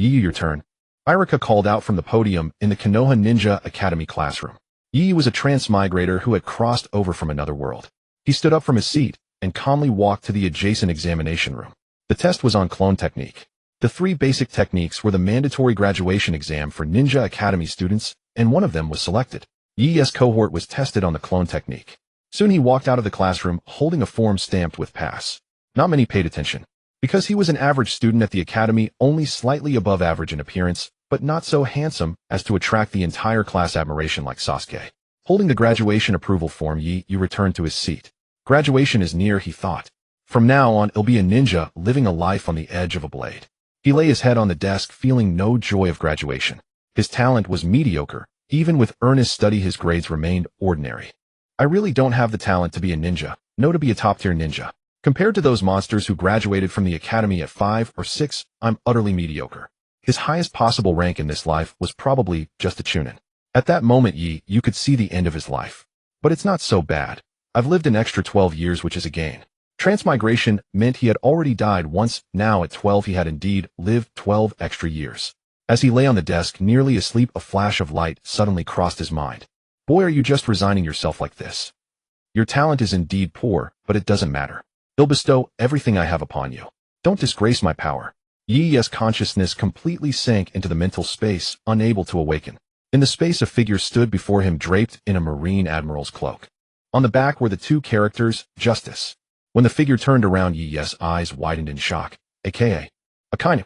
Yi, your turn. Irika called out from the podium in the Konoha Ninja Academy classroom. Yi was a transmigrator who had crossed over from another world. He stood up from his seat and calmly walked to the adjacent examination room. The test was on clone technique. The 3 basic techniques were the mandatory graduation exam for Ninja Academy students, and one of them was selected. Yi's cohort was tested on the clone technique. Soon he walked out of the classroom holding a form stamped with pass. Not many paid attention. Because he was an average student at the academy, only slightly above average in appearance, but not so handsome as to attract the entire class admiration like Sasuke. Holding the graduation approval form, Yi returned to his seat. Graduation is near, he thought. From now on, he'll be a ninja living a life on the edge of a blade. He lay his head on the desk, feeling no joy of graduation. His talent was mediocre. Even with earnest study, his grades remained ordinary. I really don't have the talent to be a ninja, no to be a top-tier ninja. Compared to those monsters who graduated from the academy at 5 or 6, I'm utterly mediocre. His highest possible rank in this life was probably just a chunin. At that moment, you could see the end of his life. But it's not so bad. I've lived an extra 12 years, which is a gain. Transmigration meant he had already died once. Now at 12 he had indeed lived 12 extra years. As he lay on the desk, nearly asleep, a flash of light suddenly crossed his mind. Boy, are you just resigning yourself like this? Your talent is indeed poor, but it doesn't matter. I'll bestow everything I have upon you. Don't disgrace my power. Yi's consciousness completely sank into the mental space, unable to awaken. In the space, a figure stood before him draped in a Marine Admiral's cloak. On the back were the 2 characters, Justice. When the figure turned around, Yi's eyes widened in shock, aka Akainu.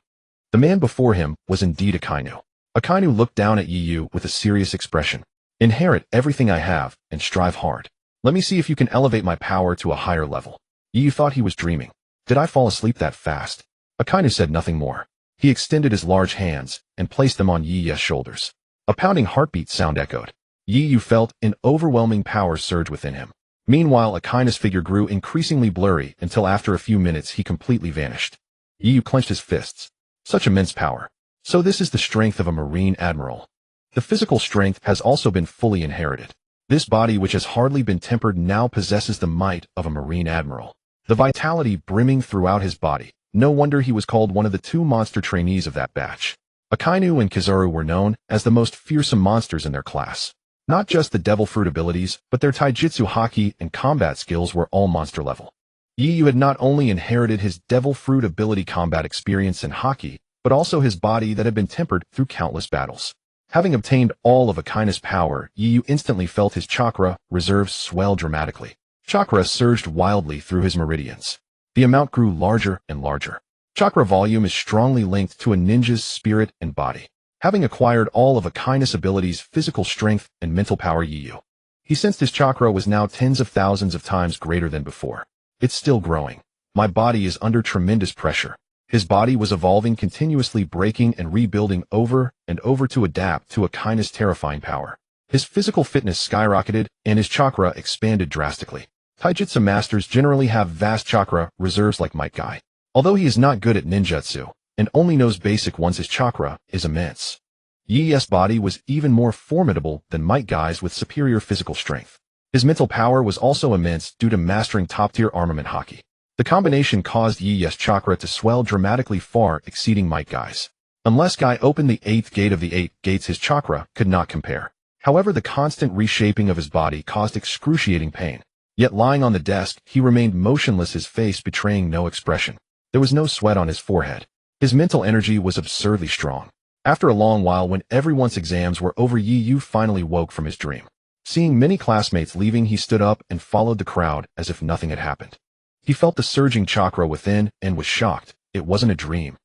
The man before him was indeed Akainu. Akainu looked down at Yi with a serious expression. Inherit everything I have, and strive hard. Let me see if you can elevate my power to a higher level. Yi thought he was dreaming. Did I fall asleep that fast? Akainu said nothing more. He extended his large hands and placed them on Yi's shoulders. A pounding heartbeat sound echoed. Yi felt an overwhelming power surge within him. Meanwhile, Akainu's figure grew increasingly blurry until after a few minutes he completely vanished. Yi clenched his fists. Such immense power. So this is the strength of a Marine Admiral. The physical strength has also been fully inherited. This body, which has hardly been tempered, now possesses the might of a Marine Admiral. The vitality brimming throughout his body. No wonder he was called one of the 2 monster trainees of that batch. Akainu and Kizaru were known as the most fearsome monsters in their class. Not just the devil fruit abilities, but their taijutsu, haki, and combat skills were all monster level. Yi had not only inherited his devil fruit ability, combat experience, and haki, but also his body that had been tempered through countless battles. Having obtained all of Akainu's power, Yi instantly felt his chakra reserves swell dramatically. Chakra surged wildly through his meridians. The amount grew larger and larger. Chakra volume is strongly linked to a ninja's spirit and body. Having acquired all of Akainu's abilities, physical strength, and mental power, he sensed his chakra was now tens of thousands of times greater than before. It's still growing. My body is under tremendous pressure. His body was evolving, continuously breaking and rebuilding over and over to adapt to Akainu's terrifying power. His physical fitness skyrocketed, and his chakra expanded drastically. Taijutsu masters generally have vast chakra reserves like Might Guy. Although he is not good at ninjutsu, and only knows basic ones, his chakra is immense. Yi's body was even more formidable than Might Guy's with superior physical strength. His mental power was also immense due to mastering top-tier armament haki. The combination caused Yi's chakra to swell dramatically, far exceeding Might Guy's. Unless Guy opened the 8th gate of the 8 gates, his chakra could not compare. However, the constant reshaping of his body caused excruciating pain. Yet lying on the desk, he remained motionless, his face betraying no expression. There was no sweat on his forehead. His mental energy was absurdly strong. After a long while, when everyone's exams were over, Yi finally woke from his dream. Seeing many classmates leaving, he stood up and followed the crowd as if nothing had happened. He felt the surging chakra within and was shocked. It wasn't a dream.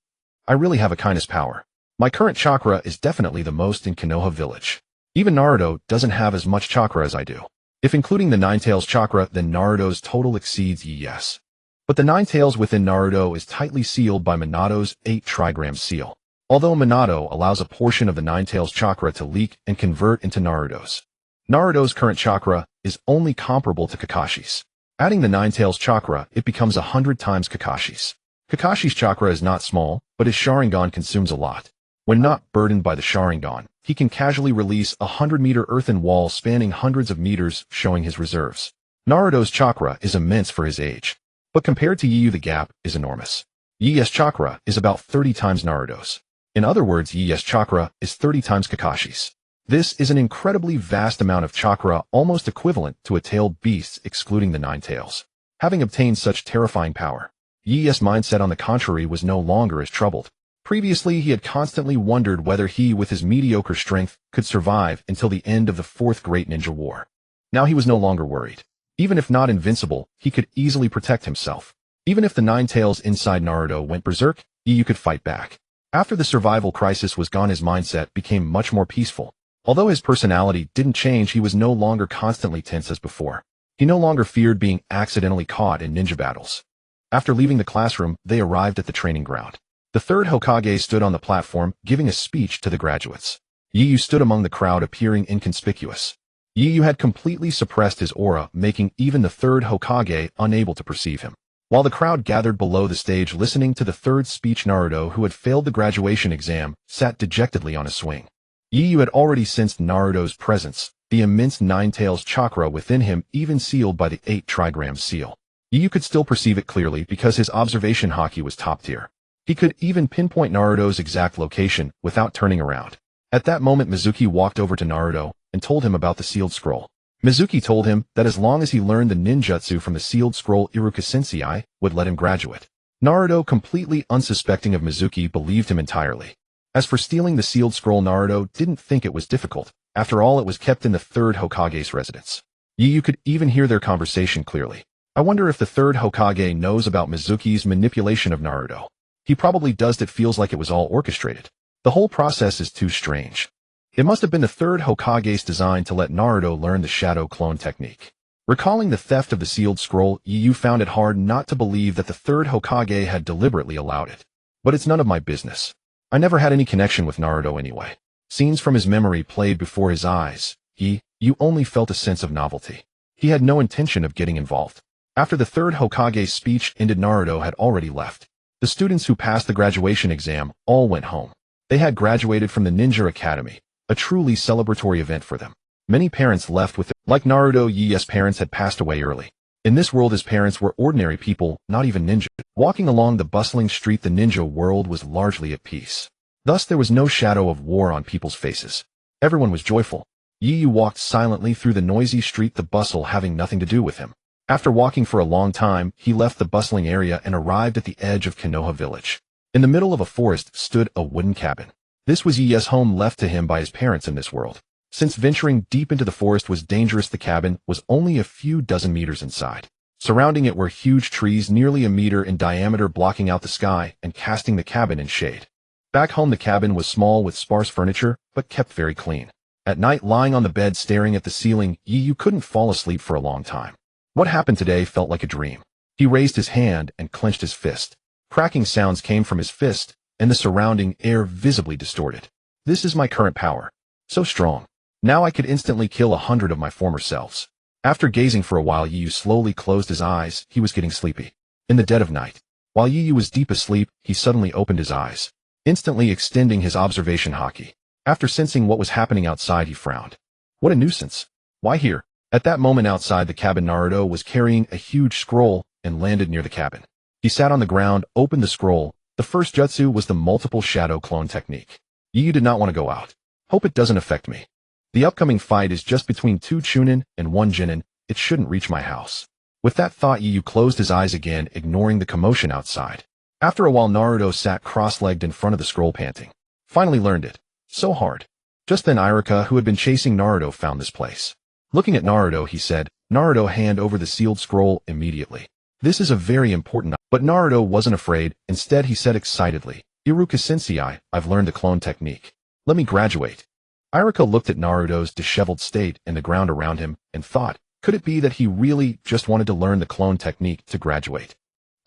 I really have Akainu's power. My current chakra is definitely the most in Konoha village. Even Naruto doesn't have as much chakra as I do. If including the Ninetales chakra, then Naruto's total exceeds Yi's. But the Ninetales within Naruto is tightly sealed by Minato's 8 trigram seal. Although Minato allows a portion of the Ninetales chakra to leak and convert into Naruto's. Naruto's current chakra is only comparable to Kakashi's. Adding the Ninetales chakra, it becomes 100 times Kakashi's. Kakashi's chakra is not small, but his Sharingan consumes a lot. When not burdened by the Sharingan, he can casually release a 100-meter earthen wall spanning hundreds of meters, showing his reserves. Naruto's chakra is immense for his age. But compared to Yi, the gap is enormous. Yi's chakra is about 30 times Naruto's. In other words, Ie's chakra is 30 times Kakashi's. This is an incredibly vast amount of chakra, almost equivalent to a tailed beast excluding the 9 tails. Having obtained such terrifying power, Ie's mindset on the contrary was no longer as troubled. Previously, he had constantly wondered whether he, with his mediocre strength, could survive until the end of the Fourth Great Ninja War. Now he was no longer worried. Even if not invincible, he could easily protect himself. Even if the 9 tails inside Naruto went berserk, Yu could fight back. After the survival crisis was gone, his mindset became much more peaceful. Although his personality didn't change, he was no longer constantly tense as before. He no longer feared being accidentally caught in ninja battles. After leaving the classroom, they arrived at the training ground. The third Hokage stood on the platform, giving a speech to the graduates. Yu stood among the crowd, appearing inconspicuous. Yu had completely suppressed his aura, making even the third Hokage unable to perceive him. While the crowd gathered below the stage listening to the third speech, Naruto, who had failed the graduation exam, sat dejectedly on a swing. Yu had already sensed Naruto's presence, the immense 9 tails chakra within him even sealed by the 8 trigram seal. Yu could still perceive it clearly because his observation haki was top tier. He could even pinpoint Naruto's exact location without turning around. At that moment, Mizuki walked over to Naruto and told him about the sealed scroll. Mizuki told him that as long as he learned the ninjutsu from the sealed scroll, Iruka Sensei would let him graduate. Naruto, completely unsuspecting of Mizuki, believed him entirely. As for stealing the sealed scroll, Naruto didn't think it was difficult. After all, it was kept in the third Hokage's residence. Yu could even hear their conversation clearly. I wonder if the third Hokage knows about Mizuki's manipulation of Naruto. He probably does. It feels like it was all orchestrated. The whole process is too strange. It must have been the third Hokage's design to let Naruto learn the shadow clone technique. Recalling the theft of the sealed scroll, Yu found it hard not to believe that the third Hokage had deliberately allowed it. But it's none of my business. I never had any connection with Naruto anyway. Scenes from his memory played before his eyes. Yu only felt a sense of novelty. He had no intention of getting involved. After the third Hokage's speech ended, Naruto had already left. The students who passed the graduation exam all went home. They had graduated from the Ninja Academy, a truly celebratory event for them. Many parents left with them. Like Naruto, Yu's parents had passed away early. In this world, his parents were ordinary people, not even ninja. Walking along the bustling street, the ninja world was largely at peace. Thus, there was no shadow of war on people's faces. Everyone was joyful. Yu walked silently through the noisy street, the bustle having nothing to do with him. After walking for a long time, he left the bustling area and arrived at the edge of Konoha village. In the middle of a forest stood a wooden cabin. This was Yu's home, left to him by his parents in this world. Since venturing deep into the forest was dangerous, the cabin was only a few dozen meters inside. Surrounding it were huge trees nearly a meter in diameter, blocking out the sky and casting the cabin in shade. Back home, the cabin was small with sparse furniture, but kept very clean. At night, lying on the bed staring at the ceiling, Yu couldn't fall asleep for a long time. What happened today felt like a dream. He raised his hand and clenched his fist. Cracking sounds came from his fist, and the surrounding air visibly distorted. This is my current power. So strong. Now I could instantly kill 100 of my former selves. After gazing for a while, Yu slowly closed his eyes. He was getting sleepy. In the dead of night, while Yu was deep asleep, he suddenly opened his eyes, instantly extending his observation haki. After sensing what was happening outside, he frowned. What a nuisance. Why here? At that moment, outside the cabin, Naruto was carrying a huge scroll and landed near the cabin. He sat on the ground, opened the scroll. The first jutsu was the multiple shadow clone technique. Yu did not want to go out. Hope it doesn't affect me. The upcoming fight is just between 2 Chunin and 1 Jinin. It shouldn't reach my house. With that thought, Yu closed his eyes again, ignoring the commotion outside. After a while, Naruto sat cross-legged in front of the scroll, panting. Finally learned it. So hard. Just then, Iruka, who had been chasing Naruto, found this place. Looking at Naruto, he said, "Naruto, hand over the sealed scroll immediately. This is a very important." But Naruto wasn't afraid. Instead, he said excitedly, "Iruka Sensei, I've learned the clone technique. Let me graduate." Iruka looked at Naruto's disheveled state and the ground around him and thought, could it be that he really just wanted to learn the clone technique to graduate?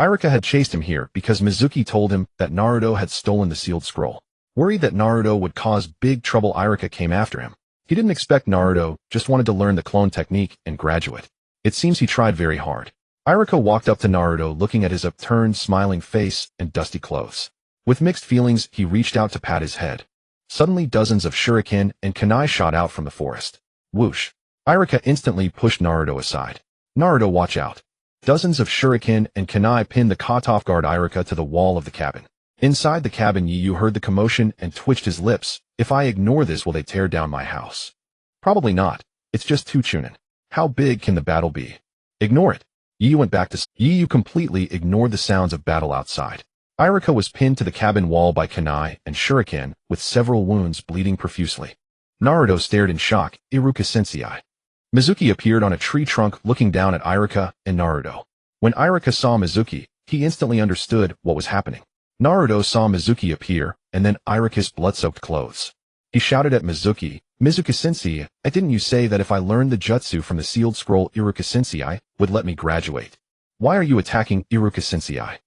Iruka had chased him here because Mizuki told him that Naruto had stolen the sealed scroll. Worried that Naruto would cause big trouble, Iruka came after him. He didn't expect Naruto just wanted to learn the clone technique and graduate. It seems he tried very hard. Iruka walked up to Naruto, looking at his upturned, smiling face and dusty clothes. With mixed feelings, he reached out to pat his head. Suddenly, dozens of shuriken and kunai shot out from the forest. Whoosh! Iruka instantly pushed Naruto aside. "Naruto, watch out." Dozens of shuriken and kunai pinned the cutoff guard Iruka to the wall of the cabin. Inside the cabin, Yu heard the commotion and twitched his lips. If I ignore this, will they tear down my house? Probably not. It's just two chunin. How big can the battle be? Ignore it. Yu went back to Yu completely ignored the sounds of battle outside. Irika was pinned to the cabin wall by kunai and shuriken, with several wounds bleeding profusely. Naruto stared in shock. Iruka sensei. Mizuki appeared on a tree trunk looking down at Irika and Naruto. When Irika saw Mizuki, he instantly understood what was happening. Naruto saw Mizuki appear, and then Irika's blood-soaked clothes. He shouted at Mizuki, "Mizuki-sensei, didn't you say that if I learned the jutsu from the sealed scroll Iruka-sensei would let me graduate? Why are you attacking Iruka-sensei?"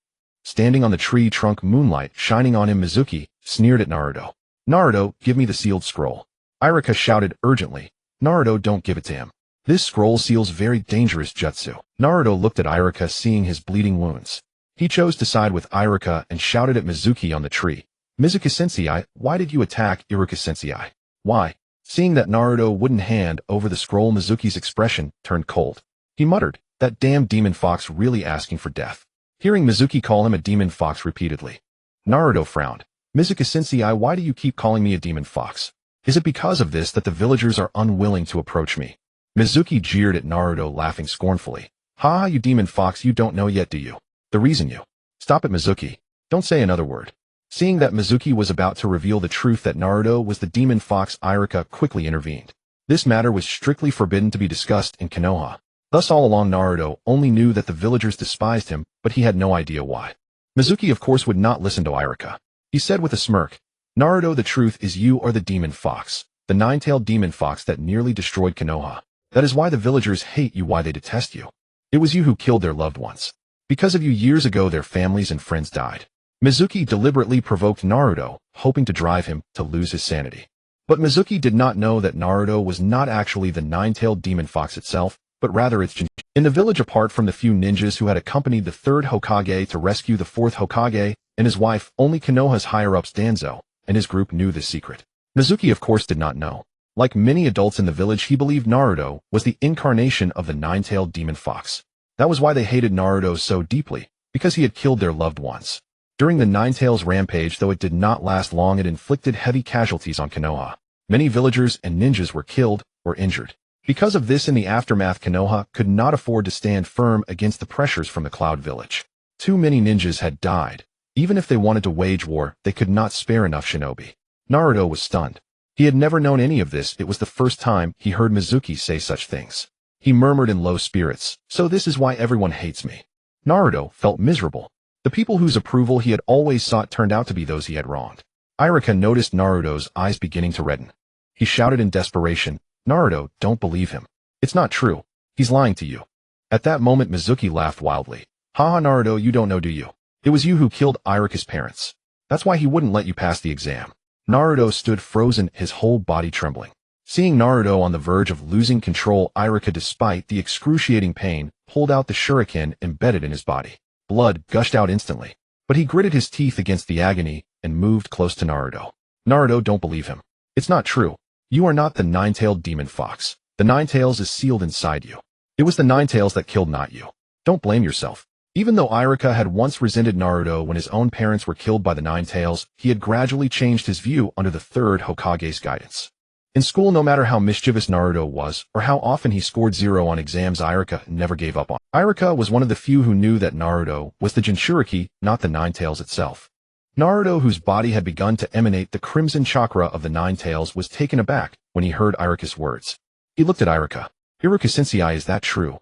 Standing on the tree trunk, moonlight shining on him, Mizuki sneered at Naruto. "Naruto, give me the sealed scroll." Irika shouted urgently. "Naruto, don't give it to him. This scroll seals very dangerous jutsu." Naruto looked at Irika, seeing his bleeding wounds. He chose to side with Irika and shouted at Mizuki on the tree. "Mizuki-sensei, why did you attack Iruka-sensei? Why?" Seeing that Naruto wouldn't hand over the scroll, Mizuki's expression turned cold. He muttered, "That damn demon fox really asking for death." Hearing Mizuki call him a demon fox repeatedly, Naruto frowned. "Mizuki-sensei, why do you keep calling me a demon fox? Is it because of this that the villagers are unwilling to approach me?" Mizuki jeered at Naruto, laughing scornfully. "Ha, you demon fox, you don't know yet, do you? The reason you..." "Stop it, Mizuki. Don't say another word." Seeing that Mizuki was about to reveal the truth that Naruto was the demon fox, Irika quickly intervened. This matter was strictly forbidden to be discussed in Konoha. Thus all along Naruto only knew that the villagers despised him, but he had no idea why. Mizuki of course would not listen to Irika. He said with a smirk, "Naruto, the truth is you are the demon fox, the nine-tailed demon fox that nearly destroyed Konoha. That is why the villagers hate you, why they detest you. It was you who killed their loved ones. Because of you, years ago their families and friends died." Mizuki deliberately provoked Naruto, hoping to drive him to lose his sanity. But Mizuki did not know that Naruto was not actually the nine-tailed demon fox itself, but rather its Jin. In the village, apart from the few ninjas who had accompanied the third Hokage to rescue the fourth Hokage and his wife, only Konoha's higher-ups Danzo and his group knew this secret. Mizuki of course did not know. Like many adults in the village, he believed Naruto was the incarnation of the nine-tailed demon fox. That was why they hated Naruto so deeply, because he had killed their loved ones. During the Nine-Tails rampage, though it did not last long, it inflicted heavy casualties on Konoha. Many villagers and ninjas were killed or injured. Because of this, in the aftermath, Konoha could not afford to stand firm against the pressures from the Cloud Village. Too many ninjas had died. Even if they wanted to wage war, they could not spare enough shinobi. Naruto was stunned. He had never known any of this. It was the first time he heard Mizuki say such things. He murmured in low spirits, "So this is why everyone hates me." Naruto felt miserable. The people whose approval he had always sought turned out to be those he had wronged. Irika noticed Naruto's eyes beginning to redden. He shouted in desperation, "Naruto, don't believe him. It's not true. He's lying to you." At that moment, Mizuki laughed wildly. "Haha, Naruto, you don't know, do you? It was you who killed Irika's parents. That's why he wouldn't let you pass the exam." Naruto stood frozen, his whole body trembling. Seeing Naruto on the verge of losing control, Irika, despite the excruciating pain, pulled out the shuriken embedded in his body. Blood gushed out instantly, but he gritted his teeth against the agony and moved close to Naruto. "Naruto, don't believe him. It's not true. You are not the nine-tailed demon fox. The nine-tails is sealed inside you. It was the nine-tails that killed, not you. Don't blame yourself." Even though Irika had once resented Naruto when his own parents were killed by the nine-tails, he had gradually changed his view under the third Hokage's guidance. In school, no matter how mischievous Naruto was, or how often he scored 0 on exams, Irika never gave up on. Irika was one of the few who knew that Naruto was the Jinchuriki, not the Nine-Tails itself. Naruto, whose body had begun to emanate the crimson chakra of the Nine-Tails, was taken aback when he heard Irika's words. He looked at Irika. "Iruka-sensei, is that true?"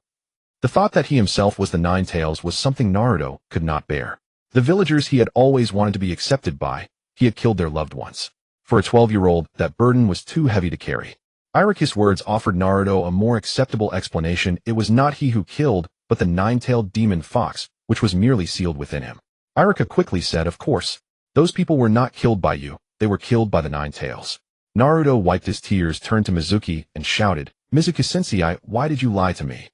The thought that he himself was the Nine-Tails was something Naruto could not bear. The villagers he had always wanted to be accepted by, he had killed their loved ones. For a 12-year-old, that burden was too heavy to carry. Irika's words offered Naruto a more acceptable explanation. It was not he who killed, but the nine-tailed demon fox, which was merely sealed within him. Irika quickly said, "Of course. Those people were not killed by you. They were killed by the nine-tails." Naruto wiped his tears, turned to Mizuki, and shouted, "Mizuki-sensei, why did you lie to me?"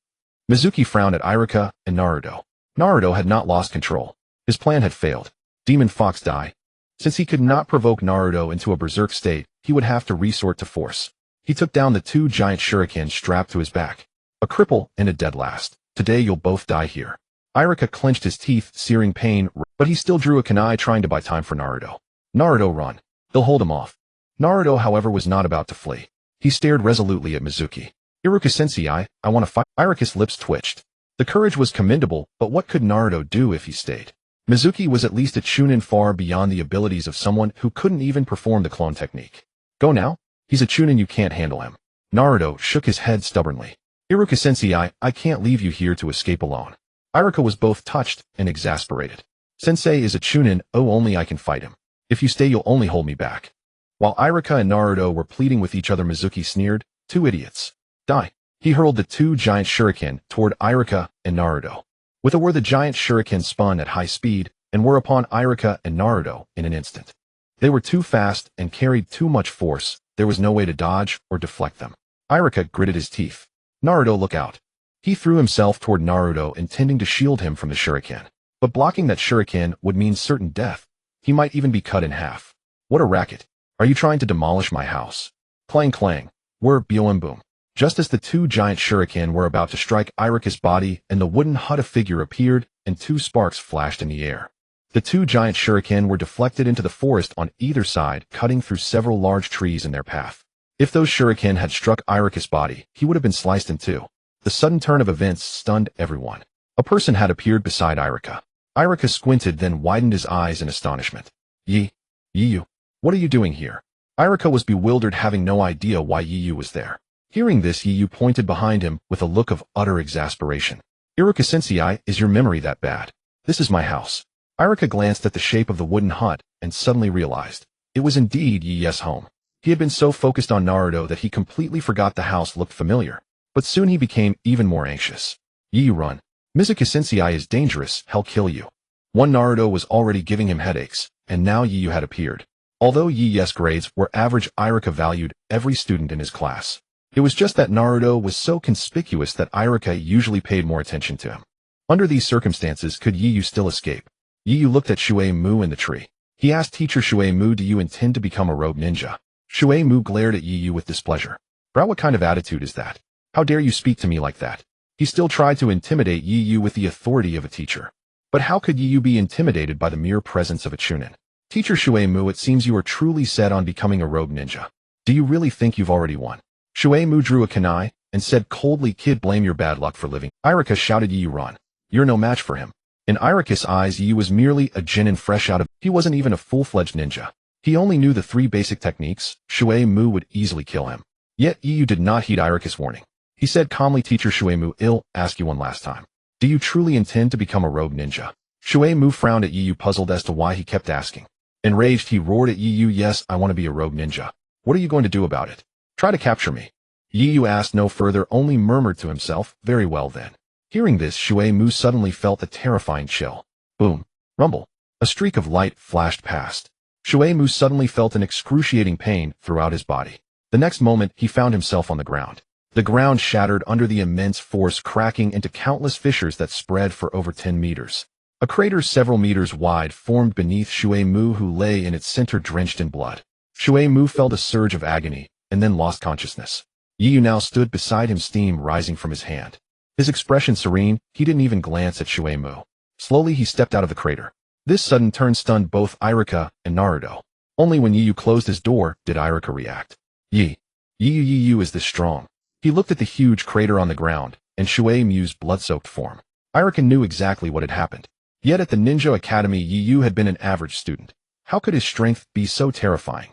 Mizuki frowned at Irika and Naruto. Naruto had not lost control. His plan had failed. Demon Fox die. Since he could not provoke Naruto into a berserk state, he would have to resort to force. He took down the 2 giant shurikens strapped to his back. "A cripple and a dead last. Today you'll both die here." Irika clenched his teeth, searing pain But he still drew a kunai trying to buy time for Naruto. Naruto, run. They'll hold him off. Naruto, however, was not about to flee. He stared resolutely at Mizuki. Iruka-sensei, I want to fight. Iruka's lips twitched. The courage was commendable, but what could Naruto do if he stayed? Mizuki was at least a chunin far beyond the abilities of someone who couldn't even perform the clone technique. Go now? He's a chunin, you can't handle him. Naruto shook his head stubbornly. Iruka-sensei, I can't leave you here to escape alone. Iruka was both touched and exasperated. Sensei is a chunin, oh only I can fight him. If you stay you'll only hold me back. While Iruka and Naruto were pleading with each other, Mizuki sneered, two idiots. Die. He hurled the two giant shuriken toward Iruka and Naruto. With a whir, the giant shuriken spun at high speed and were upon Iruka and Naruto in an instant. They were too fast and carried too much force. There was no way to dodge or deflect them. Iruka gritted his teeth. Naruto, look out. He threw himself toward Naruto, intending to shield him from the shuriken. But blocking that shuriken would mean certain death. He might even be cut in half. What a racket. Are you trying to demolish my house? Clang clang. Whir, boom boom. Just as the two giant shuriken were about to strike Iruka's body and the wooden hut, a figure appeared and two sparks flashed in the air. The two giant shuriken were deflected into the forest on either side, cutting through several large trees in their path. If those shuriken had struck Iruka's body, he would have been sliced in two. The sudden turn of events stunned everyone. A person had appeared beside Iruka. Iruka squinted, then widened his eyes in astonishment. Yiyu, what are you doing here? Iruka was bewildered, having no idea why Yiyu was there. Hearing this, Yiyu pointed behind him with a look of utter exasperation. Iruka-sensei, is your memory that bad? This is my house. Iruka glanced at the shape of the wooden hut and suddenly realized it was indeed Yiyu's home. He had been so focused on Naruto that he completely forgot the house looked familiar. But soon he became even more anxious. Yiyu, run. Mizuki-sensei is dangerous, he'll kill you. One Naruto was already giving him headaches, and now Yiyu had appeared. Although Yiyu's grades were average, Iruka valued every student in his class. It was just that Naruto was so conspicuous that Iruka usually paid more attention to him. Under these circumstances, could Yiyu still escape? Yiyu looked at Shuei-mu in the tree. He asked Teacher Shuei-mu, do you intend to become a rogue ninja? Shuei-mu glared at Yiyu with displeasure. Bro, what kind of attitude is that? How dare you speak to me like that? He still tried to intimidate Yiyu with the authority of a teacher. But how could Yiyu be intimidated by the mere presence of a chunin? Teacher Shuei-mu, it seems you are truly set on becoming a rogue ninja. Do you really think you've already won? Shuei-mu drew a kunai and said coldly, kid, blame your bad luck for living. Iruka shouted, Yiyu, run. You're no match for him. In Iruka's eyes, Yiyu was merely a genin fresh out of... He wasn't even a full-fledged ninja. He only knew the 3 basic techniques. Shuei-mu would easily kill him. Yet Yiyu did not heed Iruka's warning. He said calmly, Teacher Shuei-mu, I'll ask you one last time. Do you truly intend to become a rogue ninja? Shuei-mu frowned at Yiyu, puzzled as to why he kept asking. Enraged, he roared at Yiyu, yes, I want to be a rogue ninja. What are you going to do about it? Try to capture me. Yiyu asked no further, only murmured to himself, very well then. Hearing this, Shuei-mu suddenly felt a terrifying chill. Boom. Rumble. A streak of light flashed past. Shuei-mu suddenly felt an excruciating pain throughout his body. The next moment, he found himself on the ground. The ground shattered under the immense force, cracking into countless fissures that spread for over 10 meters. A crater several meters wide formed beneath Shuei-mu, who lay in its center drenched in blood. Shuei-mu felt a surge of agony, and then lost consciousness. Yiyu now stood beside him, steam rising from his hand. His expression serene, he didn't even glance at Shuei-mu. Slowly he stepped out of the crater. This sudden turn stunned both Iruka and Naruto. Only when Yiyu closed his door did Iruka react. Yiyu is this strong. He looked at the huge crater on the ground, and Shuei-mu's blood-soaked form. Iruka knew exactly what had happened. Yet at the Ninja Academy, Yiyu had been an average student. How could his strength be so terrifying?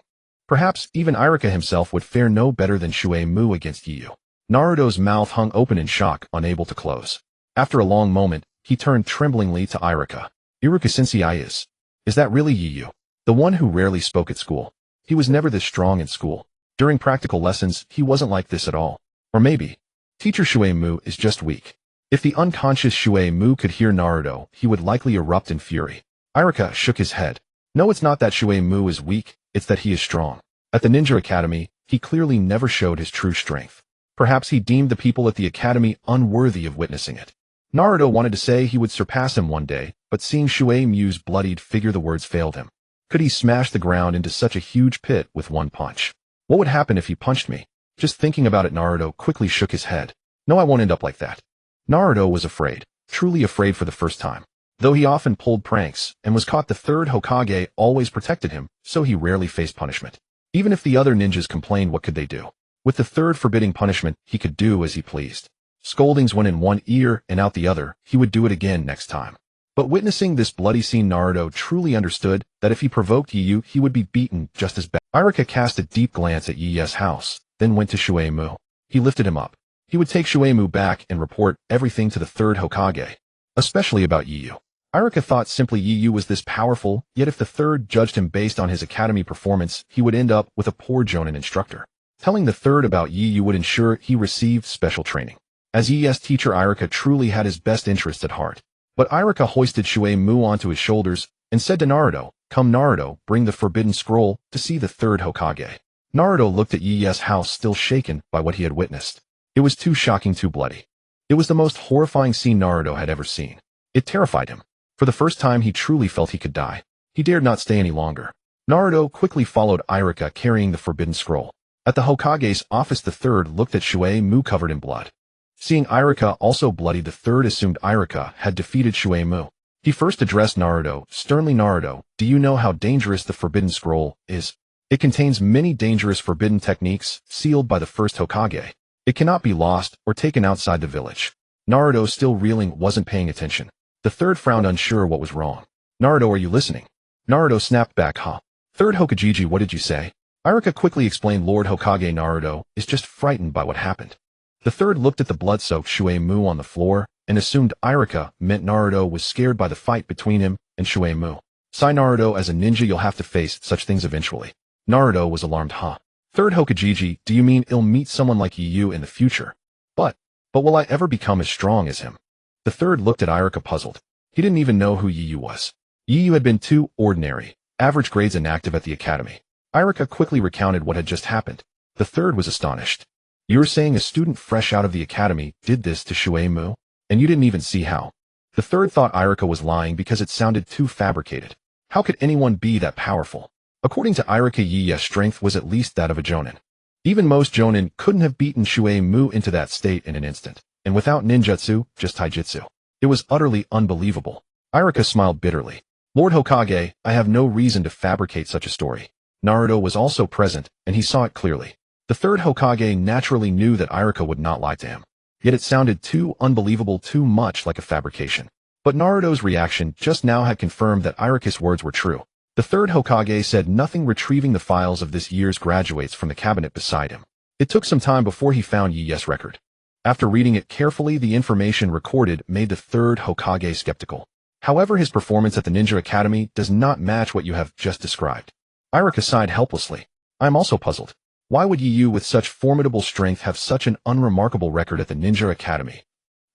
Perhaps even Iruka himself would fare no better than Shuei-mu against Yiyu. Naruto's mouth hung open in shock, unable to close. After a long moment, he turned tremblingly to Iruka. Iruka-sensei is that really Yiyu? The one who rarely spoke at school. He was never this strong in school. During practical lessons, he wasn't like this at all. Or maybe, Teacher Shuei-mu is just weak. If the unconscious Shuei-mu could hear Naruto, he would likely erupt in fury. Iruka shook his head. No, it's not that Shuei-mu is weak, it's that he is strong. At the Ninja Academy, he clearly never showed his true strength. Perhaps he deemed the people at the academy unworthy of witnessing it. Naruto wanted to say he would surpass him one day, but seeing Shuei-mu's bloodied figure, the words failed him. Could he smash the ground into such a huge pit with one punch? What would happen if he punched me? Just thinking about it, Naruto quickly shook his head. No, I won't end up like that. Naruto was afraid, truly afraid for the first time. Though he often pulled pranks and was caught, the third Hokage always protected him, so he rarely faced punishment. Even if the other ninjas complained, what could they do? With the third forbidding punishment, he could do as he pleased. Scoldings went in one ear and out the other. He would do it again next time. But witnessing this bloody scene, Naruto truly understood that if he provoked Yu, he would be beaten just as bad. Iruka cast a deep glance at Yu's house, then went to Shueimu. He lifted him up. He would take Shueimu back and report everything to the third Hokage, especially about Yu. Iruka thought simply Yu was this powerful, yet if the third judged him based on his academy performance, he would end up with a poor Jonin instructor. Telling the third about Yu would ensure he received special training. As Yu's teacher, Iruka truly had his best interests at heart. But Iruka hoisted Shueimu onto his shoulders and said to Naruto, "Come Naruto, bring the forbidden scroll to see the third Hokage." Naruto looked at Yu's house, still shaken by what he had witnessed. It was too shocking, too bloody. It was the most horrifying scene Naruto had ever seen. It terrified him. For the first time, he truly felt he could die. He dared not stay any longer. Naruto quickly followed Iruka, carrying the forbidden scroll. At the Hokage's office, the third looked at Shueimu covered in blood. Seeing Iruka also bloodied, the third assumed Iruka had defeated Shueimu. He first addressed Naruto sternly. "Naruto, do you know how dangerous the forbidden scroll is? It contains many dangerous forbidden techniques sealed by the first Hokage. It cannot be lost or taken outside the village." Naruto, still reeling, wasn't paying attention. The third frowned, unsure what was wrong. "Naruto, are you listening?" Naruto snapped back, "Huh? Third Hokage, what did you say?" Iruka quickly explained, "Lord Hokage, Naruto is just frightened by what happened." The third looked at the blood-soaked Shueimu on the floor and assumed Iruka meant Naruto was scared by the fight between him and Shueimu. "Sigh, Naruto, as a ninja you'll have to face such things eventually." Naruto was alarmed. "Huh? Third Hokage, do you mean I'll meet someone like Yu in the future? But will I ever become as strong as him?" The third looked at Iruka, puzzled. He didn't even know who Yu was. Yu had been too ordinary, average grades, inactive at the academy. Iruka quickly recounted what had just happened. The third was astonished. "You're saying a student fresh out of the academy did this to Shueimu? And you didn't even see how?" The third thought Iruka was lying because it sounded too fabricated. How could anyone be that powerful? According to Iruka, Yu's strength was at least that of a Jonin. Even most Jonin couldn't have beaten Shueimu into that state in an instant. And without ninjutsu, just taijutsu. It was utterly unbelievable. Iruka smiled bitterly. "Lord Hokage, I have no reason to fabricate such a story." Naruto was also present, and he saw it clearly. The third Hokage naturally knew that Iruka would not lie to him. Yet it sounded too unbelievable, too much like a fabrication. But Naruto's reaction just now had confirmed that Iruka's words were true. The third Hokage said nothing, retrieving the files of this year's graduates from the cabinet beside him. It took some time before he found Yu's record. After reading it carefully, the information recorded made the third Hokage skeptical. However, his performance at the Ninja Academy does not match what you have just described. Iruka sighed helplessly. "I am also puzzled. Why would Yu with such formidable strength have such an unremarkable record at the Ninja Academy?"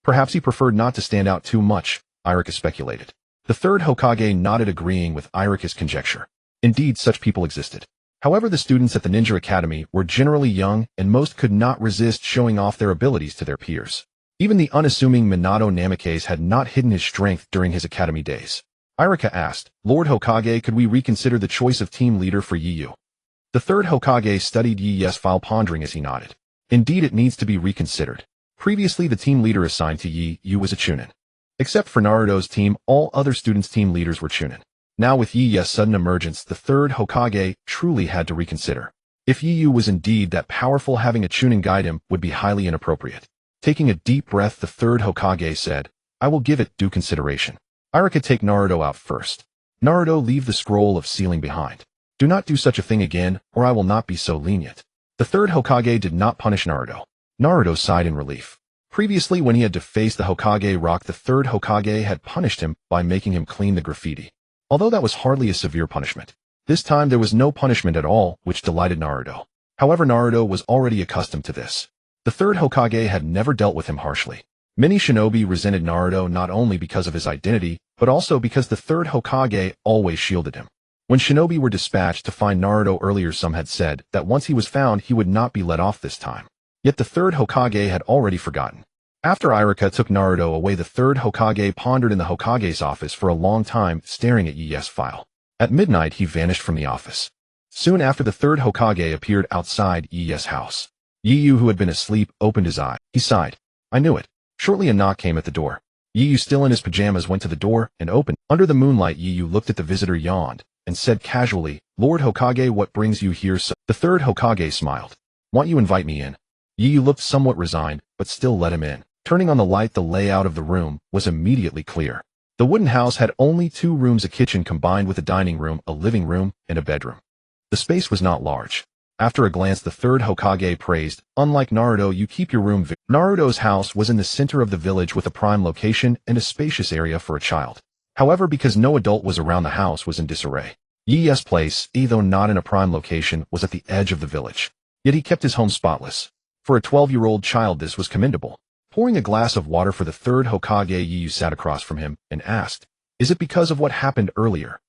"Perhaps he preferred not to stand out too much," Iruka speculated. The third Hokage nodded, agreeing with Iruka's conjecture. Indeed, such people existed. However, the students at the Ninja Academy were generally young, and most could not resist showing off their abilities to their peers. Even the unassuming Minato Namikaze had not hidden his strength during his academy days. Iruka asked, "Lord Hokage, could we reconsider the choice of team leader for Yu?" The third Hokage studied Yu's file, pondering as he nodded. Indeed, it needs to be reconsidered. Previously, the team leader assigned to Yu was a Chunin. Except for Naruto's team, all other students' team leaders were Chunin. Now with Yu's sudden emergence, the third Hokage truly had to reconsider. If Yu was indeed that powerful, having a Chunin guide him would be highly inappropriate. Taking a deep breath, the third Hokage said, "I will give it due consideration. Iruka, take Naruto out first. Naruto, leave the scroll of sealing behind. Do not do such a thing again, or I will not be so lenient." The third Hokage did not punish Naruto. Naruto sighed in relief. Previously, when he had to face the Hokage rock, the third Hokage had punished him by making him clean the graffiti. Although that was hardly a severe punishment. This time there was no punishment at all, which delighted Naruto. However, Naruto was already accustomed to this. The third Hokage had never dealt with him harshly. Many shinobi resented Naruto not only because of his identity, but also because the third Hokage always shielded him. When shinobi were dispatched to find Naruto earlier, some had said that once he was found, he would not be let off this time. Yet the third Hokage had already forgotten. After Iruka took Naruto away, the third Hokage pondered in the Hokage's office for a long time, staring at Yu's file. At midnight, he vanished from the office. Soon after, the third Hokage appeared outside Yu's house. Yu, who had been asleep, opened his eye. He sighed. "I knew it." Shortly, a knock came at the door. Yu, still in his pajamas, went to the door and opened. Under the moonlight, Yu looked at the visitor, yawned, and said casually, "Lord Hokage, what brings you here so?" The third Hokage smiled. "Want you invite me in?" Yu looked somewhat resigned, but still let him in. Turning on the light, the layout of the room was immediately clear. The wooden house had only 2 rooms, a kitchen combined with a dining room, a living room, and a bedroom. The space was not large. After a glance, the third Hokage praised, "Unlike Naruto, you keep your room." Naruto's house was in the center of the village with a prime location and a spacious area for a child. However, because no adult was around, the house was in disarray. Yi's place, though not in a prime location, was at the edge of the village. Yet he kept his home spotless. For a 12-year-old child, this was commendable. Pouring a glass of water for the third Hokage, Yu sat across from him and asked, "Is it because of what happened earlier?"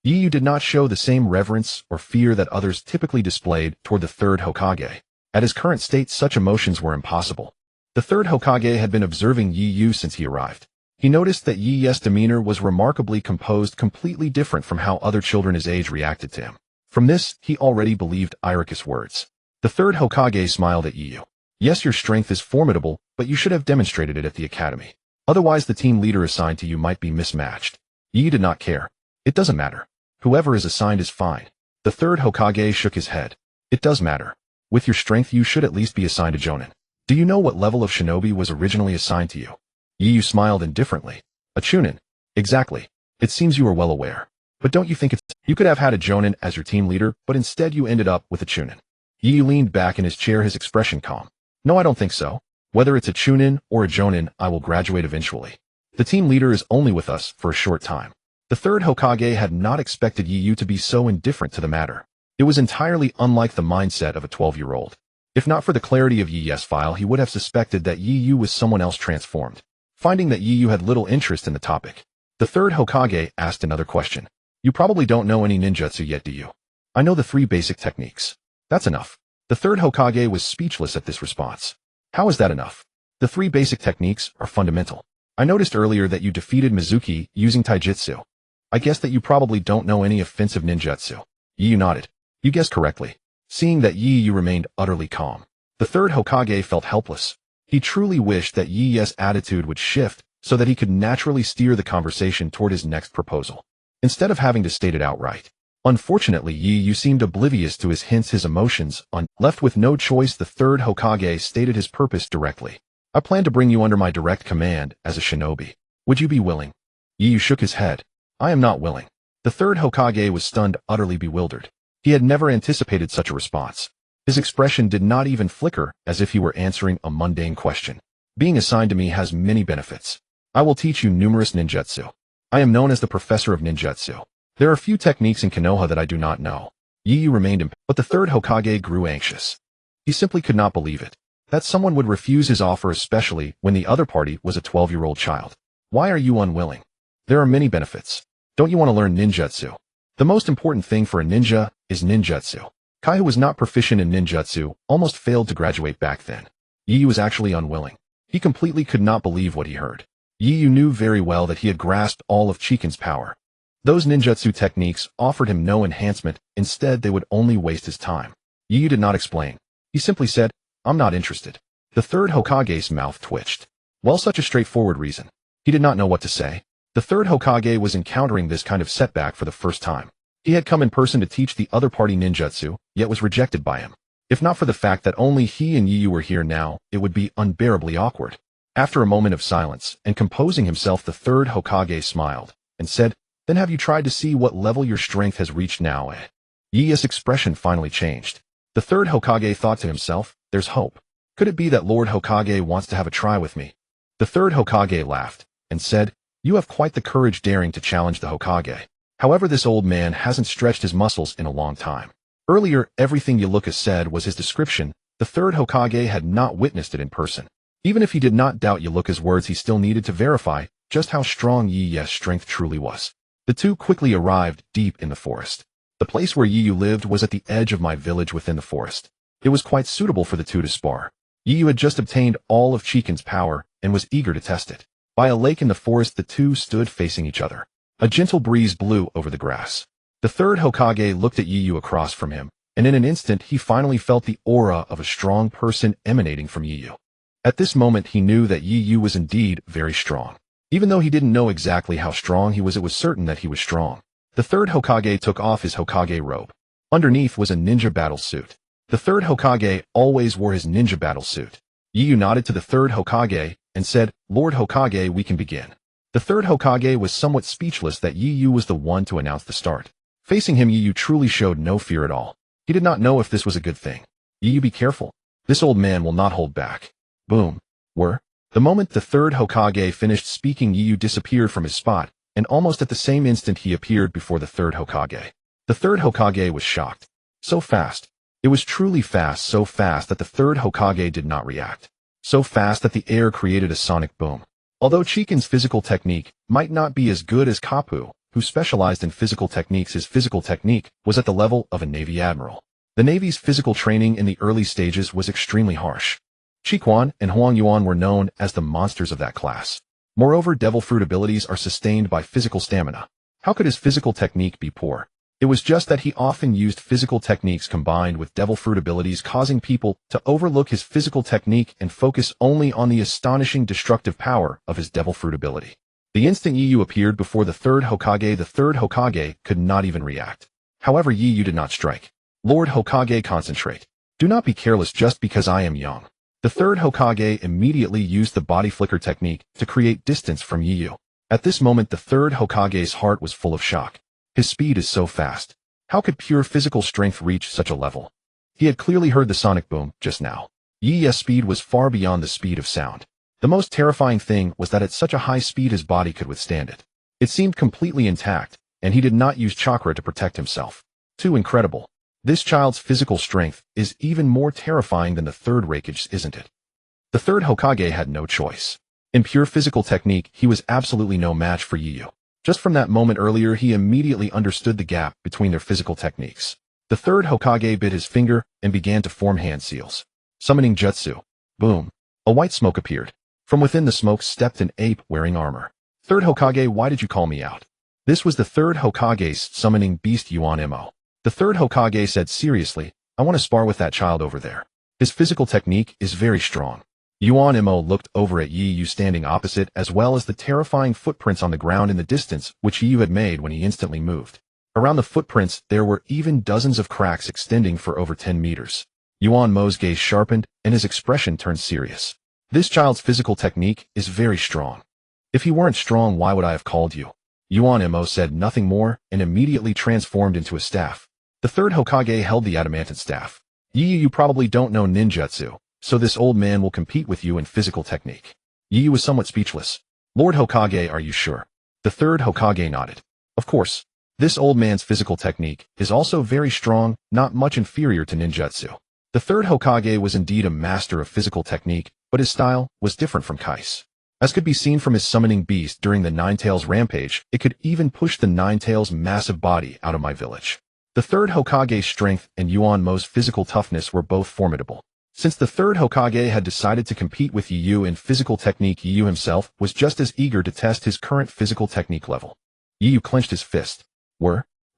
Yu did not show the same reverence or fear that others typically displayed toward the third Hokage. At his current state, such emotions were impossible. The third Hokage had been observing Yu since he arrived. He noticed that Yi's demeanor was remarkably composed, completely different from how other children his age reacted to him. From this, he already believed Irika's words. The third Hokage smiled at Yu. "Yes, your strength is formidable, but you should have demonstrated it at the academy. Otherwise, the team leader assigned to you might be mismatched." Yu did not care. "It doesn't matter. Whoever is assigned is fine." The third Hokage shook his head. "It does matter. With your strength, you should at least be assigned a Jonin. Do you know what level of shinobi was originally assigned to you?" Yu smiled indifferently. "A Chunin. Exactly. It seems you are well aware. But don't you think you could have had a Jonin as your team leader, but instead you ended up with a Chunin?" Yu leaned back in his chair, his expression calm. "No, I don't think so. Whether it's a Chunin or a Jonin, I will graduate eventually. The team leader is only with us for a short time." The third Hokage had not expected Yu to be so indifferent to the matter. It was entirely unlike the mindset of a 12-year-old. If not for the clarity of Yi's file, he would have suspected that Yu was someone else transformed. Finding that Yu had little interest in the topic, the third Hokage asked another question. "You probably don't know any ninjutsu yet, do you?" "I know the 3 basic techniques." "That's enough." The third Hokage was speechless at this response. "How is that enough?" "The 3 basic techniques are fundamental. I noticed earlier that you defeated Mizuki using taijutsu. I guess that you probably don't know any offensive ninjutsu." Yu nodded. "You guessed correctly." Seeing that Yu remained utterly calm, the third Hokage felt helpless. He truly wished that Yi's attitude would shift so that he could naturally steer the conversation toward his next proposal, instead of having to state it outright. Unfortunately, Yu seemed oblivious to his hints, his emotions. Left with no choice, the third Hokage stated his purpose directly. "I plan to bring you under my direct command as a shinobi. Would you be willing?" Yu shook his head. "I am not willing." The third Hokage was stunned, utterly bewildered. He had never anticipated such a response. His expression did not even flicker, as if he were answering a mundane question. "Being assigned to me has many benefits. I will teach you numerous ninjutsu. I am known as the professor of ninjutsu. There are few techniques in Konoha that I do not know." Yu remained but the third Hokage grew anxious. He simply could not believe it. That someone would refuse his offer, especially when the other party was a 12-year-old child. "Why are you unwilling?" "There are many benefits. Don't you want to learn ninjutsu? The most important thing for a ninja is ninjutsu." Kai, who was not proficient in ninjutsu, almost failed to graduate back then. Yu was actually unwilling. He completely could not believe what he heard. Yu knew very well that he had grasped all of Chiken's power. Those ninjutsu techniques offered him no enhancement. Instead, they would only waste his time. Yu did not explain. He simply said, "I'm not interested." The third Hokage's mouth twitched. Well, such a straightforward reason. He did not know what to say. The third Hokage was encountering this kind of setback for the first time. He had come in person to teach the other party ninjutsu, yet was rejected by him. If not for the fact that only he and Yu were here now, it would be unbearably awkward. After a moment of silence, and composing himself, the third Hokage smiled, and said, "Then have you tried to see what level your strength has reached now, eh?" Yi's expression finally changed. The third Hokage thought to himself, "There's hope. Could it be that Lord Hokage wants to have a try with me?" The third Hokage laughed, and said, "You have quite the courage daring to challenge the Hokage. However, this old man hasn't stretched his muscles in a long time." Earlier, everything Yaluka said was his description. The third Hokage had not witnessed it in person. Even if he did not doubt Yaluka's words, he still needed to verify just how strong Yi's strength truly was. The two quickly arrived deep in the forest. The place where Yu lived was at the edge of my village within the forest. It was quite suitable for the two to spar. Yu had just obtained all of Chiken's power and was eager to test it. By a lake in the forest, the two stood facing each other. A gentle breeze blew over the grass. The third Hokage looked at Yu across from him, and in an instant he finally felt the aura of a strong person emanating from Yu. At this moment he knew that Yu was indeed very strong. Even though he didn't know exactly how strong he was, it was certain that he was strong. The third Hokage took off his Hokage robe. Underneath was a ninja battle suit. The third Hokage always wore his ninja battle suit. Yu nodded to the third Hokage and said, "Lord Hokage, we can begin." The third Hokage was somewhat speechless that Yu was the one to announce the start. Facing him, Yu truly showed no fear at all. He did not know if this was a good thing. "Yu, be careful. This old man will not hold back." Boom. The moment the third Hokage finished speaking, Yu disappeared from his spot, and almost at the same instant he appeared before the third Hokage. The third Hokage was shocked. So fast. It was truly fast, so fast that the third Hokage did not react. So fast that the air created a sonic boom. Although Chiken's physical technique might not be as good as Kapu, who specialized in physical techniques, his physical technique was at the level of a Navy admiral. The Navy's physical training in the early stages was extremely harsh. Chiquan and Huang Yuan were known as the monsters of that class. Moreover, devil fruit abilities are sustained by physical stamina. How could his physical technique be poor? It was just that he often used physical techniques combined with devil fruit abilities, causing people to overlook his physical technique and focus only on the astonishing destructive power of his devil fruit ability. The instant Yu appeared before the third Hokage could not even react. However, Yu did not strike. "Lord Hokage, concentrate. Do not be careless just because I am young." The third Hokage immediately used the body flicker technique to create distance from Yu. At this moment, the third Hokage's heart was full of shock. His speed is so fast. How could pure physical strength reach such a level? He had clearly heard the sonic boom just now. Yi's speed was far beyond the speed of sound. The most terrifying thing was that at such a high speed his body could withstand it. It seemed completely intact, and he did not use chakra to protect himself. Too incredible. This child's physical strength is even more terrifying than the third Raikage's, isn't it? The third Hokage had no choice. In pure physical technique, he was absolutely no match for Yu. Just from that moment earlier, he immediately understood the gap between their physical techniques. The third Hokage bit his finger and began to form hand seals. Summoning jutsu. Boom. A white smoke appeared. From within the smoke stepped an ape wearing armor. "Third Hokage, why did you call me out?" This was the third Hokage's summoning beast Yuan Imo. The third Hokage said seriously, "I want to spar with that child over there. His physical technique is very strong." Yuan Imo looked over at Yu standing opposite, as well as the terrifying footprints on the ground in the distance which Yu had made when he instantly moved. Around the footprints there were even dozens of cracks extending for over 10 meters. Yuan Mo's gaze sharpened and his expression turned serious. "This child's physical technique is very strong. If he weren't strong, why would I have called you?" Yuan Imo said nothing more and immediately transformed into a staff. The third Hokage held the adamantine staff. "You probably don't know ninjutsu, so this old man will compete with you in physical technique." Yu was somewhat speechless. "Lord Hokage, are you sure?" The third Hokage nodded. "Of course. This old man's physical technique is also very strong, not much inferior to ninjutsu." The third Hokage was indeed a master of physical technique, but his style was different from Kai's. As could be seen from his summoning beast during the Ninetales rampage, it could even push the Ninetales' massive body out of my village. The third Hokage's strength and Yuan Mo's physical toughness were both formidable. Since the third Hokage had decided to compete with Yu in physical technique, Yu himself was just as eager to test his current physical technique level. Yu clenched his fist.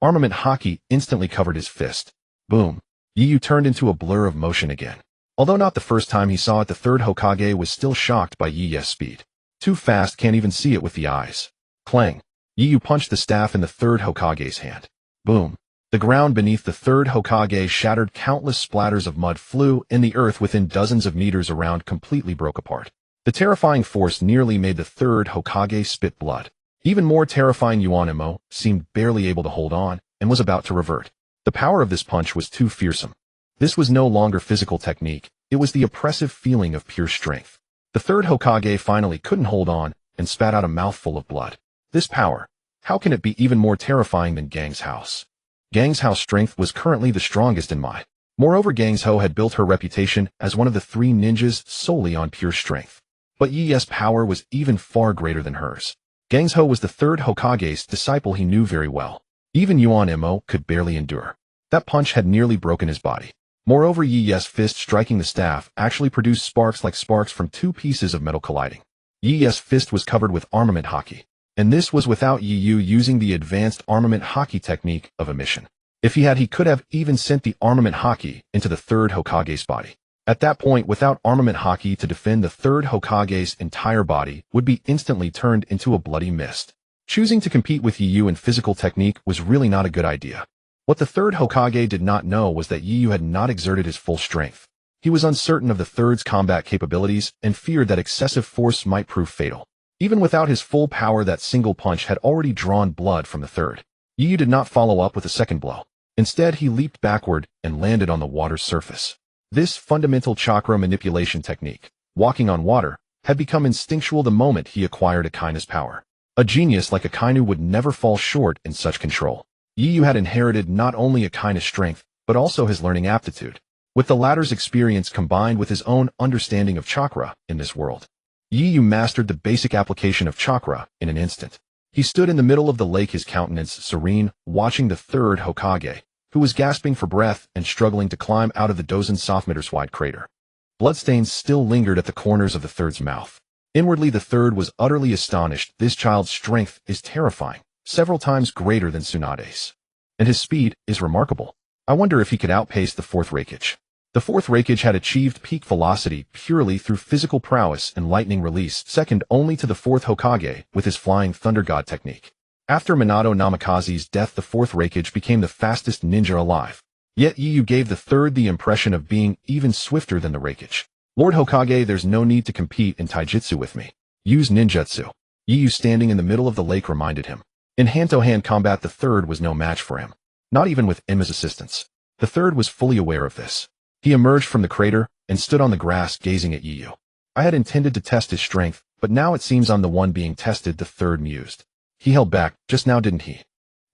Armament Haki instantly covered his fist. Boom. Yu turned into a blur of motion again. Although not the first time he saw it, the third Hokage was still shocked by Yi's speed. Too fast, can't even see it with the eyes. Clang. Yu punched the staff in the third Hokage's hand. Boom. The ground beneath the third Hokage shattered, countless splatters of mud flew, and the earth within dozens of meters around completely broke apart. The terrifying force nearly made the third Hokage spit blood. Even more terrifying, Yuan Imo seemed barely able to hold on, and was about to revert. The power of this punch was too fearsome. This was no longer physical technique, it was the oppressive feeling of pure strength. The third Hokage finally couldn't hold on, and spat out a mouthful of blood. This power, how can it be even more terrifying than Gang's house? Gang's house strength was currently the strongest in Mai. Moreover, Gang's Ho had built her reputation as one of the 3 ninjas solely on pure strength. But Yi's power was even far greater than hers. Gang's Ho was the third Hokage's disciple he knew very well. Even Yuan Imo could barely endure. That punch had nearly broken his body. Moreover, Yi's fist striking the staff actually produced sparks like sparks from 2 pieces of metal colliding. Yi's fist was covered with armament Haki. And this was without Yu using the advanced armament Haki technique of emission. If he had, he could have even sent the armament Haki into the third Hokage's body. At that point, without armament, Haki to defend the third Hokage's entire body would be instantly turned into a bloody mist. Choosing to compete with Yu in physical technique was really not a good idea. What the third Hokage did not know was that Yu had not exerted his full strength. He was uncertain of the third's combat capabilities and feared that excessive force might prove fatal. Even without his full power, that single punch had already drawn blood from the third. Yu did not follow up with a second blow. Instead, he leaped backward and landed on the water's surface. This fundamental chakra manipulation technique, walking on water, had become instinctual the moment he acquired Akainu's power. A genius like Akainu would never fall short in such control. Yu had inherited not only Akainu's strength, but also his learning aptitude. With the latter's experience combined with his own understanding of chakra in this world, Yu mastered the basic application of chakra in an instant. He stood in the middle of the lake, his countenance serene, watching the third Hokage, who was gasping for breath and struggling to climb out of the dozen soft-meters wide crater. Bloodstains still lingered at the corners of the third's mouth. Inwardly, the third was utterly astonished. This child's strength is terrifying, several times greater than Tsunade's. And his speed is remarkable. I wonder if he could outpace the fourth Raikage. The fourth Raikage had achieved peak velocity purely through physical prowess and lightning release, second only to the fourth Hokage with his flying thunder god technique. After Minato Namikaze's death, the fourth Raikage became the fastest ninja alive. Yet Yu gave the third the impression of being even swifter than the Raikage. Lord Hokage, there's no need to compete in taijutsu with me. Use ninjutsu. Yu standing in the middle of the lake reminded him. In hand-to-hand combat, the third was no match for him. Not even with Enma's assistance. The third was fully aware of this. He emerged from the crater and stood on the grass gazing at Yu. I had intended to test his strength, but now it seems I'm the one being tested, the third mused. He held back, just now didn't he?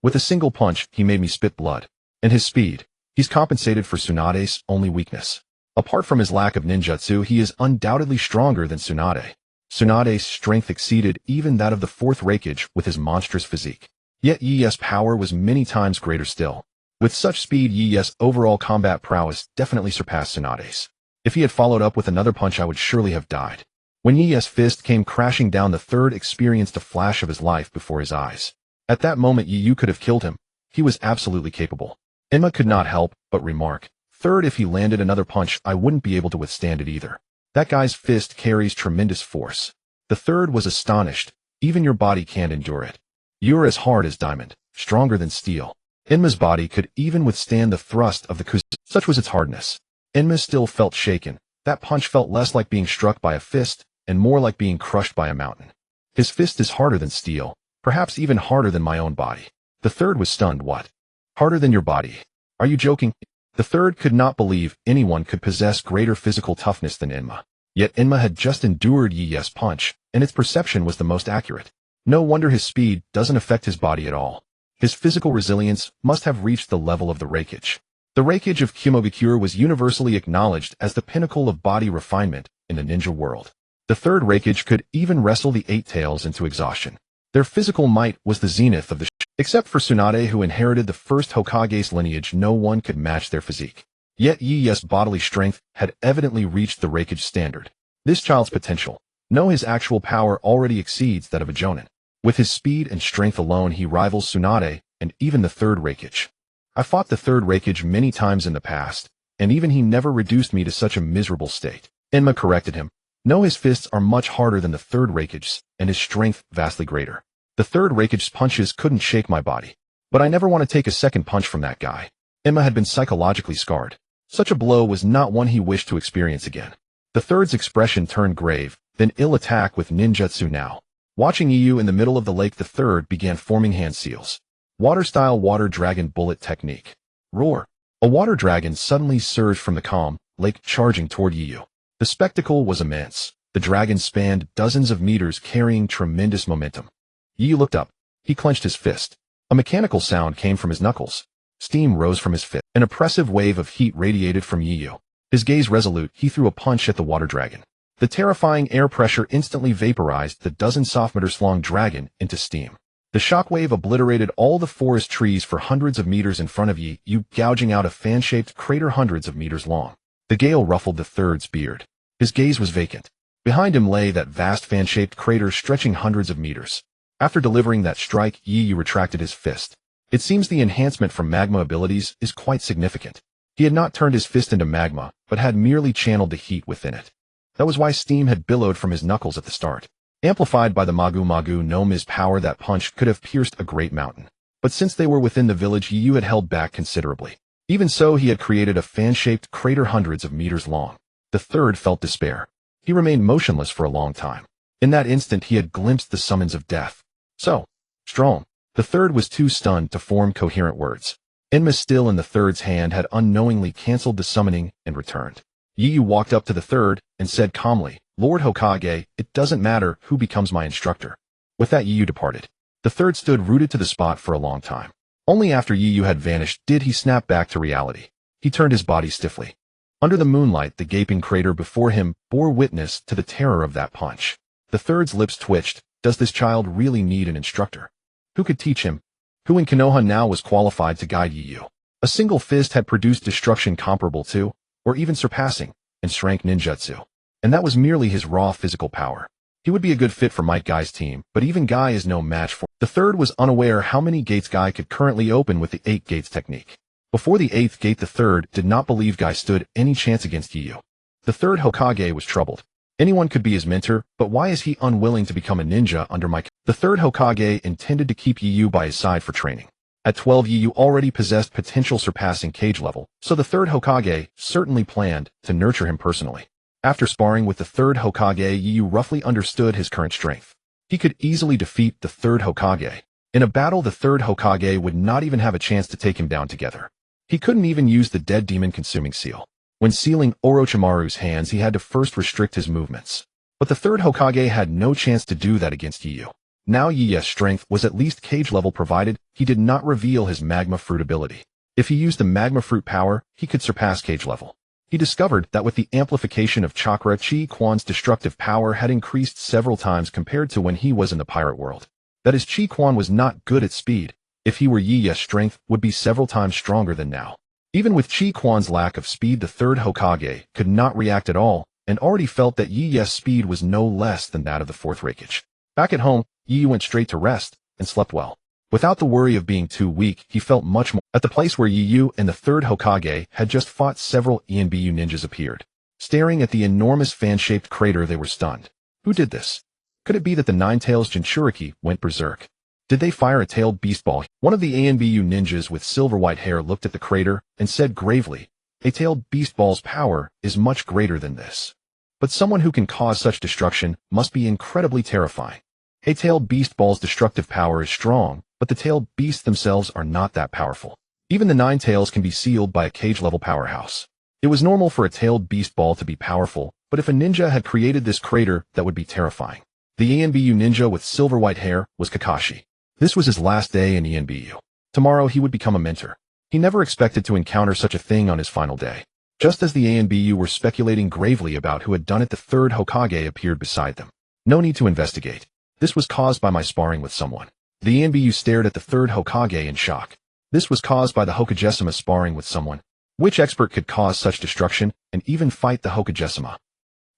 With a single punch, he made me spit blood. And his speed. He's compensated for Tsunade's only weakness. Apart from his lack of ninjutsu, he is undoubtedly stronger than Tsunade. Tsunade's strength exceeded even that of the fourth Raikage with his monstrous physique. Yet Yi's power was many times greater still. With such speed, Yi's overall combat prowess definitely surpassed Tsunade's. If he had followed up with another punch, I would surely have died. When Yi's fist came crashing down, the third experienced a flash of his life before his eyes. At that moment, Yu could have killed him. He was absolutely capable. Enma could not help but remark, "Third, if he landed another punch, I wouldn't be able to withstand it either. That guy's fist carries tremendous force." The third was astonished. "Even your body can't endure it. You're as hard as diamond, stronger than steel." Enma's body could even withstand the thrust of the kuzu. Such was its hardness. Enma still felt shaken. That punch felt less like being struck by a fist, and more like being crushed by a mountain. His fist is harder than steel, perhaps even harder than my own body. The third was stunned. "What? Harder than your body? Are you joking?" The third could not believe anyone could possess greater physical toughness than Enma. Yet Enma had just endured Yi's punch, and its perception was the most accurate. No wonder his speed doesn't affect his body at all. His physical resilience must have reached the level of the Raikage. The Raikage of Kimogakure was universally acknowledged as the pinnacle of body refinement in the ninja world. The third Raikage could even wrestle the Eight Tails into exhaustion. Their physical might was the zenith of the except for Tsunade, who inherited the first Hokage's lineage. No one could match their physique. Yet Yi's bodily strength had evidently reached the Raikage standard. This child's potential, no, his actual power already exceeds that of a Jonin. With his speed and strength alone, he rivals Tsunade and even the third Raikage. I fought the third Raikage many times in the past, and even he never reduced me to such a miserable state. Enma corrected him. No, his fists are much harder than the third Raikage's, and his strength vastly greater. The third Raikage's punches couldn't shake my body. But I never want to take a second punch from that guy. Enma had been psychologically scarred. Such a blow was not one he wished to experience again. The third's expression turned grave, then ill attack with ninjutsu now. Watching Yu in the middle of the lake, the third began forming hand seals. Water-style water dragon bullet technique. Roar. A water dragon suddenly surged from the calm lake, charging toward Yu. The spectacle was immense. The dragon spanned dozens of meters, carrying tremendous momentum. Yu looked up. He clenched his fist. A mechanical sound came from his knuckles. Steam rose from his fist. An oppressive wave of heat radiated from Yu. His gaze resolute, he threw a punch at the water dragon. The terrifying air pressure instantly vaporized the dozen soft-meters-long dragon into steam. The shockwave obliterated all the forest trees for hundreds of meters in front of Yu, gouging out a fan-shaped crater hundreds of meters long. The gale ruffled the third's beard. His gaze was vacant. Behind him lay that vast fan-shaped crater stretching hundreds of meters. After delivering that strike, Yu retracted his fist. It seems the enhancement from magma abilities is quite significant. He had not turned his fist into magma, but had merely channeled the heat within it. That was why steam had billowed from his knuckles at the start. Amplified by the Magu no Mi's power, that punch could have pierced a great mountain. But since they were within the village, Yu had held back considerably. Even so, he had created a fan-shaped crater hundreds of meters long. The third felt despair. He remained motionless for a long time. In that instant, he had glimpsed the summons of death. So, strong. The third was too stunned to form coherent words. Enma still in the third's hand had unknowingly cancelled the summoning and returned. Yu walked up to the third and said calmly, "Lord Hokage, it doesn't matter who becomes my instructor." With that, Yu departed. The third stood rooted to the spot for a long time. Only after Yu had vanished did he snap back to reality. He turned his body stiffly. Under the moonlight, the gaping crater before him bore witness to the terror of that punch. The third's lips twitched. Does this child really need an instructor? Who could teach him? Who in Konoha now was qualified to guide Yu? A single fist had produced destruction comparable to, or even surpassing, and shrank ninjutsu. And that was merely his raw physical power. He would be a good fit for Might Guy's team, but even Guy is no match for. The third was unaware how many gates Guy could currently open with the 8 gates technique. Before the 8th gate, the third did not believe Guy stood any chance against Yu. The third Hokage was troubled. Anyone could be his mentor, but why is he unwilling to become a ninja under my... The third Hokage intended to keep Yu by his side for training. At 12, Yu already possessed potential surpassing cage level, so the third Hokage certainly planned to nurture him personally. After sparring with the third Hokage, Yu roughly understood his current strength. He could easily defeat the third Hokage. In a battle, the third Hokage would not even have a chance to take him down together. He couldn't even use the dead demon consuming seal. When sealing Orochimaru's hands, he had to first restrict his movements. But the third Hokage had no chance to do that against Yu. Now Yu's strength was at least cage level, provided he did not reveal his magma fruit ability. If he used the magma fruit power, he could surpass cage level. He discovered that with the amplification of Chakra, Chi Quan's destructive power had increased several times compared to when he was in the pirate world. That is, Chi Quan was not good at speed. If he were Yu's strength would be several times stronger than now. Even with Chi Quan's lack of speed, the third Hokage could not react at all, and already felt that Yu's speed was no less than that of the fourth Raikage. Back at home, Yu went straight to rest and slept well. Without the worry of being too weak, he felt much more. At the place where Yu and the third Hokage had just fought, several ENBU ninjas appeared. Staring at the enormous fan-shaped crater, they were stunned. Who did this? Could it be that the Nine-Tails Jinchuriki went berserk? Did they fire a tailed beast ball? One of the ANBU ninjas with silver-white hair looked at the crater and said gravely, "A tailed beast ball's power is much greater than this. But someone who can cause such destruction must be incredibly terrifying. A tailed beast ball's destructive power is strong, but the tailed beasts themselves are not that powerful. Even the Nine Tails can be sealed by a cage-level powerhouse." It was normal for a tailed beast ball to be powerful, but if a ninja had created this crater, that would be terrifying. The ANBU ninja with silver-white hair was Kakashi. This was his last day in ENBU. Tomorrow he would become a mentor. He never expected to encounter such a thing on his final day. Just as the ANBU were speculating gravely about who had done it, the third Hokage appeared beside them. No need to investigate. This was caused by my sparring with someone. The ANBU stared at the third Hokage in shock. This was caused by the Hokagesima sparring with someone. Which expert could cause such destruction and even fight the Hokagesima?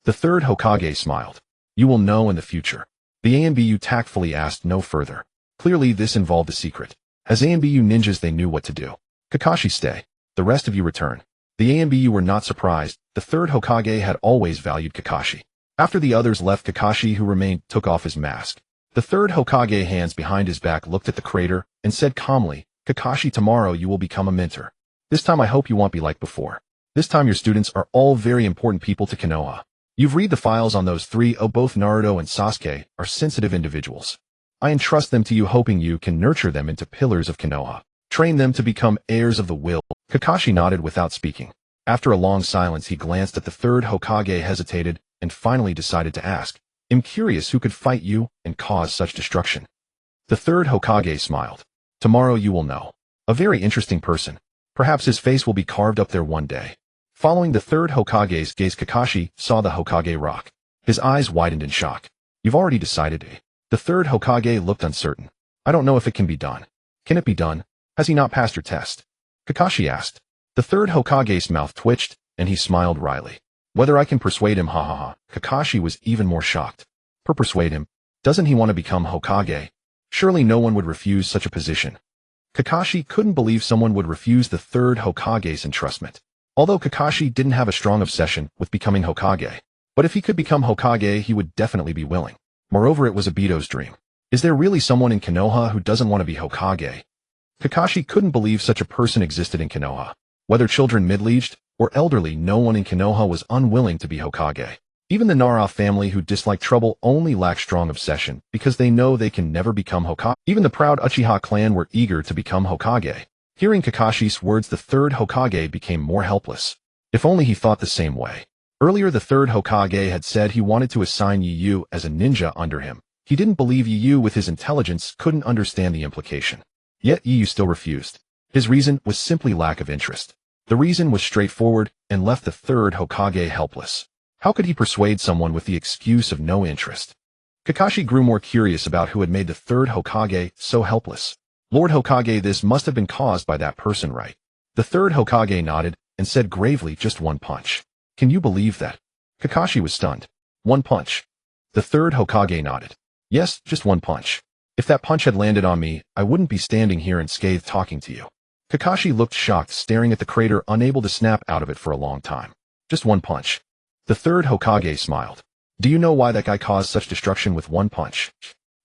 The third Hokage smiled. You will know in the future. The ANBU tactfully asked no further. Clearly this involved a secret. As ANBU ninjas they knew what to do. Kakashi, stay. The rest of you return. The ANBU were not surprised. The third Hokage had always valued Kakashi. After the others left, Kakashi, who remained, took off his mask. The third Hokage, hands behind his back, looked at the crater and said calmly, "Kakashi, tomorrow you will become a mentor. This time I hope you won't be like before. This time your students are all very important people to Konoha. You've read the files on those three. Both Naruto and Sasuke are sensitive individuals. I entrust them to you, hoping you can nurture them into pillars of Konoha. Train them to become heirs of the will." Kakashi nodded without speaking. After a long silence, he glanced at the third Hokage, hesitated, and finally decided to ask, "I'm curious who could fight you and cause such destruction." The third Hokage smiled. "Tomorrow you will know. A very interesting person. Perhaps his face will be carved up there one day." Following the third Hokage's gaze, Kakashi saw the Hokage rock. His eyes widened in shock. "You've already decided, eh?" The third Hokage looked uncertain. "I don't know if it can be done." "Can it be done? Has he not passed your test?" Kakashi asked. The third Hokage's mouth twitched, and he smiled wryly. "Whether I can persuade him, ha ha ha." Kakashi was even more shocked. Persuade him? Doesn't he want to become Hokage? Surely no one would refuse such a position. Kakashi couldn't believe someone would refuse the third Hokage's entrustment. Although Kakashi didn't have a strong obsession with becoming Hokage, but if he could become Hokage, he would definitely be willing. Moreover, it was Obito's dream. Is there really someone in Konoha who doesn't want to be Hokage? Kakashi couldn't believe such a person existed in Konoha. Whether children middle-aged or elderly, no one in Konoha was unwilling to be Hokage. Even the Nara family, who dislike trouble, only lack strong obsession because they know they can never become Hokage. Even the proud Uchiha clan were eager to become Hokage. Hearing Kakashi's words, the third Hokage became more helpless. If only he thought the same way. Earlier, the third Hokage had said he wanted to assign Yu as a ninja under him. He didn't believe Yu, with his intelligence, couldn't understand the implication. Yet Yu still refused. His reason was simply lack of interest. The reason was straightforward and left the third Hokage helpless. How could he persuade someone with the excuse of no interest? Kakashi grew more curious about who had made the third Hokage so helpless. Lord Hokage, this must have been caused by that person, right? The third Hokage nodded and said gravely, just one punch. Can you believe that? Kakashi was stunned. One punch. The third Hokage nodded. Yes, just one punch. If that punch had landed on me, I wouldn't be standing here unscathed talking to you. Kakashi looked shocked, staring at the crater, unable to snap out of it for a long time. Just one punch. The third Hokage smiled. Do you know why that guy caused such destruction with one punch?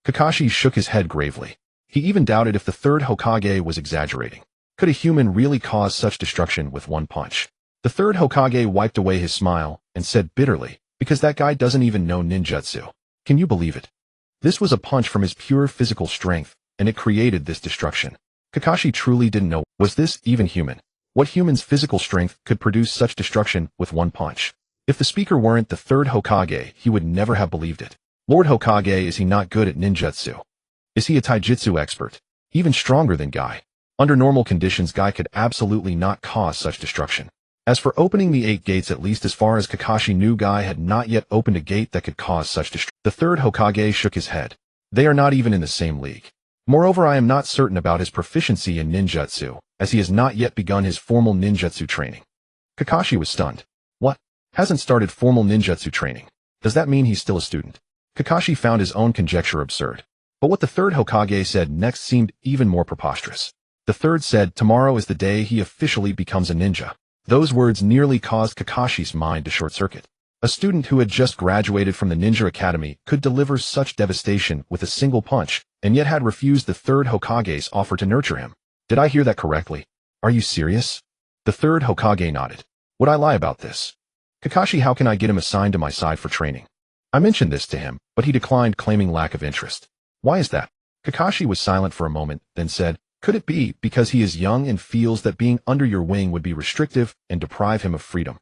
Kakashi shook his head gravely. He even doubted if the third Hokage was exaggerating. Could a human really cause such destruction with one punch? The third Hokage wiped away his smile and said bitterly, because that guy doesn't even know ninjutsu. Can you believe it? This was a punch from his pure physical strength, and it created this destruction. Kakashi truly didn't know, was this even human? What human's physical strength could produce such destruction with one punch? If the speaker weren't the third Hokage, he would never have believed it. Lord Hokage, is he not good at ninjutsu? Is he a taijutsu expert? Even stronger than Guy. Under normal conditions, Guy could absolutely not cause such destruction. As for opening the 8 gates, at least as far as Kakashi knew, Guy had not yet opened a gate that could cause such destruction. The third Hokage shook his head. They are not even in the same league. Moreover, I am not certain about his proficiency in ninjutsu, as he has not yet begun his formal ninjutsu training. Kakashi was stunned. What? Hasn't started formal ninjutsu training? Does that mean he's still a student? Kakashi found his own conjecture absurd. But what the third Hokage said next seemed even more preposterous. The third said, tomorrow is the day he officially becomes a ninja. Those words nearly caused Kakashi's mind to short-circuit. A student who had just graduated from the Ninja Academy could deliver such devastation with a single punch, and yet had refused the third Hokage's offer to nurture him. Did I hear that correctly? Are you serious? The third Hokage nodded. Would I lie about this? Kakashi, how can I get him assigned to my side for training? I mentioned this to him, but he declined, claiming lack of interest. Why is that? Kakashi was silent for a moment, then said, could it be because he is young and feels that being under your wing would be restrictive and deprive him of freedom?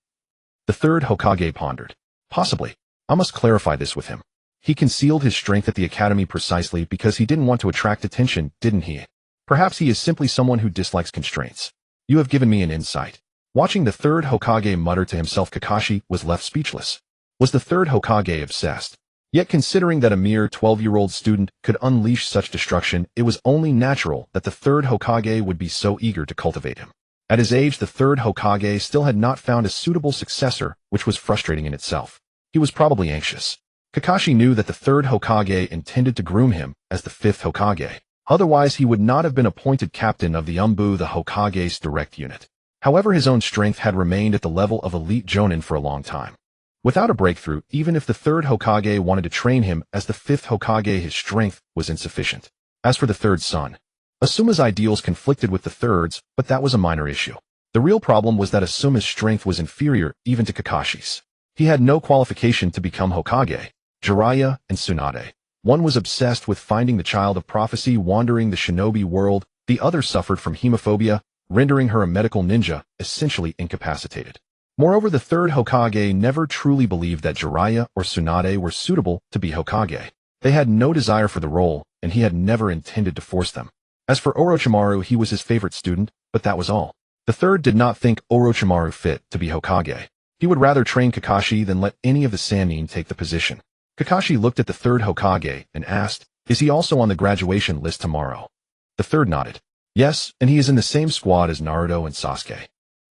The third Hokage pondered. Possibly. I must clarify this with him. He concealed his strength at the academy precisely because he didn't want to attract attention, didn't he? Perhaps he is simply someone who dislikes constraints. You have given me an insight. Watching the third Hokage mutter to himself, Kakashi was left speechless. Was the third Hokage obsessed? Yet considering that a mere 12-year-old student could unleash such destruction, it was only natural that the third Hokage would be so eager to cultivate him. At his age, the third Hokage still had not found a suitable successor, which was frustrating in itself. He was probably anxious. Kakashi knew that the third Hokage intended to groom him as the fifth Hokage. Otherwise, he would not have been appointed captain of the Umbu, the Hokage's direct unit. However, his own strength had remained at the level of elite jonin for a long time. Without a breakthrough, even if the third Hokage wanted to train him as the fifth Hokage, his strength was insufficient. As for the third son, Asuma's ideals conflicted with the third's, but that was a minor issue. The real problem was that Asuma's strength was inferior even to Kakashi's. He had no qualification to become Hokage. Jiraiya and Tsunade. One was obsessed with finding the child of prophecy wandering the shinobi world, the other suffered from hemophobia, rendering her a medical ninja, essentially incapacitated. Moreover, the third Hokage never truly believed that Jiraiya or Tsunade were suitable to be Hokage. They had no desire for the role, and he had never intended to force them. As for Orochimaru, he was his favorite student, but that was all. The third did not think Orochimaru fit to be Hokage. He would rather train Kakashi than let any of the Sannin take the position. Kakashi looked at the third Hokage and asked, is he also on the graduation list tomorrow? The third nodded. Yes, and he is in the same squad as Naruto and Sasuke.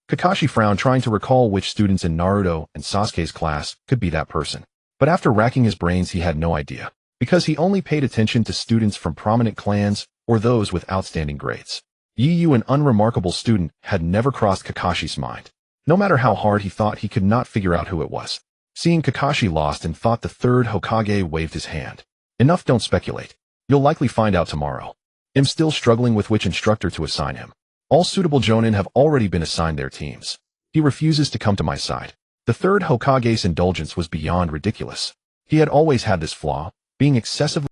Kakashi frowned, trying to recall which students in Naruto and Sasuke's class could be that person. But after racking his brains, he had no idea, because he only paid attention to students from prominent clans or those with outstanding grades. Yu, an unremarkable student, had never crossed Kakashi's mind. No matter how hard he thought, he could not figure out who it was. Seeing Kakashi lost and thought the third Hokage waved his hand. Enough, don't speculate. You'll likely find out tomorrow. I'm still struggling with which instructor to assign him. All suitable jonin have already been assigned their teams. He refuses to come to my side. The third Hokage's indulgence was beyond ridiculous. He had always had this flaw, being excessively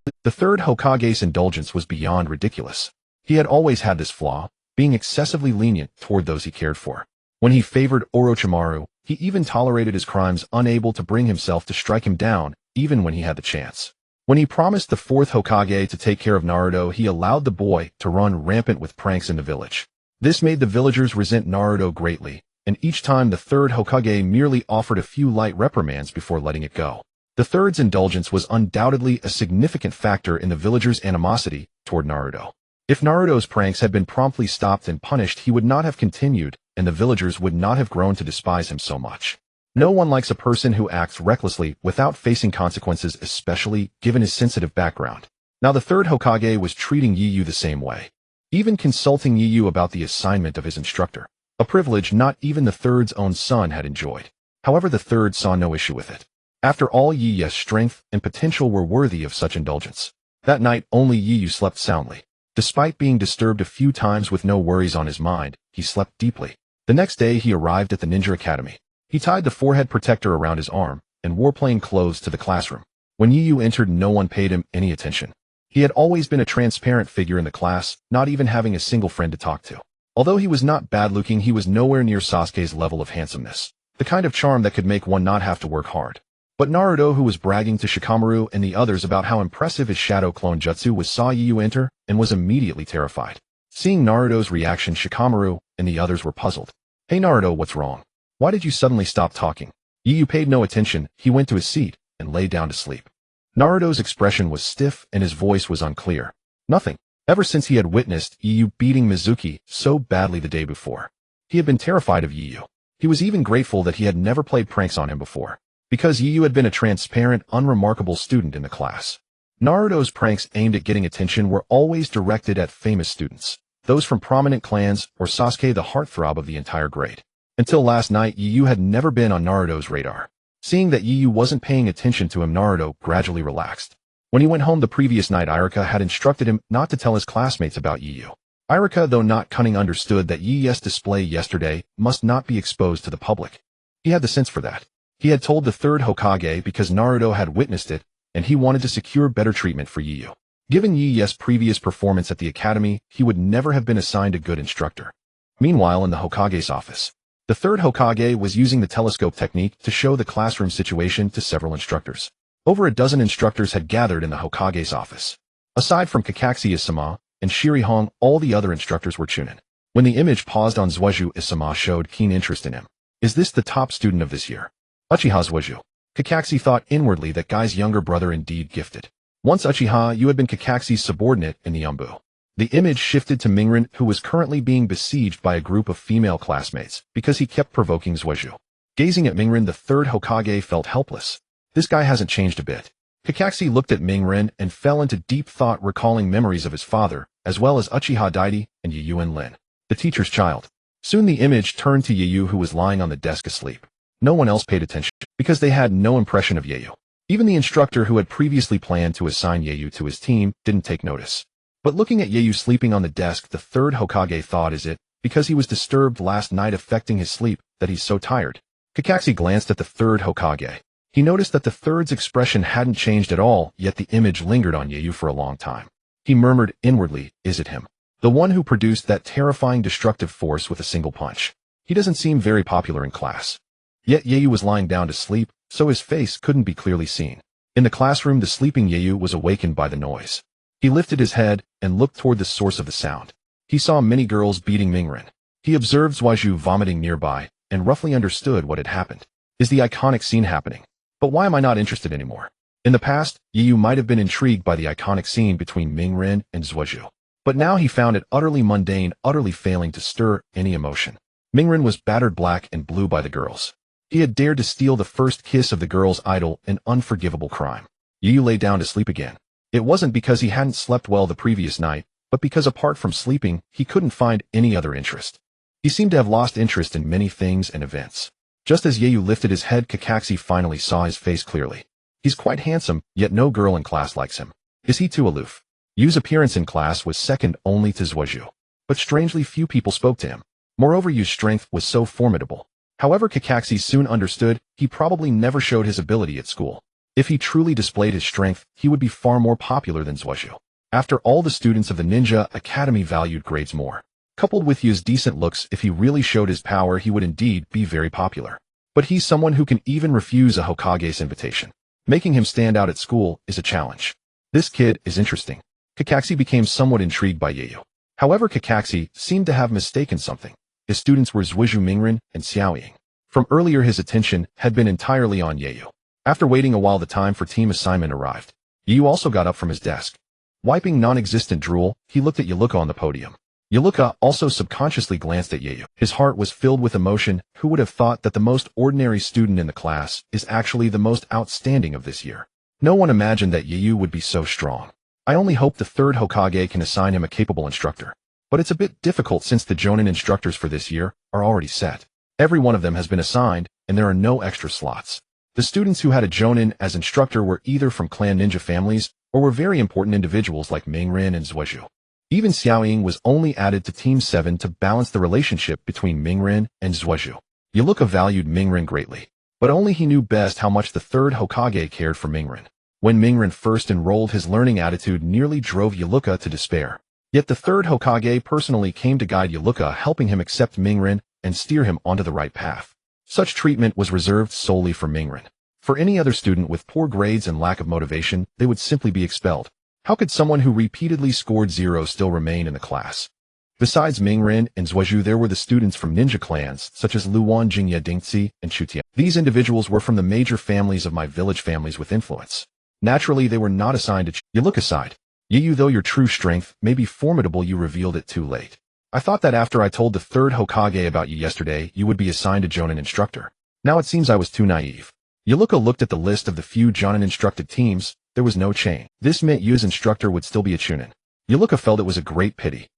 lenient toward those he cared for. When he favored Orochimaru, he even tolerated his crimes, unable to bring himself to strike him down, even when he had the chance. When he promised the fourth Hokage to take care of Naruto, he allowed the boy to run rampant with pranks in the village. This made the villagers resent Naruto greatly, and each time the third Hokage merely offered a few light reprimands before letting it go. The third's indulgence was undoubtedly a significant factor in the villagers' animosity toward Naruto. If Naruto's pranks had been promptly stopped and punished, he would not have continued, and the villagers would not have grown to despise him so much. No one likes a person who acts recklessly without facing consequences, especially given his sensitive background. Now the third Hokage was treating Yu the same way, even consulting Yu about the assignment of his instructor, a privilege not even the third's own son had enjoyed. However, the third saw no issue with it. After all, Yu's strength and potential were worthy of such indulgence. That night, only Yu slept soundly. Despite being disturbed a few times with no worries on his mind, he slept deeply. The next day, he arrived at the ninja academy. He tied the forehead protector around his arm and wore plain clothes to the classroom. When Yu entered, no one paid him any attention. He had always been a transparent figure in the class, not even having a single friend to talk to. Although he was not bad-looking, he was nowhere near Sasuke's level of handsomeness, the kind of charm that could make one not have to work hard. But Naruto, who was bragging to Shikamaru and the others about how impressive his shadow clone jutsu was, saw Yu enter and was immediately terrified. Seeing Naruto's reaction, Shikamaru and the others were puzzled. "Hey Naruto, what's wrong? Why did you suddenly stop talking?" Yu paid no attention. He went to his seat and lay down to sleep. Naruto's expression was stiff and his voice was unclear. Nothing. Ever since he had witnessed Yu beating Mizuki so badly the day before, he had been terrified of Yu. He was even grateful that he had never played pranks on him before, because Yu had been a transparent, unremarkable student in the class. Naruto's pranks aimed at getting attention were always directed at famous students, those from prominent clans or Sasuke, the heartthrob of the entire grade. Until last night, Yu had never been on Naruto's radar. Seeing that Yu wasn't paying attention to him, Naruto gradually relaxed. When he went home the previous night, Irika had instructed him not to tell his classmates about Yu. Irika, though not cunning, understood that Yu's display yesterday must not be exposed to the public. He had the sense for that. He had told the third Hokage because Naruto had witnessed it, and he wanted to secure better treatment for Yu. Given Yu's previous performance at the academy, he would never have been assigned a good instructor. Meanwhile, in the Hokage's office, the third Hokage was using the telescope technique to show the classroom situation to several instructors. Over a dozen instructors had gathered in the Hokage's office. Aside from Kakashi-sama and Shirihong, all the other instructors were chunin. When the image paused on Zhuozhu-sama, showed keen interest in him. Is this the top student of this year? Uchiha Zhuozhu. Kakashi thought inwardly that guy's younger brother indeed gifted. Once Uchiha, you had been Kakashi's subordinate in the Umbu. The image shifted to Mingren, who was currently being besieged by a group of female classmates because he kept provoking Zhuozhu. Gazing at Mingren, the third Hokage felt helpless. This guy hasn't changed a bit. Kakashi looked at Mingren and fell into deep thought, recalling memories of his father, as well as Uchiha Daidi and Yuyuin Lin, the teacher's child. Soon the image turned to Yu, who was lying on the desk asleep. No one else paid attention, because they had no impression of Yu. Even the instructor who had previously planned to assign Yu to his team didn't take notice. But looking at Yu sleeping on the desk, the third Hokage thought, is it because he was disturbed last night affecting his sleep that he's so tired? Kakashi glanced at the third Hokage. He noticed that the third's expression hadn't changed at all, yet the image lingered on Yu for a long time. He murmured inwardly, is it him? The one who produced that terrifying destructive force with a single punch. He doesn't seem very popular in class. Yet Yu was lying down to sleep, so his face couldn't be clearly seen. In the classroom, the sleeping Yu was awakened by the noise. He lifted his head and looked toward the source of the sound. He saw many girls beating Mingren. He observed Zhuozhu vomiting nearby and roughly understood what had happened. Is the iconic scene happening? But why am I not interested anymore? In the past, Yu might have been intrigued by the iconic scene between Mingren and Zhuozhu. But now he found it utterly mundane, utterly failing to stir any emotion. Mingren was battered black and blue by the girls. He had dared to steal the first kiss of the girl's idol, an unforgivable crime. Yu lay down to sleep again. It wasn't because he hadn't slept well the previous night, but because apart from sleeping, he couldn't find any other interest. He seemed to have lost interest in many things and events. Just as Yeyu lifted his head, Kakashi finally saw his face clearly. He's quite handsome, yet no girl in class likes him. Is he too aloof? Yu's appearance in class was second only to Zhuozhu. But strangely few people spoke to him. Moreover, Yu's strength was so formidable. However, Kakashi soon understood he probably never showed his ability at school. If he truly displayed his strength, he would be far more popular than Zhuozhu. After all, the students of the Ninja Academy valued grades more. Coupled with Yu's decent looks, if he really showed his power, he would indeed be very popular. But he's someone who can even refuse a Hokage's invitation. Making him stand out at school is a challenge. This kid is interesting. Kakashi became somewhat intrigued by Yeyu. However, Kakashi seemed to have mistaken something. His students were Zhuozhu Mingren and Xiaoying. From earlier, his attention had been entirely on Yeyu. After waiting a while, the time for team assignment arrived. Yeyu also got up from his desk. Wiping non-existent drool, he looked at Yeluka on the podium. Yeluka also subconsciously glanced at Yeyu. His heart was filled with emotion. Who would have thought that the most ordinary student in the class is actually the most outstanding of this year? No one imagined that Yeyu would be so strong. I only hope the third Hokage can assign him a capable instructor. But it's a bit difficult since the Jonin instructors for this year are already set. Every one of them has been assigned, and there are no extra slots. The students who had a Jonin as instructor were either from clan ninja families or were very important individuals like Mingren and Zhuozhu. Even Xiaoying was only added to Team 7 to balance the relationship between Mingren and Zhuozhu. Yeluka valued Mingren greatly, but only he knew best how much the third Hokage cared for Mingren. When Mingren first enrolled, his learning attitude nearly drove Yeluka to despair. Yet the third Hokage personally came to guide Yeluka, helping him accept Mingren and steer him onto the right path. Such treatment was reserved solely for Mingren. For any other student with poor grades and lack of motivation, they would simply be expelled. How could someone who repeatedly scored 0 still remain in the class? Besides Mingren and Zhuozhu, there were the students from ninja clans, such as Luan Jingye Dingzi and Chutia. These individuals were from the major families of my village, families with influence. Naturally, they were not assigned to Yeluka side. Yeyu, though your true strength may be formidable, you revealed it too late. I thought that after I told the third Hokage about you yesterday, you would be assigned a Jonin instructor. Now it seems I was too naive. Yeluka looked at the list of the few Jonin instructed teams. There was no chain. This meant Yu's instructor would still be a Chunin. Yeluka felt it was a great pity.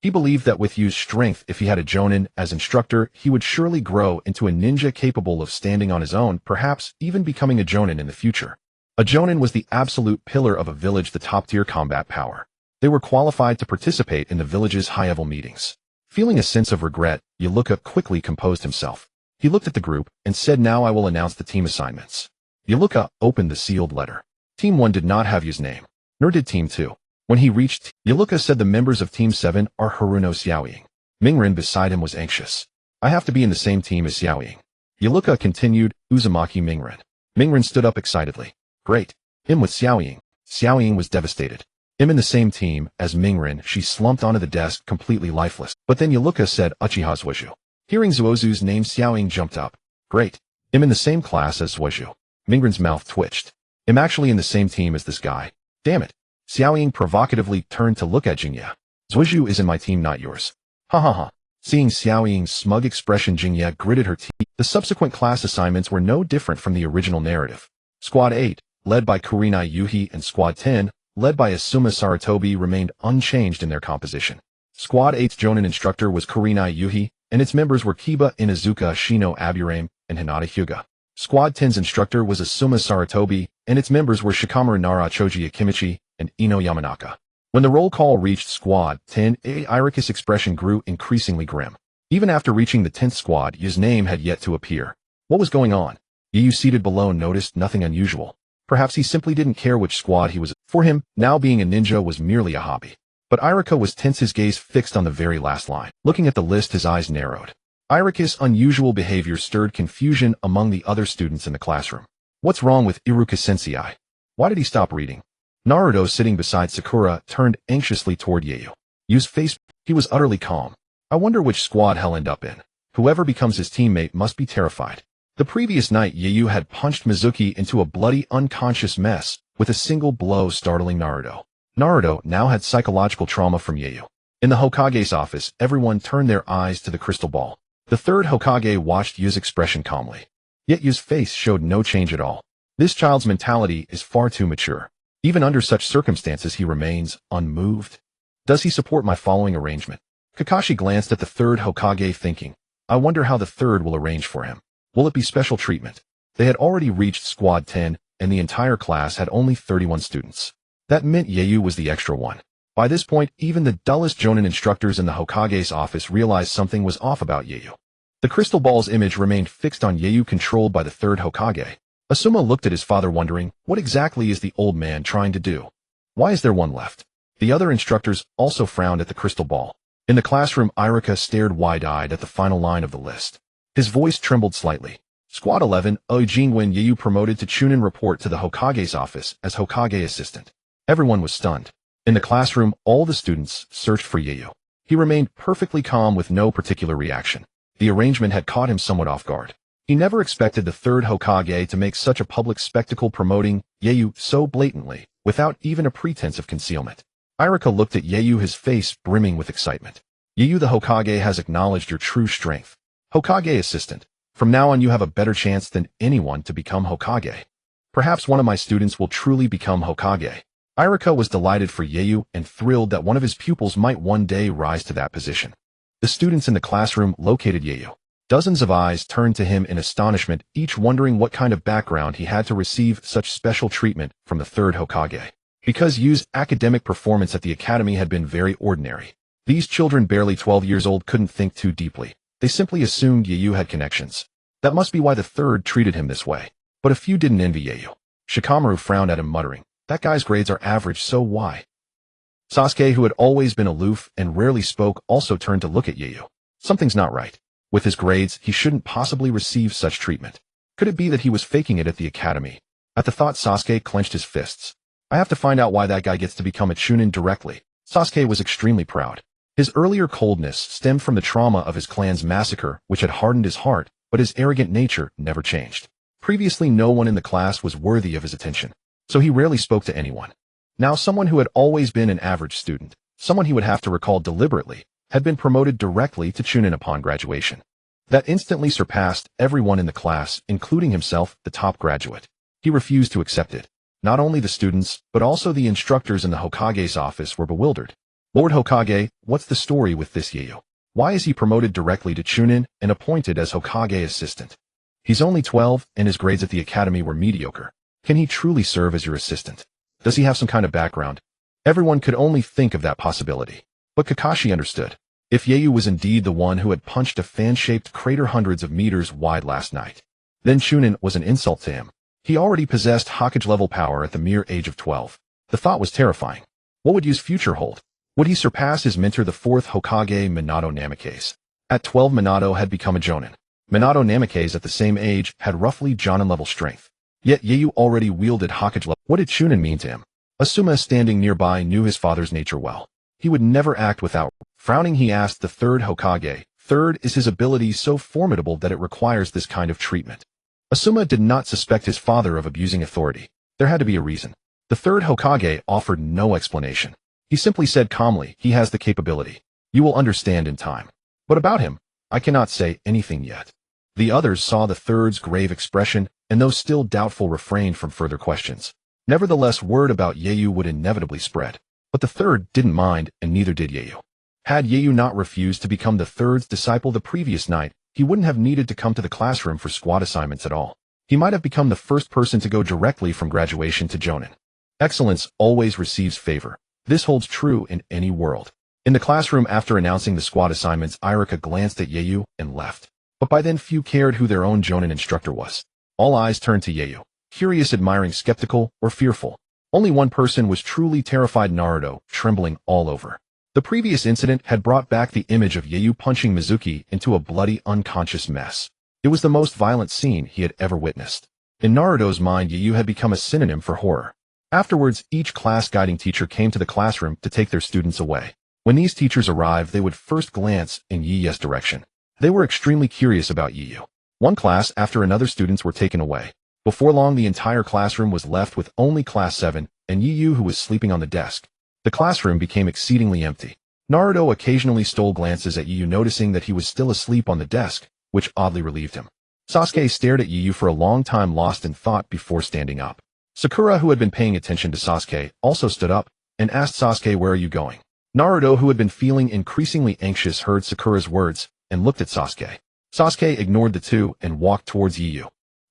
He believed that with Yu's strength, if he had a Jonin as instructor, he would surely grow into a ninja capable of standing on his own, perhaps even becoming a Jonin in the future. A Jonin was the absolute pillar of a village, the top-tier combat power. They were qualified to participate in the village's high-level meetings. Feeling a sense of regret, Yeluka quickly composed himself. He looked at the group and said, "Now I will announce the team assignments." Yeluka opened the sealed letter. Team 1 did not have Yu's name, nor did Team 2. When he reached, Yeluka said the members of Team 7 are Haruno Xiaoying. Mingren beside him was anxious. "I have to be in the same team as Xiaoying." Yeluka continued, "Uzumaki Mingren." Mingren stood up excitedly. "Great. Him with Xiaoying." Xiaoying was devastated. "Him in the same team as Mingren." She slumped onto the desk, completely lifeless. But then Yeluka said, "Uchiha Zhuozhu." Hearing Zhuozhu's name, Xiaoying jumped up. "Great. Him in the same class as Zhuozhu." Mingren's mouth twitched. "I'm actually in the same team as this guy. Damn it." Xiaoying provocatively turned to look at Jingye. "Zhuozhu is in my team, not yours." Ha ha ha. Seeing Xiaoying's smug expression, Jingye gritted her teeth. The subsequent class assignments were no different from the original narrative. Squad 8, led by Kurenai Yuhi, and Squad 10, led by Asuma Sarutobi, remained unchanged in their composition. Squad 8's Jonin instructor was Kurenai Yuhi, and its members were Kiba Inuzuka, Shino Aburame, and Hinata Hyuga. Squad 10's instructor was Asuma Sarutobi, and its members were Shikamaru Nara Choji Akimichi and Ino Yamanaka. When the roll call reached Squad 10, Irika's expression grew increasingly grim. Even after reaching the 10th squad, Yu's name had yet to appear. What was going on? Yu, seated below, noticed nothing unusual. Perhaps he simply didn't care which squad he was. For him, now being a ninja was merely a hobby. But Irika was tense, his gaze fixed on the very last line. Looking at the list, his eyes narrowed. Irika's unusual behavior stirred confusion among the other students in the classroom. What's wrong with Iruka Sensei? Why did he stop reading? Naruto, sitting beside Sakura, turned anxiously toward Yeyu. Yu's face, he was utterly calm. I wonder which squad he'll end up in. Whoever becomes his teammate must be terrified. The previous night, Yeyu had punched Mizuki into a bloody, unconscious mess with a single blow, startling Naruto. Naruto now had psychological trauma from Yeyu. In the Hokage's office, everyone turned their eyes to the crystal ball. The third Hokage watched Yu's expression calmly. Yet Yu's face showed no change at all. This child's mentality is far too mature. Even under such circumstances, he remains unmoved. Does he support my following arrangement? Kakashi glanced at the third Hokage thinking, I wonder how the third will arrange for him. Will it be special treatment? They had already reached Squad 10, and the entire class had only 31 students. That meant Yeyu was the extra one. By this point, even the dullest Jonin instructors in the Hokage's office realized something was off about Yeyu. The crystal ball's image remained fixed on Yeyu, controlled by the third Hokage. Asuma looked at his father wondering, what exactly is the old man trying to do? Why is there one left? The other instructors also frowned at the crystal ball. In the classroom, Irika stared wide-eyed at the final line of the list. His voice trembled slightly. Squad 11, Jingwen Yeyu promoted to Chunin, report to the Hokage's office as Hokage assistant. Everyone was stunned. In the classroom, all the students searched for Yeyu. He remained perfectly calm with no particular reaction. The arrangement had caught him somewhat off guard. He never expected the third Hokage to make such a public spectacle promoting Yeyu so blatantly, without even a pretense of concealment. Irika looked at Yeyu, his face brimming with excitement. Yeyu, the Hokage has acknowledged your true strength. Hokage assistant, from now on you have a better chance than anyone to become Hokage. Perhaps one of my students will truly become Hokage. Irika was delighted for Yeyu and thrilled that one of his pupils might one day rise to that position. The students in the classroom located Yeyu. Dozens of eyes turned to him in astonishment, each wondering what kind of background he had to receive such special treatment from the third Hokage. Because Yu's academic performance at the academy had been very ordinary. These children, barely 12 years old, couldn't think too deeply. They simply assumed Yeyu had connections. That must be why the third treated him this way. But a few didn't envy Yeyu. Shikamaru frowned at him, muttering, that guy's grades are average, so why? Sasuke, who had always been aloof and rarely spoke, also turned to look at Yeyu. Something's not right. With his grades, he shouldn't possibly receive such treatment. Could it be that he was faking it at the academy? At the thought, Sasuke clenched his fists. I have to find out why that guy gets to become a Chunin directly. Sasuke was extremely proud. His earlier coldness stemmed from the trauma of his clan's massacre, which had hardened his heart, but his arrogant nature never changed. Previously, no one in the class was worthy of his attention, so he rarely spoke to anyone. Now, someone who had always been an average student, someone he would have to recall deliberately, had been promoted directly to Chunin upon graduation. That instantly surpassed everyone in the class, including himself, the top graduate. He refused to accept it. Not only the students, but also the instructors in the Hokage's office were bewildered. Lord Hokage, what's the story with this Yeyu? Why is he promoted directly to Chunin and appointed as Hokage assistant? He's only 12, and his grades at the academy were mediocre. Can he truly serve as your assistant? Does he have some kind of background? Everyone could only think of that possibility. But Kakashi understood. If Yeyu was indeed the one who had punched a fan-shaped crater hundreds of meters wide last night, then Chunin was an insult to him. He already possessed Hokage-level power at the mere age of 12. The thought was terrifying. What would Yu's future hold? Would he surpass his mentor, the fourth Hokage, Minato Namikaze? At 12, Minato had become a Jonin. Minato Namikaze, at the same age, had roughly Jonin-level strength. Yet Yeyu already wielded Hokage-level. What did Chunin mean to him? Asuma, standing nearby, knew his father's nature well. He would never act without. Frowning, he asked the third Hokage, "Third, is his ability so formidable that it requires this kind of treatment?" Asuma did not suspect his father of abusing authority. There had to be a reason. The third Hokage offered no explanation. He simply said calmly, "He has the capability. You will understand in time. But about him, I cannot say anything yet." The others saw the third's grave expression, and those still doubtful refrained from further questions. Nevertheless, word about Yeyu would inevitably spread. But the third didn't mind, and neither did Yeyu. Had Yeyu not refused to become the third's disciple the previous night, he wouldn't have needed to come to the classroom for squad assignments at all. He might have become the first person to go directly from graduation to Jonin. Excellence always receives favor. This holds true in any world. In the classroom, after announcing the squad assignments, Irika glanced at Yeyu and left. But by then few cared who their own Jonin instructor was. All eyes turned to Yeyu, curious, admiring, skeptical, or fearful. Only one person was truly terrified: Naruto, trembling all over. The previous incident had brought back the image of Yeyu punching Mizuki into a bloody, unconscious mess. It was the most violent scene he had ever witnessed. In Naruto's mind, Yeyu had become a synonym for horror. Afterwards, each class guiding teacher came to the classroom to take their students away. When these teachers arrived, they would first glance in Yeyu's direction. They were extremely curious about Yeyu. One class after another students were taken away. Before long, the entire classroom was left with only Class 7 and Yeyu, who was sleeping on the desk. The classroom became exceedingly empty. Naruto occasionally stole glances at Yeyu, noticing that he was still asleep on the desk, which oddly relieved him. Sasuke stared at Yeyu for a long time, lost in thought, before standing up. Sakura, who had been paying attention to Sasuke, also stood up and asked Sasuke, "Where are you going?" Naruto, who had been feeling increasingly anxious, heard Sakura's words and looked at Sasuke. Sasuke ignored the two and walked towards Yu.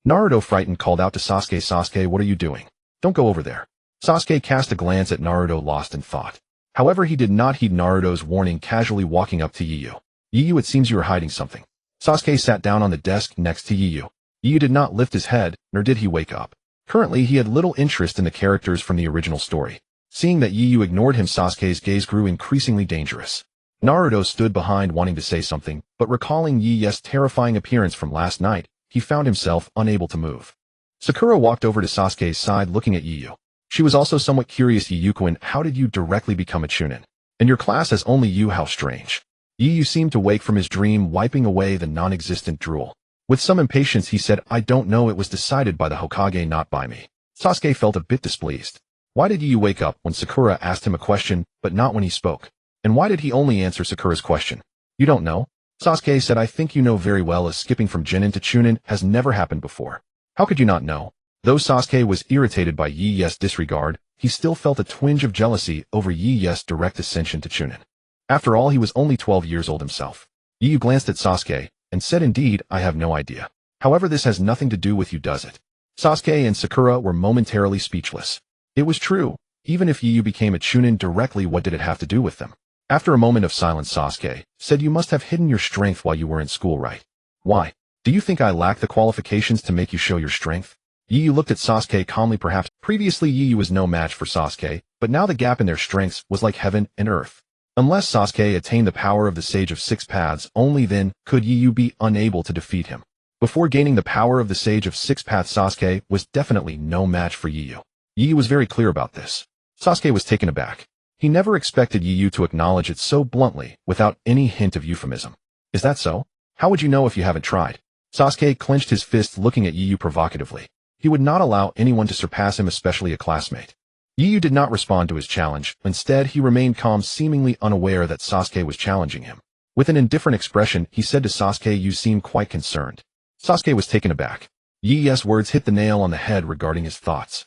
Naruto, frightened, called out to Sasuke, "Sasuke, what are you doing? Don't go over there." Sasuke cast a glance at Naruto, lost in thought. However, he did not heed Naruto's warning, casually walking up to Yu. "Yu, it seems you are hiding something." Sasuke sat down on the desk next to Yu. Yu did not lift his head, nor did he wake up. Currently, he had little interest in the characters from the original story. Seeing that Yu ignored him, Sasuke's gaze grew increasingly dangerous. Naruto stood behind, wanting to say something, but recalling Yu's terrifying appearance from last night, he found himself unable to move. Sakura walked over to Sasuke's side, looking at Yu. She was also somewhat curious. "Yu-kun, how did you directly become a Chunin? And your class has only you, how strange." Yu seemed to wake from his dream, wiping away the non-existent drool. With some impatience, he said, "I don't know, it was decided by the Hokage, not by me." Sasuke felt a bit displeased. Why did Yu wake up when Sakura asked him a question, but not when he spoke? And why did he only answer Sakura's question? "You don't know?" Sasuke said, "I think you know very well, as skipping from Chunin to Chunin has never happened before. How could you not know?" Though Sasuke was irritated by Yu's disregard, he still felt a twinge of jealousy over Yu's direct ascension to Chunin. After all, he was only 12 years old himself. Yu glanced at Sasuke and said, "Indeed, I have no idea. However, this has nothing to do with you, does it?" Sasuke and Sakura were momentarily speechless. It was true. Even if Yu became a Chunin directly, what did it have to do with them? After a moment of silence, Sasuke said, "You must have hidden your strength while you were in school, right? Why? Do you think I lack the qualifications to make you show your strength?" Yu looked at Sasuke calmly. Perhaps previously Yu was no match for Sasuke, but now the gap in their strengths was like heaven and earth. Unless Sasuke attained the power of the Sage of Six Paths, only then could Yu be unable to defeat him. Before gaining the power of the Sage of Six Paths, Sasuke was definitely no match for Yu. Yu was very clear about this. Sasuke was taken aback. He never expected Yu to acknowledge it so bluntly, without any hint of euphemism. "Is that so? How would you know if you haven't tried?" Sasuke clenched his fist, looking at Yu provocatively. He would not allow anyone to surpass him, especially a classmate. Yu did not respond to his challenge. Instead, he remained calm, seemingly unaware that Sasuke was challenging him. With an indifferent expression, he said to Sasuke, "You seem quite concerned." Sasuke was taken aback. Yu's words hit the nail on the head regarding his thoughts.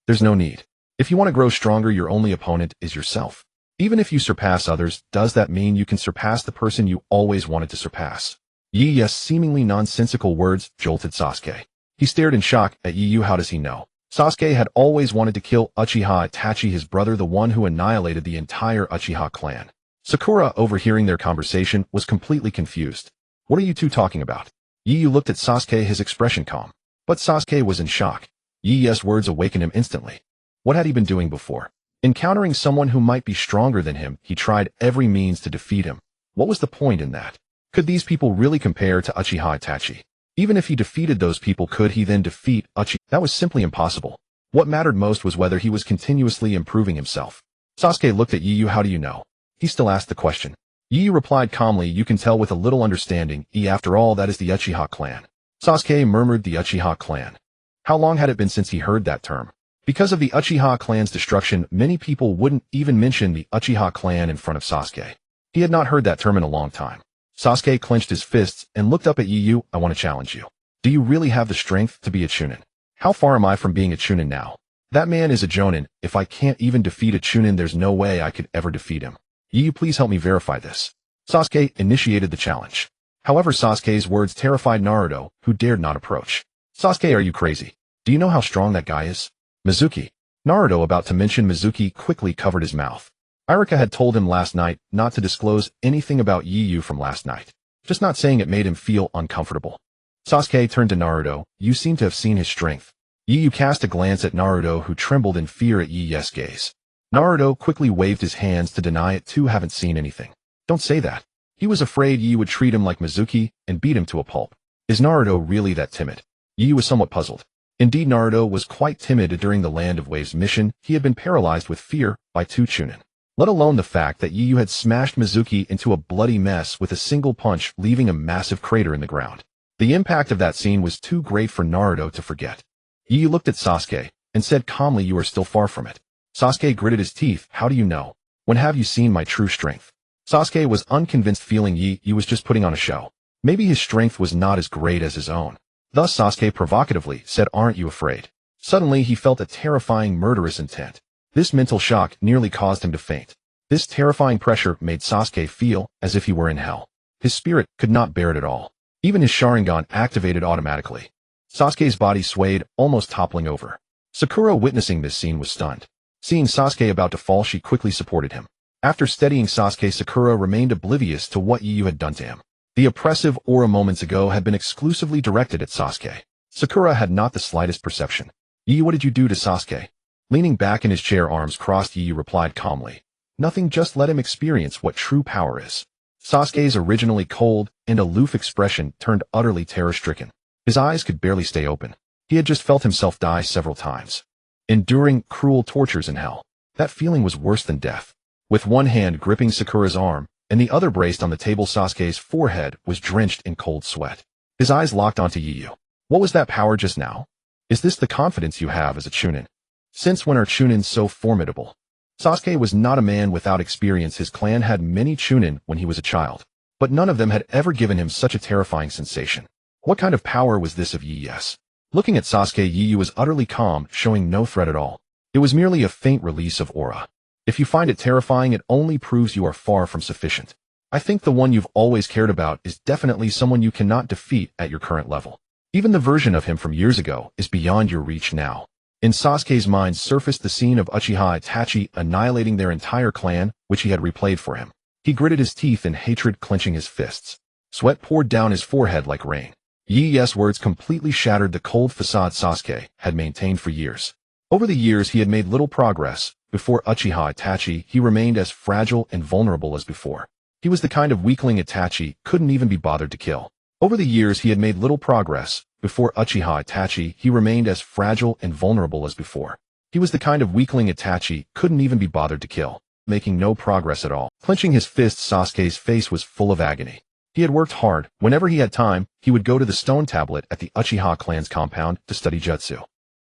"There's no need. If you want to grow stronger, your only opponent is yourself. Even if you surpass others, does that mean you can surpass the person you always wanted to surpass?" Yu's seemingly nonsensical words jolted Sasuke. He stared in shock at Yu. How does he know? Sasuke had always wanted to kill Uchiha Itachi, his brother, the one who annihilated the entire Uchiha clan. Sakura, overhearing their conversation, was completely confused. "What are you two talking about?" Yu looked at Sasuke, his expression calm. But Sasuke was in shock. Yu's words awakened him instantly. What had he been doing before? Encountering someone who might be stronger than him, he tried every means to defeat him. What was the point in that? Could these people really compare to Uchiha Itachi? Even if he defeated those people, could he then defeat Uchiha? That was simply impossible. What mattered most was whether he was continuously improving himself. Sasuke looked at Yu. "How do you know?" He still asked the question. Yu replied calmly, "You can tell with a little understanding. After all, that is the Uchiha clan." Sasuke murmured, "The Uchiha clan." How long had it been since he heard that term? Because of the Uchiha clan's destruction, many people wouldn't even mention the Uchiha clan in front of Sasuke. He had not heard that term in a long time. Sasuke clenched his fists and looked up at Yu. "I want to challenge you. Do you really have the strength to be a Chunin? How far am I from being a Chunin now? That man is a Jonin. If I can't even defeat a Chunin, there's no way I could ever defeat him. Yu, please help me verify this." Sasuke initiated the challenge. However, Sasuke's words terrified Naruto, who dared not approach. "Sasuke, are you crazy? Do you know how strong that guy is? Mizuki." Naruto, about to mention Mizuki, quickly covered his mouth. Iruka had told him last night not to disclose anything about Yu from last night. Just not saying it made him feel uncomfortable. Sasuke turned to Naruto. "You seem to have seen his strength." Yu cast a glance at Naruto, who trembled in fear at Yu's gaze. Naruto quickly waved his hands to deny it too. "Haven't seen anything. Don't say that." He was afraid Yu would treat him like Mizuki and beat him to a pulp. Is Naruto really that timid? Yu was somewhat puzzled. Indeed, Naruto was quite timid during the Land of Waves mission. He had been paralyzed with fear by two Chunin. Let alone the fact that Yu had smashed Mizuki into a bloody mess with a single punch, leaving a massive crater in the ground. The impact of that scene was too great for Naruto to forget. Yu looked at Sasuke and said calmly, "You are still far from it." Sasuke gritted his teeth. "How do you know? When have you seen my true strength?" Sasuke was unconvinced, feeling Yu was just putting on a show. Maybe his strength was not as great as his own. Thus Sasuke provocatively said, "Aren't you afraid?" Suddenly he felt a terrifying, murderous intent. This mental shock nearly caused him to faint. This terrifying pressure made Sasuke feel as if he were in hell. His spirit could not bear it at all. Even his Sharingan activated automatically. Sasuke's body swayed, almost toppling over. Sakura, witnessing this scene, was stunned. Seeing Sasuke about to fall, she quickly supported him. After steadying Sasuke, Sakura remained oblivious to what Yu had done to him. The oppressive aura moments ago had been exclusively directed at Sasuke. Sakura had not the slightest perception. "Yu, what did you do to Sasuke?" Leaning back in his chair, arms crossed, Yu replied calmly. "Nothing, just let him experience what true power is." Sasuke's originally cold and aloof expression turned utterly terror-stricken. His eyes could barely stay open. He had just felt himself die several times, enduring cruel tortures in hell. That feeling was worse than death. With one hand gripping Sakura's arm and the other braced on the table, Sasuke's forehead was drenched in cold sweat. His eyes locked onto Yu. "What was that power just now? Is this the confidence you have as a Chunin? Since when are Chunins so formidable?" Sasuke was not a man without experience. His clan had many Chunin when he was a child, but none of them had ever given him such a terrifying sensation. What kind of power was this of Yi's? Looking at Sasuke, Yu was utterly calm, showing no threat at all. It was merely a faint release of aura. If you find it terrifying, it only proves you are far from sufficient. I think the one you've always cared about is definitely someone you cannot defeat at your current level. Even the version of him from years ago is beyond your reach now. In Sasuke's mind surfaced the scene of Uchiha Itachi annihilating their entire clan, which he had replayed for him. He gritted his teeth in hatred, clenching his fists. Sweat poured down his forehead like rain. Yi's words completely shattered the cold facade Sasuke had maintained for years. Over the years, he had made little progress. Before Uchiha Itachi, he remained as fragile and vulnerable as before. He was the kind of weakling Itachi couldn't even be bothered to kill. Over the years, he had made little progress. Before Uchiha Itachi, he remained as fragile and vulnerable as before. He was the kind of weakling Itachi couldn't even be bothered to kill, making no progress at all. Clenching his fists, Sasuke's face was full of agony. He had worked hard. Whenever he had time, he would go to the stone tablet at the Uchiha clan's compound to study jutsu.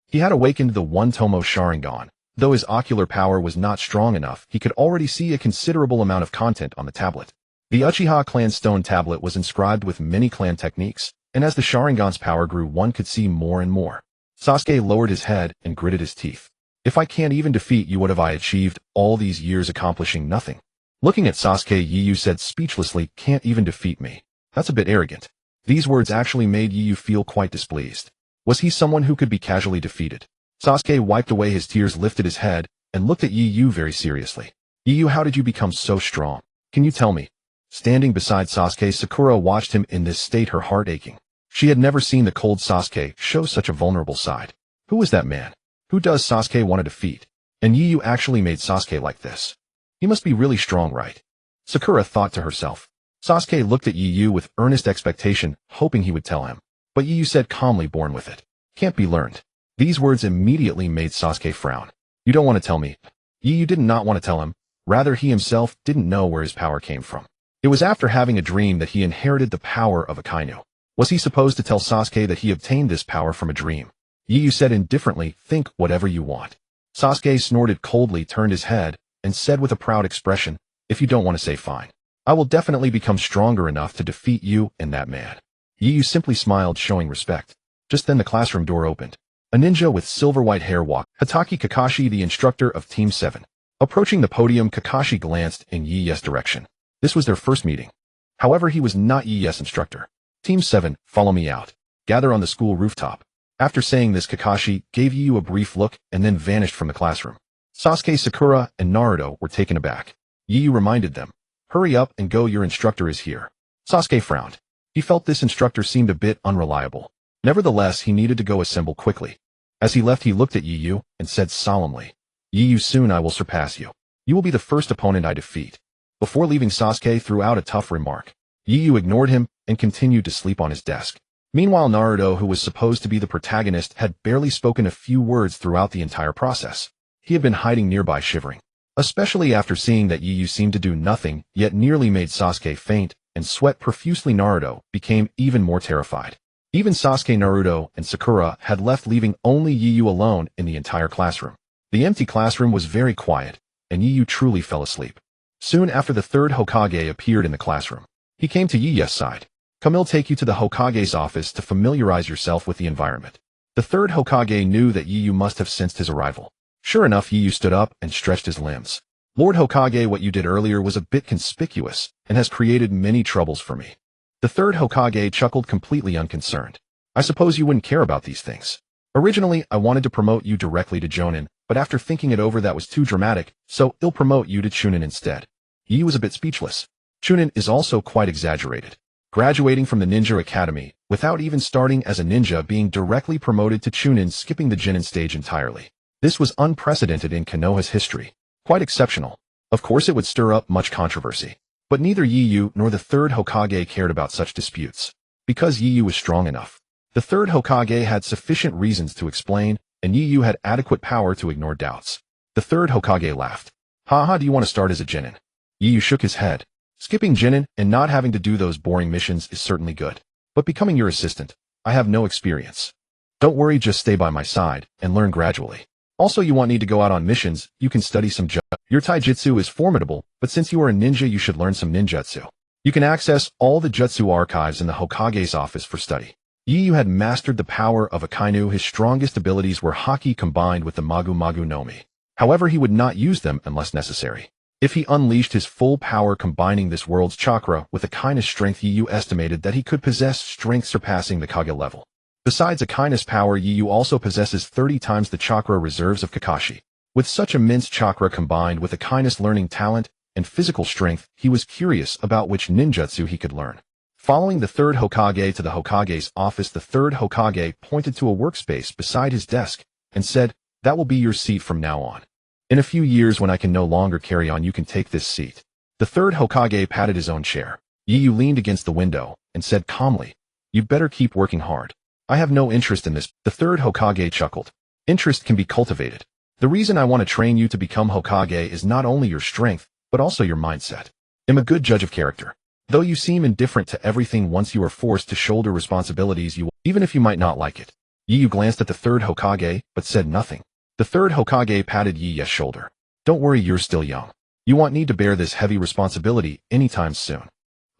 He had awakened the one-tomo Sharingan. Though his ocular power was not strong enough, he could already see a considerable amount of content on the tablet. The Uchiha clan's stone tablet was inscribed with many clan techniques, and as the Sharingan's power grew, one could see more and more. Sasuke lowered his head and gritted his teeth. "If I can't even defeat you, what have I achieved all these years accomplishing nothing?" Looking at Sasuke, Yu said speechlessly, "Can't even defeat me. That's a bit arrogant." These words actually made Yu feel quite displeased. Was he someone who could be casually defeated? Sasuke wiped away his tears, lifted his head, and looked at Yu very seriously. "Yu, how did you become so strong? Can you tell me?" Standing beside Sasuke, Sakura watched him in this state, her heart aching. She had never seen the cold Sasuke show such a vulnerable side. Who was that man? Who does Sasuke want to defeat? And Yu actually made Sasuke like this. He must be really strong, right? Sakura thought to herself. Sasuke looked at Yu with earnest expectation, hoping he would tell him. But Yu said calmly, "Born with it. Can't be learned." These words immediately made Sasuke frown. "You don't want to tell me?" Yu did not want to tell him. Rather, he himself didn't know where his power came from. It was after having a dream that he inherited the power of Akainu. Was he supposed to tell Sasuke that he obtained this power from a dream? Yu said indifferently, "Think whatever you want." Sasuke snorted coldly, turned his head, and said with a proud expression, "If you don't want to say fine. I will definitely become stronger enough to defeat you and that man." Yu simply smiled, showing respect. Just then the classroom door opened. A ninja with silver-white hair walked. Hatake Kakashi, the instructor of Team 7. Approaching the podium, Kakashi glanced in Yi's direction. This was their first meeting. However, he was not Yi's instructor. "Team 7, follow me out. Gather on the school rooftop." After saying this, Kakashi gave Yu a brief look and then vanished from the classroom. Sasuke, Sakura, and Naruto were taken aback. Yu reminded them, "Hurry up and go, your instructor is here." Sasuke frowned. He felt this instructor seemed a bit unreliable. Nevertheless, he needed to go assemble quickly. As he left, he looked at Yu and said solemnly, "Yu, soon I will surpass you. You will be the first opponent I defeat." Before leaving, Sasuke threw out a tough remark. Yu ignored him and continued to sleep on his desk. Meanwhile, Naruto, who was supposed to be the protagonist, had barely spoken a few words throughout the entire process. He had been hiding nearby, shivering. Especially after seeing that Yu seemed to do nothing, yet nearly made Sasuke faint and sweat profusely, Naruto became even more terrified. Even Sasuke, Naruto, and Sakura had left, leaving only Yu alone in the entire classroom. The empty classroom was very quiet, and Yu truly fell asleep. Soon after, the third Hokage appeared in the classroom. He came to Yu's side. "Come, I'll take you to the Hokage's office to familiarize yourself with the environment." The third Hokage knew that Yu must have sensed his arrival. Sure enough, Yu stood up and stretched his limbs. Lord Hokage, what you did earlier was a bit conspicuous and has created many troubles for me. The third Hokage chuckled completely unconcerned. I suppose you wouldn't care about these things. Originally, I wanted to promote you directly to Jonin, but after thinking it over that was too dramatic, so I'll promote you to Chunin instead. Yi was a bit speechless. Chunin is also quite exaggerated. Graduating from the Ninja Academy, without even starting as a ninja, being directly promoted to Chunin, skipping the Jinin stage entirely. This was unprecedented in Konoha's history. Quite exceptional. Of course it would stir up much controversy. But neither Yi nor the third Hokage cared about such disputes. Because Yi was strong enough. The third Hokage had sufficient reasons to explain, and Yi had adequate power to ignore doubts. The third Hokage laughed. Haha, do you want to start as a Jinin? Yi shook his head. Skipping Jinin and not having to do those boring missions is certainly good. But becoming your assistant, I have no experience. Don't worry, just stay by my side and learn gradually. Also, you won't need to go out on missions, you can study some Your taijutsu is formidable, but since you are a ninja you should learn some ninjutsu. You can access all the jutsu archives in the Hokage's office for study. Yi had mastered the power of Akainu. His strongest abilities were Haki combined with the Magu no Mi. However, he would not use them unless necessary. If he unleashed his full power combining this world's chakra with Akaina's strength, Yi estimated that he could possess strength surpassing the Kage level. Besides Akaina's power, Yi also possesses 30 times the chakra reserves of Kakashi. With such immense chakra combined with Akaina's learning talent and physical strength, he was curious about which ninjutsu he could learn. Following the third Hokage to the Hokage's office, the third Hokage pointed to a workspace beside his desk and said, "That will be your seat from now on. In a few years when I can no longer carry on, you can take this seat." The third Hokage patted his own chair. Yi leaned against the window and said calmly, "You'd better keep working hard. I have no interest in this." The third Hokage chuckled. "Interest can be cultivated. The reason I want to train you to become Hokage is not only your strength, but also your mindset. I'm a good judge of character. Though you seem indifferent to everything, once you are forced to shoulder responsibilities, you will, even if you might not like it." Yi glanced at the third Hokage, but said nothing. The third Hokage patted Yi's shoulder. "Don't worry, you're still young. You won't need to bear this heavy responsibility anytime soon.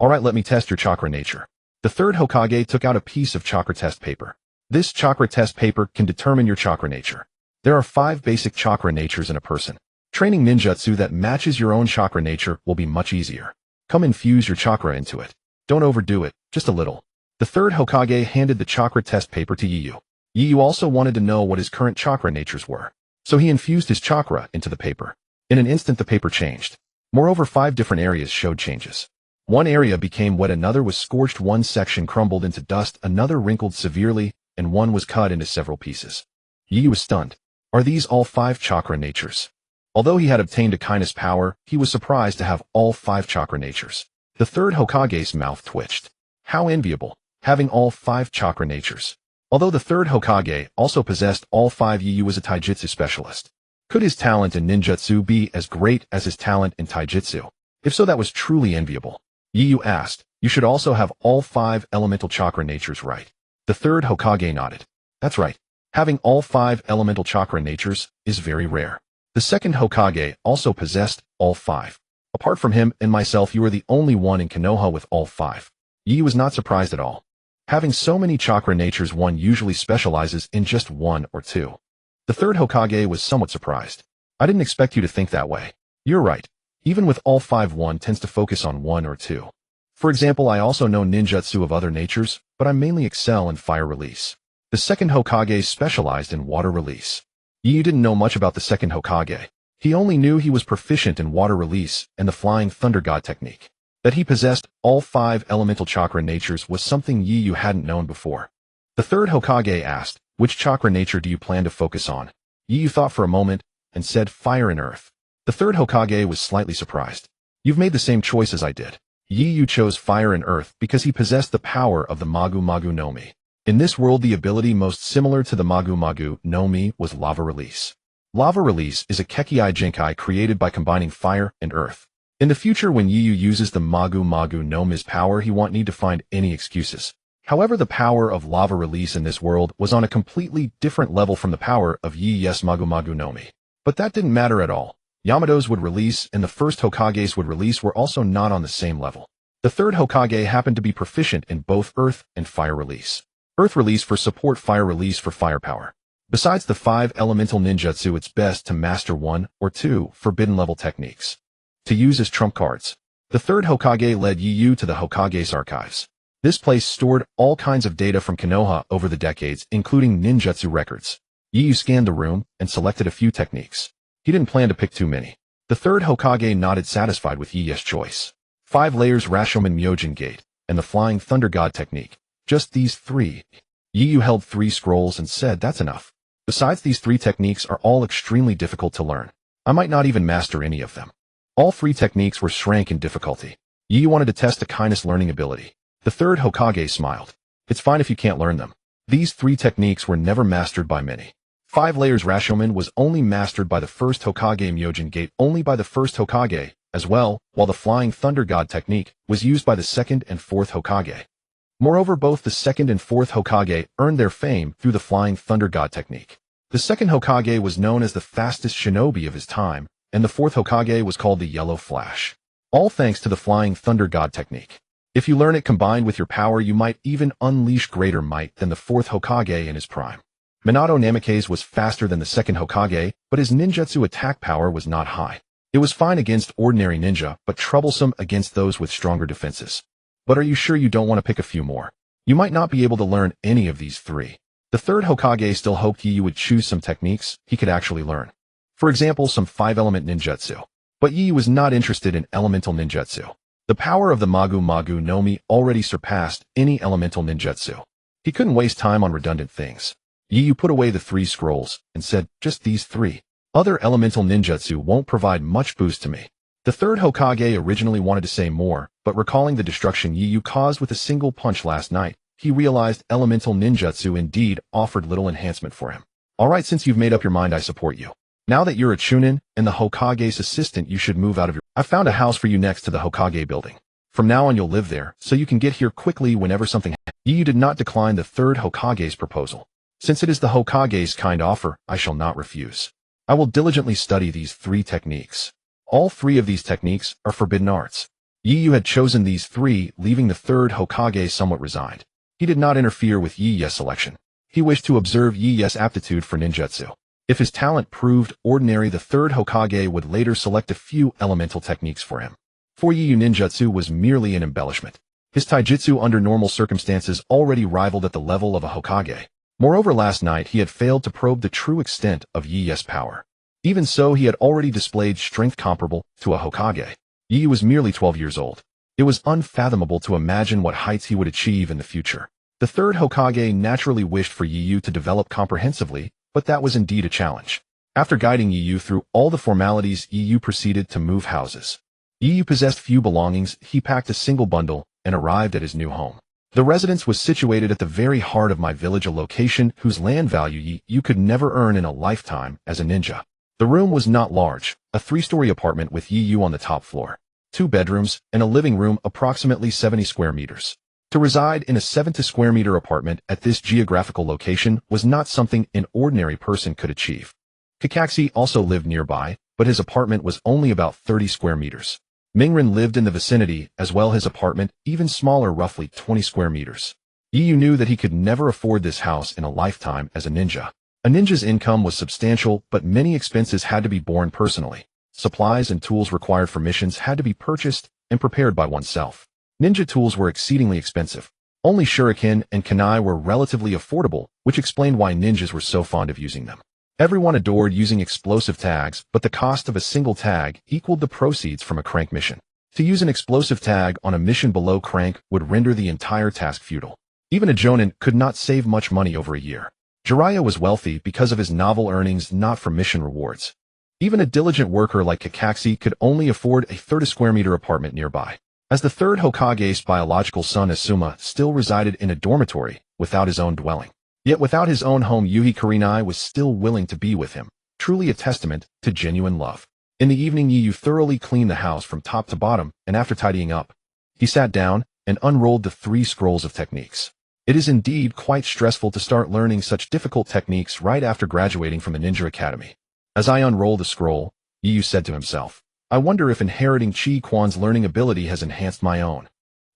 Alright, let me test your chakra nature." The third Hokage took out a piece of chakra test paper. This chakra test paper can determine your chakra nature. There are 5 basic chakra natures in a person. Training ninjutsu that matches your own chakra nature will be much easier. Come infuse your chakra into it. Don't overdo it, just a little. The third Hokage handed the chakra test paper to Yi. Yi also wanted to know what his current chakra natures were. So he infused his chakra into the paper. In an instant the paper changed. Moreover, 5 different areas showed changes. One area became wet, another was scorched, one section crumbled into dust, another wrinkled severely, and one was cut into several pieces. Yi was stunned. Are these all 5 chakra natures? Although he had obtained Akaina's power, he was surprised to have all 5 chakra natures. The third Hokage's mouth twitched. How enviable, having all 5 chakra natures. Although the third Hokage also possessed all 5, Yi was a taijutsu specialist. Could his talent in ninjutsu be as great as his talent in taijutsu? If so, that was truly enviable. Yi asked, "You should also have all 5 elemental chakra natures, right?" The third Hokage nodded. "That's right. Having all 5 elemental chakra natures is very rare." The second Hokage also possessed all 5. Apart from him and myself, you are the only one in Konoha with all 5. Yi was not surprised at all. Having so many chakra natures, one usually specializes in just 1 or 2. The third Hokage was somewhat surprised. "I didn't expect you to think that way. You're right. Even with all 5, one tends to focus on 1 or 2. For example, I also know ninjutsu of other natures, but I mainly excel in fire release." The second Hokage specialized in water release. Yi didn't know much about the second Hokage. He only knew he was proficient in water release and the flying thunder god technique. That he possessed all 5 elemental chakra natures was something Yi hadn't known before. The third Hokage asked, "Which chakra nature do you plan to focus on?" Yi thought for a moment and said fire and earth. The third Hokage was slightly surprised. "You've made the same choice as I did." Yi chose fire and earth because he possessed the power of the Magu no Mi. In this world, the ability most similar to the Magu no Mi was lava release. Lava release is a Kekkei Jinkai created by combining fire and earth. In the future, when Yi uses the Magu no Mi's power, he won't need to find any excuses. However, the power of lava release in this world was on a completely different level from the power of Yi's Magu no Mi. But that didn't matter at all. Yamato's would release and the first Hokage's would release were also not on the same level. The third Hokage happened to be proficient in both earth and fire release. Earth release for support, fire release for firepower. Besides the 5 elemental ninjutsu, it's best to master 1 or 2 forbidden level techniques to use as trump cards. The third Hokage led Yu to the Hokage's archives. This place stored all kinds of data from Konoha over the decades, including ninjutsu records. Yu scanned the room and selected a few techniques. He didn't plan to pick too many. The third Hokage nodded, satisfied with Yu's choice. 5 layers Rashomon Myojin Gate and the Flying Thunder God technique. Just these 3. Yu held 3 scrolls and said, "That's enough. Besides, these 3 techniques are all extremely difficult to learn. I might not even master any of them." All 3 techniques were shrank in difficulty. Yu wanted to test Akainu's learning ability. The third Hokage smiled. "It's fine if you can't learn them. These 3 techniques were never mastered by many. 5 layers Rashomon was only mastered by the first Hokage, Myojin Gate only by the first Hokage as well, while the Flying Thunder God technique was used by the second and fourth Hokage. Moreover, both the second and fourth Hokage earned their fame through the Flying Thunder God technique. The second Hokage was known as the fastest shinobi of his time, and the fourth Hokage was called the Yellow Flash. All thanks to the Flying Thunder God technique. If you learn it combined with your power, you might even unleash greater might than the fourth Hokage in his prime. Minato Namikaze was faster than the second Hokage, but his ninjutsu attack power was not high. It was fine against ordinary ninja, but troublesome against those with stronger defenses. But are you sure you don't want to pick a few more? You might not be able to learn any of these 3. The third Hokage still hoped Yu would choose some techniques he could actually learn. For example, some 5-element ninjutsu. But Yu was not interested in elemental ninjutsu. The power of the Magu Magu no Mi already surpassed any elemental ninjutsu. He couldn't waste time on redundant things. Yu put away the 3 scrolls and said, "Just these 3. Other elemental ninjutsu won't provide much boost to me." The third Hokage originally wanted to say more, but recalling the destruction Yu caused with a single punch last night, he realized elemental ninjutsu indeed offered little enhancement for him. "Alright, since you've made up your mind, I support you. Now that you're a Chunin and the Hokage's assistant, you should move out of your... I found a house for you next to the Hokage building. From now on you'll live there, so you can get here quickly whenever something happens." Yu did not decline the third Hokage's proposal. "Since it is the Hokage's kind offer, I shall not refuse. I will diligently study these 3 techniques. All 3 of these techniques are forbidden arts." Yu had chosen these 3, leaving the third Hokage somewhat resigned. He did not interfere with Yu's selection. He wished to observe Yu's aptitude for ninjutsu. If his talent proved ordinary, the third Hokage would later select a few elemental techniques for him. For Yu, ninjutsu was merely an embellishment. His taijutsu under normal circumstances already rivaled at the level of a Hokage. Moreover, last night he had failed to probe the true extent of Yu's power. Even so, he had already displayed strength comparable to a Hokage. Yu was merely 12 years old. It was unfathomable to imagine what heights he would achieve in the future. The third Hokage naturally wished for Yu to develop comprehensively, but that was indeed a challenge. After guiding Yu through all the formalities, Yu proceeded to move houses. Yu possessed few belongings. He packed a single bundle and arrived at his new home. The residence was situated at the very heart of my village, a location whose land value Yu could never earn in a lifetime as a ninja. The room was not large, a 3-story apartment with Yu on the top floor, 2 bedrooms, and a living room approximately 70 square meters. To reside in a 70 square meter apartment at this geographical location was not something an ordinary person could achieve. Kakashi also lived nearby, but his apartment was only about 30 square meters. Mingren lived in the vicinity as well, his apartment even smaller, roughly 20 square meters. Yu knew that he could never afford this house in a lifetime as a ninja. A ninja's income was substantial, but many expenses had to be borne personally. Supplies and tools required for missions had to be purchased and prepared by oneself. Ninja tools were exceedingly expensive. Only shuriken and kunai were relatively affordable, which explained why ninjas were so fond of using them. Everyone adored using explosive tags, but the cost of a single tag equaled the proceeds from a crank mission. To use an explosive tag on a mission below crank would render the entire task futile. Even a jonin could not save much money over a year. Jiraiya was wealthy because of his novel earnings, not from mission rewards. Even a diligent worker like Kakashi could only afford a 30 square meter apartment nearby. As the third Hokage's biological son Asuma still resided in a dormitory without his own dwelling. Yet without his own home, Yuhi Kurenai was still willing to be with him, truly a testament to genuine love. In the evening, Yu thoroughly cleaned the house from top to bottom, and after tidying up, he sat down and unrolled the 3 scrolls of techniques. It is indeed quite stressful to start learning such difficult techniques right after graduating from the Ninja Academy. As I unroll the scroll, Yu said to himself, "I wonder if inheriting Chi Quan's learning ability has enhanced my own.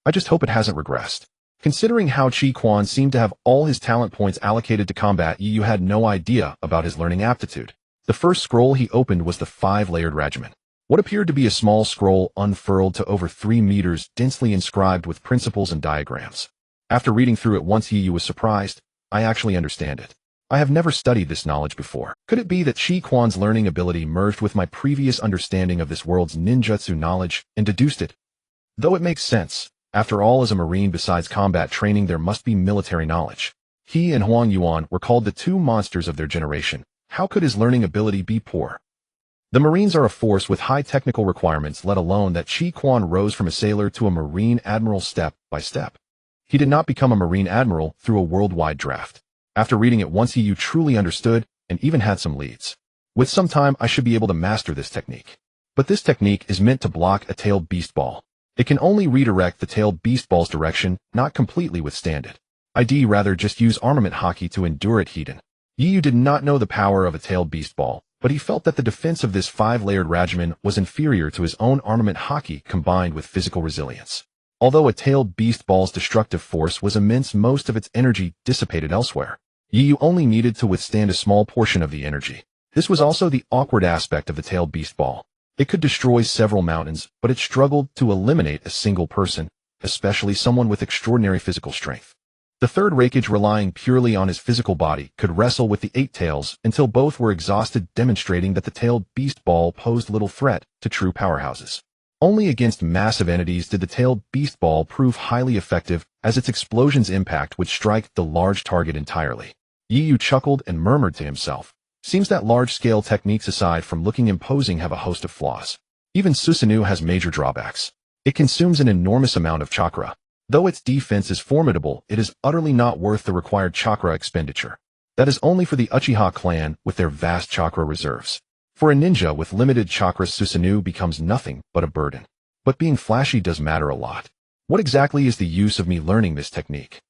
I just hope it hasn't regressed." Considering how Chi Quan seemed to have all his talent points allocated to combat, Yu had no idea about his learning aptitude. The first scroll he opened was the 5-layered regimen. What appeared to be a small scroll unfurled to over 3 meters, densely inscribed with principles and diagrams. After reading through it once, Yu was surprised. I actually understand it. I have never studied this knowledge before. Could it be that Chi Quan's learning ability merged with my previous understanding of this world's ninjutsu knowledge and deduced it? Though it makes sense. After all, as a Marine, besides combat training, there must be military knowledge. He and Huang Yuan were called the two monsters of their generation. How could his learning ability be poor? The Marines are a force with high technical requirements, let alone that Chi Quan rose from a sailor to a Marine Admiral step by step. He did not become a Marine Admiral through a worldwide draft. After reading it once, Yu truly understood and even had some leads. With some time, I should be able to master this technique. But this technique is meant to block a tailed beast ball. It can only redirect the tailed beast ball's direction, not completely withstand it. I'd rather just use armament Haki to endure it. Yu did not know the power of a tailed beast ball, but he felt that the defense of this 5-layered regimen was inferior to his own armament Haki combined with physical resilience. Although a tailed beast ball's destructive force was immense, most of its energy dissipated elsewhere. Yu only needed to withstand a small portion of the energy. This was also the awkward aspect of the tailed beast ball. It could destroy several mountains, but it struggled to eliminate a single person, especially someone with extraordinary physical strength. The third Raikage, relying purely on his physical body, could wrestle with the 8 tails until both were exhausted, demonstrating that the tailed beast ball posed little threat to true powerhouses. Only against massive entities did the tailed beast ball prove highly effective, as its explosion's impact would strike the large target entirely. Yu chuckled and murmured to himself. Seems that large-scale techniques, aside from looking imposing, have a host of flaws. Even Susanoo has major drawbacks. It consumes an enormous amount of chakra. Though its defense is formidable, it is utterly not worth the required chakra expenditure. That is only for the Uchiha clan with their vast chakra reserves. For a ninja with limited chakra, Susanoo becomes nothing but a burden. But being flashy does matter a lot. What exactly is the use of me learning this technique?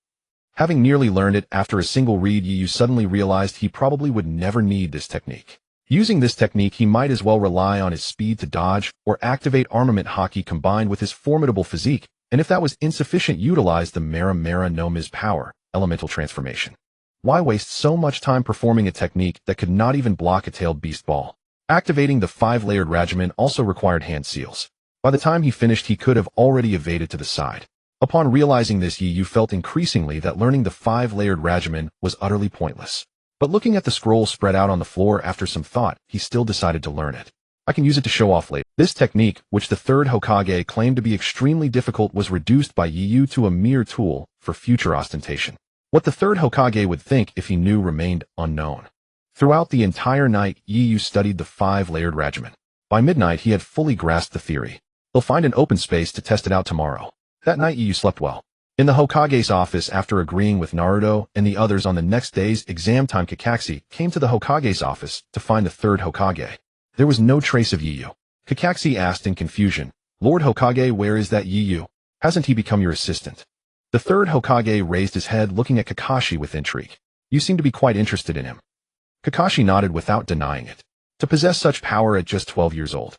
Having nearly learned it after a single read, Yu suddenly realized he probably would never need this technique. Using this technique, he might as well rely on his speed to dodge or activate armament Haki combined with his formidable physique, and if that was insufficient, utilize the Mera no Mi's power, elemental transformation. Why waste so much time performing a technique that could not even block a tailed beast ball? Activating the 5-layered regimen also required hand seals. By the time he finished, he could have already evaded to the side. Upon realizing this, Yu felt increasingly that learning the 5-layered regimen was utterly pointless. But looking at the scroll spread out on the floor, after some thought, he still decided to learn it. I can use it to show off later. This technique, which the third Hokage claimed to be extremely difficult, was reduced by Yu to a mere tool for future ostentation. What the third Hokage would think if he knew remained unknown. Throughout the entire night, Yu studied the 5-layered regimen. By midnight, he had fully grasped the theory. He'll find an open space to test it out tomorrow. That night, Yu slept well. In the Hokage's office, after agreeing with Naruto and the others on the next day's exam time, Kakashi came to the Hokage's office to find the third Hokage. There was no trace of Yu. Kakashi asked in confusion, "Lord Hokage, where is that Yu? Hasn't he become your assistant?" The third Hokage raised his head, looking at Kakashi with intrigue. "You seem to be quite interested in him." Kakashi nodded without denying it. To possess such power at just 12 years old.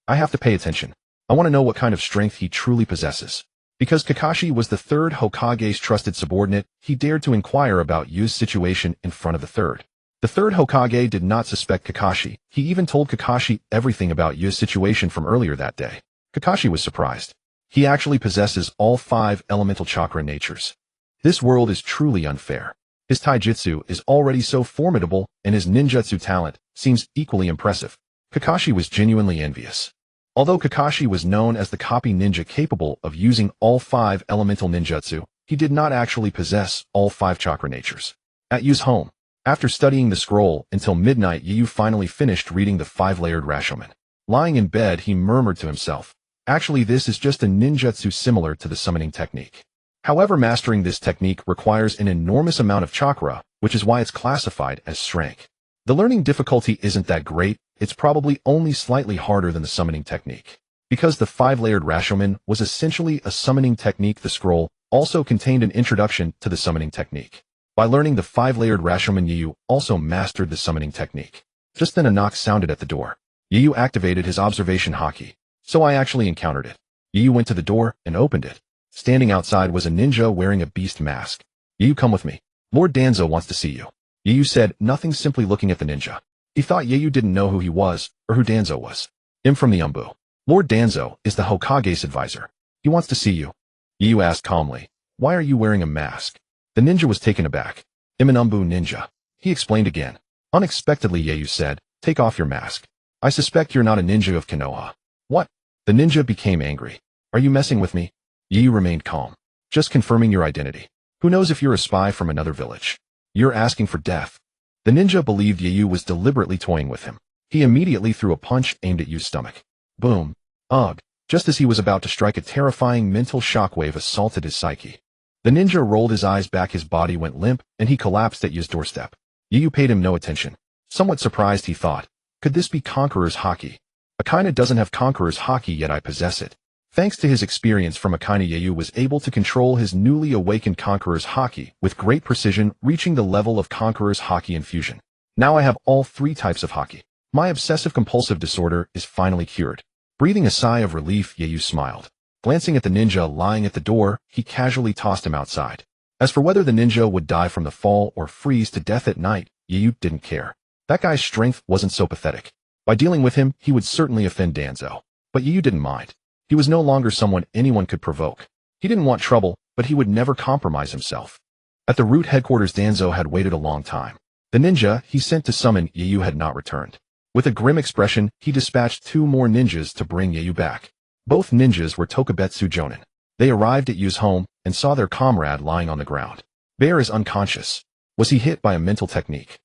I have to pay attention. I want to know what kind of strength he truly possesses. Because Kakashi was the third Hokage's trusted subordinate, he dared to inquire about Yu's situation in front of the third. The third Hokage did not suspect Kakashi. He even told Kakashi everything about Yu's situation from earlier that day. Kakashi was surprised. He actually possesses all 5 elemental chakra natures. This world is truly unfair. His taijutsu is already so formidable, and his ninjutsu talent seems equally impressive. Kakashi was genuinely envious. Although Kakashi was known as the copy ninja capable of using all 5 elemental ninjutsu, he did not actually possess all 5 chakra natures. At Yu's home, after studying the scroll until midnight, Yu finally finished reading the 5-layered Rashomon. Lying in bed, he murmured to himself, "Actually, this is just a ninjutsu similar to the summoning technique." However, mastering this technique requires an enormous amount of chakra, which is why it's classified as strength. The learning difficulty isn't that great. It's probably only slightly harder than the summoning technique. Because the 5-layered Rashomon was essentially a summoning technique, the scroll also contained an introduction to the summoning technique. By learning the 5-layered Rashomon, Yu also mastered the summoning technique. Just then a knock sounded at the door. Yu activated his observation Haki. So I actually encountered it. Yu went to the door and opened it. Standing outside was a ninja wearing a beast mask. "You come with me. Lord Danzo wants to see you." Yu said, nothing, simply looking at the ninja. He thought Yu didn't know who he was, or who Danzo was. "I'm from the Umbu. Lord Danzo is the Hokage's advisor. He wants to see you." Yu asked calmly, "Why are you wearing a mask?" The ninja was taken aback. "I'm an Umbu ninja," he explained again. Unexpectedly, Yu said, "Take off your mask. I suspect you're not a ninja of Konoha." "What?" The ninja became angry. "Are you messing with me?" Yu remained calm. "Just confirming your identity. Who knows if you're a spy from another village? You're asking for death." The ninja believed Yu was deliberately toying with him. He immediately threw a punch aimed at Yu's stomach. Boom. Ugh. Just as he was about to strike, a terrifying mental shockwave assaulted his psyche. The ninja rolled his eyes back, his body went limp, and he collapsed at Yu's doorstep. Yu paid him no attention. Somewhat surprised, he thought, could this be Conqueror's Haki? Akainu doesn't have Conqueror's Haki, yet I possess it. Thanks to his experience from Akainu, Yu was able to control his newly awakened Conqueror's Haki with great precision, reaching the level of Conqueror's Haki infusion. Now I have all three types of Haki. My obsessive-compulsive disorder is finally cured. Breathing a sigh of relief, Yu smiled. Glancing at the ninja lying at the door, he casually tossed him outside. As for whether the ninja would die from the fall or freeze to death at night, Yu didn't care. That guy's strength wasn't so pathetic. By dealing with him, he would certainly offend Danzo. But Yu didn't mind. He was no longer someone anyone could provoke. He didn't want trouble, but he would never compromise himself. At the root headquarters, Danzo had waited a long time. The ninja he sent to summon Yu had not returned. With a grim expression, he dispatched 2 more ninjas to bring Yu back. Both ninjas were Tokubetsu Jonin. They arrived at Yu's home and saw their comrade lying on the ground. Bear is unconscious. Was he hit by a mental technique?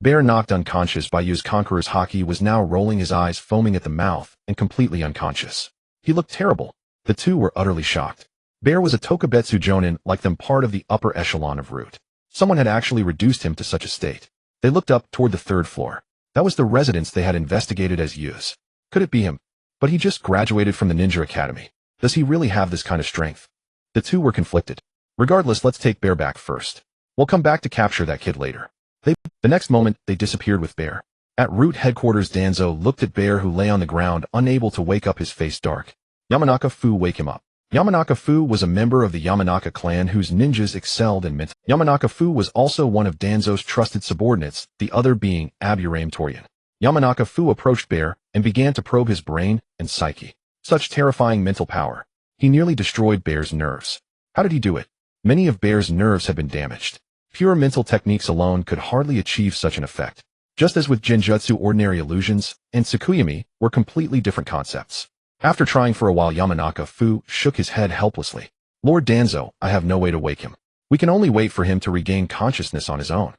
Bear, knocked unconscious by Yu's Conqueror's Haki, was now rolling his eyes, foaming at the mouth, and completely unconscious. He looked terrible. The two were utterly shocked. Bear was a Tokubetsu Jonin, like them, part of the upper echelon of root. Someone had actually reduced him to such a state. They looked up toward the 3rd floor. That was the residence they had investigated as Yu's. Could it be him? But he just graduated from the Ninja Academy. Does he really have this kind of strength? The two were conflicted. Regardless, let's take Bear back first. We'll come back to capture that kid later. The next moment, they disappeared with Bear. At root headquarters, Danzo looked at Bear, who lay on the ground, unable to wake up, his face dark. Yamanaka Fu, wake him up. Yamanaka Fu was a member of the Yamanaka clan whose ninjas excelled in mental. Yamanaka Fu was also one of Danzo's trusted subordinates, the other being Aburame Torian. Yamanaka Fu approached Bear and began to probe his brain and psyche. Such terrifying mental power. He nearly destroyed Bear's nerves. How did he do it? Many of Bear's nerves had been damaged. Pure mental techniques alone could hardly achieve such an effect. Just as with Genjutsu, ordinary illusions and Tsukuyami were completely different concepts. After trying for a while, Yamanaka Fu shook his head helplessly. Lord Danzo, I have no way to wake him. We can only wait for him to regain consciousness on his own.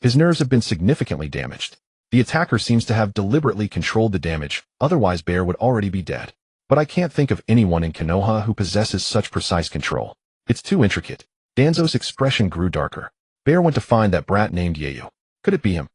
His nerves have been significantly damaged. The attacker seems to have deliberately controlled the damage, otherwise Bear would already be dead. But I can't think of anyone in Konoha who possesses such precise control. It's too intricate. Danzo's expression grew darker. Bear went to find that brat named Yu. Could it be him?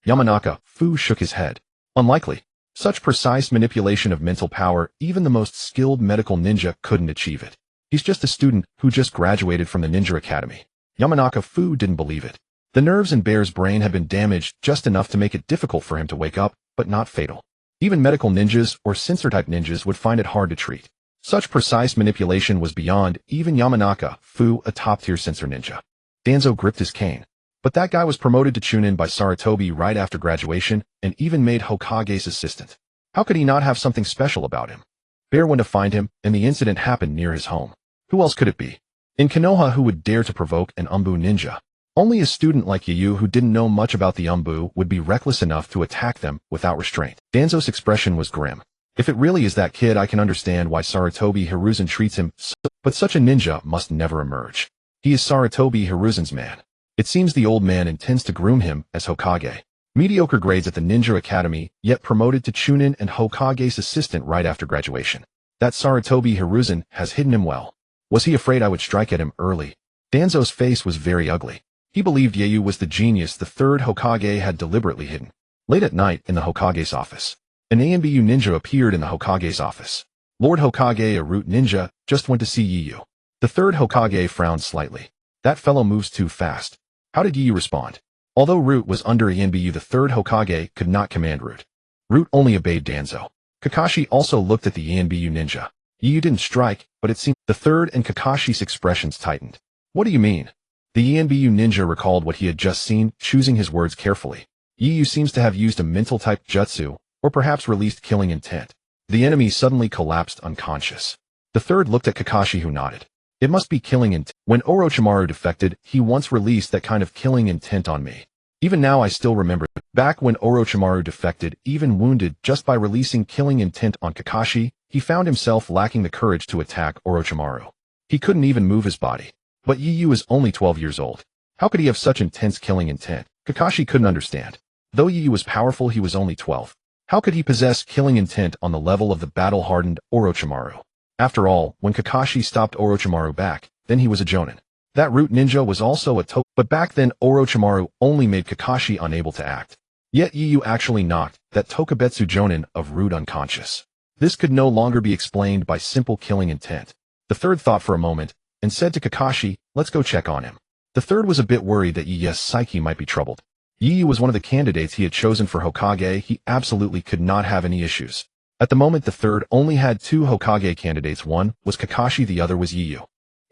Yamanaka Fu shook his head. Unlikely. Such precise manipulation of mental power, even the most skilled medical ninja couldn't achieve it. He's just a student who just graduated from the Ninja Academy. Yamanaka Fu didn't believe it. The nerves in Bear's brain had been damaged just enough to make it difficult for him to wake up, but not fatal. Even medical ninjas or sensor-type ninjas would find it hard to treat. Such precise manipulation was beyond even Yamanaka Fu, a top-tier sensor ninja. Danzo gripped his cane. But that guy was promoted to Chunin by Sarutobi right after graduation and even made Hokage's assistant. How could he not have something special about him? Bear went to find him, and the incident happened near his home. Who else could it be? In Konoha, who would dare to provoke an Umbu ninja? Only a student like Yu, who didn't know much about the Umbu, would be reckless enough to attack them without restraint. Danzo's expression was grim. If it really is that kid, I can understand why Sarutobi Hiruzen treats him so, but such a ninja must never emerge. He is Sarutobi Hiruzen's man. It seems the old man intends to groom him as Hokage. Mediocre grades at the Ninja Academy, yet promoted to Chunin and Hokage's assistant right after graduation. That Sarutobi Hiruzen has hidden him well. Was he afraid I would strike at him early? Danzo's face was very ugly. He believed Yu was the genius the 3rd Hokage had deliberately hidden. Late at night, in the Hokage's office, an ANBU ninja appeared in the Hokage's office. Lord Hokage, a root ninja, just went to see Yu. The 3rd Hokage frowned slightly. That fellow moves too fast. How did Yu respond? Although Root was under Yanbu, the 3rd Hokage could not command Root. Root only obeyed Danzo. Kakashi also looked at the Yanbu ninja. Yu didn't strike, but it seemed the third and Kakashi's expressions tightened. What do you mean? The ENBU ninja recalled what he had just seen, choosing his words carefully. Yu seems to have used a mental-type jutsu, or perhaps released killing intent. The enemy suddenly collapsed unconscious. The third looked at Kakashi, who nodded. It must be killing intent. When Orochimaru defected, he once released that kind of killing intent on me. Even now I still remember. Back when Orochimaru defected, even wounded just by releasing killing intent on Kakashi, he found himself lacking the courage to attack Orochimaru. He couldn't even move his body. But Yu is only 12 years old. How could he have such intense killing intent? Kakashi couldn't understand. Though Yu was powerful, he was only 12. How could he possess killing intent on the level of the battle-hardened Orochimaru? After all, when Kakashi stopped Orochimaru back, then he was a Jonin. That root ninja was also a but back then Orochimaru only made Kakashi unable to act. Yet Yu actually knocked that Tokubetsu Jonin of root unconscious. This could no longer be explained by simple killing intent. The third thought for a moment, and said to Kakashi, let's go check on him. The third was a bit worried that Yu's psyche might be troubled. Yu was one of the candidates he had chosen for Hokage. He absolutely could not have any issues. At the moment the third only had 2 Hokage candidates. One was Kakashi, the other was Yu.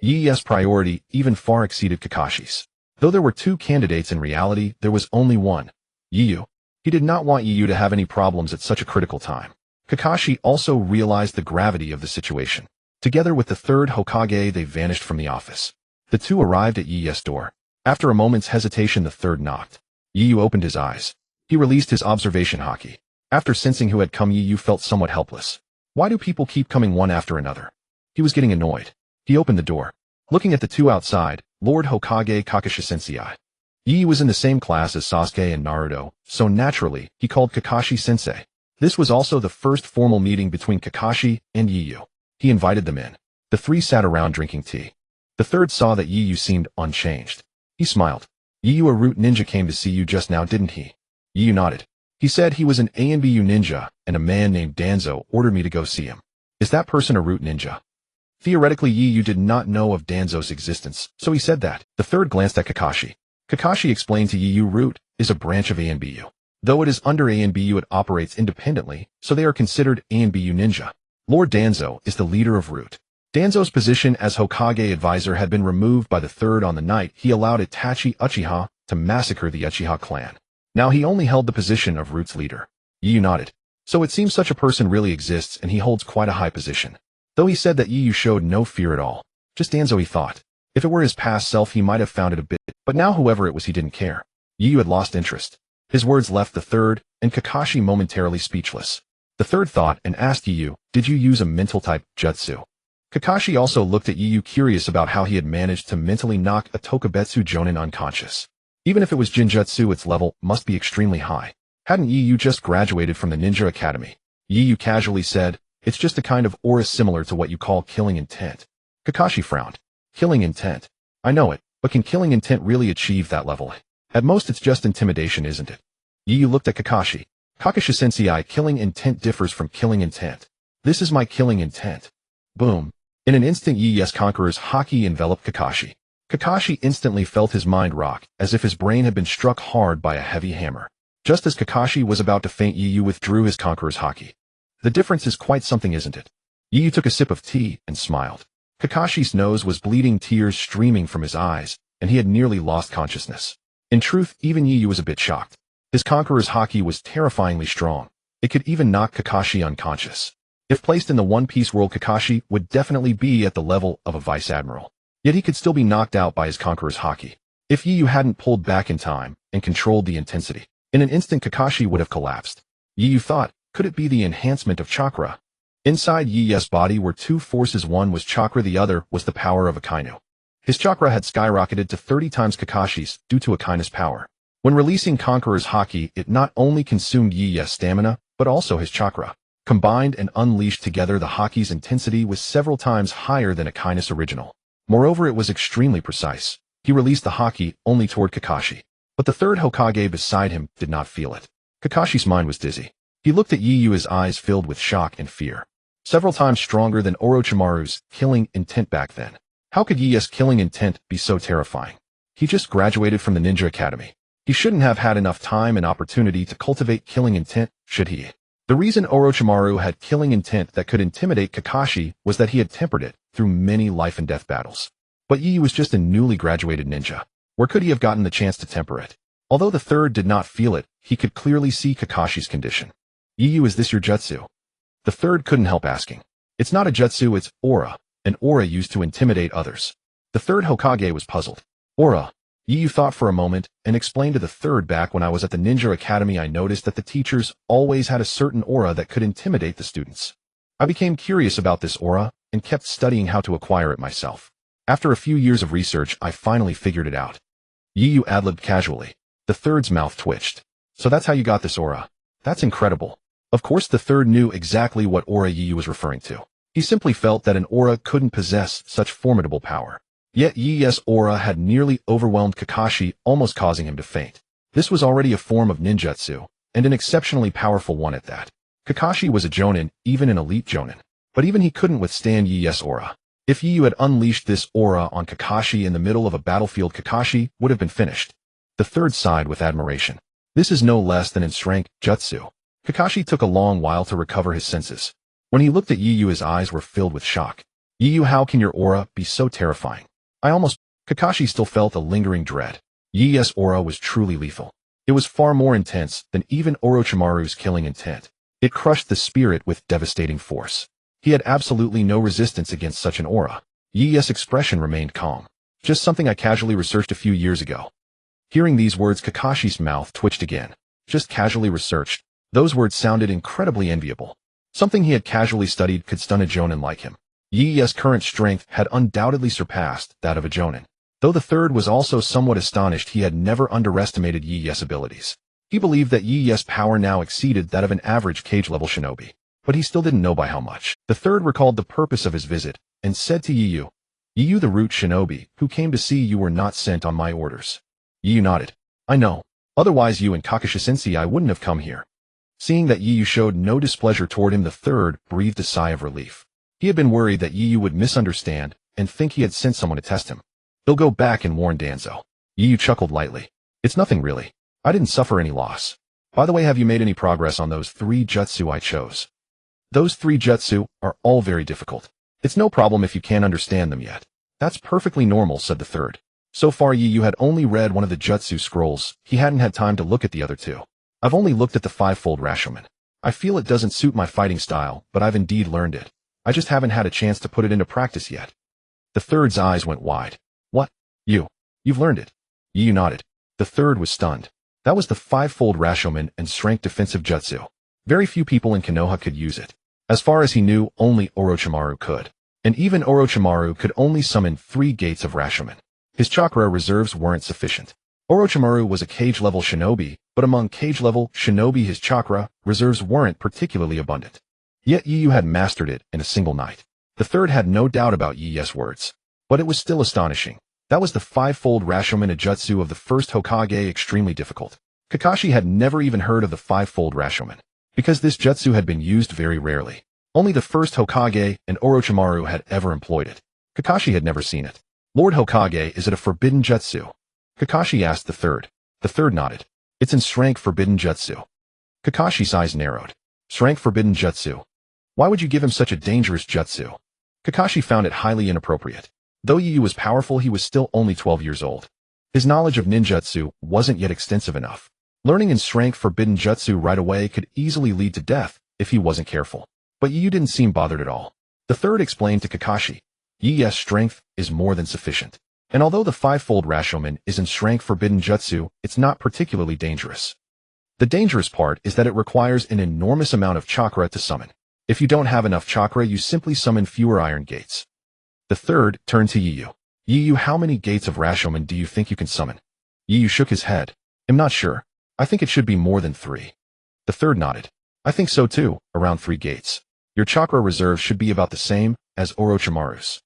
Yu's priority even far exceeded Kakashi's. Though there were 2 candidates, in reality there was only one. Yu. He did not want Yu to have any problems at such a critical time. Kakashi also realized the gravity of the situation. Together with the third Hokage they vanished from the office. The 2 arrived at Yu's door. After a moment's hesitation the third knocked. Yu opened his eyes. He released his observation haki. After sensing who had come, Yu felt somewhat helpless. Why do people keep coming one after another? He was getting annoyed. He opened the door. Looking at the 2 outside, Lord Hokage Kakashi Sensei. Yu was in the same class as Sasuke and Naruto, so naturally, he called Kakashi Sensei. This was also the first formal meeting between Kakashi and Yu. He invited them in. The 3 sat around drinking tea. The third saw that Yu seemed unchanged. He smiled. Yu, a root ninja, came to see you just now, didn't he? Yu nodded. He said he was an ANBU ninja, and a man named Danzo ordered me to go see him. Is that person a root ninja? Theoretically, Yu did not know of Danzo's existence, so he said that. The third glanced at Kakashi. Kakashi explained to Yu root is a branch of ANBU. Though it is under ANBU, it operates independently, so they are considered ANBU ninja. Lord Danzo is the leader of root. Danzo's position as Hokage advisor had been removed by the third on the night he allowed Itachi Uchiha to massacre the Uchiha clan. Now he only held the position of root's leader. Yu nodded. So it seems such a person really exists, and he holds quite a high position. Though he said that Yu showed no fear at all. Just Danzo, he thought. If it were his past self he might have found it a bit, but now whoever it was he didn't care. Yu had lost interest. His words left the third, and Kakashi momentarily speechless. The third thought and asked Yu, did you use a mental-type jutsu? Kakashi also looked at Yu, curious about how he had managed to mentally knock a Tokubetsu Jonin unconscious. Even if it was Jinjutsu, its level must be extremely high. Hadn't Yu just graduated from the Ninja Academy? Yu casually said, it's just a kind of aura similar to what you call killing intent. Kakashi frowned. Killing intent. I know it, but can killing intent really achieve that level? At most it's just intimidation, isn't it? Yu looked at Kakashi. Kakashi Sensei, killing intent differs from killing intent. This is my killing intent. Boom. In an instant Yu's Conqueror's Haki enveloped Kakashi. Kakashi instantly felt his mind rock, as if his brain had been struck hard by a heavy hammer. Just as Kakashi was about to faint, Yu withdrew his Conqueror's Haki. The difference is quite something, isn't it? Yu took a sip of tea and smiled. Kakashi's nose was bleeding, tears streaming from his eyes, and he had nearly lost consciousness. In truth, even Yu was a bit shocked. His Conqueror's Haki was terrifyingly strong. It could even knock Kakashi unconscious. If placed in the One Piece world, Kakashi would definitely be at the level of a vice admiral. Yet he could still be knocked out by his Conqueror's Haki. If Yu hadn't pulled back in time and controlled the intensity, in an instant Kakashi would have collapsed. Yu thought, could it be the enhancement of Chakra? Inside Yu's body were 2 forces. One was Chakra, the other was the power of Akainu. His Chakra had skyrocketed to 30 times Kakashi's due to Akainu's power. When releasing Conqueror's Haki, it not only consumed Yu's stamina, but also his Chakra. Combined and unleashed together, the Haki's intensity was several times higher than Akainu's original. Moreover, it was extremely precise. He released the Haki only toward Kakashi. But the third Hokage beside him did not feel it. Kakashi's mind was dizzy. He looked at Yu, his eyes filled with shock and fear. Several times stronger than Orochimaru's killing intent back then. How could Yu's killing intent be so terrifying? He just graduated from the Ninja Academy. He shouldn't have had enough time and opportunity to cultivate killing intent, should he? The reason Orochimaru had killing intent that could intimidate Kakashi was that he had tempered it through many life and death battles. But Yu was just a newly graduated ninja. Where could he have gotten the chance to temper it? Although the third did not feel it, he could clearly see Kakashi's condition. Yu, is this your jutsu? The third couldn't help asking. It's not a jutsu, it's aura, an aura used to intimidate others. The third Hokage was puzzled. Aura. Yu thought for a moment and explained to the third, back when I was at the Ninja Academy I noticed that the teachers always had a certain aura that could intimidate the students. I became curious about this aura and kept studying how to acquire it myself. After a few years of research, I finally figured it out. Yu ad-libbed casually. The third's mouth twitched. So that's how you got this aura. That's incredible. Of course the third knew exactly what aura Yu was referring to. He simply felt that an aura couldn't possess such formidable power. Yet Yu's aura had nearly overwhelmed Kakashi, almost causing him to faint. This was already a form of ninjutsu, and an exceptionally powerful one at that. Kakashi was a jonin, even an elite jonin. But even he couldn't withstand Yu's aura. If Yu had unleashed this aura on Kakashi in the middle of a battlefield, Kakashi would have been finished. The third sighed with admiration. This is no less than in-strength jutsu. Kakashi took a long while to recover his senses. When he looked at Yu, his eyes were filled with shock. Yu, how can your aura be so terrifying? Kakashi still felt a lingering dread. Yu's aura was truly lethal. It was far more intense than even Orochimaru's killing intent. It crushed the spirit with devastating force. He had absolutely no resistance against such an aura. Yu's expression remained calm. Just something I casually researched a few years ago. Hearing these words, Kakashi's mouth twitched again. Just casually researched. Those words sounded incredibly enviable. Something he had casually studied could stun a jonin like him. Yu's current strength had undoubtedly surpassed that of a jonin. Though the third was also somewhat astonished, he had never underestimated Yu's abilities. He believed that Yu's power now exceeded that of an average cage-level shinobi. But he still didn't know by how much. The third recalled the purpose of his visit, and said to Yu, "Yu, the root shinobi, who came to see you, were not sent on my orders." Yu nodded. "I know. Otherwise you and Kakashi-sensei I wouldn't have come here." Seeing that Yu showed no displeasure toward him, the third breathed a sigh of relief. He had been worried that Yu would misunderstand and think he had sent someone to test him. "He'll go back and warn Danzo." Yu chuckled lightly. "It's nothing really. I didn't suffer any loss. By the way, have you made any progress on those 3 jutsu I chose?" "Those 3 jutsu are all very difficult. It's no problem if you can't understand them yet." "That's perfectly normal," said the third. So far Yu had only read one of the jutsu scrolls. He hadn't had time to look at the other 2. "I've only looked at the 5-fold Rashomon. I feel it doesn't suit my fighting style, but I've indeed learned it. I just haven't had a chance to put it into practice yet." The third's eyes went wide. "What? You've learned it?" Yu nodded. The third was stunned. That was the 5-fold Rashomon and strength defensive jutsu. Very few people in Konoha could use it. As far as he knew, only Orochimaru could. And even Orochimaru could only summon 3 gates of Rashomon. His chakra reserves weren't sufficient. Orochimaru was a cage-level shinobi, but among cage-level shinobi his chakra reserves weren't particularly abundant. Yet Yu had mastered it in a single night. The third had no doubt about Yu's words. But it was still astonishing. That was the 5-fold Rashomon, a jutsu of the first Hokage, extremely difficult. Kakashi had never even heard of the 5-fold Rashomon, because this jutsu had been used very rarely. Only the first Hokage and Orochimaru had ever employed it. Kakashi had never seen it. "Lord Hokage, is it a forbidden jutsu?" Kakashi asked the third. The third nodded. "It's in strength forbidden jutsu." Kakashi's eyes narrowed. "Strength forbidden jutsu? Why would you give him such a dangerous jutsu?" Kakashi found it highly inappropriate. Though Yu was powerful, he was still only 12 years old. His knowledge of ninjutsu wasn't yet extensive enough. Learning in strength forbidden jutsu right away could easily lead to death if he wasn't careful. But Yu didn't seem bothered at all. The third explained to Kakashi, "Yu's strength is more than sufficient. And although the 5-fold Rashomon is in strength forbidden jutsu, it's not particularly dangerous. The dangerous part is that it requires an enormous amount of chakra to summon. If you don't have enough chakra, you simply summon fewer iron gates." The third turned to Yu. "Yu, how many gates of Rashomon do you think you can summon?" Yu shook his head. "I'm not sure. I think it should be more than 3. The third nodded. "I think so too, around 3 gates. Your chakra reserve should be about the same as Orochimaru's."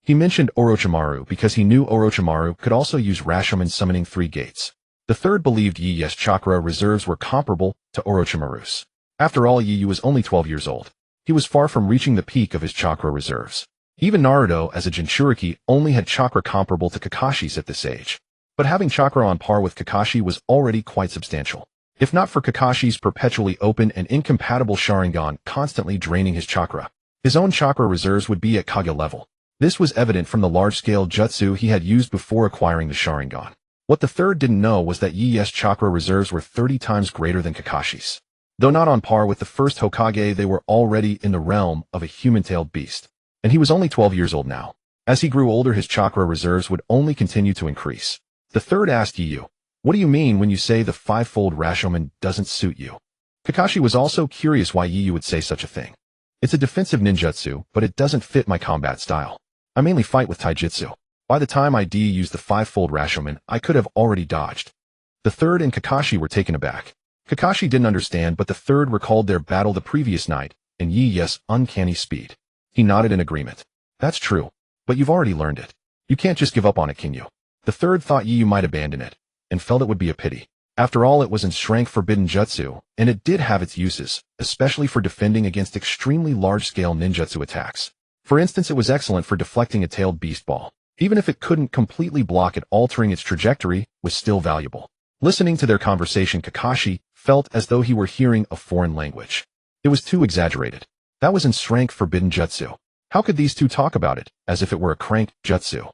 He mentioned Orochimaru because he knew Orochimaru could also use Rashomon summoning 3 gates. The third believed Yu's chakra reserves were comparable to Orochimaru's. After all, Yu was only 12 years old. He was far from reaching the peak of his chakra reserves. Even Naruto, as a Jinchuriki, only had chakra comparable to Kakashi's at this age. But having chakra on par with Kakashi was already quite substantial. if not for Kakashi's perpetually open and incompatible Sharingan constantly draining his chakra. His own chakra reserves would be at Kaguya level. This was evident from the large-scale jutsu he had used before acquiring the Sharingan. What the third didn't know was that Yi's chakra reserves were 30 times greater than Kakashi's. Though not on par with the first Hokage, they were already in the realm of a human-tailed beast. And he was only 12 years old now. As he grew older, his chakra reserves would only continue to increase. The third asked Yu, "What do you mean when you say the five-fold Rashomon doesn't suit you?" Kakashi was also curious why Yu would say such a thing. "It's a defensive ninjutsu, but it doesn't fit my combat style. I mainly fight with taijutsu. By the time I used the five-fold Rashomon, I could have already dodged." The third and Kakashi were taken aback. Kakashi didn't understand, but the third recalled their battle the previous night, and Yi's uncanny speed. He nodded in agreement. "That's true. But you've already learned it. You can't just give up on it, can you?" The third thought Yu might abandon it, and felt it would be a pity. After all, it was in strength forbidden jutsu, and it did have its uses, especially for defending against extremely large-scale ninjutsu attacks. For instance, it was excellent for deflecting a tailed beast ball. Even if it couldn't completely block it, altering its trajectory was still valuable. Listening to their conversation, Kakashi felt as though he were hearing a foreign language. It was too exaggerated. That was in strength forbidden jutsu. How could these two talk about it, as if it were a crank jutsu?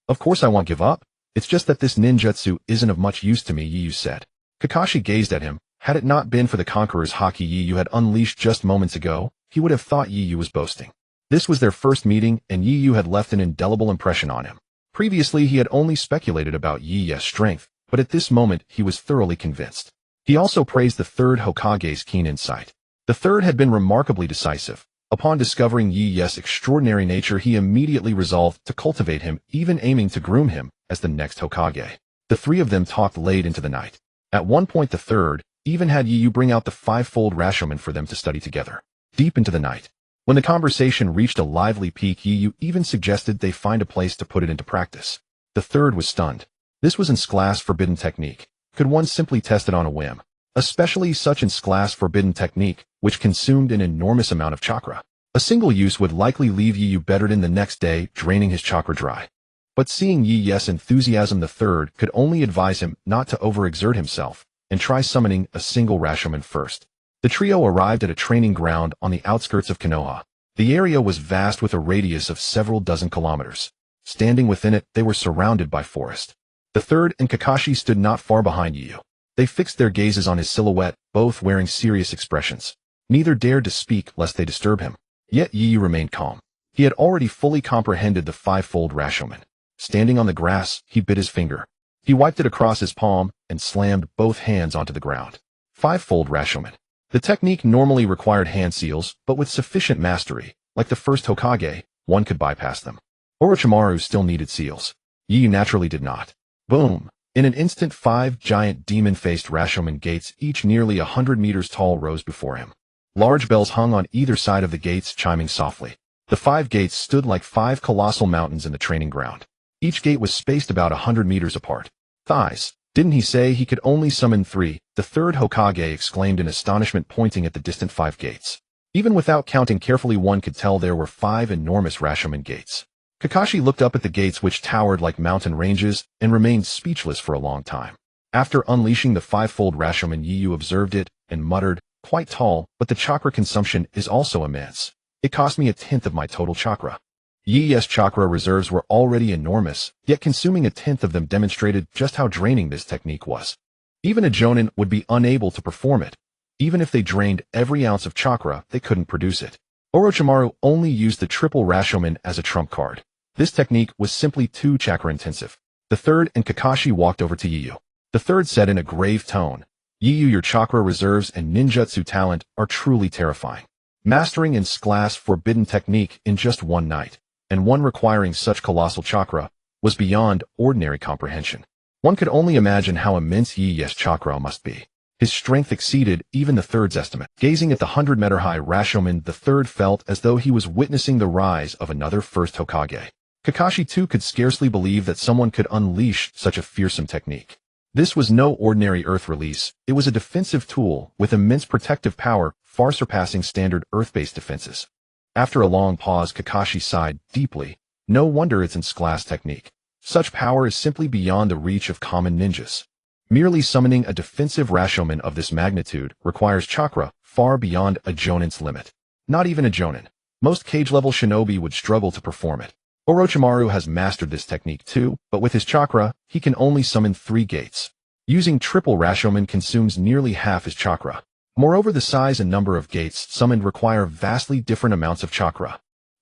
"Of course I won't give up. It's just that this ninjutsu isn't of much use to me," Yu said. Kakashi gazed at him. Had it not been for the Conqueror's Haki Yu had unleashed just moments ago, he would have thought Yu was boasting. This was their first meeting, and Yu had left an indelible impression on him. Previously, he had only speculated about Yi's strength, but at this moment, he was thoroughly convinced. He also praised the third Hokage's keen insight. The third had been remarkably decisive. Upon discovering Yi's extraordinary nature, he immediately resolved to cultivate him, even aiming to groom him as the next Hokage. The three of them talked late into the night. At one point, the third even had Yu bring out the five-fold Rashomon for them to study together. Deep into the night, when the conversation reached a lively peak, Yu even suggested they find a place to put it into practice. The third was stunned. This was in class forbidden technique. Could one simply test it on a whim? Especially such in class forbidden technique, which consumed an enormous amount of chakra. A single use would likely leave Yu bettered in the next day, draining his chakra dry. But seeing Yi's enthusiasm, the third could only advise him not to overexert himself, and try summoning a single Rashomon first. The trio arrived at a training ground on the outskirts of Konoha. The area was vast with a radius of several dozen kilometers. Standing within it, they were surrounded by forest. The third and Kakashi stood not far behind Yu. They fixed their gazes on his silhouette, both wearing serious expressions. Neither dared to speak lest they disturb him. Yet Yu remained calm. He had already fully comprehended the five-fold Rashomon. Standing on the grass, he bit his finger. He wiped it across his palm and slammed both hands onto the ground. Five-fold Rashomon. The technique normally required hand seals, but with sufficient mastery, like the first Hokage, one could bypass them. Orochimaru still needed seals. Yu naturally did not. Boom! In an instant, 5 giant demon-faced Rashomon gates, each nearly 100 meters tall, rose before him. Large bells hung on either side of the gates, chiming softly. The 5 gates stood like 5 colossal mountains in the training ground. Each gate was spaced about 100 meters apart. "Thighs! Didn't he say he could only summon 3? The third Hokage exclaimed in astonishment, pointing at the distant 5 gates. Even without counting carefully, one could tell there were 5 enormous Rashomon gates. Kakashi looked up at the gates, which towered like mountain ranges, and remained speechless for a long time. After unleashing the five-fold Rashomon, Yu observed it and muttered, "Quite tall, but the chakra consumption is also immense. It cost me 1/10 of my total chakra." Yi's chakra reserves were already enormous, yet consuming 1/10 of them demonstrated just how draining this technique was. Even a Jonin would be unable to perform it. Even if they drained every ounce of chakra, they couldn't produce it. Orochimaru only used the triple Rashomon as a trump card. This technique was simply too chakra-intensive. The third and Kakashi walked over to Yu. The third said in a grave tone, "Yu, your chakra reserves and ninjutsu talent are truly terrifying. Mastering in class forbidden technique in just one night, and one requiring such colossal chakra, was beyond ordinary comprehension. One could only imagine how immense Yi's chakra must be. His strength exceeded even the third's estimate." Gazing at the 100-meter-high Rashomon, the third felt as though he was witnessing the rise of another first Hokage. Kakashi too could scarcely believe that someone could unleash such a fearsome technique. This was no ordinary earth release. It was a defensive tool with immense protective power, far surpassing standard earth-based defenses. After a long pause, Kakashi sighed deeply. No wonder it's in class technique. Such power is simply beyond the reach of common ninjas. Merely summoning a defensive Rashomon of this magnitude requires chakra far beyond a Jonin's limit. Not even a Jonin. Most cage-level shinobi would struggle to perform it. Orochimaru has mastered this technique too, but with his chakra, he can only summon 3 gates. Using triple Rashomon consumes nearly half his chakra. Moreover, the size and number of gates summoned require vastly different amounts of chakra.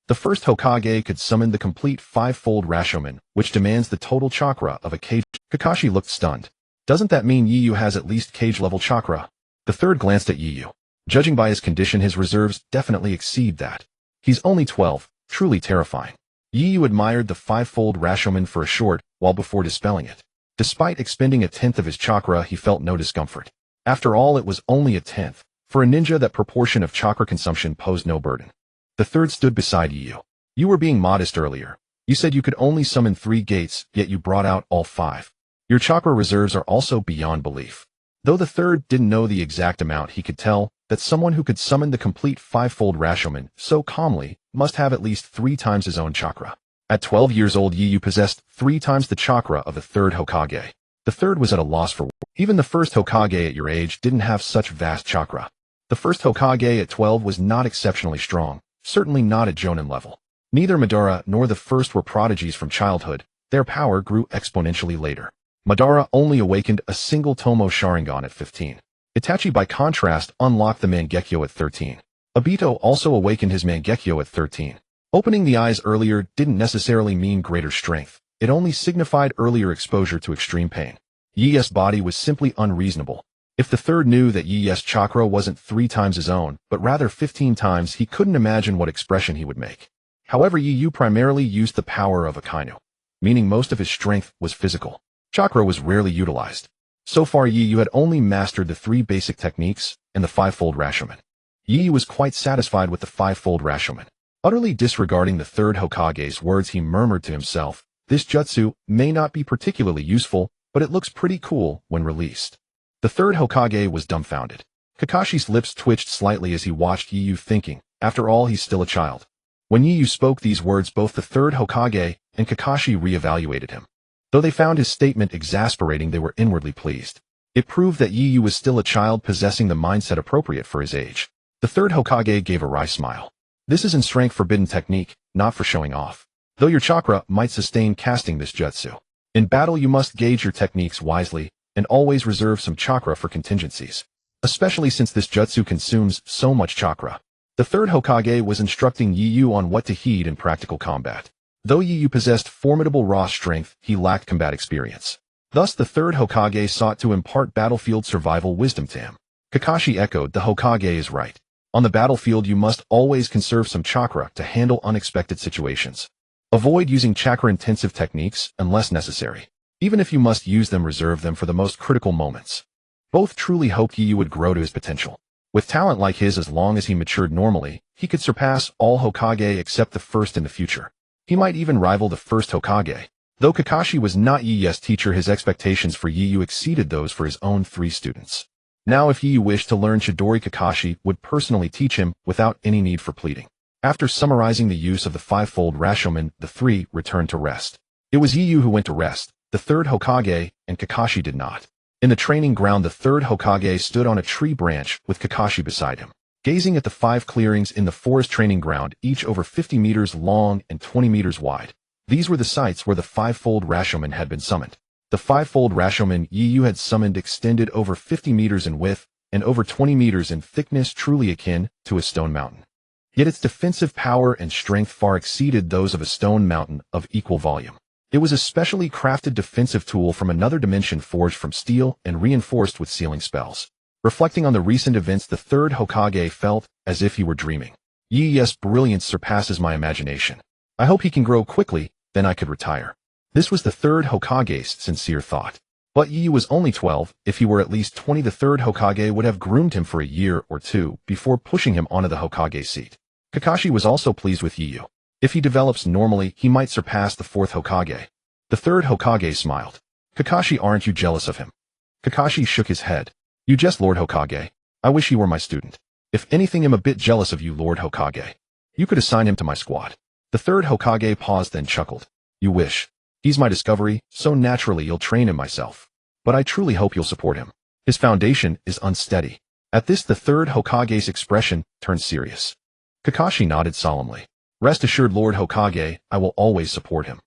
The first Hokage could summon the complete 5-fold Rashomon, which demands the total chakra of a cage. Kakashi looked stunned. Doesn't that mean Yiyu has at least cage-level chakra? The third glanced at Yiyu. Judging by his condition, his reserves definitely exceed that. He's only 12, truly terrifying. Yiyu admired the 5-fold Rashomon for a short while before dispelling it. Despite expending 1/10 of his chakra, he felt no discomfort. After all, it was only 1/10. For a ninja, that proportion of chakra consumption posed no burden. The third stood beside Yiyu. You were being modest earlier. You said you could only summon 3 gates, yet you brought out all 5. Your chakra reserves are also beyond belief. Though the third didn't know the exact amount, he could tell that someone who could summon the complete 5-fold Rashomon so calmly must have at least 3 times his own chakra. At 12 years old, Yiyu possessed 3 times the chakra of the third Hokage. The third was at a loss for words. Even the first Hokage at your age didn't have such vast chakra. The first Hokage at 12 was not exceptionally strong, certainly not at Jonin level. Neither Madara nor the first were prodigies from childhood. Their power grew exponentially later. Madara only awakened a single Tomo Sharingan at 15. Itachi, by contrast, unlocked the Mangekyo at 13. Obito also awakened his Mangekyo at 13. Opening the eyes earlier didn't necessarily mean greater strength. It only signified earlier exposure to extreme pain. Yi's body was simply unreasonable. If the third knew that Yi's chakra wasn't 3 times his own, but rather 15 times, he couldn't imagine what expression he would make. However, Yiyu primarily used the power of Akainu, meaning most of his strength was physical. Chakra was rarely utilized. So far, Yiyu had only mastered the 3 basic techniques and the 5-fold Rashomon. Yiyu was quite satisfied with the 5-fold Rashomon. Utterly disregarding the third Hokage's words, he murmured to himself, "This jutsu may not be particularly useful, but it looks pretty cool when released." The third Hokage was dumbfounded. Kakashi's lips twitched slightly as he watched Yiyu, thinking, after all, he's still a child. When Yiyu spoke these words, both the third Hokage and Kakashi reevaluated him. Though they found his statement exasperating, they were inwardly pleased. It proved that Yiyu was still a child possessing the mindset appropriate for his age. The third Hokage gave a wry smile. This is in strength forbidden technique, not for showing off. Though your chakra might sustain casting this jutsu. In battle, you must gauge your techniques wisely and always reserve some chakra for contingencies. Especially since this jutsu consumes so much chakra. The third Hokage was instructing Yiyu on what to heed in practical combat. Though Yiyu possessed formidable raw strength, he lacked combat experience. Thus, the third Hokage sought to impart battlefield survival wisdom to him. Kakashi echoed, "The Hokage is right. On the battlefield, you must always conserve some chakra to handle unexpected situations. Avoid using chakra-intensive techniques unless necessary. Even if you must use them, reserve them for the most critical moments." Both truly hoped Yiyu would grow to his potential. With talent like his, as long as he matured normally, he could surpass all Hokage except the first in the future. He might even rival the first Hokage. Though Kakashi was not Yi's teacher, his expectations for Yiyu exceeded those for his own 3 students. Now, if Yiyu wished to learn Chidori, Kakashi would personally teach him without any need for pleading. After summarizing the use of the 5-fold Rashomon, the 3 returned to rest. It was Yiyu who went to rest, the third Hokage, and Kakashi did not. In the training ground, the third Hokage stood on a tree branch with Kakashi beside him, gazing at the 5 clearings in the forest training ground, each over 50 meters long and 20 meters wide. These were the sites where the 5-fold Rashomon had been summoned. The 5-fold Rashomon Yiyu had summoned extended over 50 meters in width and over 20 meters in thickness, truly akin to a stone mountain. Yet its defensive power and strength far exceeded those of a stone mountain of equal volume. It was a specially crafted defensive tool from another dimension, forged from steel and reinforced with sealing spells. Reflecting on the recent events, the third Hokage felt as if he were dreaming. Yi's brilliance surpasses my imagination. I hope he can grow quickly, then I could retire. This was the third Hokage's sincere thought. But Yiyu was only 12. If he were at least 20, the third Hokage would have groomed him for a year or 2 before pushing him onto the Hokage seat. Kakashi was also pleased with Yiyu. If he develops normally, he might surpass the 4th Hokage. The third Hokage smiled. "Kakashi, aren't you jealous of him?" Kakashi shook his head. "You jest, Lord Hokage. I wish he were my student. If anything, I'm a bit jealous of you, Lord Hokage. You could assign him to my squad." The third Hokage paused, then chuckled. "You wish. He's my discovery, so naturally you'll train him myself." but I truly hope you'll support him. His foundation is unsteady. At this, the third Hokage's expression turned serious. Kakashi nodded solemnly. Rest assured, Lord Hokage, I will always support him.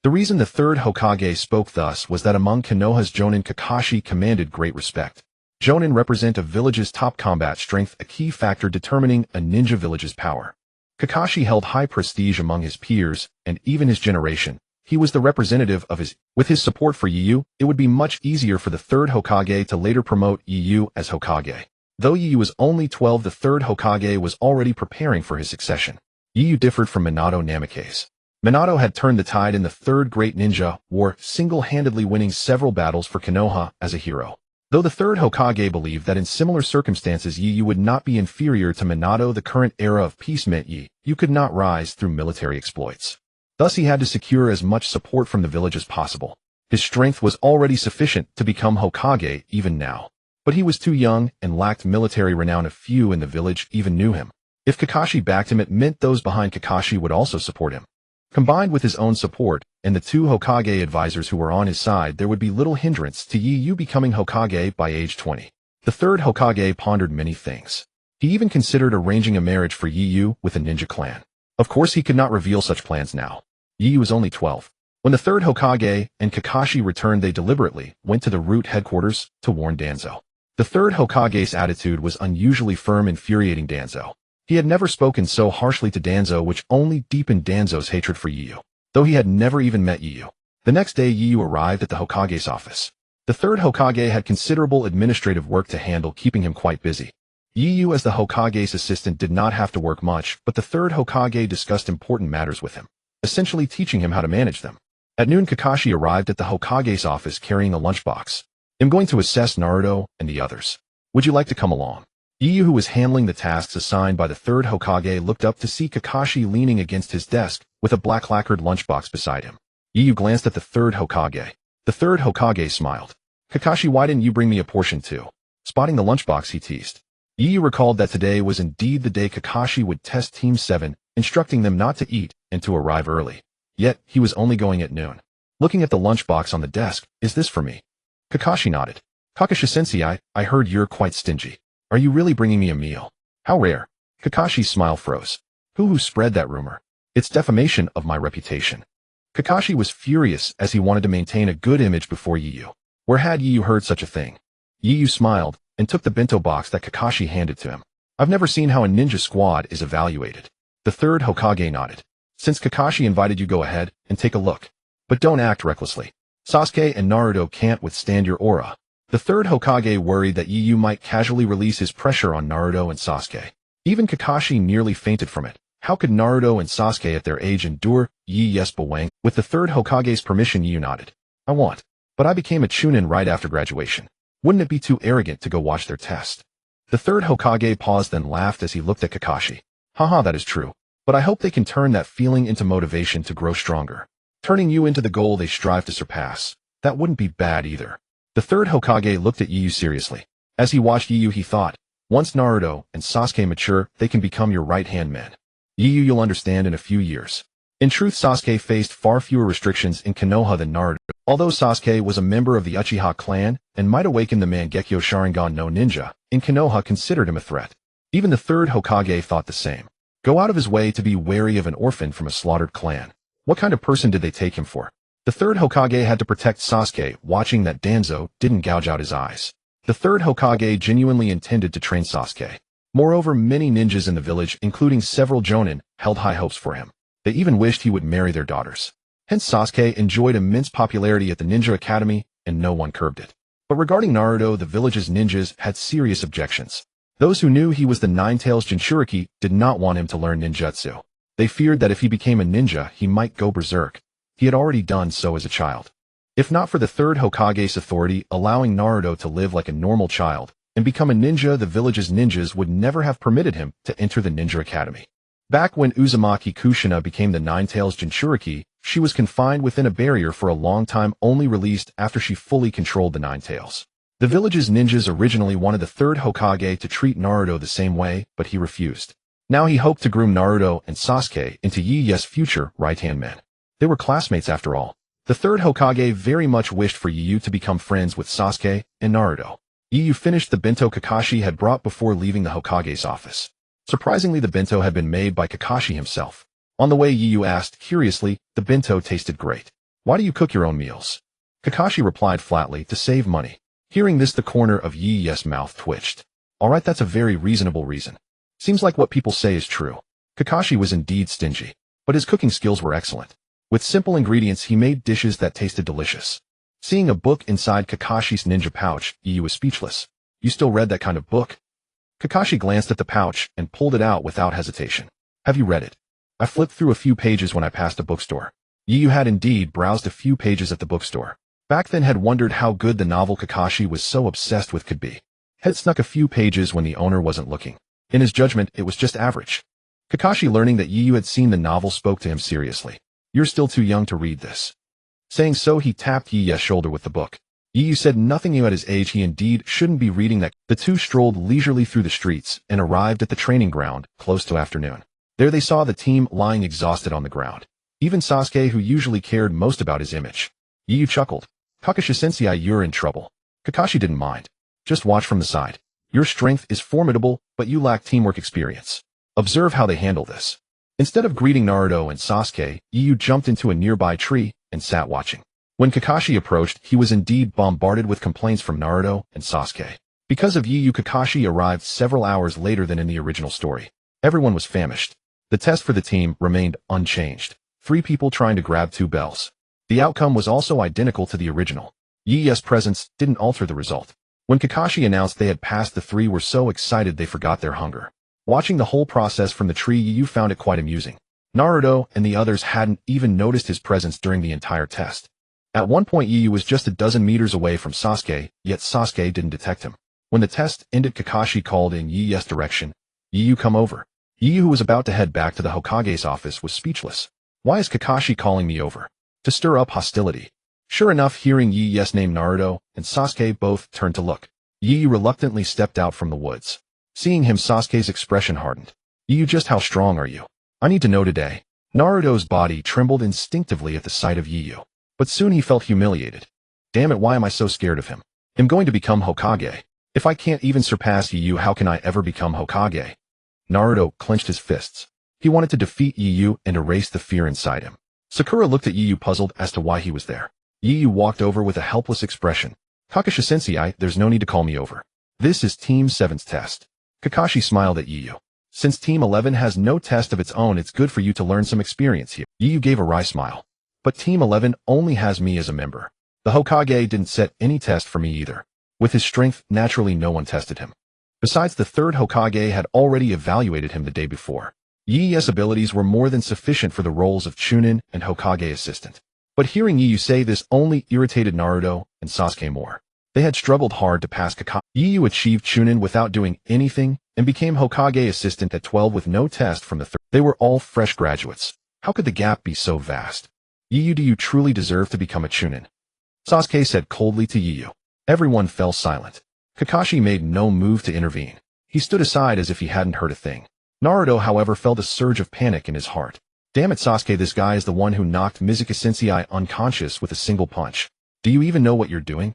The reason the third Hokage spoke thus was that among Konoha's Jonin, Kakashi commanded great respect. Jonin represent a village's top combat strength, a key factor determining a ninja village's power. Kakashi held high prestige among his peers, and even his generation. He was the representative of his. With his support for Yu, it would be much easier for the third Hokage to later promote Yu as Hokage. Though Yu was only 12, the third Hokage was already preparing for his succession. Yu differed from Minato Namikaze. Minato had turned the tide in the Third Great Ninja War, single-handedly winning several battles for Konoha as a hero. Though the third Hokage believed that in similar circumstances Yu would not be inferior to Minato, the current era of peace meant Yu could not rise through military exploits. Thus he had to secure as much support from the village as possible. His strength was already sufficient to become Hokage even now. But he was too young and lacked military renown. A few in the village even knew him. If Kakashi backed him, it meant those behind Kakashi would also support him. Combined with his own support, and the two Hokage advisors who were on his side, there would be little hindrance to Yu becoming Hokage by age 20. The third Hokage pondered many things. He even considered arranging a marriage for Yu with a ninja clan. Of course, he could not reveal such plans now. Yu was only 12. When the third Hokage and Kakashi returned, they deliberately went to the root headquarters to warn Danzo. The third Hokage's attitude was unusually firm, infuriating Danzo. He had never spoken so harshly to Danzo, which only deepened Danzo's hatred for Yu, though he had never even met Yu. The next day, Yu arrived at the Hokage's office. The third Hokage had considerable administrative work to handle, keeping him quite busy. Yu, as the Hokage's assistant, did not have to work much, but the third Hokage discussed important matters with him, essentially teaching him how to manage them. At noon, Kakashi arrived at the Hokage's office carrying a lunchbox. I'm going to assess Naruto and the others. Would you like to come along? Yu, who was handling the tasks assigned by the third Hokage, looked up to see Kakashi leaning against his desk with a black lacquered lunchbox beside him. Yu glanced at the third Hokage. The third Hokage smiled. Kakashi, why didn't you bring me a portion too? Spotting the lunchbox, he teased. Yu recalled that today was indeed the day Kakashi would test Team 7, instructing them not to eat and to arrive early. Yet, he was only going at noon. Looking at the lunchbox on the desk, is this for me? Kakashi nodded. Kakashi-sensei, I heard you're quite stingy. Are you really bringing me a meal? How rare. Kakashi's smile froze. Who spread that rumor? It's defamation of my reputation. Kakashi was furious as he wanted to maintain a good image before Yu. Where had Yu heard such a thing? Yu smiled and took the bento box that Kakashi handed to him. I've never seen how a ninja squad is evaluated. The third Hokage nodded. Since Kakashi invited you, go ahead and take a look. But don't act recklessly. Sasuke and Naruto can't withstand your aura. The third Hokage worried that Yu might casually release his pressure on Naruto and Sasuke. Even Kakashi nearly fainted from it. How could Naruto and Sasuke at their age endure? Yes, Bwang. With the third Hokage's permission, Yu nodded. I want. But I became a chunin right after graduation. Wouldn't it be too arrogant to go watch their test? The third Hokage paused, then laughed as he looked at Kakashi. Haha, that is true. But I hope they can turn that feeling into motivation to grow stronger. Turning Yu into the goal they strive to surpass. That wouldn't be bad either. The third Hokage looked at Yu seriously. As he watched Yu, he thought, once Naruto and Sasuke mature, they can become your right-hand men. Yu, you'll understand in a few years. In truth, Sasuke faced far fewer restrictions in Konoha than Naruto. Although Sasuke was a member of the Uchiha clan and might awaken the Mangekyo Sharingan no ninja, in Konoha considered him a threat. Even the third Hokage thought the same. Go out of his way to be wary of an orphan from a slaughtered clan. What kind of person did they take him for? The third Hokage had to protect Sasuke, watching that Danzo didn't gouge out his eyes. The third Hokage genuinely intended to train Sasuke. Moreover, many ninjas in the village, including several jonin, held high hopes for him. They even wished he would marry their daughters. Hence, Sasuke enjoyed immense popularity at the Ninja Academy, and no one curbed it. But regarding Naruto, the village's ninjas had serious objections. Those who knew he was the Nine-Tails Jinchuriki did not want him to learn ninjutsu. They feared that if he became a ninja, he might go berserk. He had already done so as a child. If not for the third Hokage's authority allowing Naruto to live like a normal child and become a ninja, the village's ninjas would never have permitted him to enter the Ninja Academy. Back when Uzumaki Kushina became the Nine-Tails Jinchuriki, she was confined within a barrier for a long time, only released after she fully controlled the Nine-Tails. The village's ninjas originally wanted the third Hokage to treat Naruto the same way, but he refused. Now he hoped to groom Naruto and Sasuke into Ieyasu future right-hand men. They were classmates after all. The third Hokage very much wished for Yu to become friends with Sasuke and Naruto. Yu finished the bento Kakashi had brought before leaving the Hokage's office. Surprisingly, the bento had been made by Kakashi himself. On the way, Yu asked, curiously, the bento tasted great. Why do you cook your own meals? Kakashi replied flatly, to save money. Hearing this, the corner of Yu's mouth twitched. Alright, that's a very reasonable reason. Seems like what people say is true. Kakashi was indeed stingy, but his cooking skills were excellent. With simple ingredients, he made dishes that tasted delicious. Seeing a book inside Kakashi's ninja pouch, Yu was speechless. You still read that kind of book? Kakashi glanced at the pouch and pulled it out without hesitation. Have you read it? I flipped through a few pages when I passed a bookstore. Yu had indeed browsed a few pages at the bookstore. Back then had wondered how good the novel Kakashi was so obsessed with could be. Had snuck a few pages when the owner wasn't looking. In his judgment, it was just average. Kakashi, learning that Yu had seen the novel, spoke to him seriously. You're still too young to read this. Saying so, he tapped Yu's shoulder with the book. Yu said nothing new at his age, he indeed shouldn't be reading that. The two strolled leisurely through the streets and arrived at the training ground close to afternoon. There they saw the team lying exhausted on the ground. Even Sasuke, who usually cared most about his image. Yu chuckled. Kakashi-sensei, you're in trouble. Kakashi didn't mind. Just watch from the side. Your strength is formidable, but you lack teamwork experience. Observe how they handle this. Instead of greeting Naruto and Sasuke, Yu jumped into a nearby tree and sat watching. When Kakashi approached, he was indeed bombarded with complaints from Naruto and Sasuke. Because of Yu, Kakashi arrived several hours later than in the original story. Everyone was famished. The test for the team remained unchanged. 3 people trying to grab 2 bells. The outcome was also identical to the original. Yu's presence didn't alter the result. When Kakashi announced they had passed, the 3 were so excited they forgot their hunger. Watching the whole process from the tree, Yu found it quite amusing. Naruto and the others hadn't even noticed his presence during the entire test. At one point, Yu was just a dozen meters away from Sasuke, yet Sasuke didn't detect him. When the test ended, Kakashi called in Yu's direction. Yu, come over. Yu, who was about to head back to the Hokage's office, was speechless. Why is Kakashi calling me over? To stir up hostility. Sure enough, hearing Yu's name, Naruto and Sasuke both turned to look. Yu reluctantly stepped out from the woods. Seeing him, Sasuke's expression hardened. Yu, just how strong are you? I need to know today. Naruto's body trembled instinctively at the sight of Yu. But soon he felt humiliated. Damn it, why am I so scared of him? I'm going to become Hokage. If I can't even surpass Yu, how can I ever become Hokage? Naruto clenched his fists. He wanted to defeat Yu and erase the fear inside him. Sakura looked at Yu, puzzled as to why he was there. Yu walked over with a helpless expression. Kakashi-sensei, there's no need to call me over. This is Team 7's test. Kakashi smiled at Yu. Since Team 11 has no test of its own, it's good for you to learn some experience here. Yu gave a wry smile. But Team 11 only has me as a member. The Hokage didn't set any test for me either. With his strength, naturally no one tested him. Besides, the third Hokage had already evaluated him the day before. Yu's abilities were more than sufficient for the roles of Chunin and Hokage assistant. But hearing Yu say this only irritated Naruto and Sasuke more. They had struggled hard to pass Kakashi. Yu achieved Chunin without doing anything and became Hokage assistant at 12 with no test from the third. They were all fresh graduates. How could the gap be so vast? Yu, do you truly deserve to become a Chunin? Sasuke said coldly to Yu. Everyone fell silent. Kakashi made no move to intervene. He stood aside as if he hadn't heard a thing. Naruto, however, felt a surge of panic in his heart. Damn it, Sasuke, this guy is the one who knocked Mizuki-sensei unconscious with a single punch. Do you even know what you're doing?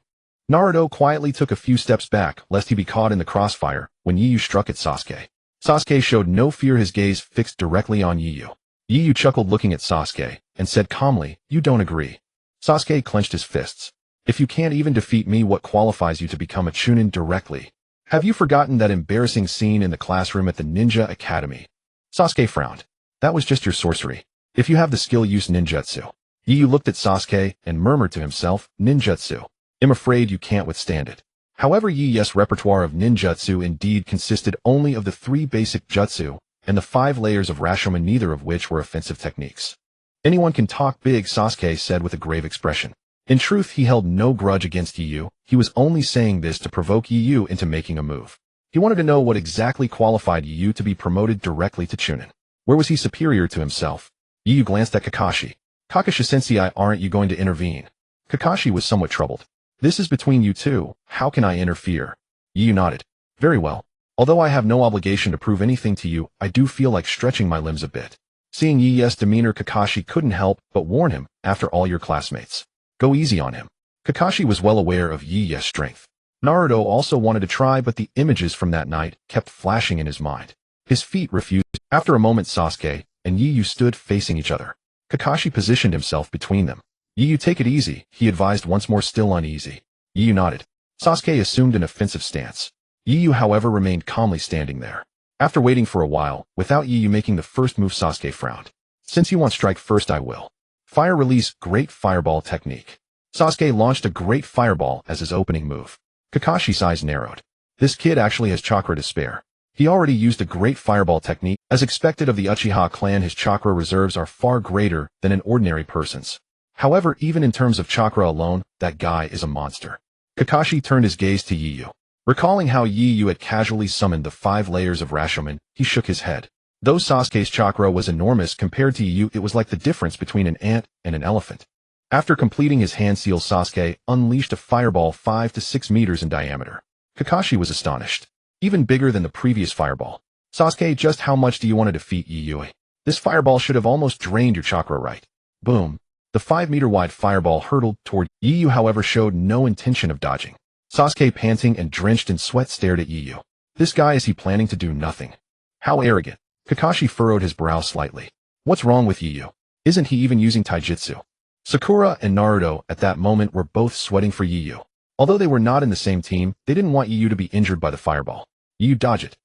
Naruto quietly took a few steps back, lest he be caught in the crossfire, when Yu struck at Sasuke. Sasuke showed no fear, his gaze fixed directly on Yu. Yu chuckled looking at Sasuke, and said calmly, you don't agree. Sasuke clenched his fists. If you can't even defeat me, what qualifies you to become a Chunin directly? Have you forgotten that embarrassing scene in the classroom at the Ninja Academy? Sasuke frowned. That was just your sorcery. If you have the skill, use ninjutsu. Yu looked at Sasuke and murmured to himself, ninjutsu. I'm afraid you can't withstand it. However, Yu's repertoire of ninjutsu indeed consisted only of the 3 basic jutsu and the 5 layers of Rashomon, neither of which were offensive techniques. Anyone can talk big, Sasuke said with a grave expression. In truth, he held no grudge against Yu. He was only saying this to provoke Yu into making a move. He wanted to know what exactly qualified Yu to be promoted directly to Chunin. Where was he superior to himself? Yu glanced at Kakashi. Kakashi-sensei, aren't you going to intervene? Kakashi was somewhat troubled. This is between you two. How can I interfere? Yu nodded. Very well. Although I have no obligation to prove anything to you, I do feel like stretching my limbs a bit. Seeing Yi's demeanor, Kakashi couldn't help but warn him, after all your classmates. Go easy on him. Kakashi was well aware of Yi's strength. Naruto also wanted to try, but the images from that night kept flashing in his mind. His feet refused. After a moment, Sasuke and Yiyu stood facing each other. Kakashi positioned himself between them. Yiyu, take it easy, he advised, once more, still uneasy. Yiyu nodded. Sasuke assumed an offensive stance. Yiyu, however, remained calmly standing there. After waiting for a while, without Yiyu making the first move, Sasuke frowned. Since you want strike first, I will. Fire release, great fireball technique. Sasuke launched a great fireball as his opening move. Kakashi's eyes narrowed. This kid actually has chakra to spare. He already used a great fireball technique. As expected of the Uchiha clan, his chakra reserves are far greater than an ordinary person's. However, even in terms of chakra alone, that guy is a monster. Kakashi turned his gaze to Yiyu. Recalling how Yiyu had casually summoned the 5 layers of Rashomon, he shook his head. Though Sasuke's chakra was enormous compared to Yiyu, it was like the difference between an ant and an elephant. After completing his hand seal, Sasuke unleashed a fireball 5 to 6 meters in diameter. Kakashi was astonished. Even bigger than the previous fireball. Sasuke, just how much do you want to defeat Yiyu? This fireball should have almost drained your chakra, right? Boom. The 5-meter wide fireball hurtled toward Yiyu, however, showed no intention of dodging. Sasuke, panting and drenched in sweat, stared at Yiyu. This guy, is he planning to do nothing? How arrogant. Kakashi furrowed his brow slightly. What's wrong with Yiyu? Isn't he even using taijutsu? Sakura and Naruto at that moment were both sweating for Yiyu. Although they were not in the same team, they didn't want Yiyu to be injured by the fireball. Yiyu, dodge it.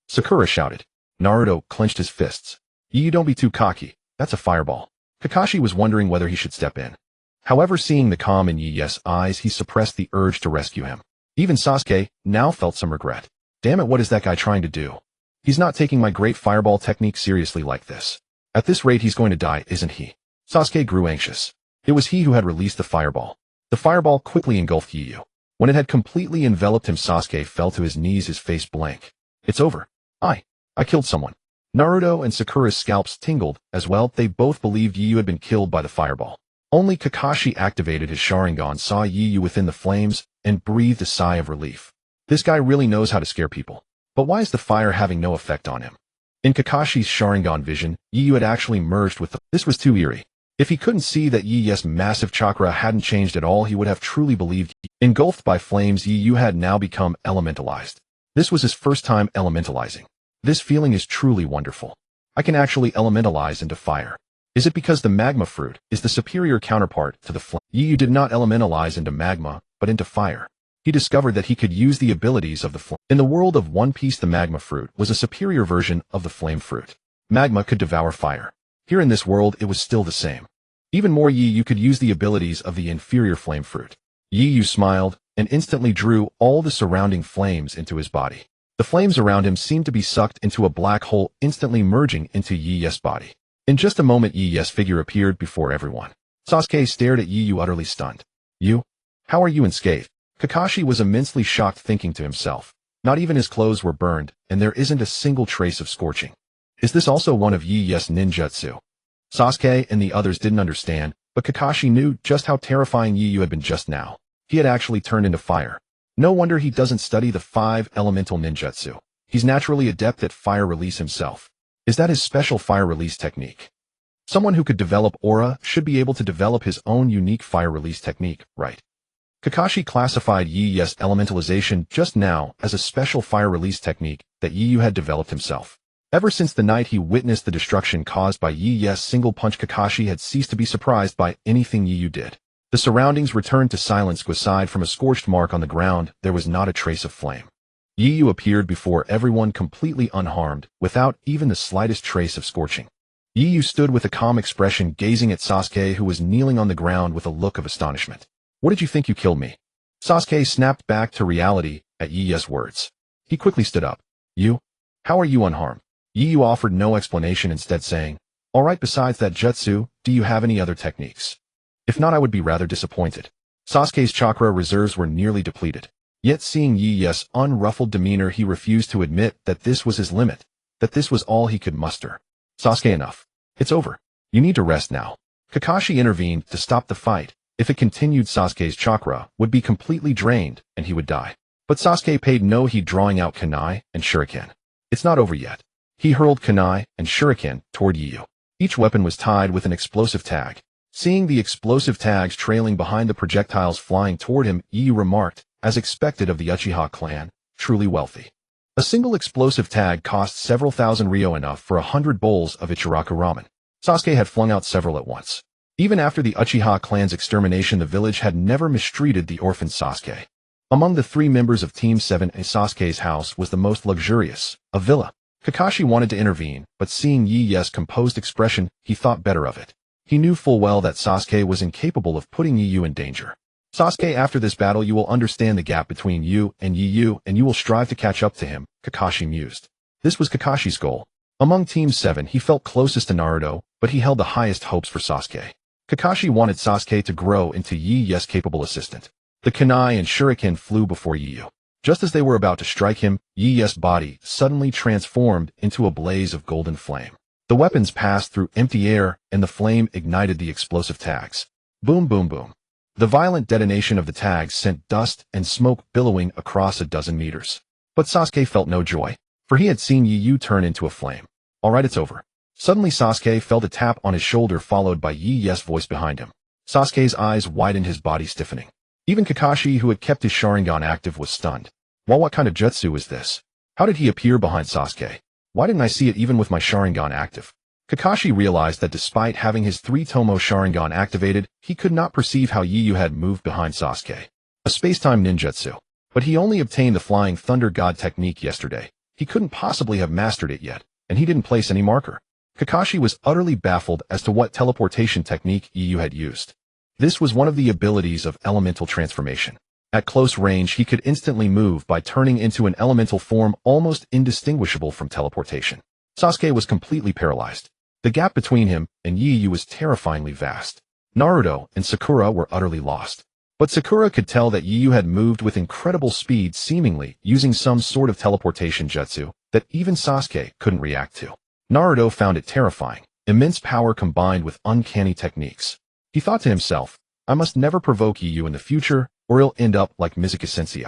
Sakura shouted. Naruto clenched his fists. Yiyu, don't be too cocky. That's a fireball. Kakashi was wondering whether he should step in. However, seeing the calm in Yi's eyes, he suppressed the urge to rescue him. Even Sasuke now felt some regret. Damn it, what is that guy trying to do? He's not taking my great fireball technique seriously like this. At this rate, he's going to die, isn't he? Sasuke grew anxious. It was he who had released the fireball. The fireball quickly engulfed Yiyu. When it had completely enveloped him, Sasuke fell to his knees, his face blank. It's over. I killed someone. Naruto and Sakura's scalps tingled as well. They both believed Yiyu had been killed by the fireball. Only Kakashi activated his Sharingan, saw Yiyu within the flames, and breathed a sigh of relief. This guy really knows how to scare people. But why is the fire having no effect on him? In Kakashi's Sharingan vision, Yiyu had actually merged with This was too eerie. If he couldn't see that Yi's massive chakra hadn't changed at all, he would have truly believed. Engulfed by flames, Yiyu had now become elementalized. This was his first time elementalizing. This feeling is truly wonderful. I can actually elementalize into fire. Is it because the magma fruit is the superior counterpart to the flame? Yiyu did not elementalize into magma, but into fire. He discovered that he could use the abilities of the flame. In the world of One Piece, the magma fruit was a superior version of the flame fruit. Magma could devour fire. Here in this world, it was still the same. Even more, Yiyu could use the abilities of the inferior flame fruit. Yiyu smiled and instantly drew all the surrounding flames into his body. The flames around him seemed to be sucked into a black hole, instantly merging into Yi's body. In just a moment, Yi's figure appeared before everyone. Sasuke stared at Yiyu, utterly stunned. You? How are you unscathed? Kakashi was immensely shocked, thinking to himself. Not even his clothes were burned, and there isn't a single trace of scorching. Is this also one of Yi's ninjutsu? Sasuke and the others didn't understand, but Kakashi knew just how terrifying Yiyu had been just now. He had actually turned into fire. No wonder he doesn't study the 5 elemental ninjutsu. He's naturally adept at fire release himself. Is that his special fire release technique? Someone who could develop aura should be able to develop his own unique fire release technique, right? Kakashi classified Yi's elementalization just now as a special fire release technique that Yiyu had developed himself. Ever since the night he witnessed the destruction caused by Yi's single punch, Kakashi had ceased to be surprised by anything Yiyu did. The surroundings returned to silence. Aside from a scorched mark on the ground, there was not a trace of flame. Yiyu appeared before everyone completely unharmed, without even the slightest trace of scorching. Yiyu stood with a calm expression, gazing at Sasuke, who was kneeling on the ground with a look of astonishment. What did you think? You killed me? Sasuke snapped back to reality at Yi's words. He quickly stood up. You? How are you unharmed? Yiyu offered no explanation, instead saying, all right, besides that jutsu, do you have any other techniques? If not, I would be rather disappointed. Sasuke's chakra reserves were nearly depleted. Yet seeing Yi's unruffled demeanor, he refused to admit that this was his limit, that this was all he could muster. Sasuke, enough. It's over. You need to rest now. Kakashi intervened to stop the fight. If it continued, Sasuke's chakra would be completely drained and he would die. But Sasuke paid no heed, drawing out kunai and shuriken. It's not over yet. He hurled kunai and shuriken toward Yiyu. Each weapon was tied with an explosive tag. Seeing the explosive tags trailing behind the projectiles flying toward him, Yu remarked, as expected of the Uchiha clan, truly wealthy. A single explosive tag cost several thousand ryo, enough for 100 bowls of Ichiraku ramen. Sasuke had flung out several at once. Even after the Uchiha clan's extermination, the village had never mistreated the orphan Sasuke. Among the 3 members of Team 7, Sasuke's house was the most luxurious, a villa. Kakashi wanted to intervene, but seeing Yi's composed expression, he thought better of it. He knew full well that Sasuke was incapable of putting Yu in danger. Sasuke, after this battle you will understand the gap between you and Yu, and you will strive to catch up to him, Kakashi mused. This was Kakashi's goal. Among Team 7 he felt closest to Naruto, but he held the highest hopes for Sasuke. Kakashi wanted Sasuke to grow into Yi's capable assistant. The kunai and shuriken flew before Yu. Just as they were about to strike him, Yi's body suddenly transformed into a blaze of golden flame. The weapons passed through empty air, and the flame ignited the explosive tags. Boom, boom, boom. The violent detonation of the tags sent dust and smoke billowing across a dozen meters. But Sasuke felt no joy, for he had seen Yu turn into a flame. Alright, it's over. Suddenly Sasuke felt a tap on his shoulder, followed by Yi's voice behind him. Sasuke's eyes widened, his body stiffening. Even Kakashi, who had kept his Sharingan active, was stunned. Well, what kind of jutsu is this? How did he appear behind Sasuke? Why didn't I see it even with my Sharingan active? Kakashi realized that despite having his 3-tomo Sharingan activated, he could not perceive how Yu had moved behind Sasuke. A space-time ninjutsu. But he only obtained the Flying Thunder God technique yesterday. He couldn't possibly have mastered it yet, and he didn't place any marker. Kakashi was utterly baffled as to what teleportation technique Yu had used. This was one of the abilities of elemental transformation. At close range he could instantly move by turning into an elemental form almost indistinguishable from teleportation. Sasuke was completely paralyzed. The gap between him and Yu was terrifyingly vast. Naruto and Sakura were utterly lost. But Sakura could tell that Yu had moved with incredible speed, seemingly using some sort of teleportation jutsu that even Sasuke couldn't react to. Naruto found it terrifying, immense power combined with uncanny techniques. He thought to himself, I must never provoke Yu in the future, or he'll end up like Mizuki Sensei.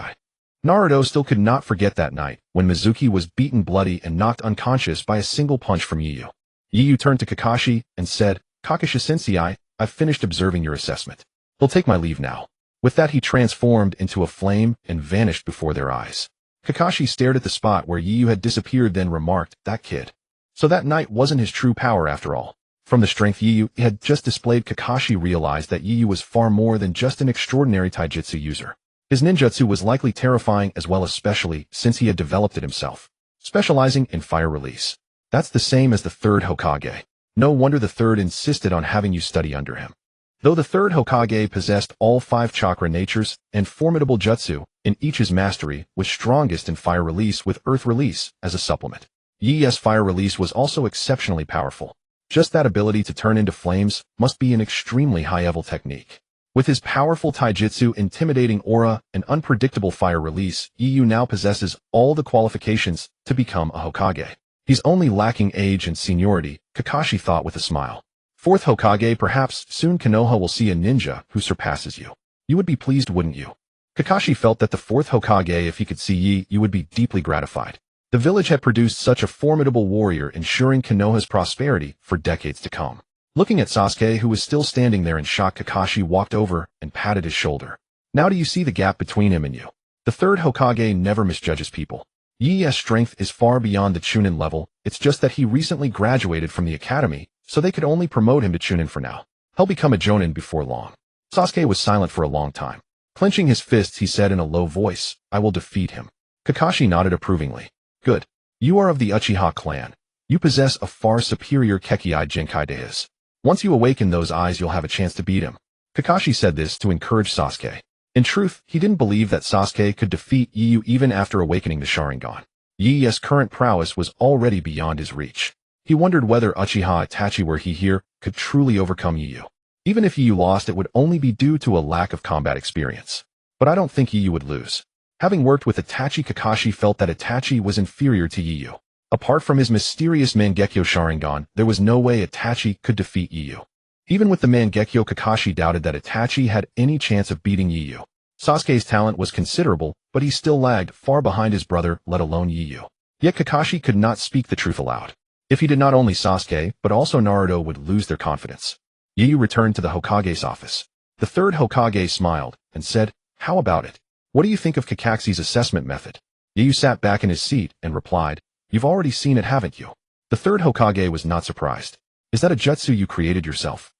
Naruto still could not forget that night when Mizuki was beaten bloody and knocked unconscious by a single punch from Yu. Yu turned to Kakashi and said, Kakashi Sensei, I've finished observing your assessment. He'll take my leave now. With that he transformed into a flame and vanished before their eyes. Kakashi stared at the spot where Yu had disappeared, then remarked, that kid. So that night wasn't his true power after all. From the strength Yu had just displayed, Kakashi realized that Yu was far more than just an extraordinary taijutsu user. His ninjutsu was likely terrifying as well, especially since he had developed it himself, specializing in fire release. That's the same as the 3rd Hokage. No wonder the 3rd insisted on having you study under him. Though the 3rd Hokage possessed all 5 chakra natures and formidable jutsu, in each his mastery was strongest in fire release with earth release as a supplement. Yi's fire release was also exceptionally powerful. Just that ability to turn into flames must be an extremely high-level technique. With his powerful taijutsu, intimidating aura, and unpredictable fire release, Yu now possesses all the qualifications to become a Hokage. He's only lacking age and seniority, Kakashi thought with a smile. 4th Hokage, perhaps soon Konoha will see a ninja who surpasses you. You would be pleased, wouldn't you? Kakashi felt that the 4th Hokage, if he could see Yu, would be deeply gratified. The village had produced such a formidable warrior, ensuring Konoha's prosperity for decades to come. Looking at Sasuke, who was still standing there in shock, Kakashi walked over and patted his shoulder. Now do you see the gap between him and you? The 3rd Hokage never misjudges people. Yi's strength is far beyond the Chunin level, it's just that he recently graduated from the academy, so they could only promote him to Chunin for now. He'll become a Jonin before long. Sasuke was silent for a long time. Clenching his fists, he said in a low voice, I will defeat him. Kakashi nodded approvingly. Good. You are of the Uchiha clan. You possess a far superior Kekkei Genkai to his. Once you awaken those eyes, you'll have a chance to beat him. Kakashi said this to encourage Sasuke. In truth, he didn't believe that Sasuke could defeat Yu even after awakening the Sharingan. Yi's current prowess was already beyond his reach. He wondered whether Uchiha Itachi, were he here, could truly overcome Yu. Even if Yu lost, it would only be due to a lack of combat experience. But I don't think Yu would lose. Having worked with Itachi, Kakashi felt that Itachi was inferior to Yu. Apart from his mysterious Mangekyo Sharingan, there was no way Itachi could defeat Yu. Even with the Mangekyo, Kakashi doubted that Itachi had any chance of beating Yu. Sasuke's talent was considerable, but he still lagged far behind his brother, let alone Yu. Yet Kakashi could not speak the truth aloud. If he did, not only Sasuke, but also Naruto would lose their confidence. Yu returned to the Hokage's office. The third Hokage smiled and said, "How about it? What do you think of Kakaxi's assessment method?" Yu sat back in his seat and replied, "You've already seen it, haven't you?" The third Hokage was not surprised. "Is that a jutsu you created yourself?"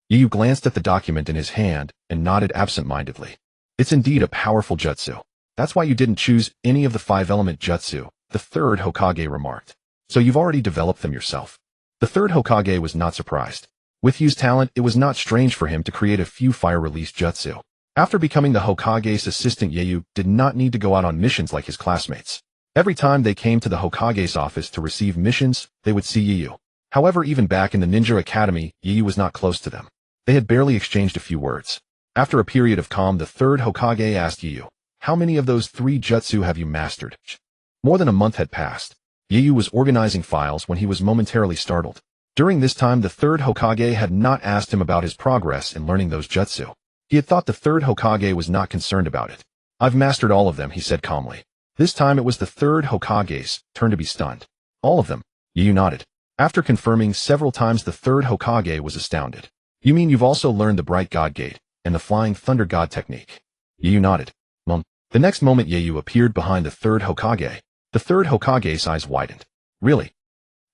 Yu glanced at the document in his hand and nodded absent-mindedly. "It's indeed a powerful jutsu. That's why you didn't choose any of the 5-element jutsu," the third Hokage remarked. "So you've already developed them yourself." The third Hokage was not surprised. With Yu's talent, it was not strange for him to create a few fire-release jutsu. After becoming the Hokage's assistant, Yu did not need to go out on missions like his classmates. Every time they came to the Hokage's office to receive missions, they would see Yu. However, even back in the Ninja Academy, Yu was not close to them. They had barely exchanged a few words. After a period of calm, the third Hokage asked Yu, "How many of those 3 jutsu have you mastered?" More than a month had passed. Yu was organizing files when he was momentarily startled. During this time, the third Hokage had not asked him about his progress in learning those jutsu. He had thought the third Hokage was not concerned about it. "I've mastered all of them," he said calmly. This time it was the third Hokage's turn to be stunned. "All of them?" Yu nodded. After confirming several times, the third Hokage was astounded. "You mean you've also learned the Bright God Gate and the Flying Thunder God technique?" Yu nodded. The next moment, Yu appeared behind the third Hokage. The third Hokage's eyes widened. "Really?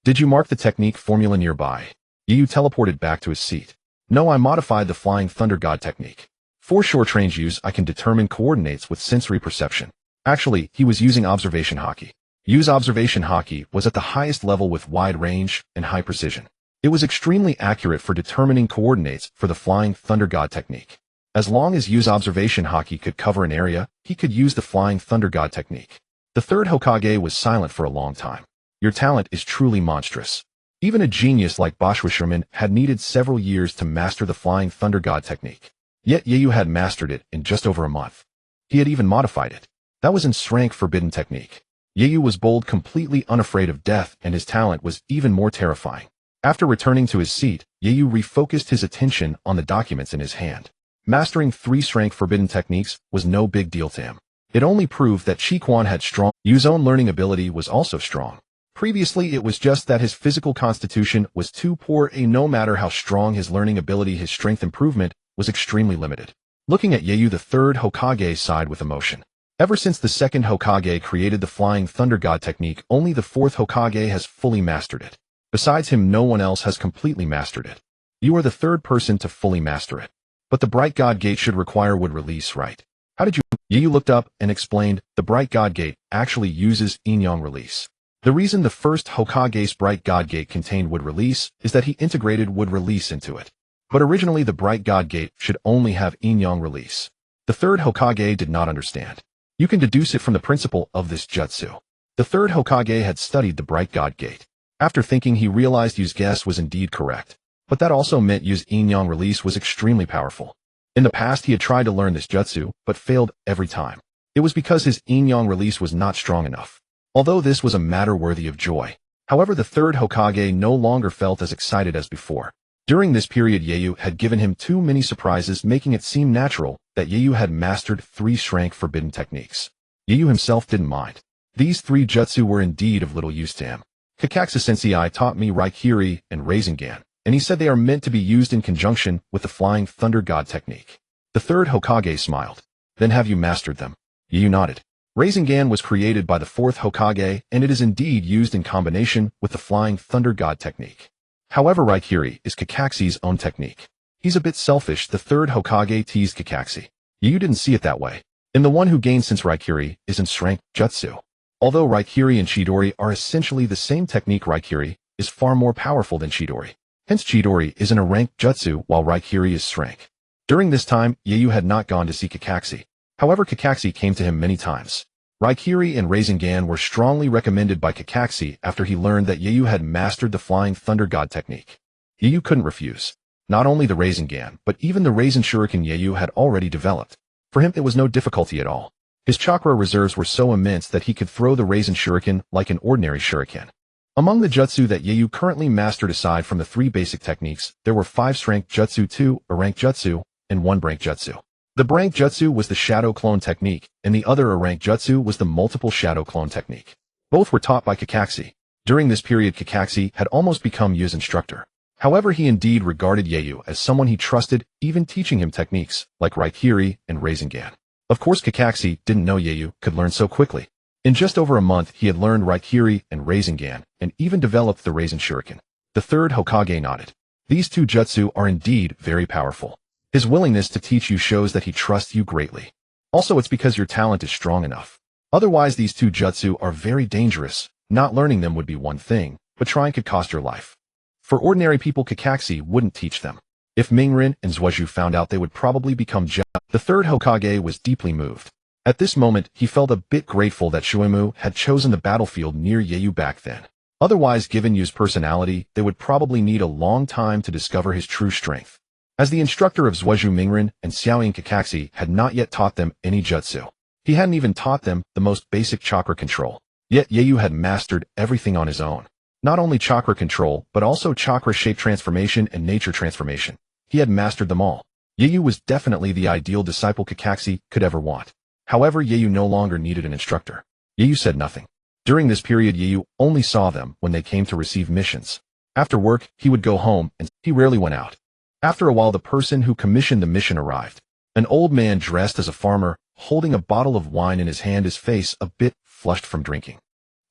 Did you mark the technique formula nearby?" Yu teleported back to his seat. "No, I modified the Flying Thunder God technique. For short range use, I can determine coordinates with sensory perception." Actually, he was using observation Haki. Yu's observation Haki was at the highest level with wide range and high precision. It was extremely accurate for determining coordinates for the Flying Thunder God technique. As long as Yu's observation Haki could cover an area, he could use the Flying Thunder God technique. The third Hokage was silent for a long time. "Your talent is truly monstrous. Even a genius like Boschwischerman had needed several years to master the Flying Thunder God technique. Yet Yu had mastered it in just over a month. He had even modified it. That was in strength forbidden technique. Yu was bold, completely unafraid of death, and his talent was even more terrifying." After returning to his seat, Yu refocused his attention on the documents in his hand. Mastering 3 strength forbidden techniques was no big deal to him. It only proved that Chiquan had strong. Yu's own learning ability was also strong. Previously, it was just that his physical constitution was too poor, and no matter how strong his learning ability, his strength improvement was extremely limited. Looking at Yu, the third Hokage sighed with emotion. Ever since the second Hokage created the Flying Thunder God technique, only the fourth Hokage has fully mastered it. Besides him, no one else has completely mastered it. You are the third person to fully master it. But the Bright God Gate should require wood release, right? How did you? Yu looked up and explained, the Bright God Gate actually uses yin-yang release. The reason the first Hokage's Bright God Gate contained wood release is that he integrated wood release into it. But originally the Bright God Gate should only have yin-yang release. The third Hokage did not understand. You can deduce it from the principle of this jutsu. The third Hokage had studied the Bright God Gate. After thinking, he realized Yu's guess was indeed correct. But that also meant Yu's yin-yang release was extremely powerful. In the past, he had tried to learn this jutsu, but failed every time. It was because his yin-yang release was not strong enough. Although this was a matter worthy of joy. However, the third Hokage no longer felt as excited as before. During this period, Yu had given him too many surprises, making it seem natural that Yu had mastered 3 strength forbidden techniques. Yu himself didn't mind. These 3 jutsu were indeed of little use to him. Kakashi-sensei taught me Raikiri and Rasengan, and he said they are meant to be used in conjunction with the Flying Thunder God technique. The third Hokage smiled. Then have you mastered them? Yu nodded. Rasengan was created by the 4th Hokage, and it is indeed used in combination with the Flying Thunder God technique. However, Raikiri is Kakashi's own technique. He's a bit selfish, the 3rd Hokage teased Kakashi. Yu didn't see it that way. And the one who gained since Raikiri is in strength jutsu. Although Raikiri and Chidori are essentially the same technique, Raikiri is far more powerful than Chidori. Hence Chidori is in a ranked jutsu while Raikiri is strength. During this time, Yu had not gone to see Kakashi. However, Kakashi came to him many times. Raikiri and Rasengan were strongly recommended by Kakashi after he learned that Yu had mastered the Flying Thunder God technique. Yu couldn't refuse. Not only the Rasengan, but even the Rasen Shuriken Yu had already developed. For him, it was no difficulty at all. His chakra reserves were so immense that he could throw the Rasen Shuriken like an ordinary shuriken. Among the jutsu that Yu currently mastered, aside from the 3 basic techniques, there were 5 strength jutsu, 2 rank jutsu, and 1 brank jutsu. The brank jutsu was the shadow clone technique, and the other rank jutsu was the multiple shadow clone technique. Both were taught by Kakashi. During this period, Kakashi had almost become Yu's instructor. However, he indeed regarded Yoru as someone he trusted, even teaching him techniques like Raikiri and Rasengan. Of course, Kakashi didn't know Yoru could learn so quickly. In just over a month, he had learned Raikiri and Rasengan, and even developed the Rasen Shuriken. The third Hokage nodded. These two jutsu are indeed very powerful. His willingness to teach you shows that he trusts you greatly. Also, it's because your talent is strong enough. Otherwise, these two jutsu are very dangerous. Not learning them would be one thing, but trying could cost your life. For ordinary people, Kakashi wouldn't teach them. If Mingren and Zhuozhu found out, they would probably become jealous. The third Hokage was deeply moved. At this moment, he felt a bit grateful that Shuemu had chosen the battlefield near Yoru back then. Otherwise, given Yu's personality, they would probably need a long time to discover his true strength. As the instructor of Zhuozhu, Mingren and Xiaoying, Kakashi had not yet taught them any jutsu. He hadn't even taught them the most basic chakra control. Yet Yoru had mastered everything on his own. Not only chakra control, but also chakra shape transformation and nature transformation. He had mastered them all. Yoru was definitely the ideal disciple Kakashi could ever want. However, Yoru no longer needed an instructor. Yoru said nothing. During this period, Yoru only saw them when they came to receive missions. After work, he would go home, and he rarely went out. After a while, the person who commissioned the mission arrived. An old man dressed as a farmer, holding a bottle of wine in his hand, his face a bit flushed from drinking.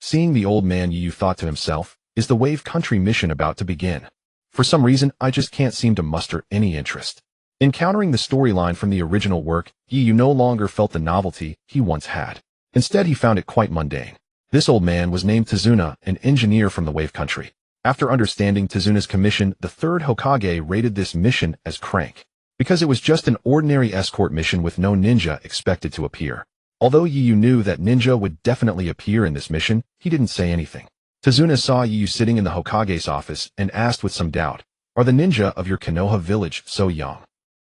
Seeing the old man, Yoru thought to himself, is the Wave Country mission about to begin? For some reason, I just can't seem to muster any interest. Encountering the storyline from the original work, Yoru no longer felt the novelty he once had. Instead, he found it quite mundane. This old man was named Tazuna, an engineer from the Wave Country. After understanding Tazuna's commission, the third Hokage rated this mission as crank, because it was just an ordinary escort mission with no ninja expected to appear. Although Yoru knew that ninja would definitely appear in this mission, he didn't say anything. Tazuna saw Yoru sitting in the Hokage's office and asked with some doubt, "Are the ninja of your Konoha village so young?"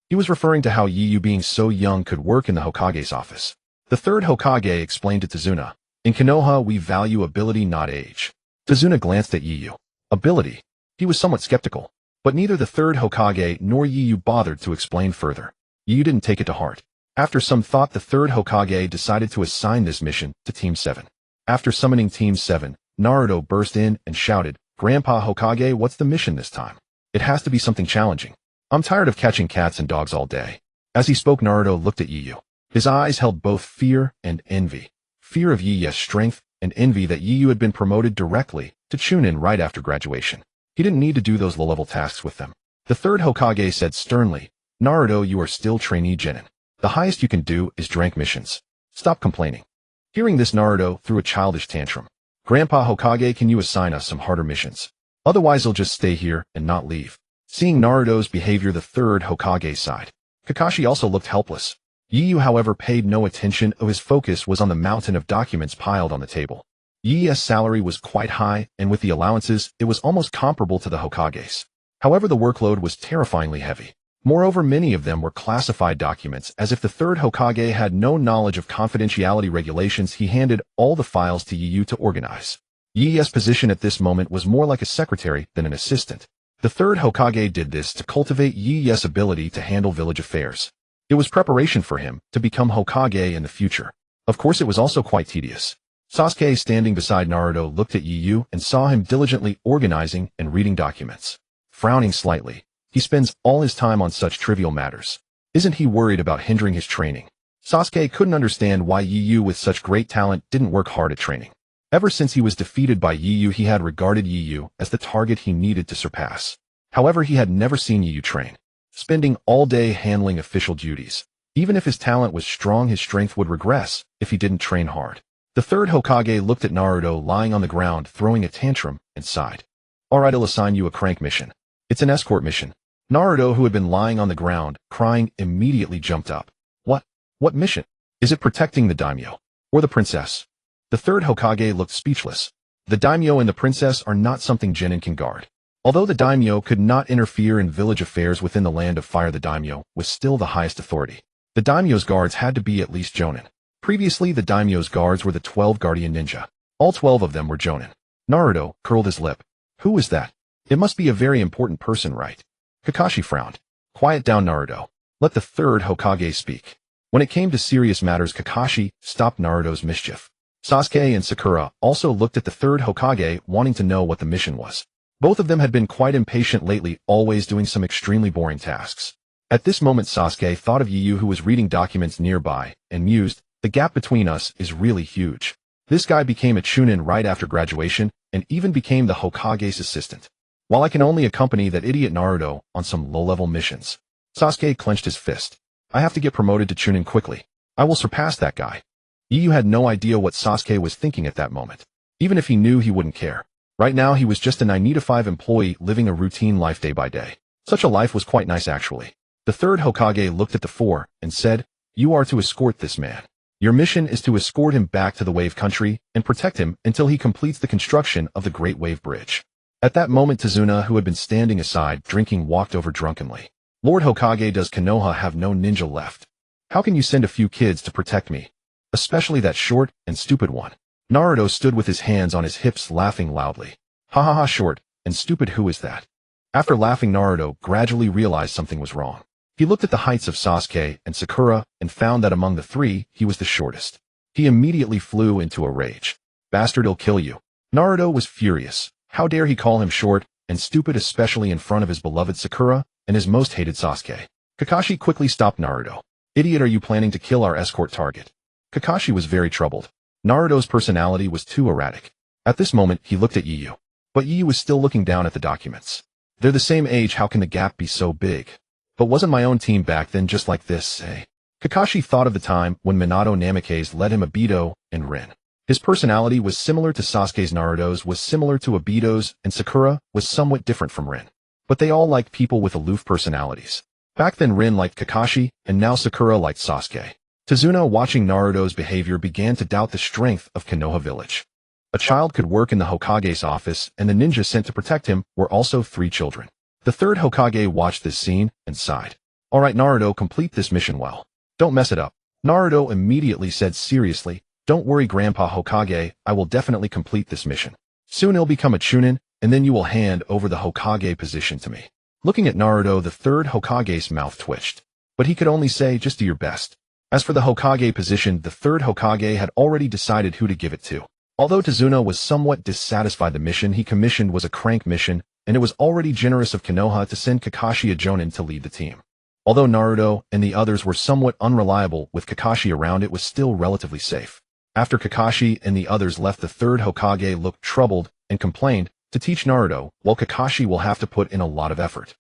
He was referring to how Yoru being so young could work in the Hokage's office. The third Hokage explained to Tazuna, "In Konoha, we value ability, not age." Tazuna glanced at Yoru. Ability? He was somewhat skeptical. But neither the third Hokage nor Yoru bothered to explain further. Yoru didn't take it to heart. After some thought, the third Hokage decided to assign this mission to Team 7. After summoning Team 7, Naruto burst in and shouted, "Grandpa Hokage, what's the mission this time? It has to be something challenging. I'm tired of catching cats and dogs all day." As he spoke, Naruto looked at Yoru. His eyes held both fear and envy. Fear of Yoru's strength, and envy that Yoru had been promoted directly to Chunin right after graduation. He didn't need to do those low-level tasks with them. The third Hokage said sternly, "Naruto, you are still trainee genin. The highest you can do is rank missions. Stop complaining." Hearing this, Naruto threw a childish tantrum. "Grandpa Hokage, can you assign us some harder missions? Otherwise he'll just stay here and not leave." Seeing Naruto's behavior, the third Hokage sighed. Kakashi also looked helpless. Yoru, however, paid no attention. His focus was on the mountain of documents piled on the table. Yoru's salary was quite high, and with the allowances, it was almost comparable to the Hokage's. However, the workload was terrifyingly heavy. Moreover, many of them were classified documents. As if the third Hokage had no knowledge of confidentiality regulations, he handed all the files to Yoru to organize. Yoru's position at this moment was more like a secretary than an assistant. The third Hokage did this to cultivate Yoru's ability to handle village affairs. It was preparation for him to become Hokage in the future. Of course, it was also quite tedious. Sasuke, standing beside Naruto, looked at Yoru and saw him diligently organizing and reading documents. Frowning slightly, he spends all his time on such trivial matters. Isn't he worried about hindering his training? Sasuke couldn't understand why Yoru with such great talent didn't work hard at training. Ever since he was defeated by Yoru, he had regarded Yoru as the target he needed to surpass. However, he had never seen Yoru train, spending all day handling official duties. Even if his talent was strong, his strength would regress if he didn't train hard. The third Hokage looked at Naruto lying on the ground throwing a tantrum and sighed. "Alright, I'll assign you a crank mission. It's an escort mission." Naruto, who had been lying on the ground, crying, immediately jumped up. What mission? Is it protecting the daimyo? Or the princess? The third Hokage looked speechless. The daimyo and the princess are not something genin can guard. Although the daimyo could not interfere in village affairs within the land of fire, the daimyo was still the highest authority. The daimyo's guards had to be at least jonin. Previously, the daimyo's guards were the 12 guardian ninja. All 12 of them were jonin. Naruto curled his lip. Who is that? It must be a very important person, right? Kakashi frowned. Quiet down, Naruto. Let the third Hokage speak. When it came to serious matters, Kakashi stopped Naruto's mischief. Sasuke and Sakura also looked at the third Hokage, wanting to know what the mission was. Both of them had been quite impatient lately, always doing some extremely boring tasks. At this moment Sasuke thought of Yu, who was reading documents nearby, and mused, the gap between us is really huge. This guy became a Chunin right after graduation, and even became the Hokage's assistant. While I can only accompany that idiot Naruto on some low-level missions. Sasuke clenched his fist. I have to get promoted to Chunin quickly. I will surpass that guy. Yu had no idea what Sasuke was thinking at that moment. Even if he knew, he wouldn't care. Right now he was just a 9-to-5 employee living a routine life day by day. Such a life was quite nice actually. The third Hokage looked at the four and said, you are to escort this man. Your mission is to escort him back to the Wave Country and protect him until he completes the construction of the Great Wave Bridge. At that moment Tazuna, who had been standing aside drinking, walked over drunkenly. Lord Hokage, does Konoha have no ninja left? How can you send a few kids to protect me? Especially that short and stupid one. Naruto stood with his hands on his hips laughing loudly. Ha ha ha, short and stupid, who is that? After laughing, Naruto gradually realized something was wrong. He looked at the heights of Sasuke and Sakura and found that among the three, he was the shortest. He immediately flew into a rage. Bastard, I'll kill you. Naruto was furious. How dare he call him short and stupid, especially in front of his beloved Sakura and his most hated Sasuke. Kakashi quickly stopped Naruto. Idiot, are you planning to kill our escort target? Kakashi was very troubled. Naruto's personality was too erratic. At this moment, he looked at Yu. But Yu was still looking down at the documents. They're the same age, how can the gap be so big? But wasn't my own team back then just like this, eh? Kakashi thought of the time when Minato Namikaze led him Obito and Rin. His personality was similar to Sasuke's, Naruto's was similar to Obito's, and Sakura was somewhat different from Rin. But they all liked people with aloof personalities. Back then Rin liked Kakashi, and now Sakura liked Sasuke. Tazuna, watching Naruto's behavior, began to doubt the strength of Konoha village. A child could work in the Hokage's office, and the ninja sent to protect him were also 3 children. The third Hokage watched this scene and sighed. Alright Naruto, complete this mission well. Don't mess it up. Naruto immediately said seriously, don't worry Grandpa Hokage, I will definitely complete this mission. Soon he'll become a Chunin, and then you will hand over the Hokage position to me. Looking at Naruto, the third Hokage's mouth twitched. But he could only say, just do your best. As for the Hokage position, the third Hokage had already decided who to give it to. Although Tazuna was somewhat dissatisfied, the mission he commissioned was a crank mission, and it was already generous of Konoha to send Kakashi a Jonin to lead the team. Although Naruto and the others were somewhat unreliable with Kakashi around, it was still relatively safe. After Kakashi and the others left, the third Hokage looked troubled and complained, to teach Naruto, well, Kakashi will have to put in a lot of effort.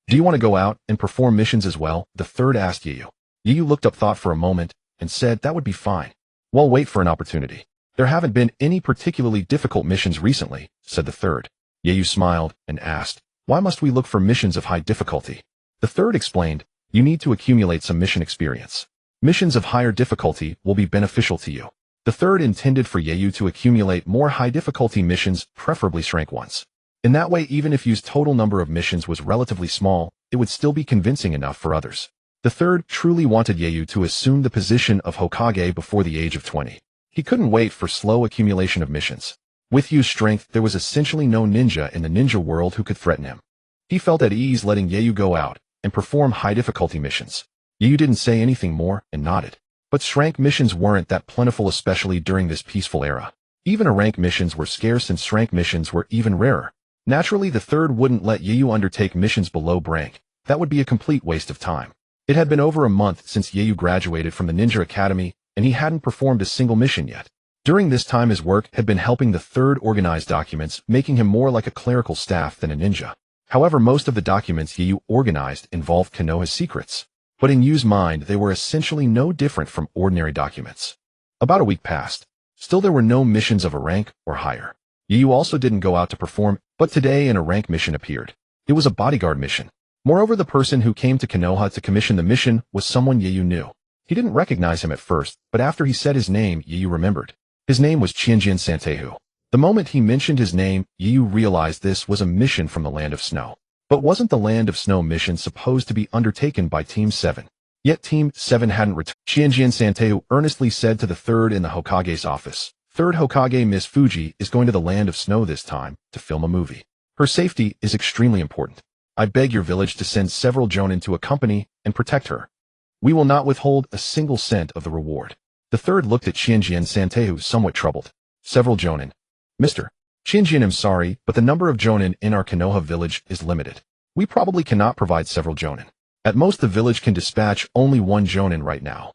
Do you want to go out and perform missions as well? The third asked Yu. Yu looked up, thought for a moment, and said that would be fine. Well, wait for an opportunity. There haven't been any particularly difficult missions recently, said the third. Yu smiled and asked, why must we look for missions of high difficulty? The third explained, you need to accumulate some mission experience. Missions of higher difficulty will be beneficial to you. The third intended for Yu to accumulate more high difficulty missions, preferably rank ones. In that way, even if Yu's total number of missions was relatively small, it would still be convincing enough for others. The third truly wanted Yu to assume the position of Hokage before the age of 20. He couldn't wait for slow accumulation of missions. With Yu's strength, there was essentially no ninja in the ninja world who could threaten him. He felt at ease letting Yu go out and perform high difficulty missions. Yu didn't say anything more and nodded. But rank missions weren't that plentiful, especially during this peaceful era. Even rank missions were scarce and rank missions were even rarer. Naturally, the third wouldn't let Yu undertake missions below rank. That would be a complete waste of time. It had been over a month since Yu graduated from the Ninja Academy, and he hadn't performed a single mission yet. During this time, his work had been helping the third organize documents, making him more like a clerical staff than a ninja. However, most of the documents Yu organized involved Konoha's secrets. But in Yu's mind, they were essentially no different from ordinary documents. About a week passed. Still, there were no missions of a rank or higher. Yu also didn't go out to perform, but today a rank mission appeared. It was a bodyguard mission. Moreover, the person who came to Konoha to commission the mission was someone Yu knew. He didn't recognize him at first, but after he said his name, Yu remembered. His name was Qianjian Santehu. The moment he mentioned his name, Yu realized this was a mission from the Land of Snow. But wasn't the Land of Snow mission supposed to be undertaken by Team 7? Yet Team 7 hadn't returned. Qianjian Santehu earnestly said to the third in the Hokage's office, "Third Hokage Miss Fuji is going to the Land of Snow this time to film a movie. Her safety is extremely important. I beg your village to send several jonin to accompany and protect her. We will not withhold a single cent of the reward." The third looked at Qianjian Santehu somewhat troubled. Several jonin. Mr. Qianjian, I'm sorry, but the number of jonin in our Konoha village is limited. We probably cannot provide several jonin. At most the village can dispatch only one jonin right now.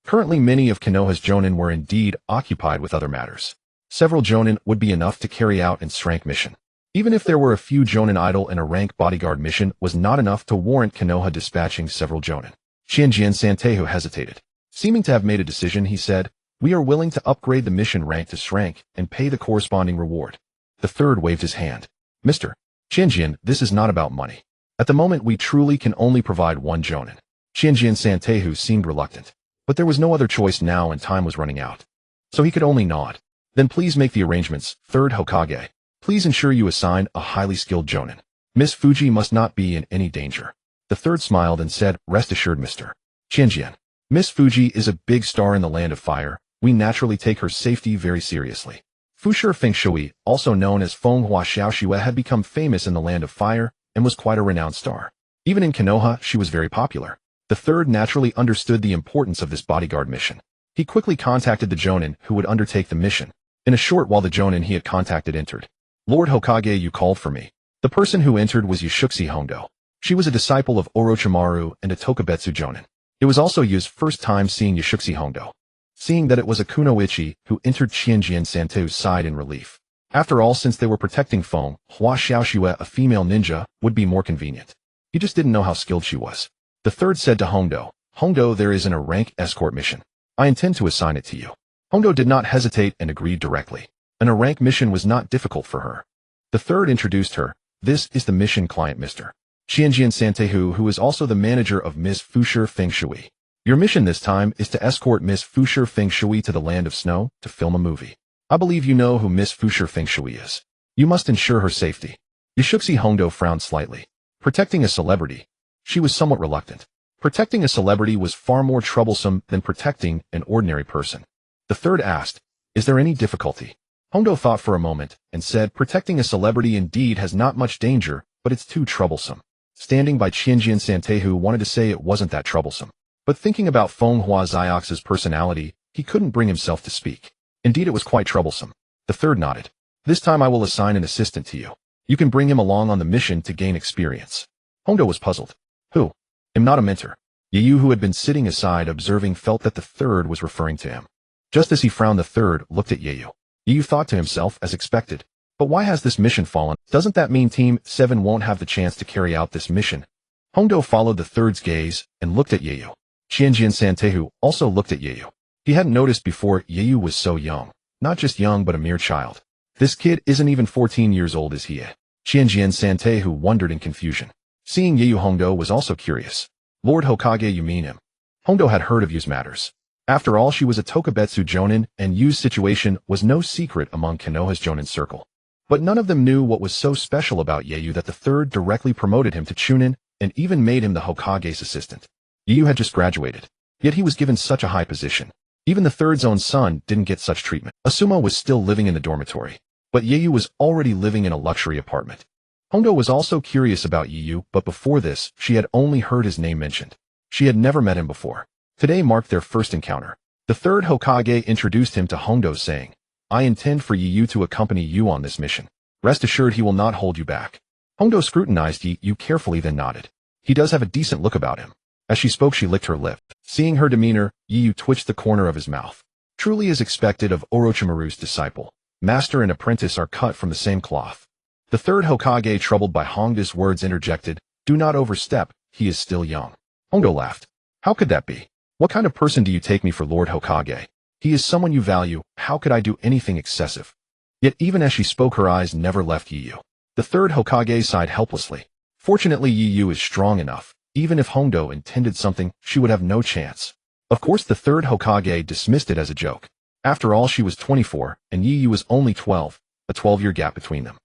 Currently many of Konoha's jonin were indeed occupied with other matters. Several jonin would be enough to carry out its rank mission. Even if there were a few jonin idle and a rank bodyguard mission was not enough to warrant Konoha dispatching several jonin. Qianjian Santehu hesitated. Seeming to have made a decision, he said, "We are willing to upgrade the mission rank to rank and pay the corresponding reward." The third waved his hand. "Mr. Qianjian, this is not about money. At the moment we truly can only provide one jonin." Qianjian Santehu seemed reluctant, but there was no other choice now and time was running out. So he could only nod. "Then please make the arrangements, third Hokage. Please ensure you assign a highly skilled jonin. Miss Fuji must not be in any danger." The third smiled and said, "Rest assured, Mr. Qianjian. Miss Fuji is a big star in the land of fire. We naturally take her safety very seriously." Fushi Fengshui, also known as Fenghua Xiaoxue, had become famous in the land of fire and was quite a renowned star. Even in Konoha, she was very popular. The third naturally understood the importance of this bodyguard mission. He quickly contacted the jonin who would undertake the mission. In a short while the jonin he had contacted entered. "Lord Hokage, you called for me." The person who entered was Yashuxi Hondo. She was a disciple of Orochimaru and a Tokubetsu jonin. It was also Yu's first time seeing Yashuxi Hondo. Seeing that it was a kunoichi who entered Qianjian Santehu's side in relief. After all, since they were protecting Feng, Hua Xiaoxue, a female ninja, would be more convenient. He just didn't know how skilled she was. The third said to Hondo, "Hondo, there is a rank escort mission. I intend to assign it to you." Hondo did not hesitate and agreed directly. A rank mission was not difficult for her. The third introduced her. "This is the mission client, Mr. Qianjian Santehu, who is also the manager of Miss Fushi Fengshui. Your mission this time is to escort Miss Fushi Fengshui to the land of snow to film a movie. I believe you know who Miss Fushi Fengshui is. You must ensure her safety." Yashuxi Hondo frowned slightly. Protecting a celebrity. She was somewhat reluctant. Protecting a celebrity was far more troublesome than protecting an ordinary person. The third asked, "Is there any difficulty?" Hondo thought for a moment and said, "Protecting a celebrity indeed has not much danger, but it's too troublesome." Standing by Qianjian Santehu wanted to say it wasn't that troublesome. But thinking about Fenghua Ziox's personality, he couldn't bring himself to speak. Indeed, it was quite troublesome. The third nodded. "This time I will assign an assistant to you. You can bring him along on the mission to gain experience." Hondo was puzzled. "Who?" "I'm not a mentor." Yu, who had been sitting aside observing, felt that the third was referring to him. Just as he frowned, the third looked at Yu. Yu thought to himself, as expected, "But why has this mission fallen? Doesn't that mean Team 7 won't have the chance to carry out this mission?" Hondo followed the third's gaze and looked at Yu. Qianjian Santehu also looked at Yu. He hadn't noticed before Yu was so young. Not just young, but a mere child. This kid isn't even 14 years old, is he? Qianjian Santehu wondered in confusion. Seeing Yu, Hondo was also curious. "Lord Hokage, you mean him?" Hondo had heard of Yu's matters. After all, she was a Tokubetsu jonin, and Yu's situation was no secret among Konoha's jonin circle. But none of them knew what was so special about Yu that the third directly promoted him to Chunin and even made him the Hokage's assistant. Yu had just graduated, yet he was given such a high position. Even the third's own son didn't get such treatment. Asuma was still living in the dormitory, but Yu was already living in a luxury apartment. Hondo was also curious about Yu, but before this, she had only heard his name mentioned. She had never met him before. Today marked their first encounter. The third Hokage introduced him to Hondo, saying, "I intend for Yu to accompany you on this mission. Rest assured he will not hold you back." Hondo scrutinized Yu carefully, then nodded. "He does have a decent look about him." As she spoke, she licked her lip. Seeing her demeanor, Yu twitched the corner of his mouth. Truly as expected of Orochimaru's disciple, master and apprentice are cut from the same cloth. The third Hokage, troubled by Honda's words, interjected, "Do not overstep, he is still young." Hondo laughed. "How could that be? What kind of person do you take me for, Lord Hokage? He is someone you value. How could I do anything excessive?" Yet even as she spoke, her eyes never left Yu. The third Hokage sighed helplessly. Fortunately, Yu is strong enough. Even if Hondo intended something, she would have no chance. Of course, the third Hokage dismissed it as a joke. After all, she was 24, and Yu was only 12, a 12-year gap between them.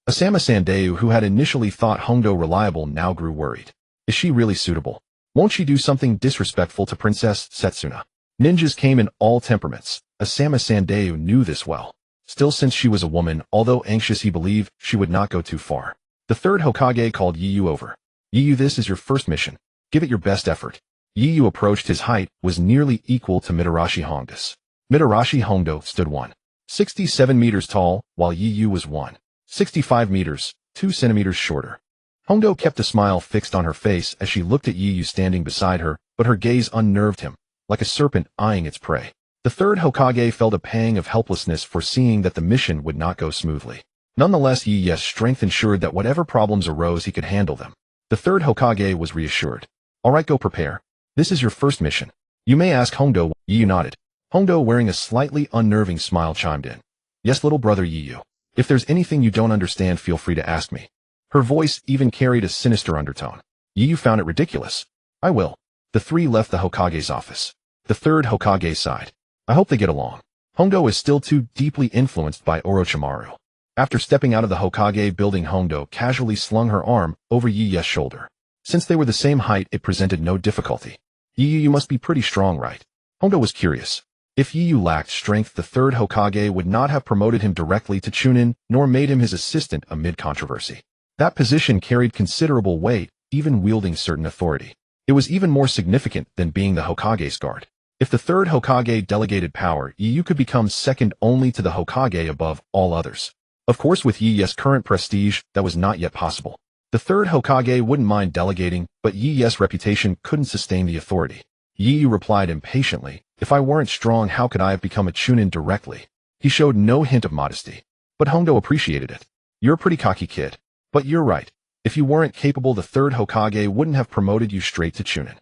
Asama Sandeu, who had initially thought Hondo reliable, now grew worried. Is she really suitable? Won't she do something disrespectful to Princess Setsuna? Ninjas came in all temperaments. Asama Sandeu knew this well. Still, since she was a woman, although anxious, he believed she would not go too far. The third Hokage called Yu over. "Yu, this is your first mission. Give it your best effort." Yu approached. His height was nearly equal to Mitarashi Honda's. Mitarashi Hondo stood 167 meters tall, while Yu was 165 meters, 2 centimeters shorter. Hondo kept a smile fixed on her face as she looked at Yu standing beside her, but her gaze unnerved him, like a serpent eyeing its prey. The third Hokage felt a pang of helplessness foreseeing that the mission would not go smoothly. Nonetheless, Yi's strength ensured that whatever problems arose he could handle them. The third Hokage was reassured. Alright, go prepare. This is your first mission. You may ask Hondo. Yu nodded. Hondo, wearing a slightly unnerving smile, chimed in. Yes, little brother Yu. If there's anything you don't understand, feel free to ask me. Her voice even carried a sinister undertone. Yu found it ridiculous. I will. The three left the Hokage's office. The third Hokage sighed. I hope they get along. Hondo is still too deeply influenced by Orochimaru. After stepping out of the Hokage building, Hondo casually slung her arm over Yi's shoulder. Since they were the same height, it presented no difficulty. You must be pretty strong, right? Hondo was curious. If Yu lacked strength, the third Hokage would not have promoted him directly to Chunin, nor made him his assistant amid controversy. That position carried considerable weight, even wielding certain authority. It was even more significant than being the Hokage's guard. If the third Hokage delegated power, Yu could become second only to the Hokage above all others. Of course, with Yi's current prestige, that was not yet possible. The third Hokage wouldn't mind delegating, but Yi's reputation couldn't sustain the authority. Yu replied impatiently, if I weren't strong, how could I have become a Chunin directly? He showed no hint of modesty. But Hondo appreciated it. You're a pretty cocky kid. But you're right. If you weren't capable, the third Hokage wouldn't have promoted you straight to Chunin.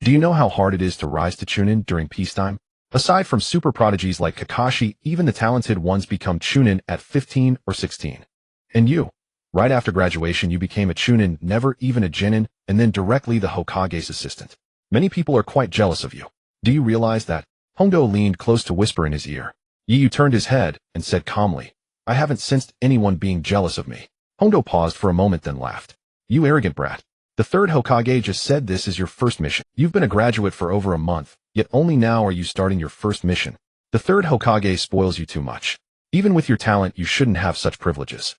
Do you know how hard it is to rise to Chunin during peacetime? Aside from super prodigies like Kakashi, even the talented ones become Chunin at 15 or 16. And you? Right after graduation, you became a Chunin, never even a genin, and then directly the Hokage's assistant. Many people are quite jealous of you. Do you realize that? Hondo leaned close to whisper in his ear. Yu turned his head and said calmly, I haven't sensed anyone being jealous of me. Hondo paused for a moment, then laughed. You arrogant brat. The third Hokage just said this is your first mission. You've been a graduate for over a month, yet only now are you starting your first mission. The third Hokage spoils you too much. Even with your talent, you shouldn't have such privileges.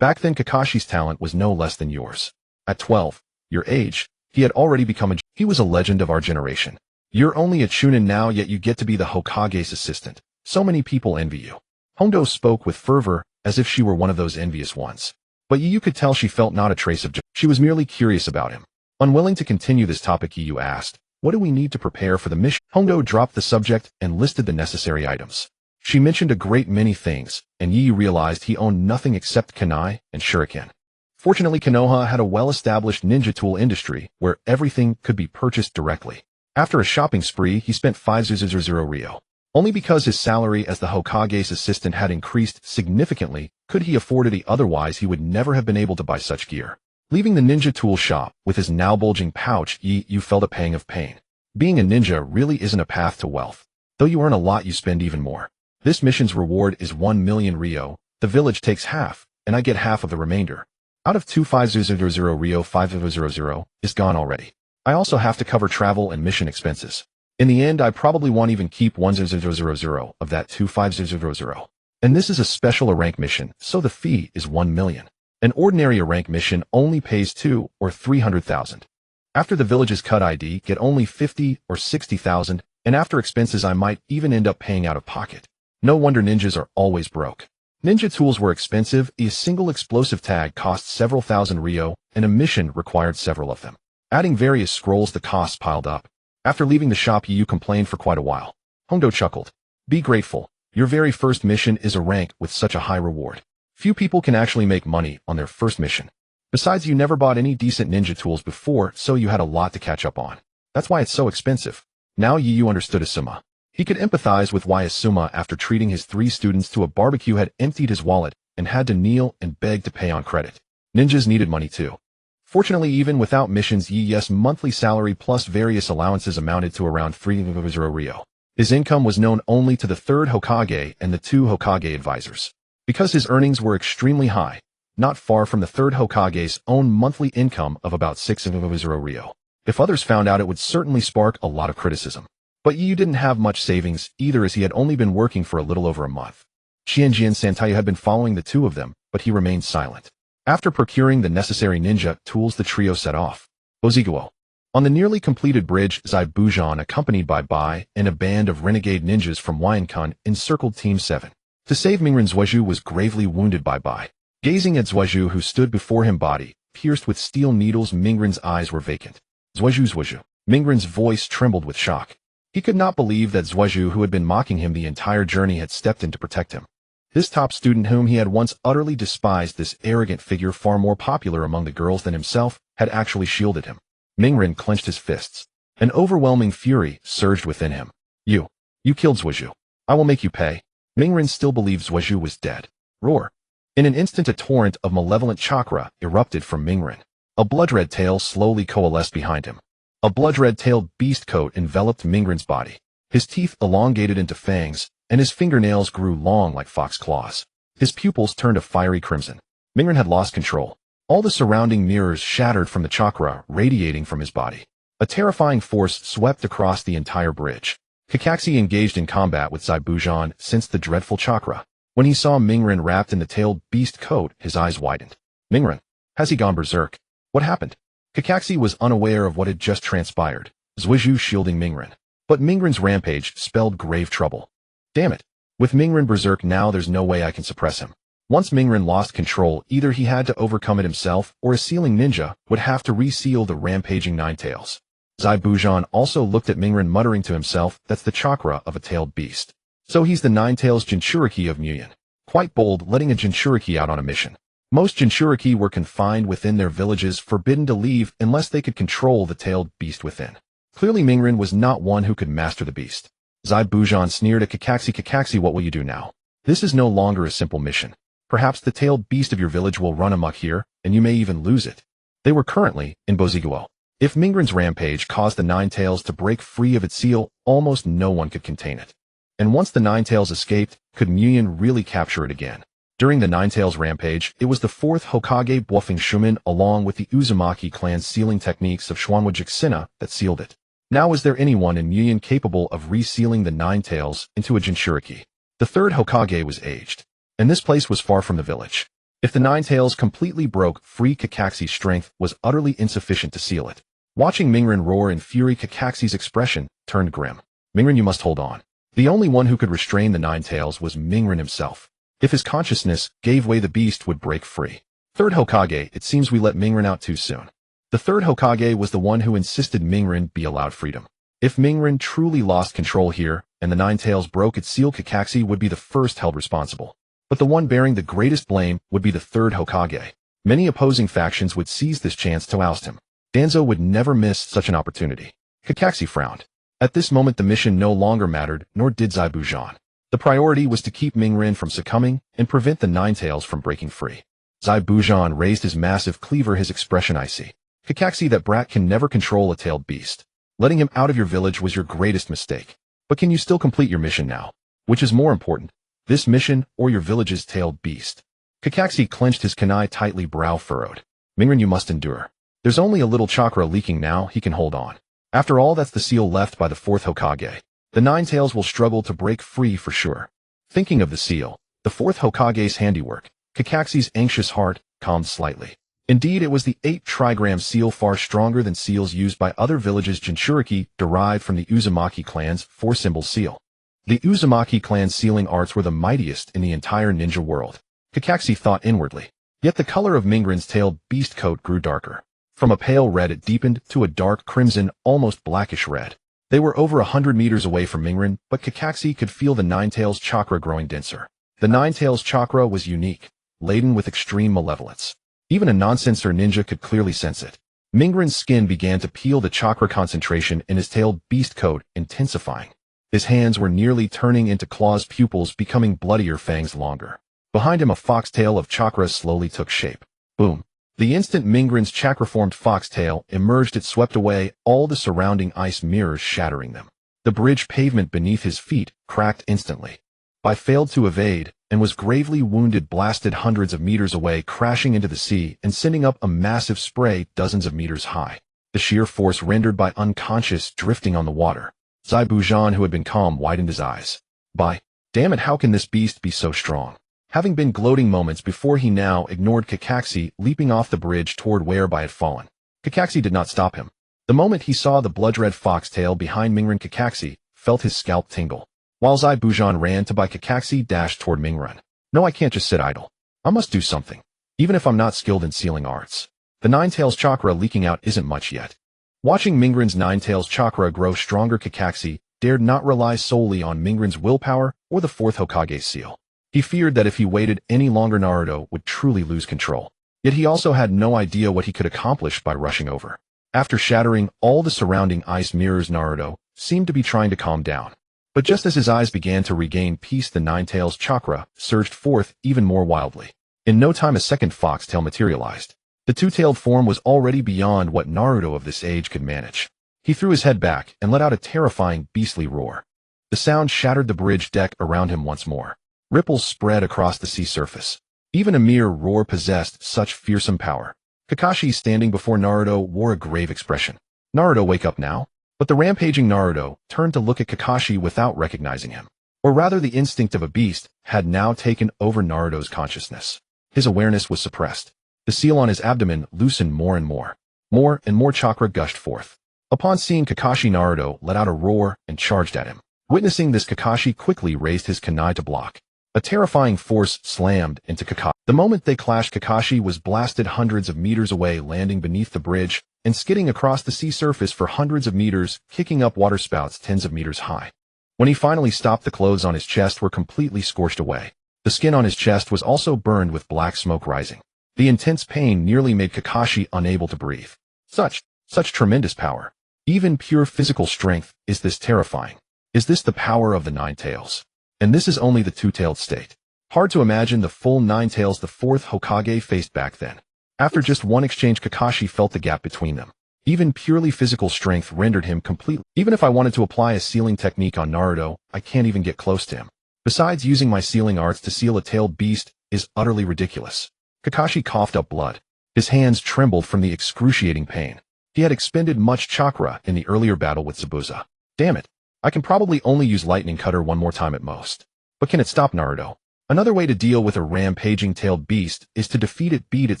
Back then, Kakashi's talent was no less than yours. At 12, your age, he had already become he was a legend of our generation. You're only a Chunin now, yet you get to be the Hokage's assistant. So many people envy you. Hondo spoke with fervor, as if she were one of those envious ones. But Yu could tell she felt not a trace of jealousy. She was merely curious about him. Unwilling to continue this topic, Yu asked, what do we need to prepare for the mission? Hondo dropped the subject and listed the necessary items. She mentioned a great many things, and Yu realized he owned nothing except kunai and shuriken. Fortunately, Konoha had a well-established ninja tool industry where everything could be purchased directly. After a shopping spree, he spent 5,000 ryo. Only because his salary as the Hokage's assistant had increased significantly could he afford it, otherwise he would never have been able to buy such gear. Leaving the ninja tool shop with his now bulging pouch, Yu felt a pang of pain. Being a ninja really isn't a path to wealth. Though you earn a lot, you spend even more. This mission's reward is 1 million ryo. The village takes half, and I get half of the remainder. Out of 2,500 ryo, 5,000 is gone already. I also have to cover travel and mission expenses. In the end, I probably won't even keep 1,000 of that 2,500. And this is a special rank mission, so the fee is 1 million. An ordinary rank mission only pays 2 or 300,000. After the village's cut, ID get only 50 or 60,000, and after expenses I might even end up paying out of pocket. No wonder ninjas are always broke. Ninja tools were expensive. A single explosive tag cost several thousand ryo, and a mission required several of them. Adding various scrolls, the costs piled up. After leaving the shop, Yu complained for quite a while. Hondo chuckled. Be grateful. Your very first mission is a rank with such a high reward. Few people can actually make money on their first mission. Besides, you never bought any decent ninja tools before, so you had a lot to catch up on. That's why it's so expensive. Now Yu understood Asuma. He could empathize with why Asuma, after treating his 3 students to a barbecue, had emptied his wallet and had to kneel and beg to pay on credit. Ninjas needed money too. Fortunately, even without missions, Yi's monthly salary plus various allowances amounted to around 3,000 ryo. His income was known only to the third Hokage and the 2 Hokage advisors. Because his earnings were extremely high, not far from the third Hokage's own monthly income of about 6,000 ryo. If others found out, it would certainly spark a lot of criticism. But Yu didn't have much savings either, as he had only been working for a little over a month. Qianjian Santayu had been following the 2 of them, but he remained silent. After procuring the necessary ninja tools, the trio set off. Oziguo. On the nearly completed bridge, Zaibujan, accompanied by Bai and a band of renegade ninjas from Waiankun, encircled Team 7. To save Mingren, Zhuozhu was gravely wounded by Bai. Gazing at Zhuozhu, who stood before him, body pierced with steel needles, Mingren's eyes were vacant. Zhuozhu. Mingren's voice trembled with shock. He could not believe that Zhuozhu, who had been mocking him the entire journey, had stepped in to protect him. This top student, whom he had once utterly despised, this arrogant figure far more popular among the girls than himself, had actually shielded him. Mingren clenched his fists. An overwhelming fury surged within him. You killed Zhuozhu. I will make you pay. Mingren still believed Zhuozhu was dead. Roar. In an instant, a torrent of malevolent chakra erupted from Mingren. A blood-red tail slowly coalesced behind him. A blood-red-tailed beast coat enveloped Mingren's body. His teeth elongated into fangs, and his fingernails grew long like fox claws. His pupils turned a fiery crimson. Mingren had lost control. All the surrounding mirrors shattered from the chakra radiating from his body. A terrifying force swept across the entire bridge. Kakashi engaged in combat with Zaibujan, sensed the dreadful chakra. When he saw Mingren wrapped in the tailed beast coat, his eyes widened. Mingren, has he gone berserk? What happened? Kakashi was unaware of what had just transpired. Zhuozhu shielding Mingren. But Mingren's rampage spelled grave trouble. Damn it. With Mingren berserk now, there's no way I can suppress him. Once Mingren lost control, either he had to overcome it himself, or a sealing ninja would have to reseal the rampaging Ninetales. Zaibujan also looked at Mingren, muttering to himself, that's the chakra of a tailed beast. So he's the Ninetales Jinchuriki of Muyin. Quite bold, letting a Jinchuriki out on a mission. Most Jinchuriki were confined within their villages, forbidden to leave unless they could control the tailed beast within. Clearly Mingren was not one who could master the beast. Zaibujan sneered at Kakashi. Kakashi, what will you do now? This is no longer a simple mission. Perhaps the tailed beast of your village will run amok here, and you may even lose it. They were currently in Boziguo. If Mingren's rampage caused the Ninetales to break free of its seal, almost no one could contain it. And once the Ninetales escaped, could Muyin really capture it again? During the Ninetales rampage, it was the 4th Hokage Bluffing Shumin along with the Uzumaki clan's sealing techniques of Schwanwa Jixina that sealed it. Now is there anyone in Muyin capable of resealing the Ninetales into a Jinchuriki? The 3rd Hokage was aged, and this place was far from the village. If the Ninetales completely broke free, Kakashi's strength was utterly insufficient to seal it. Watching Mingren roar in fury, Kakashi's expression turned grim. Mingren, you must hold on. The only one who could restrain the Ninetales was Mingren himself. If his consciousness gave way, the beast would break free. 3rd Hokage, it seems we let Mingren out too soon. The 3rd Hokage was the one who insisted Mingren be allowed freedom. If Mingren truly lost control here, and the Ninetales broke its seal, Kakashi would be the first held responsible. But the one bearing the greatest blame would be the 3rd Hokage. Many opposing factions would seize this chance to oust him. Danzo would never miss such an opportunity. Kakashi frowned. At this moment the mission no longer mattered, nor did Zaibujan. The priority was to keep Mingren from succumbing and prevent the Ninetales from breaking free. Zaibujan raised his massive cleaver, his expression icy. Kakashi, that brat can never control a tailed beast. Letting him out of your village was your greatest mistake. But can you still complete your mission now? Which is more important, this mission or your village's tailed beast? Kakashi clenched his kunai tightly, brow furrowed. Mingren, you must endure. There's only a little chakra leaking now, he can hold on. After all, that's the seal left by the 4th Hokage. The Ninetales will struggle to break free for sure. Thinking of the seal, the 4th Hokage's handiwork, Kakashi's anxious heart calmed slightly. Indeed, it was the 8 trigram seal, far stronger than seals used by other villages. Jinchuriki derived from the Uzumaki clan's 4-symbol seal. The Uzumaki clan's sealing arts were the mightiest in the entire ninja world. Kakashi thought inwardly. Yet the color of Mingren's tailed beast coat grew darker. From a pale red it deepened to a dark crimson, almost blackish red. They were over 100 meters away from Mingren, but Kakashi could feel the Ninetales chakra growing denser. The Ninetales chakra was unique, laden with extreme malevolence. Even a non-sensor ninja could clearly sense it. Mingren's skin began to peel, the chakra concentration in his tailed beast coat intensifying. His hands were nearly turning into claws, pupils becoming bloodier, fangs longer. Behind him a foxtail of chakra slowly took shape. Boom. The instant Mingren's chakra-formed foxtail emerged, it swept away all the surrounding ice mirrors, shattering them. The bridge pavement beneath his feet cracked instantly. Bai failed to evade and was gravely wounded, blasted hundreds of meters away, crashing into the sea and sending up a massive spray dozens of meters high. The sheer force rendered Bai unconscious, drifting on the water. Zaibujan, who had been calm, widened his eyes. Bai, damn it, how can this beast be so strong? Having been gloating moments before, he now ignored Kakashi, leaping off the bridge toward where Bai had fallen. Kakashi did not stop him. The moment he saw the blood-red foxtail behind Mingren, Kakashi felt his scalp tingle. While Zai Bujan ran to buy, Kakashi dashed toward Mingren. No, I can't just sit idle. I must do something, even if I'm not skilled in sealing arts. The Nine-Tails chakra leaking out isn't much yet. Watching Mingren's Nine-Tails chakra grow stronger, Kakashi dared not rely solely on Mingren's willpower or the fourth Hokage's seal. He feared that if he waited any longer, Naruto would truly lose control. Yet he also had no idea what he could accomplish by rushing over. After shattering all the surrounding ice mirrors, Naruto seemed to be trying to calm down. But just as his eyes began to regain peace, the Nine-Tails chakra surged forth even more wildly. In no time, a second foxtail materialized. The two-tailed form was already beyond what Naruto of this age could manage. He threw his head back and let out a terrifying, beastly roar. The sound shattered the bridge deck around him once more. Ripples spread across the sea surface. Even a mere roar possessed such fearsome power. Kakashi, standing before Naruto, wore a grave expression. Naruto, wake up now? But the rampaging Naruto turned to look at Kakashi without recognizing him. Or rather, the instinct of a beast had now taken over Naruto's consciousness. His awareness was suppressed. The seal on his abdomen loosened more and more. More and more chakra gushed forth. Upon seeing Kakashi, Naruto let out a roar and charged at him. Witnessing this, Kakashi quickly raised his kunai to block. A terrifying force slammed into Kakashi. The moment they clashed, Kakashi was blasted hundreds of meters away, landing beneath the bridge and skidding across the sea surface for hundreds of meters, kicking up waterspouts tens of meters high. When he finally stopped, the clothes on his chest were completely scorched away. The skin on his chest was also burned with black smoke rising. The intense pain nearly made Kakashi unable to breathe. Such tremendous power. Even pure physical strength. Is this terrifying? Is this the power of the Nine-Tails? And this is only the two-tailed state. Hard to imagine the full Nine-Tails the fourth Hokage faced back then. After just one exchange, Kakashi felt the gap between them. Even purely physical strength rendered him completely. Even if I wanted to apply a sealing technique on Naruto, I can't even get close to him. Besides, using my sealing arts to seal a tailed beast is utterly ridiculous. Kakashi coughed up blood. His hands trembled from the excruciating pain. He had expended much chakra in the earlier battle with Zabuza. Damn it. I can probably only use Lightning Cutter one more time at most. But can it stop Naruto? Another way to deal with a rampaging tailed beast is to defeat it, beat it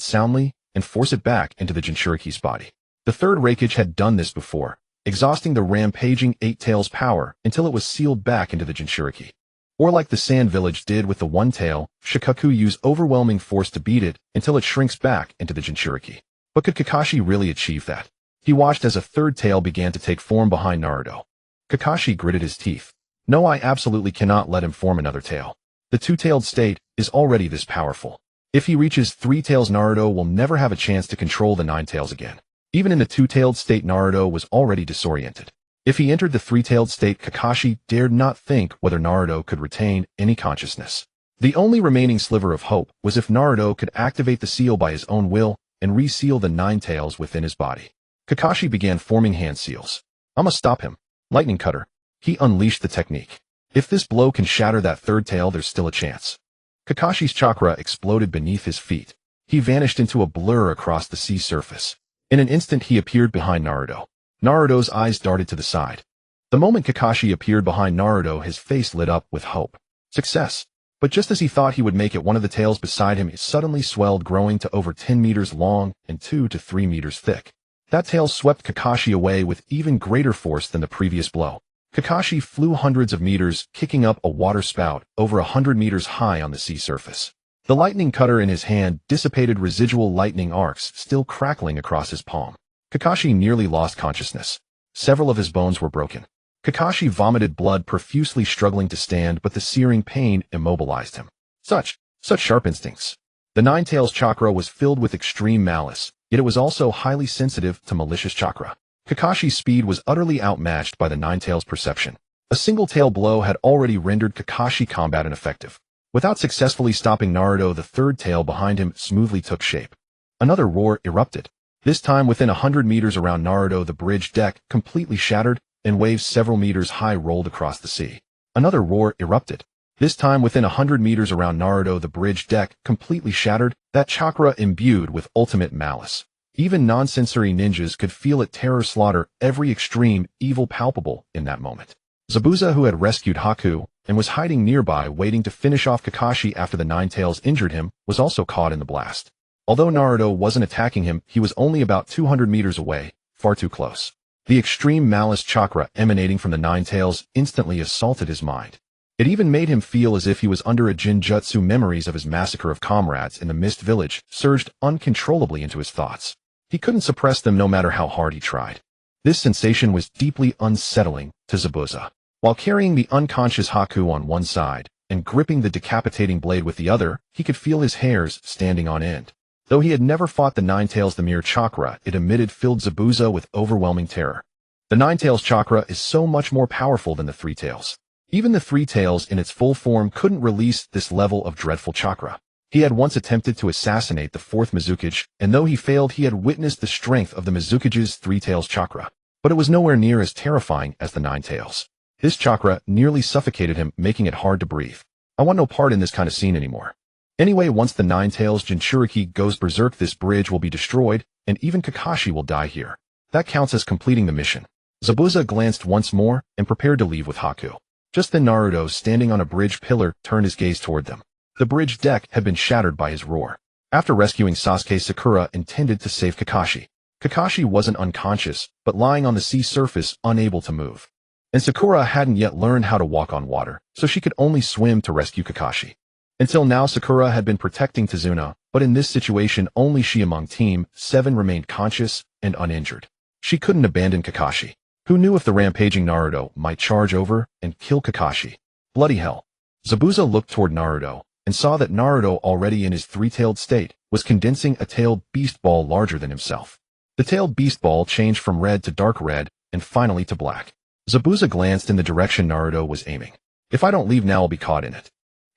soundly, and force it back into the Jinchuriki's body. The third Raikage had done this before, exhausting the rampaging Eight Tails' power until it was sealed back into the Jinchuriki. Or like the Sand Village did with the One Tail, Shikaku used overwhelming force to beat it until it shrinks back into the Jinchuriki. But could Kakashi really achieve that? He watched as a third tail began to take form behind Naruto. Kakashi gritted his teeth. No, I absolutely cannot let him form another tail. The two-tailed state is already this powerful. If he reaches three tails, Naruto will never have a chance to control the nine tails again. Even in the two-tailed state, Naruto was already disoriented. If he entered the three-tailed state, Kakashi dared not think whether Naruto could retain any consciousness. The only remaining sliver of hope was if Naruto could activate the seal by his own will and reseal the nine tails within his body. Kakashi began forming hand seals. I must stop him. Lightning Cutter. He unleashed the technique. If this blow can shatter that third tail, there's still a chance. Kakashi's chakra exploded beneath his feet. He vanished into a blur across the sea surface. In an instant, he appeared behind Naruto. Naruto's eyes darted to the side. The moment Kakashi appeared behind Naruto, his face lit up with hope. Success. But just as he thought he would make it, one of the tails beside him suddenly swelled, growing to over 10 meters long and 2 to 3 meters thick. That tail swept Kakashi away with even greater force than the previous blow. Kakashi flew hundreds of meters, kicking up a water spout over 100 meters high on the sea surface. The lightning cutter in his hand dissipated residual lightning arcs still crackling across his palm. Kakashi nearly lost consciousness. Several of his bones were broken. Kakashi vomited blood profusely, struggling to stand, but the searing pain immobilized him. Such sharp instincts. The Nine Tails chakra was filled with extreme malice, yet it was also highly sensitive to malicious chakra. Kakashi's speed was utterly outmatched by the Nine Tails' perception. A single tail blow had already rendered Kakashi combat ineffective. Without successfully stopping Naruto, the third tail behind him smoothly took shape. Another roar erupted. This time within 100 meters around Naruto, the bridge deck completely shattered, and waves several meters high rolled across the sea. Another roar erupted. This time within 100 meters around Naruto, the bridge deck completely shattered, that chakra imbued with ultimate malice. Even non-sensory ninjas could feel it terror slaughter every extreme evil palpable in that moment. Zabuza, who had rescued Haku and was hiding nearby waiting to finish off Kakashi after the Nine Tails injured him, was also caught in the blast. Although Naruto wasn't attacking him, he was only about 200 meters away, far too close. The extreme malice chakra emanating from the Nine Tails instantly assaulted his mind. It even made him feel as if he was under a jinjutsu. Memories of his massacre of comrades in the Mist Village surged uncontrollably into his thoughts. He couldn't suppress them no matter how hard he tried. This sensation was deeply unsettling to Zabuza. While carrying the unconscious Haku on one side and gripping the decapitating blade with the other, he could feel his hairs standing on end. Though he had never fought the Nine Tails, the mere chakra it emitted filled Zabuza with overwhelming terror. The Nine Tails chakra is so much more powerful than the Three Tails. Even the Three Tails in its full form couldn't release this level of dreadful chakra. He had once attempted to assassinate the fourth Mizukage, and though he failed, he had witnessed the strength of the Mizukage's Three Tails chakra. But it was nowhere near as terrifying as the Nine Tails. This chakra nearly suffocated him, making it hard to breathe. I want no part in this kind of scene anymore. Anyway, once the Nine Tails Jinchuriki goes berserk, this bridge will be destroyed, and even Kakashi will die here. That counts as completing the mission. Zabuza glanced once more and prepared to leave with Haku. Just then Naruto, standing on a bridge pillar, turned his gaze toward them. The bridge deck had been shattered by his roar. After rescuing Sasuke, Sakura intended to save Kakashi. Kakashi wasn't unconscious, but lying on the sea surface, unable to move. And Sakura hadn't yet learned how to walk on water, so she could only swim to rescue Kakashi. Until now, Sakura had been protecting Tazuna, but in this situation, only she among Team 7 remained conscious and uninjured. She couldn't abandon Kakashi. Who knew if the rampaging Naruto might charge over and kill Kakashi? Bloody hell. Zabuza looked toward Naruto and saw that Naruto, already in his three-tailed state, was condensing a tailed beast ball larger than himself. The tailed beast ball changed from red to dark red and finally to black. Zabuza glanced in the direction Naruto was aiming. If I don't leave now, I'll be caught in it.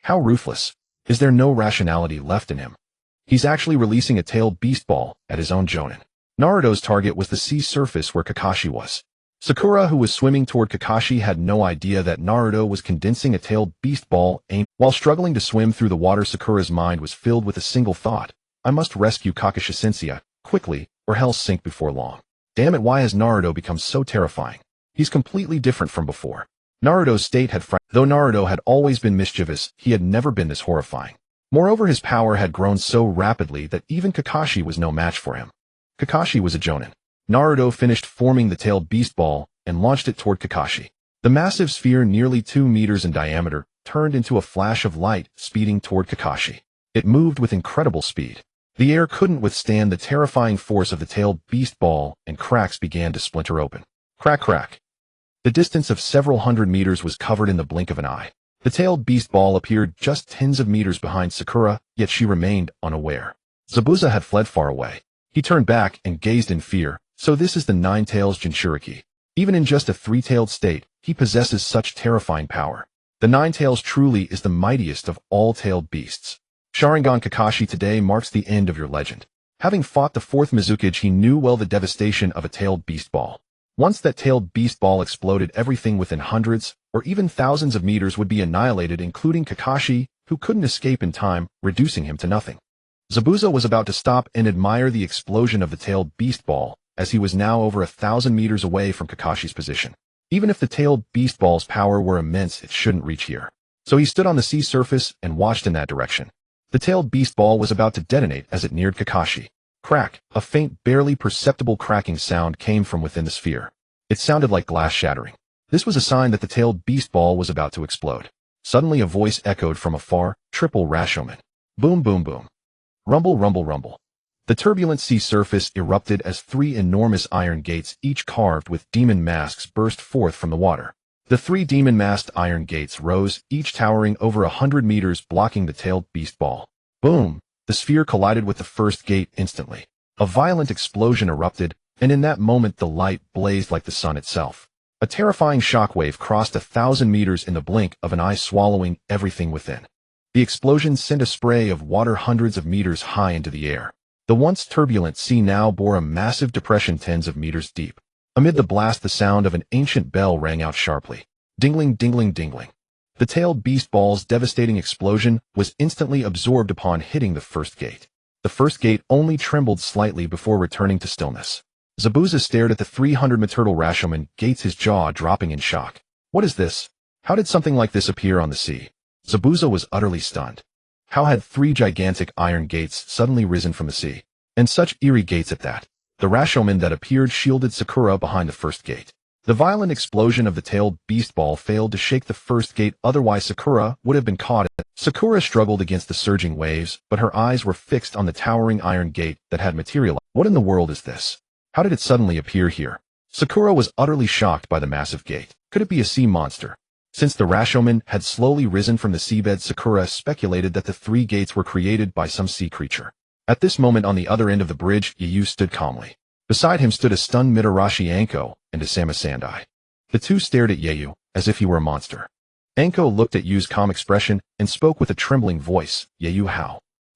How ruthless. Is there no rationality left in him? He's actually releasing a tailed beast ball at his own jonin. Naruto's target was the sea surface where Kakashi was. Sakura, who was swimming toward Kakashi, had no idea that Naruto was condensing a tailed beast ball aimed. While struggling to swim through the water, Sakura's mind was filled with a single thought. I must rescue Kakashi quickly, or hell sink before long. Damn it, why has Naruto become so terrifying? He's completely different from before. Naruto's state had though Naruto had always been mischievous, he had never been this horrifying. Moreover, his power had grown so rapidly that even Kakashi was no match for him. Kakashi was a jonin. Naruto finished forming the tailed beast ball and launched it toward Kakashi. The massive sphere, nearly 2 meters in diameter, turned into a flash of light, speeding toward Kakashi. It moved with incredible speed. The air couldn't withstand the terrifying force of the tailed beast ball, and cracks began to splinter open. Crack, crack. The distance of several hundred meters was covered in the blink of an eye. The tailed beast ball appeared just tens of meters behind Sakura, yet she remained unaware. Zabuza had fled far away. He turned back and gazed in fear. So this is the Nine Tails Jinchuriki. Even in just a three-tailed state, he possesses such terrifying power. The Nine Tails truly is the mightiest of all tailed beasts. Sharingan Kakashi, today marks the end of your legend. Having fought the fourth Mizukage, he knew well the devastation of a tailed beast ball. Once that tailed beast ball exploded, everything within hundreds or even thousands of meters would be annihilated, including Kakashi, who couldn't escape in time, reducing him to nothing. Zabuza was about to stop and admire the explosion of the tailed beast ball, as he was now over 1,000 meters away from Kakashi's position. Even if the tailed beast ball's power were immense, it shouldn't reach here. So he stood on the sea surface and watched in that direction. The tailed beast ball was about to detonate as it neared Kakashi. Crack! A faint, barely perceptible cracking sound came from within the sphere. It sounded like glass shattering. This was a sign that the tailed beast ball was about to explode. Suddenly a voice echoed from afar, triple Rashomon. Boom, boom, boom. Rumble, rumble, rumble. The turbulent sea surface erupted as 3 enormous iron gates, each carved with demon masks, burst forth from the water. The 3 demon-masked iron gates rose, each towering over 100 meters, blocking the tailed beast ball. Boom! The sphere collided with the first gate instantly. A violent explosion erupted, and in that moment the light blazed like the sun itself. A terrifying shockwave crossed 1,000 meters in the blink of an eye, swallowing everything within. The explosion sent a spray of water hundreds of meters high into the air. The once turbulent sea now bore a massive depression tens of meters deep. Amid the blast, the sound of an ancient bell rang out sharply. Dingling, dingling, dingling. The tailed beast ball's devastating explosion was instantly absorbed upon hitting the first gate. The first gate only trembled slightly before returning to stillness. Zabuza stared at the 300 turtle Rashomon gates, his jaw dropping in shock. What is this? How did something like this appear on the sea? Zabuza was utterly stunned. How had 3 gigantic iron gates suddenly risen from the sea? And such eerie gates at that. The Rashomon that appeared shielded Sakura behind the first gate. The violent explosion of the tailed beast ball failed to shake the first gate, otherwise Sakura would have been caught. Sakura struggled against the surging waves, but her eyes were fixed on the towering iron gate that had materialized. What in the world is this? How did it suddenly appear here? Sakura was utterly shocked by the massive gate. Could it be a sea monster? Since the Rashomon had slowly risen from the seabed, Sakura speculated that the three gates were created by some sea creature. At this moment, on the other end of the bridge, Yoru stood calmly. Beside him stood a stunned Mitarashi Anko and Asama Sandai. The two stared at Yoru as if he were a monster. Anko looked at Yu's calm expression and spoke with a trembling voice. Yoru,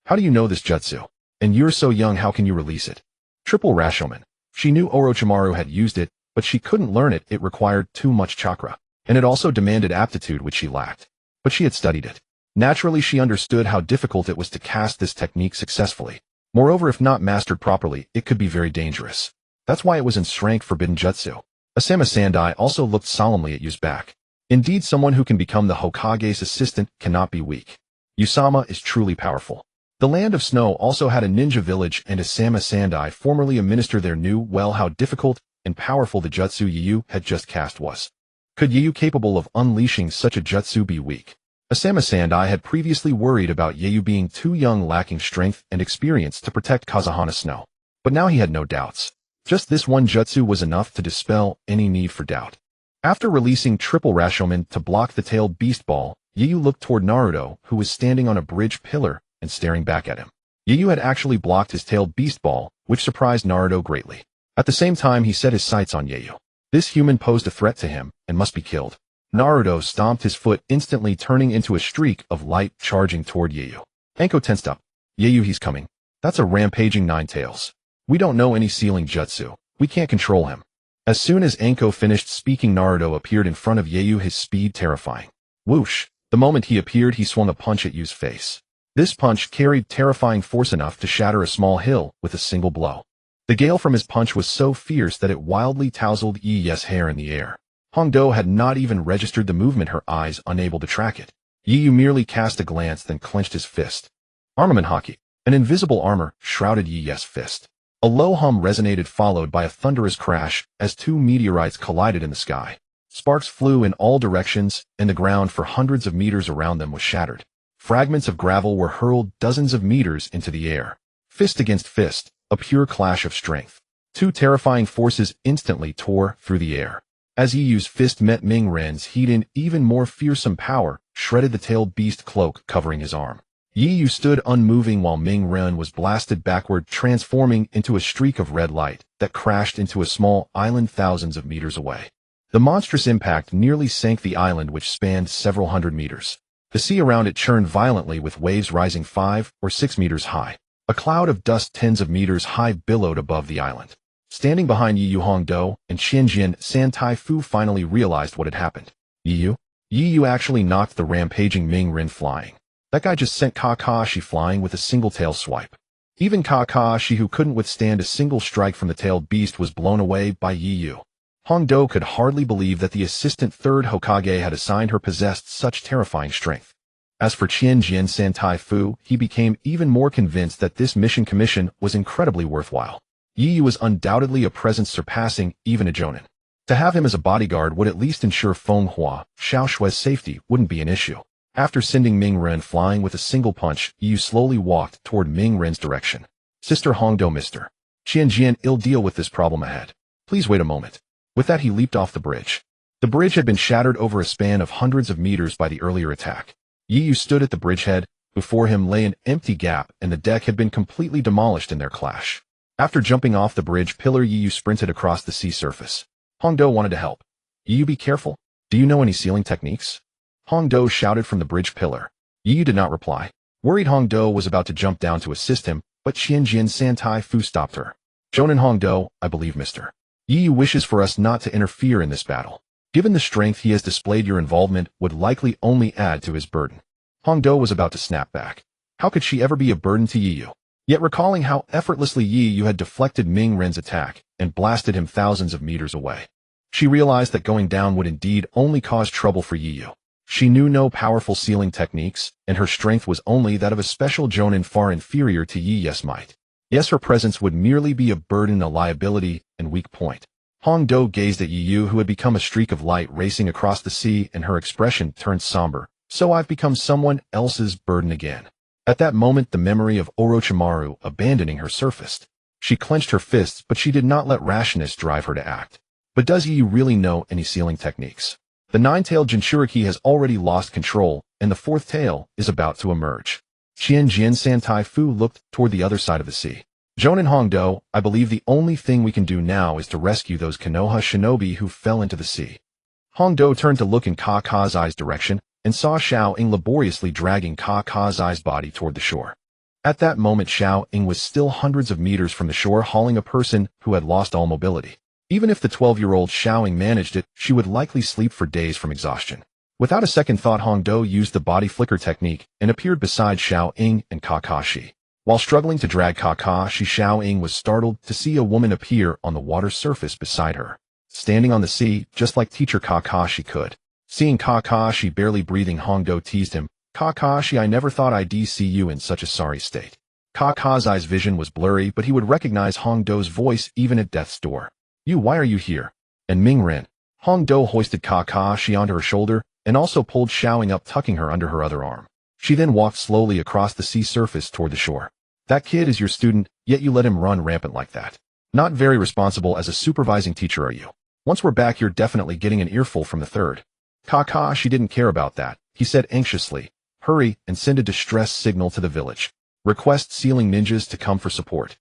how do you know this jutsu? And you're so young, how can you release it? Triple Rashomon. She knew Orochimaru had used it, but she couldn't learn it. It required too much chakra, and it also demanded aptitude which she lacked. But she had studied it. Naturally, she understood how difficult it was to cast this technique successfully. Moreover, if not mastered properly, it could be very dangerous. That's why it was in strength forbidden jutsu. Asama Sandai also looked solemnly at Yu's back. Indeed, someone who can become the Hokage's assistant cannot be weak. Yusama is truly powerful. The Land of Snow also had a ninja village, and Asama Sandai formerly a minister there knew well how difficult and powerful the jutsu Yoru had just cast was. Could Yoru capable of unleashing such a jutsu be weak? Asama Sandai had previously worried about Yoru being too young, lacking strength and experience to protect Kazuhana Snow. But now he had no doubts. Just this one jutsu was enough to dispel any need for doubt. After releasing Triple Rashomon to block the tailed beast ball, Yoru looked toward Naruto, who was standing on a bridge pillar and staring back at him. Yoru had actually blocked his tailed beast ball, which surprised Naruto greatly. At the same time, he set his sights on Yoru. This human posed a threat to him and must be killed. Naruto stomped his foot, instantly turning into a streak of light charging toward Yoru. Anko tensed up. Yoru, he's coming. That's a rampaging nine tails. We don't know any sealing jutsu. We can't control him. As soon as Anko finished speaking, Naruto appeared in front of Yoru, his speed terrifying. Whoosh! The moment he appeared, he swung a punch at Yu's face. This punch carried terrifying force enough to shatter a small hill with a single blow. The gale from his punch was so fierce that it wildly tousled Yu's hair in the air. Hongdo had not even registered the movement, her eyes unable to track it. Yoru merely cast a glance, then clenched his fist. Armament Haki. An invisible armor shrouded Yu's fist. A low hum resonated, followed by a thunderous crash as two meteorites collided in the sky. Sparks flew in all directions, and the ground for hundreds of meters around them was shattered. Fragments of gravel were hurled dozens of meters into the air. Fist against fist, a pure clash of strength. Two terrifying forces instantly tore through the air. As Yoru's fist met Ming Ren's heat, in even more fearsome power, shredded the tailed beast cloak covering his arm. Yoru stood unmoving while Ming Ren was blasted backward, transforming into a streak of red light that crashed into a small island thousands of meters away. The monstrous impact nearly sank the island, which spanned several hundred meters. The sea around it churned violently, with waves rising 5 or 6 meters high. A cloud of dust tens of meters high billowed above the island. Standing behind Yoru, Hongdo and Qianjian Santai Fu finally realized what had happened. Yoru actually knocked the rampaging Ming Ren flying. That guy just sent Kakashi flying with a single tail swipe. Even Kakashi, who couldn't withstand a single strike from the tailed beast, was blown away by Yoru. Hongdo could hardly believe that the assistant third Hokage had assigned her possessed such terrifying strength. As for Qianjian Santai Fu, he became even more convinced that this mission commission was incredibly worthwhile. Yoru was undoubtedly a presence surpassing even a Jonin. To have him as a bodyguard would at least ensure Feng Hua, Xiao Shui's safety wouldn't be an issue. After sending Ming Ren flying with a single punch, Yoru slowly walked toward Ming Ren's direction. Sister Hongdo, Mr. Qianjian, I'll deal with this problem ahead. Please wait a moment. With that, he leaped off the bridge. The bridge had been shattered over a span of hundreds of meters by the earlier attack. Yoru stood at the bridgehead. Before him lay an empty gap, and the deck had been completely demolished in their clash. After jumping off the bridge pillar, Yoru sprinted across the sea surface. Hongdo wanted to help. Yoru, be careful. Do you know any sealing techniques? Hongdo shouted from the bridge pillar. Yoru did not reply. Worried, Hongdo was about to jump down to assist him, but Qianjian Santai Fu stopped her. Jonin Hongdo, I believe Mr. Yoru wishes for us not to interfere in this battle. Given the strength he has displayed, your involvement would likely only add to his burden. Hongdo was about to snap back. How could she ever be a burden to Yoru? Yet recalling how effortlessly Yoru had deflected Ming Ren's attack and blasted him thousands of meters away, she realized that going down would indeed only cause trouble for Yoru. She knew no powerful sealing techniques, and her strength was only that of a special Jonin far inferior to Yoru's might. Yes, her presence would merely be a burden, a liability, and weak point. Hongdo gazed at Yu, who had become a streak of light racing across the sea, and her expression turned somber. So I've become someone else's burden again. At that moment, the memory of Orochimaru abandoning her surfaced. She clenched her fists, but she did not let rashness drive her to act. But does Yu really know any sealing techniques? The nine-tailed Jinchuriki has already lost control, and the fourth tail is about to emerge. Qian Jian Tai Fu looked toward the other side of the sea. Jonin Hongdo, I believe the only thing we can do now is to rescue those Konoha shinobi who fell into the sea. Hongdo turned to look in Kakazai's direction, and saw Xiao Ying laboriously dragging Kakazai's body toward the shore. At that moment, Xiao Ying was still hundreds of meters from the shore, hauling a person who had lost all mobility. Even if the 12-year-old Xiao Ying managed it, she would likely sleep for days from exhaustion. Without a second thought, Hongdo used the body flicker technique and appeared beside Xiao Ying and Kakashi. While struggling to drag Kakashi, Xiao Ying was startled to see a woman appear on the water's surface beside her, standing on the sea, just like teacher Kakashi could. Seeing Kakashi barely breathing, Hongdo teased him, "Kakashi, I never thought I'd see you in such a sorry state." Kakazai's vision was blurry, but he would recognize Hongdo's voice even at death's door. "You, why are you here?" And Mingren. Hongdo hoisted Kakashi onto her shoulder and also pulled Xiao Ying up, tucking her under her other arm. She then walked slowly across the sea surface toward the shore. "That kid is your student, yet you let him run rampant like that. Not very responsible as a supervising teacher, are you? Once we're back, you're definitely getting an earful from the third." Kakashi didn't care about that. He said anxiously, "Hurry and send a distress signal to the village. Request sealing ninjas to come for support."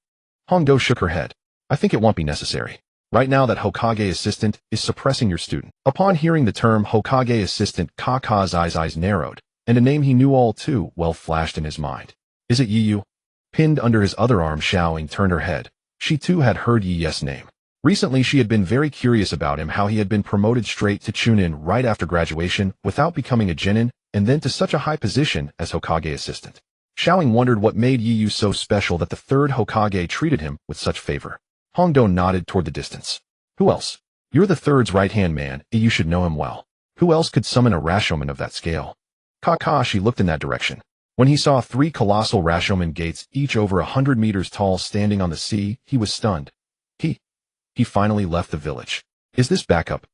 Hongdo shook her head. "I think it won't be necessary. Right now that Hokage assistant is suppressing your student." Upon hearing the term Hokage assistant, Kakazai's eyes narrowed, and a name he knew all too well flashed in his mind. "Is it Yu?" Pinned under his other arm, Xiao Ying turned her head. She too had heard Yu's name. Recently she had been very curious about him, how he had been promoted straight to Chunin right after graduation without becoming a genin, and then to such a high position as Hokage assistant. Xiao Ying wondered what made Yu so special that the third Hokage treated him with such favor. Hongdo nodded toward the distance. "Who else? You're the third's right-hand man, you should know him well. Who else could summon a Rashomon of that scale?" Kakashi looked in that direction. When he saw 3 colossal Rashomon gates, each over 100 meters tall, standing on the sea, he was stunned. He finally left the village. Is this backup?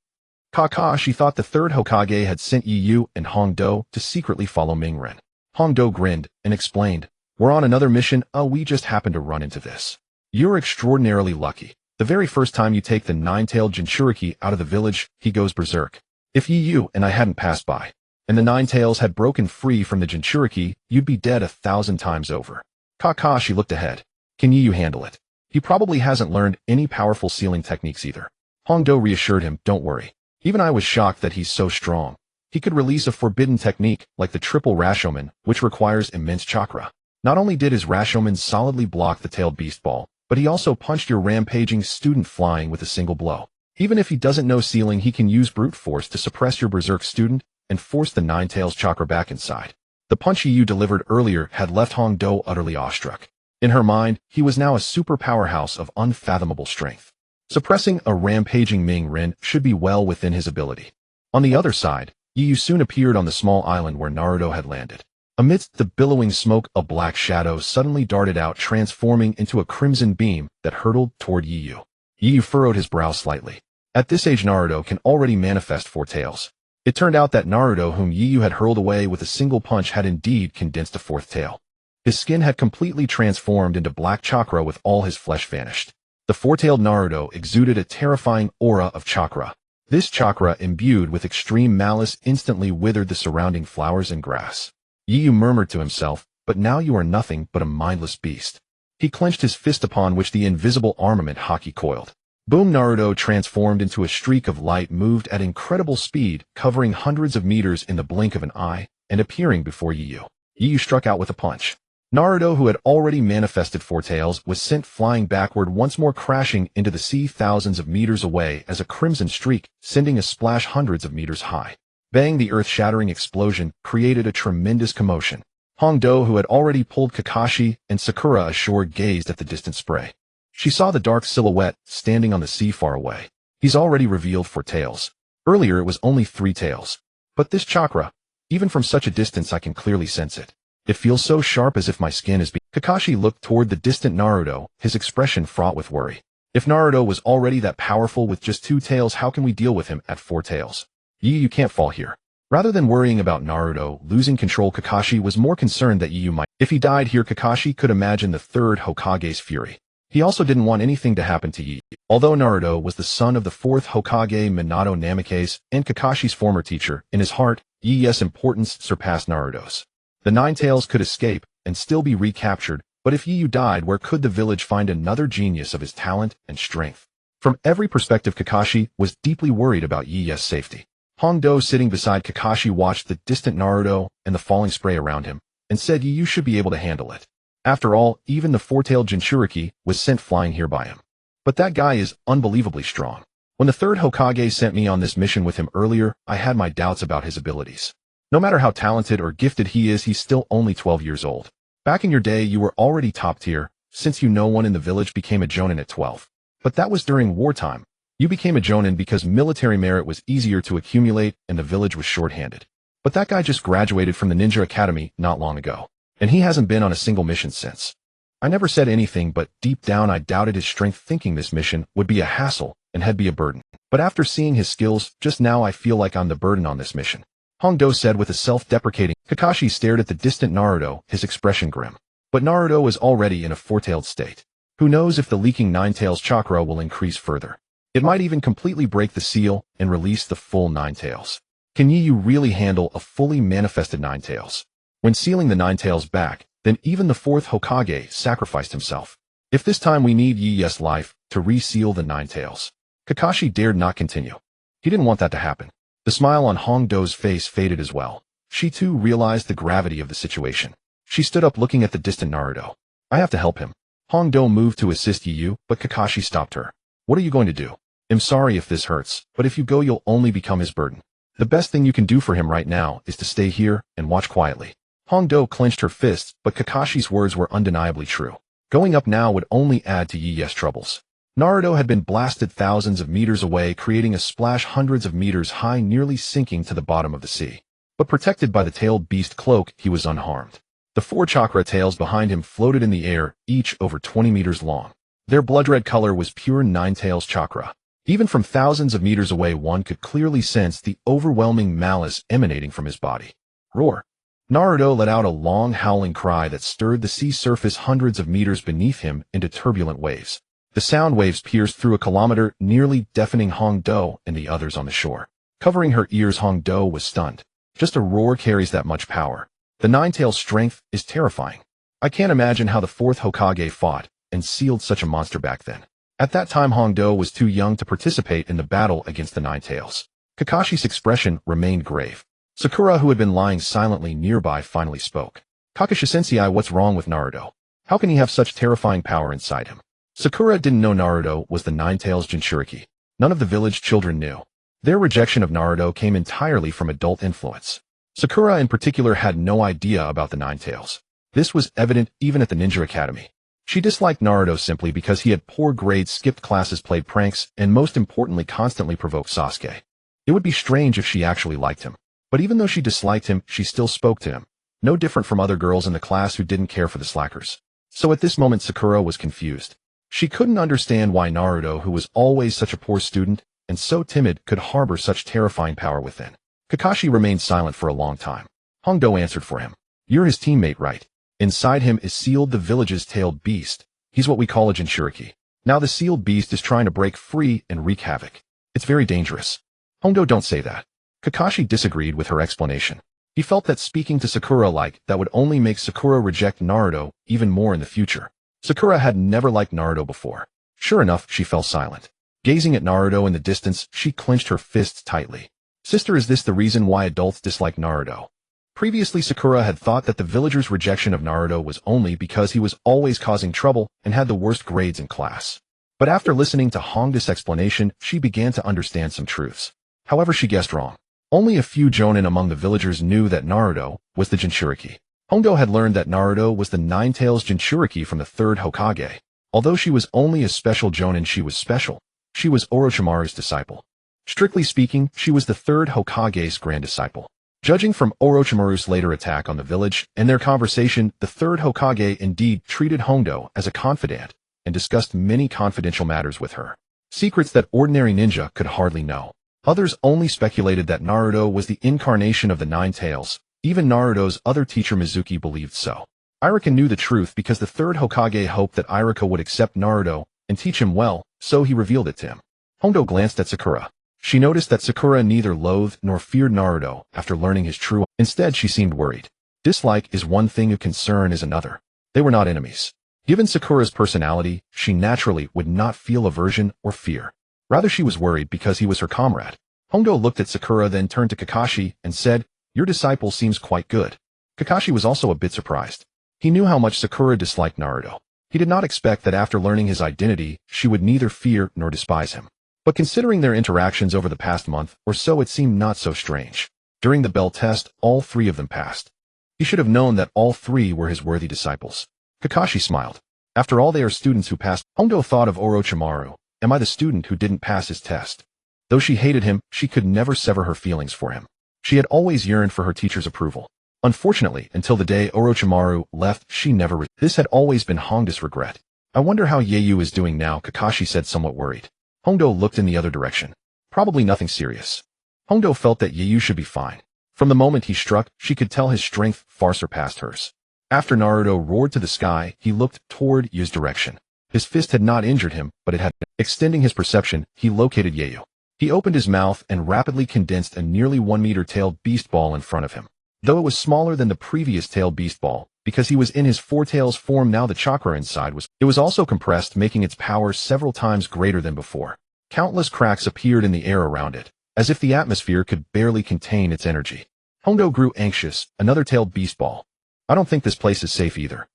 Kakashi thought the third Hokage had sent Yu and Hongdo to secretly follow Mingren. Hongdo grinned and explained, "We're on another mission, we just happened to run into this. You're extraordinarily lucky. The very first time you take the nine-tailed Jinchuriki out of the village, he goes berserk. If Yu and I hadn't passed by, and the nine tails had broken free from the Jinchuriki, you'd be dead 1,000 times over." Kakashi looked ahead. "Can Yu handle it? He probably hasn't learned any powerful sealing techniques either." Hongdo reassured him, "Don't worry. Even I was shocked that he's so strong. He could release a forbidden technique like the triple Rashomon, which requires immense chakra. Not only did his Rashomon solidly block the tailed beast ball, but he also punched your rampaging student flying with a single blow. Even if he doesn't know sealing, he can use brute force to suppress your berserk student and force the nine tails chakra back inside." The punch Yu delivered earlier had left Hongdo utterly awestruck. In her mind, he was now a super powerhouse of unfathomable strength. Suppressing a rampaging Mingren should be well within his ability. On the other side, Yu soon appeared on the small island where Naruto had landed. Amidst the billowing smoke, a black shadow suddenly darted out, transforming into a crimson beam that hurtled toward Yu. Yu furrowed his brow slightly. At this age, Naruto can already manifest 4 tails. It turned out that Naruto, whom Yu had hurled away with a single punch, had indeed condensed a 4th tail. His skin had completely transformed into black chakra, with all his flesh vanished. The 4-tailed Naruto exuded a terrifying aura of chakra. This chakra, imbued with extreme malice, instantly withered the surrounding flowers and grass. Yu murmured to himself, "But now you are nothing but a mindless beast." He clenched his fist, upon which the invisible armament Haki coiled. Boom! Naruto transformed into a streak of light, moved at incredible speed, covering hundreds of meters in the blink of an eye, and appearing before Yu. Yu struck out with a punch. Naruto, who had already manifested 4 tails, was sent flying backward, once more crashing into the sea thousands of meters away as a crimson streak, sending a splash hundreds of meters high. Bang! The earth-shattering explosion created a tremendous commotion. Hongdo, who had already pulled Kakashi and Sakura ashore, gazed at the distant spray. She saw the dark silhouette standing on the sea far away. He's already revealed 4 tails. Earlier it was only 3 tails. But this chakra, even from such a distance I can clearly sense it. It feels so sharp, as if my skin is being Kakashi looked toward the distant Naruto, his expression fraught with worry. If Naruto was already that powerful with just 2 tails, how can we deal with him at 4 tails? You can't fall here. Rather than worrying about Naruto losing control, Kakashi was more concerned that might. If he died here, Kakashi could imagine the 3rd Hokage's fury. He also didn't want anything to happen to Yi. Although Naruto was the son of the 4th Hokage Minato Namikaze and Kakashi's former teacher, in his heart, Yi's importance surpassed Naruto's. The 9 tails could escape and still be recaptured, but if Yi died, where could the village find another genius of his talent and strength? From every perspective, Kakashi was deeply worried about Yi's safety. Hongdo, sitting beside Kakashi, watched the distant Naruto and the falling spray around him, and said, You should be able to handle it. After all, even the 4-tailed Jinchuriki was sent flying here by him. But that guy is unbelievably strong. When the 3rd Hokage sent me on this mission with him earlier, I had my doubts about his abilities. No matter how talented or gifted he is, he's still only 12 years old. Back in your day, you were already top tier, since no one in the village became a jonin at 12. But that was during wartime. You became a jonin because military merit was easier to accumulate and the village was short-handed. But that guy just graduated from the Ninja Academy not long ago, and he hasn't been on a single mission since. I never said anything, but deep down I doubted his strength, thinking this mission would be a hassle and had be a burden. But after seeing his skills, just now I feel like I'm the burden on this mission. Hongdo said with a self-deprecating. Kakashi stared at the distant Naruto, his expression grim. But Naruto is already in a 4-tailed state. Who knows if the leaking 9 tails chakra will increase further. It might even completely break the seal and release the full 9 tails. Can Yu really handle a fully manifested 9 tails? When sealing the 9 tails back, then even the 4th Hokage sacrificed himself. If this time we need Yi's life to reseal the 9 tails. Kakashi dared not continue. He didn't want that to happen. The smile on Hongdo's face faded as well. She too realized the gravity of the situation. She stood up, looking at the distant Naruto. I have to help him. Hongdo moved to assist Yu, but Kakashi stopped her. What are you going to do? I'm sorry if this hurts, but if you go, you'll only become his burden. The best thing you can do for him right now is to stay here and watch quietly. Hongdo clenched her fists, but Kakashi's words were undeniably true. Going up now would only add to Yi's troubles. Naruto had been blasted thousands of meters away, creating a splash hundreds of meters high, nearly sinking to the bottom of the sea. But protected by the tailed beast cloak, he was unharmed. The 4 chakra tails behind him floated in the air, each over 20 meters long. Their blood-red color was pure 9 tails chakra. Even from thousands of meters away, one could clearly sense the overwhelming malice emanating from his body. Roar! Naruto let out a long howling cry that stirred the sea surface hundreds of meters beneath him into turbulent waves. The sound waves pierced through a kilometer, nearly deafening Hongdo and the others on the shore. Covering her ears, Hongdo was stunned. Just a roar carries that much power. The 9-tailed strength is terrifying. I can't imagine how the 4th Hokage fought and sealed such a monster back then. At that time, Hongdo was too young to participate in the battle against the 9 tails. Kakashi's expression remained grave. Sakura, who had been lying silently nearby, finally spoke. Kakashi-sensei, what's wrong with Naruto? How can he have such terrifying power inside him? Sakura didn't know Naruto was the 9 tails Jinchuriki. None of the village children knew. Their rejection of Naruto came entirely from adult influence. Sakura in particular had no idea about the 9 tails. This was evident even at the Ninja Academy. She disliked Naruto simply because he had poor grades, skipped classes, played pranks, and most importantly constantly provoked Sasuke. It would be strange if she actually liked him. But even though she disliked him, she still spoke to him. No different from other girls in the class who didn't care for the slackers. So at this moment Sakura was confused. She couldn't understand why Naruto, who was always such a poor student and so timid, could harbor such terrifying power within. Kakashi remained silent for a long time. Hongdo answered for him. You're his teammate, right? Inside him is sealed the village's tailed beast. He's what we call a Jinchuriki. Now the sealed beast is trying to break free and wreak havoc. It's very dangerous. Hongdo, don't say that. Kakashi disagreed with her explanation. He felt that speaking to Sakura like that would only make Sakura reject Naruto even more in the future. Sakura had never liked Naruto before. Sure enough, she fell silent. Gazing at Naruto in the distance, she clenched her fists tightly. Sister, is this the reason why adults dislike Naruto? Previously, Sakura had thought that the villagers' rejection of Naruto was only because he was always causing trouble and had the worst grades in class. But after listening to Hongdo's explanation, she began to understand some truths. However, she guessed wrong. Only a few jonin among the villagers knew that Naruto was the Jinchuriki. Hongdo had learned that Naruto was the 9 tails Jinchuriki from the 3rd Hokage. Although she was only a special jonin, she was special. She was Orochimaru's disciple. Strictly speaking, she was the 3rd Hokage's grand disciple. Judging from Orochimaru's later attack on the village and their conversation, the third Hokage indeed treated Hondo as a confidant and discussed many confidential matters with her. Secrets that ordinary ninja could hardly know. Others only speculated that Naruto was the incarnation of the Nine Tails. Even Naruto's other teacher Mizuki believed so. Iruka knew the truth because the third Hokage hoped that Iruka would accept Naruto and teach him well, so he revealed it to him. Hondo glanced at Sakura. She noticed that Sakura neither loathed nor feared Naruto after learning his true. Instead, she seemed worried. Dislike is one thing, concern is another. They were not enemies. Given Sakura's personality, she naturally would not feel aversion or fear. Rather, she was worried because he was her comrade. Hondo looked at Sakura, then turned to Kakashi and said, "Your disciple seems quite good." Kakashi was also a bit surprised. He knew how much Sakura disliked Naruto. He did not expect that after learning his identity, she would neither fear nor despise him. But considering their interactions over the past month or so, it seemed not so strange. During the bell test, all three of them passed. He should have known that all three were his worthy disciples. Kakashi smiled. After all, they are students who passed. Hondo thought of Orochimaru. Am I the student who didn't pass his test? Though she hated him, she could never sever her feelings for him. She had always yearned for her teacher's approval. Unfortunately, until the day Orochimaru left, she never. This had always been Honda's regret. I wonder how Yeyu is doing now, Kakashi said, somewhat worried. Hondo looked in the other direction. Probably nothing serious. Hondo felt that Yeyu should be fine. From the moment he struck, she could tell his strength far surpassed hers. After Naruto roared to the sky, he looked toward Yeyu's direction. His fist had not injured him, but it had. Extending his perception, he located Yeyu. He opened his mouth and rapidly condensed a nearly 1-meter tailed beast ball in front of him. Though it was smaller than the previous tailed beast ball, because he was in his four tails form now, the chakra inside was also compressed, making its power several times greater than before. Countless cracks appeared in the air around it, as if the atmosphere could barely contain its energy. Hondo grew anxious. Another tailed beast ball. I don't think this place is safe either.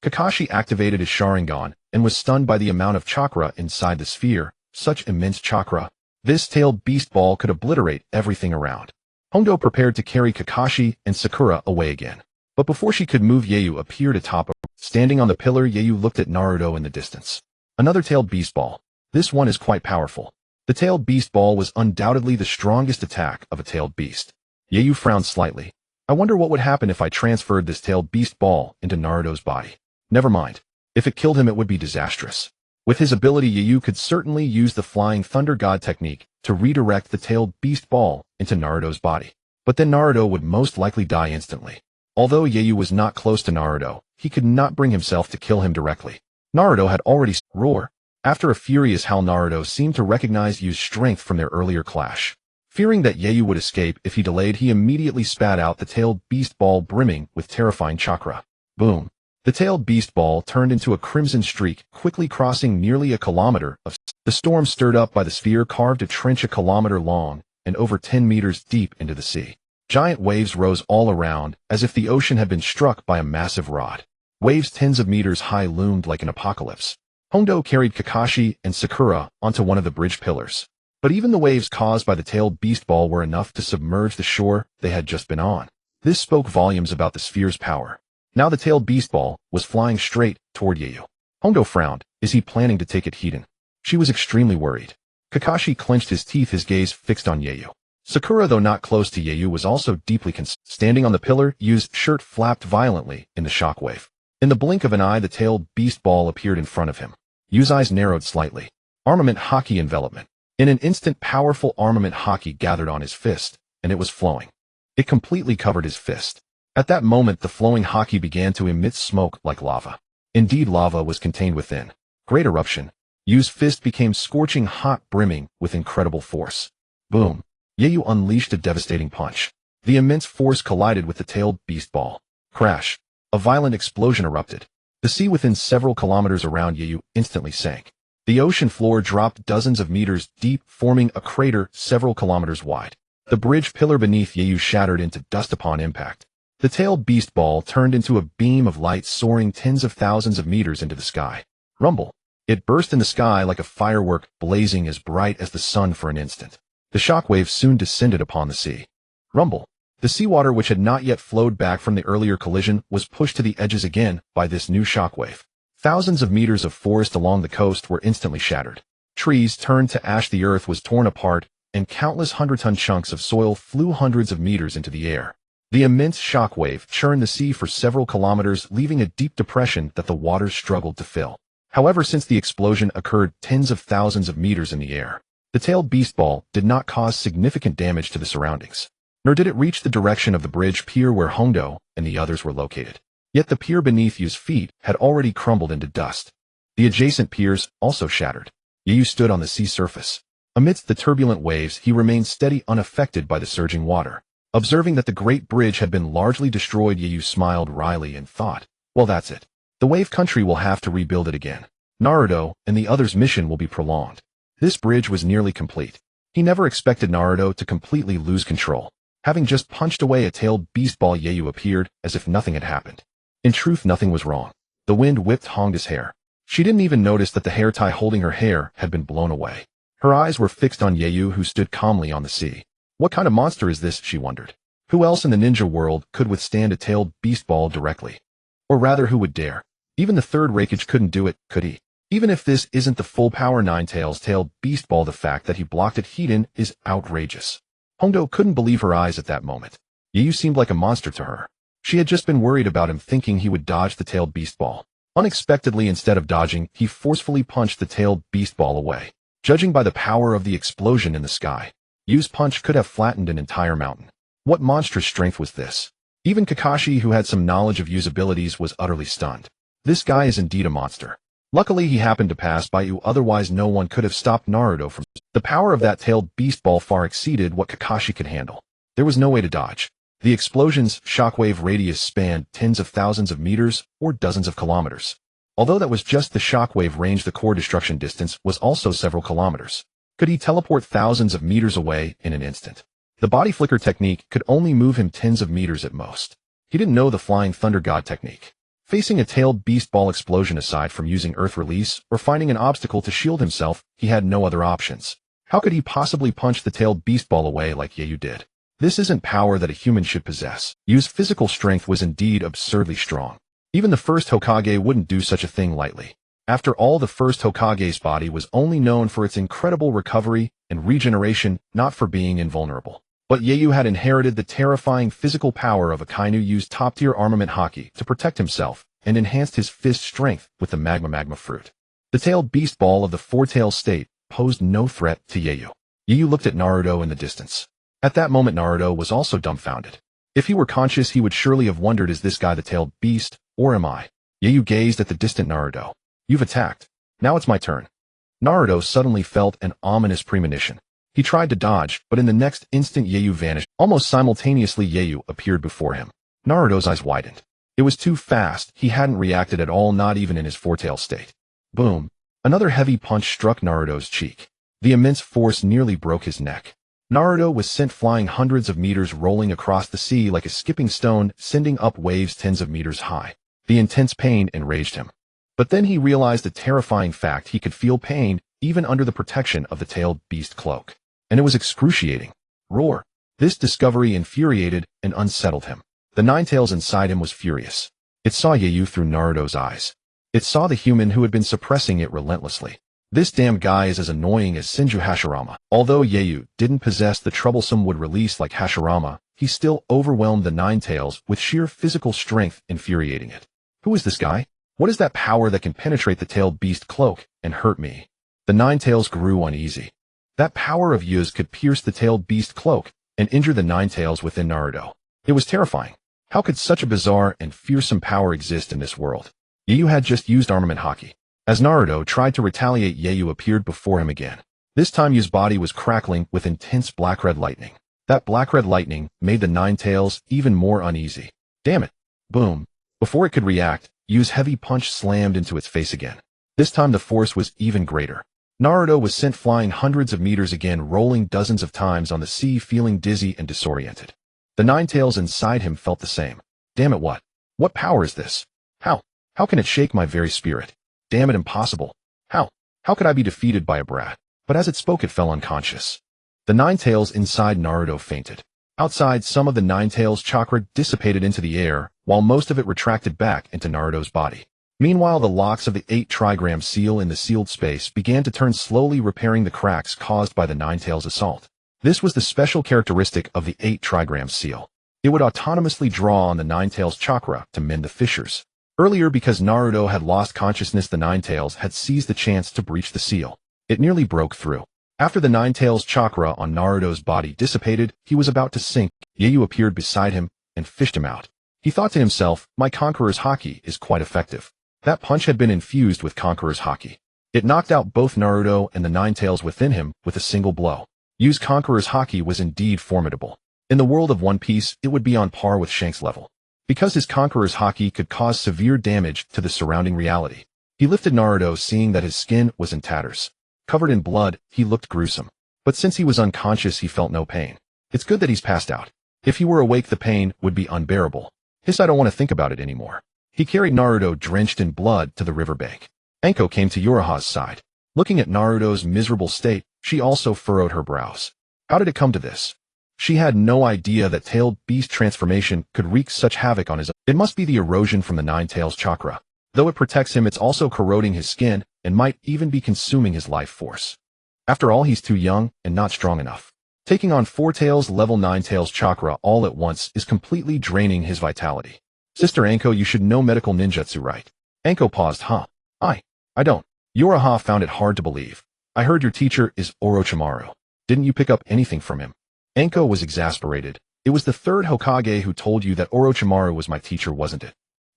Kakashi activated his Sharingan and was stunned by the amount of chakra inside the sphere. Such immense chakra. This tailed beast ball could obliterate everything around. Hondo prepared to carry Kakashi and Sakura away again. But before she could move, Yeyu appeared atop her. Standing on the pillar, Yeyu looked at Naruto in the distance. Another tailed beast ball. This one is quite powerful. The tailed beast ball was undoubtedly the strongest attack of a tailed beast. Yeyu frowned slightly. I wonder what would happen if I transferred this tailed beast ball into Naruto's body. Never mind. If it killed him, it would be disastrous. With his ability, Yeyu could certainly use the Flying Thunder God technique to redirect the tailed beast ball into Naruto's body. But then Naruto would most likely die instantly. Although Yeyu was not close to Naruto, he could not bring himself to kill him directly. Naruto had already roar. After a furious howl, Naruto seemed to recognize Yeyu's strength from their earlier clash. Fearing that Yeyu would escape if he delayed, he immediately spat out the tailed beast ball brimming with terrifying chakra. Boom. The tailed beast ball turned into a crimson streak, quickly crossing nearly a kilometer of. The storm stirred up by the sphere carved a trench a kilometer long and over 10 meters deep into the sea. Giant waves rose all around, as if the ocean had been struck by a massive rod. Waves tens of meters high loomed like an apocalypse. Hondo carried Kakashi and Sakura onto one of the bridge pillars. But even the waves caused by the tailed beast ball were enough to submerge the shore they had just been on. This spoke volumes about the sphere's power. Now the tailed beast ball was flying straight toward Yeyu. Hondo frowned. Is he planning to take it heaten? She was extremely worried. Kakashi clenched his teeth, his gaze fixed on Yeyu. Sakura, though not close to Yeyu, was also deeply concerned. Standing on the pillar, Yeyu's shirt flapped violently in the shockwave. In the blink of an eye, the tailed beast ball appeared in front of him. Yeyu's eyes narrowed slightly. Armament Haki envelopment. In an instant, powerful armament Haki gathered on his fist, and it was flowing. It completely covered his fist. At that moment, the flowing Haki began to emit smoke like lava. Indeed, lava was contained within. Great eruption. Yeyu's fist became scorching hot, brimming with incredible force. Boom. Yeyu unleashed a devastating punch. The immense force collided with the tailed beast ball. Crash. A violent explosion erupted. The sea within several kilometers around Yeyu instantly sank. The ocean floor dropped dozens of meters deep, forming a crater several kilometers wide. The bridge pillar beneath Yeyu shattered into dust upon impact. The tailed beast ball turned into a beam of light soaring tens of thousands of meters into the sky. Rumble. It burst in the sky like a firework, blazing as bright as the sun for an instant. The shockwave soon descended upon the sea. Rumble. The seawater, which had not yet flowed back from the earlier collision, was pushed to the edges again by this new shockwave. Thousands of meters of forest along the coast were instantly shattered. Trees turned to ash, the earth was torn apart, and countless 100-ton chunks of soil flew hundreds of meters into the air. The immense shockwave churned the sea for several kilometers, leaving a deep depression that the waters struggled to fill. However, since the explosion occurred tens of thousands of meters in the air, the tailed beast ball did not cause significant damage to the surroundings, nor did it reach the direction of the bridge pier where Hondo and the others were located. Yet the pier beneath Yu's feet had already crumbled into dust. The adjacent piers also shattered. Yu stood on the sea surface. Amidst the turbulent waves, he remained steady, unaffected by the surging water. Observing that the great bridge had been largely destroyed, Yu smiled wryly and thought, well, that's it. The wave country will have to rebuild it again. Naruto and the others' mission will be prolonged. This bridge was nearly complete. He never expected Naruto to completely lose control. Having just punched away a tailed beast ball, Yu appeared as if nothing had happened. In truth, nothing was wrong. The wind whipped Honda's hair. She didn't even notice that the hair tie holding her hair had been blown away. Her eyes were fixed on Yu, who stood calmly on the sea. What kind of monster is this, she wondered. Who else in the ninja world could withstand a tailed beast ball directly? Or rather, who would dare? Even the third Raikage couldn't do it, could he? Even if this isn't the full power Ninetales tailed beast ball, the fact that he blocked it hidden is outrageous. Hondo couldn't believe her eyes at that moment. Yu seemed like a monster to her. She had just been worried about him, thinking he would dodge the tailed beast ball. Unexpectedly, instead of dodging, he forcefully punched the tailed beast ball away. Judging by the power of the explosion in the sky, Yu's punch could have flattened an entire mountain. What monstrous strength was this? Even Kakashi, who had some knowledge of Yu's abilities, was utterly stunned. This guy is indeed a monster. Luckily, he happened to pass by Yu, otherwise no one could have stopped Naruto from... The power of that tailed beast ball far exceeded what Kakashi could handle. There was no way to dodge. The explosion's shockwave radius spanned tens of thousands of meters or dozens of kilometers. Although that was just the shockwave range, the core destruction distance was also several kilometers. Could he teleport thousands of meters away in an instant? The body flicker technique could only move him tens of meters at most. He didn't know the flying thunder god technique. Facing a tailed beast ball explosion, aside from using earth release or finding an obstacle to shield himself, he had no other options. How could he possibly punch the tailed beast ball away like Yu did? This isn't power that a human should possess. Yu's physical strength was indeed absurdly strong. Even the first Hokage wouldn't do such a thing lightly. After all, the first Hokage's body was only known for its incredible recovery and regeneration, not for being invulnerable. But Yu had inherited the terrifying physical power of Akainu, used top-tier armament Haki to protect himself, and enhanced his fist strength with the magma fruit. The tailed beast ball of the four-tail state posed no threat to Yu. Yu looked at Naruto in the distance. At that moment, Naruto was also dumbfounded. If he were conscious, he would surely have wondered, is this guy the tailed beast, or am I? Yu gazed at the distant Naruto. You've attacked. Now it's my turn. Naruto suddenly felt an ominous premonition. He tried to dodge, but in the next instant Yu vanished. Almost simultaneously, Yu appeared before him. Naruto's eyes widened. It was too fast. He hadn't reacted at all, not even in his four-tail state. Boom. Another heavy punch struck Naruto's cheek. The immense force nearly broke his neck. Naruto was sent flying hundreds of meters, rolling across the sea like a skipping stone, sending up waves tens of meters high. The intense pain enraged him. But then he realized the terrifying fact: he could feel pain even under the protection of the tailed beast cloak. And it was excruciating. Roar. This discovery infuriated and unsettled him. The Ninetales inside him was furious. It saw Yu through Naruto's eyes. It saw the human who had been suppressing it relentlessly. This damn guy is as annoying as Senju Hashirama. Although Yu didn't possess the troublesome wood release like Hashirama, he still overwhelmed the Ninetales with sheer physical strength, infuriating it. Who is this guy? What is that power that can penetrate the tailed beast cloak and hurt me? The Ninetales grew uneasy. That power of Yu's could pierce the tailed beast cloak and injure the Ninetales within Naruto. It was terrifying. How could such a bizarre and fearsome power exist in this world? Yu had just used armament Haki. As Naruto tried to retaliate, Yu appeared before him again. This time Yu's body was crackling with intense black-red lightning. That black-red lightning made the Ninetales even more uneasy. Damn it. Boom. Before it could react, Yu's heavy punch slammed into its face again. This time the force was even greater. Naruto was sent flying hundreds of meters again, rolling dozens of times on the sea, feeling dizzy and disoriented. The Ninetales inside him felt the same. Damn it, what? What power is this? How? How can it shake my very spirit? Damn it, impossible. How? How could I be defeated by a brat? But as it spoke, it fell unconscious. The Ninetales inside Naruto fainted. Outside, some of the Ninetales' chakra dissipated into the air, while most of it retracted back into Naruto's body. Meanwhile, the locks of the 8-trigram seal in the sealed space began to turn slowly, repairing the cracks caused by the Ninetales' assault. This was the special characteristic of the 8-trigram seal. It would autonomously draw on the Nine-Tails Chakra to mend the fissures. Earlier, because Naruto had lost consciousness, the Nine-Tails had seized the chance to breach the seal. It nearly broke through. After the Nine-Tails Chakra on Naruto's body dissipated, he was about to sink. Yoru appeared beside him and fished him out. He thought to himself, my Conqueror's Haki is quite effective. That punch had been infused with Conqueror's Haki. It knocked out both Naruto and the Nine-Tails within him with a single blow. Yoru's Conqueror's Haki was indeed formidable. In the world of One Piece, it would be on par with Shanks' level. Because his Conqueror's Haki could cause severe damage to the surrounding reality. He lifted Naruto, seeing that his skin was in tatters. Covered in blood, he looked gruesome. But since he was unconscious, he felt no pain. It's good that he's passed out. If he were awake, the pain would be unbearable. I don't want to think about it anymore. He carried Naruto drenched in blood to the riverbank. Anko came to Yoruha's side. Looking at Naruto's miserable state, she also furrowed her brows. How did it come to this? She had no idea that tailed beast transformation could wreak such havoc on his own. It must be the erosion from the Nine-Tails Chakra. Though it protects him, it's also corroding his skin and might even be consuming his life force. After all, he's too young and not strong enough. Taking on 4 tails level 9-tails chakra all at once is completely draining his vitality. Sister Anko, you should know medical ninjutsu, right? Anko paused. I don't. Yoruha found it hard to believe. I heard your teacher is Orochimaru. Didn't you pick up anything from him? Anko was exasperated. It was the 3rd Hokage who told you that Orochimaru was my teacher, wasn't it?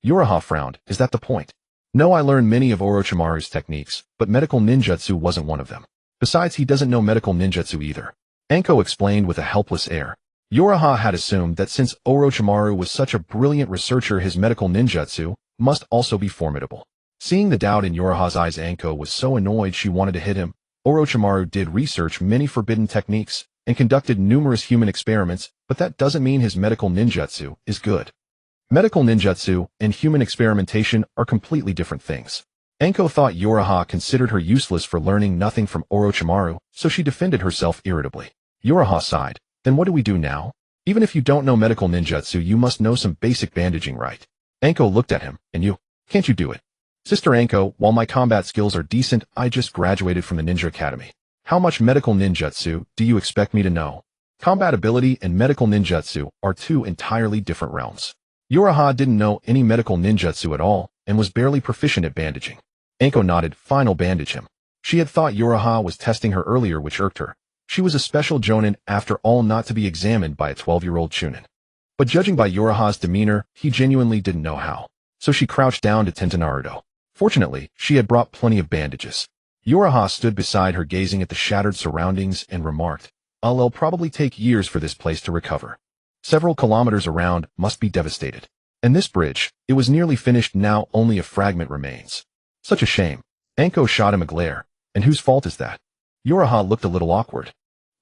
Yoruha frowned. Is that the point? No, I learned many of Orochimaru's techniques, but medical ninjutsu wasn't one of them. Besides, he doesn't know medical ninjutsu either. Anko explained with a helpless air. Yoruha had assumed that since Orochimaru was such a brilliant researcher, his medical ninjutsu must also be formidable. Seeing the doubt in Yoruha's eyes, Anko was so annoyed she wanted to hit him. Orochimaru did research many forbidden techniques and conducted numerous human experiments, but that doesn't mean his medical ninjutsu is good. Medical ninjutsu and human experimentation are completely different things. Anko thought Yoruha considered her useless for learning nothing from Orochimaru, so she defended herself irritably. Yoruha sighed. Then what do we do now? Even if you don't know medical ninjutsu, you must know some basic bandaging, right? Anko looked at him. And you? Can't you do it? Sister Anko, while my combat skills are decent, I just graduated from the Ninja Academy. How much medical ninjutsu do you expect me to know? Combat ability and medical ninjutsu are 2 entirely different realms. Yoruha didn't know any medical ninjutsu at all and was barely proficient at bandaging. Anko nodded. Fine, I'll bandage him. She had thought Yoruha was testing her earlier, which irked her. She was a special jonin, after all, not to be examined by a 12-year-old chunin. But judging by Yoruha's demeanor, he genuinely didn't know how. So she crouched down to tend to Naruto. Fortunately, she had brought plenty of bandages. Yoruha stood beside her, gazing at the shattered surroundings, and remarked, It'll probably take years for this place to recover. Several kilometers around must be devastated. And this bridge, it was nearly finished, now only a fragment remains. Such a shame. Anko shot him a glare. And whose fault is that? Yoruha looked a little awkward.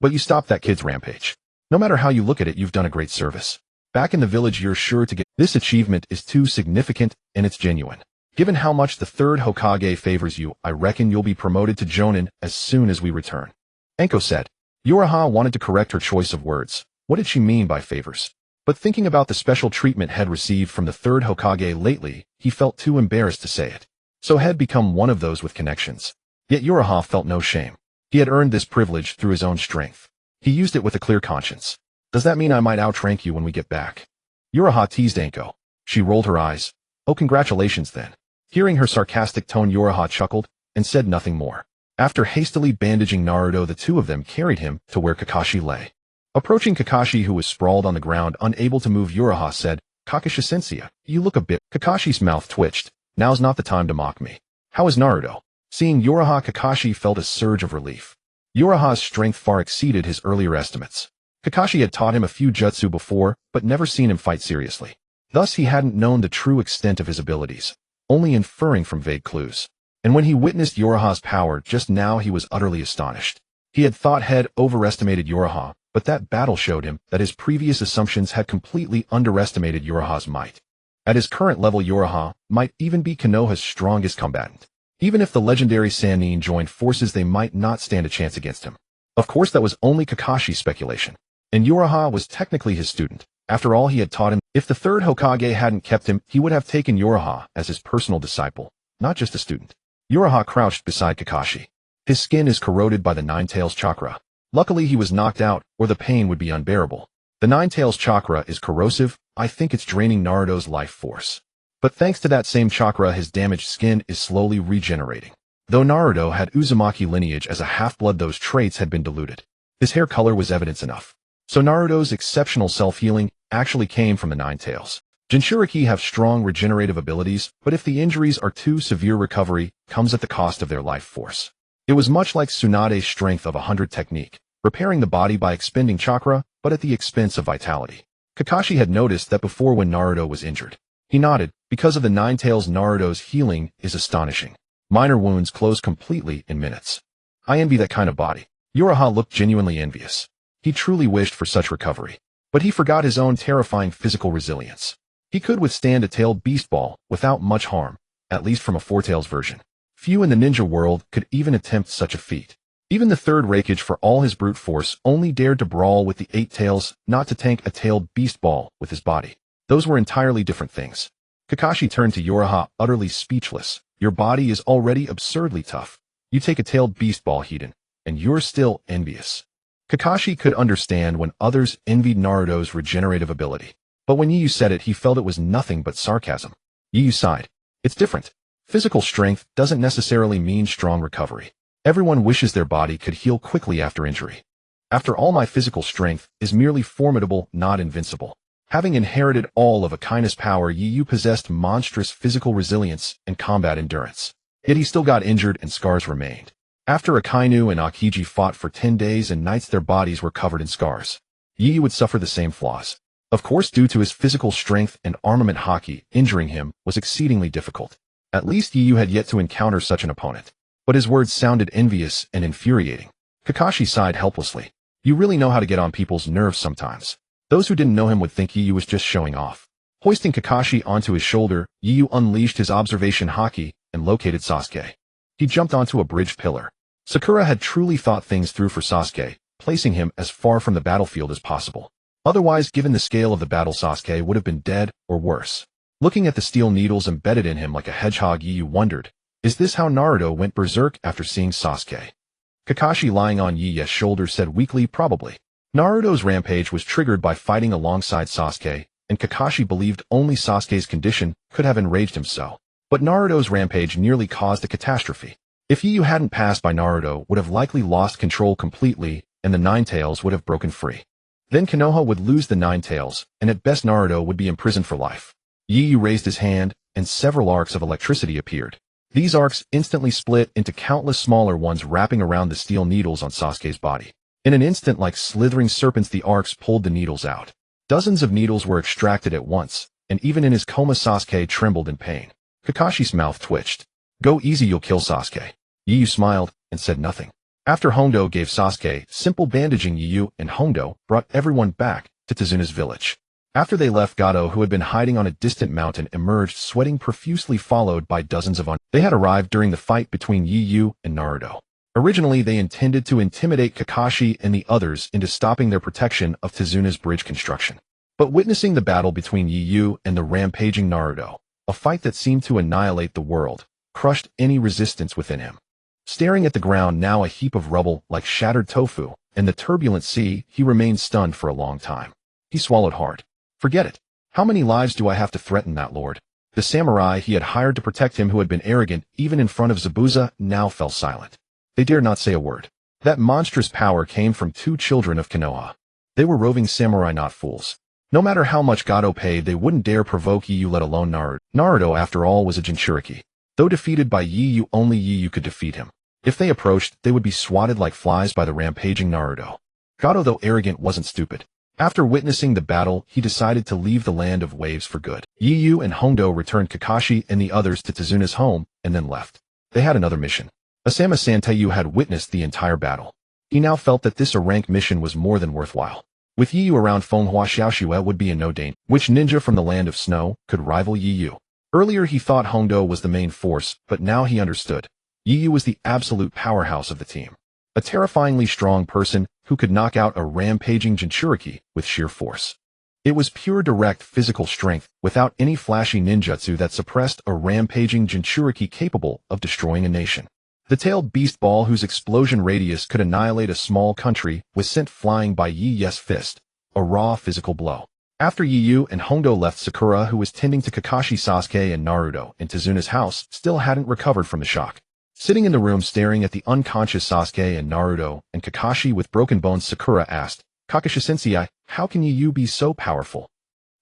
But you stopped that kid's rampage. No matter how you look at it, you've done a great service. Back in the village, you're sure to get. This achievement is too significant, and it's genuine. Given how much the 3rd Hokage favors you, I reckon you'll be promoted to jonin as soon as we return. Anko said. Yoruha wanted to correct her choice of words. What did she mean by favors? But thinking about the special treatment had received from the 3rd Hokage lately, he felt too embarrassed to say it. So had become one of those with connections. Yet Yoruha felt no shame. He had earned this privilege through his own strength. He used it with a clear conscience. Does that mean I might outrank you when we get back? Yoruha teased Anko. She rolled her eyes. Oh, congratulations then. Hearing her sarcastic tone, Yoruha chuckled and said nothing more. After hastily bandaging Naruto, the 2 of them carried him to where Kakashi lay. Approaching Kakashi, who was sprawled on the ground, unable to move, Yoruha said, Kakashi-sensei, you look a bit. Kakashi's mouth twitched. Now's not the time to mock me. How is Naruto? Seeing Yoruha, Kakashi felt a surge of relief. Yoruha's strength far exceeded his earlier estimates. Kakashi had taught him a few jutsu before, but never seen him fight seriously. Thus he hadn't known the true extent of his abilities, only inferring from vague clues. And when he witnessed Yoruha's power just now, he was utterly astonished. He had thought had overestimated Yoruha, but that battle showed him that his previous assumptions had completely underestimated Yoruha's might. At his current level, Yoruha might even be Konoha's strongest combatant. Even if the legendary Sannin joined forces, they might not stand a chance against him. Of course, that was only Kakashi's speculation. And Yoruha was technically his student. After all, he had taught him. If the 3rd Hokage hadn't kept him, he would have taken Yoruha as his personal disciple, not just a student. Yoruha crouched beside Kakashi. His skin is corroded by the 9-tails chakra. Luckily, he was knocked out, or the pain would be unbearable. The Nine-Tails chakra is corrosive. I think it's draining Naruto's life force. But thanks to that same chakra, his damaged skin is slowly regenerating. Though Naruto had Uzumaki lineage as a half-blood, those traits had been diluted. His hair color was evidence enough. So Naruto's exceptional self-healing actually came from the Nine-Tails. Jinchuriki have strong regenerative abilities, but if the injuries are too severe, recovery comes at the cost of their life force. It was much like Tsunade's strength of 100 technique, repairing the body by expending chakra, but at the expense of vitality. Kakashi had noticed that before when Naruto was injured. He nodded. Because of the Nine-Tails, Naruto's healing is astonishing. Minor wounds close completely in minutes. I envy that kind of body. Uraha looked genuinely envious. He truly wished for such recovery. But he forgot his own terrifying physical resilience. He could withstand a tailed beast ball without much harm, at least from a Four-Tails version. Few in the ninja world could even attempt such a feat. Even the third Raikage, for all his brute force, only dared to brawl with the Eight Tails, not to tank a tailed beast ball with his body. Those were entirely different things. Kakashi turned to Uraha, utterly speechless. Your body is already absurdly tough. You take a tailed beast ball, Hiden, and you're still envious. Kakashi could understand when others envied Naruto's regenerative ability. But when Yu said it, he felt it was nothing but sarcasm. Yu sighed. It's different. Physical strength doesn't necessarily mean strong recovery. Everyone wishes their body could heal quickly after injury. After all, my physical strength is merely formidable, not invincible. Having inherited all of Akainu's power, Yu possessed monstrous physical resilience and combat endurance. Yet he still got injured and scars remained. After Akainu and Aokiji fought for 10 days and nights, their bodies were covered in scars. Yu would suffer the same flaws. Of course, due to his physical strength and armament, Haki injuring him was exceedingly difficult. At least Yu had yet to encounter such an opponent. But his words sounded envious and infuriating. Kakashi sighed helplessly. You really know how to get on people's nerves sometimes. Those who didn't know him would think Yu was just showing off. Hoisting Kakashi onto his shoulder, Yu unleashed his observation Haki and located Sasuke. He jumped onto a bridge pillar. Sakura had truly thought things through for Sasuke, placing him as far from the battlefield as possible. Otherwise, given the scale of the battle, Sasuke would have been dead or worse. Looking at the steel needles embedded in him like a hedgehog, Yu wondered, is this how Naruto went berserk after seeing Sasuke? Kakashi, lying on Yu's shoulder, said weakly, probably. Naruto's rampage was triggered by fighting alongside Sasuke, and Kakashi believed only Sasuke's condition could have enraged him so. But Naruto's rampage nearly caused a catastrophe. If Yu hadn't passed by, Naruto would have likely lost control completely, and the Nine-Tails would have broken free. Then Konoha would lose the Nine-Tails, and at best Naruto would be imprisoned for life. Yu raised his hand, and several arcs of electricity appeared. These arcs instantly split into countless smaller ones, wrapping around the steel needles on Sasuke's body. In an instant, like slithering serpents, the arcs pulled the needles out. Dozens of needles were extracted at once, and even in his coma, Sasuke trembled in pain. Kakashi's mouth twitched. Go easy, you'll kill Sasuke. Yu smiled and said nothing. After Hondo gave Sasuke simple bandaging, Yu and Hondo brought everyone back to Tezuna's village. After they left, Gato, who had been hiding on a distant mountain, emerged sweating profusely, followed by dozens of They had arrived during the fight between Yu and Naruto. Originally, they intended to intimidate Kakashi and the others into stopping their protection of Tezuna's bridge construction. But witnessing the battle between Yu and the rampaging Naruto, a fight that seemed to annihilate the world, crushed any resistance within him. Staring at the ground, now a heap of rubble like shattered tofu, and the turbulent sea, he remained stunned for a long time. He swallowed hard. Forget it. How many lives do I have to threaten, that lord? The samurai he had hired to protect him, who had been arrogant even in front of Zabuza, now fell silent. They dared not say a word. That monstrous power came from two children of Konoha. They were roving samurai, not fools. No matter how much Gato paid, they wouldn't dare provoke Yu, let alone Naruto. Naruto, after all, was a Jinchuriki. Though defeated by Yu, only Yu could defeat him. If they approached, they would be swatted like flies by the rampaging Naruto. Gato, though arrogant, wasn't stupid. After witnessing the battle, he decided to leave the land of waves for good. Yu and Hondo returned Kakashi and the others to Tezuna's home, and then left. They had another mission. Asama Santayu had witnessed the entire battle. He now felt that this rank mission was more than worthwhile. With Yu around, Fonghua Xiaoxue would be in no danger. Which ninja from the land of snow could rival Yu? Earlier he thought Hondo was the main force, but now he understood. Yu was the absolute powerhouse of the team. A terrifyingly strong person who could knock out a rampaging Jinchuriki with sheer force. It was pure direct physical strength without any flashy ninjutsu that suppressed a rampaging Jinchuriki capable of destroying a nation. The tailed beast ball, whose explosion radius could annihilate a small country, was sent flying by Yu's fist. a raw physical blow. After Yu and Hondo left, Sakura, who was tending to Kakashi, Sasuke, and Naruto in Tezuna's house, still hadn't recovered from the shock. Sitting in the room staring at the unconscious Sasuke and Naruto and Kakashi with broken bones, Sakura asked, "Kakashi-sensei, how can Yu be so powerful?"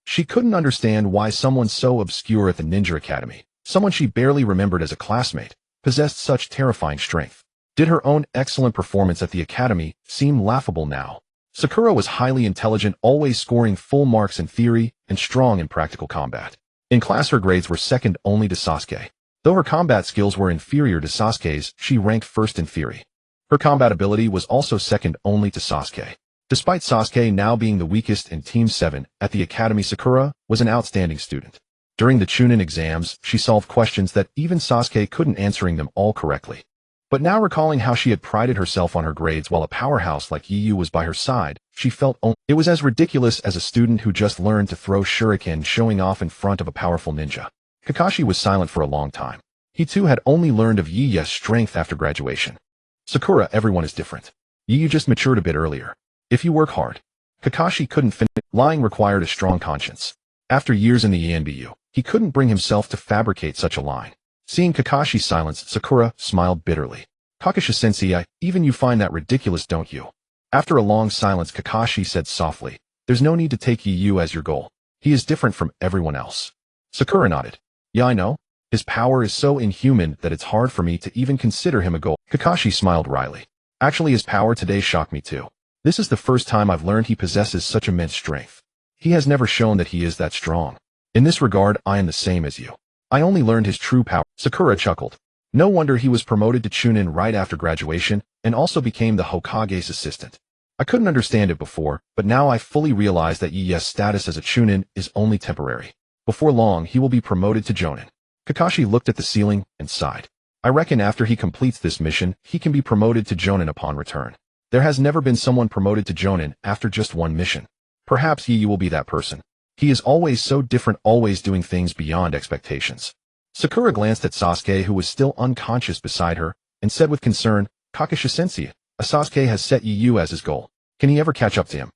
She couldn't understand why someone so obscure at the Ninja Academy, someone she barely remembered as a classmate, possessed such terrifying strength. Did her own excellent performance at the academy seem laughable now? Sakura was highly intelligent, always scoring full marks in theory, and strong in practical combat. In class, her grades were second only to Sasuke. Though her combat skills were inferior to Sasuke's, she ranked first in theory. Her combat ability was also second only to Sasuke. Despite Sasuke now being the weakest in Team 7 at the academy, Sakura was an outstanding student. During the Chunin exams, she solved questions that even Sasuke couldn't, answering them all correctly. But now, recalling how she had prided herself on her grades while a powerhouse like Yu was by her side, she felt it was as ridiculous as a student who just learned to throw shuriken showing off in front of a powerful ninja. Kakashi was silent for a long time. He too had only learned of Yu's strength after graduation. "Sakura, everyone is different. Yu just matured a bit earlier. If you work hard." Kakashi couldn't finish. Lying required a strong conscience. After years in the ENBU, he couldn't bring himself to fabricate such a line. Seeing Kakashi's silence, Sakura smiled bitterly. "Kakashi-sensei, even you find that ridiculous, don't you?" After a long silence, Kakashi said softly, "There's no need to take Yu as your goal. He is different from everyone else." Sakura nodded. "Yeah, I know. His power is so inhuman that it's hard for me to even consider him a goal." Kakashi smiled wryly. "Actually, his power today shocked me too. This is the first time I've learned he possesses such immense strength. He has never shown that he is that strong. In this regard, I am the same as you. I only learned his true power." Sakura chuckled. No wonder he was promoted to Chunin right after graduation and also became the Hokage's assistant. "I couldn't understand it before, but now I fully realize that Yu's status as a Chunin is only temporary. Before long, he will be promoted to Jonin." Kakashi looked at the ceiling and sighed. "I reckon after he completes this mission, he can be promoted to Jonin upon return. There has never been someone promoted to Jonin after just one mission. Perhaps Yu will be that person. He is always so different, always doing things beyond expectations." Sakura glanced at Sasuke, who was still unconscious beside her, and said with concern, "Kakashi-sensei, Sasuke has set Yu as his goal. Can he ever catch up to him?"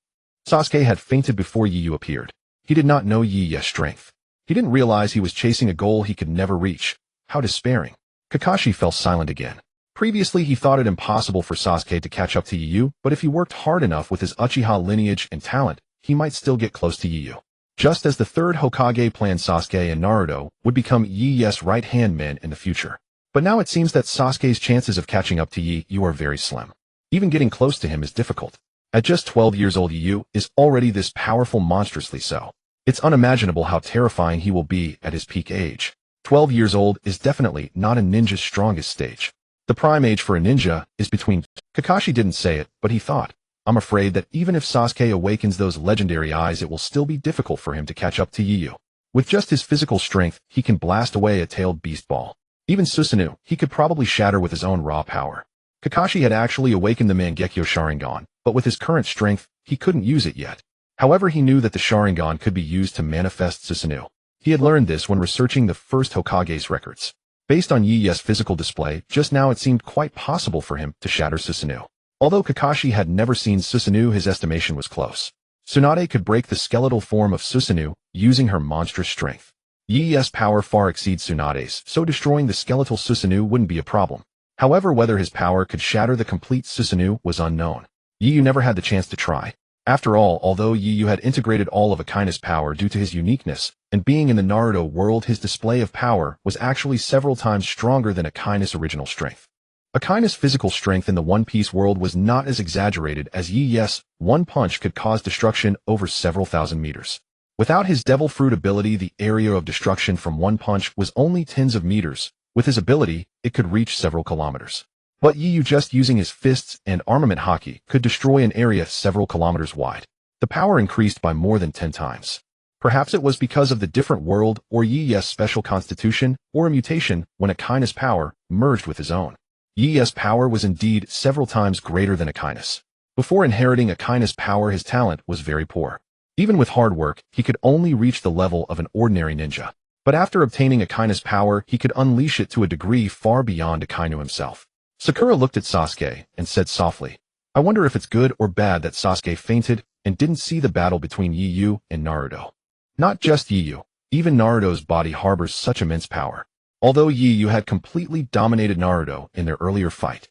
Sasuke had fainted before Yu appeared. He did not know Yu's strength. He didn't realize he was chasing a goal he could never reach. How despairing. Kakashi fell silent again. Previously, he thought it impossible for Sasuke to catch up to Yu, but if he worked hard enough with his Uchiha lineage and talent, he might still get close to Yu. Just as the third Hokage planned, Sasuke and Naruto would become Yu's right-hand men in the future. But now it seems that Sasuke's chances of catching up to Yu are very slim. Even getting close to him is difficult. At just 12 years old, Yu is already this powerful, monstrously so. It's unimaginable how terrifying he will be at his peak age. 12 years old is definitely not a ninja's strongest stage. The prime age for a ninja is between... Kakashi didn't say it, but he thought, "I'm afraid that even if Sasuke awakens those legendary eyes, it will still be difficult for him to catch up to Yu. With just his physical strength, he can blast away a tailed beast ball. Even Susanoo, he could probably shatter with his own raw power." Kakashi had actually awakened the Mangekyo Sharingan, but with his current strength, he couldn't use it yet. However, he knew that the Sharingan could be used to manifest Susanoo. He had learned this when researching the first Hokage's records. Based on Yu's physical display, just now it seemed quite possible for him to shatter Susanoo. Although Kakashi had never seen Susanoo, his estimation was close. Tsunade could break the skeletal form of Susanoo using her monstrous strength. Yu's power far exceeds Tsunade's, so destroying the skeletal Susanoo wouldn't be a problem. However, whether his power could shatter the complete Susanoo was unknown. Yu never had the chance to try. After all, although Yu had integrated all of Akaino's power due to his uniqueness, and being in the Naruto world, his display of power was actually several times stronger than Akaino's original strength. Akaino's physical strength in the One Piece world was not as exaggerated as Yu's. One punch could cause destruction over several thousand meters. Without his devil fruit ability, the area of destruction from one punch was only tens of meters. With his ability, it could reach several kilometers. But Yu, just using his fists and armament Haki, could destroy an area several kilometers wide. The power increased by more than 10 times. Perhaps it was because of the different world, or Yu's special constitution, or a mutation when Akaino's power merged with his own. Yu's power was indeed several times greater than Akaino's. Before inheriting Akaino's power, his talent was very poor. Even with hard work, he could only reach the level of an ordinary ninja. But after obtaining Akaino's power, he could unleash it to a degree far beyond Akainu himself. Sakura looked at Sasuke and said softly, "I wonder if it's good or bad that Sasuke fainted and didn't see the battle between Yu and Naruto. Not just Yu, even Naruto's body harbors such immense power. Although Yu had completely dominated Naruto in their earlier fight.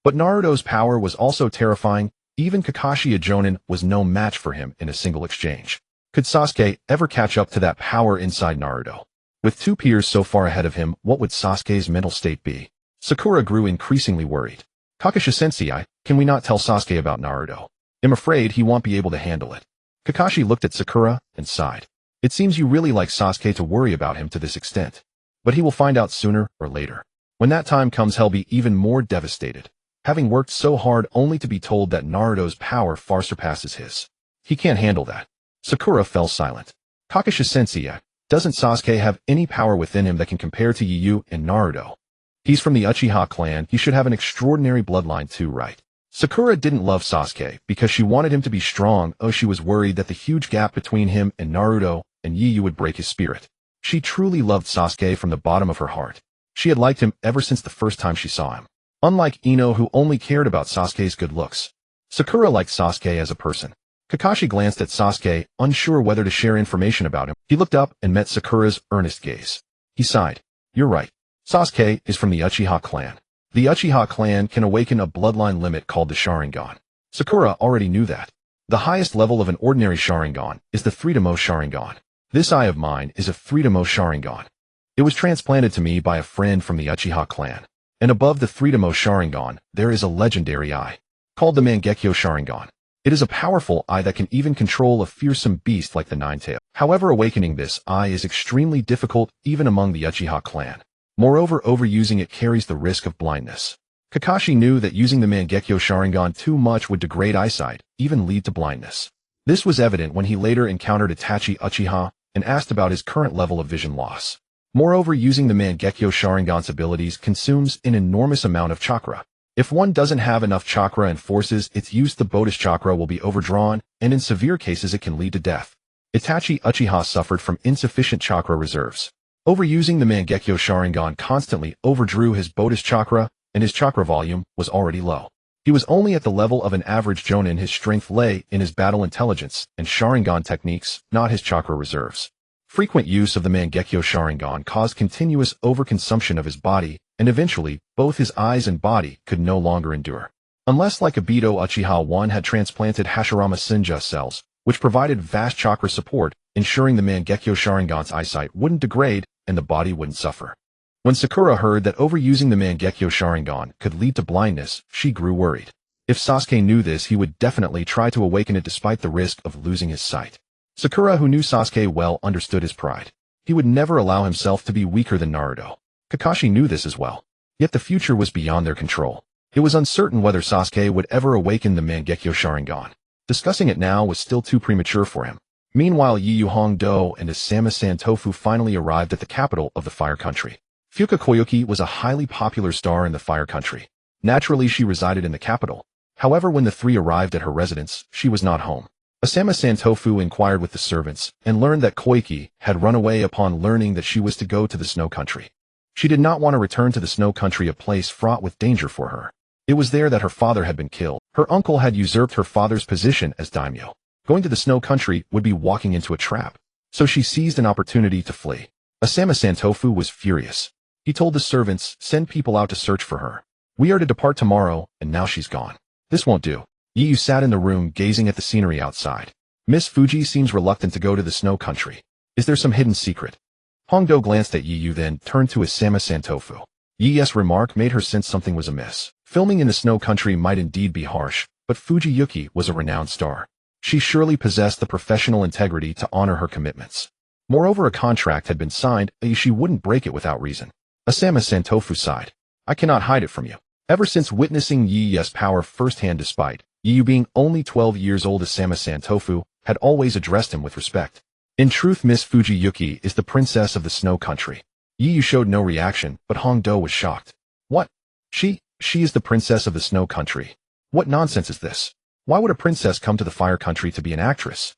But Naruto's power was also terrifying. Even Kakashi Jonin was no match for him in a single exchange. Could Sasuke ever catch up to that power inside Naruto? With two peers so far ahead of him, what would Sasuke's mental state be? Sakura grew increasingly worried. Kakashi-sensei, can we not tell Sasuke about Naruto? I'm afraid he won't be able to handle it. Kakashi looked at Sakura and sighed. It seems you really like Sasuke to worry about him to this extent. But he will find out sooner or later. When that time comes, he'll be even more devastated, having worked so hard only to be told that Naruto's power far surpasses his. He can't handle that. Sakura fell silent. Kakashi-sensei, doesn't Sasuke have any power within him that can compare to Yu and Naruto? He's from the Uchiha clan, he should have an extraordinary bloodline too, right? Sakura didn't love Sasuke because she wanted him to be strong. She was worried that the huge gap between him and Naruto and Yu would break his spirit. She truly loved Sasuke from the bottom of her heart. She had liked him ever since the first time she saw him. Unlike Ino, who only cared about Sasuke's good looks, Sakura liked Sasuke as a person. Kakashi glanced at Sasuke, unsure whether to share information about him. He looked up and met Sakura's earnest gaze. He sighed. You're right. Sasuke is from the Uchiha clan. The Uchiha clan can awaken a bloodline limit called the Sharingan. Sakura already knew that. The highest level of an ordinary Sharingan is the 3-mo Sharingan. This eye of mine is a 3-mo Sharingan. It was transplanted to me by a friend from the Uchiha clan. And above the 3-mo Sharingan, there is a legendary eye, called the Mangekyo Sharingan. It is a powerful eye that can even control a fearsome beast like the Nine-Tail. However, awakening this eye is extremely difficult even among the Uchiha clan. Moreover, overusing it carries the risk of blindness. Kakashi knew that using the Mangekyo Sharingan too much would degrade eyesight, even lead to blindness. This was evident when he later encountered Itachi Uchiha and asked about his current level of vision loss. Moreover, using the Mangekyo Sharingan's abilities consumes an enormous amount of chakra. If one doesn't have enough chakra and forces its use, the Bodhis chakra will be overdrawn, and in severe cases it can lead to death. Itachi Uchiha suffered from insufficient chakra reserves. Overusing the Mangekyo Sharingan constantly overdrew his Bodhis chakra, and his chakra volume was already low. He was only at the level of an average Jonin. His strength lay in his battle intelligence and Sharingan techniques, not his chakra reserves. Frequent use of the Mangekyo Sharingan caused continuous overconsumption of his body, and eventually, both his eyes and body could no longer endure. Unless like Obito Uchiha, one had transplanted Hashirama Senja cells, which provided vast chakra support, ensuring the Mangekyo Sharingan's eyesight wouldn't degrade and the body wouldn't suffer. When Sakura heard that overusing the Mangekyo Sharingan could lead to blindness, she grew worried. If Sasuke knew this, he would definitely try to awaken it despite the risk of losing his sight. Sakura, who knew Sasuke well, understood his pride. He would never allow himself to be weaker than Naruto. Kakashi knew this as well. Yet the future was beyond their control. It was uncertain whether Sasuke would ever awaken the Mangekyo Sharingan. Discussing it now was still too premature for him. Meanwhile, Yu Hongdo and Asama Santofu finally arrived at the capital of the Fire Country. Fuka Koyuki was a highly popular star in the Fire Country. Naturally, she resided in the capital. However, when the three arrived at her residence, she was not home. Asama Santofu inquired with the servants and learned that Koiki had run away upon learning that she was to go to the Snow Country. She did not want to return to the Snow Country, a place fraught with danger for her. It was there that her father had been killed. Her uncle had usurped her father's position as daimyo. Going to the Snow Country would be walking into a trap. So she seized an opportunity to flee. Asama Santofu was furious. He told the servants, send people out to search for her. We are to depart tomorrow, and now she's gone. This won't do. Yu sat in the room gazing at the scenery outside. Miss Fuji seems reluctant to go to the Snow Country. Is there some hidden secret? Hongdo glanced at Yu, then turned to Asama Santofu. Yu's remark made her sense something was amiss. Filming in the Snow Country might indeed be harsh, but Fuji Yuki was a renowned star. She surely possessed the professional integrity to honor her commitments. Moreover, a contract had been signed, she wouldn't break it without reason. Asama Santofu sighed. I cannot hide it from you. Ever since witnessing Yu's power firsthand, despite Yu being only 12 years old, Asama Santofu had always addressed him with respect. In truth, Miss Fuji Yuki is the princess of the Snow Country. Yu showed no reaction, but Hongdo was shocked. What? She is the princess of the Snow Country. What nonsense is this? Why would a princess come to the Fire Country to be an actress?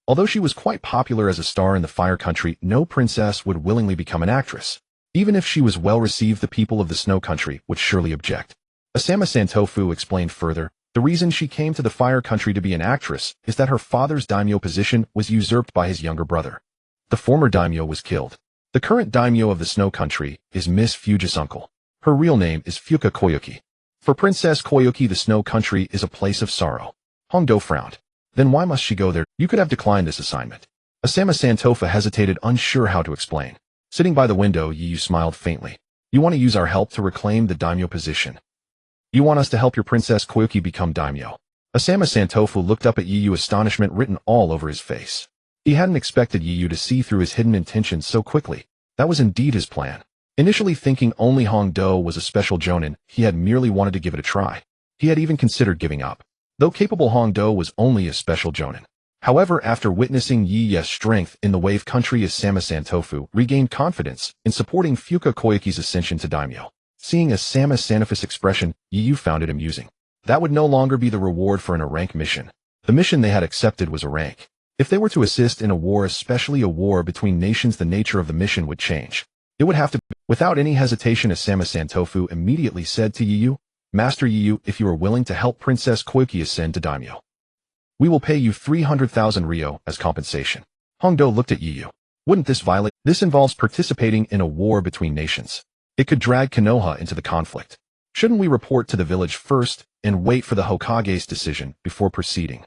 Although she was quite popular as a star in the Fire Country, no princess would willingly become an actress. Even if she was well received, the people of the Snow Country would surely object. Asama Santofu explained further, The reason she came to the Fire Country to be an actress is that her father's daimyo position was usurped by his younger brother. The former daimyo was killed. The current daimyo of the Snow Country is Miss Fuji's uncle. Her real name is Fuka Koyuki. For Princess Koyuki, the Snow Country is a place of sorrow. Hongdo frowned. Then why must she go there? You could have declined this assignment. Asama Santofa hesitated, unsure how to explain. Sitting by the window, Yu smiled faintly. You want to use our help to reclaim the daimyo position. You want us to help your Princess Koyuki become daimyo. Asama Santofa looked up at Yu, astonishment written all over his face. He hadn't expected Yu to see through his hidden intentions so quickly. That was indeed his plan. Initially thinking only Hongdo was a special jonin, he had merely wanted to give it a try. He had even considered giving up. Though capable, Hongdo was only a special jonin. However, after witnessing Yi's strength in the Wave Country, Asama Santofa regained confidence in supporting Fuka Koyuki's ascension to daimyo. Seeing Asama Santofa's expression, Yu found it amusing. That would no longer be the reward for a rank mission. The mission they had accepted was a rank. If they were to assist in a war, especially a war between nations, the nature of the mission would change. It would have to be. Without any hesitation, Asama Santofa immediately said to Yu, Master Yu, if you are willing to help Princess Koyuki ascend to daimyo, we will pay you 300,000 ryo as compensation. Hongdo looked at Yu. Wouldn't this violate? This involves participating in a war between nations. It could drag Konoha into the conflict. Shouldn't we report to the village first and wait for the Hokage's decision before proceeding?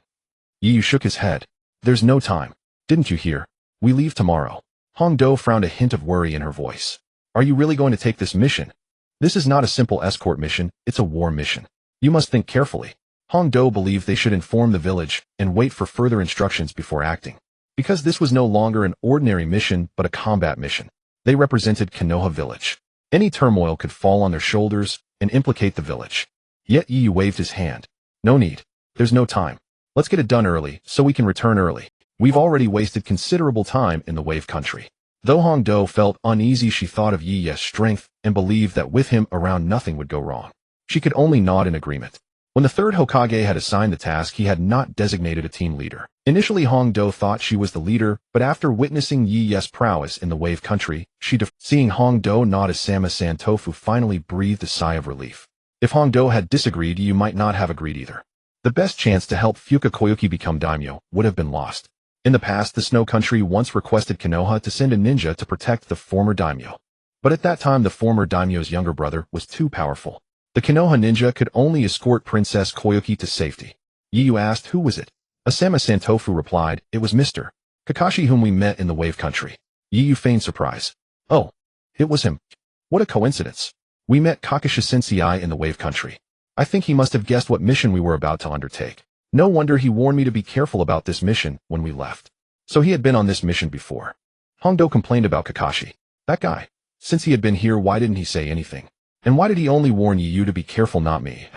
Yu shook his head. There's no time. Didn't you hear? We leave tomorrow. Hongdo frowned, a hint of worry in her voice. Are you really going to take this mission? This is not a simple escort mission, it's a war mission. You must think carefully. Hongdo believed they should inform the village and wait for further instructions before acting. Because this was no longer an ordinary mission but a combat mission. They represented Konoha village. Any turmoil could fall on their shoulders and implicate the village. Yet Yu waved his hand. No need. There's no time. Let's get it done early so we can return early. We've already wasted considerable time in the Wave Country. Though Hongdo felt uneasy, she thought of Yi's strength and believed that with him around nothing would go wrong. She could only nod in agreement. When the third Hokage had assigned the task, he had not designated a team leader. Initially, Hongdo thought she was the leader, but after witnessing Yi's prowess in the Wave Country, seeing Hongdo nod, Asama Santofa finally breathed a sigh of relief. If Hongdo had disagreed, Yu might not have agreed either. The best chance to help Fuka Koyuki become daimyo would have been lost. In the past, the Snow Country once requested Konoha to send a ninja to protect the former daimyo. But at that time, the former daimyo's younger brother was too powerful. The Konoha ninja could only escort Princess Koyuki to safety. Yu asked, who was it? Asama Santofa replied, it was Mr. Kakashi, whom we met in the Wave Country. Yu feigned surprise. Oh, it was him. What a coincidence. We met Kakashi Sensei in the Wave Country. I think he must have guessed what mission we were about to undertake. No wonder he warned me to be careful about this mission when we left. So he had been on this mission before. Hongdo complained about Kakashi. That guy. Since he had been here, why didn't he say anything? And why did he only warn Yu to be careful, not me?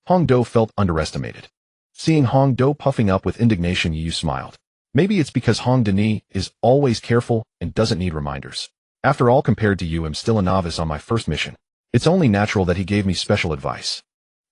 Hongdo felt underestimated. Seeing Hongdo puffing up with indignation, Yu smiled. Maybe it's because Hongdani is always careful and doesn't need reminders. After all, compared to you, I'm still a novice on my first mission. It's only natural that he gave me special advice.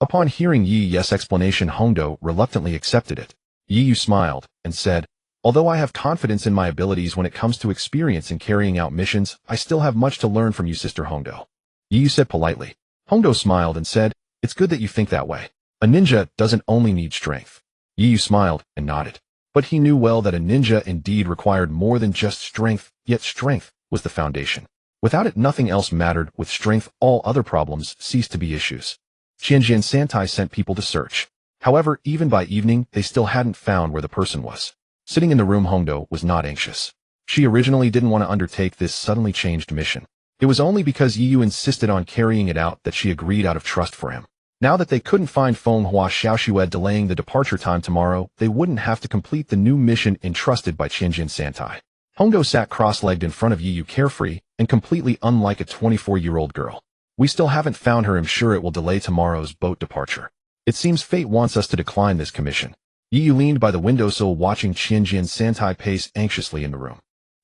Upon hearing Yi's explanation, Hongdo reluctantly accepted it. Yu smiled and said, although I have confidence in my abilities when it comes to experience in carrying out missions, I still have much to learn from you, Sister Hongdo. Yu said politely. Hongdo smiled and said, it's good that you think that way. A ninja doesn't only need strength. Yu smiled and nodded. But he knew well that a ninja indeed required more than just strength, yet strength was the foundation. Without it, nothing else mattered. With strength, all other problems ceased to be issues. Qianjian Santai sent people to search. However, even by evening, they still hadn't found where the person was. Sitting in the room, Hongdo was not anxious. She originally didn't want to undertake this suddenly changed mission. It was only because Yu insisted on carrying it out that she agreed out of trust for him. Now that they couldn't find Feng Hua Xiaoxue delaying the departure time tomorrow, they wouldn't have to complete the new mission entrusted by Qianjian Santai. Hongdo sat cross-legged in front of Yu, carefree and completely unlike a 24-year-old girl. We still haven't found her. I'm sure it will delay tomorrow's boat departure. It seems fate wants us to decline this commission. Yu leaned by the windowsill watching Qianjian Santai pace anxiously in the room.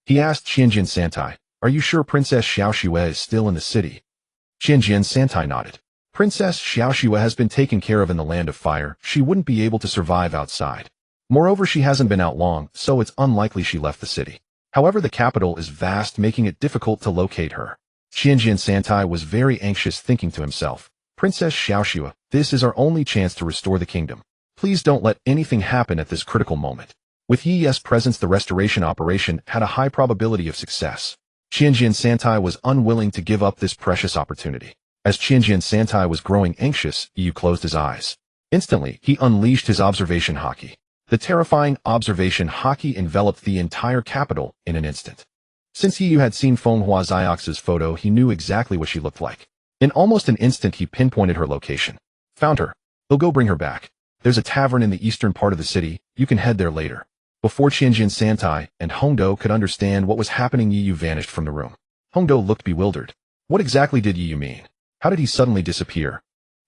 He asked Qianjian Santai, are you sure Princess Xiaoxue is still in the city? Qianjian Santai nodded. Princess Xiaoxue has been taken care of in the Land of Fire. She wouldn't be able to survive outside. Moreover, she hasn't been out long, so it's unlikely she left the city. However, the capital is vast, making it difficult to locate her. Qianjian Santai was very anxious, thinking to himself, Princess Xiaoxue, this is our only chance to restore the kingdom. Please don't let anything happen at this critical moment. With Yi's presence, the restoration operation had a high probability of success. Qianjian Santai was unwilling to give up this precious opportunity. As Qianjian Santai was growing anxious, Yu closed his eyes. Instantly, he unleashed his observation Haki. The terrifying observation Haki enveloped the entire capital in an instant. Since Yu had seen Fenghua Ziox's photo, he knew exactly what she looked like. In almost an instant, he pinpointed her location. Found her. He'll go bring her back. There's a tavern in the eastern part of the city. You can head there later. Before Qianjian Santai and Hongdo could understand what was happening, Yu vanished from the room. Hongdo looked bewildered. What exactly did Yu mean? How did he suddenly disappear?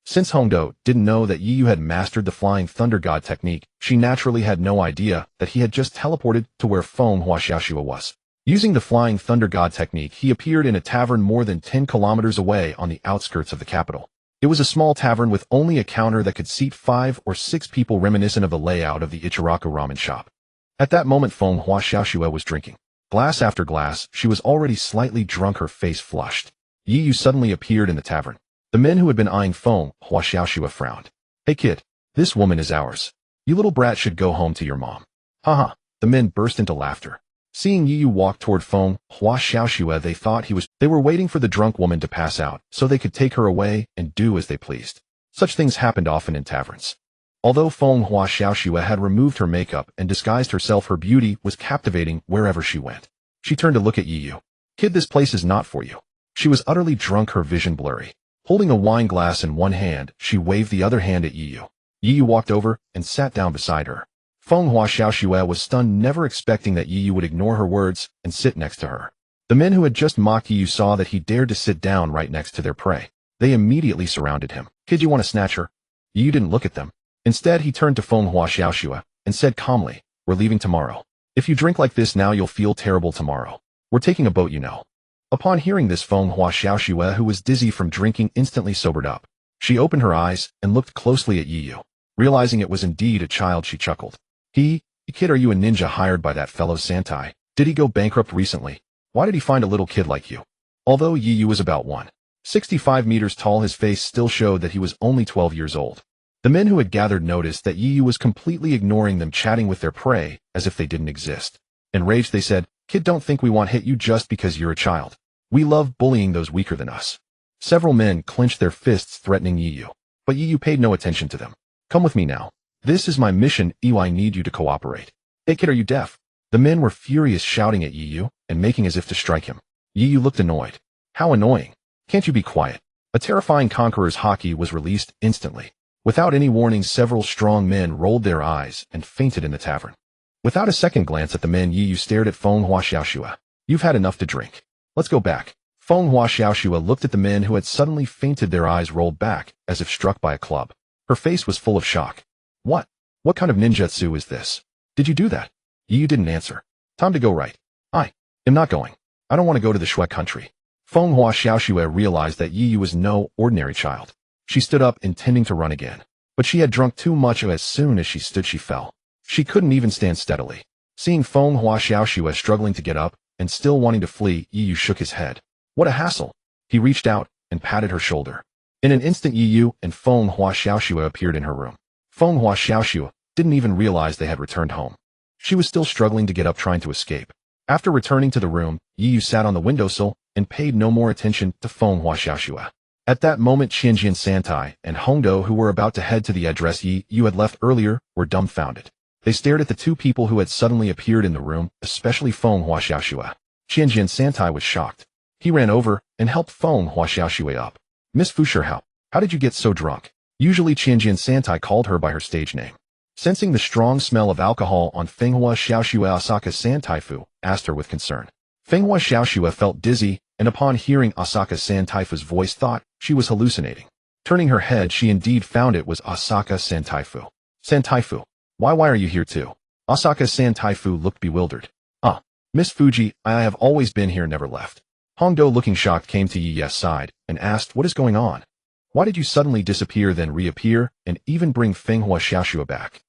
Since Hongdo didn't know that Yu had mastered the Flying Thunder God technique, she naturally had no idea that he had just teleported to where Fenghua Xiaoxue was. Using the Flying Thunder God technique, he appeared in a tavern more than 10 kilometers away on the outskirts of the capital. It was a small tavern with only a counter that could seat 5 or 6 people, reminiscent of the layout of the Ichiraku ramen shop. At that moment, Fenghua Xiaoxue was drinking. Glass after glass, she was already slightly drunk, her face flushed. Yu suddenly appeared in the tavern. The men who had been eyeing Fenghua Xiaoxue frowned. Hey kid, this woman is ours. You little brat should go home to your mom. Haha, the men burst into laughter. Seeing Yu walk toward Fenghua Xiaoxue, they thought they were waiting for the drunk woman to pass out so they could take her away and do as they pleased. Such things happened often in taverns. Although Fenghua Xiaoxue had removed her makeup and disguised herself, her beauty was captivating wherever she went. She turned to look at Yu. Kid, this place is not for you. She was utterly drunk, her vision blurry. Holding a wine glass in one hand, she waved the other hand at Yu. Yu walked over and sat down beside her. Fenghua Xiaoxue was stunned, never expecting that Yu would ignore her words and sit next to her. The men who had just mocked Yu saw that he dared to sit down right next to their prey. They immediately surrounded him. Kid, you want to snatch her? Yu didn't look at them. Instead, he turned to Fenghua Xiaoxue and said calmly, we're leaving tomorrow. If you drink like this now, you'll feel terrible tomorrow. We're taking a boat, you know. Upon hearing this, Fenghua Xiaoxue, who was dizzy from drinking, instantly sobered up. She opened her eyes and looked closely at Yu. Realizing it was indeed a child, she chuckled. Kid, are you a ninja hired by that fellow Santai? Did he go bankrupt recently? Why did he find a little kid like you? Although Yu was about 165 meters tall, his face still showed that he was only 12 years old. The men who had gathered noticed that Yu was completely ignoring them, chatting with their prey as if they didn't exist. Enraged, they said, Kid, don't think we want to hit you just because you're a child. We love bullying those weaker than us. Several men clenched their fists, threatening Yu. But Yu paid no attention to them. Come with me now. This is my mission, Yu. I need you to cooperate. Hey kid, are you deaf? The men were furious, shouting at Yu and making as if to strike him. Yu looked annoyed. How annoying. Can't you be quiet? A terrifying Conqueror's Haki was released instantly. Without any warning, several strong men rolled their eyes and fainted in the tavern. Without a second glance at the men, Yu stared at Fenghua Xiaoxue. You've had enough to drink. Let's go back. Fenghua Xiaoxue looked at the men who had suddenly fainted, their eyes rolled back as if struck by a club. Her face was full of shock. What kind of ninjutsu is this? Did you do that? Yu didn't answer. Time to go, right? I am not going. I don't want to go to the Shui country. Fenghua Xiaoxue realized that Yu was no ordinary child. She stood up, intending to run again. But she had drunk too much. As soon as she stood, she fell. She couldn't even stand steadily. Seeing Fenghua Xiaoxue struggling to get up and still wanting to flee, Yu shook his head. What a hassle. He reached out and patted her shoulder. In an instant, Yu and Fenghua Xiaoxue appeared in her room. Fenghua Xiaoxue didn't even realize they had returned home. She was still struggling to get up, trying to escape. After returning to the room, Yu sat on the windowsill and paid no more attention to Fenghua Xiaoxue. At that moment, Qianjian Santai and Hongdo, who were about to head to the address Yu had left earlier, were dumbfounded. They stared at the two people who had suddenly appeared in the room, especially Fenghua Xiaoxue. Qianjian Santai was shocked. He ran over and helped Fenghua Xiaoxue up. Miss Fushir, how did you get so drunk? Usually Qianjian Santai called her by her stage name. Sensing the strong smell of alcohol on Fenghua Xiaoxue, Asaka Santaifu asked her with concern. Fenghua Xiaoxue felt dizzy, and upon hearing Asaka Santaifu's voice, thought she was hallucinating. Turning her head, she indeed found it was Asaka Santaifu. Santaifu, why are you here too? Asaka Santaifu looked bewildered. Miss Fuji, I have always been here, never left. Hongdo, looking shocked, came to Yi's side and asked, what is going on? Why did you suddenly disappear, then reappear, and even bring Fenghua Xiaoxue back?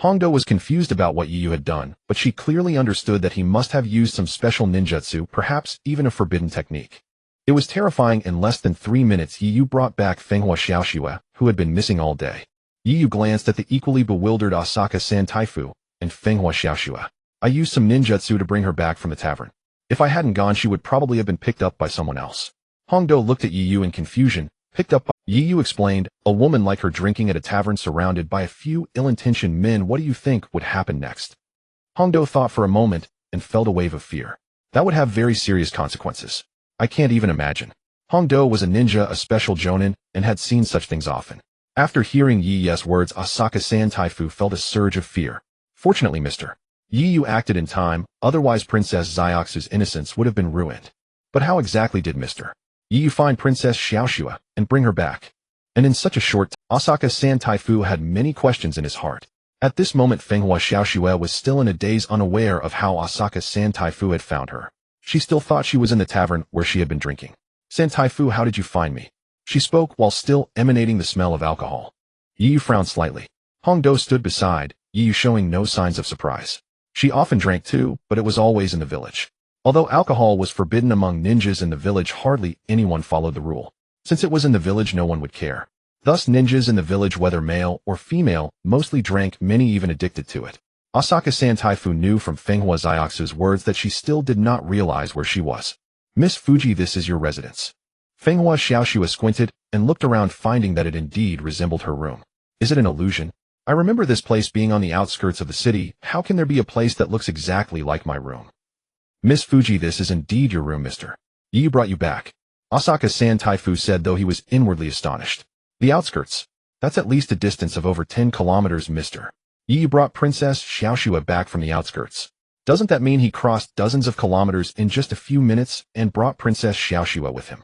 Hongdo was confused about what Yu had done, but she clearly understood that he must have used some special ninjutsu, perhaps even a forbidden technique. It was terrifying. In less than 3 minutes, Yu brought back Fenghua Xiaoxue, who had been missing all day. Yu glanced at the equally bewildered Asaka-san Taifu and Fenghua Xiaoxue. I used some ninjutsu to bring her back from the tavern. If I hadn't gone, she would probably have been picked up by someone else. Hongdo looked at Yu in confusion. Picked up by Yu explained, a woman like her drinking at a tavern surrounded by a few ill-intentioned men. What do you think would happen next? Hongdo thought for a moment and felt a wave of fear. That would have very serious consequences. I can't even imagine. Hongdo was a ninja, a special jonin, and had seen such things often. After hearing Yi's words, Asaka-san Taifu felt a surge of fear. Fortunately, Mr. Yu acted in time, otherwise Princess Xiaoxue's innocence would have been ruined. But how exactly did Mr. Yu find Princess Xiaoxue and bring her back? And in such a short time, Asaka-san Taifu had many questions in his heart. At this moment, Fenghua Xiaoxue was still in a daze, unaware of how Asaka-san Taifu had found her. She still thought she was in the tavern where she had been drinking. San Taifu, how did you find me? She spoke while still emanating the smell of alcohol. Yu frowned slightly. Hongdo stood beside Yu, showing no signs of surprise. She often drank too, but it was always in the village. Although alcohol was forbidden among ninjas in the village, hardly anyone followed the rule. Since it was in the village, no one would care. Thus, ninjas in the village, whether male or female, mostly drank, many even addicted to it. Asaka-san Taifu knew from Fenghua Xiaoxue's words that she still did not realize where she was. Miss Fuji, this is your residence. Fenghua Xiaoxue squinted and looked around, finding that it indeed resembled her room. Is it an illusion? I remember this place being on the outskirts of the city. How can there be a place that looks exactly like my room? Miss Fuji, this is indeed your room, Mr. Yu brought you back. Asaka-san Taifu said, though he was inwardly astonished. The outskirts? That's at least a distance of over 10 kilometers, Mr. Yu brought Princess Xiaoxue back from the outskirts. Doesn't that mean he crossed dozens of kilometers in just a few minutes and brought Princess Xiaoxue with him?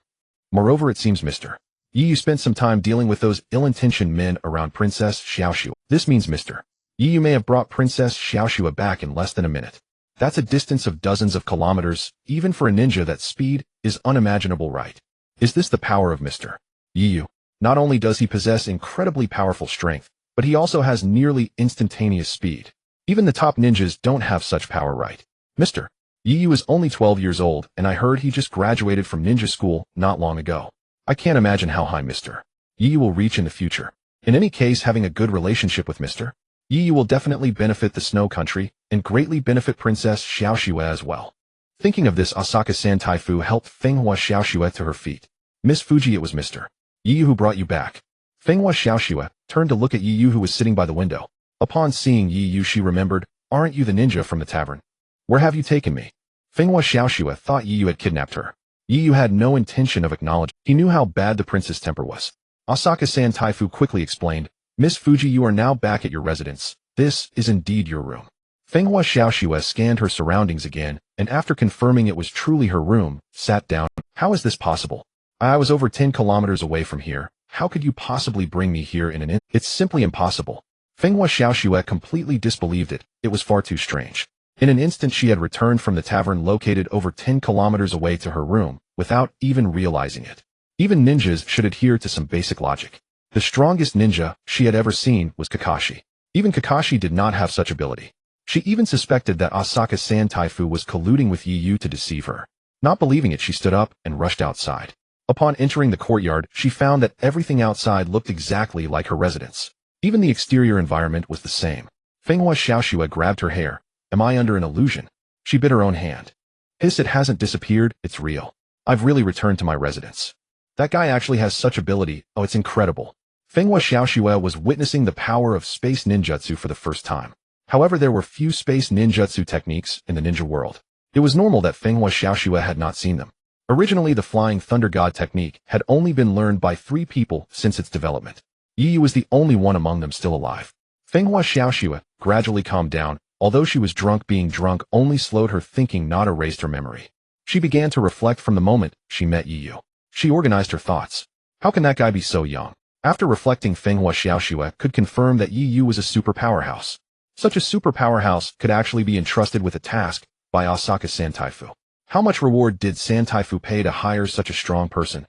Moreover, it seems Mr. Yu spent some time dealing with those ill-intentioned men around Princess Xiaoxue. This means Mr. Yu may have brought Princess Xiaoxue back in less than a minute. That's a distance of dozens of kilometers. Even for a ninja, that speed is unimaginable, right? Is this the power of Mr. Yu? Not only does he possess incredibly powerful strength, but he also has nearly instantaneous speed. Even the top ninjas don't have such power, right? Mr. Yu is only 12 years old, and I heard he just graduated from ninja school not long ago. I can't imagine how high Mr. Yu will reach in the future. In any case, having a good relationship with Mr. Yu will definitely benefit the Snow Country and greatly benefit Princess Xiaoxue as well. Thinking of this, Asaka-san Taifu helped Fenghua Xiaoxue to her feet. Miss Fuji, it was Mr. Yu who brought you back. Fenghua Xiaoxue turned to look at Yu who was sitting by the window. Upon seeing Yu, she remembered, aren't you the ninja from the tavern? Where have you taken me? Fenghua Xiaoxue thought Yu had kidnapped her. Yu had no intention of acknowledging. He knew how bad the prince's temper was. Asaka-san Taifu quickly explained, Miss Fuji, you are now back at your residence. This is indeed your room. Fenghua Xiaoxue scanned her surroundings again, and after confirming it was truly her room, sat down. How is this possible? I was over 10 kilometers away from here. How could you possibly bring me here in an instant? It's simply impossible. Fenghua Xiaoxue completely disbelieved it. It was far too strange. In an instant, she had returned from the tavern located over 10 kilometers away to her room, without even realizing it. Even ninjas should adhere to some basic logic. The strongest ninja she had ever seen was Kakashi. Even Kakashi did not have such ability. She even suspected that Asaka-san Taifu was colluding with Yu to deceive her. Not believing it, she stood up and rushed outside. Upon entering the courtyard, she found that everything outside looked exactly like her residence. Even the exterior environment was the same. Fenghua Xiaoxue grabbed her hair. Am I under an illusion? She bit her own hand. Hiss, it hasn't disappeared, it's real. I've really returned to my residence. That guy actually has such ability, oh, it's incredible. Fenghua Xiaoxue was witnessing the power of space ninjutsu for the first time. However, there were few space ninjutsu techniques in the ninja world. It was normal that Fenghua Xiaoxue had not seen them. Originally, the Flying Thunder God technique had only been learned by 3 people since its development. Yu was the only one among them still alive. Fenghua Xiaoxue gradually calmed down. Although she was drunk, being drunk only slowed her thinking, not erased her memory. She began to reflect from the moment she met Yu. She organized her thoughts. How can that guy be so young? After reflecting, Fenghua Xiaoxue could confirm that Yu was a super powerhouse. Such a super powerhouse could actually be entrusted with a task by Asaka-san Taifu. How much reward did San Taifu pay to hire such a strong person?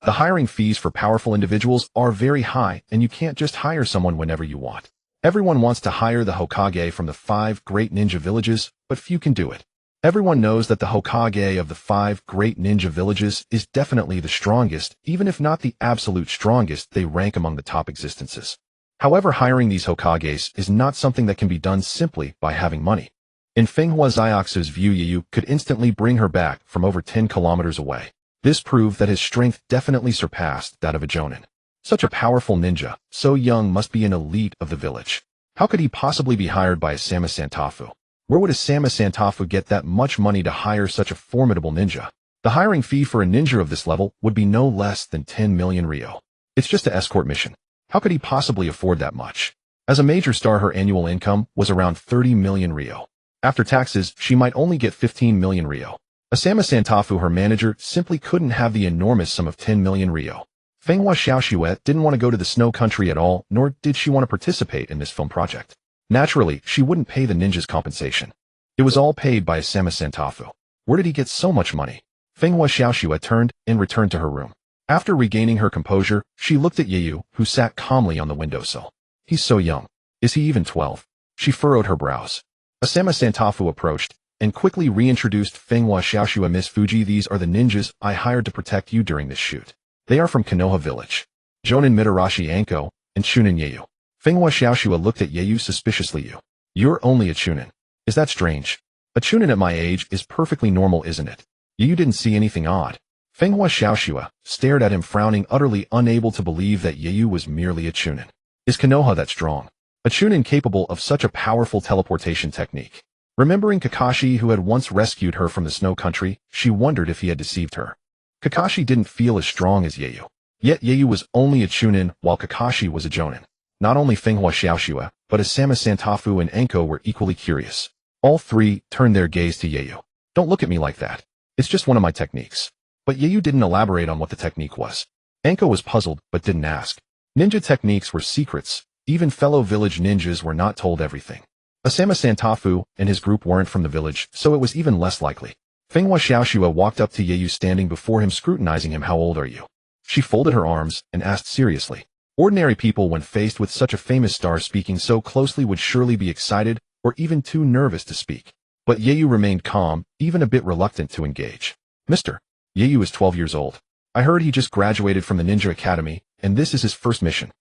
The hiring fees for powerful individuals are very high, and you can't just hire someone whenever you want. Everyone wants to hire the Hokage from the 5 great ninja villages, but few can do it. Everyone knows that the Hokage of the 5 great ninja villages is definitely the strongest, even if not the absolute strongest. They rank among the top existences. However, hiring these Hokages is not something that can be done simply by having money. In Fenghua Xiaoxu's view, Yu could instantly bring her back from over 10 kilometers away. This proved that his strength definitely surpassed that of a jonin. Such a powerful ninja, so young, must be an elite of the village. How could he possibly be hired by Asama Santafu? Where would Asama Santafu get that much money to hire such a formidable ninja? The hiring fee for a ninja of this level would be no less than 10 million ryo. It's just an escort mission. How could he possibly afford that much? As a major star, her annual income was around 30 million ryo. After taxes, she might only get 15 million ryo. Asama Santafu, her manager, simply couldn't have the enormous sum of 10 million ryo. Fenghua Xiaoxue didn't want to go to the snow country at all, nor did she want to participate in this film project. Naturally, she wouldn't pay the ninja's compensation. It was all paid by Asama Santafu. Where did he get so much money? Fenghua Xiaoxue turned and returned to her room. After regaining her composure, she looked at Yu, who sat calmly on the windowsill. He's so young. Is he even 12? She furrowed her brows. Asama Santafu approached and quickly reintroduced Fenghua Xiaoxue. Miss Fuji, these are the ninjas I hired to protect you during this shoot. They are from Konoha village. Jonin Mitarashi Anko and Chunin Yu. Fenghua Xiaoxue looked at Yu suspiciously. You're only a Chunin. Is that strange? A Chunin at my age is perfectly normal, isn't it? Yu didn't see anything odd. Fenghua Xiaoxue stared at him, frowning, utterly unable to believe that Yu was merely a Chunin. Is Konoha that strong? A Chunin capable of such a powerful teleportation technique? Remembering Kakashi, who had once rescued her from the snow country, she wondered if he had deceived her. Kakashi didn't feel as strong as Yu. Yet Yu was only a Chunin, while Kakashi was a Jonin. Not only Fenghua Xiaoxue, but Asama Santafu and Anko were equally curious. All three turned their gaze to Yu. Don't look at me like that. It's just one of my techniques. But Yu didn't elaborate on what the technique was. Anko was puzzled, but didn't ask. Ninja techniques were secrets. Even fellow village ninjas were not told everything. Asama Santafu and his group weren't from the village, so it was even less likely. Fenghua Xiaoxue walked up to Yu, standing before him, scrutinizing him. How old are you? She folded her arms and asked seriously. Ordinary people, when faced with such a famous star speaking so closely, would surely be excited or even too nervous to speak. But Yu remained calm, even a bit reluctant to engage. Mr. Yu is 12 years old. I heard he just graduated from the Ninja Academy, and this is his first mission.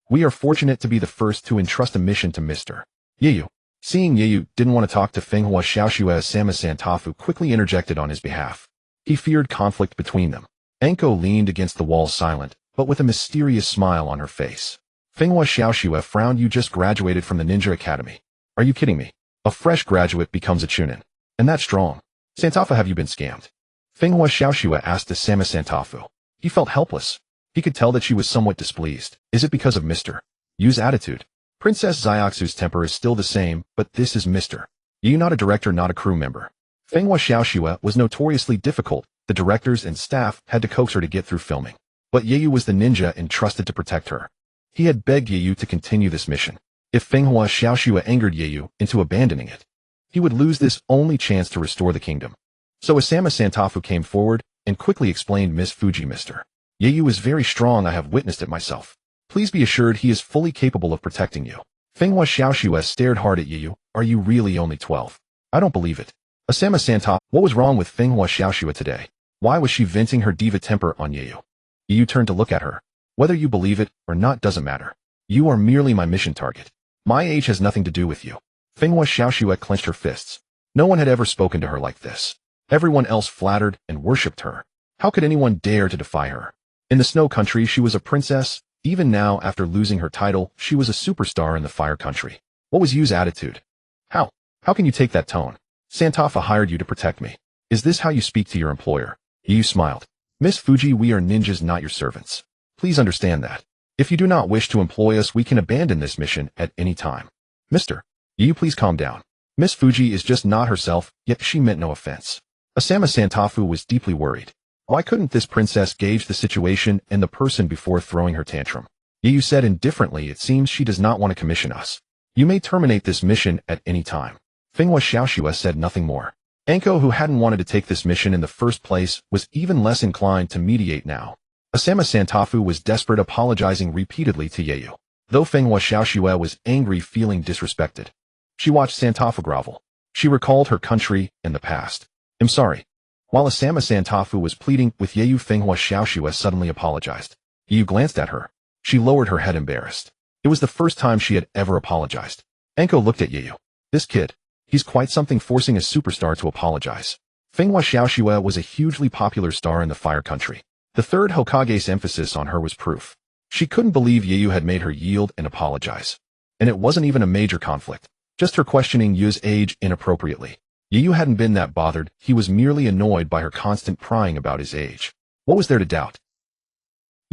We are fortunate to be the first to entrust a mission to Mr. Yu. Seeing Yu didn't want to talk to Fenghua Xiaoxue, Asama Santafu quickly interjected on his behalf. He feared conflict between them. Anko leaned against the wall, silent, but with a mysterious smile on her face. Fenghua Xiaoxue frowned. You just graduated from the Ninja Academy. Are you kidding me? A fresh graduate becomes a Chunin. And that's strong. Santafu, have you been scammed? Fenghua Xiaoxue asked Asama Santafu. He felt helpless. He could tell that she was somewhat displeased. Is it because of Mr. Yu's attitude? Princess Xiaoxu's temper is still the same, but this is Mr. Yu, not a director, not a crew member. Fenghua Xiaoxue was notoriously difficult. The directors and staff had to coax her to get through filming. But Yu was the ninja entrusted to protect her. He had begged Yu to continue this mission. If Fenghua Xiaoxue angered Yu into abandoning it, he would lose this only chance to restore the kingdom. So Asama Santafu came forward and quickly explained, Miss Fuji, Mr. Yu is very strong. I have witnessed it myself. Please be assured he is fully capable of protecting you. Fenghua Xiaoxue stared hard at Yu. Are you really only 12? I don't believe it. Asama Santafu, what was wrong with Fenghua Xiaoxue today? Why was she venting her diva temper on Yu? Yu turned to look at her. Whether you believe it or not doesn't matter. You are merely my mission target. My age has nothing to do with you. Fenghua Xiaoxue clenched her fists. No one had ever spoken to her like this. Everyone else flattered and worshipped her. How could anyone dare to defy her? In the snow country, she was a princess. Even now, after losing her title, she was a superstar in the fire country. What was Yu's attitude? How can you take that tone? Santafu hired you to protect me. Is this how you speak to your employer? Yu smiled. Miss Fuji, we are ninjas, not your servants. Please understand that. If you do not wish to employ us, we can abandon this mission at any time. Mr. Yu, please calm down. Miss Fuji is just not herself, yet she meant no offense. Asama Santafu was deeply worried. Why couldn't this princess gauge the situation and the person before throwing her tantrum? Yu said indifferently, it seems she does not want to commission us. You may terminate this mission at any time. Fenghua Xiaoxue said nothing more. Anko, who hadn't wanted to take this mission in the first place, was even less inclined to mediate now. Asama Santafu was desperate, apologizing repeatedly to Yu. Though Fenghua Xiaoxue was angry, feeling disrespected. She watched Santafu grovel. She recalled her country and the past. I'm sorry. While Asama Santafu was pleading with Yu, Fenghua Xiaoxue suddenly apologized. Yu glanced at her. She lowered her head, embarrassed. It was the first time she had ever apologized. Enko looked at Yiyu. This kid. He's quite something, forcing a superstar to apologize. Fenghua Xiaoxue was a hugely popular star in the Fire Country. The third Hokage's emphasis on her was proof. She couldn't believe Yiyu had made her yield and apologize. And it wasn't even a major conflict, just her questioning Yu's age inappropriately. Yiyu hadn't been that bothered, he was merely annoyed by her constant prying about his age. What was there to doubt?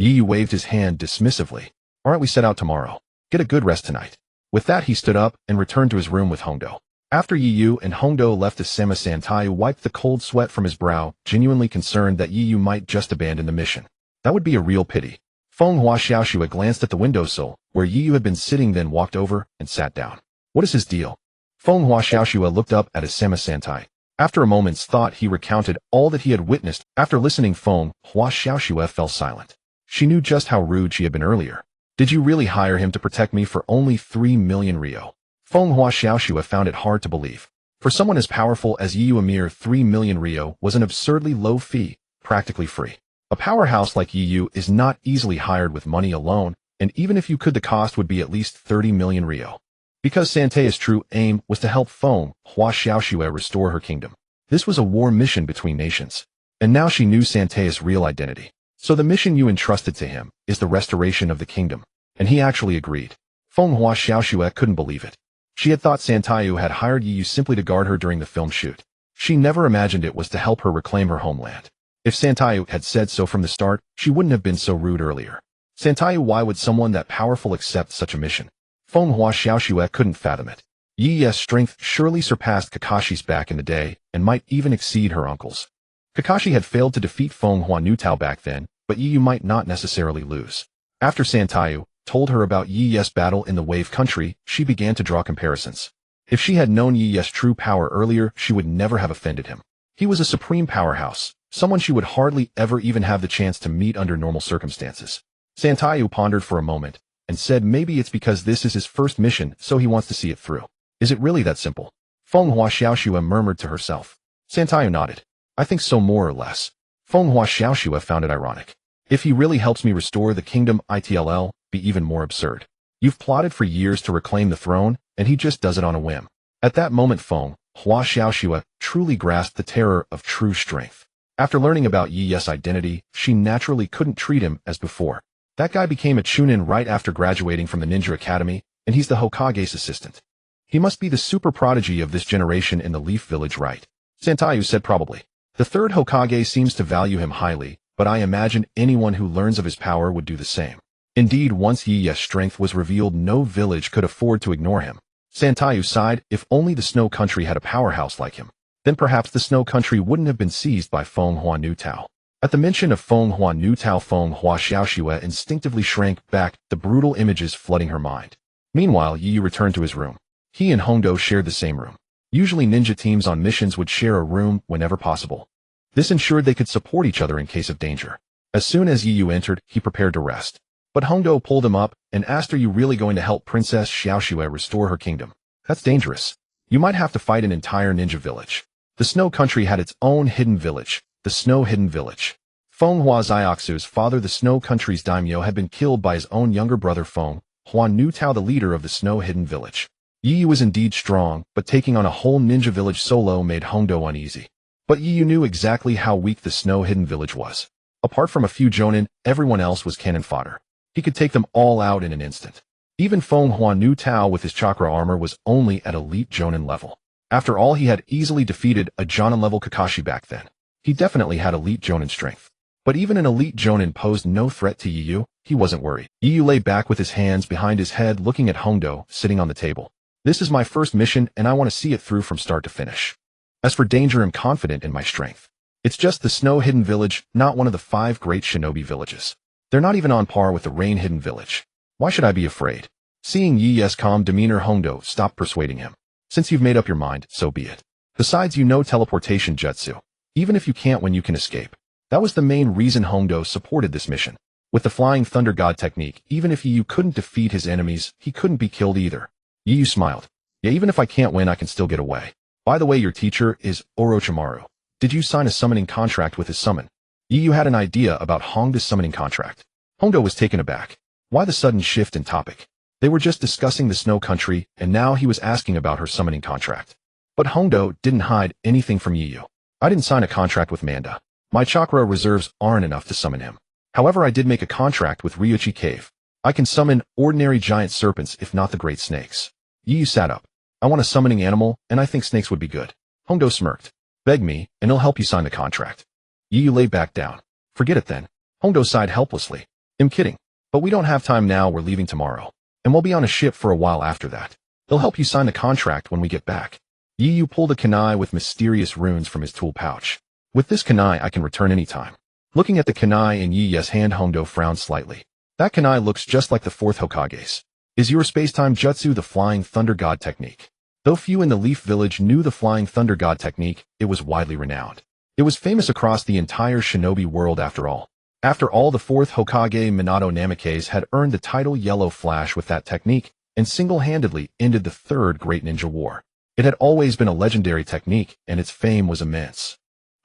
Yiyu waved his hand dismissively. Aren't we set out tomorrow? Get a good rest tonight. With that he stood up and returned to his room with Hongdo. After Yiyu and Hongdo left, Asama Santayu wiped the cold sweat from his brow, genuinely concerned that Yiyu might just abandon the mission. That would be a real pity. Fenghua Xiaoxue glanced at the windowsill, where Yiyu had been sitting, then walked over and sat down. What is his deal? Fenghua Xiaoxue looked up at Asama Santai. After a moment's thought he recounted all that he had witnessed. After listening, Fenghua Xiaoxue fell silent. She knew just how rude she had been earlier. Did you really hire him to protect me for only 3 million Ryo? Fenghua Xiaoxue found it hard to believe. For someone as powerful as Yiyu, a mere 3 million Ryo was an absurdly low fee, practically free. A powerhouse like Yiyu is not easily hired with money alone, and even if you could, the cost would be at least 30 million Ryo. Because Santaya's true aim was to help Fenghua Xiaoxue restore her kingdom. This was a war mission between nations. And now she knew Santaya's real identity. So the mission you entrusted to him is the restoration of the kingdom. And he actually agreed. Fenghua Xiaoxue couldn't believe it. She had thought Santayu had hired Yiyu simply to guard her during the film shoot. She never imagined it was to help her reclaim her homeland. If Santayu had said so from the start, she wouldn't have been so rude earlier. Santayu, why would someone that powerful accept such a mission? Fenghua Xiaoxue couldn't fathom it. Yi's strength surely surpassed Kakashi's back in the day, and might even exceed her uncle's. Kakashi had failed to defeat Fenghua Nutao back then, but Yiyu might not necessarily lose. After Santayu told her about Yi's battle in the Wave Country, she began to draw comparisons. If she had known Yi's true power earlier, she would never have offended him. He was a supreme powerhouse, someone she would hardly ever even have the chance to meet under normal circumstances. Santayu pondered for a moment, and said maybe it's because this is his first mission, so he wants to see it through. Is it really that simple? Fenghua Xiaoxue murmured to herself. Santayu nodded. I think so, more or less. Fenghua Xiaoxue found it ironic. If he really helps me restore the kingdom, it'll be even more absurd. You've plotted for years to reclaim the throne, and he just does it on a whim. At that moment Fenghua Xiaoxue truly grasped the terror of true strength. After learning about Yi's identity, she naturally couldn't treat him as before. That guy became a Chunin right after graduating from the Ninja Academy, and he's the Hokage's assistant. He must be the super prodigy of this generation in the Leaf Village, right? Santayu said probably. The third Hokage seems to value him highly, but I imagine anyone who learns of his power would do the same. Indeed, once Yi's strength was revealed, no village could afford to ignore him. Santayu sighed. If only the Snow Country had a powerhouse like him. Then perhaps the Snow Country wouldn't have been seized by Fenghua Nutao. At the mention of Fenghua Nutao, Fenghua Xiaoxue instinctively shrank back, the brutal images flooding her mind. Meanwhile, Yiyu returned to his room. He and Hongdo shared the same room. Usually ninja teams on missions would share a room whenever possible. This ensured they could support each other in case of danger. As soon as Yiyu entered, he prepared to rest. But Hongdo pulled him up and asked, are you really going to help Princess Xiaoxue restore her kingdom? That's dangerous. You might have to fight an entire ninja village. The Snow Country had its own hidden village, the Snow Hidden Village. Fenghua Xiaoxue's father, the Snow Country's daimyo, had been killed by his own younger brother Fenghua Nutao, the leader of the Snow Hidden Village. Yiyu was indeed strong, but taking on a whole ninja village solo made Hongdo uneasy. But Yiyu knew exactly how weak the Snow Hidden Village was. Apart from a few jonin, everyone else was cannon fodder. He could take them all out in an instant. Even Fenghua Nutao with his chakra armor was only at elite jonin level. After all, he had easily defeated a jonin-level Kakashi back then. He definitely had elite jonin strength. But even an elite jonin posed no threat to Yiyu. He wasn't worried. Yiyu lay back with his hands behind his head, looking at Hongdo sitting on the table. This is my first mission, and I want to see it through from start to finish. As for danger, I'm confident in my strength. It's just the Snow Hidden Village, not one of the 5 great shinobi villages. They're not even on par with the Rain Hidden Village. Why should I be afraid? Seeing Yi's calm demeanor, Hongdo stopped persuading him. Since you've made up your mind, so be it. Besides, you know teleportation jutsu. Even if you can't win, you can escape. That was the main reason Hongdo supported this mission. With the Flying Thunder God technique, even if Yiyu couldn't defeat his enemies, he couldn't be killed either. Yiyu smiled. Yeah, even if I can't win, I can still get away. By the way, your teacher is Orochimaru. Did you sign a summoning contract with his summon? Yiyu had an idea about Hongdo's summoning contract. Hongdo was taken aback. Why the sudden shift in topic? They were just discussing the snow country, and now he was asking about her summoning contract. But Hongdo didn't hide anything from Yu. I didn't sign a contract with Manda. My chakra reserves aren't enough to summon him. However, I did make a contract with Ryuchi Cave. I can summon ordinary giant serpents if not the great snakes. Yu sat up. I want a summoning animal, and I think snakes would be good. Hongdo smirked. Beg me, and he'll help you sign the contract. Yu lay back down. Forget it then. Hongdo sighed helplessly. I'm kidding. But we don't have time now, we're leaving tomorrow. And we'll be on a ship for a while after that. He'll help you sign the contract when we get back. Yu pulled a kunai with mysterious runes from his tool pouch. With this kunai I can return anytime. Looking at the kunai in Yu's hand, Hongdo frowned slightly. That kunai looks just like the fourth Hokage's. Is your space-time jutsu the Flying Thunder God technique? Though few in the Leaf Village knew the Flying Thunder God technique, it was widely renowned. It was famous across the entire shinobi world after all. After all, the fourth Hokage Minato Namikaze had earned the title Yellow Flash with that technique and single-handedly ended the Third Great Ninja War. It had always been a legendary technique, and its fame was immense.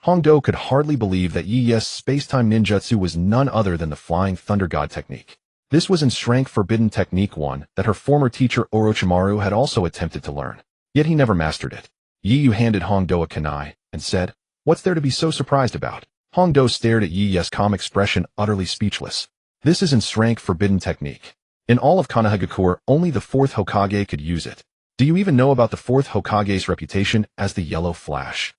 Hongdo could hardly believe that Yi's space-time ninjutsu was none other than the Flying Thunder God technique. This was in strength forbidden technique one that her former teacher Orochimaru had also attempted to learn. Yet he never mastered it. Yu handed Hongdo a kunai and said, "What's there to be so surprised about?" Hongdo stared at Yi's calm expression, utterly speechless. This is in strength forbidden technique. In all of Konoha, only the fourth Hokage could use it. Do you even know about the fourth Hokage's reputation as the Yellow Flash?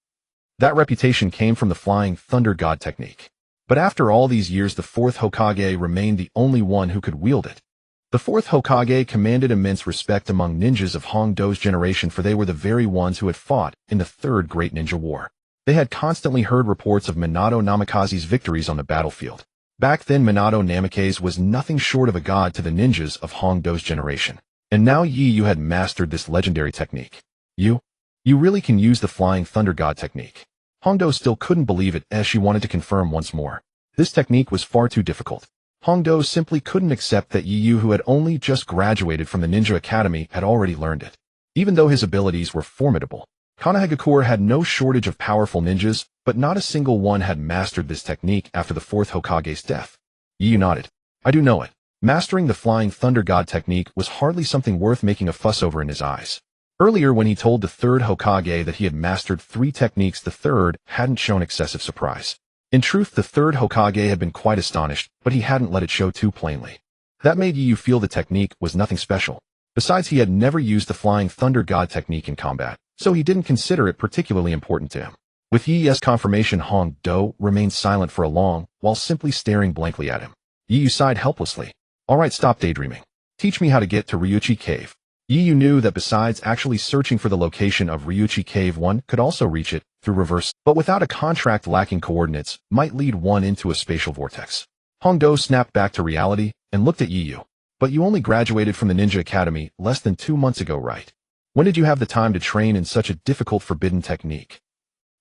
That reputation came from the Flying Thunder God technique. But after all these years, the fourth Hokage remained the only one who could wield it. The fourth Hokage commanded immense respect among ninjas of Hongdo's generation, for they were the very ones who had fought in the Third Great Ninja War. They had constantly heard reports of Minato Namikaze's victories on the battlefield. Back then, Minato Namikaze was nothing short of a god to the ninjas of Hongdo's generation. And now Yu had mastered this legendary technique. You really can use the Flying Thunder God technique. Hongdo still couldn't believe it, as she wanted to confirm once more. This technique was far too difficult. Hongdo simply couldn't accept that Yu, who had only just graduated from the Ninja Academy, had already learned it. Even though his abilities were formidable, Konoha had no shortage of powerful ninjas, but not a single one had mastered this technique after the fourth Hokage's death. Yu nodded. I do know it. Mastering the Flying Thunder God technique was hardly something worth making a fuss over in his eyes. Earlier, when he told the third Hokage that he had mastered 3 techniques, the third hadn't shown excessive surprise. In truth, the third Hokage had been quite astonished, but he hadn't let it show too plainly. That made Yu feel the technique was nothing special. Besides, he had never used the Flying Thunder God technique in combat, so he didn't consider it particularly important to him. With Yi's confirmation, Hongdo remained silent for a long while, simply staring blankly at him. Yu sighed helplessly. All right, stop daydreaming. Teach me how to get to Ryuchi Cave. Yu knew that besides actually searching for the location of Ryuchi Cave, one could also reach it through reverse, but without a contract, lacking coordinates might lead one into a spatial vortex. Hongdo snapped back to reality and looked at Yu. But you only graduated from the Ninja Academy less than 2 months ago, right? When did you have the time to train in such a difficult forbidden technique?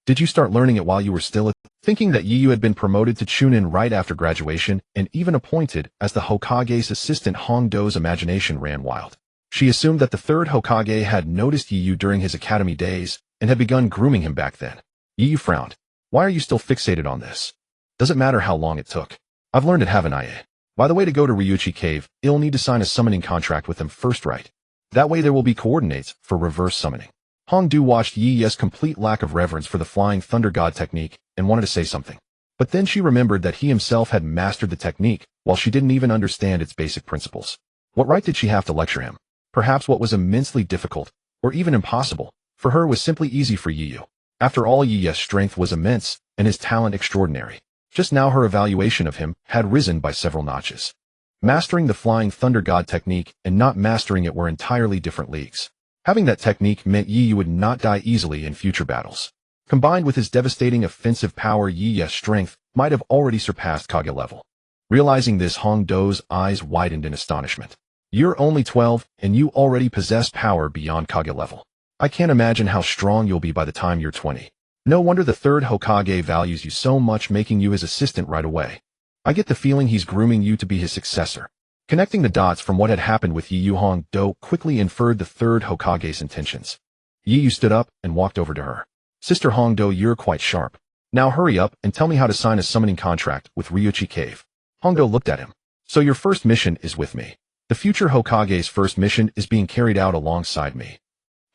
Did you start learning it while you were still Thinking that Yu had been promoted to Chunin right after graduation and even appointed as the Hokage's assistant, Hongdo's imagination ran wild. She assumed that the third Hokage had noticed Yu during his academy days and had begun grooming him back then. Yu frowned. Why are you still fixated on this? Doesn't matter how long it took. I've learned it, haven't I? By the way, to go to Ryuchi Cave, you'll need to sign a summoning contract with them first, right? That way there will be coordinates for reverse summoning. Hongdo watched Yi's complete lack of reverence for the Flying Thunder God technique and wanted to say something. But then she remembered that he himself had mastered the technique while she didn't even understand its basic principles. What right did she have to lecture him? Perhaps what was immensely difficult, or even impossible, for her was simply easy for Yu. After all, Yi's strength was immense and his talent extraordinary. Just now her evaluation of him had risen by several notches. Mastering the Flying Thunder God technique and not mastering it were entirely different leagues. Having that technique meant Yu would not die easily in future battles. Combined with his devastating offensive power, Yi's strength might have already surpassed Kage level. Realizing this, Hongdo's eyes widened in astonishment. You're only 12, and you already possess power beyond Kage level. I can't imagine how strong you'll be by the time you're 20. No wonder the third Hokage values you so much, making you his assistant right away. I get the feeling he's grooming you to be his successor. Connecting the dots from what had happened with Yu, Hongdo quickly inferred the third Hokage's intentions. Yu stood up and walked over to her. Sister Hongdo, you're quite sharp. Now hurry up and tell me how to sign a summoning contract with Ryuchi Cave. Hongdo looked at him. So your first mission is with me. The future Hokage's first mission is being carried out alongside me.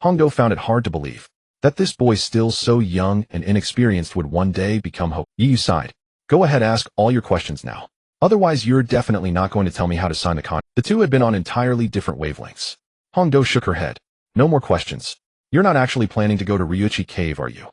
Hongdo found it hard to believe that this boy still so young and inexperienced would one day become Hokage. Yu sighed. Go ahead, ask all your questions now. Otherwise you're definitely not going to tell me how to sign the contract. The two had been on entirely different wavelengths. Hongdo shook her head. No more questions. You're not actually planning to go to Ryuchi Cave, are you?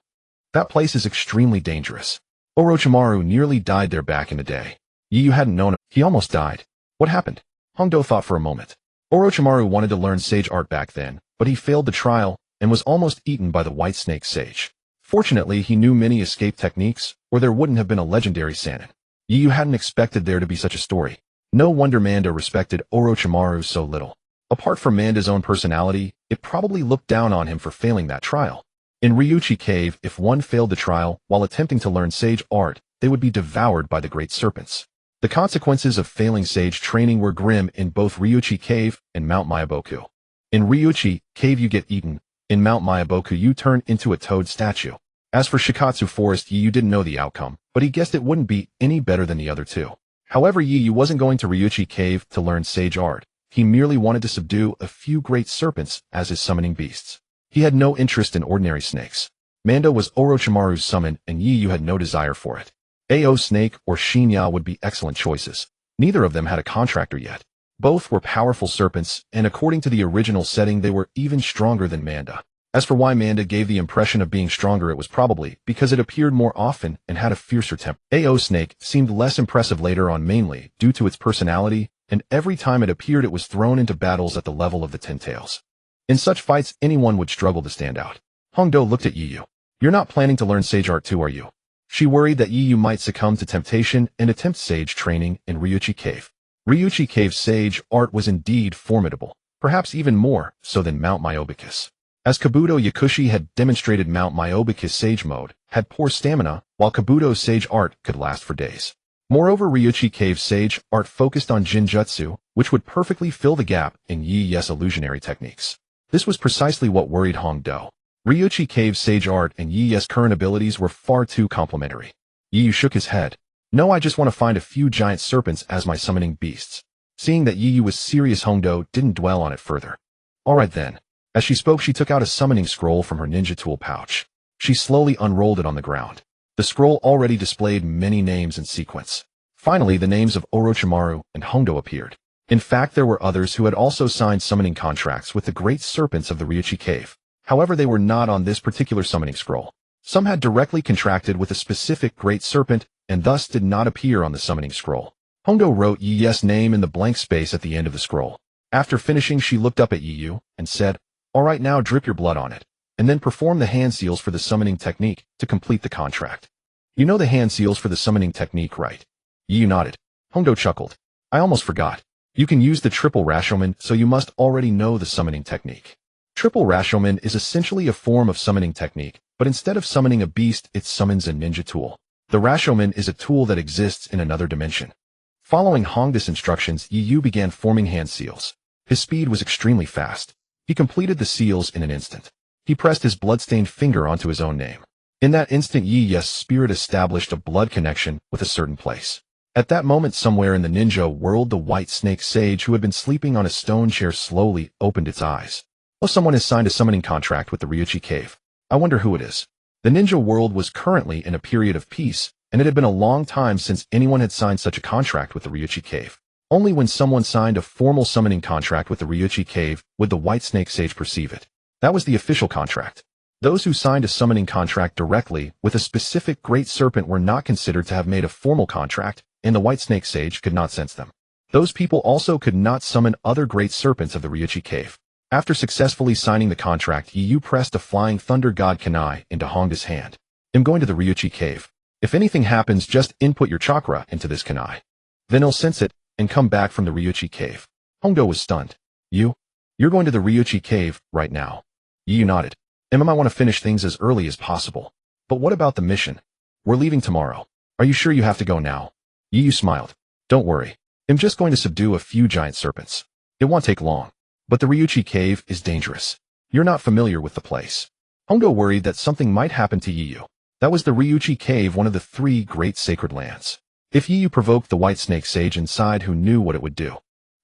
That place is extremely dangerous. Orochimaru nearly died there back in the day. Yu hadn't known him. He almost died. What happened? Hongdo thought for a moment. Orochimaru wanted to learn sage art back then, but he failed the trial and was almost eaten by the white snake sage. Fortunately, he knew many escape techniques, or there wouldn't have been a legendary Sannin. Yu hadn't expected there to be such a story. No wonder Manda respected Orochimaru so little. Apart from Manda's own personality, it probably looked down on him for failing that trial. In Ryuchi Cave, if one failed the trial while attempting to learn sage art, they would be devoured by the great serpents. The consequences of failing sage training were grim in both Ryuchi Cave and Mount Myaboku. In Ryuchi Cave you get eaten. In Mount Myaboku you turn into a toad statue. As for Shikatsu Forest, Yu didn't know the outcome, but he guessed it wouldn't be any better than the other two. However, Yu wasn't going to Ryuchi Cave to learn sage art. He merely wanted to subdue a few great serpents as his summoning beasts. He had no interest in ordinary snakes. Manda was Orochimaru's summon, and Yu had no desire for it. Ao Snake or Shinya would be excellent choices. Neither of them had a contractor yet. Both were powerful serpents, and according to the original setting they were even stronger than Manda. As for why Manda gave the impression of being stronger, it was probably because it appeared more often and had a fiercer temper. Ao Snake seemed less impressive later on, mainly due to its personality, and every time it appeared it was thrown into battles at the level of the Ten Tails. In such fights anyone would struggle to stand out. Hongdo looked at Yu. You're not planning to learn sage art too, are you? She worried that Yu might succumb to temptation and attempt sage training in Ryuchi Cave. Ryuchi Cave's sage art was indeed formidable, perhaps even more so than Mount Myobicus. As Kabuto Yakushi had demonstrated, Mount Myobicus sage mode had poor stamina, while Kabuto's sage art could last for days. Moreover, Ryuchi Cave's sage art focused on Jinjutsu, which would perfectly fill the gap in Yi's illusionary techniques. This was precisely what worried Hongdo. Ryuchi Cave's sage art and Yi's current abilities were far too complementary. Yu shook his head. No, I just want to find a few giant serpents as my summoning beasts. Seeing that Yu was serious, Hongdo didn't dwell on it further. Alright then. As she spoke, she took out a summoning scroll from her ninja tool pouch. She slowly unrolled it on the ground. The scroll already displayed many names in sequence. Finally, the names of Orochimaru and Hongdo appeared. In fact, there were others who had also signed summoning contracts with the great serpents of the Ryuchi Cave. However, they were not on this particular summoning scroll. Some had directly contracted with a specific great serpent and thus did not appear on the summoning scroll. Hongdo wrote Yi's name in the blank space at the end of the scroll. After finishing, she looked up at Yu and said, "Alright, now drip your blood on it, and then perform the hand seals for the summoning technique to complete the contract." You know the hand seals for the summoning technique, right? Yu nodded. Hongdo chuckled. I almost forgot. You can use the triple Rashomon, so you must already know the summoning technique. Triple Rashomon is essentially a form of summoning technique, but instead of summoning a beast, it summons a ninja tool. The Rashomon is a tool that exists in another dimension. Following Hongda's instructions, Yu began forming hand seals. His speed was extremely fast. He completed the seals in an instant. He pressed his blood-stained finger onto his own name. In that instant, Yi's spirit established a blood connection with a certain place. At that moment, somewhere in the ninja world, the white snake sage who had been sleeping on a stone chair slowly opened its eyes. Oh, someone has signed a summoning contract with the Ryuchi Cave. I wonder who it is. The ninja world was currently in a period of peace, and it had been a long time since anyone had signed such a contract with the Ryuchi Cave. Only when someone signed a formal summoning contract with the Ryuchi Cave would the white snake sage perceive it. That was the official contract. Those who signed a summoning contract directly with a specific great serpent were not considered to have made a formal contract, and the white snake sage could not sense them. Those people also could not summon other great serpents of the Ryuchi Cave. After successfully signing the contract, Yu pressed a flying thunder god kunai into Hongda's hand. I'm going to the Ryuchi Cave. If anything happens, just input your chakra into this kunai. Then he'll sense it and come back from the Ryuchi Cave. Hongdo was stunned. You're going to the Ryuchi Cave right now. Yu nodded. I might want to finish things as early as possible. But what about the mission? We're leaving tomorrow. Are you sure you have to go now? Yu smiled. Don't worry. I'm just going to subdue a few giant serpents. It won't take long. But the Ryuchi Cave is dangerous. You're not familiar with the place. Hongdo worried that something might happen to Yu. That was the Ryuchi Cave, one of the 3 great sacred lands. If Yu provoked the white snake sage inside, who knew what it would do?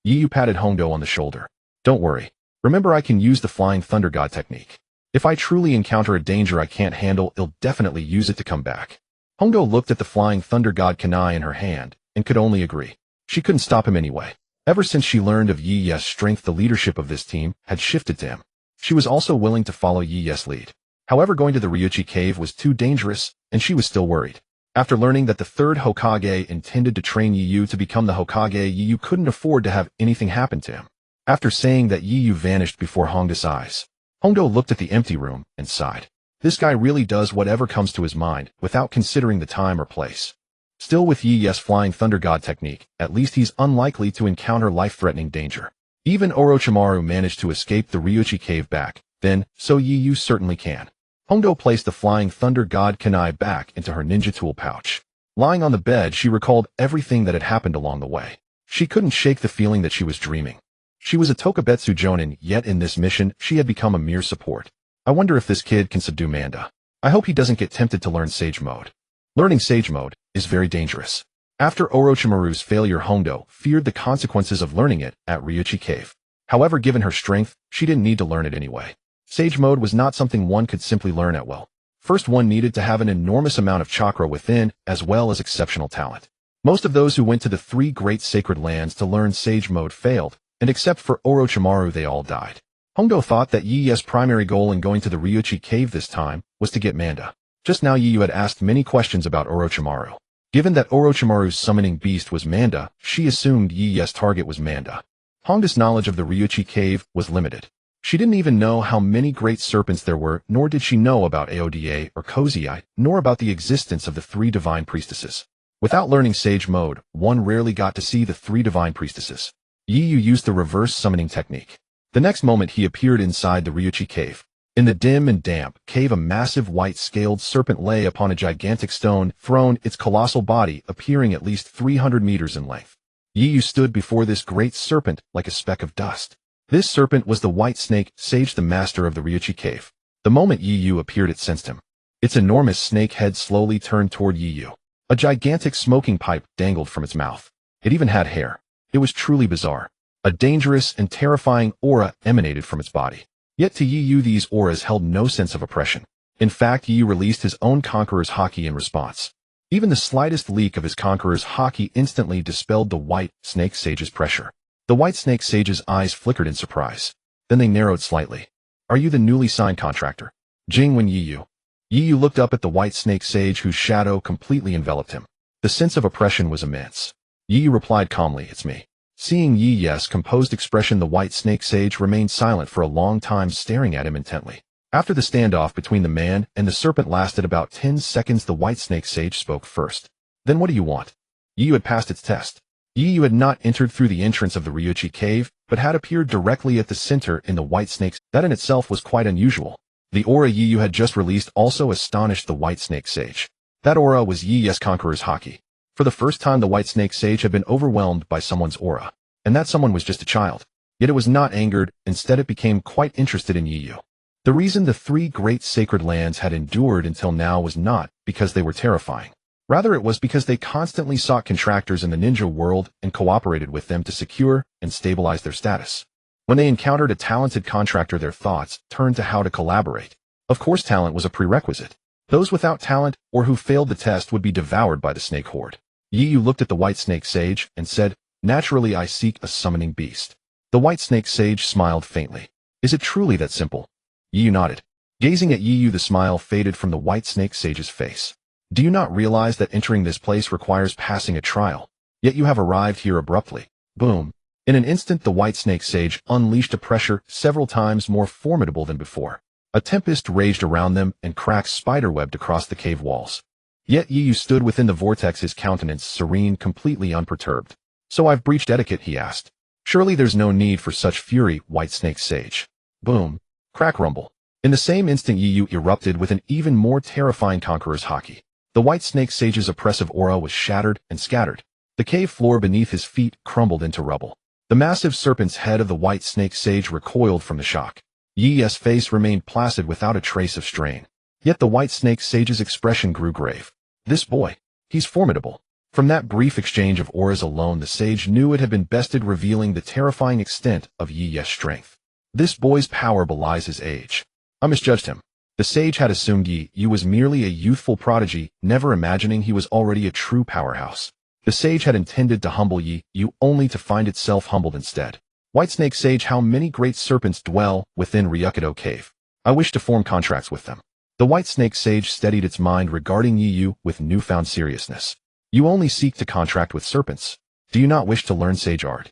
Yu patted Hongo on the shoulder. Don't worry. Remember, I can use the Flying Thunder God technique. If I truly encounter a danger I can't handle, I'll definitely use it to come back. Hongo looked at the Flying Thunder God kunai in her hand, and could only agree. She couldn't stop him anyway. Ever since she learned of Yi Ye's strength, the leadership of this team had shifted to him. She was also willing to follow Yi Ye's lead. However, going to the Ryuchi cave was too dangerous, and she was still worried. After learning that the third Hokage intended to train Yu to become the Hokage, Yu couldn't afford to have anything happen to him. After saying that, Yu vanished before Hongo's eyes. Hongo looked at the empty room and sighed. This guy really does whatever comes to his mind, without considering the time or place. Still, with Yi Ye's Flying Thunder God technique, at least he's unlikely to encounter life-threatening danger. Even Orochimaru managed to escape the Ryuchi cave back then, so Yu certainly can. Hongo placed the Flying Thunder God kunai back into her ninja tool pouch. Lying on the bed, she recalled everything that had happened along the way. She couldn't shake the feeling that she was dreaming. She was a Tokubetsu Jonin, yet in this mission, she had become a mere support. I wonder if this kid can subdue Manda. I hope he doesn't get tempted to learn Sage Mode. Learning Sage Mode is very dangerous. After Orochimaru's failure, Hongo feared the consequences of learning it at Ryuchi Cave. However, given her strength, she didn't need to learn it anyway. Sage Mode was not something one could simply learn at will. First, one needed to have an enormous amount of chakra within, as well as exceptional talent. Most of those who went to the three great sacred lands to learn Sage Mode failed, and except for Orochimaru, they all died. Hongo thought that Yi Ye's primary goal in going to the Ryuchi cave this time was to get Manda. Just now, Yu had asked many questions about Orochimaru. Given that Orochimaru's summoning beast was Manda, she assumed Yi Ye's target was Manda. Hongo's knowledge of the Ryuchi cave was limited. She didn't even know how many great serpents there were, nor did she know about Aoda or Kozai, nor about the existence of the three divine priestesses. Without learning Sage Mode, one rarely got to see the three divine priestesses. Yu used the reverse summoning technique. The next moment, he appeared inside the Ryuchi cave. In the dim and damp cave, a massive white-scaled serpent lay upon a gigantic stone throne, its colossal body appearing at least 300 meters in length. Yu stood before this great serpent like a speck of dust. This serpent was the white snake Sage, the master of the Ryuchi cave. The moment Yu appeared, it sensed him. Its enormous snake head slowly turned toward Yu. A gigantic smoking pipe dangled from its mouth. It even had hair. It was truly bizarre. A dangerous and terrifying aura emanated from its body. Yet to Yu, these auras held no sense of oppression. In fact, Yu released his own Conqueror's Haki in response. Even the slightest leak of his Conqueror's Haki instantly dispelled the white snake sage's pressure. The white snake sage's eyes flickered in surprise. Then they narrowed slightly. Are you the newly signed contractor? Jingwen Yu. Yu looked up at the white snake sage, whose shadow completely enveloped him. The sense of oppression was immense. Yu replied calmly, it's me. Seeing Yi's composed expression, the white snake sage remained silent for a long time, staring at him intently. After the standoff between the man and the serpent lasted about 10 seconds, the white snake sage spoke first. Then what do you want? Yu had passed its test. Yu had not entered through the entrance of the Ryuchi cave, but had appeared directly at the center in the white snakes. That in itself was quite unusual. The aura Yu had just released also astonished the white snake sage. That aura was Yi's Conqueror's Haki. For the first time, the white snake sage had been overwhelmed by someone's aura. And that someone was just a child. Yet it was not angered, instead it became quite interested in Yu. The reason the three great sacred lands had endured until now was not because they were terrifying. Rather, it was because they constantly sought contractors in the ninja world and cooperated with them to secure and stabilize their status. When they encountered a talented contractor, their thoughts turned to how to collaborate. Of course, talent was a prerequisite. Those without talent or who failed the test would be devoured by the snake horde. Yu looked at the white snake sage and said, naturally, I seek a summoning beast. The white snake sage smiled faintly. Is it truly that simple? Yu nodded. Gazing at Yu, the smile faded from the white snake sage's face. Do you not realize that entering this place requires passing a trial? Yet you have arrived here abruptly. Boom. In an instant, the white snake sage unleashed a pressure several times more formidable than before. A tempest raged around them and cracks spiderwebbed across the cave walls. Yet Yu stood within the vortex, his countenance serene, completely unperturbed. So I've breached etiquette, he asked. Surely there's no need for such fury, white snake sage. Boom. Crack rumble. In the same instant, Yu erupted with an even more terrifying Conqueror's Haki. The white snake sage's oppressive aura was shattered and scattered. The cave floor beneath his feet crumbled into rubble. The massive serpent's head of the white snake sage recoiled from the shock. Yi's face remained placid without a trace of strain. Yet the white snake sage's expression grew grave. This boy. He's formidable. From that brief exchange of auras alone, the sage knew it had been bested, revealing the terrifying extent of Yi's strength. This boy's power belies his age. I misjudged him. The sage had assumed Yi was merely a youthful prodigy, never imagining he was already a true powerhouse. The sage had intended to humble Yi only to find itself humbled instead. Whitesnake Sage, how many great serpents dwell within Ryukido Cave. I wish to form contracts with them. The Whitesnake Sage steadied its mind regarding Yi with newfound seriousness. You only seek to contract with serpents. Do you not wish to learn sage art?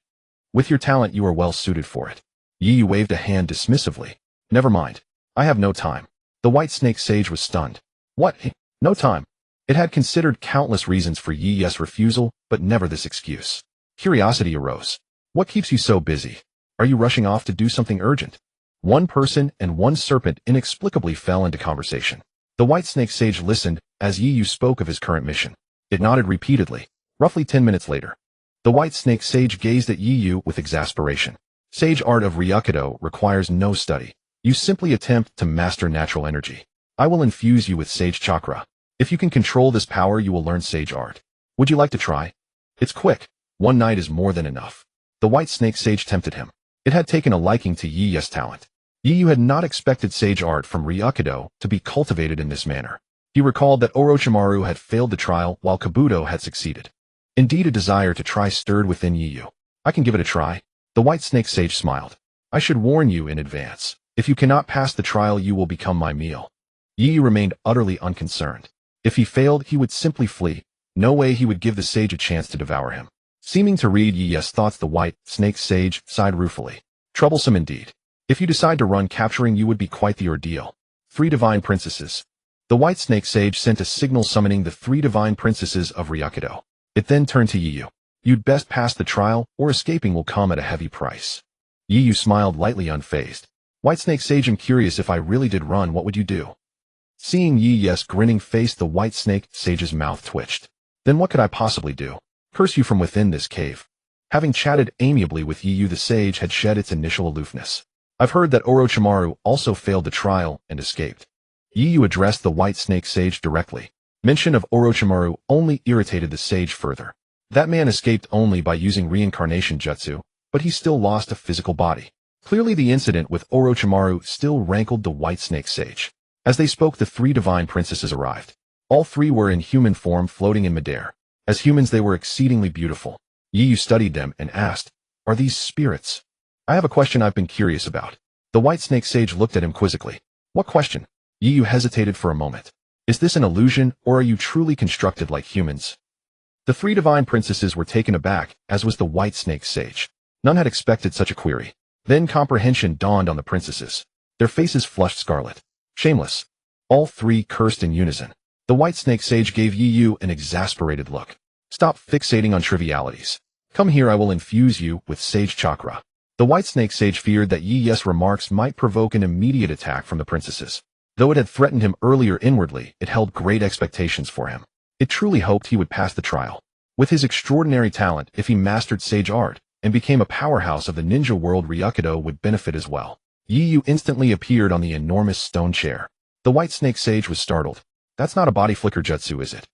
With your talent you are well suited for it. Yi waved a hand dismissively. Never mind. I have no time. The Whitesnake Sage was stunned. What? No time? It had considered countless reasons for Yi's refusal, but never this excuse. Curiosity arose. What keeps you so busy? Are you rushing off to do something urgent? One person and one serpent inexplicably fell into conversation. The Whitesnake Sage listened as Yi spoke of his current mission. It nodded repeatedly. Roughly 10 minutes later, the Whitesnake Sage gazed at Yi with exasperation. Sage art of Ryukido requires no study. You simply attempt to master natural energy. I will infuse you with Sage Chakra. If you can control this power, you will learn sage art. Would you like to try? It's quick. One night is more than enough. The Whitesnake Sage tempted him. It had taken a liking to Yi's talent. Yi had not expected sage art from Ryukido to be cultivated in this manner. He recalled that Orochimaru had failed the trial while Kabuto had succeeded. Indeed, a desire to try stirred within Yi. I can give it a try. The Whitesnake Sage smiled. I should warn you in advance. If you cannot pass the trial, you will become my meal. Yi remained utterly unconcerned. If he failed, he would simply flee. No way he would give the sage a chance to devour him. Seeming to read Yi's thoughts, the Whitesnake Sage sighed ruefully. Troublesome indeed. If you decide to run, capturing you would be quite the ordeal. 3 divine princesses. The Whitesnake Sage sent a signal summoning the 3 divine princesses of Ryukido. It then turned to Yi. You'd best pass the trial, or escaping will come at a heavy price. Yi smiled lightly, unfazed. Whitesnake Sage, I'm curious, if I really did run, what would you do? Seeing Yi's grinning face, the Whitesnake Sage's mouth twitched. Then what could I possibly do? Curse you from within this cave. Having chatted amiably with Yi, the sage had shed its initial aloofness. I've heard that Orochimaru also failed the trial and escaped. Yi addressed the Whitesnake Sage directly. Mention of Orochimaru only irritated the sage further. That man escaped only by using reincarnation jutsu, but he still lost a physical body. Clearly the incident with Orochimaru still rankled the Whitesnake Sage. As they spoke, the 3 divine princesses arrived. All 3 were in human form, floating in midair. As humans they were exceedingly beautiful. Yi studied them and asked, Are these spirits? I have a question I've been curious about. The Whitesnake Sage looked at him quizzically. What question? Yi hesitated for a moment. Is this an illusion, or are you truly constructed like humans? The 3 divine princesses were taken aback, as was the Whitesnake Sage. None had expected such a query. Then comprehension dawned on the princesses. Their faces flushed scarlet. Shameless. All 3 cursed in unison. The Whitesnake Sage gave Yi an exasperated look. Stop fixating on trivialities. Come here, I will infuse you with Sage Chakra. The Whitesnake Sage feared that Yi's remarks might provoke an immediate attack from the princesses. Though it had threatened him earlier inwardly, it held great expectations for him. It truly hoped he would pass the trial. With his extraordinary talent, if he mastered sage art and became a powerhouse of the ninja world, Ryukido would benefit as well. Yi instantly appeared on the enormous stone chair. The Whitesnake Sage was startled. That's not a body flicker jutsu, is it?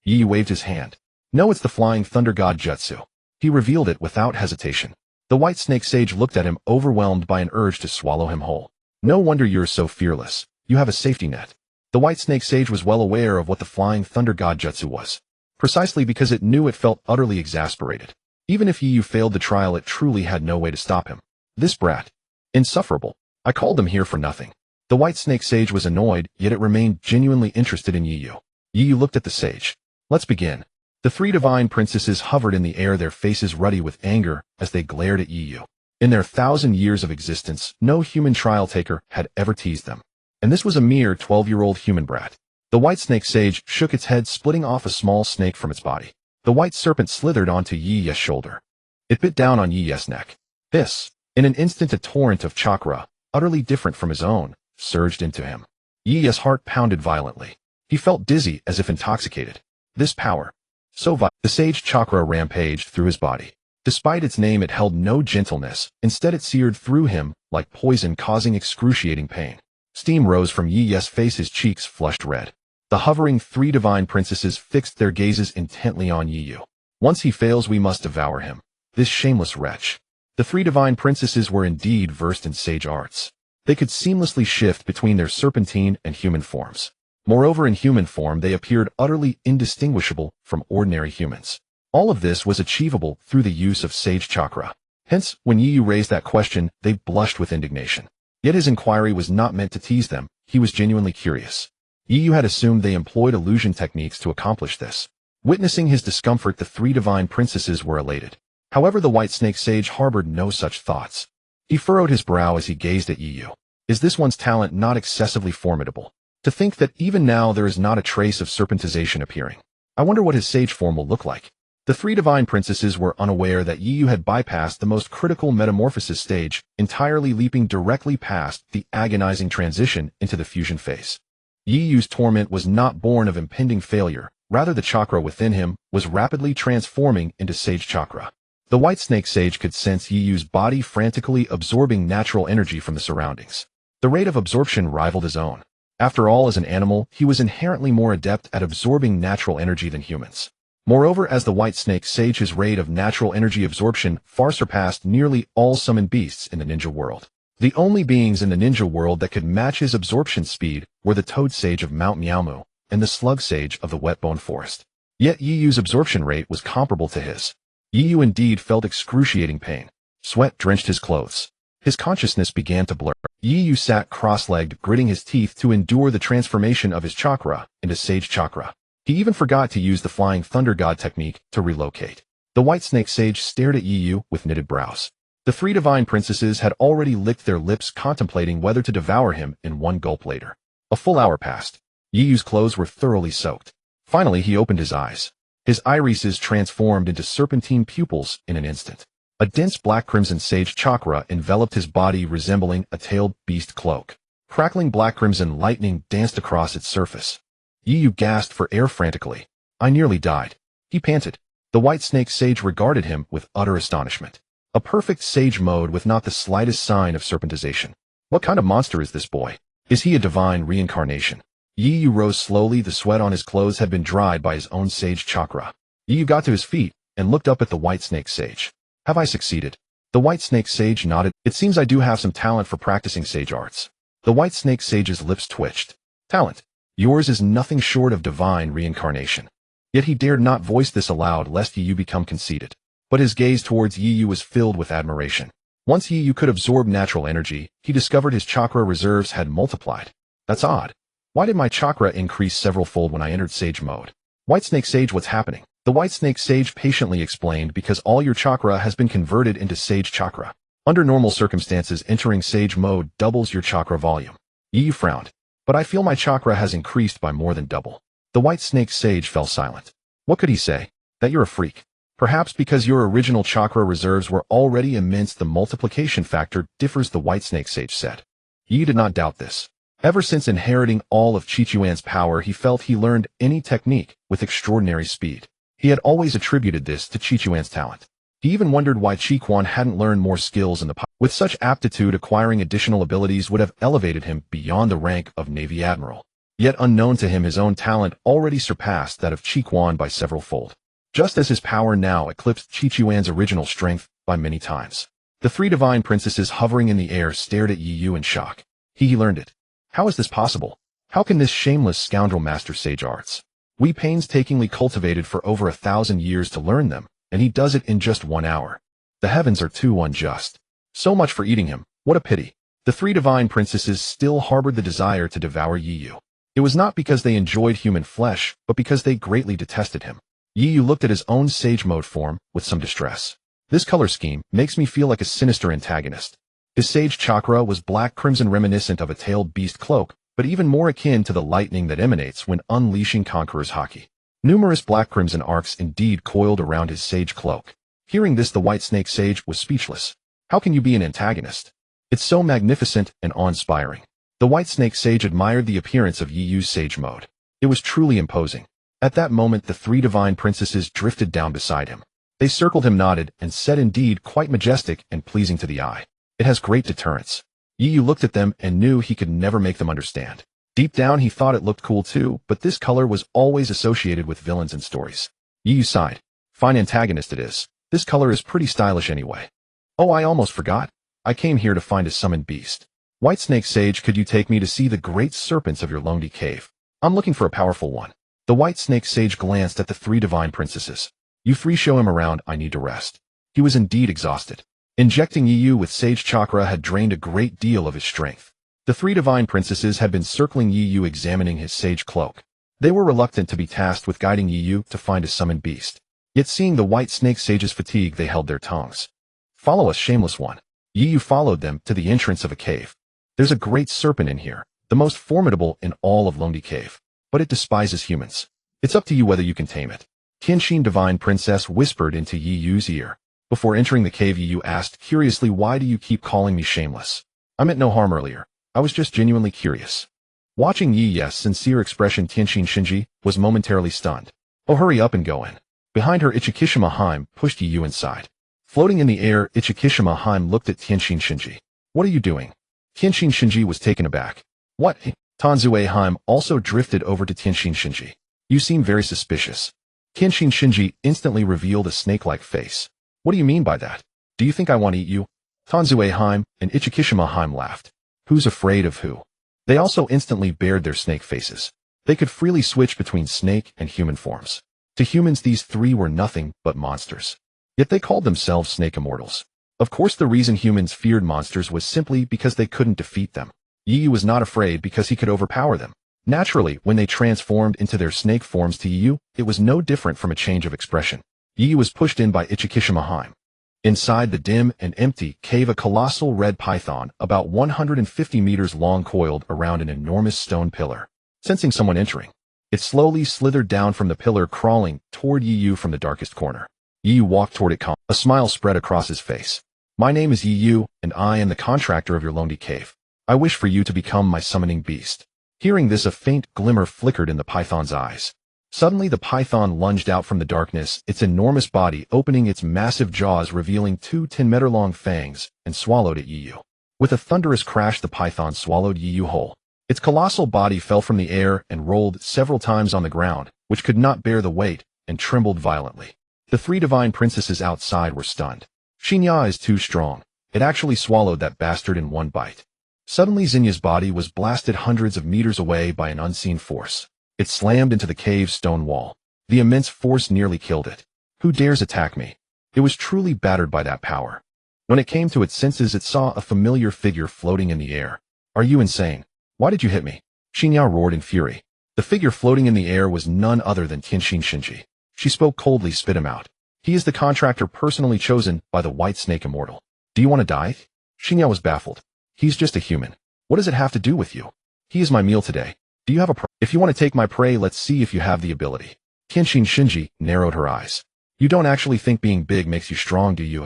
Yi waved his hand. No, it's the Flying Thunder God jutsu. He revealed it without hesitation. The Whitesnake Sage looked at him, overwhelmed by an urge to swallow him whole. No wonder you're so fearless. You have a safety net. The Whitesnake Sage was well aware of what the Flying Thunder God jutsu was. Precisely because it knew, it felt utterly exasperated. Even if Yi failed the trial, it truly had no way to stop him. This brat. Insufferable. I called them here for nothing. The Whitesnake Sage was annoyed, yet it remained genuinely interested in Yi. Yi looked at the sage. Let's begin. The 3 divine princesses hovered in the air, their faces ruddy with anger as they glared at Yi. In their 1,000 years of existence, no human trial taker had ever teased them. And this was a mere 12-year-old human brat. The Whitesnake Sage shook its head, splitting off a small snake from its body. The white serpent slithered onto Yi's shoulder. It bit down on Yi's neck. This, in an instant, a torrent of chakra, utterly different from his own, surged into him. Yi's heart pounded violently. He felt dizzy, as if intoxicated. This power. So violent. The Sage Chakra rampaged through his body. Despite its name, it held no gentleness. Instead, it seared through him like poison, causing excruciating pain. Steam rose from Yi's face, his cheeks flushed red. The hovering three divine princesses fixed their gazes intently on Yu. Once he fails, we must devour him. This shameless wretch. The three divine princesses were indeed versed in sage arts. They could seamlessly shift between their serpentine and human forms. Moreover, in human form, they appeared utterly indistinguishable from ordinary humans. All of this was achievable through the use of sage chakra. Hence, when Yu raised that question, they blushed with indignation. Yet his inquiry was not meant to tease them. He was genuinely curious. Yu had assumed they employed illusion techniques to accomplish this. Witnessing his discomfort, the three divine princesses were elated. However, the white snake sage harbored no such thoughts. He furrowed his brow as he gazed at Yu. Is this one's talent not excessively formidable? To think that even now there is not a trace of serpentization appearing. I wonder what his sage form will look like. The three divine princesses were unaware that Yu had bypassed the most critical metamorphosis stage, entirely leaping directly past the agonizing transition into the fusion phase. Yu's torment was not born of impending failure, rather the chakra within him was rapidly transforming into sage chakra. The white snake sage could sense Yu's body frantically absorbing natural energy from the surroundings. The rate of absorption rivaled his own. After all, as an animal, he was inherently more adept at absorbing natural energy than humans. Moreover, as the white snake sage, his rate of natural energy absorption far surpassed nearly all summoned beasts in the ninja world. The only beings in the ninja world that could match his absorption speed were the toad sage of Mount Miaomu and the slug sage of the wet-bone forest. Yet Yu's absorption rate was comparable to his. Yu indeed felt excruciating pain. Sweat drenched his clothes. His consciousness began to blur. Yu sat cross-legged, gritting his teeth to endure the transformation of his chakra into sage chakra. He even forgot to use the flying thunder god technique to relocate. The white snake sage stared at Yu with knitted brows. The three divine princesses had already licked their lips, contemplating whether to devour him in one gulp later. A full hour passed. Yu's clothes were thoroughly soaked. Finally, he opened his eyes. His irises transformed into serpentine pupils in an instant. A dense black-crimson sage chakra enveloped his body, resembling a tailed beast cloak. Crackling black-crimson lightning danced across its surface. Yu gasped for air frantically. I nearly died. He panted. The white snake sage regarded him with utter astonishment. A perfect sage mode with not the slightest sign of serpentization. What kind of monster is this boy? Is he a divine reincarnation? Yu rose slowly. The sweat on his clothes had been dried by his own sage chakra. Yu got to his feet and looked up at the white snake sage. Have I succeeded? The white snake sage nodded. It seems I do have some talent for practicing sage arts. The white snake sage's lips twitched. Talent. Yours is nothing short of divine reincarnation. Yet he dared not voice this aloud lest Yu become conceited. But his gaze towards Yu was filled with admiration. Once Yu could absorb natural energy, he discovered his chakra reserves had multiplied. That's odd. Why did my chakra increase several-fold when I entered sage mode? White snake sage, what's happening? The white snake sage patiently explained, because all your chakra has been converted into sage chakra. Under normal circumstances, entering sage mode doubles your chakra volume. Yu frowned. But I feel my chakra has increased by more than double. The white snake sage fell silent. What could he say? That you're a freak. Perhaps because your original chakra reserves were already immense, the multiplication factor differs, the white snake sage said. Yu did not doubt this. Ever since inheriting all of Qiquan's power, he felt he learned any technique with extraordinary speed. He had always attributed this to Qiquan's talent. He even wondered why Qiquan hadn't learned more skills in the past. With such aptitude, acquiring additional abilities would have elevated him beyond the rank of Navy Admiral. Yet unknown to him, his own talent already surpassed that of Qiquan by several-fold. Just as his power now eclipsed Qiquan's original strength by many times. The three divine princesses hovering in the air stared at Yu in shock. He learned it. How is this possible? How can this shameless scoundrel master sage arts? We painstakingly cultivated for over 1,000 years to learn them, and he does it in just 1 hour. The heavens are too unjust. So much for eating him. What a pity. The three divine princesses still harbored the desire to devour Yu. It was not because they enjoyed human flesh, but because they greatly detested him. Yu looked at his own sage mode form with some distress. This color scheme makes me feel like a sinister antagonist. His sage chakra was black crimson, reminiscent of a tailed beast cloak, but even more akin to the lightning that emanates when unleashing Conqueror's Haki. Numerous black crimson arcs indeed coiled around his sage cloak. Hearing this, the white snake sage was speechless. How can you be an antagonist? It's so magnificent and awe-inspiring. The white snake sage admired the appearance of Yu's sage mode. It was truly imposing. At that moment, the three divine princesses drifted down beside him. They circled him, nodded, and said, indeed, quite majestic and pleasing to the eye. It has great deterrence. Yu looked at them and knew he could never make them understand. Deep down he thought it looked cool too, but this color was always associated with villains and stories. Yu sighed. Fine antagonist it is. This color is pretty stylish anyway. Oh, I almost forgot. I came here to find a summoned beast. White Snake Sage, could you take me to see the great serpents of your lonely cave? I'm looking for a powerful one. The White Snake Sage glanced at the three divine princesses. You three show him around, I need to rest. He was indeed exhausted. Injecting Yu with Sage Chakra had drained a great deal of his strength. The three divine princesses had been circling Yu examining his sage cloak. They were reluctant to be tasked with guiding Yu to find a summoned beast. Yet seeing the White Snake Sage's fatigue, they held their tongues. Follow us, shameless one. Yu followed them to the entrance of a cave. There's a great serpent in here, the most formidable in all of Lonely Cave. But it despises humans. It's up to you whether you can tame it. Tianxin Divine Princess whispered into Yu's ear. Before entering the cave, Yu asked curiously, why do you keep calling me shameless? I meant no harm earlier. I was just genuinely curious. Watching Yi's sincere expression, Tianxin Shinji was momentarily stunned. Oh, hurry up and go in. Behind her, Ichikishima Haim pushed Yu inside. Floating in the air, Ichikishima Haim looked at Tianxin Shinji. What are you doing? Tianxin Shinji was taken aback. What? Tanzue Haim also drifted over to Tianxin Shinji. You seem very suspicious. Tianxin Shinji instantly revealed a snake-like face. What do you mean by that? Do you think I want to eat you? Tanzue Haim and Ichikishima Haim laughed. Who's afraid of who? They also instantly bared their snake faces. They could freely switch between snake and human forms. To humans, these three were nothing but monsters. Yet they called themselves snake immortals. Of course, the reason humans feared monsters was simply because they couldn't defeat them. Yu was not afraid because he could overpower them. Naturally, when they transformed into their snake forms to Yu, it was no different from a change of expression. Yu was pushed in by Ichikishima Haim. Inside the dim and empty cave, a colossal red python, about 150 meters long, coiled around an enormous stone pillar. Sensing someone entering, it slowly slithered down from the pillar, crawling toward Yu from the darkest corner. Yu walked toward it calmly. A smile spread across his face. My name is Yu, and I am the contractor of your lonely cave. I wish for you to become my summoning beast. Hearing this, a faint glimmer flickered in the python's eyes. Suddenly, the python lunged out from the darkness, its enormous body opening its massive jaws, revealing 2 10-meter-long fangs, and swallowed at Yu. With a thunderous crash, the python swallowed Yu whole. Its colossal body fell from the air and rolled several times on the ground, which could not bear the weight, and trembled violently. The three divine princesses outside were stunned. Xinya is too strong. It actually swallowed that bastard in one bite. Suddenly, Zinya's body was blasted hundreds of meters away by an unseen force. It slammed into the cave's stone wall. The immense force nearly killed it. Who dares attack me? It was truly battered by that power. When it came to its senses, it saw a familiar figure floating in the air. Are you insane? Why did you hit me? Xinya roared in fury. The figure floating in the air was none other than Tianxin Shinji. She spoke coldly, spit him out. He is the contractor personally chosen by the White Snake Immortal. Do you want to die? Xinya was baffled. He's just a human. What does it have to do with you? He is my meal today. Do you have a If you want to take my prey, let's see if you have the ability. Tianxin Shinji narrowed her eyes. You don't actually think being big makes you strong, do you?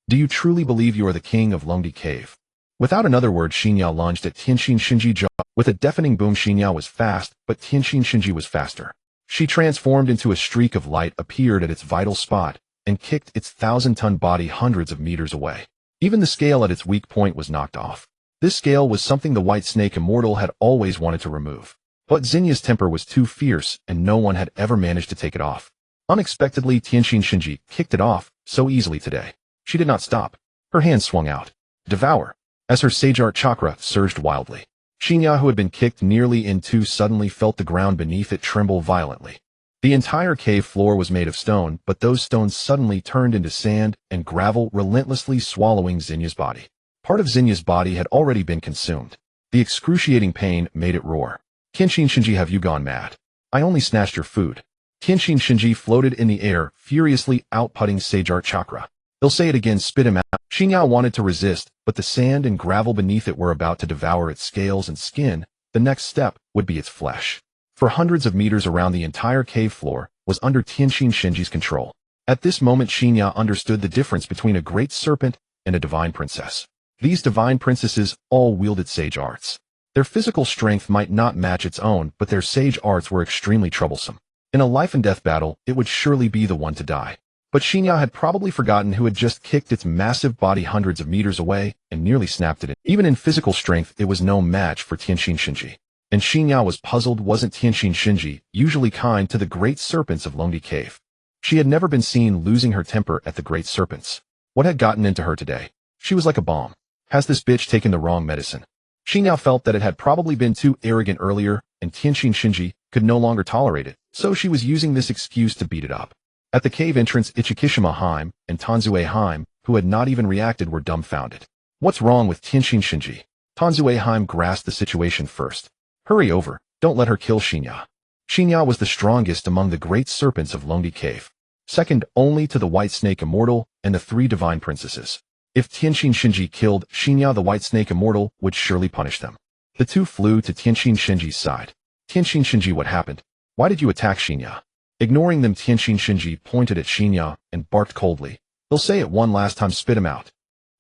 Do you truly believe you are the king of Lonely Cave? Without another word, Xinya lunged at Tianxin Shinji jaw. With a deafening boom, Xinya was fast, but Tianxin Shinji was faster. She transformed into a streak of light, appeared at its vital spot, and kicked its 1,000-ton body hundreds of meters away. Even the scale at its weak point was knocked off. This scale was something the White Snake Immortal had always wanted to remove. But Zinya's temper was too fierce, and no one had ever managed to take it off. Unexpectedly, Tianxin Shinji kicked it off so easily today. She did not stop. Her hand swung out. Devour. As her Sage Art Chakra surged wildly. Xinya, who had been kicked nearly in two, suddenly felt the ground beneath it tremble violently. The entire cave floor was made of stone, but those stones suddenly turned into sand and gravel, relentlessly swallowing Zinya's body. Part of Zinya's body had already been consumed. The excruciating pain made it roar. Tianxin Shinji, have you gone mad? I only snatched your food. Tianxin Shinji floated in the air, furiously outputting Sage Art Chakra. They'll say it again, spit him out. Xinya wanted to resist, but the sand and gravel beneath it were about to devour its scales and skin. The next step would be its flesh. For hundreds of meters around, the entire cave floor was under Tianxin Shinji's control. At this moment, Xinya understood the difference between a great serpent and a divine princess. These divine princesses all wielded sage arts. Their physical strength might not match its own, but their sage arts were extremely troublesome. In a life-and-death battle, it would surely be the one to die. But Xinya had probably forgotten who had just kicked its massive body hundreds of meters away and nearly snapped it in. Even in physical strength, it was no match for Tianxin Shinji. And Shinya was puzzled. Wasn't Tianxin Shinji usually kind to the great serpents of Lonely Cave? She had never been seen losing her temper at the great serpents. What had gotten into her today? She was like a bomb. Has this bitch taken the wrong medicine? Shinya felt that it had probably been too arrogant earlier, and Tianxin Shinji could no longer tolerate it, so she was using this excuse to beat it up. At the cave entrance, Ichikishima Haim and Tanzue Haim, who had not even reacted, were dumbfounded. What's wrong with Tianxin Shinji? Tanzue Haim grasped the situation first. Hurry over, don't let her kill Shinya. Shinya was the strongest among the great serpents of Lonely Cave, second only to the White Snake Immortal and the 3 divine princesses. If Tianxin Shinji killed Shinya, the White Snake Immortal would surely punish them. The two flew to Tianxin Shinji's side. Tianxin Shinji, what happened? Why did you attack Shinya? Ignoring them, Tianxin Shinji pointed at Shinya and barked coldly. They'll say it one last time, spit him out.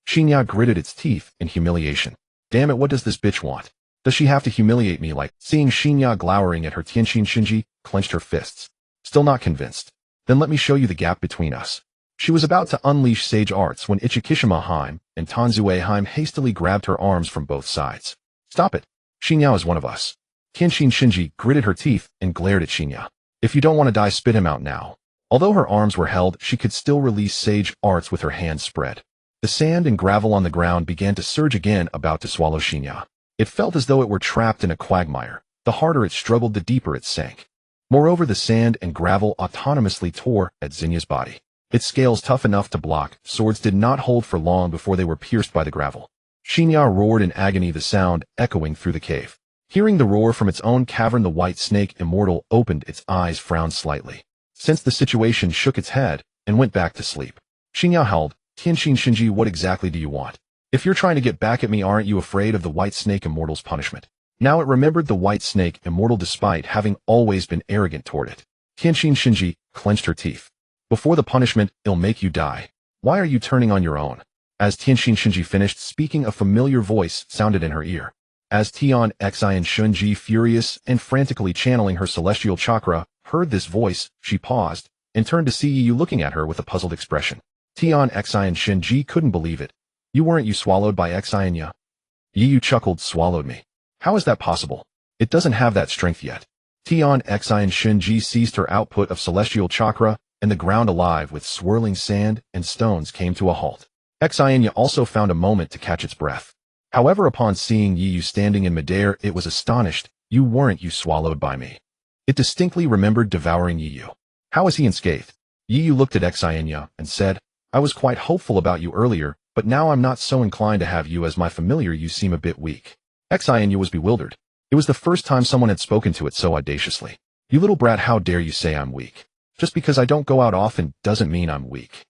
Shinya gritted its teeth in humiliation. Damn it, what does this bitch want? Does she have to humiliate me like? Seeing Shinya glowering at her, Tianxin Shinji clenched her fists. Still not convinced? Then let me show you the gap between us. She was about to unleash sage arts when Ichikishima Haim and Tanzue Haim hastily grabbed her arms from both sides. Stop it. Shinya is one of us. Tianxin Shinji gritted her teeth and glared at Shinya. If you don't want to die, spit him out now. Although her arms were held, she could still release sage arts with her hands spread. The sand and gravel on the ground began to surge again, about to swallow Shinya. It felt as though it were trapped in a quagmire. The harder it struggled, the deeper it sank. Moreover, the sand and gravel autonomously tore at Zinya's body. Its scales tough enough to block, swords did not hold for long before they were pierced by the gravel. Shinya roared in agony, the sound echoing through the cave. Hearing the roar from its own cavern, the White Snake Immortal opened its eyes, frowned slightly, sensed the situation, shook its head, and went back to sleep. Shinya howled, Tianxin Shinji, what exactly do you want? If you're trying to get back at me, aren't you afraid of the White Snake Immortal's punishment? Now it remembered the White Snake Immortal despite having always been arrogant toward it. Tianxin Shinji clenched her teeth. Before the punishment, it'll make you die. Why are you turning on your own? As Tianxin Shinji finished speaking, a familiar voice sounded in her ear. As Tian Xian Shinji, furious and frantically channeling her celestial chakra, heard this voice, she paused and turned to see Yu looking at her with a puzzled expression. Tian Xian Shinji couldn't believe it. Weren't you swallowed by Xianya? Yu chuckled, swallowed me. How is that possible? It doesn't have that strength yet. Tian Xian Shinji seized her output of celestial chakra, and the ground alive with swirling sand and stones came to a halt. Xianya also found a moment to catch its breath. However, upon seeing Yu standing in midair, it was astonished. Weren't you swallowed by me? It distinctly remembered devouring Yu. How is he unscathed? Yu looked at Xianya and said, I was quite hopeful about you earlier, but now I'm not so inclined to have you as my familiar. You seem a bit weak. Xianya was bewildered. It was the first time someone had spoken to it so audaciously. You little brat, how dare you say I'm weak? Just because I don't go out often doesn't mean I'm weak.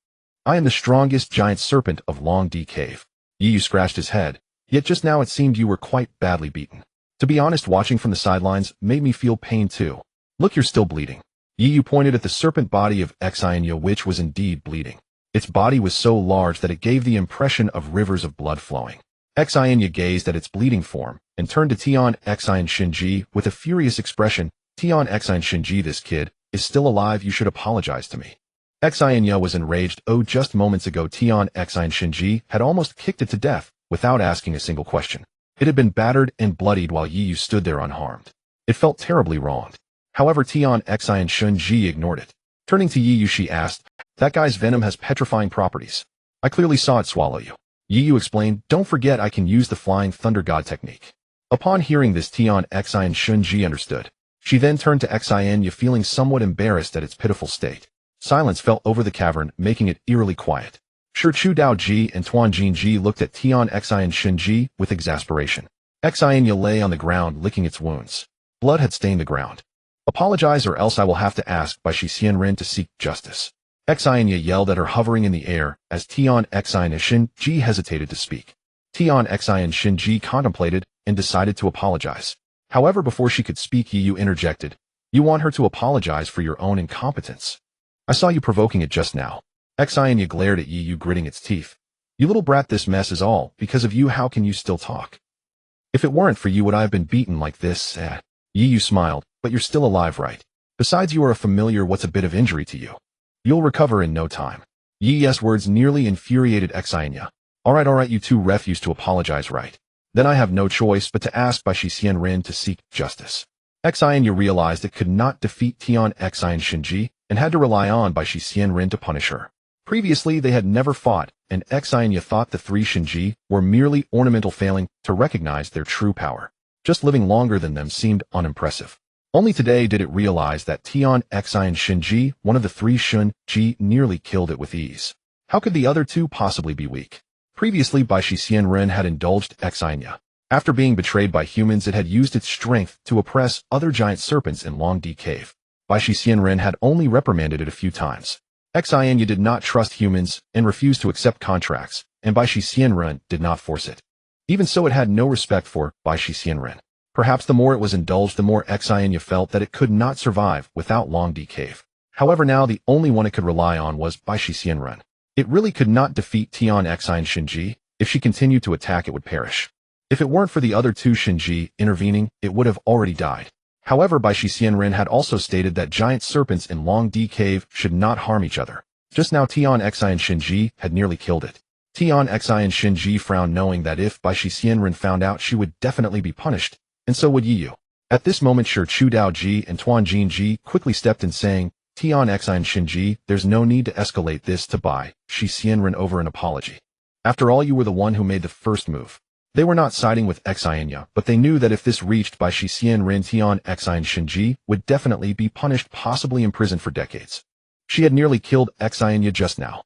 I am the strongest giant serpent of Long D Cave. Yu scratched his head, yet just now it seemed you were quite badly beaten. To be honest, watching from the sidelines made me feel pain too. Look, you're still bleeding. Yu pointed at the serpent body of Xianya, which was indeed bleeding. Its body was so large that it gave the impression of rivers of blood flowing. Xianya gazed at its bleeding form and turned to Tian Xian Shinji with a furious expression. Tian Xian Shinji, this kid is still alive. You should apologize to me. Xianya was enraged. Oh, just moments ago Tian Xian Shinji had almost kicked it to death without asking a single question. It had been battered and bloodied while Yu stood there unharmed. It felt terribly wronged. However, Tian Xian Shinji ignored it. Turning to Yu, she asked, that guy's venom has petrifying properties. I clearly saw it swallow you. Yu explained, don't forget I can use the Flying Thunder God technique. Upon hearing this, Tian Xian Shinji understood. She then turned to Xianya, feeling somewhat embarrassed at its pitiful state. Silence fell over the cavern, making it eerily quiet. Shi Chu Dao Ji and Tuan Jin Ji looked at Tian Xian Shinji with exasperation. Xianya lay on the ground licking its wounds. Blood had stained the ground. Apologize or else I will have to ask by Shi Xianren to seek justice. Xianya yelled at her, hovering in the air, as Tian Xian Shinji hesitated to speak. Tian Xian Shinji contemplated and decided to apologize. However, before she could speak, Yu interjected. You want her to apologize for your own incompetence? I saw you provoking it just now. Xianya glared at Yu, gritting its teeth. You little brat, this mess is all because of you. How can you still talk? If it weren't for you, would I have been beaten like this? Yu smiled, but you're still alive, right? Besides, you are a familiar. What's a bit of injury to you? You'll recover in no time. Yi's words nearly infuriated Xianya. Alright, you two refuse to apologize, right? Then I have no choice but to ask Baishi Xianren to seek justice. Xianya realized it could not defeat Tian Xian Shinji and had to rely on Baishi Xianren to punish her. Previously, they had never fought, and Xianya thought the three Shinji were merely ornamental, failing to recognize their true power. Just living longer than them seemed unimpressive. Only today did it realize that Tian Xian Shinji, one of the three Shinji, nearly killed it with ease. How could the other two possibly be weak? Previously, Baishi Xianren had indulged Xianya. After being betrayed by humans, it had used its strength to oppress other giant serpents in Longdi Cave. Baishi Xianren had only reprimanded it a few times. Xianya did not trust humans and refused to accept contracts, and Baishi Xianren did not force it. Even so, it had no respect for Baishi Xianren. Perhaps the more it was indulged, the more Xianya felt that it could not survive without Longdi Cave. However, now the only one it could rely on was Baishi Xianren. It really could not defeat Tian Xian Shinji. If she continued to attack, it would perish. If it weren't for the other two Shinji intervening, it would have already died. However, Baishi Xianren had also stated that giant serpents in Longdi Cave should not harm each other. Just now, Tian Xian Shinji had nearly killed it. Tian Xian Shinji frowned, knowing that if Baishi Xianren found out, she would definitely be punished, and so would Yiyu. At this moment, Shi Chu Daoji and Tuan Jinji quickly stepped in, saying, Tian Xian Shinji, there's no need to escalate this to Baishi Xianren over an apology. After all, you were the one who made the first move. They were not siding with Xianya, but they knew that if this reached Baishi Xianren, Tian Xian Shinji would definitely be punished, possibly imprisoned for decades. She had nearly killed Xianya just now.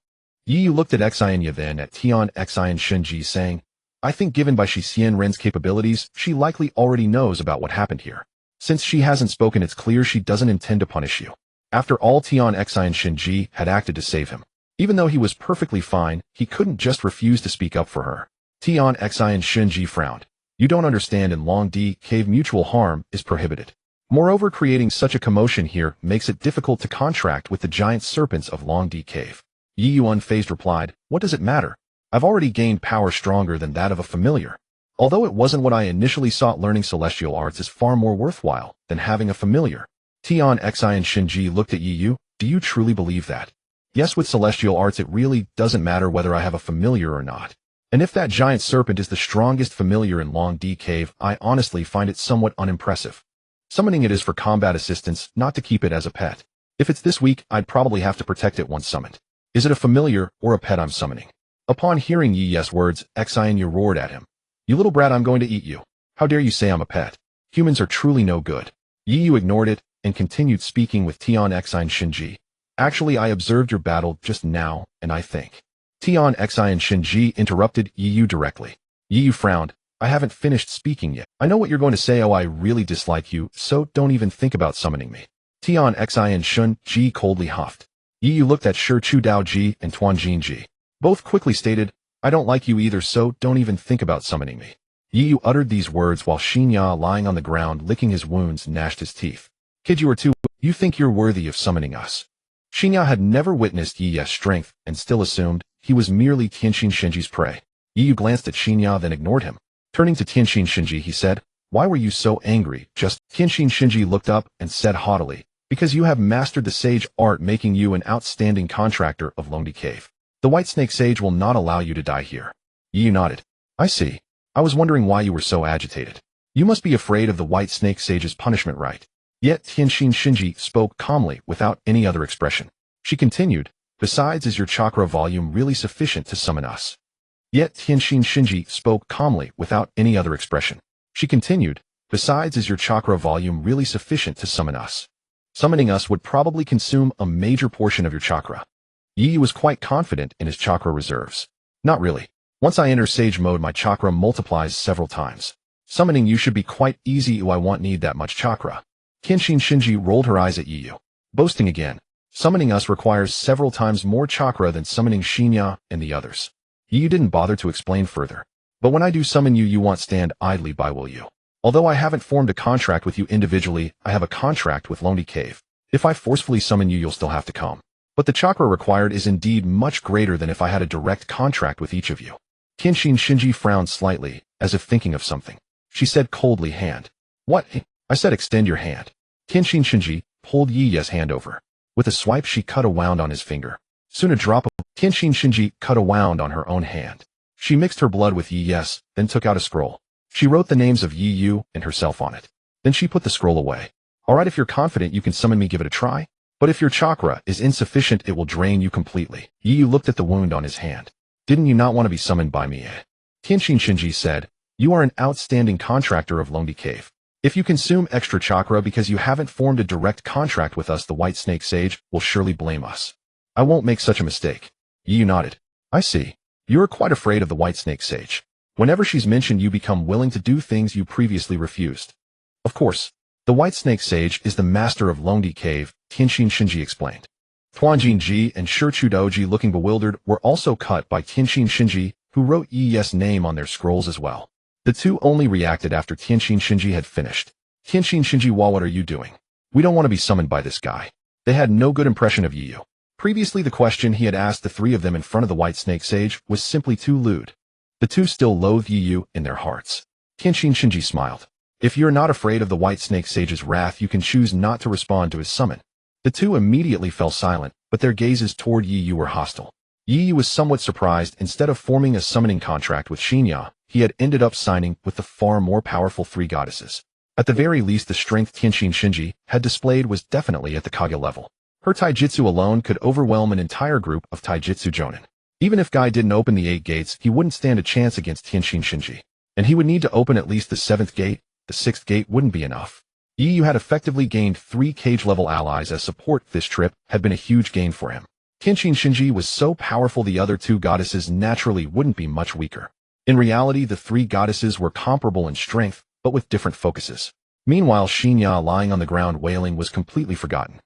Yiyu looked at Xianya, then at Tian Xian Shinji, saying, I think given Baishi Xianren's capabilities, she likely already knows about what happened here. Since she hasn't spoken, it's clear she doesn't intend to punish you. After all, Tian Xian Shinji had acted to save him. Even though he was perfectly fine, he couldn't just refuse to speak up for her. Tian Xian Shinji frowned. You don't understand, in Longdi Cave mutual harm is prohibited. Moreover, creating such a commotion here makes it difficult to contract with the giant serpents of Longdi Cave. Yiyu unfazed replied, what does it matter? I've already gained power stronger than that of a familiar. Although it wasn't what I initially sought, learning celestial arts is far more worthwhile than having a familiar. Tian Xian Shinji looked at Yiyu. Do you truly believe that? Yes, with celestial arts it really doesn't matter whether I have a familiar or not. And if that giant serpent is the strongest familiar in Longdi Cave, I honestly find it somewhat unimpressive. Summoning it is for combat assistance, not to keep it as a pet. If it's this weak, I'd probably have to protect it once summoned. Is it a familiar or a pet I'm summoning? Upon hearing Yi's words, Xianya roared at him. You little brat, I'm going to eat you. How dare you say I'm a pet? Humans are truly no good. Yiyu ignored it and continued speaking with Tian Xian Shinji. Actually, I observed your battle just now, and I think. Tian Xian Shinji interrupted Yiyu directly. Yiyu frowned. I haven't finished speaking yet. I know what you're going to say. Oh, I really dislike you, so don't even think about summoning me. Tian Xian Shinji coldly huffed. Yiyu looked at Shi Chu Daoji and Tuan Jinji. Both quickly stated, I don't like you either, so don't even think about summoning me. Yiyu uttered these words while Shinya, lying on the ground licking his wounds, gnashed his teeth. Kid, you are too. You think you're worthy of summoning us? Shinya had never witnessed Yi's strength and still assumed he was merely Tianxin Shinji's prey. Yiyu glanced at Shinya, then ignored him. Turning to Tianxin Shinji, he said, why were you so angry? Just. Tianxin Shinji looked up and said haughtily, because you have mastered the sage art, making you an outstanding contractor of Longdi Cave. The White Snake Sage will not allow you to die here. Yiyu nodded. I see. I was wondering why you were so agitated. You must be afraid of the White Snake Sage's punishment, right? Yet Tianxin Shinji spoke calmly without any other expression. She continued, besides, is your chakra volume really sufficient to summon us? Yet Tianxin Shinji spoke calmly without any other expression. She continued, besides, is your chakra volume really sufficient to summon us? Summoning us would probably consume a major portion of your chakra. Yiyu was quite confident in his chakra reserves. Not really. Once I enter sage mode, my chakra multiplies several times. Summoning you should be quite easy. I won't need that much chakra. Tianxin Shinji rolled her eyes at Yiyu. Boasting again. Summoning us requires several times more chakra than summoning Shinya and the others. Yiyu didn't bother to explain further. But when I do summon you, you won't stand idly by, will you? Although I haven't formed a contract with you individually, I have a contract with Longdi Cave. If I forcefully summon you, you'll still have to come. But the chakra required is indeed much greater than if I had a direct contract with each of you. Tianxin Shinji frowned slightly, as if thinking of something. She said coldly, hand. What? I said extend your hand. Tianxin Shinji pulled Yi's hand over. With a swipe, she cut a wound on his finger. Soon a drop of Tianxin Shinji cut a wound on her own hand. She mixed her blood with Yi's, then took out a scroll. She wrote the names of Yu and herself on it. Then she put the scroll away. Alright, if you're confident you can summon me, give it a try. But if your chakra is insufficient, it will drain you completely. Yu looked at the wound on his hand. Didn't you not want to be summoned by me? Tenshin Shinji said, you are an outstanding contractor of Lonely Cave. If you consume extra chakra because you haven't formed a direct contract with us, the White Snake Sage will surely blame us. I won't make such a mistake. Yu nodded. I see. You are quite afraid of the White Snake Sage. Whenever she's mentioned, you become willing to do things you previously refused. Of course, the White Snake Sage is the master of Lonely Cave, Tenshin Shinji explained. Tuanjin Ji and Shichudoji, looking bewildered, were also cut by Tenshin Shinji, who wrote Yi's name on their scrolls as well. The two only reacted after Tenshin Shinji had finished. Tenshin Shinji, what are you doing? We don't want to be summoned by this guy. They had no good impression of Yu. Previously, the question he had asked the three of them in front of the White Snake Sage was simply too lewd. The two still loathed Yu in their hearts. Tenshin Shinji smiled. If you're not afraid of the White Snake Sage's wrath, you can choose not to respond to his summon. The two immediately fell silent, but their gazes toward Yu were hostile. Yu was somewhat surprised. Instead of forming a summoning contract with Shinya, he had ended up signing with the far more powerful three goddesses. At the very least, the strength Tenshin Shinji had displayed was definitely at the Kaguya level. Her taijutsu alone could overwhelm an entire group of taijutsu jonin. Even if Guy didn't open the 8 gates, he wouldn't stand a chance against Tenshin Shinji. And he would need to open at least the 7th gate. The 6th gate wouldn't be enough. Yu had effectively gained 3 cage-level allies as support. This trip had been a huge gain for him. Tenshin Shinji was so powerful, the other 2 goddesses naturally wouldn't be much weaker. In reality, the 3 goddesses were comparable in strength, but with different focuses. Meanwhile, Shinya, lying on the ground wailing, was completely forgotten.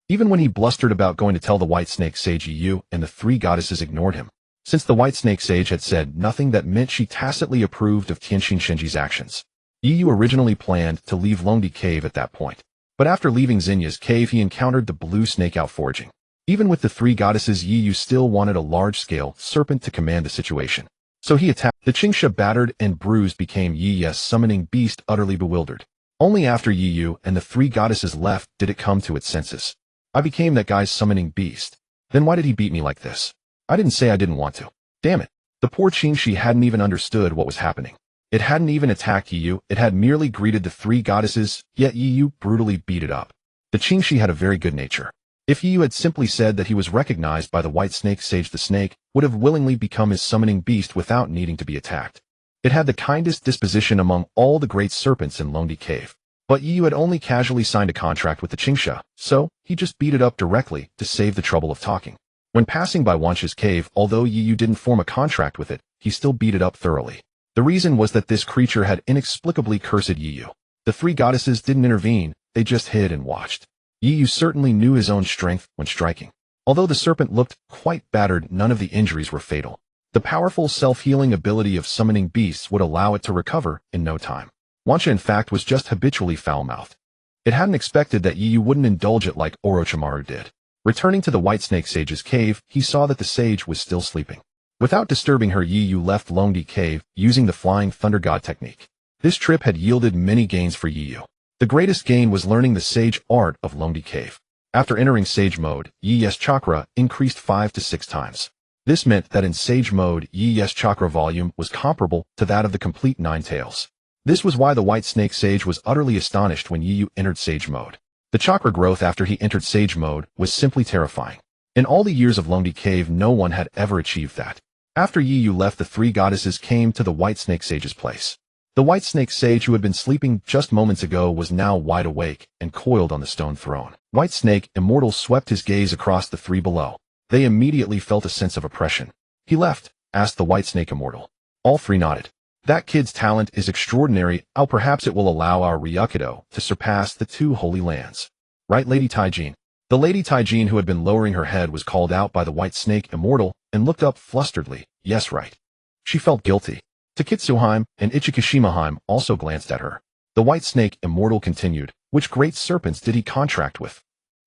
Even when he blustered about going to tell the White Snake Sage, Yu and the 3 goddesses ignored him. Since the White Snake Sage had said nothing, that meant she tacitly approved of Tenshin Shinji's actions. Yu originally planned to leave Lonely Cave at that point. But after leaving Zinya's cave, he encountered the blue snake out foraging. Even with the 3 goddesses, Yu still wanted a large-scale serpent to command the situation. So he attacked. The Qingsha, battered and bruised, became Yi's summoning beast, utterly bewildered. Only after Yu and the 3 goddesses left did it come to its senses. I became that guy's summoning beast. Then why did he beat me like this? I didn't say I didn't want to. Damn it. The poor Qingsha hadn't even understood what was happening. It hadn't even attacked Yu, it had merely greeted the 3 goddesses, yet Yu brutally beat it up. The Qingsha had a very good nature. If Yu had simply said that he was recognized by the White Snake Sage, the snake would have willingly become his summoning beast without needing to be attacked. It had the kindest disposition among all the great serpents in Lonely Cave. But Yu had only casually signed a contract with the Qingsha, so he just beat it up directly to save the trouble of talking. When passing by Wancha's cave, although Yu didn't form a contract with it, he still beat it up thoroughly. The reason was that this creature had inexplicably cursed Yu. The 3 goddesses didn't intervene, they just hid and watched. Yu certainly knew his own strength when striking. Although the serpent looked quite battered, none of the injuries were fatal. The powerful self-healing ability of summoning beasts would allow it to recover in no time. Wancha, in fact, was just habitually foul-mouthed. It hadn't expected that Yu wouldn't indulge it like Orochimaru did. Returning to the White Snake Sage's cave, he saw that the sage was still sleeping. Without disturbing her, Yu left Lonely Cave using the Flying Thunder God technique. This trip had yielded many gains for Yu. The greatest gain was learning the sage art of Lonely Cave. After entering sage mode, Yi's chakra increased 5 to 6 times. This meant that in sage mode, Yi's chakra volume was comparable to that of the complete 9 tails. This was why the White Snake Sage was utterly astonished when Yu entered sage mode. The chakra growth after he entered sage mode was simply terrifying. In all the years of Lonely Cave, no one had ever achieved that. After Yu left, the 3 goddesses came to the White Snake Sage's place. The White Snake Sage, who had been sleeping just moments ago, was now wide awake and coiled on the stone throne. White Snake Immortal swept his gaze across the 3 below. They immediately felt a sense of oppression. He left? Asked the White Snake Immortal. All 3 nodded. That kid's talent is extraordinary. Perhaps it will allow our Ryakudo to surpass the 2 holy lands. Right, Lady Taijin? The Lady Taijin, who had been lowering her head, was called out by the White Snake Immortal and looked up flusteredly. Yes, right. She felt guilty. Takitsuheim and Ichikishimaheim also glanced at her. The White Snake Immortal continued. Which great serpents did he contract with?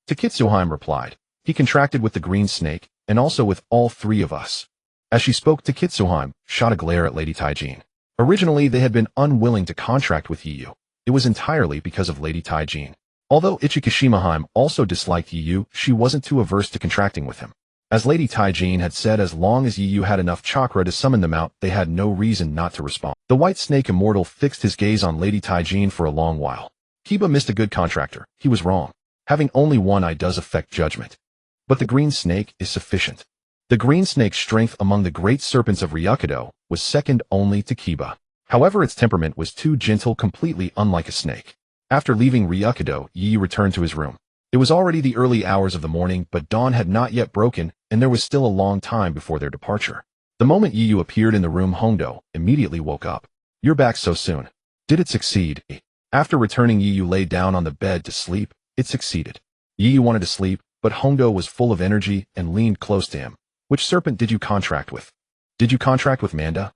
Takitsuheim replied. He contracted with the Green Snake, and also with all 3 of us. As she spoke, Takitsuheim shot a glare at Lady Taijin. Originally, they had been unwilling to contract with Yu. It was entirely because of Lady Taijin. Although Ichikishimaheim also disliked Yu, she wasn't too averse to contracting with him. As Lady Taijin had said, as long as Yu had enough chakra to summon them out, they had no reason not to respond. The white snake immortal fixed his gaze on Lady Taijin for a long while. Kiba missed a good contractor. He was wrong. Having only one eye does affect judgment. But the green snake is sufficient. The green snake's strength among the great serpents of Ryukido was second only to Kiba. However, its temperament was too gentle, completely unlike a snake. After leaving Ryukido, Yi returned to his room. It was already the early hours of the morning, but dawn had not yet broken, and there was still a long time before their departure. The moment Yi appeared in the room, Hondo immediately woke up. "You're back so soon. Did it succeed?" After returning, Yi lay down on the bed to sleep. It succeeded. Yi wanted to sleep, but Hondo was full of energy and leaned close to him. "Which serpent did you contract with?" "Did you contract with Manda?"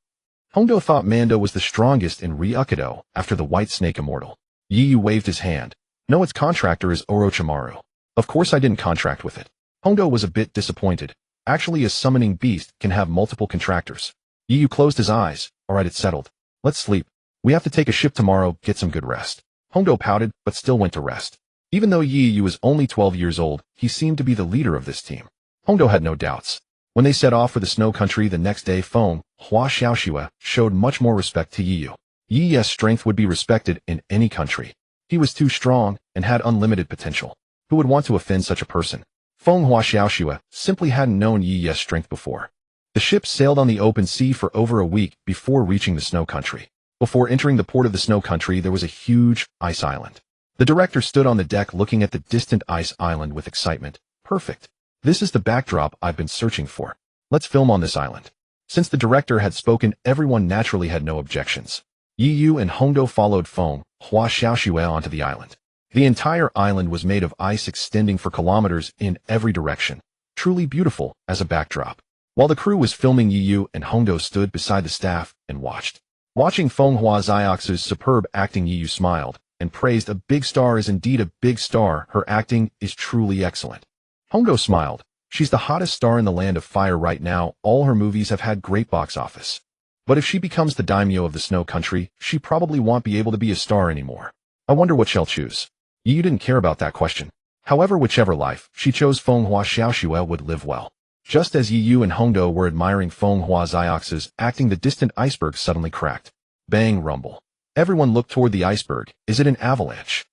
Hondo thought Manda was the strongest in Ryukido after the white snake immortal. Yi waved his hand. "No, its contractor is Orochimaru." "Of course I didn't contract with it." Hondo was a bit disappointed. Actually, a summoning beast can have multiple contractors. Yi closed his eyes. "Alright, it's settled. Let's sleep. We have to take a ship tomorrow, get some good rest." Hondo pouted, but still went to rest. Even though Yi was only 12 years old, he seemed to be the leader of this team. Hondo had no doubts. When they set off for the snow country the next day, Feng Hua Xiaoxue showed much more respect to Yi. Yi's strength would be respected in any country. He was too strong and had unlimited potential. Who would want to offend such a person? Feng Hua Xiaoxue simply hadn't known Yi's strength before. The ship sailed on the open sea for over a week before reaching the snow country. Before entering the port of the snow country, there was a huge ice island. The director stood on the deck looking at the distant ice island with excitement. "Perfect. This is the backdrop I've been searching for. Let's film on this island." Since the director had spoken, everyone naturally had no objections. Yi and Hondo followed Feng Hua Xiaoxue onto the island. The entire island was made of ice extending for kilometers in every direction, truly beautiful as a backdrop. While the crew was filming, Yi and Hondo stood beside the staff and watched. Watching Feng Hua Xiaoxue's superb acting, Yi smiled and praised, "A big star is indeed a big star. Her acting is truly excellent." Hondo smiled. "She's the hottest star in the land of fire right now. All her movies have had great box office. But if she becomes the daimyo of the snow country, she probably won't be able to be a star anymore. I wonder what she'll choose." Yi didn't care about that question. However, whichever life she chose, Feng Hua Xiaoxue would live well. Just as Yi and Hondo were admiring Feng Hua Xiaoxue's acting, the distant iceberg suddenly cracked. Bang, rumble. Everyone looked toward the iceberg. Is it an avalanche?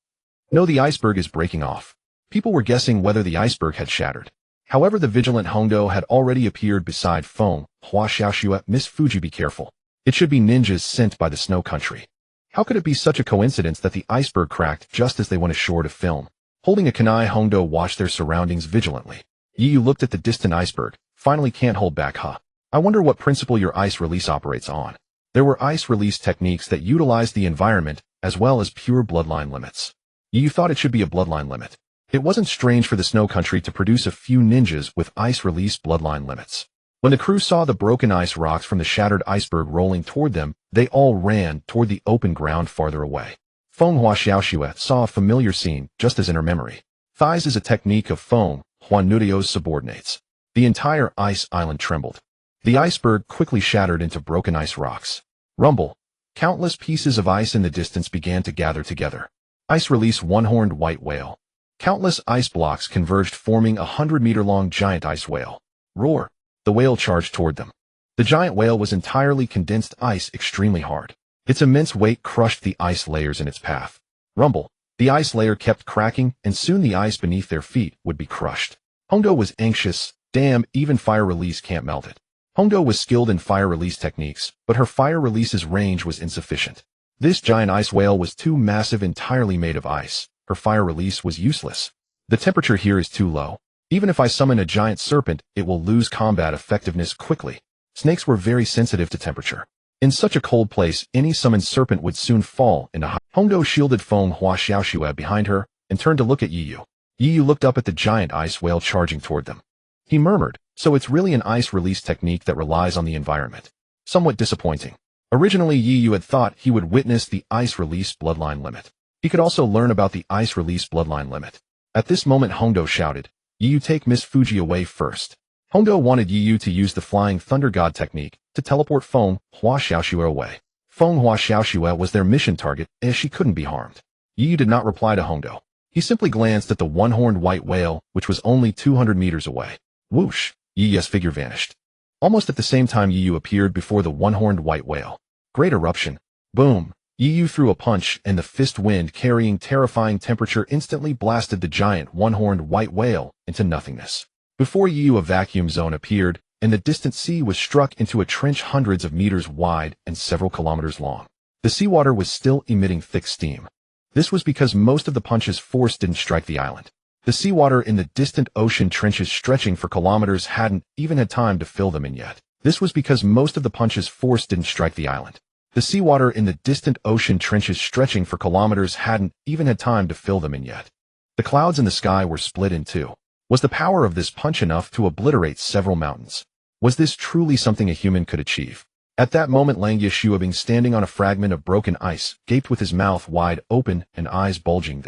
No, the iceberg is breaking off. People were guessing whether the iceberg had shattered. However, the vigilant Hondo had already appeared beside Feng Hua Xiaoxue. "Miss Fuji, be careful. It should be ninjas sent by the snow country." How could it be such a coincidence that the iceberg cracked just as they went ashore to film? Holding a kunai, Hondo watched their surroundings vigilantly. Yi looked at the distant iceberg. "Finally, can't hold back, huh? I wonder what principle your ice release operates on." There were ice release techniques that utilized the environment as well as pure bloodline limits. Yi thought it should be a bloodline limit. It wasn't strange for the snow country to produce a few ninjas with ice release bloodline limits. When the crew saw the broken ice rocks from the shattered iceberg rolling toward them, they all ran toward the open ground farther away. Feng Hua Xiaoxue saw a familiar scene just as in her memory. Thighs is a technique of Feng Hua Nurio's subordinates. The entire ice island trembled. The iceberg quickly shattered into broken ice rocks. Rumble. Countless pieces of ice in the distance began to gather together. Ice release one-horned white whale. Countless ice blocks converged, forming a 100-meter-long giant ice whale. Roar. The whale charged toward them. The giant whale was entirely condensed ice, extremely hard. Its immense weight crushed the ice layers in its path. Rumble. The ice layer kept cracking, and soon the ice beneath their feet would be crushed. Hondo was anxious. Damn, even fire release can't melt it. Hondo was skilled in fire release techniques, but her fire release's range was insufficient. This giant ice whale was too massive, entirely made of ice. Her fire release was useless. The temperature here is too low. Even if I summon a giant serpent, it will lose combat effectiveness quickly. Snakes were very sensitive to temperature. In such a cold place, any summoned serpent would soon fall into hot. Hondo shielded Feng Hua Xiaoxue behind her and turned to look at Yi. Yi looked up at the giant ice whale charging toward them. He murmured, "So it's really an ice release technique that relies on the environment." Somewhat disappointing. Originally, Yi had thought he would witness the ice release bloodline limit. He could also learn about the ice release bloodline limit. At this moment, Hondo shouted, "Yi, take Miss Fuji away first." Hondo wanted Yi to use the Flying Thunder God technique to teleport Feng Hua Xiaoxue away. Feng Hua Xiaoxue was their mission target, as she couldn't be harmed. Yi did not reply to Hondo. He simply glanced at the one-horned white whale, which was only 200 meters away. Whoosh! Yi's figure vanished. Almost at the same time, Yi appeared before the one-horned white whale. Great Eruption. Boom. Yu threw a punch, and the fist wind carrying terrifying temperature instantly blasted the giant one-horned white whale into nothingness. Before Yu, a vacuum zone appeared, and the distant sea was struck into a trench hundreds of meters wide and several kilometers long. The seawater was still emitting thick steam. This was because most of the punch's force didn't strike the island. The seawater in the distant ocean trenches stretching for kilometers hadn't even had time to fill them in yet. This was because most of the punch's force didn't strike the island. The seawater in the distant ocean trenches stretching for kilometers hadn't even had time to fill them in yet. The clouds in the sky were split in two. Was the power of this punch enough to obliterate several mountains? Was this truly something a human could achieve? At that moment, Langia Shuabing, standing on a fragment of broken ice, gaped with his mouth wide open and eyes bulging.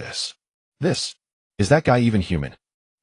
Is that guy even human?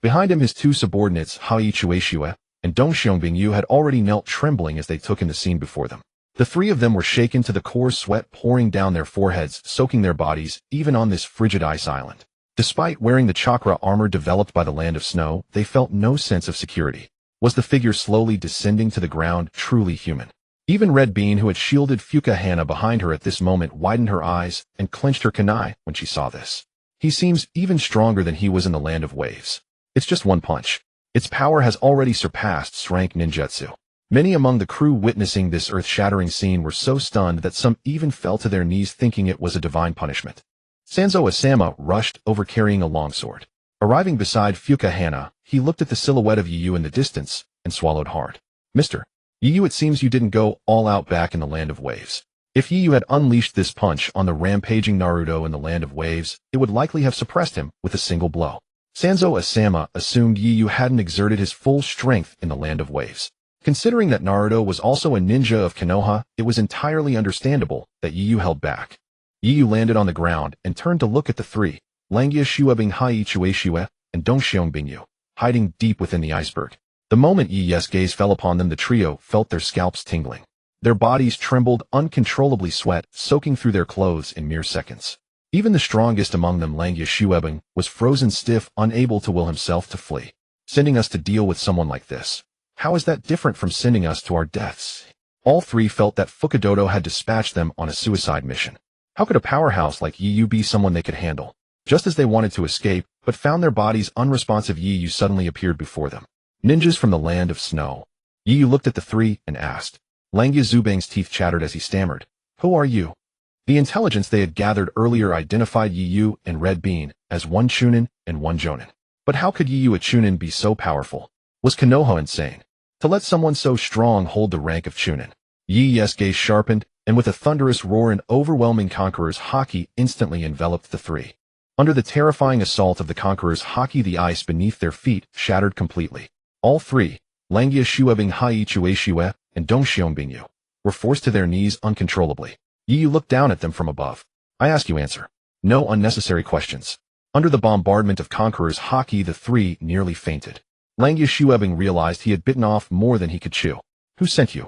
Behind him, his two subordinates, Hai Chueshue and Dong Xiongbingyu, had already knelt trembling as they took in the scene before them. The three of them were shaken to the core, sweat pouring down their foreheads, soaking their bodies, even on this frigid ice island. Despite wearing the chakra armor developed by the land of snow, they felt no sense of security. Was the figure slowly descending to the ground truly human? Even Red Bean, who had shielded Fuka Hana behind her at this moment, widened her eyes and clenched her kunai when she saw this. He seems even stronger than he was in the land of waves. It's just one punch. Its power has already surpassed rank ninjutsu. Many among the crew witnessing this earth-shattering scene were so stunned that some even fell to their knees thinking it was a divine punishment. Sanzo Asama rushed over carrying a longsword. Arriving beside Fuka Hana, he looked at the silhouette of Yu in the distance and swallowed hard. Mr. Yu, it seems you didn't go all out back in the land of waves. If Yu had unleashed this punch on the rampaging Naruto in the land of waves, it would likely have suppressed him with a single blow. Sanzo Asama assumed Yu hadn't exerted his full strength in the land of waves. Considering that Naruto was also a ninja of Konoha, it was entirely understandable that Yu held back. Yu landed on the ground and turned to look at the three, Langia Shuabing, Hai Chueshue and Dong Xiongbingyu, hiding deep within the iceberg. The moment Yi's gaze fell upon them, the trio felt their scalps tingling. Their bodies trembled uncontrollably, sweat soaking through their clothes in mere seconds. Even the strongest among them, Langia Shuabing, was frozen stiff, unable to will himself to flee. Sending us to deal with someone like this. How is that different from sending us to our deaths? All three felt that Fukadodo had dispatched them on a suicide mission. How could a powerhouse like Yu be someone they could handle? Just as they wanted to escape, but found their bodies unresponsive, Yu suddenly appeared before them. Ninjas from the land of snow. Yu looked at the three and asked. Langia Zubang's teeth chattered as he stammered. Who are you? The intelligence they had gathered earlier identified Yu and Red Bean as one Chunin and one Jonin. But how could Yu, a Chunin, be so powerful? Was Konoha insane to let someone so strong hold the rank of Chunin? Yi's gaze sharpened, and with a thunderous roar and overwhelming Conqueror's Haki instantly enveloped the three. Under the terrifying assault of the Conqueror's Haki, the ice beneath their feet shattered completely. All three, Langia Shuabing, Hai Chueshue and Dong Xiongbingyu, were forced to their knees uncontrollably. Yu looked down at them from above. I ask you, answer. No unnecessary questions. Under the bombardment of Conqueror's Haki, the three nearly fainted. Langia Shuabing realized he had bitten off more than he could chew. Who sent you?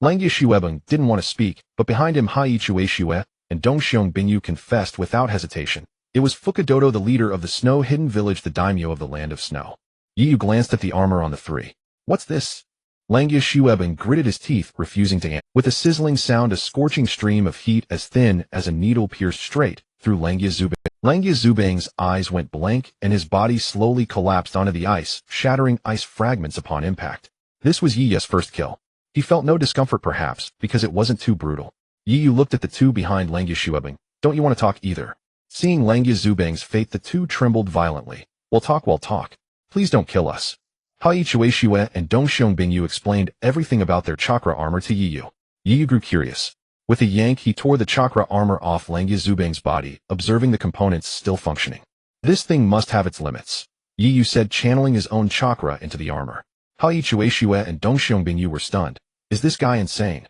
Langia Shuabing didn't want to speak, but behind him, Hai Chueshue and Dong Xiongbingyu confessed without hesitation. It was Fukadodo, the leader of the snow-hidden village, the daimyo of the land of snow. Yu glanced at the armor on the three. What's this? Langia Shuabing gritted his teeth, refusing to answer. With a sizzling sound, a scorching stream of heat as thin as a needle pierced straight through Langia Zubang. Langia Zubang's eyes went blank, and his body slowly collapsed onto the ice, shattering ice fragments upon impact. This was Yi's first kill. He felt no discomfort, perhaps, because it wasn't too brutal. Yu looked at the two behind Langia Shuabing. Don't you want to talk either? Seeing Langia Zubang's fate, the two trembled violently. We'll talk. Please don't kill us. Hai Chueshue and Dong Xiongbingyu explained everything about their chakra armor to Yu. Yu grew curious. With a yank, he tore the chakra armor off Langia Zubang's body, observing the components still functioning. This thing must have its limits, Yu said, channeling his own chakra into the armor. Hai Chueshue and Dong Xiongbingyu were stunned. Is this guy insane?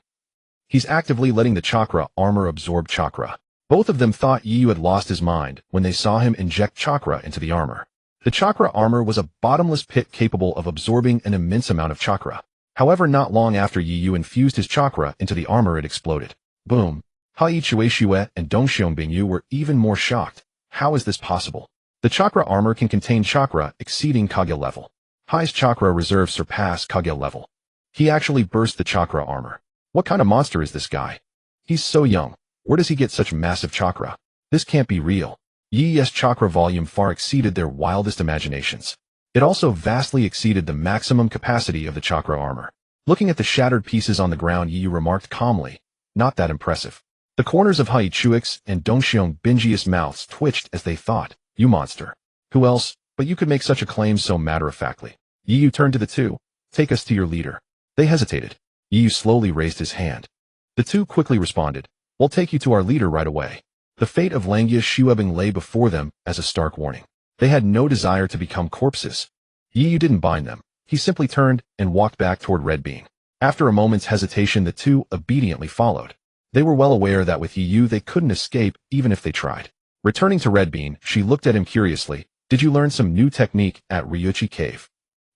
He's actively letting the chakra armor absorb chakra. Both of them thought Yu had lost his mind when they saw him inject chakra into the armor. The chakra armor was a bottomless pit capable of absorbing an immense amount of chakra. However, not long after Yu infused his chakra into the armor, it exploded. Boom. Hai Chueshue and Dong Xiongbingyu were even more shocked. How is this possible? The chakra armor can contain chakra exceeding Kaguya level. Hai's chakra reserves surpass Kaguya level. He actually burst the chakra armor. What kind of monster is this guy? He's so young. Where does he get such massive chakra? This can't be real. Yi's chakra volume far exceeded their wildest imaginations. It also vastly exceeded the maximum capacity of the chakra armor. Looking at the shattered pieces on the ground, Yi remarked calmly, "Not that impressive." The corners of Haichuek's and Dongxiong Binji's mouths twitched as they thought, "You monster. Who else but you could make such a claim so matter-of-factly?" Yi turned to the two. "Take us to your leader." They hesitated. Yi slowly raised his hand. The two quickly responded, "We'll take you to our leader right away." The fate of Langia Shuebing lay before them as a stark warning. They had no desire to become corpses. Yi didn't bind them. He simply turned and walked back toward Red Bean. After a moment's hesitation, the two obediently followed. They were well aware that with Yi they couldn't escape even if they tried. Returning to Red Bean, she looked at him curiously. "Did you learn some new technique at Ryuchi Cave?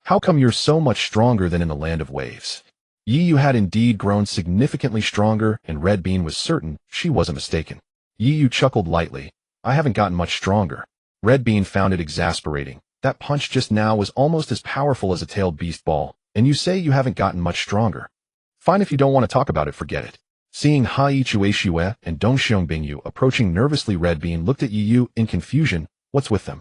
How come you're so much stronger than in the Land of Waves?" Yi had indeed grown significantly stronger, and Red Bean was certain she wasn't mistaken. Yi chuckled lightly. "I haven't gotten much stronger." Red Bean found it exasperating. That punch just now was almost as powerful as a tailed beast ball, and you say you haven't gotten much stronger. Fine, if you don't want to talk about it, forget it. Seeing Haichueshue and Dongxiong Bingyu approaching nervously, Red Bean looked at Yi in confusion. "What's with them?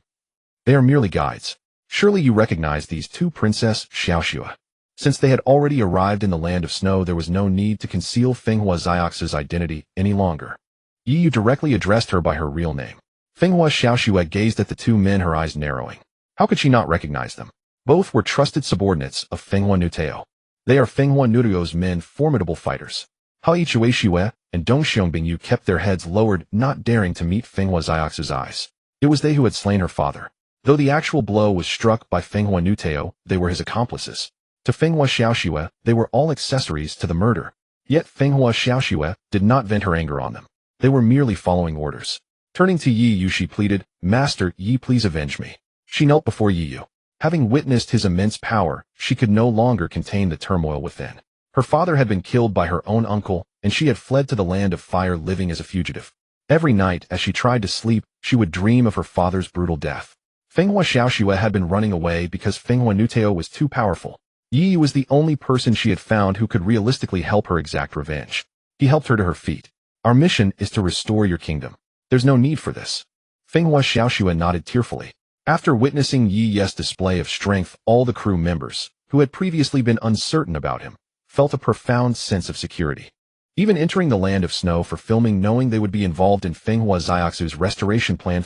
They are merely guides. Surely you recognize these two, Princess Xiaoxue." Since they had already arrived in the Land of Snow, there was no need to conceal Fenghua Xiaoxue's identity any longer. Yi directly addressed her by her real name. Fenghua Xiaoxue gazed at the two men, her eyes narrowing. How could she not recognize them? Both were trusted subordinates of Fenghua Nuteo. They are Fenghua Nuteo's men, formidable fighters. Haichueshue and Dongxiong Bingyu kept their heads lowered, not daring to meet Fenghua Xiaoxue's eyes. It was they who had slain her father. Though the actual blow was struck by Fenghua Nuteo, they were his accomplices. To Fenghua Xiaoxue, they were all accessories to the murder. Yet Fenghua Xiaoxue did not vent her anger on them. They were merely following orders. Turning to Yi, she pleaded, "Master Yi, please avenge me." She knelt before Yi. Having witnessed his immense power, she could no longer contain the turmoil within. Her father had been killed by her own uncle, and she had fled to the Land of Fire living as a fugitive. Every night, as she tried to sleep, she would dream of her father's brutal death. Fenghua Xiaoxue had been running away because Fenghua Nuteo was too powerful. Yi was the only person she had found who could realistically help her exact revenge. He helped her to her feet. "Our mission is to restore your kingdom. There's no need for this." Fenghua Xiaoxue nodded tearfully. After witnessing Yi's display of strength, all the crew members, who had previously been uncertain about him, felt a profound sense of security. Even entering the Land of Snow for filming, knowing they would be involved in Fenghua Xiaoxue's restoration plan,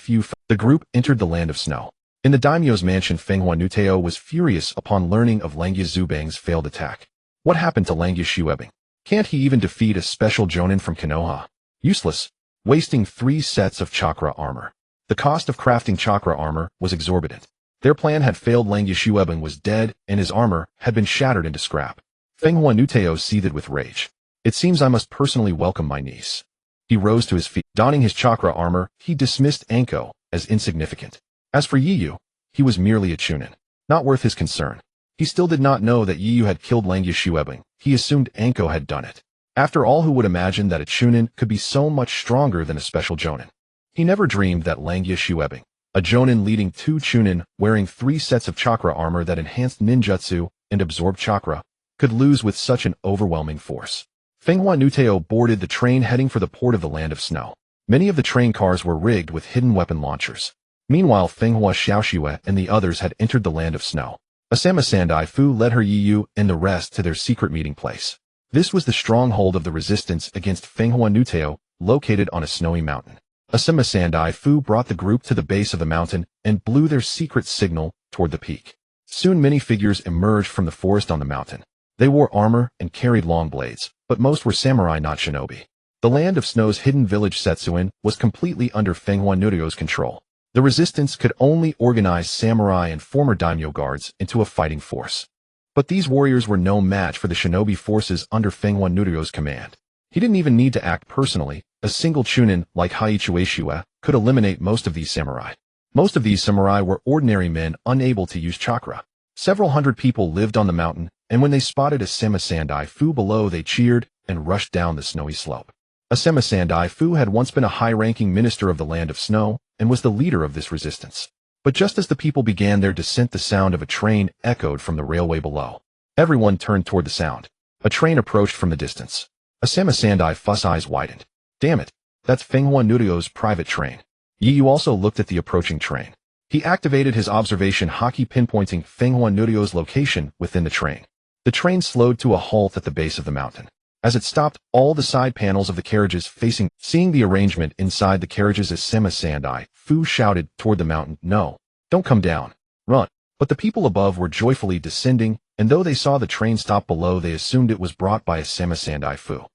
the group entered the Land of Snow. In the daimyo's mansion, Fenghua Nuteo was furious upon learning of Langia Zubang's failed attack. What happened to Langia Shuebing? Can't he even defeat a special jonin from Konoha? Useless. Wasting 3 sets of chakra armor. The cost of crafting chakra armor was exorbitant. Their plan had failed. Langia Shuebing was dead, and his armor had been shattered into scrap. Fenghua Nuteo seethed with rage. "It seems I must personally welcome my niece." He rose to his feet. Donning his chakra armor, he dismissed Anko as insignificant. As for Yi, he was merely a chunin. Not worth his concern. He still did not know that Yi had killed Langia Shuebing. He assumed Anko had done it. After all, who would imagine that a chunin could be so much stronger than a special jonin? He never dreamed that Langia Shuebing, a jonin leading 2 chunin wearing 3 sets of chakra armor that enhanced ninjutsu and absorbed chakra, could lose with such an overwhelming force. Fenghua Nuteo boarded the train heading for the port of the Land of Snow. Many of the train cars were rigged with hidden weapon launchers. Meanwhile, Fenghua Xiaoxue and the others had entered the Land of Snow. Asama Sandai Fu led her Yi and the rest to their secret meeting place. This was the stronghold of the resistance against Fenghua Nuteo, located on a snowy mountain. Asama Sandai Fu brought the group to the base of the mountain and blew their secret signal toward the peak. Soon many figures emerged from the forest on the mountain. They wore armor and carried long blades, but most were samurai, not shinobi. The Land of Snow's hidden village Setsuin was completely under Fenghua Nuteo's control. The resistance could only organize samurai and former daimyo guards into a fighting force. But these warriors were no match for the shinobi forces under Fenghua Nuteo's command. He didn't even need to act personally. A single chunin like Haichueshue could eliminate most of these samurai. Most of these samurai were ordinary men unable to use chakra. Several hundred people lived on the mountain, and when they spotted Asama Sandai Fu below, they cheered and rushed down the snowy slope. Asama Sandai Fu had once been a high-ranking minister of the Land of Snow and was the leader of this resistance. But just as the people began their descent, the sound of a train echoed from the railway below. Everyone turned toward the sound. A train approached from the distance. Asama Sandai fuss eyes widened. Damn it. That's Fenghua Nuruto's private train. Yu also looked at the approaching train. He activated his observation Haki pinpointing Fenghua Nuruto's location within the train. The train slowed to a halt at the base of the mountain. As it stopped, all the side panels of the carriages facing, seeing the arrangement inside the carriages as Asama Sandai, Fu shouted toward the mountain, "No, don't come down. Run." But the people above were joyfully descending, and though they saw the train stop below, they assumed it was brought by Asama Sandai Fu.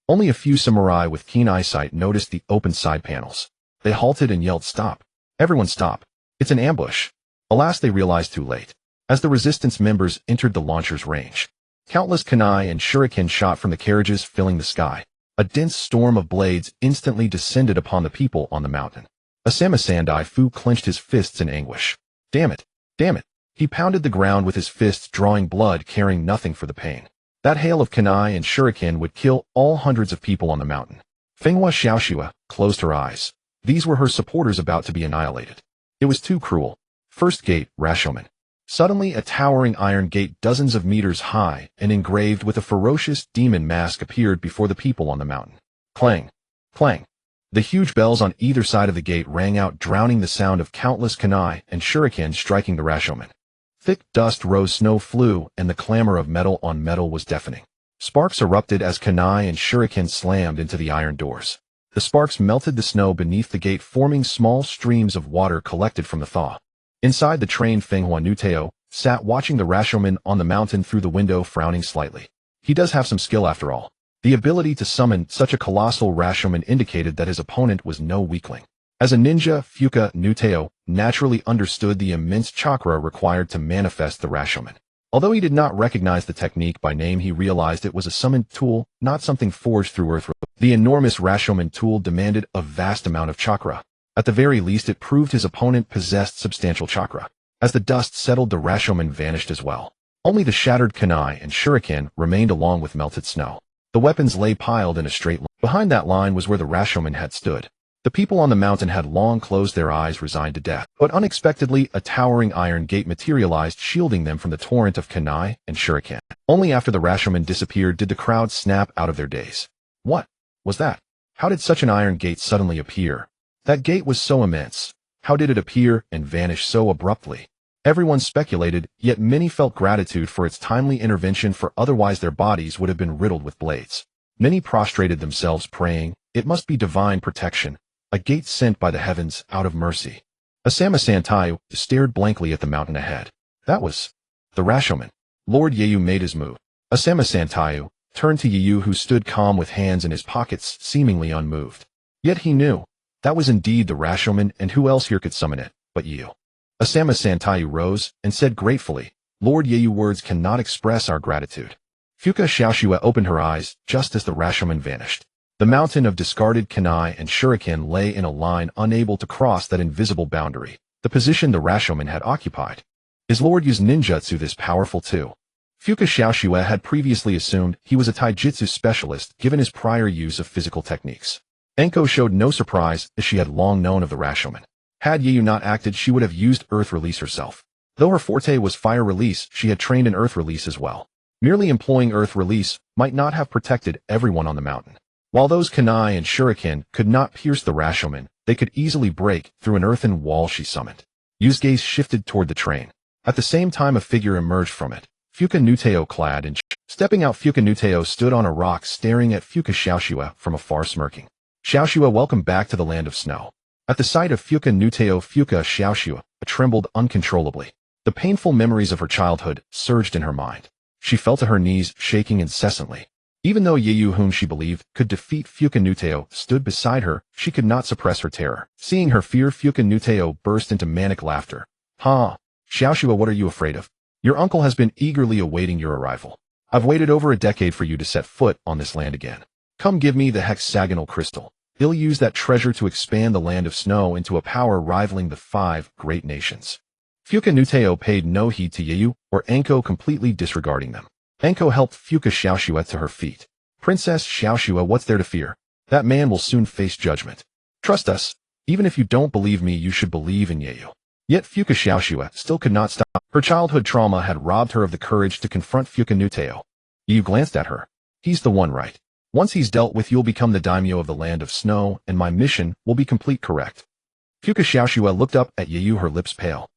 Only a few samurai with keen eyesight noticed the open side panels. They halted and yelled, "Stop. Everyone stop. It's an ambush." Alas, they realized too late. As the resistance members entered the launcher's range, countless kunai and shuriken shot from the carriages, filling the sky. A dense storm of blades instantly descended upon the people on the mountain. Asama Sandai Fu clenched his fists in anguish. Damn it! Damn it! He pounded the ground with his fists, drawing blood, caring nothing for the pain. That hail of kunai and shuriken would kill all hundreds of people on the mountain. Fenghua Xiaoxua closed her eyes. These were her supporters about to be annihilated. It was too cruel. First gate, Rashomon. Suddenly, a towering iron gate dozens of meters high and engraved with a ferocious demon mask appeared before the people on the mountain. Clang! Clang! The huge bells on either side of the gate rang out, drowning the sound of countless kunai and shuriken striking the Rashomon. Thick dust rose, snow flew, and the clamor of metal on metal was deafening. Sparks erupted as kunai and shuriken slammed into the iron doors. The sparks melted the snow beneath the gate, forming small streams of water collected from the thaw. Inside the train, Fenghua Nuruto sat watching the Rashomon on the mountain through the window, frowning slightly. He does have some skill after all. The ability to summon such a colossal Rashomon indicated that his opponent was no weakling. As a ninja, Fuka Nuruto naturally understood the immense chakra required to manifest the Rashomon. Although he did not recognize the technique by name, he realized it was a summoned tool, not something forged through earth. The enormous Rashomon tool demanded a vast amount of chakra. At the very least, it proved his opponent possessed substantial chakra. As the dust settled, the Rashomon vanished as well. Only the shattered kunai and shuriken remained along with melted snow. The weapons lay piled in a straight line. Behind that line was where the Rashomon had stood. The people on the mountain had long closed their eyes, resigned to death. But unexpectedly, a towering iron gate materialized, shielding them from the torrent of kunai and shuriken. Only after the Rashomon disappeared did the crowd snap out of their daze. What was that? How did such an iron gate suddenly appear? That gate was so immense. How did it appear and vanish so abruptly? Everyone speculated, yet many felt gratitude for its timely intervention, for otherwise their bodies would have been riddled with blades. Many prostrated themselves, praying, "It must be divine protection, a gate sent by the heavens out of mercy." Asama Sandai stared blankly at the mountain ahead. That was the Rashomon. Lord Yeyu made his move. Asama Sandai turned to Yeyu, who stood calm with hands in his pockets, seemingly unmoved. Yet he knew that was indeed the Rashomon, and who else here could summon it but Yeyu? Asama Sandai rose and said gratefully, "Lord Yeyu, words cannot express our gratitude." Fuka Xiaoxua opened her eyes just as the Rashomon vanished. The mountain of discarded kunai and shuriken lay in a line, unable to cross that invisible boundary, the position the Rashomon had occupied. Is Lord Yu's ninjutsu this powerful too? Fuka Xiaoxua had previously assumed he was a taijutsu specialist given his prior use of physical techniques. Enko showed no surprise, as she had long known of the Rashomon. Had Yeyu not acted, she would have used Earth Release herself. Though her forte was Fire Release, she had trained in Earth Release as well. Merely employing Earth Release might not have protected everyone on the mountain. While those kunai and shuriken could not pierce the Rashomon, they could easily break through an earthen wall she summoned. Yu's gaze shifted toward the train. At the same time, a figure emerged from it. Fuka Nuruto clad in Stepping out, Fuka Nuruto stood on a rock, staring at Fuka Xiaoxua from afar, smirking. Xiaoxua, welcome back to the land of snow. At the sight of Fuka Nuruto, Fuka Xiaoxua trembled uncontrollably. The painful memories of her childhood surged in her mind. She fell to her knees, shaking incessantly. Even though Yeyu, whom she believed could defeat Fuka Nuruto, stood beside her, she could not suppress her terror. Seeing her fear, Fuka Nuruto burst into manic laughter. "Ha! Xiaoxua, what are you afraid of? Your uncle has been eagerly awaiting your arrival. I've waited over a decade for you to set foot on this land again. Come give me the hexagonal crystal. He'll use that treasure to expand the land of snow into a power rivaling the 5 great nations." Fuka Nuruto paid no heed to Yeyu or Enko, completely disregarding them. Enko helped Fuka Xiaoxua to her feet. "Princess Xiaoxua, what's there to fear? That man will soon face judgment. Trust us. Even if you don't believe me, you should believe in Yeyu." Yet Fuka Xiaoxua still could not stop. Her childhood trauma had robbed her of the courage to confront Fuka Nuruto. Yeyu glanced at her. "He's the one, right? Once he's dealt with, you'll become the daimyo of the land of snow, and my mission will be complete. Correct? Fuka Xiaoxue looked up at Yeyu, her lips pale.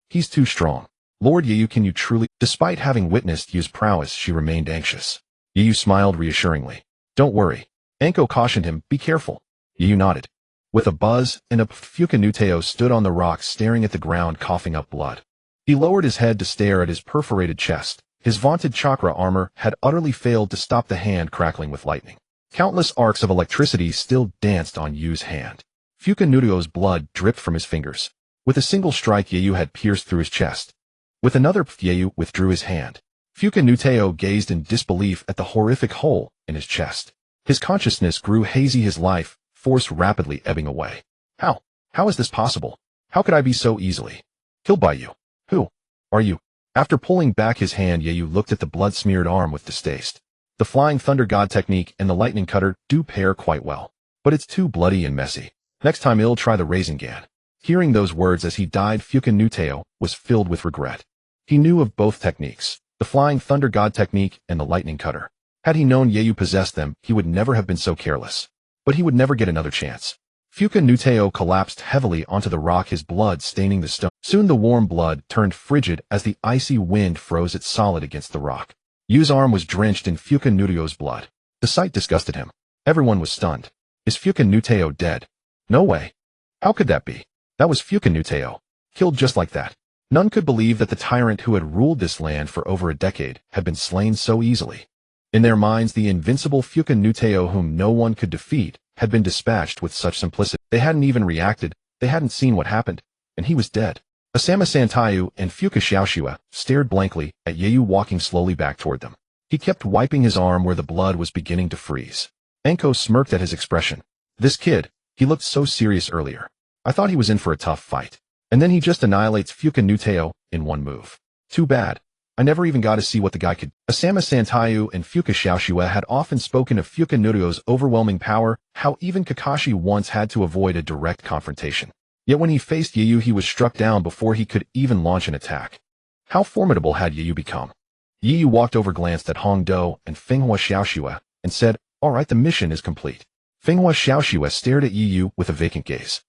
He's too strong. Lord Yeyu, can you truly? Despite having witnessed Yu's prowess, she remained anxious. Yeyu smiled reassuringly. Don't worry. Anko cautioned him, be careful. Yeyu nodded. With a buzz and a Fuka Nuteo stood on the rocks staring at the ground, coughing up blood. He lowered his head to stare at his perforated chest. His vaunted chakra armor had utterly failed to stop the hand crackling with lightning. Countless arcs of electricity still danced on Yu's hand. Fuka Nuteo's blood dripped from his fingers. With a single strike, Yeyu had pierced through his chest. With another, Yeyu withdrew his hand. Fuka Nuteo gazed in disbelief at the horrific hole in his chest. His consciousness grew hazy, his life force rapidly ebbing away. How? How is this possible? How could I be so easily killed by you? Who are you? After pulling back his hand, Yeyu looked at the blood-smeared arm with distaste. The Flying Thunder God technique and the Lightning Cutter do pair quite well, but it's too bloody and messy. Next time I'll try the Rasengan. Hearing those words as he died, Fuka Nuteo was filled with regret. He knew of both techniques, the Flying Thunder God technique and the Lightning Cutter. Had he known Yeyu possessed them, he would never have been so careless. But he would never get another chance. Fuka Nuteo collapsed heavily onto the rock, his blood staining the stone. Soon the warm blood turned frigid as the icy wind froze it solid against the rock. Yu's arm was drenched in Fuka Nuteo's blood. The sight disgusted him. Everyone was stunned. Is Fuka Nuteo dead? No way. How could that be? That was Fuka Nuteo, killed just like that. None could believe that the tyrant who had ruled this land for over a decade had been slain so easily. In their minds, the invincible Fuka Nuteo, whom no one could defeat, had been dispatched with such simplicity. They hadn't even reacted, they hadn't seen what happened, and he was dead. Asama Santayu and Fuka Xiaoxue stared blankly at Yeyu walking slowly back toward them. He kept wiping his arm where the blood was beginning to freeze. Anko smirked at his expression. This kid, he looked so serious earlier. I thought he was in for a tough fight. And then he just annihilates Fuka Nuteo in one move. Too bad. I never even got to see what the guy could. Asama Santayu and Fuka Xiaoxue had often spoken of Fuka Nuteo's overwhelming power, how even Kakashi once had to avoid a direct confrontation. Yet when he faced Yeyu, he was struck down before he could even launch an attack. How formidable had Yeyu become? Yeyu walked over, glanced at Hongdo and Fenghua Xiaoxue, and said, all right, the mission is complete. Fenghua Xiaoxue stared at Yeyu with a vacant gaze.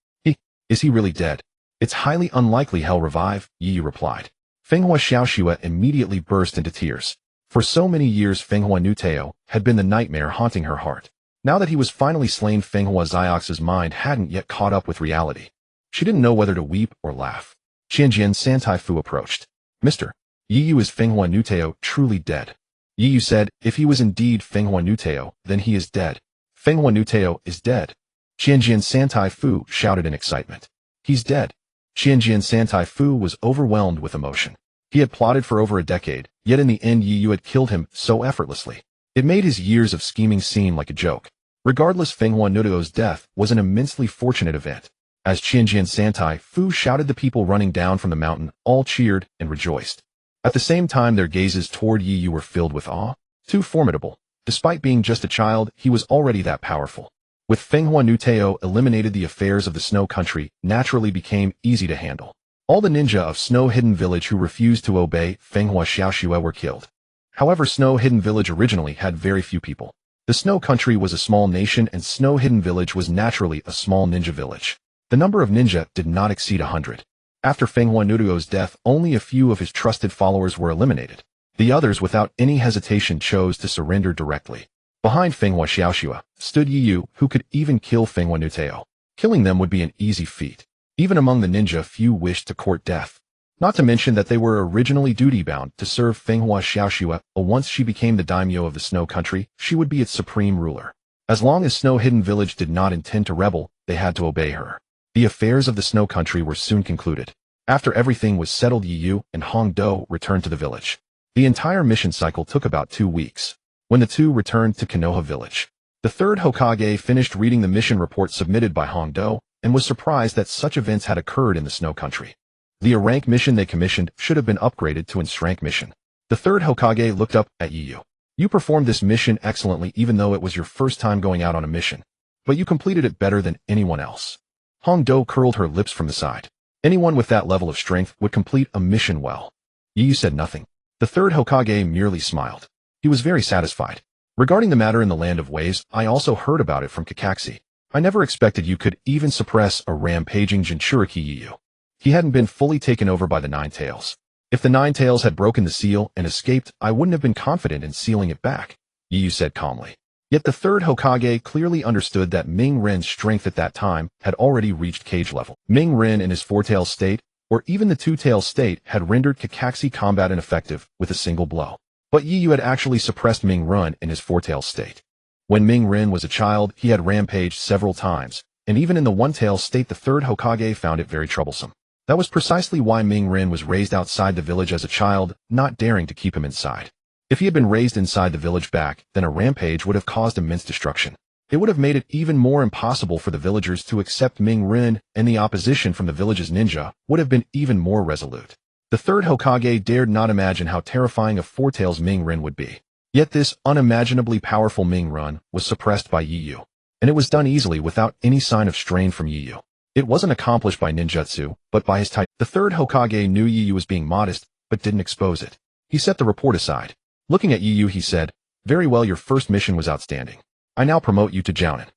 Is he really dead? It's highly unlikely he'll revive, Yeyu replied. Fenghua Xiaoxue immediately burst into tears. For so many years, Fenghua Nuteo had been the nightmare haunting her heart. Now that he was finally slain, Fenghua Xiaoxue's mind hadn't yet caught up with reality. She didn't know whether to weep or laugh. Qianjian Santai Fu approached. Mister, Yeyu, is Fenghua Nuteo truly dead? Yeyu said, if he was indeed Fenghua Nuteo, then he is dead. Fenghua Nuteo is dead. Qianjian Santai Fu shouted in excitement. He's dead. Qianjian Santai Fu was overwhelmed with emotion. He had plotted for over a decade, yet in the end Yeyu had killed him so effortlessly. It made his years of scheming seem like a joke. Regardless, Fenghua Nuteo's death was an immensely fortunate event. As Qianjian Santai Fu shouted, the people running down from the mountain all cheered and rejoiced. At the same time, their gazes toward Yeyu were filled with awe. Too formidable. Despite being just a child, he was already that powerful. With Fenghua Nuteo eliminated, the affairs of the Snow Country naturally became easy to handle. All the ninja of Snow Hidden Village who refused to obey Fenghua Xiaoxue were killed. However, Snow Hidden Village originally had very few people. The Snow Country was a small nation, and Snow Hidden Village was naturally a small ninja village. The number of ninja did not exceed 100. After Fenghua Nuteo's death, only a few of his trusted followers were eliminated. The others, without any hesitation, chose to surrender directly. Behind Fenghua Xiaoxue stood Yeyu, who could even kill Fenghua Nuteo. Killing them would be an easy feat. Even among the ninja, few wished to court death. Not to mention that they were originally duty-bound to serve Fenghua Xiaoxue. Once she became the daimyo of the Snow Country, she would be its supreme ruler. As long as Snow Hidden Village did not intend to rebel, they had to obey her. The affairs of the Snow Country were soon concluded. After everything was settled, Yeyu and Hongdo returned to the village. The entire mission cycle took about 2 weeks. When the two returned to Konoha village, the third Hokage finished reading the mission report submitted by Hongdo and was surprised that such events had occurred in the Snow Country. The A-rank mission they commissioned should have been upgraded to an S-rank mission. The third Hokage looked up at Yeyu. You performed this mission excellently, even though it was your first time going out on a mission. But you completed it better than anyone else. Hongdo curled her lips from the side. Anyone with that level of strength would complete a mission well. Yeyu said nothing. The third Hokage merely smiled. He was very satisfied. Regarding the matter in the Land of Waves, I also heard about it from Kakashi. I never expected you could even suppress a rampaging Jinchuriki Yu. He hadn't been fully taken over by the Nine Tails. If the Nine Tails had broken the seal and escaped, I wouldn't have been confident in sealing it back, Yu said calmly. Yet the third Hokage clearly understood that Ming Ren's strength at that time had already reached cage level. Ming Ren in his four-tail state, or even the two-tail state, had rendered Kakashi combat ineffective with a single blow. But Yu had actually suppressed Ming Ren in his four-tail state. When Ming Ren was a child, he had rampaged several times, and even in the one-tail state the third Hokage found it very troublesome. That was precisely why Ming Ren was raised outside the village as a child, not daring to keep him inside. If he had been raised inside the village back, then a rampage would have caused immense destruction. It would have made it even more impossible for the villagers to accept Ming Ren, and the opposition from the village's ninja would have been even more resolute. The third Hokage dared not imagine how terrifying a four-tails Ming Ren would be. Yet this unimaginably powerful Ming Ren was suppressed by Yu, and it was done easily without any sign of strain from Yu. It wasn't accomplished by ninjutsu, but by his type. The third Hokage knew Yu was being modest, but didn't expose it. He set the report aside. Looking at Yu, he said, "Very well, your first mission was outstanding. I now promote you to Jounin,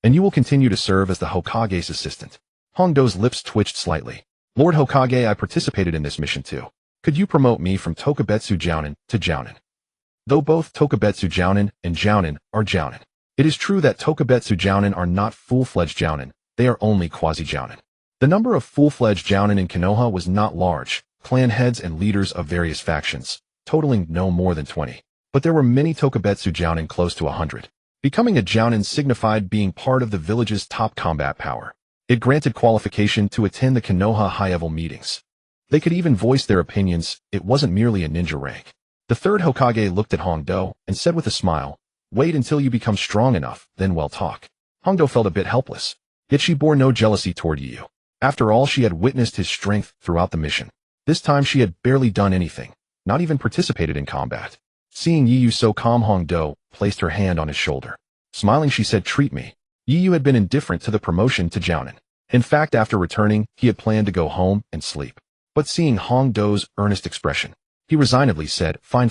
and you will continue to serve as the Hokage's assistant." Hongdo's lips twitched slightly. "Lord Hokage, I participated in this mission too. Could you promote me from Tokubetsu Jounin to Jounin?" Though both Tokubetsu Jounin and Jounin are Jounin, it is true that Tokubetsu Jounin are not full-fledged Jounin, they are only quasi-Jounin. The number of full-fledged Jounin in Konoha was not large, clan heads and leaders of various factions, totaling no more than 20. But there were many Tokubetsu Jounin, close to 100. Becoming a Jounin signified being part of the village's top combat power. It granted qualification to attend the Konoha high-level meetings. They could even voice their opinions. It wasn't merely a ninja rank. The third Hokage looked at Hongdo and said with a smile, "Wait until you become strong enough, then we'll talk." Hongdo felt a bit helpless, yet she bore no jealousy toward Yu. After all, she had witnessed his strength throughout the mission. This time she had barely done anything, not even participated in combat. Seeing Yu so calm, Hongdo placed her hand on his shoulder. Smiling, she said, "Treat me." Yu had been indifferent to the promotion to Jounin. In fact, after returning, he had planned to go home and sleep. But seeing Hongdo's earnest expression, he resignedly said, Fine.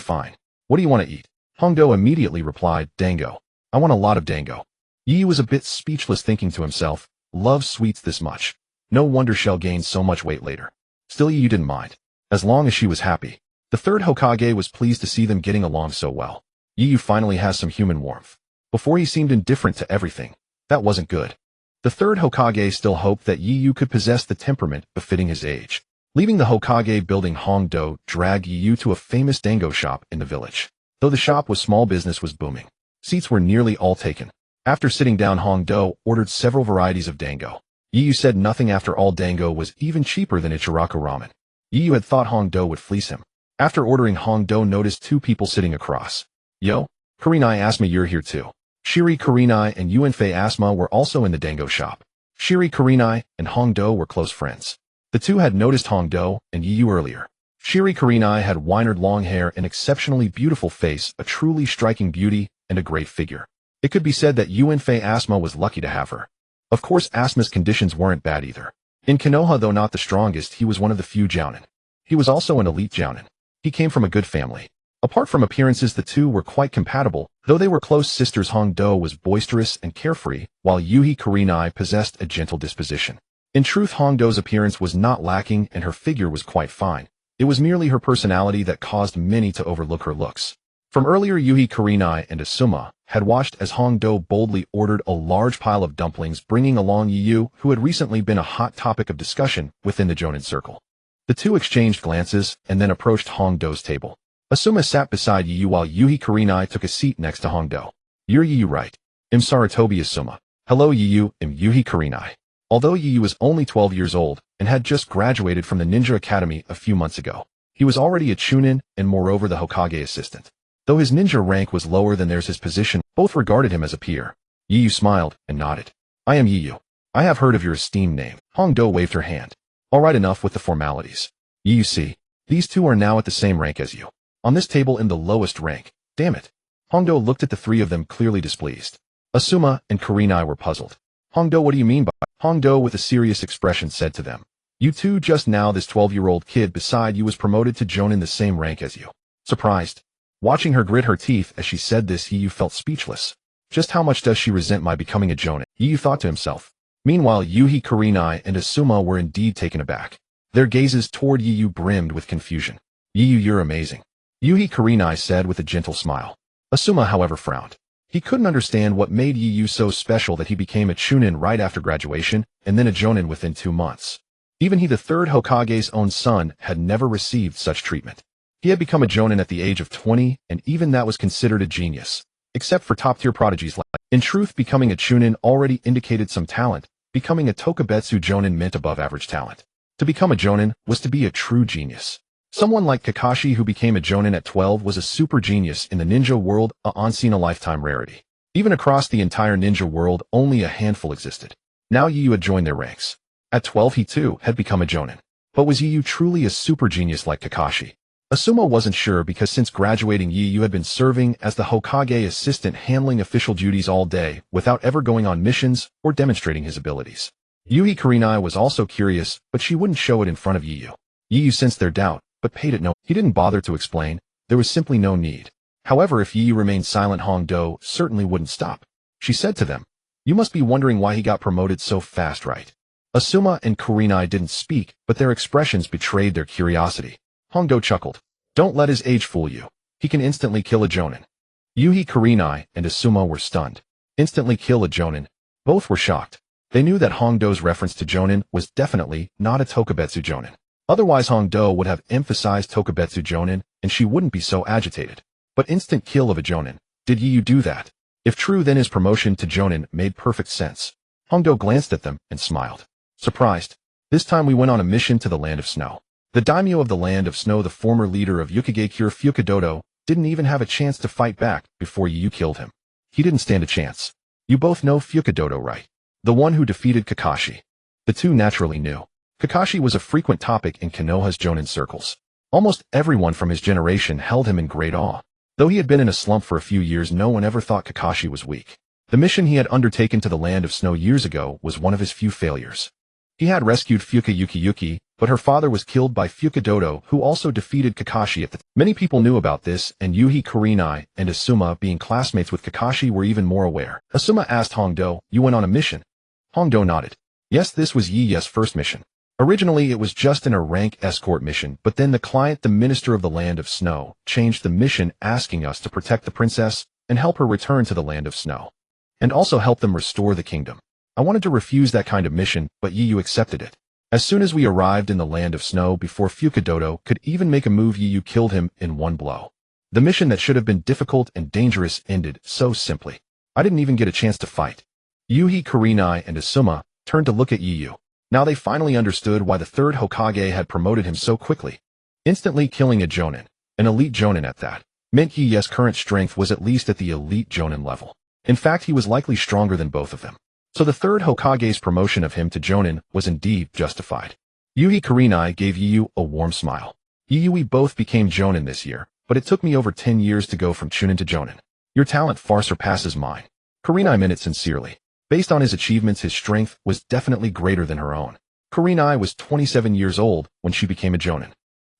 What do you want to eat?" Hongdo immediately replied, "Dango. I want a lot of dango." Yu was a bit speechless, thinking to himself, "Love sweets this much. No wonder she'll gain so much weight later." Still, Yu didn't mind, as long as she was happy. The third Hokage was pleased to see them getting along so well. Yu finally has some human warmth. Before, he seemed indifferent to everything. That wasn't good. The third Hokage still hoped that Yu could possess the temperament befitting his age. Leaving the Hokage building, Hongdo dragged Yu to a famous dango shop in the village. Though the shop was small, business was booming. Seats were nearly all taken. After sitting down, Hongdo ordered several varieties of dango. Yu said nothing. After all, dango was even cheaper than Ichiraku ramen. Yu had thought Hongdo would fleece him. After ordering, Hongdo noticed two people sitting across. "Yo, Kurenai Asma, you're here too." Shiri Kurenai and Yuanfei Asma were also in the dango shop. Shiri Kurenai and Hongdo were close friends. The two had noticed Hongdo and Yu earlier. Shiri Kurenai had winered long hair, an exceptionally beautiful face, a truly striking beauty, and a great figure. It could be said that Yuanfei Asma was lucky to have her. Of course, Asma's conditions weren't bad either. In Konoha, though not the strongest, he was one of the few Jounin. He was also an elite Jounin. He came from a good family. Apart from appearances, the two were quite compatible. Though they were close sisters, Hongdo was boisterous and carefree, while Yuhi Kurenai possessed a gentle disposition. In truth, Hongdo's appearance was not lacking and her figure was quite fine. It was merely her personality that caused many to overlook her looks. From earlier, Yuhi Kurenai and Asuma had watched as Hongdo boldly ordered a large pile of dumplings, bringing along Yu, who had recently been a hot topic of discussion within the Jounin circle. The two exchanged glances and then approached Hongdo's table. Asuma sat beside Yu while Yuhi Kurenai took a seat next to Hongdo. "You're Yu, right?" "I'm Saratobi Asuma." "Hello Yu, I'm Yuhi Kurenai." Although Yu was only 12 years old and had just graduated from the Ninja Academy a few months ago, he was already a Chunin and moreover the Hokage assistant. Though his ninja rank was lower than theirs, his position, both regarded him as a peer. Yu smiled and nodded. "I am Yu. I have heard of your esteemed name." Hongdo waved her hand. "All right, enough with the formalities. Yu, see, these two are now at the same rank as you. On this table in the lowest rank. Damn it." Hongdo looked at the three of them, clearly displeased. Asuma and Kurenai were puzzled. "Hongdo, what do you mean by—" Hongdo, with a serious expression, said to them, "You two, just now this 12-year-old kid beside you was promoted to Jounin, the same rank as you." Surprised, Watching her grit her teeth as she said this, Yu felt speechless. Just how much does she resent my becoming a jonin? Yu thought to himself. Meanwhile, Yuhi Kurenai and Asuma were indeed taken aback. Their gazes toward Yu brimmed with confusion. Yu, you're amazing, Yuhi Kurenai said with a gentle smile. Asuma, however, frowned. He couldn't understand what made Yu so special that he became a chunin right after graduation and then a jonin within 2 months. Even he, the third Hokage's own son, had never received such treatment. He had become a jonin at the age of 20, and even that was considered a genius, except for top-tier prodigies like. In truth, becoming a chunin already indicated some talent. Becoming a Tokubetsu jonin meant above-average talent. To become a jonin was to be a true genius. Someone like Kakashi, who became a jonin at 12, was a super genius in the ninja world, a once-in-a-lifetime rarity. Even across the entire ninja world, only a handful existed. Now Yu had joined their ranks. At 12, he too had become a jonin. But was Yu truly a super genius like Kakashi? Asuma wasn't sure because since graduating, Yu had been serving as the Hokage assistant, handling official duties all day without ever going on missions or demonstrating his abilities. Yuhi Kurenai was also curious, but she wouldn't show it in front of Yu. Yu sensed their doubt, but paid it no. He didn't bother to explain. There was simply no need. However, if Yu remained silent, Hongdo certainly wouldn't stop. She said to them, "You must be wondering why he got promoted so fast, right?" Asuma and Kurenai didn't speak, but their expressions betrayed their curiosity. Hongdo chuckled. "Don't let his age fool you. He can instantly kill a jonin." Yuhi Kurenai and Asuma were stunned. Instantly kill a jonin? Both were shocked. They knew that Hongdo's reference to jonin was definitely not a Tokubetsu jonin. Otherwise, Hongdo would have emphasized Tokubetsu jonin, and she wouldn't be so agitated. But instant kill of a jonin. Did Yu do that? If true, then his promotion to jonin made perfect sense. Hongdo glanced at them and smiled. Surprised. This time we went on a mission to the Land of Snow. The daimyo of the Land of Snow, the former leader of Yukigakure Fukadodo, didn't even have a chance to fight back before Yu killed him. He didn't stand a chance. You both know Fukadodo, right? The one who defeated Kakashi. The two naturally knew. Kakashi was a frequent topic in Konoha's jonin circles. Almost everyone from his generation held him in great awe. Though he had been in a slump for a few years, no one ever thought Kakashi was weak. The mission he had undertaken to the Land of Snow years ago was one of his few failures. He had rescued Fuka Yukiyuki, but her father was killed by Fukadodo, who also defeated Kakashi at the time. Many people knew about this, and Yuhi Kurenai and Asuma, being classmates with Kakashi, were even more aware. Asuma asked Hongdo, "You went on a mission?" Hongdo nodded. Yes, this was Yi's first mission. Originally, it was just a rank escort mission, but then the client, the Minister of the Land of Snow, changed the mission, asking us to protect the princess and help her return to the Land of Snow. And also help them restore the kingdom. I wanted to refuse that kind of mission, but Yu accepted it. As soon as we arrived in the Land of Snow, before Fukadodo could even make a move, Yu killed him in one blow. The mission that should have been difficult and dangerous ended so simply. I didn't even get a chance to fight. Yuhi Kurenai and Asuma turned to look at Yu. Now they finally understood why the third Hokage had promoted him so quickly. Instantly killing a jonin, an elite jonin at that, meant Yi's current strength was at least at the elite jonin level. In fact, he was likely stronger than both of them. So the third Hokage's promotion of him to jonin was indeed justified. Yuhi Kurenai gave Yu a warm smile. Yu, we both became jonin this year, but it took me over 10 years to go from chunin to jonin. Your talent far surpasses mine. Kurenai meant it sincerely. Based on his achievements, his strength was definitely greater than her own. Kurenai was 27 years old when she became a jonin.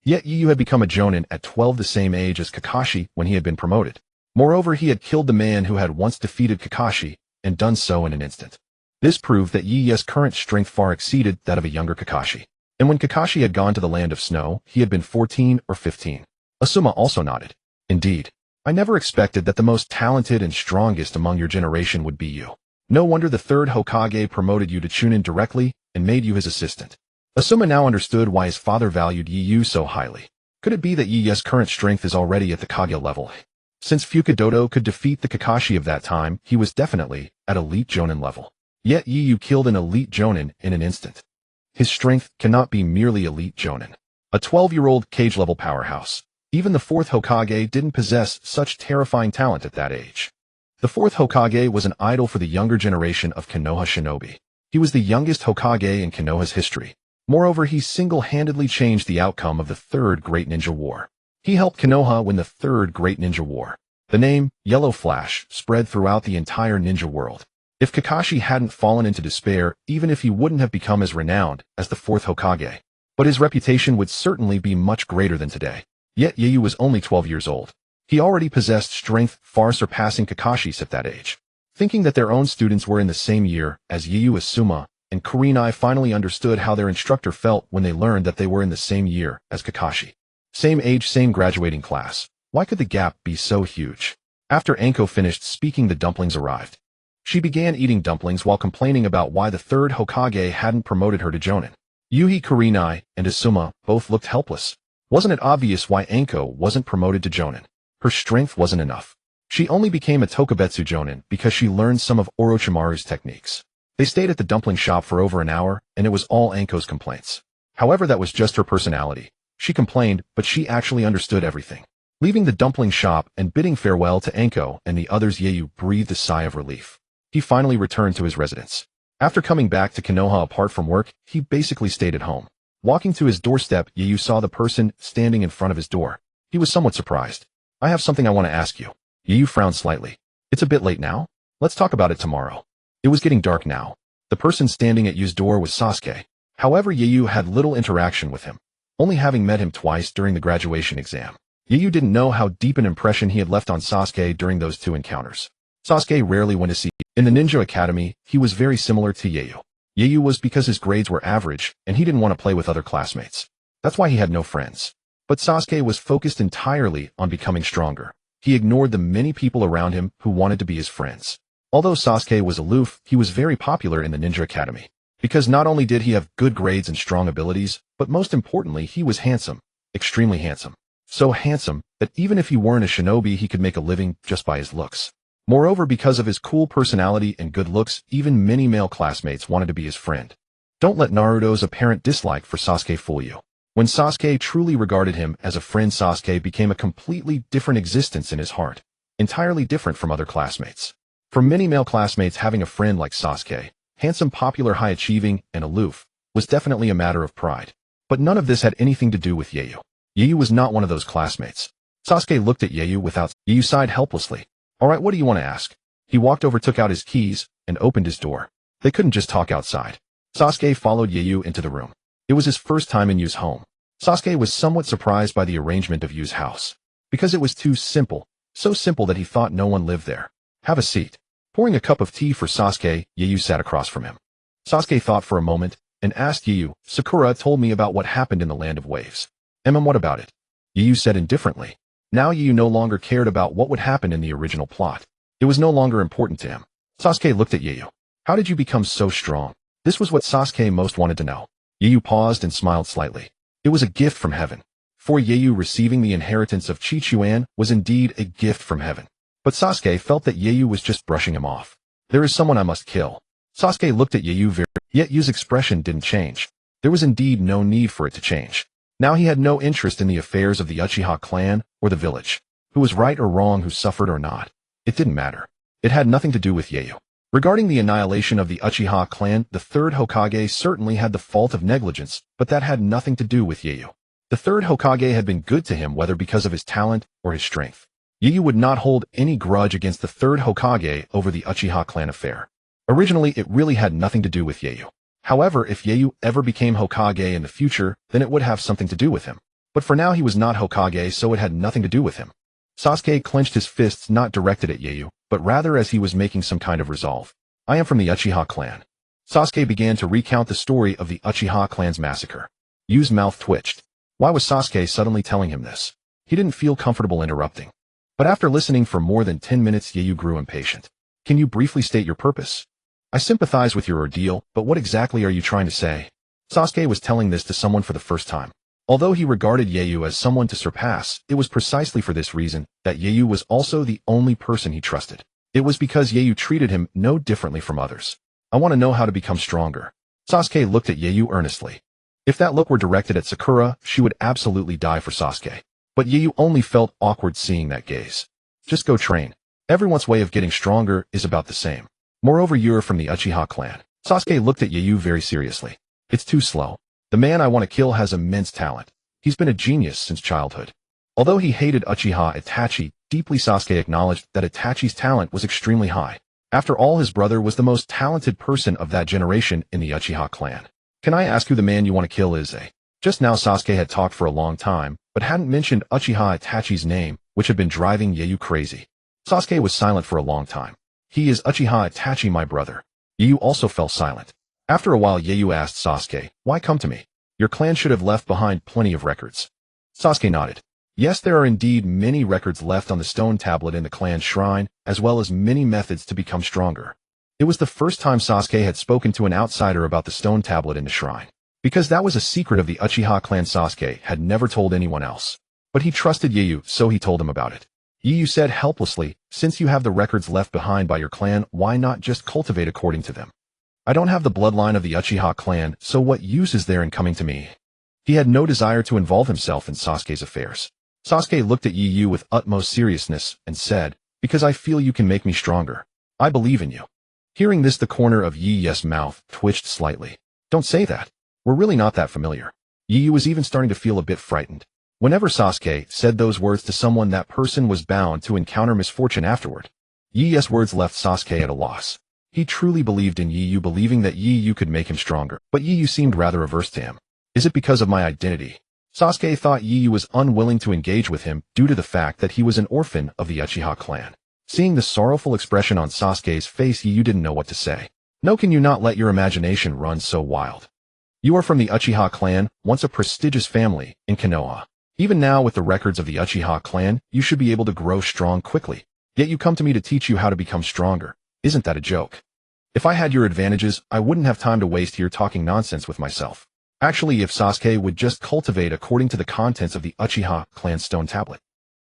Yet Yu had become a jonin at 12, the same age as Kakashi when he had been promoted. Moreover, he had killed the man who had once defeated Kakashi, and done so in an instant. This proved that Yi's current strength far exceeded that of a younger Kakashi. And when Kakashi had gone to the Land of Snow, he had been 14 or 15. Asuma also nodded. Indeed. I never expected that the most talented and strongest among your generation would be you. No wonder the third Hokage promoted you to chunin directly and made you his assistant. Asuma now understood why his father valued Yu so highly. Could it be that Yi's current strength is already at the Kaguya level? Since Fukadodo could defeat the Kakashi of that time, he was definitely at elite jonin level. Yet Yu killed an elite jonin in an instant. His strength cannot be merely elite jonin. A 12-year-old cage-level powerhouse. Even the fourth Hokage didn't possess such terrifying talent at that age. The fourth Hokage was an idol for the younger generation of Konoha shinobi. He was the youngest Hokage in Konoha's history. Moreover, he single-handedly changed the outcome of the Third Great Ninja War. He helped Konoha win the Third Great Ninja War. The name, Yellow Flash, spread throughout the entire ninja world. If Kakashi hadn't fallen into despair, even if he wouldn't have become as renowned as the fourth Hokage, but his reputation would certainly be much greater than today. Yet Yu was only 12 years old. He already possessed strength far surpassing Kakashi's at that age. Thinking that their own students were in the same year as Yoru Asuma and Kurenai finally understood how their instructor felt when they learned that they were in the same year as Kakashi. Same age, same graduating class. Why could the gap be so huge? After Anko finished speaking, the dumplings arrived. She began eating dumplings while complaining about why the third Hokage hadn't promoted her to Jonin. Yuhi, Kurenai, and Asuma both looked helpless. Wasn't it obvious why Anko wasn't promoted to Jonin? Her strength wasn't enough. She only became a Tokubetsu Jonin because she learned some of Orochimaru's techniques. They stayed at the dumpling shop for over an hour, and it was all Anko's complaints. However, that was just her personality. She complained, but she actually understood everything. Leaving the dumpling shop and bidding farewell to Anko and the others, Yoru breathed a sigh of relief. He finally returned to his residence. After coming back to Konoha apart from work, he basically stayed at home. Walking to his doorstep, Yoru saw the person standing in front of his door. He was somewhat surprised. I have something I want to ask you. Yoru frowned slightly. It's a bit late now. Let's talk about it tomorrow. It was getting dark now. The person standing at Yoru's door was Sasuke. However, Yoru had little interaction with him, only having met him twice during the graduation exam. Yoru didn't know how deep an impression he had left on Sasuke during those two encounters. Sasuke rarely went to see. In the Ninja Academy, he was very similar to Yoru. Yoru was because his grades were average, and he didn't want to play with other classmates. That's why he had no friends. But Sasuke was focused entirely on becoming stronger. He ignored the many people around him who wanted to be his friends. Although Sasuke was aloof, he was very popular in the Ninja Academy. Because not only did he have good grades and strong abilities, but most importantly, he was handsome. Extremely handsome. So handsome that even if he weren't a shinobi, he could make a living just by his looks. Moreover, because of his cool personality and good looks, even many male classmates wanted to be his friend. Don't let Naruto's apparent dislike for Sasuke fool you. When Sasuke truly regarded him as a friend, Sasuke became a completely different existence in his heart. Entirely different from other classmates. For many male classmates, having a friend like Sasuke, handsome, popular, high-achieving, and aloof, was definitely a matter of pride. But none of this had anything to do with Yoru. Yoru was not one of those classmates. Sasuke looked at Yoru without. Yoru sighed helplessly. Alright, what do you want to ask? He walked over, took out his keys, and opened his door. They couldn't just talk outside. Sasuke followed Yoru into the room. It was his first time in Yu's home. Sasuke was somewhat surprised by the arrangement of Yu's house. Because it was too simple. So simple that he thought no one lived there. Have a seat. Pouring a cup of tea for Sasuke, Yoru sat across from him. Sasuke thought for a moment, and asked Yoru, Sakura told me about what happened in the Land of Waves. What about it? Yoru said indifferently. Now Yoru no longer cared about what would happen in the original plot. It was no longer important to him. Sasuke looked at Yoru. How did you become so strong? This was what Sasuke most wanted to know. Yoru paused and smiled slightly. It was a gift from heaven. For Yoru, receiving the inheritance of Chichuan was indeed a gift from heaven. But Sasuke felt that Yoru was just brushing him off. There is someone I must kill. Sasuke looked at Yoru yet Yu's expression didn't change. There was indeed no need for it to change. Now he had no interest in the affairs of the Uchiha clan or the village. Who was right or wrong, who suffered or not. It didn't matter. It had nothing to do with Yoru. Regarding the annihilation of the Uchiha clan, the third Hokage certainly had the fault of negligence, but that had nothing to do with Yoru. The third Hokage had been good to him, whether because of his talent or his strength. Yoru would not hold any grudge against the third Hokage over the Uchiha clan affair. Originally, it really had nothing to do with Yoru. However, if Yoru ever became Hokage in the future, then it would have something to do with him. But for now he was not Hokage, so it had nothing to do with him. Sasuke clenched his fists, not directed at Yoru, but rather as he was making some kind of resolve. I am from the Uchiha clan. Sasuke began to recount the story of the Uchiha clan's massacre. Yu's mouth twitched. Why was Sasuke suddenly telling him this? He didn't feel comfortable interrupting. But after listening for more than 10 minutes, Yoru grew impatient. Can you briefly state your purpose? I sympathize with your ordeal, but what exactly are you trying to say? Sasuke was telling this to someone for the first time. Although he regarded Yoru as someone to surpass, it was precisely for this reason that Yoru was also the only person he trusted. It was because Yoru treated him no differently from others. I want to know how to become stronger. Sasuke looked at Yoru earnestly. If that look were directed at Sakura, she would absolutely die for Sasuke. But Yoru only felt awkward seeing that gaze. Just go train. Everyone's way of getting stronger is about the same. Moreover, you're from the Uchiha clan. Sasuke looked at Yoru very seriously. It's too slow. The man I want to kill has immense talent. He's been a genius since childhood. Although he hated Uchiha Itachi deeply, Sasuke acknowledged that Itachi's talent was extremely high. After all, his brother was the most talented person of that generation in the Uchiha clan. Can I ask who the man you want to kill is? Just now Sasuke had talked for a long time, but hadn't mentioned Uchiha Itachi's name, which had been driving Yoru crazy. Sasuke was silent for a long time. He is Uchiha Itachi, my brother. Yoru also fell silent. After a while, Yoru asked Sasuke, why come to me? Your clan should have left behind plenty of records. Sasuke nodded. Yes, there are indeed many records left on the stone tablet in the clan's shrine, as well as many methods to become stronger. It was the first time Sasuke had spoken to an outsider about the stone tablet in the shrine. Because that was a secret of the Uchiha clan, Sasuke had never told anyone else. But he trusted Yoru, so he told him about it. Yoru said helplessly, since you have the records left behind by your clan, why not just cultivate according to them? I don't have the bloodline of the Uchiha clan, so what use is there in coming to me? He had no desire to involve himself in Sasuke's affairs. Sasuke looked at Yoru with utmost seriousness and said, because I feel you can make me stronger. I believe in you. Hearing this, the corner of Yoru's mouth twitched slightly. Don't say that. We're really not that familiar. Yoru was even starting to feel a bit frightened. Whenever Sasuke said those words to someone, that person was bound to encounter misfortune afterward. Yoru's words left Sasuke at a loss. He truly believed in Yoru, believing that Yoru could make him stronger, but Yoru seemed rather averse to him. Is it because of my identity? Sasuke thought Yoru was unwilling to engage with him due to the fact that he was an orphan of the Uchiha clan. Seeing the sorrowful expression on Sasuke's face, Yoru didn't know what to say. No, can you not let your imagination run so wild? You are from the Uchiha clan, once a prestigious family in Konoha. Even now, with the records of the Uchiha clan, you should be able to grow strong quickly. Yet you come to me to teach you how to become stronger. Isn't that a joke? If I had your advantages, I wouldn't have time to waste here talking nonsense with myself. Actually, if Sasuke would just cultivate according to the contents of the Uchiha clan stone tablet.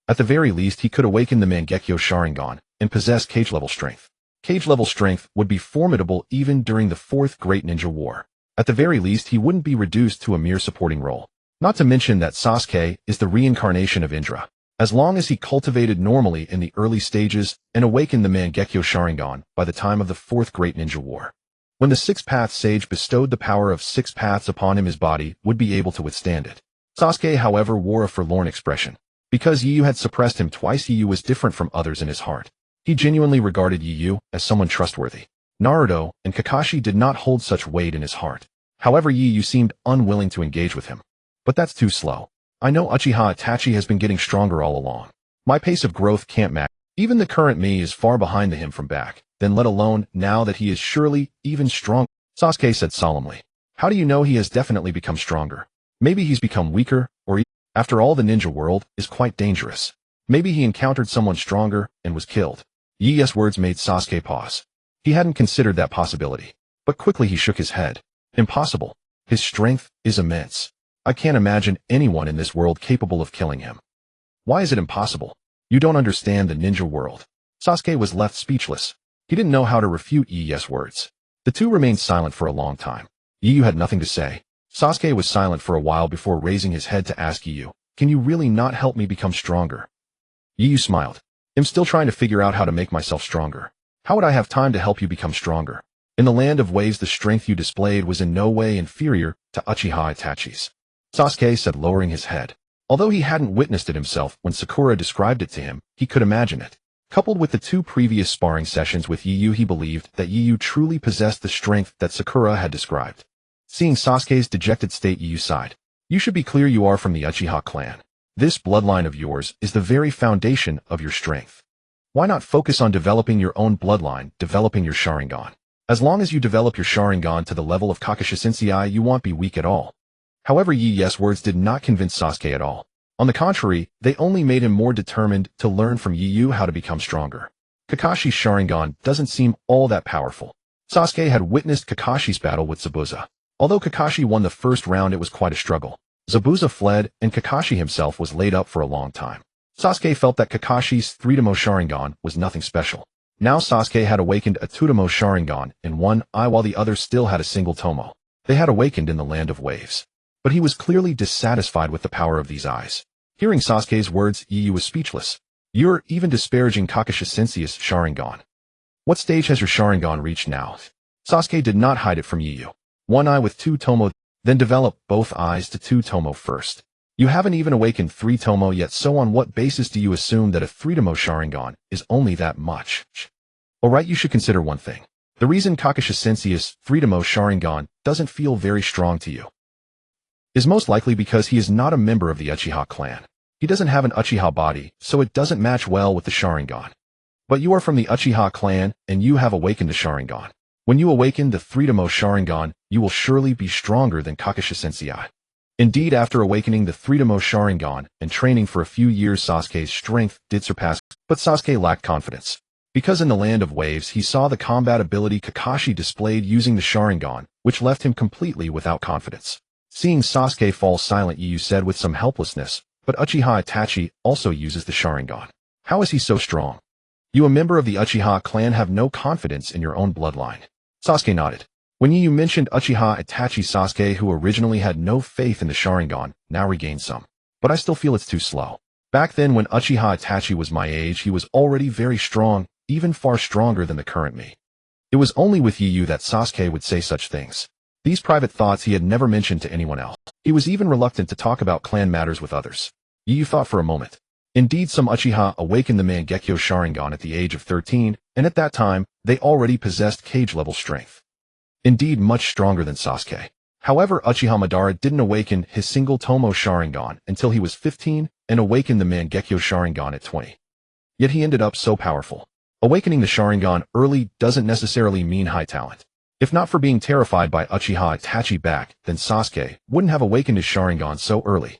At the very least, he could awaken the Mangekyo Sharingan and possess cage-level strength. Cage-level strength would be formidable even during the Fourth Great Ninja War. At the very least, he wouldn't be reduced to a mere supporting role. Not to mention that Sasuke is the reincarnation of Indra. As long as he cultivated normally in the early stages and awakened the Mangekyo Sharingan by the time of the Fourth Great Ninja War. When the Six Path Sage bestowed the power of six paths upon him, his body would be able to withstand it. Sasuke, however, wore a forlorn expression. Because Yoru had suppressed him twice, Yoru was different from others in his heart. He genuinely regarded Yoru as someone trustworthy. Naruto and Kakashi did not hold such weight in his heart. However, Yoru seemed unwilling to engage with him. But that's too slow. I know Uchiha Itachi has been getting stronger all along. My pace of growth can't match. Even the current me is far behind him from back. Then let alone now that he is surely even stronger. Sasuke said solemnly. How do you know he has definitely become stronger? Maybe he's become weaker, or after all, the ninja world is quite dangerous. Maybe he encountered someone stronger and was killed. Yoru's words made Sasuke pause. He hadn't considered that possibility. But quickly he shook his head. Impossible. His strength is immense. I can't imagine anyone in this world capable of killing him. Why is it impossible? You don't understand the ninja world. Sasuke was left speechless. He didn't know how to refute Yoru's words. The two remained silent for a long time. Yoru had nothing to say. Sasuke was silent for a while before raising his head to ask Yoru, can you really not help me become stronger? Yoru smiled. I'm still trying to figure out how to make myself stronger. How would I have time to help you become stronger? In the land of waves, the strength you displayed was in no way inferior to Uchiha Itachi's. Sasuke said, lowering his head. Although he hadn't witnessed it himself when Sakura described it to him, he could imagine it. Coupled with the two previous sparring sessions with Yoru, he believed that Yoru truly possessed the strength that Sakura had described. Seeing Sasuke's dejected state, Yoru sighed. You should be clear, you are from the Uchiha clan. This bloodline of yours is the very foundation of your strength. Why not focus on developing your own bloodline, developing your Sharingan? As long as you develop your Sharingan to the level of Kakashi Sensei, you won't be weak at all. However, Yoru's words did not convince Sasuke at all. On the contrary, they only made him more determined to learn from Yoru how to become stronger. Kakashi's Sharingan doesn't seem all that powerful. Sasuke had witnessed Kakashi's battle with Zabuza. Although Kakashi won the first round, it was quite a struggle. Zabuza fled, and Kakashi himself was laid up for a long time. Sasuke felt that Kakashi's 3-tomo Sharingan was nothing special. Now Sasuke had awakened a 2-tomo Sharingan in one eye while the other still had a single tomo. They had awakened in the land of waves. But he was clearly dissatisfied with the power of these eyes. Hearing Sasuke's words, Yoru was speechless. You're even disparaging Kakashi Sensei's Sharingan. What stage has your Sharingan reached now? Sasuke did not hide it from Yoru. One eye with 2 tomo, then develop both eyes to 2 tomo first. You haven't even awakened 3 tomo yet, so on what basis do you assume that a 3-tomo Sharingan is only that much? Alright, you should consider one thing. The reason Kakashi Sensei's 3-tomo Sharingan doesn't feel very strong to you is most likely because he is not a member of the Uchiha clan. He doesn't have an Uchiha body, so it doesn't match well with the Sharingan. But you are from the Uchiha clan, and you have awakened the Sharingan. When you awaken the threedomo Sharingan, you will surely be stronger than Kakashi Sensei. Indeed, after awakening the threedomo Sharingan and training for a few years, Sasuke's strength did surpass, but Sasuke lacked confidence. Because in the Land of Waves he saw the combat ability Kakashi displayed using the Sharingan, which left him completely without confidence. Seeing Sasuke fall silent, Yu said with some helplessness, but Uchiha Itachi also uses the Sharingan. How is he so strong? You, a member of the Uchiha clan, have no confidence in your own bloodline. Sasuke nodded. When Yu mentioned Uchiha Itachi, Sasuke, who originally had no faith in the Sharingan, now regained some. But I still feel it's too slow. Back then when Uchiha Itachi was my age, he was already very strong, even far stronger than the current me. It was only with Yu that Sasuke would say such things. These private thoughts he had never mentioned to anyone else. He was even reluctant to talk about clan matters with others. Yu thought for a moment. Indeed, some Uchiha awakened the Mangekyo Sharingan at the age of 13, and at that time, they already possessed cage-level strength. Indeed, much stronger than Sasuke. However, Uchiha Madara didn't awaken his single Tomo Sharingan until he was 15 and awakened the Mangekyo Sharingan at 20. Yet he ended up so powerful. Awakening the Sharingan early doesn't necessarily mean high talent. If not for being terrified by Uchiha Itachi back, then Sasuke wouldn't have awakened his Sharingan so early.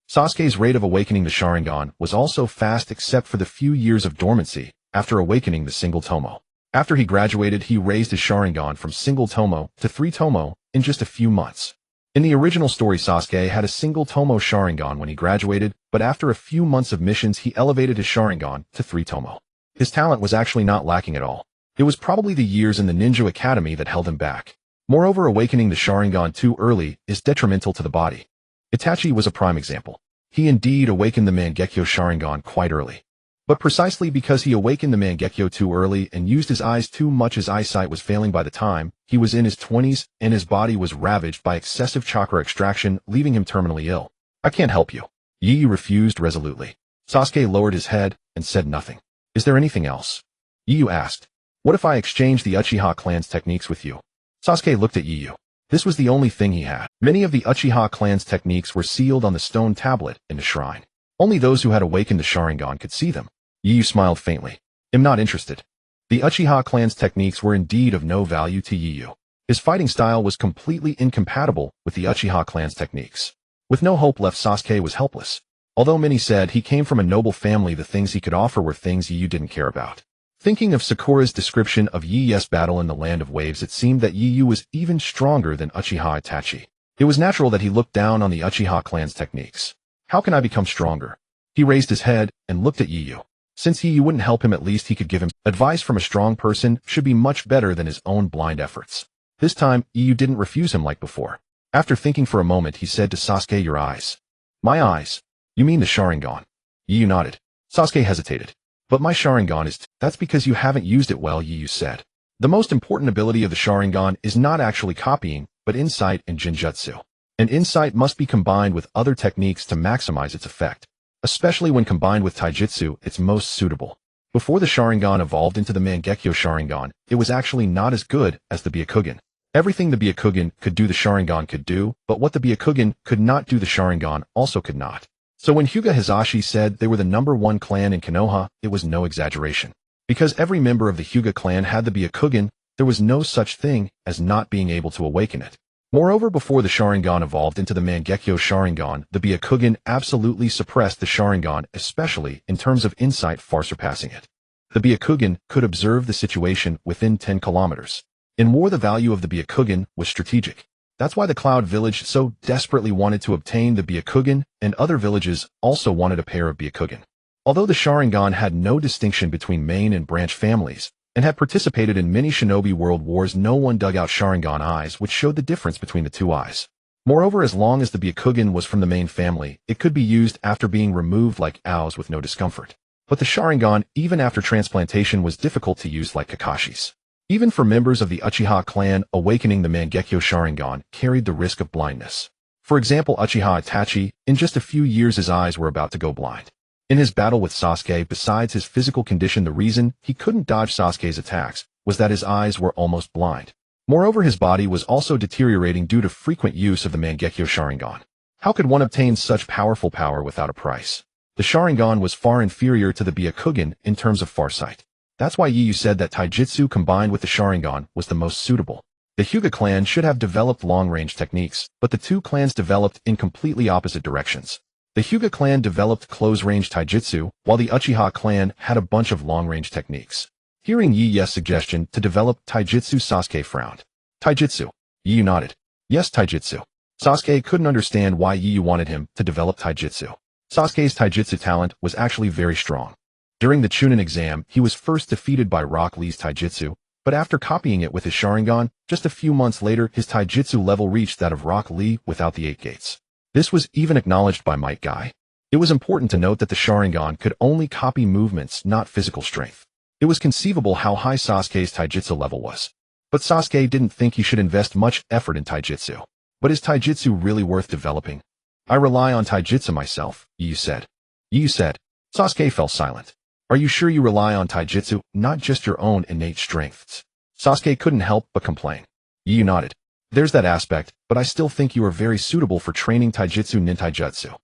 Sasuke's rate of awakening the Sharingan was also fast except for the few years of dormancy after awakening the single Tomo. After he graduated, he raised his Sharingan from single Tomo to 3 Tomo in just a few months. In the original story, Sasuke had a single Tomo Sharingan when he graduated, but after a few months of missions he elevated his Sharingan to 3 Tomo. His talent was actually not lacking at all. It was probably the years in the Ninja Academy that held him back. Moreover, awakening the Sharingan too early is detrimental to the body. Itachi was a prime example. He indeed awakened the Mangekyo Sharingan quite early. But precisely because he awakened the Mangekyo too early and used his eyes too much, his eyesight was failing by the time he was in his 20s, and his body was ravaged by excessive chakra extraction, leaving him terminally ill. I can't help you. Yi refused resolutely. Sasuke lowered his head and said nothing. Is there anything else? Yu asked. What if I exchange the Uchiha clan's techniques with you? Sasuke looked at Yu. This was the only thing he had. Many of the Uchiha clan's techniques were sealed on the stone tablet in the shrine. Only those who had awakened the Sharingan could see them. Yu smiled faintly. I'm not interested. The Uchiha clan's techniques were indeed of no value to Yu. His fighting style was completely incompatible with the Uchiha clan's techniques. With no hope left, Sasuke was helpless. Although many said he came from a noble family, the things he could offer were things Yu didn't care about. Thinking of Sakura's description of Yu's battle in the Land of Waves, it seemed that Yu was even stronger than Uchiha Itachi. It was natural that he looked down on the Uchiha clan's techniques. How can I become stronger? He raised his head and looked at Yu. Since Yu wouldn't help him, at least he could give him advice from a strong person should be much better than his own blind efforts. This time, Yu didn't refuse him like before. After thinking for a moment, he said to Sasuke, your eyes. My eyes? You mean the Sharingan? Yu nodded. Sasuke hesitated. But my Sharingan is that's because you haven't used it well, Yu said. The most important ability of the Sharingan is not actually copying, but insight and Jinjutsu. And insight must be combined with other techniques to maximize its effect. Especially when combined with Taijutsu, it's most suitable. Before the Sharingan evolved into the Mangekyo Sharingan, it was actually not as good as the Byakugan. Everything the Byakugan could do, the Sharingan could do, but what the Byakugan could not do, the Sharingan also could not. So when Hyuga Hisashi said they were the #1 clan in Konoha, it was no exaggeration. Because every member of the Hyuga clan had the Byakugan, there was no such thing as not being able to awaken it. Moreover, before the Sharingan evolved into the Mangekyo Sharingan, the Byakugan absolutely suppressed the Sharingan, especially in terms of insight, far surpassing it. The Byakugan could observe the situation within 10 kilometers. In war, the value of the Byakugan was strategic. That's why the Cloud Village so desperately wanted to obtain the Byakugan, and other villages also wanted a pair of Byakugan. Although the Sharingan had no distinction between main and branch families, and had participated in many shinobi world wars, no one dug out Sharingan eyes, which showed the difference between the two eyes. Moreover, as long as the Byakugan was from the main family, it could be used after being removed like Ao's with no discomfort. But the Sharingan, even after transplantation, was difficult to use like Kakashi's. Even for members of the Uchiha clan, awakening the Mangekyo Sharingan carried the risk of blindness. For example, Uchiha Itachi, in just a few years his eyes were about to go blind. In his battle with Sasuke, besides his physical condition, the reason he couldn't dodge Sasuke's attacks was that his eyes were almost blind. Moreover, his body was also deteriorating due to frequent use of the Mangekyo Sharingan. How could one obtain such powerful power without a price? The Sharingan was far inferior to the Byakugan in terms of farsight. That's why Yu said that Taijutsu combined with the Sharingan was the most suitable. The Hyuga clan should have developed long-range techniques, but the two clans developed in completely opposite directions. The Hyuga clan developed close-range taijutsu, while the Uchiha clan had a bunch of long-range techniques. Hearing Yi's suggestion to develop taijutsu, Sasuke frowned. Taijutsu. Yu nodded. Yes, taijutsu. Sasuke couldn't understand why Yu wanted him to develop taijutsu. Sasuke's taijutsu talent was actually very strong. During the Chunin exam, he was first defeated by Rock Lee's taijutsu, but after copying it with his Sharingan, just a few months later his taijutsu level reached that of Rock Lee without the 8 gates. This was even acknowledged by Might Guy. It was important to note that the Sharingan could only copy movements, not physical strength. It was conceivable how high Sasuke's taijutsu level was. But Sasuke didn't think he should invest much effort in taijutsu. But is taijutsu really worth developing? I rely on taijutsu myself, Yu said. Yu said. Sasuke fell silent. Are you sure you rely on taijutsu, not just your own innate strengths? Sasuke couldn't help but complain. Yu nodded. There's that aspect, but I still think you are very suitable for training taijutsu nintaijutsu.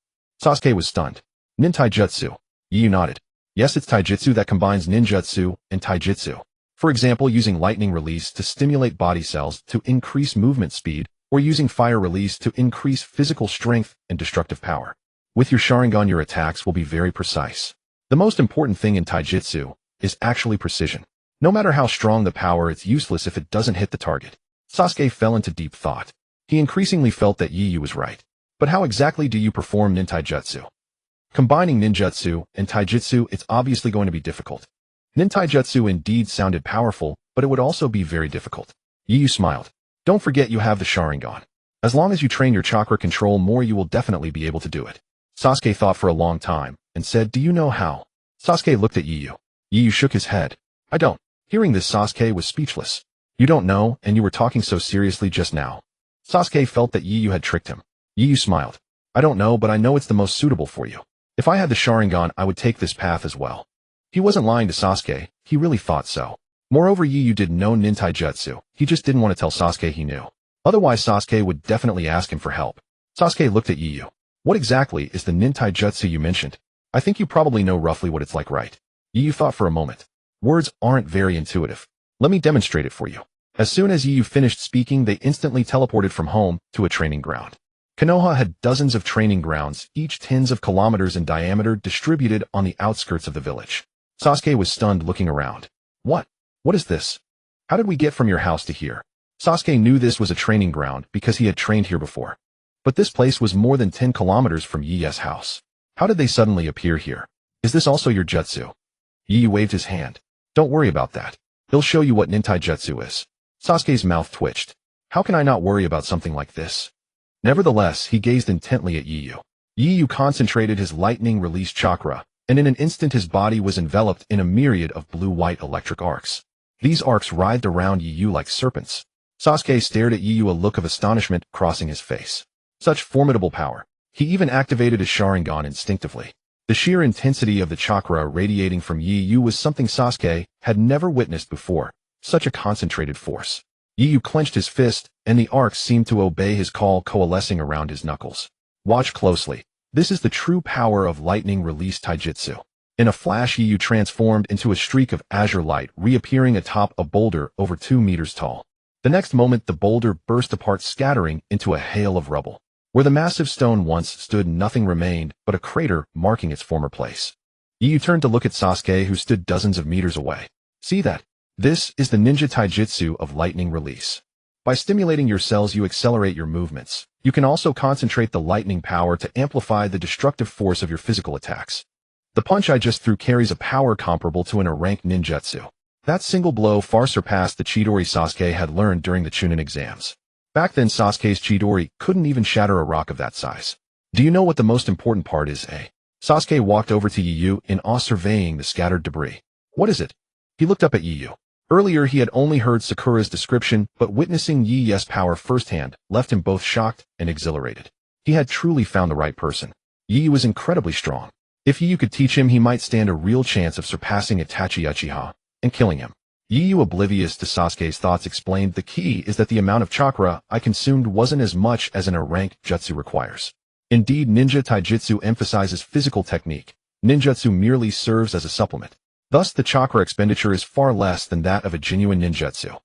Sasuke was stunned. Nintaijutsu. Yu nodded. Yes, it's taijutsu that combines ninjutsu and taijutsu. For example, using lightning release to stimulate body cells to increase movement speed, or using fire release to increase physical strength and destructive power. With your Sharingan, your attacks will be very precise. The most important thing in taijutsu is actually precision. No matter how strong the power, it's useless if it doesn't hit the target. Sasuke fell into deep thought. He increasingly felt that Yu was right. But how exactly do you perform nintaijutsu? Combining ninjutsu and taijutsu, it's obviously going to be difficult. Nintaijutsu indeed sounded powerful, but it would also be very difficult. Yu smiled. Don't forget you have the Sharingan. As long as you train your chakra control more, you will definitely be able to do it. Sasuke thought for a long time and said, do you know how? Sasuke looked at Yu. Yu shook his head. I don't. Hearing this, Sasuke was speechless. You don't know, and you were talking so seriously just now. Sasuke felt that Yu had tricked him. Yu smiled. I don't know, but I know it's the most suitable for you. If I had the Sharingan, I would take this path as well. He wasn't lying to Sasuke, he really thought so. Moreover, Yu did know nintaijutsu, he just didn't want to tell Sasuke he knew. Otherwise Sasuke would definitely ask him for help. Sasuke looked at Yu. What exactly is the nintaijutsu you mentioned? I think you probably know roughly what it's like, right? Yu thought for a moment. Words aren't very intuitive. Let me demonstrate it for you. As soon as Yu finished speaking, they instantly teleported from home to a training ground. Konoha had dozens of training grounds, each tens of kilometers in diameter, distributed on the outskirts of the village. Sasuke was stunned, looking around. What? What is this? How did we get from your house to here? Sasuke knew this was a training ground because he had trained here before. But this place was more than 10 kilometers from Yi's house. How did they suddenly appear here? Is this also your jutsu? Yi waved his hand. Don't worry about that. He'll show you what nintaijutsu is. Sasuke's mouth twitched. How can I not worry about something like this? Nevertheless, he gazed intently at Yu. Yu concentrated his lightning release chakra, and in an instant his body was enveloped in a myriad of blue-white electric arcs. These arcs writhed around Yu like serpents. Sasuke stared at Yu, a look of astonishment crossing his face. Such formidable power. He even activated his Sharingan instinctively. The sheer intensity of the chakra radiating from Yu was something Sasuke had never witnessed before. Such a concentrated force. Yu clenched his fist, and the arcs seemed to obey his call, coalescing around his knuckles. Watch closely. This is the true power of lightning release taijutsu. In a flash, Yu transformed into a streak of azure light, reappearing atop a boulder over 2 meters tall. The next moment, the boulder burst apart, scattering into a hail of rubble. Where the massive stone once stood, nothing remained but a crater marking its former place. Yu turned to look at Sasuke, who stood dozens of meters away. See that? This is the ninja taijutsu of lightning release. By stimulating your cells, you accelerate your movements. You can also concentrate the lightning power to amplify the destructive force of your physical attacks. The punch I just threw carries a power comparable to an rank ninjutsu. That single blow far surpassed the Chidori Sasuke had learned during the Chunin exams. Back then, Sasuke's Chidori couldn't even shatter a rock of that size. Do you know what the most important part is, eh? Sasuke walked over to Yu in awe, surveying the scattered debris. What is it? He looked up at Yu. Earlier he had only heard Sakura's description, but witnessing Yi's power firsthand left him both shocked and exhilarated. He had truly found the right person. Yu was incredibly strong. If Yu could teach him, he might stand a real chance of surpassing Itachi Uchiha and killing him. Yu, oblivious to Sasuke's thoughts, explained, the key is that the amount of chakra I consumed wasn't as much as an rank jutsu requires. Indeed, ninja taijutsu emphasizes physical technique, Ninjutsu merely serves as a supplement. Thus, the chakra expenditure is far less than that of a genuine ninjutsu.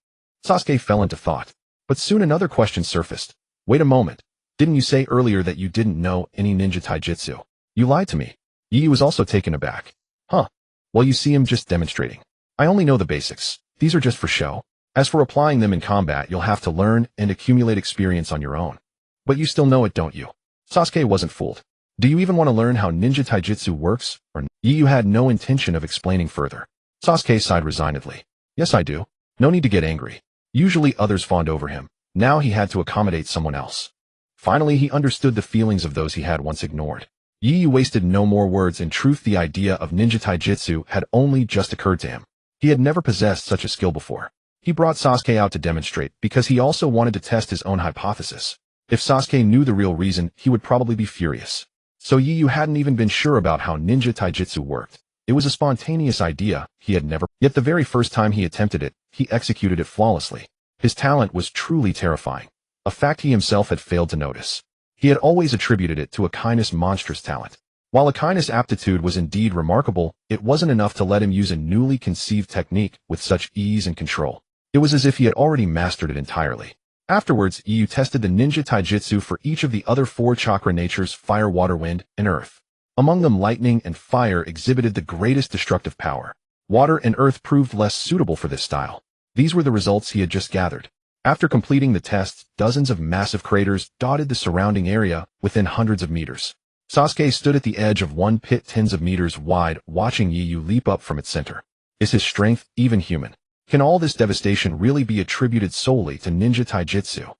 Sasuke fell into thought. But soon another question surfaced. Wait a moment. Didn't you say earlier that you didn't know any ninja taijutsu? You lied to me. Yi was also taken aback. Huh. Well, you see, I'm just demonstrating. I only know the basics. These are just for show. As for applying them in combat, you'll have to learn and accumulate experience on your own. But you still know it, don't you? Sasuke wasn't fooled. Do you even want to learn how ninja taijutsu works? Or Yi had no intention of explaining further. Sasuke sighed resignedly. Yes, I do. No need to get angry. Usually others fawned over him. Now he had to accommodate someone else. Finally, he understood the feelings of those he had once ignored. Yi wasted no more words. In truth, the idea of ninja taijutsu had only just occurred to him. He had never possessed such a skill before. He brought Sasuke out to demonstrate because he also wanted to test his own hypothesis. If Sasuke knew the real reason, he would probably be furious. So Yi hadn't even been sure about how ninja taijutsu worked. It was a spontaneous idea he had never. Yet the very first time he attempted it, he executed it flawlessly. His talent was truly terrifying, a fact he himself had failed to notice. He had always attributed it to Akainu's monstrous talent. While Akainu's aptitude was indeed remarkable, it wasn't enough to let him use a newly conceived technique with such ease and control. It was as if he had already mastered it entirely. Afterwards, Yi tested the ninja taijutsu for each of the other 4 chakra natures: fire, water, wind, and earth. Among them, lightning and fire exhibited the greatest destructive power. Water and earth proved less suitable for this style. These were the results he had just gathered. After completing the tests, dozens of massive craters dotted the surrounding area within hundreds of meters. Sasuke stood at the edge of one pit tens of meters wide, watching Yi leap up from its center. Is his strength even human? Can all this devastation really be attributed solely to ninja taijutsu?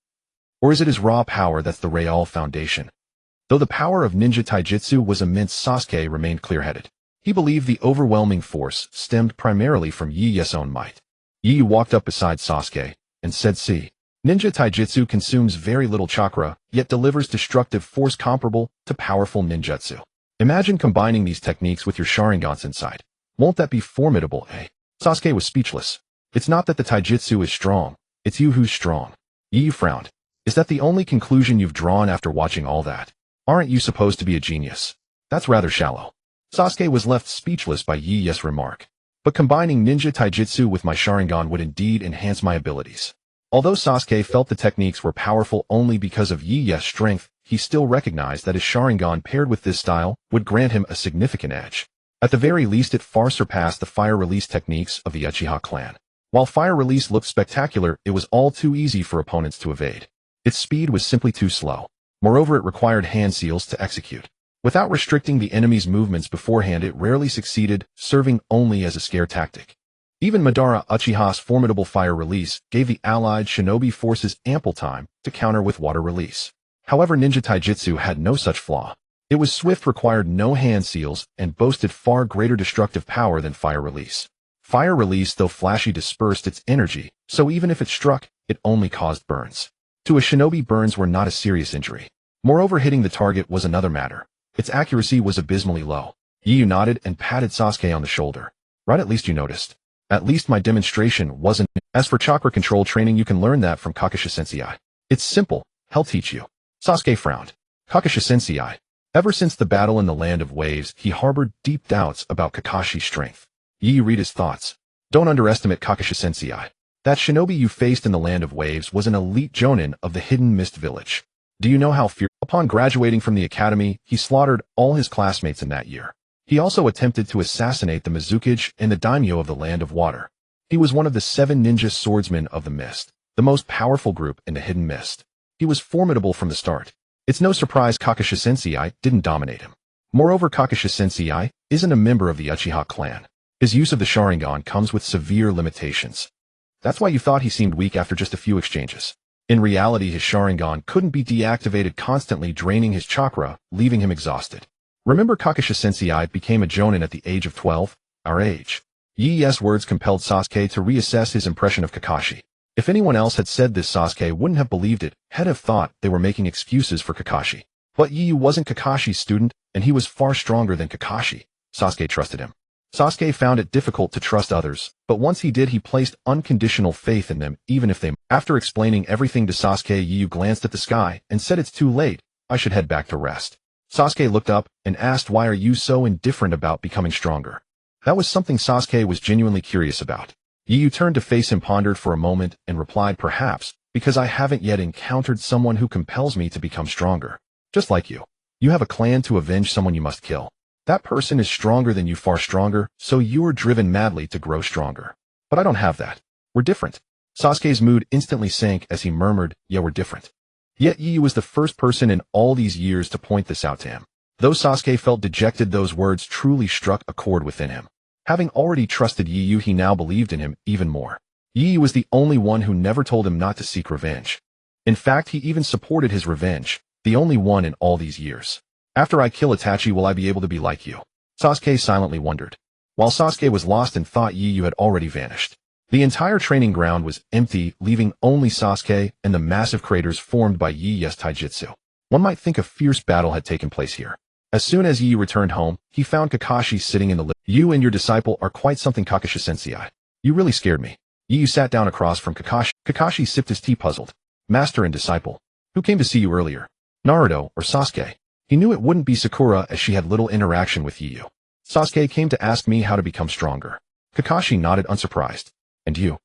Or is it his raw power that's the real foundation? Though the power of ninja taijutsu was immense, Sasuke remained clear-headed. He believed the overwhelming force stemmed primarily from Yi's own might. Yi walked up beside Sasuke and said, "See, ninja taijutsu consumes very little chakra, yet delivers destructive force comparable to powerful ninjutsu. Imagine combining these techniques with your Sharingans inside. Won't that be formidable, eh?" Sasuke was speechless. It's not that the taijutsu is strong, it's you who's strong. Yi frowned. Is that the only conclusion you've drawn after watching all that? Aren't you supposed to be a genius? That's rather shallow. Sasuke was left speechless by Yi's remark. But combining ninja taijutsu with my Sharingan would indeed enhance my abilities. Although Sasuke felt the techniques were powerful only because of Yi's strength, he still recognized that his Sharingan paired with this style would grant him a significant edge. At the very least, it far surpassed the fire release techniques of the Uchiha clan. While fire release looked spectacular, it was all too easy for opponents to evade. Its speed was simply too slow. Moreover, it required hand seals to execute. Without restricting the enemy's movements beforehand, it rarely succeeded, serving only as a scare tactic. Even Madara Uchiha's formidable fire release gave the allied shinobi forces ample time to counter with water release. However, ninja taijutsu had no such flaw. It was swift, required no hand seals, and boasted far greater destructive power than fire release. Fire release, though flashy, dispersed its energy, so even if it struck, it only caused burns. To a shinobi, burns were not a serious injury. Moreover, hitting the target was another matter. Its accuracy was abysmally low. Yi nodded and patted Sasuke on the shoulder. Right, at least you noticed. At least my demonstration wasn't. As for chakra control training, you can learn that from Kakashi Sensei. It's simple. He'll teach you. Sasuke frowned. Kakashi Sensei. Ever since the battle in the Land of Waves, he harbored deep doubts about Kakashi's strength. Yi read his thoughts. Don't underestimate Kakashi Sensei. That shinobi you faced in the Land of Waves was an elite jonin of the Hidden Mist Village. Do you know how upon graduating from the academy, he slaughtered all his classmates in that year. He also attempted to assassinate the Mizukage and the daimyo of the Land of Water. He was one of the 7 ninja swordsmen of the Mist, the most powerful group in the Hidden Mist. He was formidable from the start. It's no surprise Kakashi Sensei didn't dominate him. Moreover, Kakashi Sensei isn't a member of the Uchiha clan. His use of the Sharingan comes with severe limitations. That's why you thought he seemed weak after just a few exchanges. In reality, his Sharingan couldn't be deactivated, constantly draining his chakra, leaving him exhausted. Remember, Kakashi Sensei became a jonin at the age of 12, our age. Yi's words compelled Sasuke to reassess his impression of Kakashi. If anyone else had said this, Sasuke wouldn't have believed it, had have thought they were making excuses for Kakashi. But Yi wasn't Kakashi's student, and he was far stronger than Kakashi. Sasuke trusted him. Sasuke found it difficult to trust others, but once he did, he placed unconditional faith in them, even if they... After explaining everything to Sasuke, Yi glanced at the sky and said, "It's too late. I should head back to rest." Sasuke looked up and asked, "Why are you so indifferent about becoming stronger?" That was something Sasuke was genuinely curious about. Yu turned to face him, pondered for a moment, and replied, "Perhaps, because I haven't yet encountered someone who compels me to become stronger. Just like you. You have a clan to avenge someone you must kill. That person is stronger than you, far stronger, so you are driven madly to grow stronger. But I don't have that. We're different." Sasuke's mood instantly sank as he murmured, "Yeah, we're different." Yet Yu was the first person in all these years to point this out to him. Though Sasuke felt dejected, those words truly struck a chord within him. Having already trusted Yu, he now believed in him even more. Yu was the only one who never told him not to seek revenge. In fact, he even supported his revenge, the only one in all these years. "After I kill Itachi, will I be able to be like you?" Sasuke silently wondered. While Sasuke was lost in thought, Yu had already vanished. The entire training ground was empty, leaving only Sasuke and the massive craters formed by Yu's taijutsu. One might think a fierce battle had taken place here. As soon as Yu returned home, he found Kakashi sitting in the living room. "You and your disciple are quite something, Kakashi-sensei. You really scared me." Yu sat down across from Kakashi. Kakashi sipped his tea, puzzled. "Master and disciple. Who came to see you earlier? Naruto or Sasuke?" He knew it wouldn't be Sakura, as she had little interaction with Yu. "Sasuke came to ask me how to become stronger." Kakashi nodded, unsurprised. "And you?"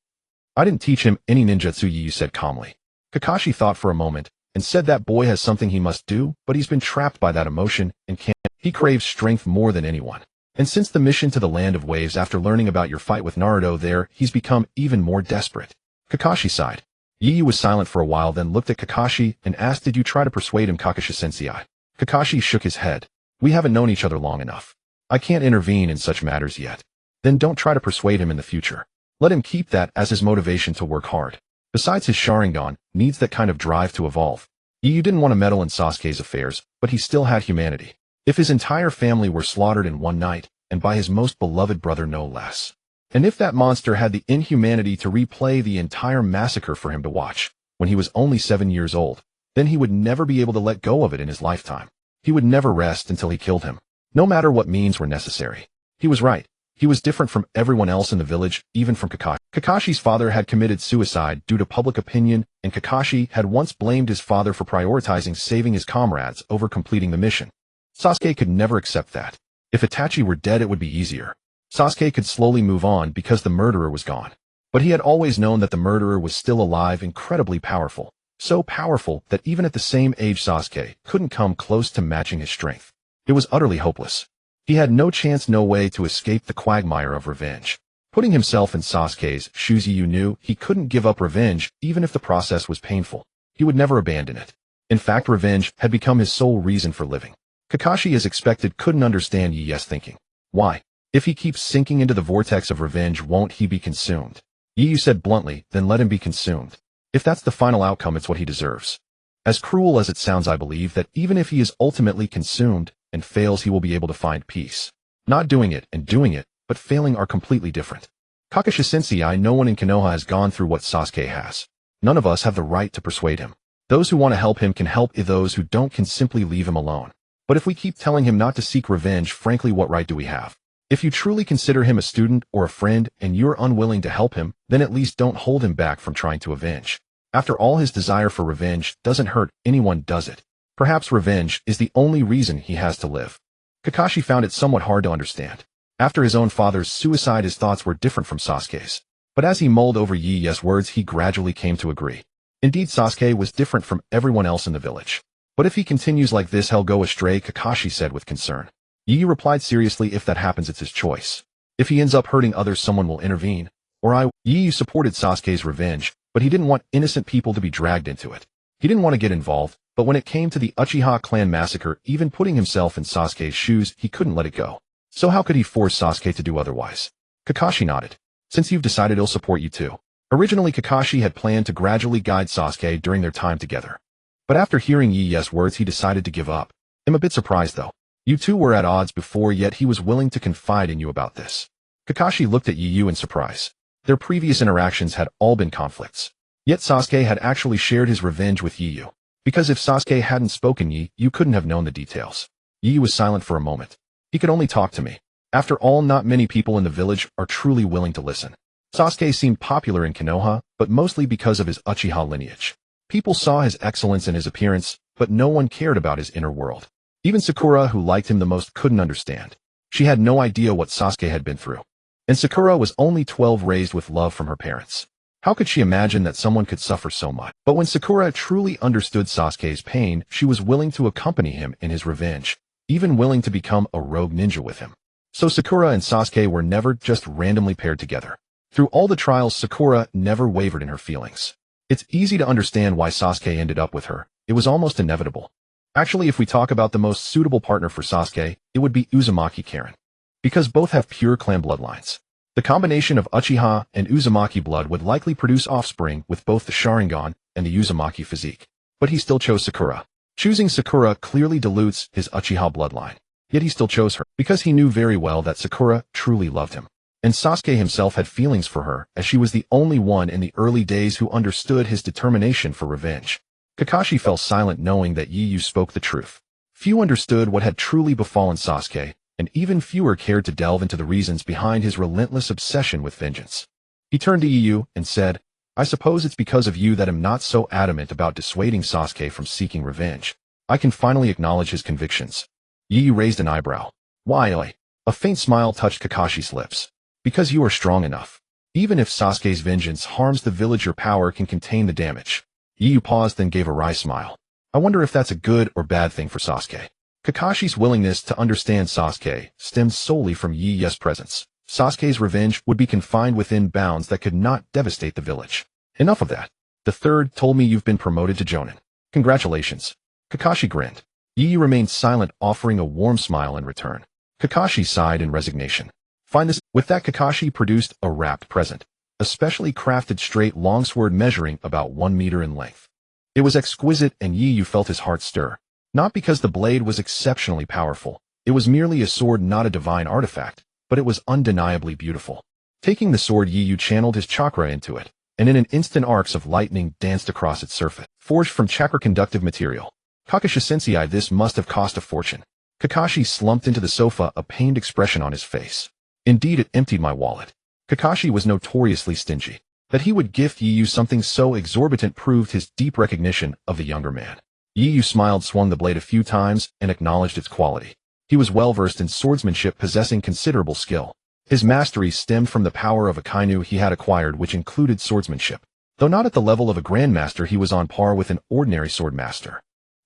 "I didn't teach him any ninjutsu," Yu said calmly. Kakashi thought for a moment, and said, "That boy has something he must do, but he's been trapped by that emotion, and can't. He craves strength more than anyone. And since the mission to the Land of Waves, after learning about your fight with Naruto there, he's become even more desperate." Kakashi sighed. Yu was silent for a while, then looked at Kakashi and asked, "Did you try to persuade him, Kakashi-sensei?" Kakashi shook his head. "We haven't known each other long enough. I can't intervene in such matters yet." "Then don't try to persuade him in the future. Let him keep that as his motivation to work hard. Besides, his Sharingan needs that kind of drive to evolve." Yu didn't want to meddle in Sasuke's affairs, but he still had humanity. If his entire family were slaughtered in one night, and by his most beloved brother no less, and if that monster had the inhumanity to replay the entire massacre for him to watch, when he was only 7 years old, then he would never be able to let go of it in his lifetime. He would never rest until he killed him, no matter what means were necessary. He was right. He was different from everyone else in the village, even from Kakashi. Kakashi's father had committed suicide due to public opinion, and Kakashi had once blamed his father for prioritizing saving his comrades over completing the mission. Sasuke could never accept that. If Itachi were dead, it would be easier. Sasuke could slowly move on because the murderer was gone. But he had always known that the murderer was still alive, incredibly powerful. So powerful that even at the same age, Sasuke couldn't come close to matching his strength. It was utterly hopeless. He had no chance, no way to escape the quagmire of revenge. Putting himself in Sasuke's shoes, Yu knew he couldn't give up revenge, even if the process was painful. He would never abandon it. In fact, revenge had become his sole reason for living. Kakashi, as expected, couldn't understand Yu's thinking. Why? If he keeps sinking into the vortex of revenge, won't he be consumed? Yu said bluntly, "Then let him be consumed. If that's the final outcome, it's what he deserves." As cruel as it sounds, I believe that even if he is ultimately consumed and fails, he will be able to find peace. Not doing it and doing it, but failing are completely different. Kakashi-sensei, no one in Konoha has gone through what Sasuke has. None of us have the right to persuade him. Those who want to help him can help, those who don't can simply leave him alone. But if we keep telling him not to seek revenge, frankly, what right do we have? If you truly consider him a student or a friend and you're unwilling to help him, then at least don't hold him back from trying to avenge. After all, his desire for revenge doesn't hurt anyone, does it? Perhaps revenge is the only reason he has to live. Kakashi found it somewhat hard to understand. After his own father's suicide, his thoughts were different from Sasuke's. But as he mulled over Yu's words, he gradually came to agree. Indeed, Sasuke was different from everyone else in the village. But if he continues like this, he'll go astray, Kakashi said with concern. Yu replied seriously, "If that happens, it's his choice. If he ends up hurting others, someone will intervene. Or I." Yu supported Sasuke's revenge, but he didn't want innocent people to be dragged into it. He didn't want to get involved, but when it came to the Uchiha clan massacre, even putting himself in Sasuke's shoes, he couldn't let it go. So how could he force Sasuke to do otherwise? Kakashi nodded. "Since you've decided, he'll support you too." Originally, Kakashi had planned to gradually guide Sasuke during their time together. But after hearing Yu's words, he decided to give up. "I'm a bit surprised though. You two were at odds before, yet he was willing to confide in you about this." Kakashi looked at Yu in surprise. Their previous interactions had all been conflicts. Yet Sasuke had actually shared his revenge with Yu. Because if Sasuke hadn't spoken, Yu couldn't have known the details. Yu was silent for a moment. "He could only talk to me. After all, not many people in the village are truly willing to listen." Sasuke seemed popular in Konoha, but mostly because of his Uchiha lineage. People saw his excellence in his appearance, but no one cared about his inner world. Even Sakura, who liked him the most, couldn't understand. She had no idea what Sasuke had been through. And Sakura was only 12, raised with love from her parents. How could she imagine that someone could suffer so much? But when Sakura truly understood Sasuke's pain, she was willing to accompany him in his revenge, even willing to become a rogue ninja with him. So Sakura and Sasuke were never just randomly paired together. Through all the trials, Sakura never wavered in her feelings. It's easy to understand why Sasuke ended up with her. It was almost inevitable. Actually, if we talk about the most suitable partner for Sasuke, it would be Uzumaki Karen. Because both have pure clan bloodlines. The combination of Uchiha and Uzumaki blood would likely produce offspring with both the Sharingan and the Uzumaki physique. But he still chose Sakura. Choosing Sakura clearly dilutes his Uchiha bloodline. Yet he still chose her, because he knew very well that Sakura truly loved him. And Sasuke himself had feelings for her, as she was the only one in the early days who understood his determination for revenge. Kakashi fell silent, knowing that Yu spoke the truth. Few understood what had truly befallen Sasuke, and even fewer cared to delve into the reasons behind his relentless obsession with vengeance. He turned to Yu and said, "I suppose it's because of you that I'm not so adamant about dissuading Sasuke from seeking revenge. I can finally acknowledge his convictions." Yu raised an eyebrow. "Why?" A faint smile touched Kakashi's lips. "Because you are strong enough. Even if Sasuke's vengeance harms the village, your power can contain the damage." Yu paused, then gave a wry smile. "I wonder if that's a good or bad thing for Sasuke." Kakashi's willingness to understand Sasuke stemmed solely from Yu's presence. Sasuke's revenge would be confined within bounds that could not devastate the village. "Enough of that. The third told me you've been promoted to Jonin. Congratulations." Kakashi grinned. Yu remained silent, offering a warm smile in return. Kakashi sighed in resignation. "Find this." With that, Kakashi produced a wrapped present, a specially crafted straight longsword measuring about 1 meter in length. It was exquisite, and Yu felt his heart stir. Not because the blade was exceptionally powerful. It was merely a sword, not a divine artifact, but it was undeniably beautiful. Taking the sword, Yu channeled his chakra into it, and in an instant arcs of lightning danced across its surface. Forged from chakra conductive material. Kakashi-sensei, this must have cost a fortune. Kakashi slumped into the sofa, a pained expression on his face. "Indeed, it emptied my wallet." Kakashi was notoriously stingy. That he would gift Yu something so exorbitant proved his deep recognition of the younger man. Yu smiled, swung the blade a few times, and acknowledged its quality. He was well-versed in swordsmanship, possessing considerable skill. His mastery stemmed from the power of Akainu he had acquired, which included swordsmanship. Though not at the level of a grandmaster, he was on par with an ordinary sword master.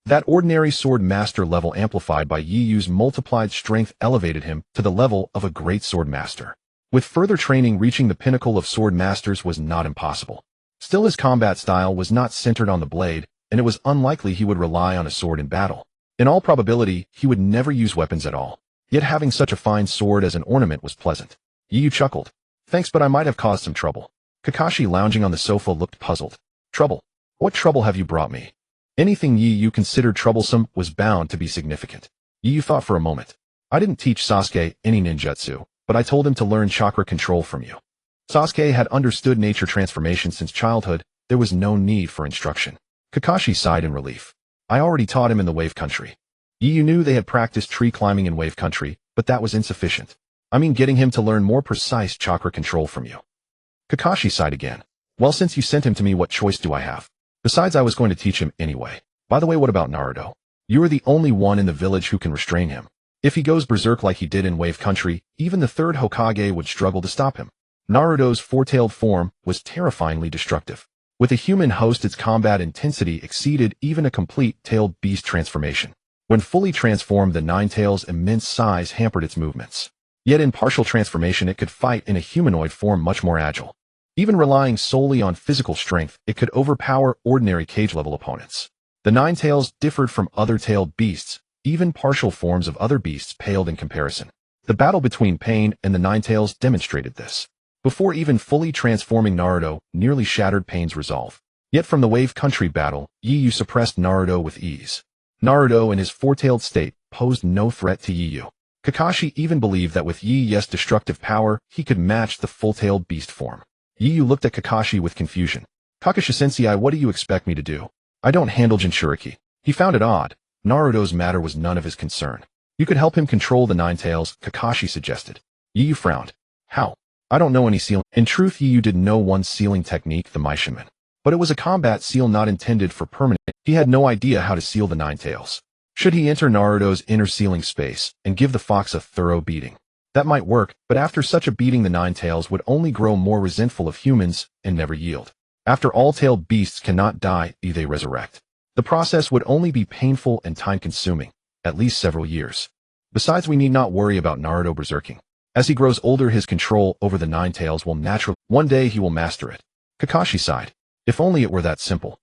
That ordinary sword master level, amplified by Yu's multiplied strength, elevated him to the level of a great sword master. With further training, reaching the pinnacle of sword masters was not impossible. Still, his combat style was not centered on the blade, and it was unlikely he would rely on a sword in battle. In all probability, he would never use weapons at all. Yet having such a fine sword as an ornament was pleasant. Yu chuckled. "Thanks, but I might have caused some trouble." Kakashi, lounging on the sofa, looked puzzled. "Trouble? What trouble have you brought me?" Anything Yu considered troublesome was bound to be significant. Yu thought for a moment. "I didn't teach Sasuke any ninjutsu, but I told him to learn chakra control from you." Sasuke had understood nature transformation since childhood. There was no need for instruction. Kakashi sighed in relief. "I already taught him in the Wave Country." Yu knew they had practiced tree climbing in Wave Country, but that was insufficient. "I mean getting him to learn more precise chakra control from you." Kakashi sighed again. "Well, since you sent him to me, what choice do I have? Besides, I was going to teach him anyway. By the way, what about Naruto? You are the only one in the village who can restrain him. If he goes berserk like he did in Wave Country, even the third Hokage would struggle to stop him." Naruto's four-tailed form was terrifyingly destructive. With a human host, its combat intensity exceeded even a complete tailed beast transformation. When fully transformed, the Nine-Tails' immense size hampered its movements. Yet in partial transformation, it could fight in a humanoid form much more agile. Even relying solely on physical strength, it could overpower ordinary cage-level opponents. The Nine-Tails differed from other tailed beasts. Even partial forms of other beasts paled in comparison. The battle between Pain and the Nine-Tails demonstrated this. Before even fully transforming, Naruto nearly shattered Pain's resolve. Yet from the Wave Country battle, Yu suppressed Naruto with ease. Naruto in his four-tailed state posed no threat to Yu. Kakashi even believed that with Yu's destructive power, he could match the full-tailed beast form. Yu looked at Kakashi with confusion. "Kakashi-sensei, what do you expect me to do? I don't handle Jinchuriki." He found it odd. Naruto's matter was none of his concern. "You could help him control the Nine-Tails," Kakashi suggested. Yu frowned. "How?" "I don't know any sealing." In truth, Yu did know one sealing technique, the Maishinman. But it was a combat seal not intended for permanent. He had no idea how to seal the Nine-Tails. Should he enter Naruto's inner ceiling space and give the fox a thorough beating? That might work, but after such a beating the Nine-Tails would only grow more resentful of humans and never yield. After all-tailed beasts cannot die, they resurrect. The process would only be painful and time-consuming, at least several years. Besides, we need not worry about Naruto berserking. As he grows older, his control over the Nine-Tails will naturally. One day he will master it. Kakashi sighed. If only it were that simple.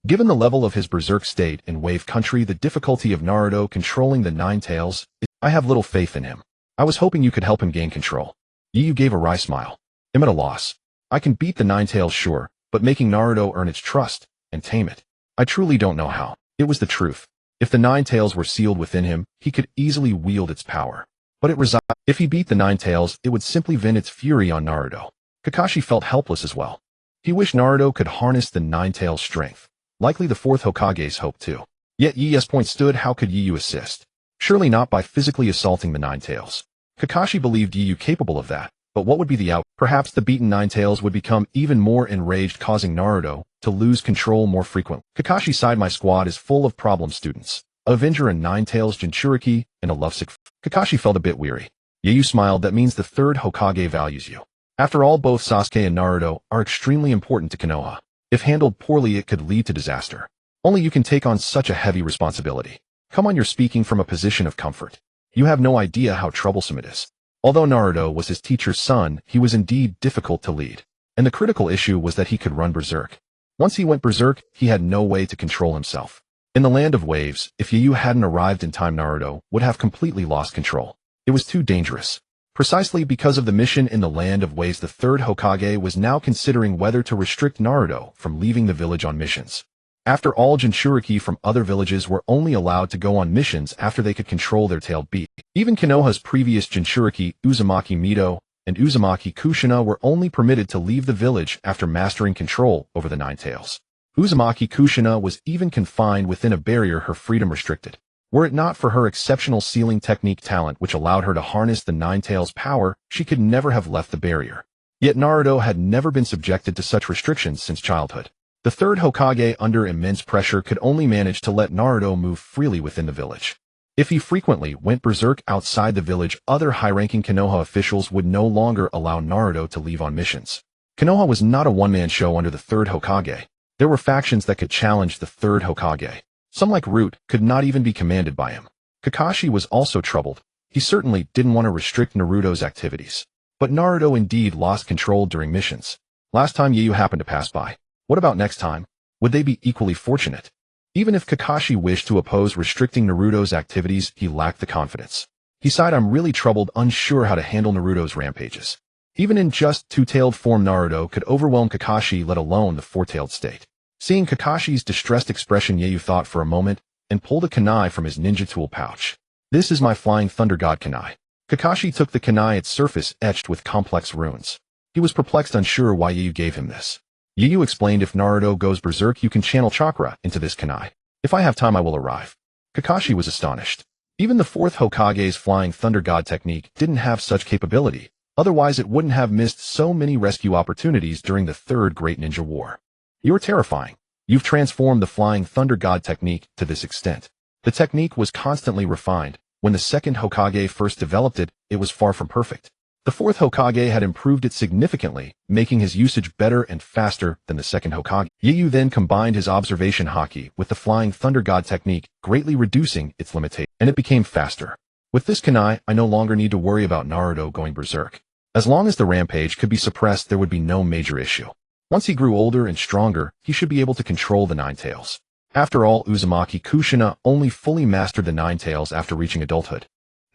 Given the level of his berserk state in Wave Country, the difficulty of Naruto controlling the Nine-Tails, I have little faith in him. I was hoping you could help him gain control. Yu gave a wry smile. I'm at a loss. I can beat the Nine-Tails, sure, but making Naruto earn its trust and tame it, I truly don't know how. It was the truth. If the Nine-Tails were sealed within him, he could easily wield its power. But it resides. If he beat the Nine-Tails, it would simply vent its fury on Naruto. Kakashi felt helpless as well. He wished Naruto could harness the Nine-Tails' strength. Likely the fourth Hokage's hope too. Yet Yi's point stood: how could Yu assist? Surely not by physically assaulting the Nine-Tails. Kakashi believed Yu capable of that, but what would be the outcome? Perhaps the beaten Nine-Tails would become even more enraged, causing Naruto to lose control more frequently. Kakashi sighed. My squad is full of problem students. Avenger and Nine-Tails Jinchuriki, and a lovesick. Kakashi felt a bit weary. Yu smiled. That means the third Hokage values you. After all, both Sasuke and Naruto are extremely important to Konoha. If handled poorly, it could lead to disaster. Only you can take on such a heavy responsibility. Come on, you're speaking from a position of comfort. You have no idea how troublesome it is. Although Naruto was his teacher's son, he was indeed difficult to lead. And the critical issue was that he could run berserk. Once he went berserk, he had no way to control himself. In the land of waves, if Yu hadn't arrived in time, Naruto would have completely lost control. It was too dangerous. Precisely because of the mission in the land of waves, the third Hokage was now considering whether to restrict Naruto from leaving the village on missions. After all, Jinchuriki from other villages were only allowed to go on missions after they could control their tailed beast. Even Konoha's previous Jinchuriki, Uzumaki Mito, and Uzumaki Kushina were only permitted to leave the village after mastering control over the Nine-Tails. Uzumaki Kushina was even confined within a barrier, her freedom restricted. Were it not for her exceptional sealing technique talent which allowed her to harness the Nine-Tails' power, she could never have left the barrier. Yet Naruto had never been subjected to such restrictions since childhood. The third Hokage, under immense pressure, could only manage to let Naruto move freely within the village. If he frequently went berserk outside the village, other high-ranking Konoha officials would no longer allow Naruto to leave on missions. Konoha was not a one-man show under the third Hokage. There were factions that could challenge the third Hokage. Some, like Root, could not even be commanded by him. Kakashi was also troubled. He certainly didn't want to restrict Naruto's activities. But Naruto indeed lost control during missions. Last time Yu happened to pass by. What about next time? Would they be equally fortunate? Even if Kakashi wished to oppose restricting Naruto's activities, he lacked the confidence. He sighed. I'm really troubled, unsure how to handle Naruto's rampages. Even in just two-tailed form, Naruto could overwhelm Kakashi, let alone the four-tailed state. Seeing Kakashi's distressed expression, Yu thought for a moment and pulled a kunai from his ninja tool pouch. This is my Flying Thunder God kunai. Kakashi took the kunai, its surface etched with complex runes. He was perplexed, unsure why Yu gave him this. Yu explained, if Naruto goes berserk, you can channel Chakra into this kunai. If I have time, I will arrive. Kakashi was astonished. Even the fourth Hokage's Flying Thunder God technique didn't have such capability. Otherwise, it wouldn't have missed so many rescue opportunities during the Third Great Ninja War. You're terrifying. You've transformed the Flying Thunder God technique to this extent. The technique was constantly refined. When the second Hokage first developed it, it was far from perfect. The fourth Hokage had improved it significantly, making his usage better and faster than the second Hokage. Yu then combined his observation Haki with the Flying Thunder God technique, greatly reducing its limitation, and it became faster. With this kunai, I no longer need to worry about Naruto going berserk. As long as the rampage could be suppressed, there would be no major issue. Once he grew older and stronger, he should be able to control the Nine-Tails. After all, Uzumaki Kushina only fully mastered the Nine-Tails after reaching adulthood.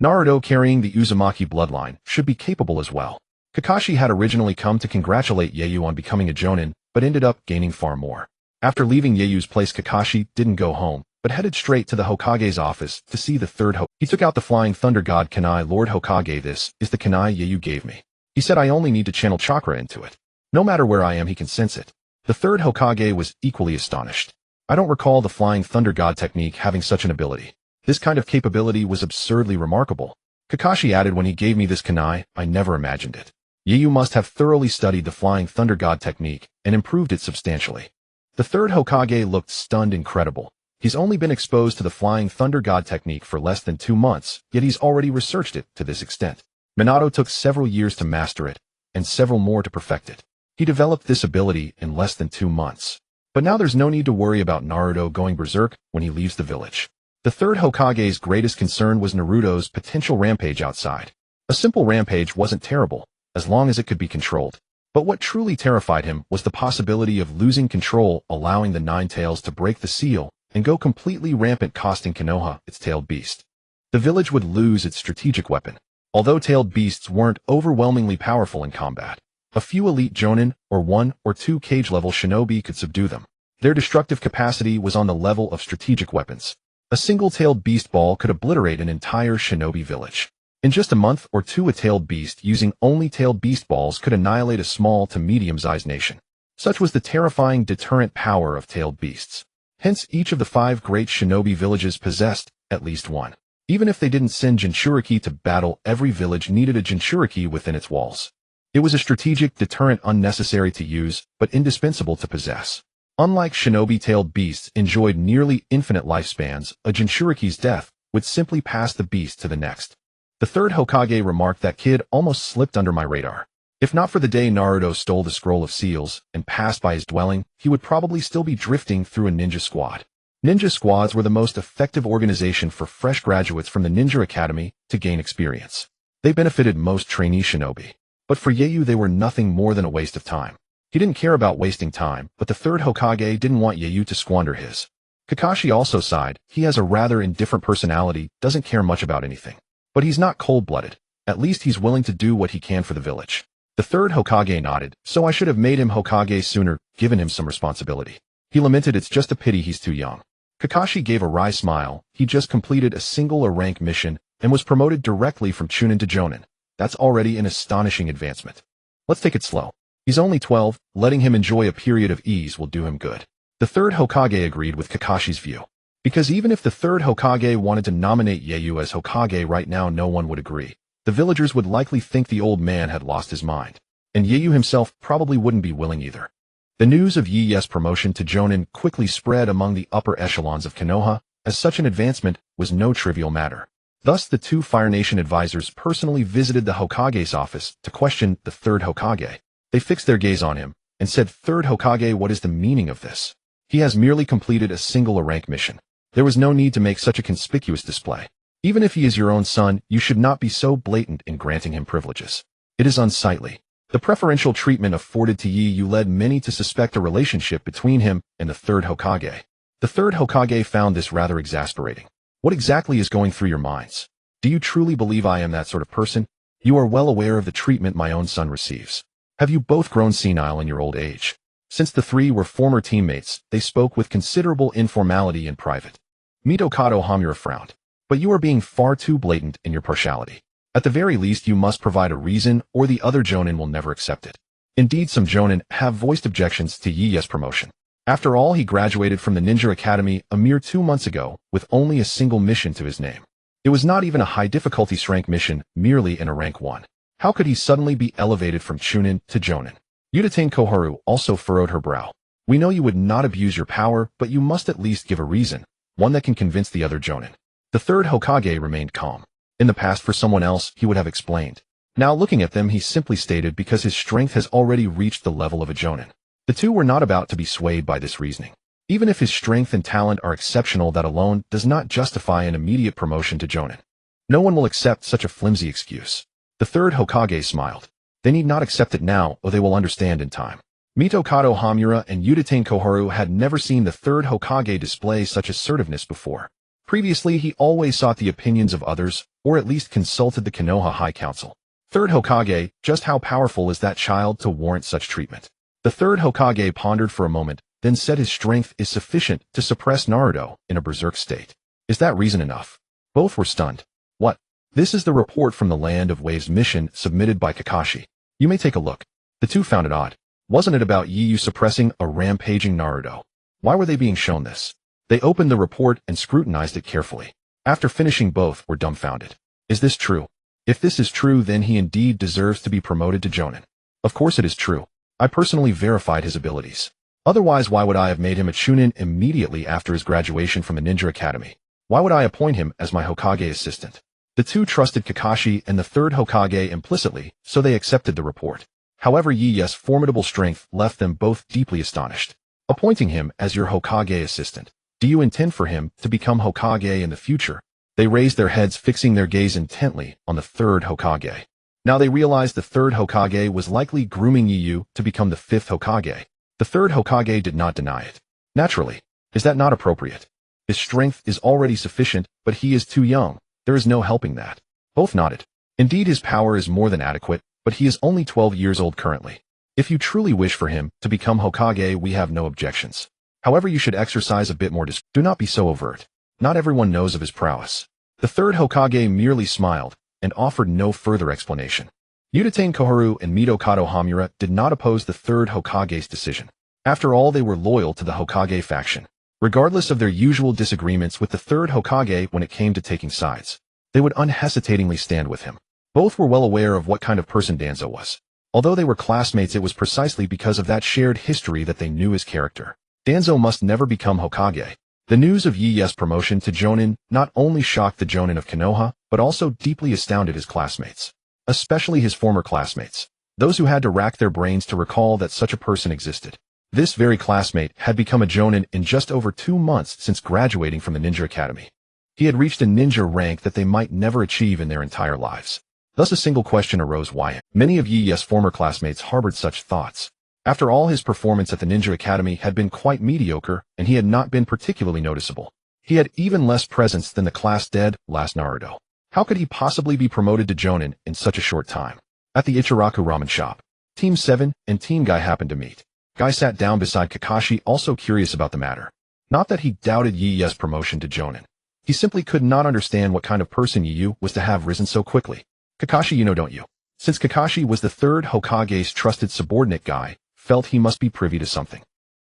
Naruto, carrying the Uzumaki bloodline, should be capable as well. Kakashi had originally come to congratulate Yu on becoming a Jonin, but ended up gaining far more. After leaving Yu's place, Kakashi didn't go home, but headed straight to the Hokage's office to see the third Hokage. He took out the Flying Thunder God kunai. Lord Hokage, this is the kunai Yu gave me. He said I only need to channel Chakra into it. No matter where I am, he can sense it. The third Hokage was equally astonished. I don't recall the Flying Thunder God technique having such an ability. This kind of capability was absurdly remarkable. Kakashi added, when he gave me this kunai, I never imagined it. Yu must have thoroughly studied the Flying Thunder God technique and improved it substantially. The third Hokage looked stunned. Incredible. He's only been exposed to the Flying Thunder God technique for less than 2 months, yet he's already researched it to this extent. Minato took several years to master it, and several more to perfect it. He developed this ability in less than 2 months. But now there's no need to worry about Naruto going berserk when he leaves the village. The third Hokage's greatest concern was Naruto's potential rampage outside. A simple rampage wasn't terrible, as long as it could be controlled. But what truly terrified him was the possibility of losing control, allowing the Nine Tails to break the seal and go completely rampant, costing Konoha its tailed beast. The village would lose its strategic weapon. Although tailed beasts weren't overwhelmingly powerful in combat, a few elite jonin or 1 or 2 cage-level shinobi could subdue them. Their destructive capacity was on the level of strategic weapons. A single tailed beast ball could obliterate an entire shinobi village. In just a month or two, a tailed beast using only tailed beast balls could annihilate a small to medium-sized nation. Such was the terrifying deterrent power of tailed beasts. Hence, each of the 5 great shinobi villages possessed at least one. Even if they didn't send Jinchuriki to battle, every village needed a Jinchuriki within its walls. It was a strategic deterrent, unnecessary to use, but indispensable to possess. Unlike shinobi-tailed beasts enjoyed nearly infinite lifespans, a Jinchuriki's death would simply pass the beast to the next. The third Hokage remarked, "That kid almost slipped under my radar. If not for the day Naruto stole the scroll of seals and passed by his dwelling, he would probably still be drifting through a ninja squad." Ninja squads were the most effective organization for fresh graduates from the Ninja Academy to gain experience. They benefited most trainee shinobi. But for Yeyu, they were nothing more than a waste of time. He didn't care about wasting time, but the third Hokage didn't want Yeyu to squander his. Kakashi also sighed. He has a rather indifferent personality, doesn't care much about anything. But he's not cold-blooded. At least he's willing to do what he can for the village. The third Hokage nodded. "So I should have made him Hokage sooner, given him some responsibility." He lamented, "It's just a pity he's too young." Kakashi gave a wry smile. He just completed a single rank mission and was promoted directly from Chunin to Jonin. That's already an astonishing advancement. Let's take it slow. He's only 12, letting him enjoy a period of ease will do him good. The third Hokage agreed with Kakashi's view. Because even if the third Hokage wanted to nominate Yeyu as Hokage right now, no one would agree. The villagers would likely think the old man had lost his mind. And Yeyu himself probably wouldn't be willing either. The news of Ye's promotion to Jonin quickly spread among the upper echelons of Konoha, as such an advancement was no trivial matter. Thus, the 2 Fire Nation advisors personally visited the Hokage's office to question the third Hokage. They fixed their gaze on him and said, "Third Hokage, what is the meaning of this? He has merely completed a single rank mission. There was no need to make such a conspicuous display. Even if he is your own son, you should not be so blatant in granting him privileges. It is unsightly." The preferential treatment afforded to Yeyu led many to suspect a relationship between him and the third Hokage. The third Hokage found this rather exasperating. "What exactly is going through your minds? Do you truly believe I am that sort of person? You are well aware of the treatment my own son receives. Have you both grown senile in your old age?" Since the 3 were former teammates, they spoke with considerable informality in private. Mitokado Hamura frowned. "But you are being far too blatant in your partiality. At the very least, you must provide a reason, or the other Jonin will never accept it." Indeed, some Jonin have voiced objections to Ye's promotion. After all, he graduated from the Ninja Academy a mere 2 months ago, with only a single mission to his name. It was not even a high-difficulty rank mission, merely in a rank 1. How could he suddenly be elevated from Chunin to Jonin? Uchiha Koharu also furrowed her brow. "We know you would not abuse your power, but you must at least give a reason, one that can convince the other Jonin." The third Hokage remained calm. In the past, for someone else, he would have explained. Now, looking at them, he simply stated, "Because his strength has already reached the level of a Jonin." The 2 were not about to be swayed by this reasoning. Even if his strength and talent are exceptional, that alone does not justify an immediate promotion to Jonin. No one will accept such a flimsy excuse. The third Hokage smiled. They need not accept it now, or they will understand in time. Mitokado Hamura and Uchiha Koharu had never seen the third Hokage display such assertiveness before. Previously, he always sought the opinions of others, or at least consulted the Konoha High Council. Third Hokage, just how powerful is that child to warrant such treatment? The third Hokage pondered for a moment, then said his strength is sufficient to suppress Naruto in a berserk state. Is that reason enough? Both were stunned. What? This is the report from the Land of Waves mission submitted by Kakashi. You may take a look. The 2 found it odd. Wasn't it about Yeyu suppressing a rampaging Naruto? Why were they being shown this? They opened the report and scrutinized it carefully. After finishing, both were dumbfounded. Is this true? If this is true, then he indeed deserves to be promoted to Jonin. Of course it is true. I personally verified his abilities. Otherwise, why would I have made him a chunin immediately after his graduation from the Ninja Academy? Why would I appoint him as my Hokage assistant? The two trusted Kakashi and the third Hokage implicitly, so they accepted the report. However, Ieya's formidable strength left them both deeply astonished. Appointing him as your Hokage assistant, do you intend for him to become Hokage in the future? They raised their heads, fixing their gaze intently on the third Hokage. Now they realized the third Hokage was likely grooming Ieya to become the fifth Hokage. The third Hokage did not deny it. Naturally, is that not appropriate? His strength is already sufficient, but he is too young. There is no helping that. Both nodded. Indeed, his power is more than adequate, but he is only 12 years old currently. If you truly wish for him to become Hokage, we have no objections. However, you should exercise a bit more discretion. Do not be so overt. Not everyone knows of his prowess. The third Hokage merely smiled and offered no further explanation. Uchiha Koharu and Midokado Hamura did not oppose the third Hokage's decision. After all, they were loyal to the Hokage faction. Regardless of their usual disagreements with the third Hokage when it came to taking sides, they would unhesitatingly stand with him. Both were well aware of what kind of person Danzo was. Although they were classmates, it was precisely because of that shared history that they knew his character. Danzo must never become Hokage. The news of Ieya's promotion to Jonin not only shocked the Jonin of Konoha, but also deeply astounded his classmates. Especially his former classmates. Those who had to rack their brains to recall that such a person existed. This very classmate had become a Jonin in just over 2 months since graduating from the Ninja Academy. He had reached a ninja rank that they might never achieve in their entire lives. Thus a single question arose: why? Many of Ieya's former classmates harbored such thoughts. After all, his performance at the Ninja Academy had been quite mediocre, and he had not been particularly noticeable. He had even less presence than the class dead last Naruto. How could he possibly be promoted to Jonin in such a short time? At the Ichiraku ramen shop, Team 7 and Team Guy happened to meet. Guy sat down beside Kakashi, also curious about the matter. Not that he doubted Ieya's promotion to Jonin. He simply could not understand what kind of person Ieya was to have risen so quickly. Kakashi, you know, don't you? Since Kakashi was the third Hokage's trusted subordinate, Guy felt he must be privy to something.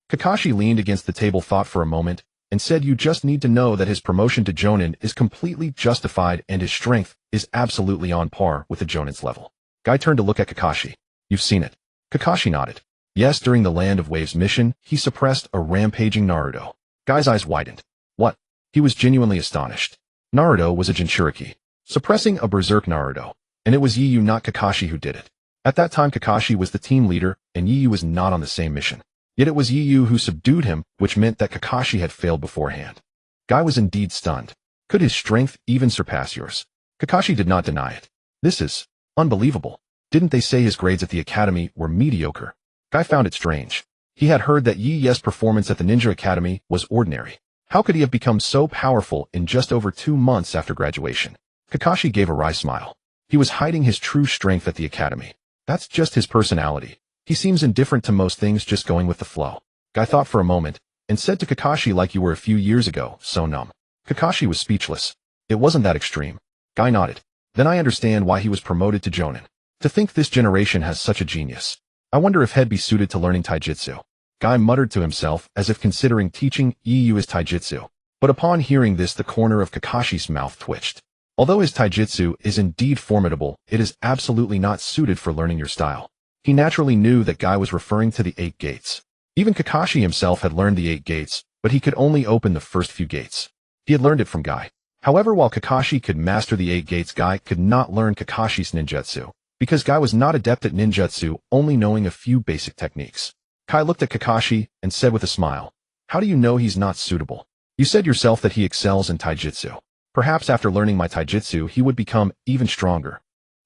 Kakashi leaned against the table, thought for a moment, and said, you just need to know that his promotion to Jonin is completely justified and his strength is absolutely on par with the Jonin's level. Guy turned to look at Kakashi. You've seen it. Kakashi nodded. Yes, during the Land of Waves mission, he suppressed a rampaging Naruto. Guy's eyes widened. What? He was genuinely astonished. Naruto was a Jinchuriki, suppressing a berserk Naruto, and it was Ieya, not Kakashi, who did it. At that time, Kakashi was the team leader, and Ieya was not on the same mission. Yet it was Ieya who subdued him, which meant that Kakashi had failed beforehand. Guy was indeed stunned. Could his strength even surpass yours? Kakashi did not deny it. This is unbelievable. Didn't they say his grades at the academy were mediocre? Guy found it strange. He had heard that Ieya's performance at the Ninja Academy was ordinary. How could he have become so powerful in just over 2 months after graduation? Kakashi gave a wry smile. He was hiding his true strength at the academy. That's just his personality. He seems indifferent to most things, just going with the flow. Guy thought for a moment, and said to Kakashi, like you were a few years ago, so numb. Kakashi was speechless. It wasn't that extreme. Guy nodded. Then I understand why he was promoted to Jonin. To think this generation has such a genius. I wonder if he'd be suited to learning taijutsu. Guy muttered to himself as if considering teaching Ieya's taijutsu. But upon hearing this, the corner of Kakashi's mouth twitched. Although his taijutsu is indeed formidable, it is absolutely not suited for learning your style. He naturally knew that Guy was referring to the 8 gates. Even Kakashi himself had learned the 8 gates, but he could only open the first few gates. He had learned it from Guy. However, while Kakashi could master the 8 gates, Guy could not learn Kakashi's ninjutsu, because Guy was not adept at ninjutsu, only knowing a few basic techniques. Kai looked at Kakashi and said with a smile, how do you know he's not suitable? You said yourself that he excels in taijutsu. Perhaps after learning my taijutsu, he would become even stronger.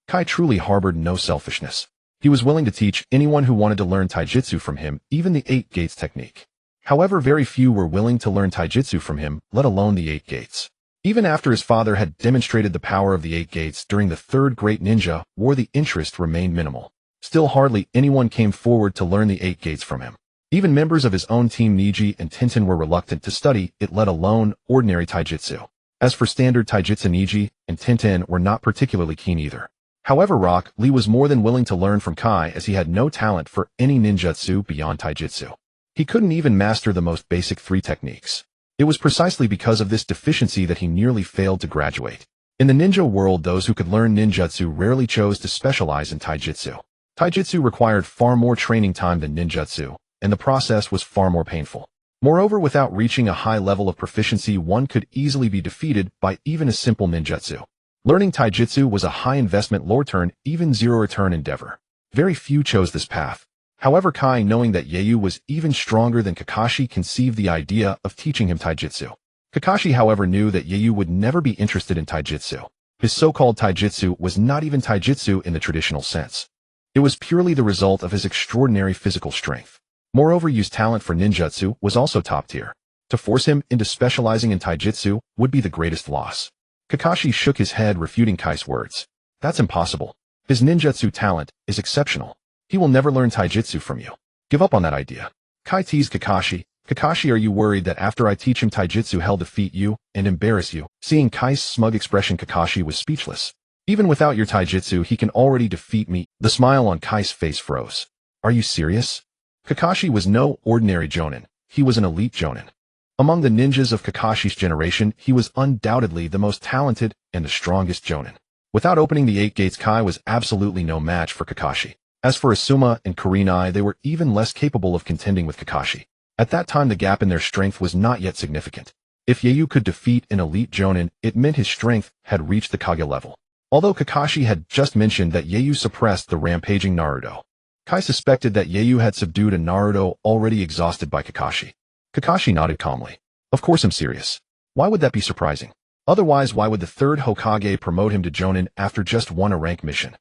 Kai truly harbored no selfishness. He was willing to teach anyone who wanted to learn taijutsu from him, even the 8 gates technique. However, very few were willing to learn taijutsu from him, let alone the 8 gates. Even after his father had demonstrated the power of the 8 gates during the 3rd Great Ninja War, the interest remained minimal. Still, hardly anyone came forward to learn the 8 gates from him. Even members of his own team Neji and Tenten were reluctant to study it, let alone ordinary taijutsu. As for standard taijutsu, Neji and Tenten were not particularly keen either. However, Rock Lee was more than willing to learn from Kai, as he had no talent for any ninjutsu beyond taijutsu. He couldn't even master the most basic 3 techniques. It was precisely because of this deficiency that he nearly failed to graduate. In the ninja world, those who could learn ninjutsu rarely chose to specialize in taijutsu. Taijutsu required far more training time than ninjutsu, and the process was far more painful. Moreover, without reaching a high level of proficiency, one could easily be defeated by even a simple ninjutsu. Learning taijutsu was a high-investment, low-return, even zero-return endeavor. Very few chose this path. However, Kai, knowing that Yoru was even stronger than Kakashi, conceived the idea of teaching him taijutsu. Kakashi, however, knew that Yoru would never be interested in taijutsu. His so-called taijutsu was not even taijutsu in the traditional sense. It was purely the result of his extraordinary physical strength. Moreover, Yu's talent for ninjutsu was also top tier. To force him into specializing in taijutsu would be the greatest loss. Kakashi shook his head, refuting Kai's words. That's impossible. His ninjutsu talent is exceptional. He will never learn taijutsu from you. Give up on that idea. Kai teased Kakashi. Kakashi, are you worried that after I teach him taijutsu he'll defeat you and embarrass you? Seeing Kai's smug expression, Kakashi was speechless. Even without your taijutsu, he can already defeat me. The smile on Kai's face froze. Are you serious? Kakashi was no ordinary jonin. He was an elite jonin. Among the ninjas of Kakashi's generation, he was undoubtedly the most talented and the strongest jonin. Without opening the 8 gates, Kai was absolutely no match for Kakashi. As for Asuma and Kurenai, they were even less capable of contending with Kakashi. At that time, the gap in their strength was not yet significant. If Yoru could defeat an elite jonin, it meant his strength had reached the Kage level. Although Kakashi had just mentioned that Yoru suppressed the rampaging Naruto, Kai suspected that Yoru had subdued a Naruto already exhausted by Kakashi. Kakashi nodded calmly. Of course I'm serious. Why would that be surprising? Otherwise, why would the third Hokage promote him to jonin after just won a rank mission?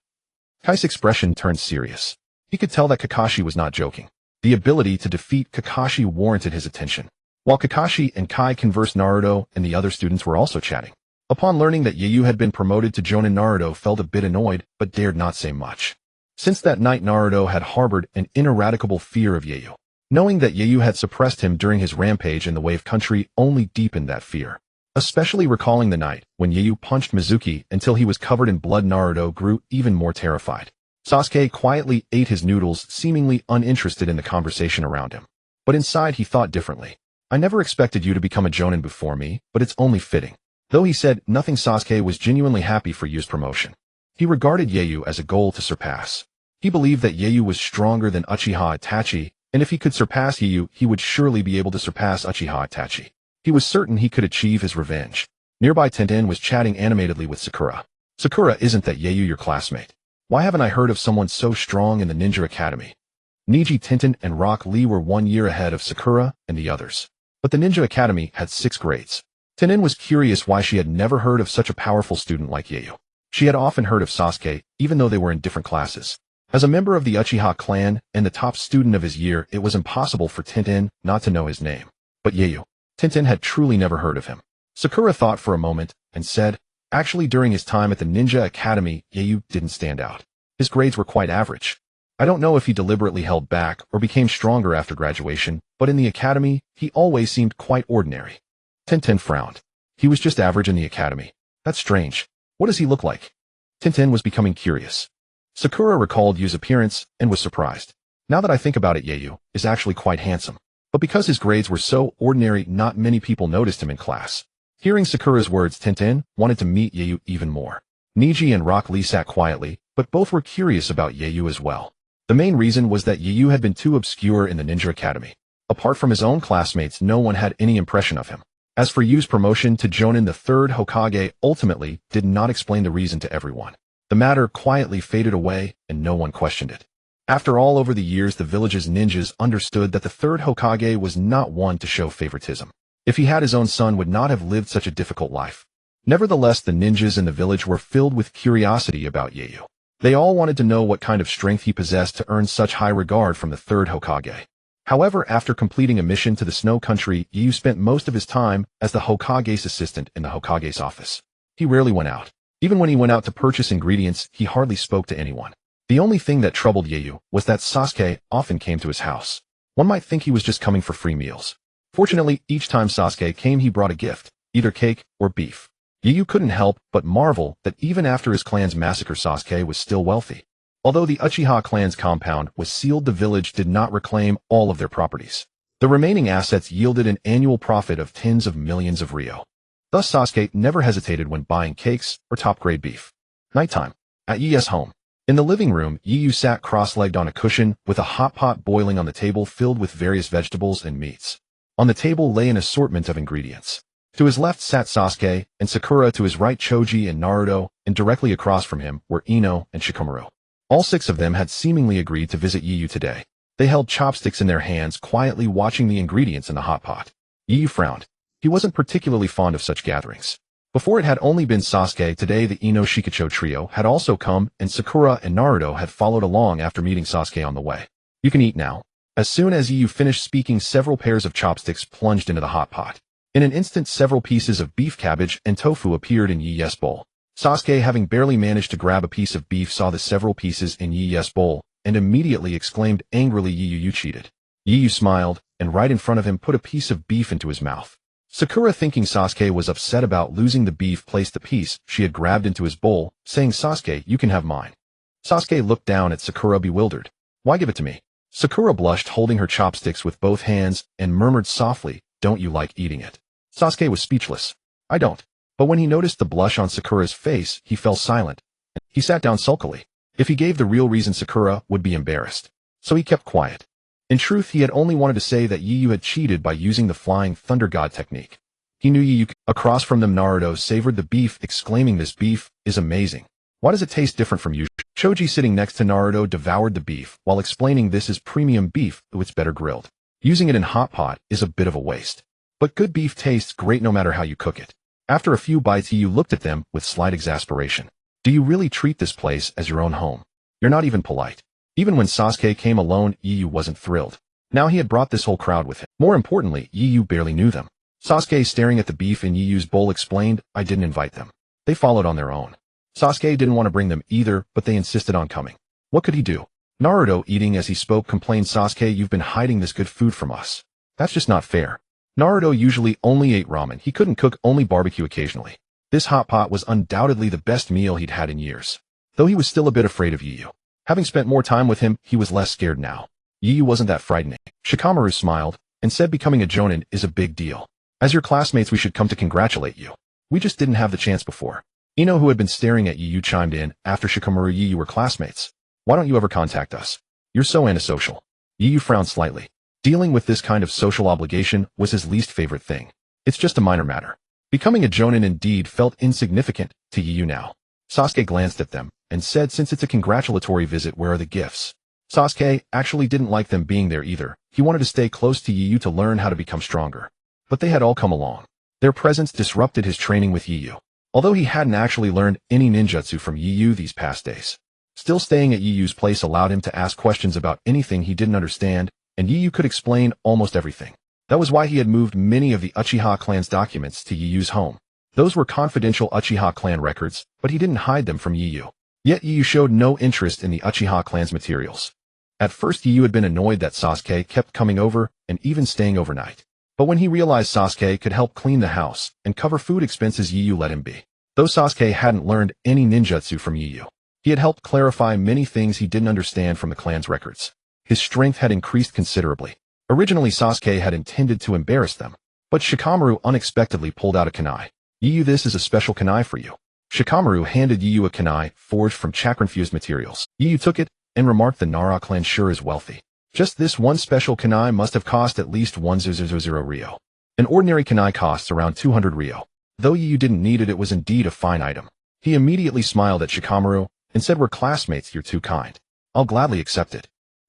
Kai's expression turned serious. He could tell that Kakashi was not joking. The ability to defeat Kakashi warranted his attention. While Kakashi and Kai conversed, Naruto and the other students were also chatting. Upon learning that Yoru had been promoted to jonin, Naruto felt a bit annoyed, but dared not say much. Since that night, Naruto had harbored an ineradicable fear of Yoru. Knowing that Yoru had suppressed him during his rampage in the Wave Country only deepened that fear. Especially recalling the night when Yoru punched Mizuki until he was covered in blood, Naruto grew even more terrified. Sasuke quietly ate his noodles, seemingly uninterested in the conversation around him. But inside he thought differently. I never expected you to become a jonin before me, but it's only fitting. Though he said nothing, Sasuke was genuinely happy for Yu's promotion. He regarded Yoru as a goal to surpass. He believed that Yoru was stronger than Uchiha Itachi, and if he could surpass Yoru, he would surely be able to surpass Uchiha Itachi. He was certain he could achieve his revenge. Nearby, Tenten was chatting animatedly with Sakura. Sakura, isn't that Yoru your classmate? Why haven't I heard of someone so strong in the Ninja Academy? Neji, Tenten, and Rock Lee were 1 year ahead of Sakura and the others. But the Ninja Academy had 6 grades. Tenten was curious why she had never heard of such a powerful student like Yoru. She had often heard of Sasuke, even though they were in different classes. As a member of the Uchiha clan and the top student of his year, it was impossible for Tenten not to know his name. But Yoru, Tenten had truly never heard of him. Sakura thought for a moment and said, actually, during his time at the Ninja Academy, Yoru didn't stand out. His grades were quite average. I don't know if he deliberately held back or became stronger after graduation, but in the academy, he always seemed quite ordinary. Tenten frowned. He was just average in the academy. That's strange. What does he look like? Tenten was becoming curious. Sakura recalled Yu's appearance and was surprised. Now that I think about it, Yoru is actually quite handsome. But because his grades were so ordinary, not many people noticed him in class. Hearing Sakura's words, Tenten wanted to meet Yoru even more. Neji and Rock Lee sat quietly, but both were curious about Yoru as well. The main reason was that Yoru had been too obscure in the Ninja Academy. Apart from his own classmates, no one had any impression of him. As for Yu's promotion to jonin, the third Hokage ultimately did not explain the reason to everyone. The matter quietly faded away, and no one questioned it. After all, over the years, the village's ninjas understood that the third Hokage was not one to show favoritism. If he had his own son, would not have lived such a difficult life. Nevertheless, the ninjas in the village were filled with curiosity about Yoru. They all wanted to know what kind of strength he possessed to earn such high regard from the third Hokage. However, after completing a mission to the Snow Country, Yoru spent most of his time as the Hokage's assistant in the Hokage's office. He rarely went out. Even when he went out to purchase ingredients, he hardly spoke to anyone. The only thing that troubled Yoru was that Sasuke often came to his house. One might think he was just coming for free meals. Fortunately, each time Sasuke came, he brought a gift, either cake or beef. Yoru couldn't help but marvel that even after his clan's massacre, Sasuke was still wealthy. Although the Uchiha clan's compound was sealed, the village did not reclaim all of their properties. The remaining assets yielded an annual profit of tens of millions of ryo. Thus, Sasuke never hesitated when buying cakes or top-grade beef. Nighttime. At Ie's home. In the living room, Yu sat cross-legged on a cushion with a hot pot boiling on the table filled with various vegetables and meats. On the table lay an assortment of ingredients. To his left sat Sasuke and Sakura, to his right Choji and Naruto, and directly across from him were Ino and Shikamaru. All 6 of them had seemingly agreed to visit Yu today. They held chopsticks in their hands, quietly watching the ingredients in the hot pot. Yu frowned. He wasn't particularly fond of such gatherings. Before, it had only been Sasuke. Today the Ino Shikacho trio had also come, and Sakura and Naruto had followed along after meeting Sasuke on the way. You can eat now. As soon as Yu finished speaking, several pairs of chopsticks plunged into the hot pot. In an instant, several pieces of beef, cabbage, and tofu appeared in Yu's bowl. Sasuke, having barely managed to grab a piece of beef, saw the several pieces in Yu's bowl, and immediately exclaimed angrily, "You cheated." Yu smiled, and right in front of him put a piece of beef into his mouth. Sakura, thinking Sasuke was upset about losing the beef, placed the piece she had grabbed into his bowl, saying, "Sasuke, you can have mine." Sasuke looked down at Sakura, bewildered. "Why give it to me?" Sakura blushed, holding her chopsticks with both hands, and murmured softly, "Don't you like eating it?" Sasuke was speechless. "I don't." But when he noticed the blush on Sakura's face, he fell silent. He sat down sulkily. If he gave the real reason, Sakura would be embarrassed. So he kept quiet. In truth, he had only wanted to say that Yu had cheated by using the Flying Thunder God technique. He knew Yu. Across from them, Naruto savored the beef, exclaiming, "This beef is amazing. Why does it taste different from usual?" Choji, sitting next to Naruto, devoured the beef, while explaining, "This is premium beef, so it's better grilled. Using it in hot pot is a bit of a waste. But good beef tastes great no matter how you cook it." After a few bites, Yu looked at them with slight exasperation. "Do you really treat this place as your own home? You're not even polite." Even when Sasuke came alone, Yu wasn't thrilled. Now he had brought this whole crowd with him. More importantly, Yu barely knew them. Sasuke, staring at the beef in Yu's bowl, explained, "I didn't invite them. They followed on their own." Sasuke didn't want to bring them either, but they insisted on coming. What could he do? Naruto, eating as he spoke, complained, "Sasuke, you've been hiding this good food from us. That's just not fair." Naruto usually only ate ramen. He couldn't cook, only barbecue occasionally. This hot pot was undoubtedly the best meal he'd had in years. Though he was still a bit afraid of Yu. Having spent more time with him, he was less scared now. Yu wasn't that frightening. Shikamaru smiled and said, "Becoming a Jonin is a big deal. As your classmates, we should come to congratulate you. We just didn't have the chance before." Ino, who had been staring at Yu, chimed in, "After Shikamaru, you were classmates. Why don't you ever contact us? You're so antisocial." Yu frowned slightly. Dealing with this kind of social obligation was his least favorite thing. It's just a minor matter. Becoming a Jonin indeed felt insignificant to Yu now. Sasuke glanced at them and said, "Since it's a congratulatory visit, where are the gifts?" Sasuke actually didn't like them being there either. He wanted to stay close to Yu to learn how to become stronger. But they had all come along. Their presence disrupted his training with Yu. Although he hadn't actually learned any ninjutsu from Yu these past days. Still, staying at Yu's place allowed him to ask questions about anything he didn't understand, and Yu could explain almost everything. That was why he had moved many of the Uchiha clan's documents to Yu's home. Those were confidential Uchiha clan records, but he didn't hide them from Yu. Yet Yu showed no interest in the Uchiha clan's materials. At first, Yu had been annoyed that Sasuke kept coming over and even staying overnight. But when he realized Sasuke could help clean the house and cover food expenses, Yu let him be. Though Sasuke hadn't learned any ninjutsu from Yu, he had helped clarify many things he didn't understand from the clan's records. His strength had increased considerably. Originally, Sasuke had intended to embarrass them, but Shikamaru unexpectedly pulled out a kunai. "Yu, this is a special kunai for you." Shikamaru handed Yu a kunai forged from chakra-infused materials. Yu took it and remarked, "The Nara clan sure is wealthy. Just this one special kunai must have cost at least 1,000 ryo. An ordinary kunai costs around 200 ryo. Though Yu didn't need it, it was indeed a fine item. He immediately smiled at Shikamaru and said, "We're classmates, you're too kind. I'll gladly accept it."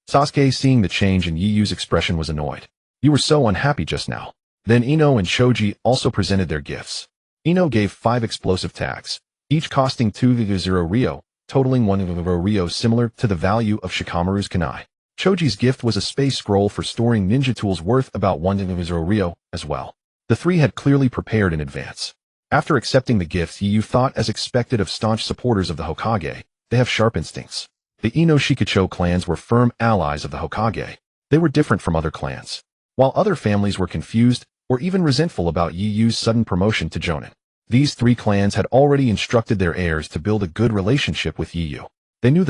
Sasuke, seeing the change in Yu's expression, was annoyed. "You were so unhappy just now." Then Ino and Choji also presented their gifts. Ino gave 5 explosive tags, each costing 2,000 ryo, totaling 1,000 ryo, similar to the value of Shikamaru's kunai. Choji's gift was a space scroll for storing ninja tools worth about 1,000 ryo as well. The 3 had clearly prepared in advance. After accepting the gifts, Yu thought, as expected of staunch supporters of the Hokage, they have sharp instincts. The Ino Shikacho clans were firm allies of the Hokage. They were different from other clans. While other families were confused or even resentful about Yu's sudden promotion to Jonin, these 3 clans had already instructed their heirs to build a good relationship with Yu. They knew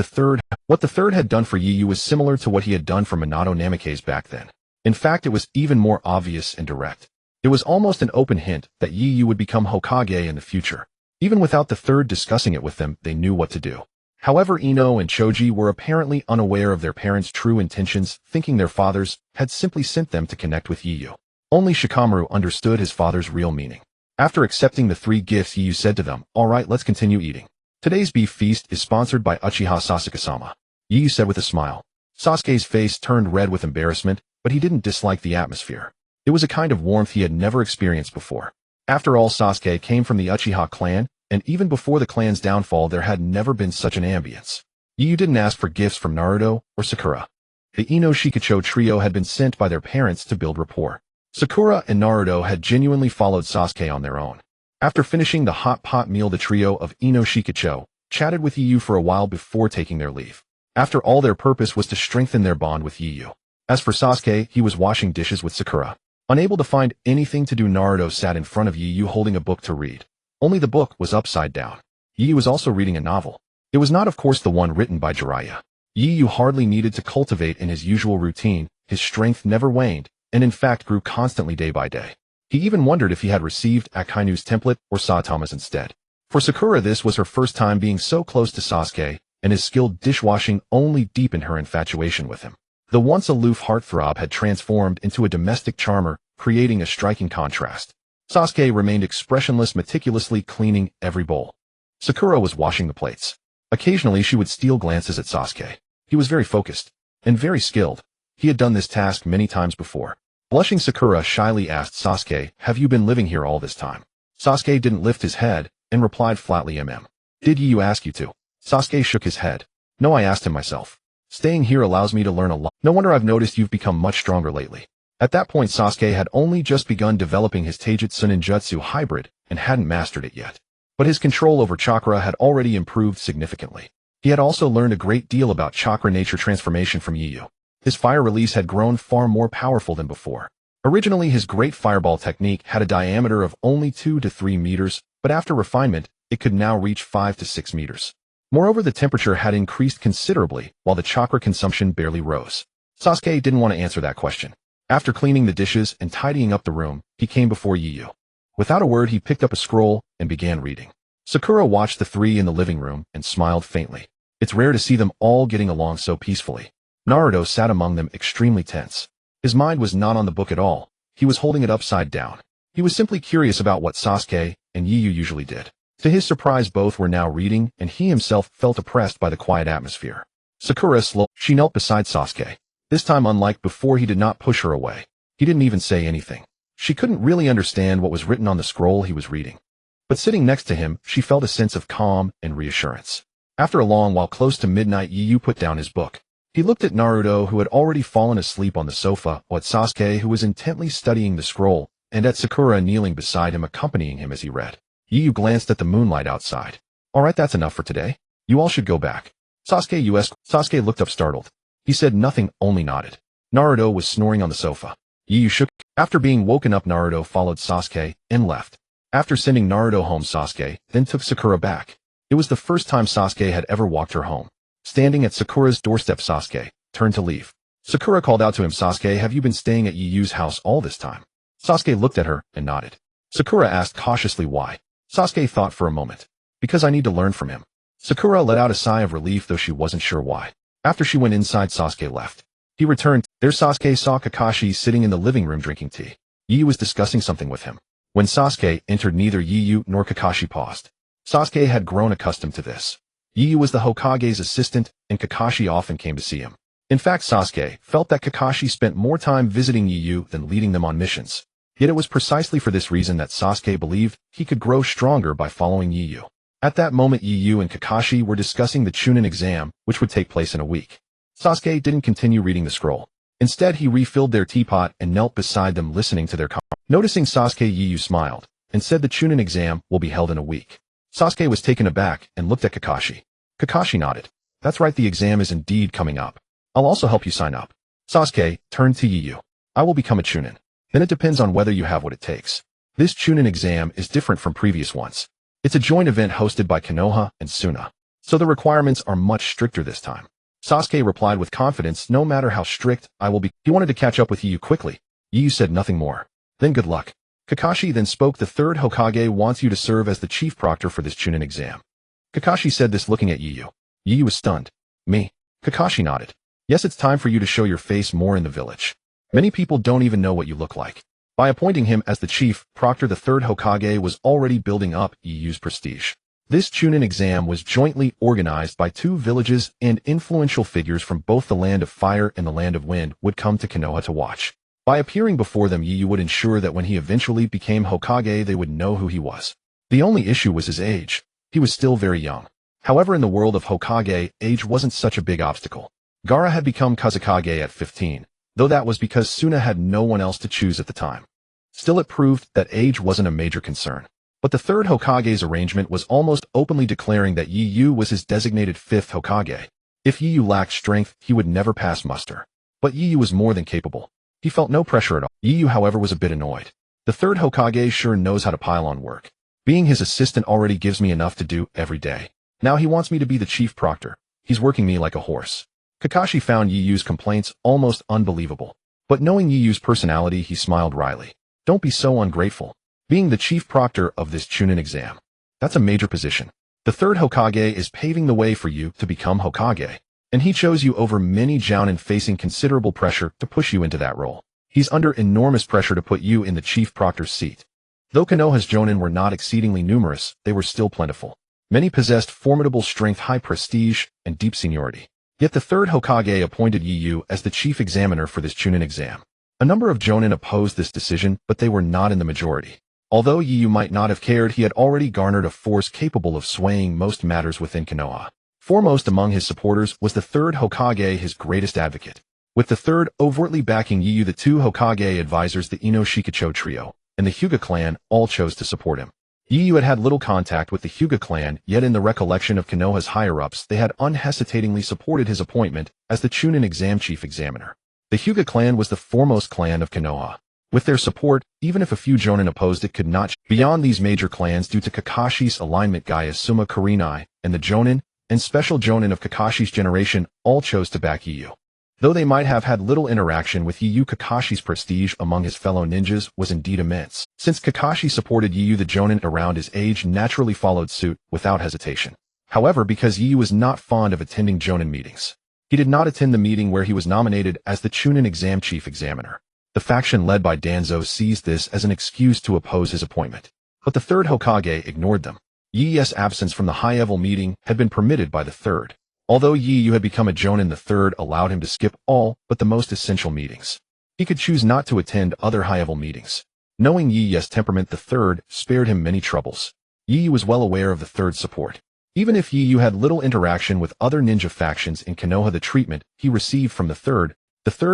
what the third had done for Yu was similar to what he had done for Minato Namikaze back then. In fact, it was even more obvious and direct. It was almost an open hint that Yu would become Hokage in the future. Even without the third discussing it with them, they knew what to do. However, Ino and Choji were apparently unaware of their parents' true intentions, thinking their fathers had simply sent them to connect with Yiyu. Only Shikamaru understood his father's real meaning. After accepting the 3 gifts, Yiyu said to them, "Alright, let's continue eating. Today's beef feast is sponsored by Uchiha Sasuke-sama," Yiyu said with a smile. Sasuke's face turned red with embarrassment, but he didn't dislike the atmosphere. It was a kind of warmth he had never experienced before. After all, Sasuke came from the Uchiha clan, and even before the clan's downfall there had never been such an ambience. Yiyu didn't ask for gifts from Naruto or Sakura. The Ino Shikacho trio had been sent by their parents to build rapport. Sakura and Naruto had genuinely followed Sasuke on their own. After finishing the hot pot meal, the trio of Ino Shikacho chatted with Yiyu for a while before taking their leave. After all, their purpose was to strengthen their bond with Yiyu. As for Sasuke, he was washing dishes with Sakura. Unable to find anything to do, Naruto sat in front of Yiyu holding a book to read. Only the book was upside down. Yiyu was also reading a novel. It was not, of course, the one written by Jiraiya. Yiyu hardly needed to cultivate in his usual routine. His strength never waned, and in fact grew constantly day by day. He even wondered if he had received Akainu's template or Saitama's instead. For Sakura, this was her first time being so close to Sasuke, and his skilled dishwashing only deepened her infatuation with him. The once aloof heartthrob had transformed into a domestic charmer, creating a striking contrast. Sasuke remained expressionless, meticulously cleaning every bowl. Sakura was washing the plates. Occasionally she would steal glances at Sasuke. He was very focused and very skilled. He had done this task many times before. Blushing, Sakura shyly asked Sasuke, "Have you been living here all this time?" Sasuke didn't lift his head and replied flatly, "Did Yiyu ask you to?" Sasuke shook his head. "No, I asked him myself. Staying here allows me to learn a lot. No wonder I've noticed you've become much stronger lately." At that point, Sasuke had only just begun developing his Taijutsu ninjutsu hybrid and hadn't mastered it yet. But his control over chakra had already improved significantly. He had also learned a great deal about chakra nature transformation from Yiyu. His fire release had grown far more powerful than before. Originally, his great fireball technique had a diameter of only 2 to 3 meters, but after refinement, it could now reach 5 to 6 meters. Moreover, the temperature had increased considerably, while the chakra consumption barely rose. Sasuke didn't want to answer that question. After cleaning the dishes and tidying up the room, he came before Yiyu. Without a word, he picked up a scroll and began reading. Sakura watched the 3 in the living room and smiled faintly. It's rare to see them all getting along so peacefully. Naruto sat among them, extremely tense. His mind was not on the book at all. He was holding it upside down. He was simply curious about what Sasuke and Yiyu usually did. To his surprise, both were now reading, and he himself felt oppressed by the quiet atmosphere. Sakura she knelt beside Sasuke. This time, unlike before, he did not push her away. He didn't even say anything. She couldn't really understand what was written on the scroll he was reading. But sitting next to him, she felt a sense of calm and reassurance. After a long while, close to midnight, Yiyu put down his book. He looked at Naruto, who had already fallen asleep on the sofa, at Sasuke, who was intently studying the scroll, and at Sakura kneeling beside him, accompanying him as he read. Yiyu glanced at the moonlight outside. "Alright, that's enough for today. You all should go back." Sasuke looked up startled. He said nothing, only nodded. Naruto was snoring on the sofa. Yiyu shook. After being woken up, Naruto followed Sasuke and left. After sending Naruto home, Sasuke then took Sakura back. It was the first time Sasuke had ever walked her home. Standing at Sakura's doorstep, Sasuke turned to leave. Sakura called out to him, "Sasuke, have you been staying at Yiyu's house all this time?" Sasuke looked at her and nodded. Sakura asked cautiously why. Sasuke thought for a moment. "Because I need to learn from him." Sakura let out a sigh of relief, though she wasn't sure why. After she went inside, Sasuke left. He returned. There Sasuke saw Kakashi sitting in the living room drinking tea. Yiyu was discussing something with him. When Sasuke entered, neither Yiyu nor Kakashi paused. Sasuke had grown accustomed to this. Yiyu was the Hokage's assistant, and Kakashi often came to see him. In fact, Sasuke felt that Kakashi spent more time visiting Yiyu than leading them on missions. Yet it was precisely for this reason that Sasuke believed he could grow stronger by following Yiyu. At that moment, Yiyu and Kakashi were discussing the Chunin exam, which would take place in a week. Sasuke didn't continue reading the scroll. Instead, he refilled their teapot and knelt beside them, listening to their conversation. Noticing Sasuke, Yiyu smiled and said the Chunin exam will be held in a week. Sasuke was taken aback and looked at Kakashi. Kakashi nodded. "That's right, the exam is indeed coming up. I'll also help you sign up." Sasuke turned to Yiyu. "I will become a Chunin. Then it depends on whether you have what it takes. This Chunin exam is different from previous ones. It's a joint event hosted by Konoha and Suna, so the requirements are much stricter this time." Sasuke replied with confidence, "No matter how strict, I will be." He wanted to catch up with Yiyu quickly. Yiyu said nothing more. "Then good luck." Kakashi then spoke. "The third Hokage wants you to serve as the chief proctor for this Chunin exam." Kakashi said this looking at Yiyu. Yu was stunned. Me? Kakashi nodded. Yes, it's time for you to show your face more in the village. Many people don't even know what you look like. By appointing him as the chief, Proctor the third Hokage was already building up Yu's prestige. This Chunin exam was jointly organized by two villages, and influential figures from both the Land of Fire and the Land of Wind would come to Konoha to watch. By appearing before them, Yu would ensure that when he eventually became Hokage, they would know who he was. The only issue was his age. He was still very young. However, in the world of Hokage, age wasn't such a big obstacle. Gaara had become Kazekage at 15, though that was because Suna had no one else to choose at the time. Still, it proved that age wasn't a major concern. But the third Hokage's arrangement was almost openly declaring that Yu was his designated fifth Hokage. If Yu lacked strength, he would never pass muster. But Yu was more than capable. He felt no pressure at all. Yu, however, was a bit annoyed. The third Hokage sure knows how to pile on work. Being his assistant already gives me enough to do every day. Now he wants me to be the chief proctor. He's working me like a horse. Kakashi found Yu's complaints almost unbelievable. But knowing Yu's personality, he smiled wryly. Don't be so ungrateful. Being the chief proctor of this Chunin exam. That's a major position. The third Hokage is paving the way for you to become Hokage. And he chose you over many jounin, facing considerable pressure to push you into that role. He's under enormous pressure to put you in the chief proctor's seat. Though Konoha's jounin were not exceedingly numerous, they were still plentiful. Many possessed formidable strength, high prestige, and deep seniority. Yet the third Hokage appointed Yu as the chief examiner for this Chunin exam. A number of jounin opposed this decision, but they were not in the majority. Although Yu might not have cared, he had already garnered a force capable of swaying most matters within Konoha. Foremost among his supporters was the third Hokage, his greatest advocate. With the third overtly backing Yu, the two Hokage advisors, the Ino Shikacho trio, and the Hyuga clan, all chose to support him. Yu had had little contact with the Hyuga clan, yet in the recollection of Konoha's higher-ups, they had unhesitatingly supported his appointment as the Chunin exam chief examiner. The Hyuga clan was the foremost clan of Konoha. With their support, even if a few jounin opposed it could not beyond these major clans due to Kakashi's alignment, Gaiasuma Kurenai, and the jounin and special jounin of Kakashi's generation all chose to back Yu. Though they might have had little interaction with Yu, Kakashi's prestige among his fellow ninjas was indeed immense. Since Kakashi supported Yu, the jounin around his age naturally followed suit without hesitation. However, because Yu was not fond of attending jounin meetings, he did not attend the meeting where he was nominated as the Chunin exam chief examiner. The faction led by Danzo seized this as an excuse to oppose his appointment. But the third Hokage ignored them. Yu's absence from the high-level meeting had been permitted by the third. Although Yu had become a jounin, the third allowed him to skip all but the most essential meetings. He could choose not to attend other high-level meetings. Knowing Yu's temperament, the third spared him many troubles. Yu was well aware of the third's support. Even if Yu had little interaction with other ninja factions in Konoha, the treatment he received from the third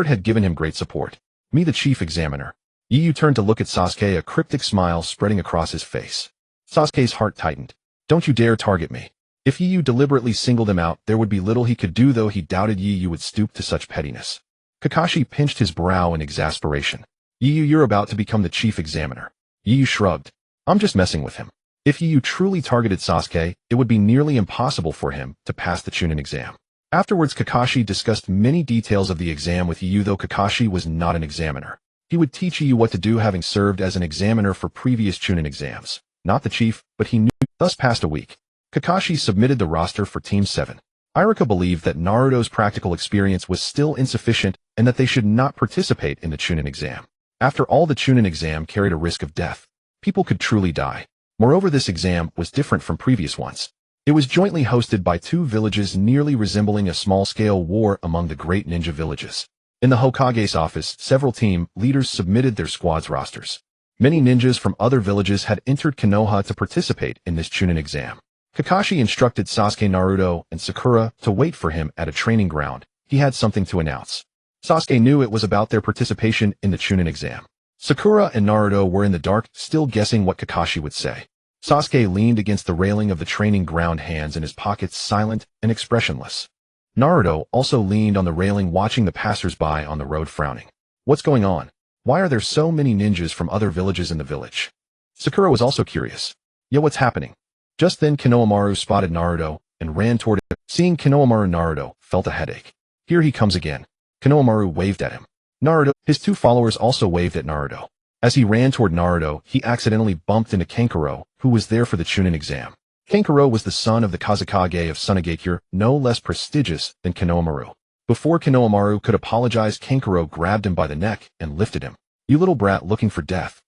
had given him great support. Me, the chief examiner. Yu turned to look at Sasuke, a cryptic smile spreading across his face. Sasuke's heart tightened. Don't you dare target me. If Yu deliberately singled him out, there would be little he could do, though he doubted Yu would stoop to such pettiness. Kakashi pinched his brow in exasperation. Yu, you're about to become the chief examiner. Yu shrugged. I'm just messing with him. If Yu truly targeted Sasuke, it would be nearly impossible for him to pass the Chunin exam. Afterwards, Kakashi discussed many details of the exam with Yu, though Kakashi was not an examiner. He would teach Yu what to do, having served as an examiner for previous Chunin exams. Not the chief, but he knew. Thus passed a week. Kakashi submitted the roster for Team 7. Iruka believed that Naruto's practical experience was still insufficient and that they should not participate in the Chunin exam. After all, the Chunin exam carried a risk of death. People could truly die. Moreover, this exam was different from previous ones. It was jointly hosted by two villages, nearly resembling a small-scale war among the great ninja villages. In the Hokage's office, several team leaders submitted their squad's rosters. Many ninjas from other villages had entered Konoha to participate in this Chunin exam. Kakashi instructed Sasuke, Naruto, and Sakura to wait for him at a training ground. He had something to announce. Sasuke knew it was about their participation in the Chunin exam. Sakura and Naruto were in the dark, still guessing what Kakashi would say. Sasuke leaned against the railing of the training ground, hands in his pockets, silent and expressionless. Naruto also leaned on the railing, watching the passers-by on the road, frowning. What's going on? Why are there so many ninjas from other villages in the village? Sakura was also curious. Yeah, what's happening? Just then Konohamaru spotted Naruto and ran toward him. Seeing Konohamaru, Naruto felt a headache. Here he comes again. Konohamaru waved at him. Naruto, his two followers also waved at Naruto. As he ran toward Naruto, he accidentally bumped into Conqueror, who was there for the Chunin exam. Kankuro was the son of the Kazekage of Tsunegakure, no less prestigious than Konohamaru. Before Konohamaru could apologize, Kankuro grabbed him by the neck and lifted him. "You little brat looking for death."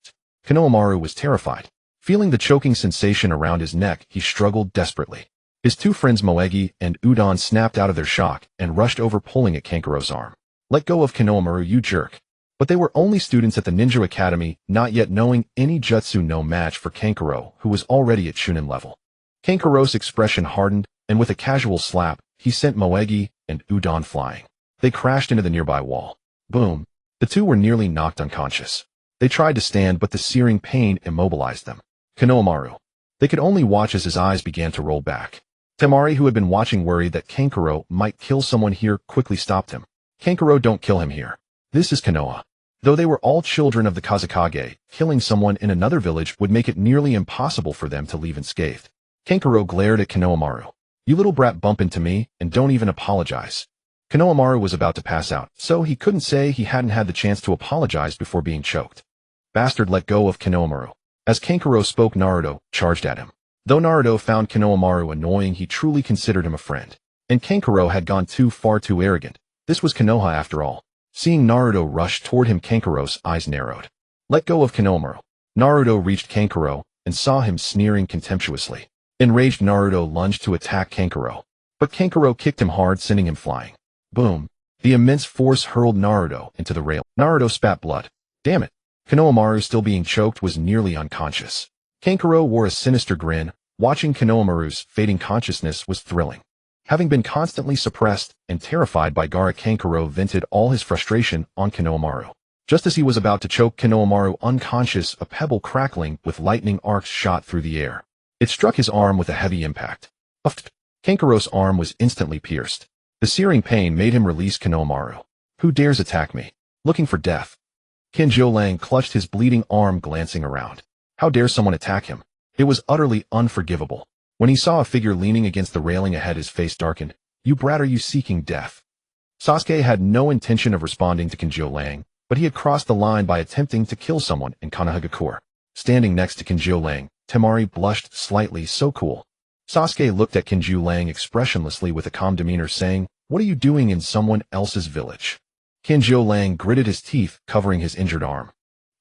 Konohamaru was terrified. Feeling the choking sensation around his neck, he struggled desperately. His two friends Moegi and Udon snapped out of their shock and rushed over, pulling at Kankuro's arm. "Let go of Konohamaru, you jerk." But they were only students at the Ninja Academy, not yet knowing any jutsu, no match for Kankuro, who was already at Chunin level. Kankuro's expression hardened, and with a casual slap, he sent Moegi and Udon flying. They crashed into the nearby wall. Boom. The two were nearly knocked unconscious. They tried to stand, but the searing pain immobilized them. Konohamaru. They could only watch as his eyes began to roll back. Temari, who had been watching, worried that Kankuro might kill someone here, quickly stopped him. "Kankuro, don't kill him here. This is Konoha." Though they were all children of the Kazekage, killing someone in another village would make it nearly impossible for them to leave unscathed. Kankuro glared at Konohamaru. "You little brat, bump into me, and don't even apologize." Konohamaru was about to pass out, so he couldn't say he hadn't had the chance to apologize before being choked. "Bastard, let go of Konohamaru." As Kankuro spoke, Naruto charged at him. Though Naruto found Konohamaru annoying, he truly considered him a friend. And Kankuro had gone far too arrogant. This was Konoha after all. Seeing Naruto rush toward him, Kankuro's eyes narrowed. "Let go of Konohamaru." Naruto reached Kankuro and saw him sneering contemptuously. Enraged, Naruto lunged to attack Kankuro. But Kankuro kicked him hard, sending him flying. Boom. The immense force hurled Naruto into the rail. Naruto spat blood. Damn it. Konohamaru, still being choked, was nearly unconscious. Kankuro wore a sinister grin. Watching Konohamaru's fading consciousness was thrilling. Having been constantly suppressed and terrified by Gaara, Kankuro vented all his frustration on Konohamaru. Just as he was about to choke Konohamaru unconscious, a pebble crackling with lightning arcs shot through the air. It struck his arm with a heavy impact. Uff! Kankuro's arm was instantly pierced. The searing pain made him release Konohamaru. "Who dares attack me? Looking for death?" Kinjo-lang clutched his bleeding arm, glancing around. How dare someone attack him? It was utterly unforgivable. When he saw a figure leaning against the railing ahead, his face darkened. "You brat, are you seeking death?" Sasuke had no intention of responding to Kinjo-lang, but he had crossed the line by attempting to kill someone in Konohagakure. Standing next to Kinjo-lang, Temari blushed slightly. "So cool." Sasuke looked at Kinjo-lang expressionlessly with a calm demeanor, saying, "What are you doing in someone else's village?" Kinjo-lang gritted his teeth, covering his injured arm.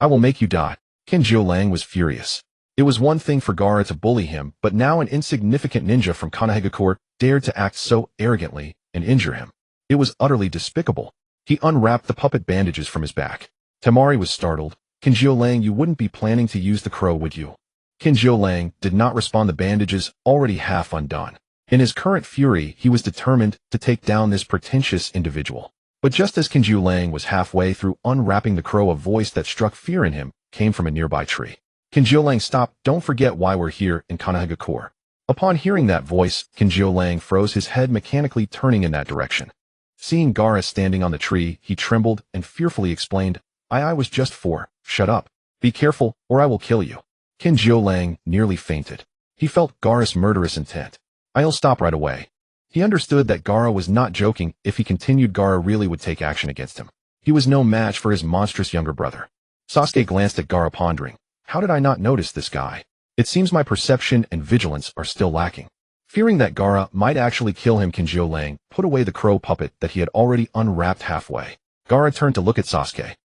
"I will make you die." Kinjo-lang was furious. It was one thing for Gaara to bully him, but now an insignificant ninja from Konohagakure dared to act so arrogantly and injure him. It was utterly despicable. He unwrapped the puppet bandages from his back. Temari was startled. "Kinjo-lang, you wouldn't be planning to use the crow, would you?" Kinjo-lang did not respond, the bandages already half undone. In his current fury, he was determined to take down this pretentious individual. But just as Kinjo-lang was halfway through unwrapping the crow, a voice that struck fear in him came from a nearby tree. Kinjo-lang, stop, don't forget why we're here in Konohagakure. Upon hearing that voice, Kinjo-lang froze, his head mechanically turning in that direction. Seeing Gaara standing on the tree, he trembled and fearfully explained, I was just 4, shut up. Be careful, or I will kill you." Kinjo-lang nearly fainted. He felt Gaara's murderous intent. "I'll stop right away." He understood that Gaara was not joking. If he continued, Gaara really would take action against him. He was no match for his monstrous younger brother. Sasuke glanced at Gaara, pondering, how did I not notice this guy? It seems my perception and vigilance are still lacking. Fearing that Gaara might actually kill him, Kinjo-lang put away the crow puppet that he had already unwrapped halfway. Gaara turned to look at Sasuke.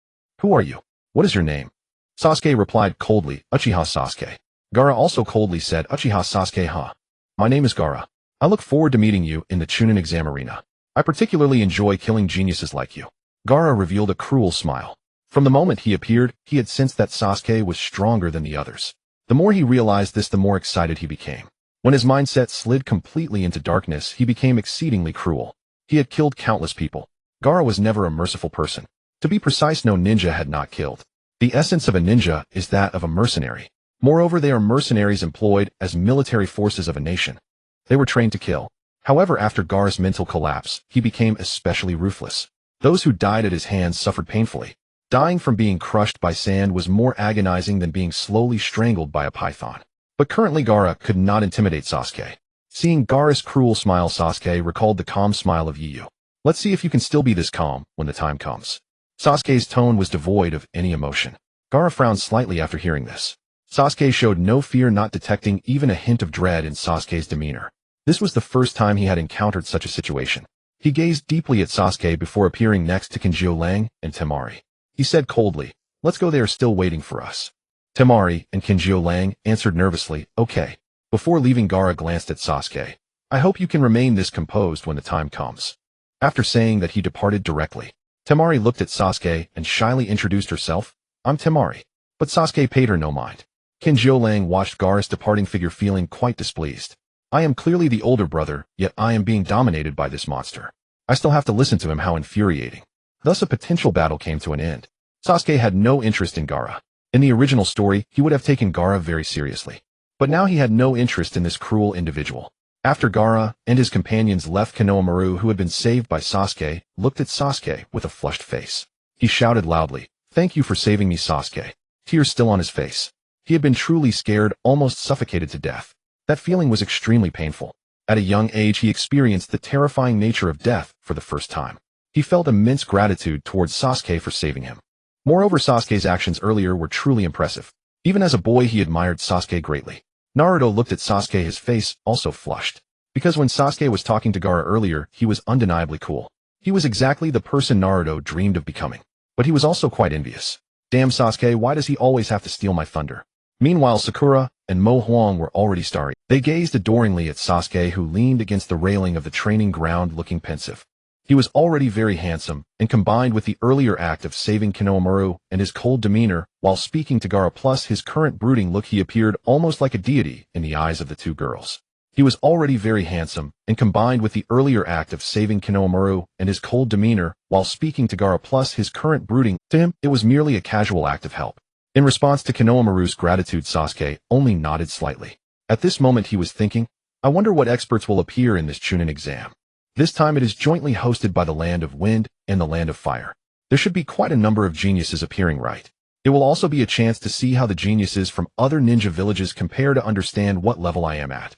"Who are you? What is your name?" Sasuke replied coldly, "Uchiha Sasuke." Gaara also coldly said, "Uchiha Sasuke, huh? My name is Gaara. I look forward to meeting you in the Chunin exam arena. I particularly enjoy killing geniuses like you." Gaara revealed a cruel smile. From the moment he appeared, he had sensed that Sasuke was stronger than the others. The more he realized this, the more excited he became. When his mindset slid completely into darkness, he became exceedingly cruel. He had killed countless people. Gaara was never a merciful person. To be precise, no ninja had not killed. The essence of a ninja is that of a mercenary. Moreover, they are mercenaries employed as military forces of a nation. They were trained to kill. However, after Gaara's mental collapse, he became especially ruthless. Those who died at his hands suffered painfully. Dying from being crushed by sand was more agonizing than being slowly strangled by a python. But currently Gaara could not intimidate Sasuke. Seeing Gaara's cruel smile, Sasuke recalled the calm smile of Yu. "Let's see if you can still be this calm when the time comes." Sasuke's tone was devoid of any emotion. Gaara frowned slightly after hearing this. Sasuke showed no fear, not detecting even a hint of dread in Sasuke's demeanor. This was the first time he had encountered such a situation. He gazed deeply at Sasuke before appearing next to Kinjio and Temari. He said coldly, "Let's go, they are still waiting for us." Temari and Kinjio answered nervously, "Okay." Before leaving, Gaara glanced at Sasuke. "I hope you can remain this composed when the time comes." After saying that, he departed directly. Temari looked at Sasuke and shyly introduced herself. "I'm Temari." But Sasuke paid her no mind. Kinjio watched Gaara's departing figure, feeling quite displeased. "I am clearly the older brother, yet I am being dominated by this monster. I still have to listen to him, how infuriating." Thus a potential battle came to an end. Sasuke had no interest in Gaara. In the original story, he would have taken Gaara very seriously. But now he had no interest in this cruel individual. After Gaara and his companions left, Konoha, who had been saved by Sasuke, looked at Sasuke with a flushed face. He shouted loudly, "Thank you for saving me, Sasuke." Tears still on his face. He had been truly scared, almost suffocated to death. That feeling was extremely painful. At a young age, he experienced the terrifying nature of death for the first time. He felt immense gratitude towards Sasuke for saving him. Moreover, Sasuke's actions earlier were truly impressive. Even as a boy, he admired Sasuke greatly. Naruto looked at Sasuke, his face also flushed. Because when Sasuke was talking to Gaara earlier, he was undeniably cool. He was exactly the person Naruto dreamed of becoming. But he was also quite envious. "Damn Sasuke, why does he always have to steal my thunder?" Meanwhile, Sakura and Mo Huang were already starry. They gazed adoringly at Sasuke, who leaned against the railing of the training ground looking pensive. He was already very handsome, and combined with the earlier act of saving Konoha and his cold demeanor while speaking to Gaara plus his current brooding look, he appeared almost like a deity in the eyes of the two girls. He was already very handsome, and combined with the earlier act of saving Konoha and his cold demeanor while speaking to Gaara plus his current brooding, to him, it was merely a casual act of help. In response to Konohamaru's gratitude, Sasuke only nodded slightly. At this moment he was thinking, "I wonder what experts will appear in this Chunin exam. This time it is jointly hosted by the Land of Wind and the Land of Fire. There should be quite a number of geniuses appearing, right? It will also be a chance to see how the geniuses from other ninja villages compare, to understand what level I am at."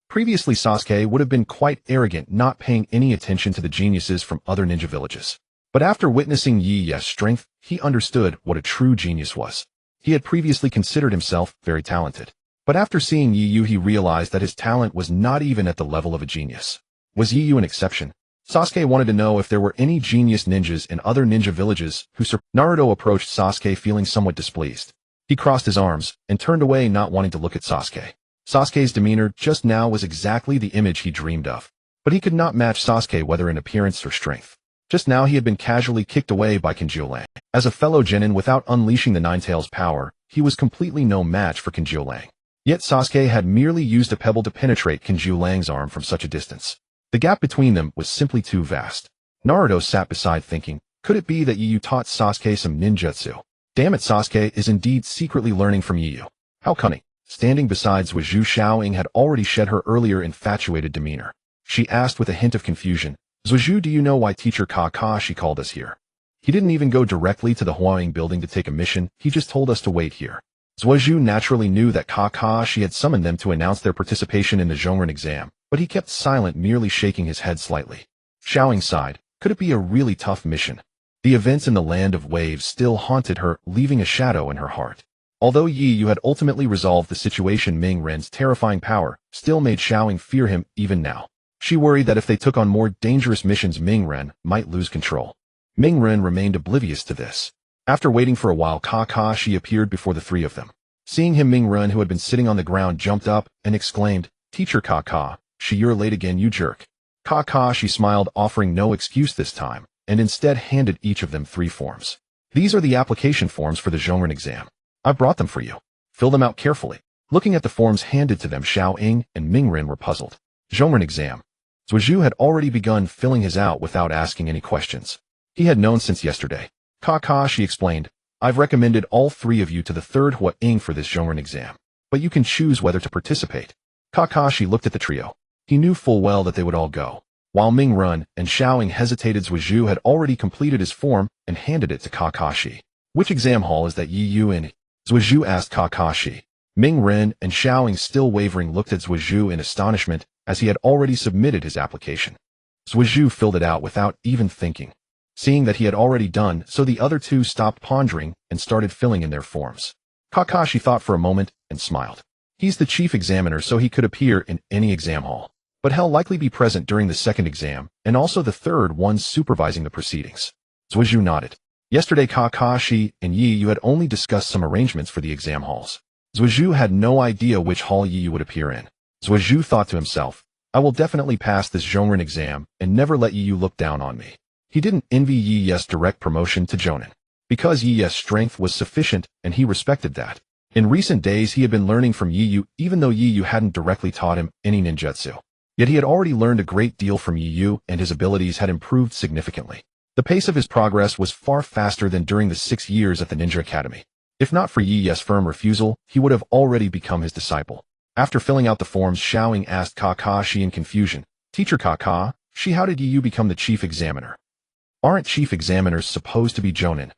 Previously, Sasuke would have been quite arrogant, not paying any attention to the geniuses from other ninja villages. But after witnessing Ieya's strength, he understood what a true genius was. He had previously considered himself very talented. But after seeing Ieya, he realized that his talent was not even at the level of a genius. Was Ieya an exception? Sasuke wanted to know if there were any genius ninjas in other ninja villages who Naruto approached Sasuke, feeling somewhat displeased. He crossed his arms and turned away, not wanting to look at Sasuke. Sasuke's demeanor just now was exactly the image he dreamed of. But he could not match Sasuke, whether in appearance or strength. Just now he had been casually kicked away by Kinjio. As a fellow genin, without unleashing the Nine-Tails power, he was completely no match for Kinjio. Yet Sasuke had merely used a pebble to penetrate Kinjio's arm from such a distance. The gap between them was simply too vast. Naruto sat beside thinking, could it be that Ieya taught Sasuke some ninjutsu? Damn it, Sasuke is indeed secretly learning from Ieya. How cunning. Standing beside Zhuozhu, Xiaoying had already shed her earlier infatuated demeanor. She asked with a hint of confusion, "Zhuozhu, do you know why Teacher Kakashi called us here?" He didn't even go directly to the Huaing building to take a mission, he just told us to wait here. Zhuozhu naturally knew that Kakashi had summoned them to announce their participation in the Zhongren exam, but he kept silent, merely shaking his head slightly. Xiaoying sighed. Could it be a really tough mission? The events in the Land of Waves still haunted her, leaving a shadow in her heart. Although Ieya had ultimately resolved the situation, Ming Ren's terrifying power still made Xiaoying fear him even now. She worried that if they took on more dangerous missions, Ming Ren might lose control. Ming Ren remained oblivious to this. After waiting for a while, Kakashi appeared before the three of them. Seeing him, Ming Ren, who had been sitting on the ground, jumped up and exclaimed, "Teacher Kakashi, you're late again, you jerk." Kakashi smiled, offering no excuse this time, and instead handed each of them 3 forms. "These are the application forms for the Zhongren exam. I brought them for you. Fill them out carefully." Looking at the forms handed to them, Xiaoying and Ming Ren were puzzled. Zhongren exam. Zhuozhu had already begun filling his out without asking any questions. He had known since yesterday. Kakashi explained, "I've recommended all 3 of you to the 3rd Huaing for this Zhongren exam, but you can choose whether to participate." Kakashi looked at the trio. He knew full well that they would all go. While Ming Ren and Xiaoying hesitated, Zhuozhu had already completed his form and handed it to Kakashi. "Which exam hall is that Ieya in?" Zhuozhu asked Kakashi. Ming Ren and Xiaoying, still wavering, looked at Zhuozhu in astonishment, as he had already submitted his application. Zhuozhu filled it out without even thinking. Seeing that he had already done so, the other 2 stopped pondering and started filling in their forms. Kakashi thought for a moment and smiled. He's the chief examiner, so he could appear in any exam hall. But he'll likely be present during the second exam, and also the third one supervising the proceedings. Zhuozhu nodded. Yesterday Kakashi and Yi had only discussed some arrangements for the exam halls. Zhuozhu had no idea which hall Yi would appear in. Zhuozhu thought to himself, I will definitely pass this Jonin exam and never let Yi look down on me. He didn't envy Yi's direct promotion to Jonin, because Yi's strength was sufficient and he respected that. In recent days he had been learning from Yi even though Yi hadn't directly taught him any ninjutsu. Yet he had already learned a great deal from Yi and his abilities had improved significantly. The pace of his progress was far faster than during the 6 years at the Ninja Academy. If not for Yi's firm refusal, he would have already become his disciple. After filling out the forms, Xiaoying asked Kakashi in confusion, Teacher Kakashi, how did Yi become the chief examiner? Aren't chief examiners supposed to be Jonin?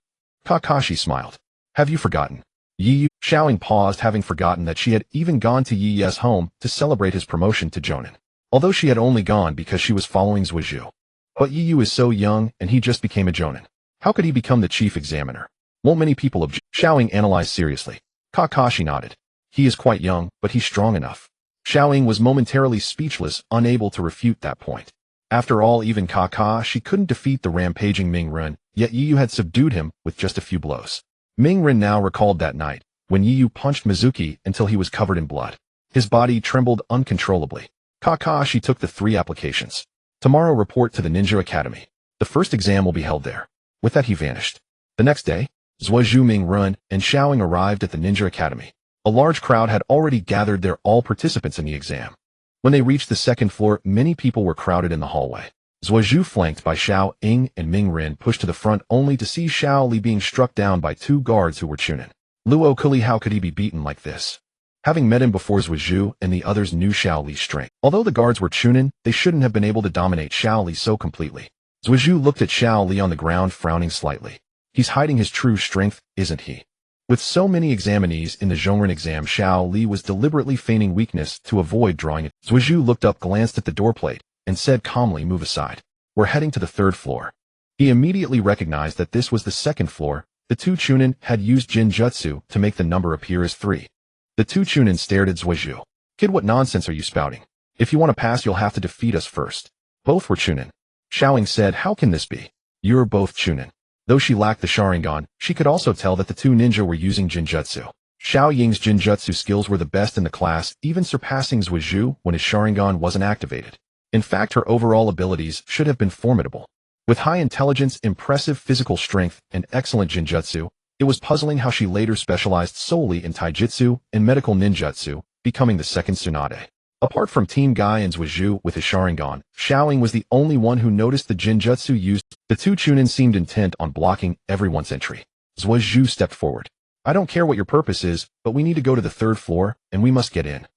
Kakashi smiled. Have you forgotten? Xiaoying paused, having forgotten that she had even gone to Yi's home to celebrate his promotion to Jonin. Although she had only gone because she was following Zhuozhu. But Yi is so young and he just became a Jonin. How could he become the chief examiner? Won't many people object? Xiaoying analyzed seriously. Kakashi nodded. He is quite young, but he's strong enough. Xiaoying was momentarily speechless, unable to refute that point. After all, even Kakashi couldn't defeat the rampaging Ming Ren, yet Yi had subdued him with just a few blows. Ming Ren now recalled that night, when Yi punched Mizuki until he was covered in blood. His body trembled uncontrollably. Kakashi took the 3 applications. Tomorrow report to the Ninja Academy. The first exam will be held there. With that he vanished. The next day, Zhuozhu, Ming Ren, and Xiaoying arrived at the Ninja Academy. A large crowd had already gathered there, all participants in the exam. When they reached the second floor, many people were crowded in the hallway. Zhuozhu, flanked by Xiaoying and Ming Ren, pushed to the front only to see Xiao Li being struck down by 2 guards who were Chunin. Luo Kuli, how could he be beaten like this? Having met him before, Zhuozhu and the others knew Xiao Li's strength. Although the guards were Chunin, they shouldn't have been able to dominate Xiao Li so completely. Zhuozhu looked at Xiao Li on the ground, frowning slightly. He's hiding his true strength, isn't he? With so many examinees in the Jonin exam, Xiao Li was deliberately feigning weakness to avoid drawing it. Zhuozhu looked up, glanced at the doorplate, and said calmly, move aside. We're heading to the 3rd floor. He immediately recognized that this was the 2nd floor. The 2 Chunin had used Jinjutsu to make the number appear as 3. The 2 Chunin stared at Zhuozhu. Kid, what nonsense are you spouting? If you want to pass, you'll have to defeat us first. Both were Chunin. Xiaoying said, how can this be? You're both Chunin. Though she lacked the Sharingan, she could also tell that the 2 ninja were using Jinjutsu. Xiaoying's Jinjutsu skills were the best in the class, even surpassing Zhuozhu when his Sharingan wasn't activated. In fact, her overall abilities should have been formidable. With high intelligence, impressive physical strength, and excellent Jinjutsu, it was puzzling how she later specialized solely in Taijutsu and medical ninjutsu, becoming the 2nd Tsunade. Apart from Team Guy and Zhuozhu with his Sharingan, Xiaoying was the only one who noticed the Jinjutsu used. The 2 Chunin seemed intent on blocking everyone's entry. Zhuozhu stepped forward. I don't care what your purpose is, but we need to go to the 3rd floor, and we must get in.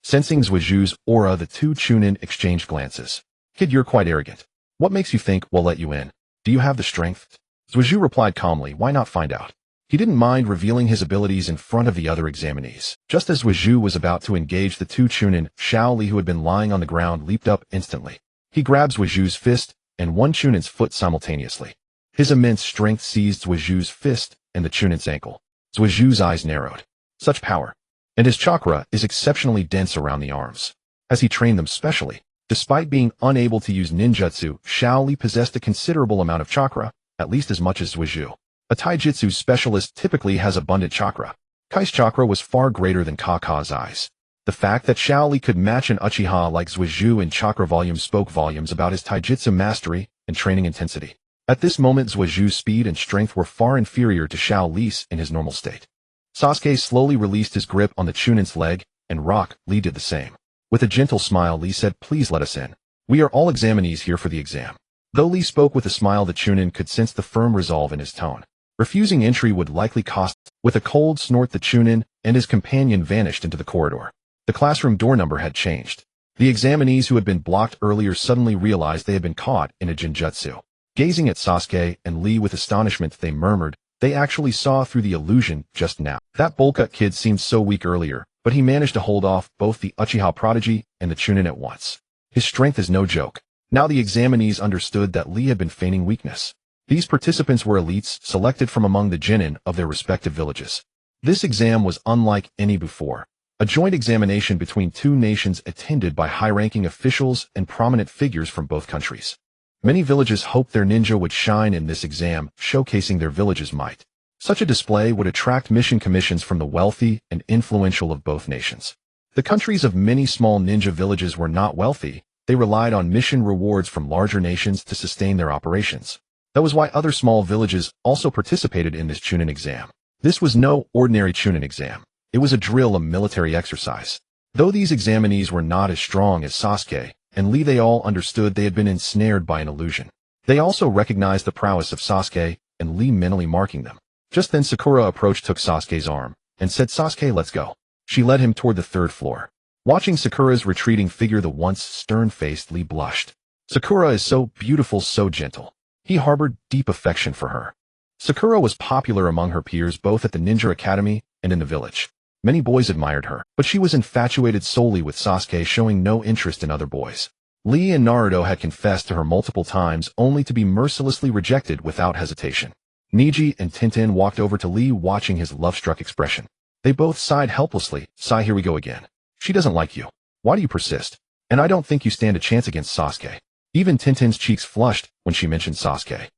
Sensing Zhuozhu's aura, the 2 Chunin exchanged glances. Kid, you're quite arrogant. What makes you think we'll let you in? Do you have the strength? Zhuozhu replied calmly, why not find out? He didn't mind revealing his abilities in front of the other examinees. Just as Zhuozhu was about to engage the 2 Chunin, Xiao Li, who had been lying on the ground, leaped up instantly. He grabbed Zhuozhu's fist and 1 Chunin's foot simultaneously. His immense strength seized Zhuozhu's fist and the Chunin's ankle. Zhuozhu's eyes narrowed. Such power. And his chakra is exceptionally dense around the arms. Has he trained them specially? Despite being unable to use ninjutsu, Xiao Li possessed a considerable amount of chakra, at least as much as Zhuozhu. A taijutsu specialist typically has abundant chakra. Kai's chakra was far greater than Kaka's eyes. The fact that Xiao Li could match an Uchiha like Zhuozhu in chakra volume spoke volumes about his taijutsu mastery and training intensity. At this moment, Zhuozhu's speed and strength were far inferior to Xiao Li's in his normal state. Sasuke slowly released his grip on the Chunin's leg, and Rock Lee did the same. With a gentle smile, Lee said, please let us in. We are all examinees here for the exam. Though Lee spoke with a smile, the Chunin could sense the firm resolve in his tone. Refusing entry would likely cost. With a cold snort, the Chunin and his companion vanished into the corridor. The classroom door number had changed. The examinees who had been blocked earlier suddenly realized they had been caught in a Jinjutsu. Gazing at Sasuke and Lee with astonishment, they murmured, they actually saw through the illusion just now. That bowl-cut kid seemed so weak earlier, but he managed to hold off both the Uchiha prodigy and the Chunin at once. His strength is no joke. Now the examinees understood that Lee had been feigning weakness. These participants were elites selected from among the genin of their respective villages. This exam was unlike any before. A joint examination between two nations attended by high-ranking officials and prominent figures from both countries. Many villages hoped their ninja would shine in this exam, showcasing their village's might. Such a display would attract mission commissions from the wealthy and influential of both nations. The countries of many small ninja villages were not wealthy. They relied on mission rewards from larger nations to sustain their operations. That was why other small villages also participated in this Chunin exam. This was no ordinary Chunin exam. It was a drill, a military exercise. Though these examinees were not as strong as Sasuke and Lee, they all understood they had been ensnared by an illusion. They also recognized the prowess of Sasuke and Lee, mentally marking them. Just then Sakura approached, took Sasuke's arm, and said, "Sasuke, let's go." She led him toward the third floor. Watching Sakura's retreating figure, the once stern-faced Lee blushed. Sakura is so beautiful, so gentle. He harbored deep affection for her. Sakura was popular among her peers both at the Ninja Academy and in the village. Many boys admired her, but she was infatuated solely with Sasuke, showing no interest in other boys. Lee and Naruto had confessed to her multiple times, only to be mercilessly rejected without hesitation. Neji and Tintin walked over to Lee, watching his love-struck expression. They both sighed helplessly. "Sigh, here we go again. She doesn't like you. Why do you persist? And I don't think you stand a chance against Sasuke." Even Tintin's cheeks flushed when she mentioned Sasuke.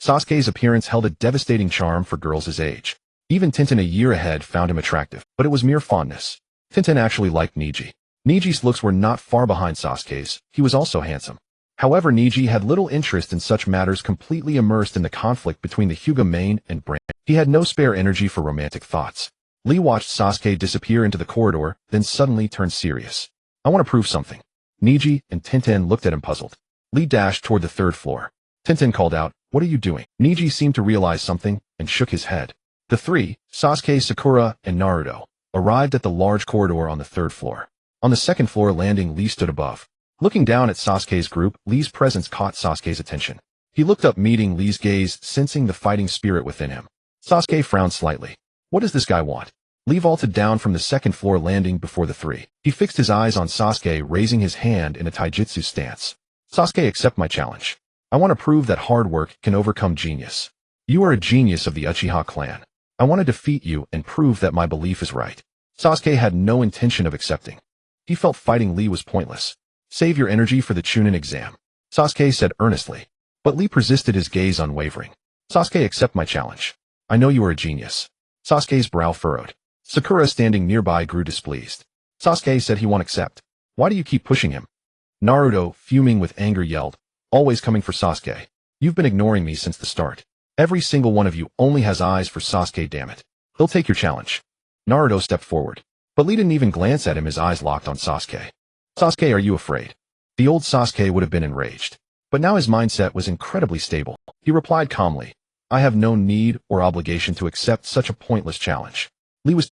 Sasuke's appearance held a devastating charm for girls his age. Even Tintin, a year ahead, found him attractive, but it was mere fondness. Tintin actually liked Neji. Neji's looks were not far behind Sasuke's. He was also handsome. However, Neji had little interest in such matters, completely immersed in the conflict between the Hyuga main and Brand. He had no spare energy for romantic thoughts. Lee watched Sasuke disappear into the corridor, then suddenly turned serious. "I want to prove something." Neji and Tintin looked at him puzzled. Lee dashed toward the third floor. Tintin called out, "What are you doing?" Neji seemed to realize something and shook his head. The three, Sasuke, Sakura, and Naruto, arrived at the large corridor on the third floor. On the second floor landing, Lee stood above. Looking down at Sasuke's group, Lee's presence caught Sasuke's attention. He looked up, meeting Lee's gaze, sensing the fighting spirit within him. Sasuke frowned slightly. What does this guy want? Lee vaulted down from the second floor landing before the three. He fixed his eyes on Sasuke, raising his hand in a taijutsu stance. "Sasuke, accept my challenge. I want to prove that hard work can overcome genius. You are a genius of the Uchiha clan. I want to defeat you and prove that my belief is right." Sasuke had no intention of accepting. He felt fighting Lee was pointless. "Save your energy for the Chunin exam," Sasuke said earnestly. But Lee persisted, his gaze unwavering. "Sasuke, accept my challenge. I know you are a genius." Sasuke's brow furrowed. Sakura, standing nearby, grew displeased. Sasuke said he won't accept. "Why do you keep pushing him?" Naruto, fuming with anger, yelled, "Always coming for Sasuke. You've been ignoring me since the start. Every single one of you only has eyes for Sasuke, damn it. He'll take your challenge." Naruto stepped forward, but Lee didn't even glance at him, his eyes locked on Sasuke. "Sasuke, are you afraid?" The old Sasuke would have been enraged, but now his mindset was incredibly stable. He replied calmly, "I have no need or obligation to accept such a pointless challenge."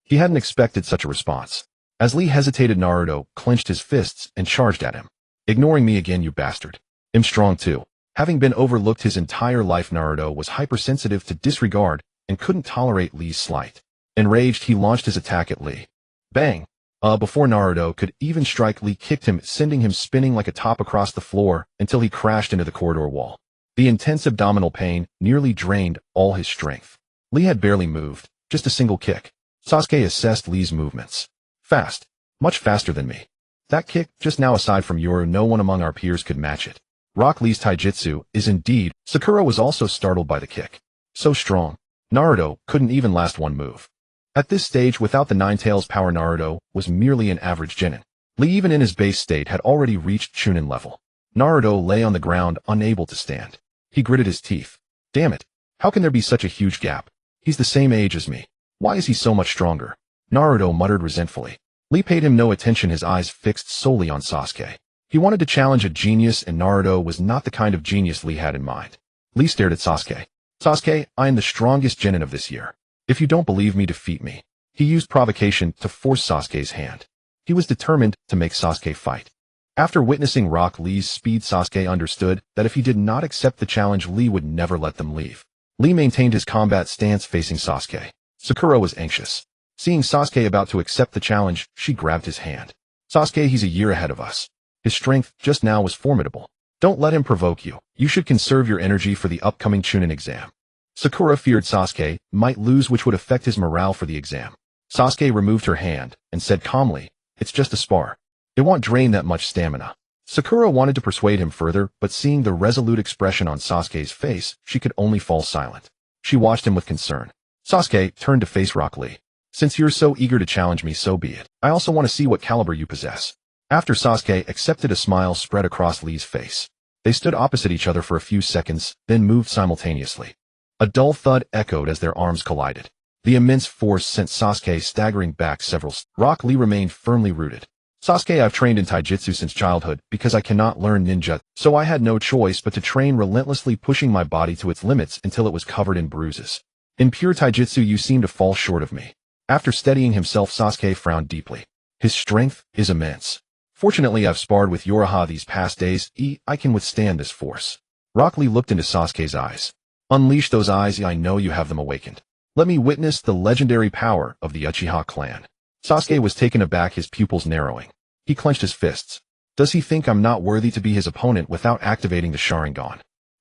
He hadn't expected such a response. As Lee hesitated, Naruto clenched his fists and charged at him. "Ignoring me again, you bastard. I'm strong too." Having been overlooked his entire life, Naruto was hypersensitive to disregard and couldn't tolerate Lee's slight. Enraged, he launched his attack at Lee. Bang! Before Naruto could even strike, Lee kicked him, sending him spinning like a top across the floor until he crashed into the corridor wall. The intense abdominal pain nearly drained all his strength. Lee had barely moved, just a single kick. Sasuke assessed Lee's movements. "Fast. Much faster than me. That kick just now, aside from Yoru, no one among our peers could match it. Rock Lee's taijutsu is indeed." Sakura was also startled by the kick. "So strong. Naruto couldn't even last one move." At this stage, without the Nine Tails power, Naruto was merely an average genin. Lee, even in his base state, had already reached Chunin level. Naruto lay on the ground, unable to stand. He gritted his teeth. "Damn it. How can there be such a huge gap? He's the same age as me. Why is he so much stronger?" Naruto muttered resentfully. Lee paid him no attention, his eyes fixed solely on Sasuke. He wanted to challenge a genius, and Naruto was not the kind of genius Lee had in mind. Lee stared at Sasuke. "Sasuke, I am the strongest genin of this year. If you don't believe me, defeat me." He used provocation to force Sasuke's hand. He was determined to make Sasuke fight. After witnessing Rock Lee's speed, Sasuke understood that if he did not accept the challenge, Lee would never let them leave. Lee maintained his combat stance facing Sasuke. Sakura was anxious. Seeing Sasuke about to accept the challenge, she grabbed his hand. "Sasuke, he's a year ahead of us. His strength just now was formidable. Don't let him provoke you. You should conserve your energy for the upcoming Chunin exam." Sakura feared Sasuke might lose, which would affect his morale for the exam. Sasuke removed her hand and said calmly, "It's just a spar. It won't drain that much stamina." Sakura wanted to persuade him further, but seeing the resolute expression on Sasuke's face, she could only fall silent. She watched him with concern. Sasuke turned to face Rock Lee. "Since you're so eager to challenge me, so be it. I also want to see what caliber you possess." After Sasuke accepted, a smile spread across Lee's face. They stood opposite each other for a few seconds, then moved simultaneously. A dull thud echoed as their arms collided. The immense force sent Sasuke staggering back several steps. Rock Lee remained firmly rooted. "Sasuke, I've trained in taijutsu since childhood because I cannot learn ninja, so I had no choice but to train relentlessly, pushing my body to its limits until it was covered in bruises. In pure taijutsu you seem to fall short of me." After steadying himself, Sasuke frowned deeply. "His strength is immense. Fortunately, I've sparred with Yoru these past days. I can withstand this force." Rock Lee looked into Sasuke's eyes. "Unleash those eyes. I know you have them awakened. Let me witness the legendary power of the Uchiha clan." Sasuke was taken aback, his pupils narrowing. He clenched his fists. "Does he think I'm not worthy to be his opponent without activating the Sharingan?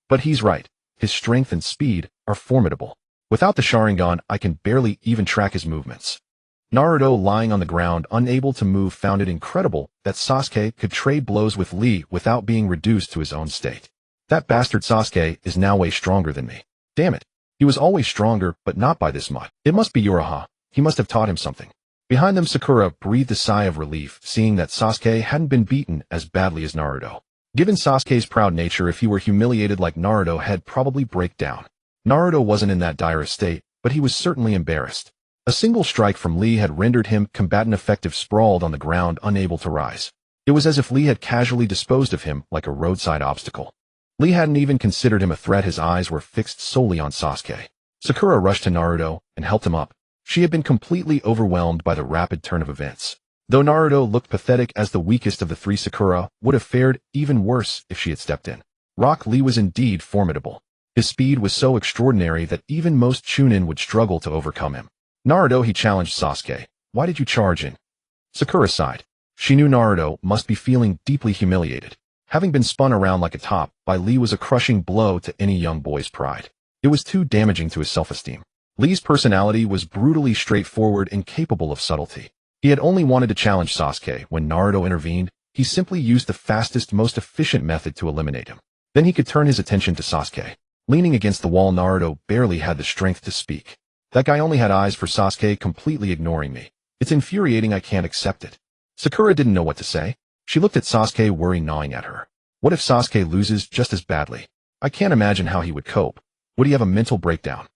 But he's right. His strength and speed are formidable. Without the Sharingan, I can barely even track his movements." Naruto, lying on the ground, unable to move, found it incredible that Sasuke could trade blows with Lee without being reduced to his own state. "That bastard Sasuke is now way stronger than me. Damn it. He was always stronger, but not by this much. It must be Yoru. He must have taught him something." Behind them, Sakura breathed a sigh of relief, seeing that Sasuke hadn't been beaten as badly as Naruto. Given Sasuke's proud nature, if he were humiliated like Naruto, he'd probably break down. Naruto wasn't in that dire a state, but he was certainly embarrassed. A single strike from Lee had rendered him combatant effective, sprawled on the ground, unable to rise. It was as if Lee had casually disposed of him like a roadside obstacle. Lee hadn't even considered him a threat. His eyes were fixed solely on Sasuke. Sakura rushed to Naruto and helped him up. She had been completely overwhelmed by the rapid turn of events. Though Naruto looked pathetic as the weakest of the three, Sakura would have fared even worse if she had stepped in. Rock Lee was indeed formidable. His speed was so extraordinary that even most Chunin would struggle to overcome him. "Naruto," he challenged Sasuke, "why did you charge in?" Sakura sighed. She knew Naruto must be feeling deeply humiliated. Having been spun around like a top by Lee was a crushing blow to any young boy's pride. It was too damaging to his self-esteem. Lee's personality was brutally straightforward, incapable of subtlety. He had only wanted to challenge Sasuke. When Naruto intervened, he simply used the fastest, most efficient method to eliminate him. Then he could turn his attention to Sasuke. Leaning against the wall, Naruto barely had the strength to speak. "That guy only had eyes for Sasuke, completely ignoring me. It's infuriating. I can't accept it." Sakura didn't know what to say. She looked at Sasuke, worry gnawing at her. What if Sasuke loses just as badly? I can't imagine how he would cope. Would he have a mental breakdown?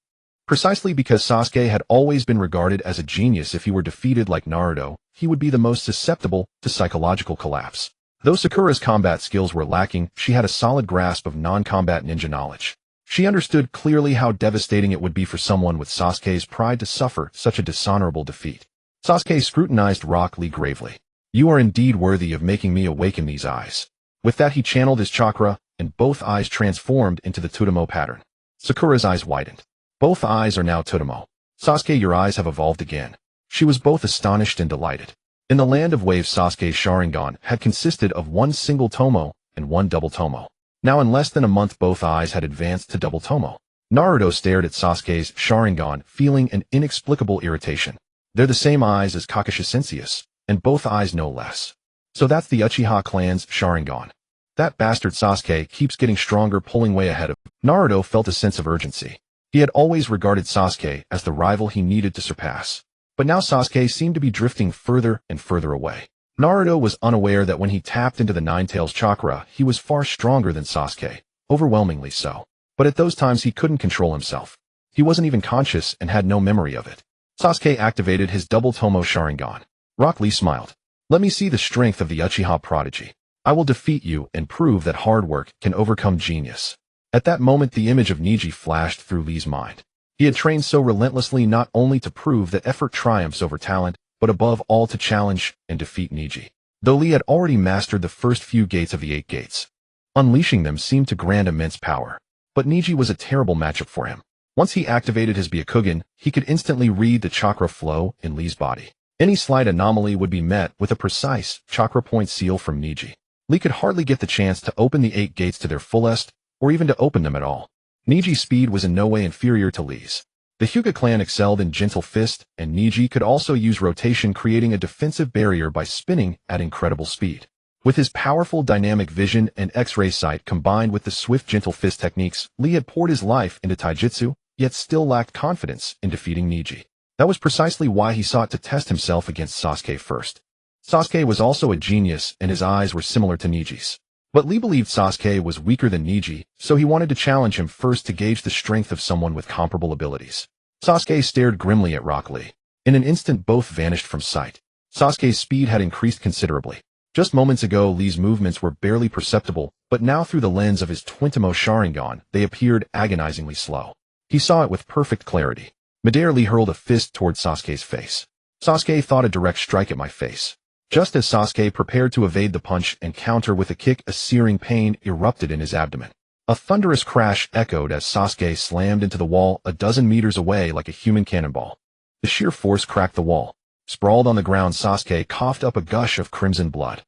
Precisely because Sasuke had always been regarded as a genius, if he were defeated like Naruto, he would be the most susceptible to psychological collapse. Though Sakura's combat skills were lacking, she had a solid grasp of non-combat ninja knowledge. She understood clearly how devastating it would be for someone with Sasuke's pride to suffer such a dishonorable defeat. Sasuke scrutinized Rock Lee gravely. "You are indeed worthy of making me awaken these eyes." With that, he channeled his chakra, and both eyes transformed into the Tutomo pattern. Sakura's eyes widened. "Both eyes are now Tutomo. Sasuke, your eyes have evolved again." She was both astonished and delighted. In the land of waves, Sasuke's Sharingan had consisted of one single Tomo and one double Tomo. Now, in less than a month, both eyes had advanced to double Tomo. Naruto stared at Sasuke's Sharingan, feeling an inexplicable irritation. They're the same eyes as Kakashi Sensei's, and both eyes no less. So that's the Uchiha clan's Sharingan. That bastard Sasuke keeps getting stronger, pulling way ahead of him. Naruto felt a sense of urgency. He had always regarded Sasuke as the rival he needed to surpass. But now Sasuke seemed to be drifting further and further away. Naruto was unaware that when he tapped into the Nine-Tails chakra, he was far stronger than Sasuke, overwhelmingly so. But at those times he couldn't control himself. He wasn't even conscious and had no memory of it. Sasuke activated his double Tomo Sharingan. Rock Lee smiled. "Let me see the strength of the Uchiha prodigy. I will defeat you and prove that hard work can overcome genius." At that moment, the image of Neji flashed through Lee's mind. He had trained so relentlessly not only to prove that effort triumphs over talent, but above all to challenge and defeat Neji. Though Lee had already mastered the first few gates of the 8 gates, unleashing them seemed to grant immense power. But Neji was a terrible matchup for him. Once he activated his Byakugan, he could instantly read the chakra flow in Lee's body. Any slight anomaly would be met with a precise chakra point seal from Neji. Lee could hardly get the chance to open the 8 gates to their fullest, or even to open them at all. Neji's speed was in no way inferior to Lee's. The Hyuga clan excelled in gentle fist, and Niji could also use rotation, creating a defensive barrier by spinning at incredible speed. With his powerful dynamic vision and X-ray sight combined with the swift gentle fist techniques, Lee had poured his life into taijutsu, yet still lacked confidence in defeating Niji. That was precisely why he sought to test himself against Sasuke first. Sasuke was also a genius, and his eyes were similar to Niji's. But Lee believed Sasuke was weaker than Niji, so he wanted to challenge him first to gauge the strength of someone with comparable abilities. Sasuke stared grimly at Rock Lee. In an instant both vanished from sight. Sasuke's speed had increased considerably. Just moments ago Lee's movements were barely perceptible, but now through the lens of his Twintamo Sharingan, they appeared agonizingly slow. He saw it with perfect clarity. Midair Lee hurled a fist toward Sasuke's face. Sasuke thought a direct strike at my face. Just as Sasuke prepared to evade the punch and counter with a kick, a searing pain erupted in his abdomen. A thunderous crash echoed as Sasuke slammed into the wall a dozen meters away like a human cannonball. The sheer force cracked the wall. Sprawled on the ground, Sasuke coughed up a gush of crimson blood.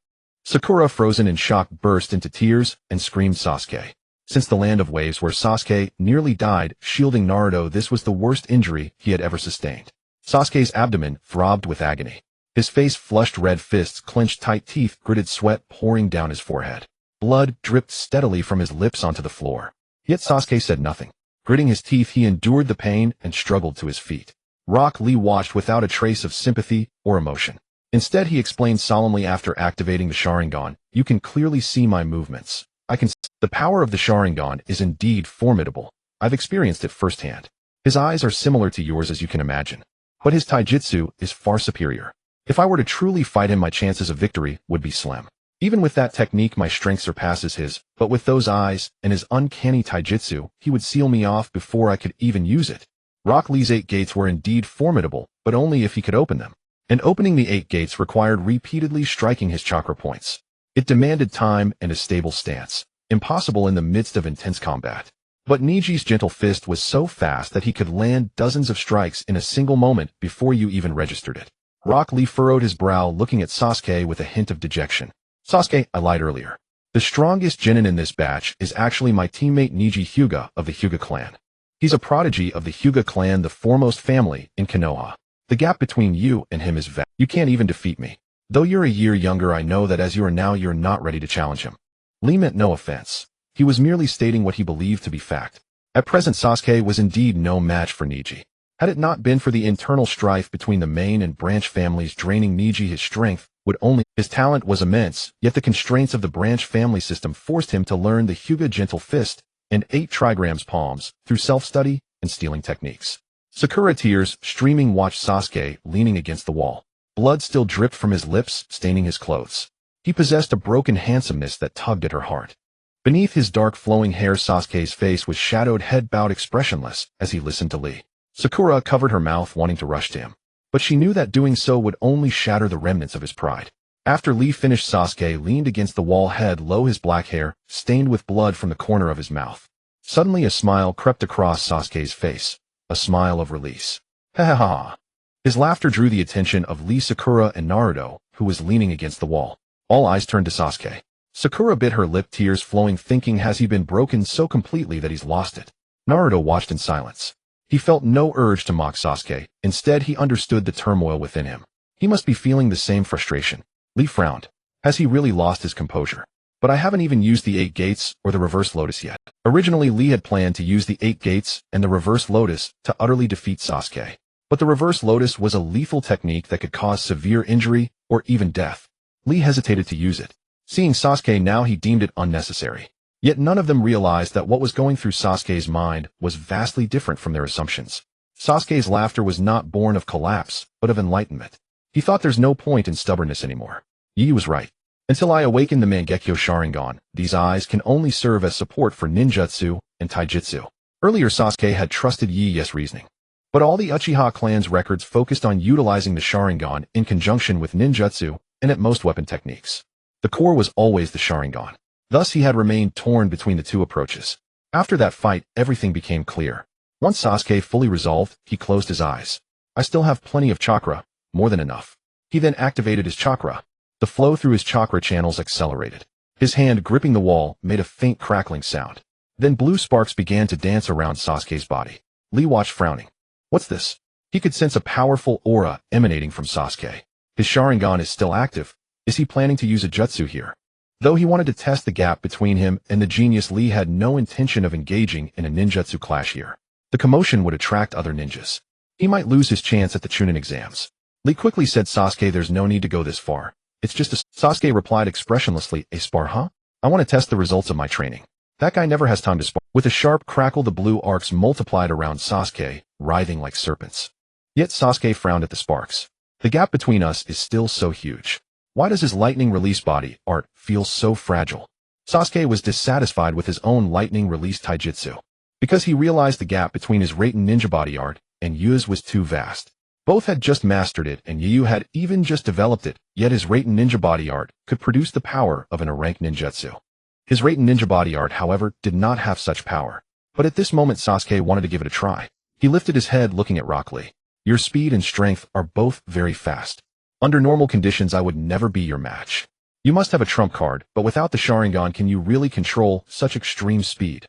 Sakura, frozen in shock, burst into tears and screamed Sasuke. Since the Land of Waves where Sasuke nearly died shielding Naruto, this was the worst injury he had ever sustained. Sasuke's abdomen throbbed with agony. His face flushed, red fists clenched tight, teeth gritted, sweat pouring down his forehead. Blood dripped steadily from his lips onto the floor. Yet Sasuke said nothing. Gritting his teeth, he endured the pain and struggled to his feet. Rock Lee watched without a trace of sympathy or emotion. Instead, he explained solemnly, after activating the Sharingan, "You can clearly see my movements. The power of the Sharingan is indeed formidable. I've experienced it firsthand. His eyes are similar to yours, as you can imagine. But his taijutsu is far superior. If I were to truly fight him, my chances of victory would be slim. Even with that technique, my strength surpasses his, but with those eyes and his uncanny taijutsu, he would seal me off before I could even use it." Rock Lee's 8 gates were indeed formidable, but only if he could open them. And opening the 8 gates required repeatedly striking his chakra points. It demanded time and a stable stance, impossible in the midst of intense combat. But Niji's gentle fist was so fast that he could land dozens of strikes in a single moment before you even registered it. Rock Lee furrowed his brow, looking at Sasuke with a hint of dejection. "Sasuke, I lied earlier. The strongest genin in this batch is actually my teammate Niji Hyuga of the Hyuga clan. He's a prodigy of the Hyuga clan, the foremost family in Konoha. The gap between you and him is vast. You can't even defeat me. Though you're a year younger, I know that as you are now, you're not ready to challenge him." Lee meant no offense. He was merely stating what he believed to be fact. At present, Sasuke was indeed no match for Niji. Had it not been for the internal strife between the main and branch families draining Niji, his strength would only. His talent was immense, yet the constraints of the branch family system forced him to learn the Hyuga gentle fist and 8 trigrams palms through self-study and stealing techniques. Sakura, tears streaming, watched Sasuke leaning against the wall. Blood still dripped from his lips, staining his clothes. He possessed a broken handsomeness that tugged at her heart. Beneath his dark flowing hair, Sasuke's face was shadowed, head bowed, expressionless as he listened to Lee. Sakura covered her mouth, wanting to rush to him, but she knew that doing so would only shatter the remnants of his pride. After Lee finished, Sasuke leaned against the wall, head low, his black hair stained with blood from the corner of his mouth. Suddenly a smile crept across Sasuke's face, a smile of release. Ha ha ha. His laughter drew the attention of Lee, Sakura, and Naruto, who was leaning against the wall. All eyes turned to Sasuke. Sakura bit her lip, tears flowing, thinking, has he been broken so completely that he's lost it? Naruto watched in silence. He felt no urge to mock Sasuke. Instead, he understood the turmoil within him. He must be feeling the same frustration. Lee frowned. Has he really lost his composure? But I haven't even used the 8 gates or the reverse lotus yet. Originally, Lee had planned to use the 8 gates and the reverse lotus to utterly defeat Sasuke. But the reverse lotus was a lethal technique that could cause severe injury or even death. Lee hesitated to use it. Seeing Sasuke now, he deemed it unnecessary. Yet none of them realized that what was going through Sasuke's mind was vastly different from their assumptions. Sasuke's laughter was not born of collapse, but of enlightenment. He thought there's no point in stubbornness anymore. Yi was right. Until I awaken the Mangekyo Sharingan, these eyes can only serve as support for ninjutsu and taijutsu. Earlier, Sasuke had trusted Yi's reasoning. But all the Uchiha clan's records focused on utilizing the Sharingan in conjunction with ninjutsu and at most weapon techniques. The core was always the Sharingan. Thus, he had remained torn between the two approaches. After that fight, everything became clear. Once Sasuke fully resolved, he closed his eyes. I still have plenty of chakra, more than enough. He then activated his chakra. The flow through his chakra channels accelerated. His hand, gripping the wall, made a faint crackling sound. Then blue sparks began to dance around Sasuke's body. Lee watched, frowning. What's this? He could sense a powerful aura emanating from Sasuke. His Sharingan is still active. Is he planning to use a jutsu here? Though he wanted to test the gap between him and the genius, Lee had no intention of engaging in a ninjutsu clash here. The commotion would attract other ninjas. He might lose his chance at the Chunin exams. Lee quickly said, Sasuke, there's no need to go this far. It's just a... Sasuke replied expressionlessly, a spar, huh? I want to test the results of my training. That guy never has time to spar. With a sharp crackle, the blue arcs multiplied around Sasuke, writhing like serpents. Yet Sasuke frowned at the sparks. The gap between us is still so huge. Why does his lightning release body art feel so fragile? Sasuke was dissatisfied with his own lightning release taijutsu. Because he realized the gap between his Raiden ninja body art and Yu's was too vast. Both had just mastered it and Yu had even just developed it, yet his Raiden ninja body art could produce the power of an rank ninjutsu. His Raiden ninja body art, however, did not have such power. But at this moment Sasuke wanted to give it a try. He lifted his head looking at Rock Lee. Your speed and strength are both very fast. Under normal conditions I would never be your match. You must have a trump card, but without the Sharingan can you really control such extreme speed?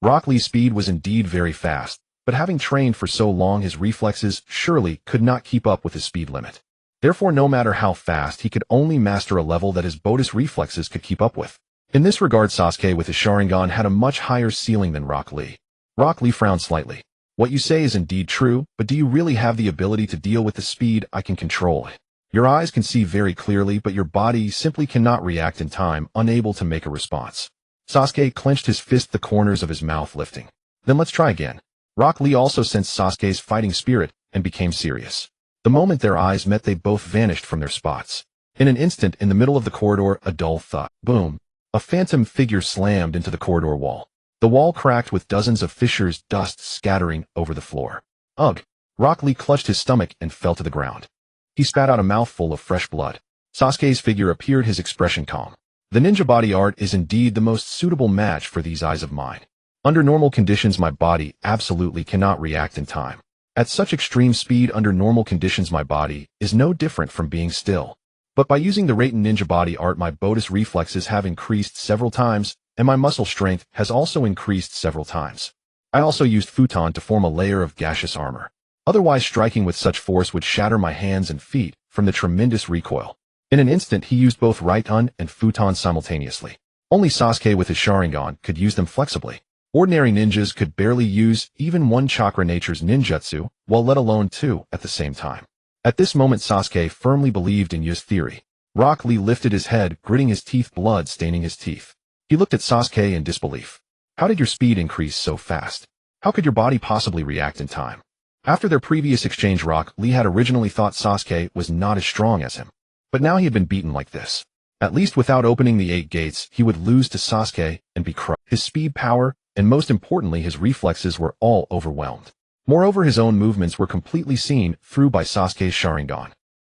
Rock Lee's speed was indeed very fast, but having trained for so long his reflexes surely could not keep up with his speed limit. Therefore no matter how fast he could only master a level that his Bodis reflexes could keep up with. In this regard Sasuke with his Sharingan had a much higher ceiling than Rock Lee. Rock Lee frowned slightly. What you say is indeed true, but do you really have the ability to deal with the speed I can control? Your eyes can see very clearly, but your body simply cannot react in time, unable to make a response. Sasuke clenched his fist, the corners of his mouth lifting. Then let's try again. Rock Lee also sensed Sasuke's fighting spirit and became serious. The moment their eyes met they both vanished from their spots. In an instant, in the middle of the corridor, a dull thud. Boom. A phantom figure slammed into the corridor wall. The wall cracked with dozens of fissures, dust scattering over the floor. Ugh! Rock Lee clutched his stomach and fell to the ground. He spat out a mouthful of fresh blood. Sasuke's figure appeared, his expression calm. The ninja body art is indeed the most suitable match for these eyes of mine. Under normal conditions my body absolutely cannot react in time. At such extreme speed under normal conditions my body is no different from being still. But by using the Raiden ninja body art my Bodis reflexes have increased several times, and my muscle strength has also increased several times. I also used futon to form a layer of gaseous armor. Otherwise striking with such force would shatter my hands and feet from the tremendous recoil. In an instant he used both Raiden and futon simultaneously. Only Sasuke with his Sharingan could use them flexibly. Ordinary ninjas could barely use even one chakra nature's ninjutsu, while let alone two at the same time. At this moment Sasuke firmly believed in Yu's theory. Rock Lee lifted his head, gritting his teeth, blood staining his teeth. He looked at Sasuke in disbelief. How did your speed increase so fast? How could your body possibly react in time? After their previous exchange Rock Lee had originally thought Sasuke was not as strong as him. But now he had been beaten like this. At least without opening the 8 gates he would lose to Sasuke and be crushed. His speed, power, and most importantly his reflexes were all overwhelmed. Moreover his own movements were completely seen through by Sasuke's Sharingan.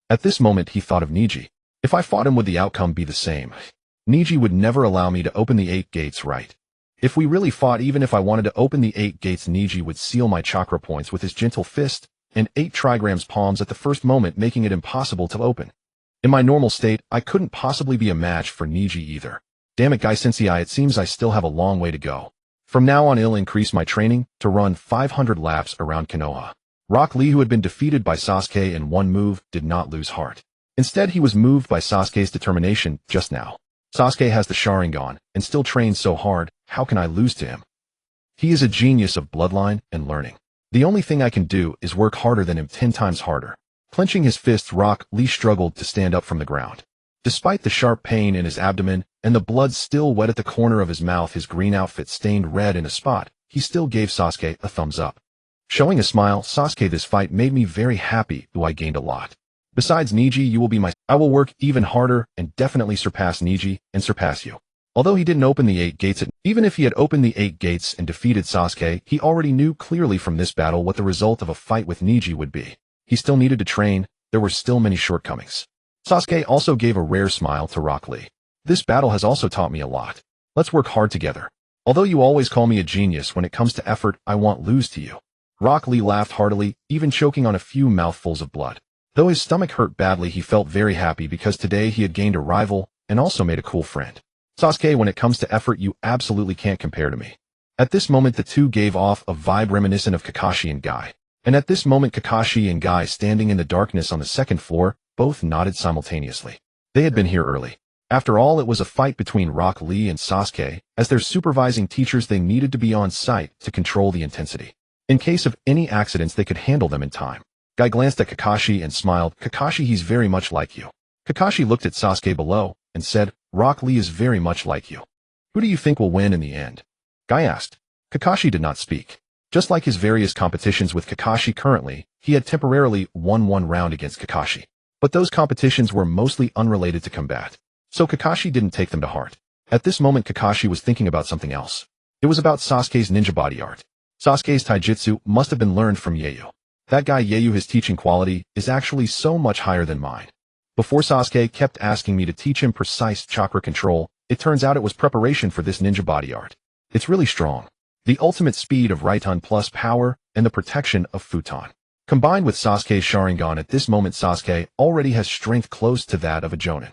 At this moment he thought of Niji. If I fought him would the outcome be the same? Niji would never allow me to open the 8 gates, right? If we really fought, even if I wanted to open the 8 gates Niji would seal my chakra points with his gentle fist and 8 trigrams palms at the first moment, making it impossible to open. In my normal state I couldn't possibly be a match for Niji either. Damn it Gai Sensei, it seems I still have a long way to go. From now on I'll increase my training to run 500 laps around Konoha. Rock Lee, who had been defeated by Sasuke in one move, did not lose heart. Instead he was moved by Sasuke's determination just now. Sasuke has the Sharingan and still trains so hard, how can I lose to him? He is a genius of bloodline and learning. The only thing I can do is work harder than him 10 times harder. Clenching his fists, Rock Lee struggled to stand up from the ground. Despite the sharp pain in his abdomen and the blood still wet at the corner of his mouth, his green outfit stained red in a spot, he still gave Sasuke a thumbs up. Showing a smile, Sasuke, this fight made me very happy, though I gained a lot. Besides Niji, you will be my... I will work even harder and definitely surpass Niji and surpass you. Although he didn't open the 8 gates, even if he had opened the 8 gates and defeated Sasuke, he already knew clearly from this battle what the result of a fight with Niji would be. He still needed to train, there were still many shortcomings. Sasuke also gave a rare smile to Rock Lee. This battle has also taught me a lot. Let's work hard together. Although you always call me a genius when it comes to effort, I won't lose to you. Rock Lee laughed heartily, even choking on a few mouthfuls of blood. Though his stomach hurt badly, he felt very happy because today he had gained a rival and also made a cool friend. Sasuke, when it comes to effort, you absolutely can't compare to me. At this moment the two gave off a vibe reminiscent of Kakashi and Guy. And at this moment Kakashi and Guy standing in the darkness on the second floor both nodded simultaneously. They had been here early. After all, it was a fight between Rock Lee and Sasuke. As their supervising teachers, they needed to be on site to control the intensity. In case of any accidents, they could handle them in time. Guy glanced at Kakashi and smiled. Kakashi, he's very much like you. Kakashi looked at Sasuke below and said, Rock Lee is very much like you. Who do you think will win in the end? Guy asked. Kakashi did not speak. Just like his various competitions with Kakashi currently, he had temporarily won one round against Kakashi. But those competitions were mostly unrelated to combat. So Kakashi didn't take them to heart. At this moment Kakashi was thinking about something else. It was about Sasuke's ninja body art. Sasuke's taijutsu must have been learned from Yoru. That guy Yoru, his teaching quality is actually so much higher than mine. Before Sasuke kept asking me to teach him precise chakra control, it turns out it was preparation for this ninja body art. It's really strong. The ultimate speed of Raiton plus power and the protection of Futon. Combined with Sasuke's Sharingan, at this moment Sasuke already has strength close to that of a Jonin.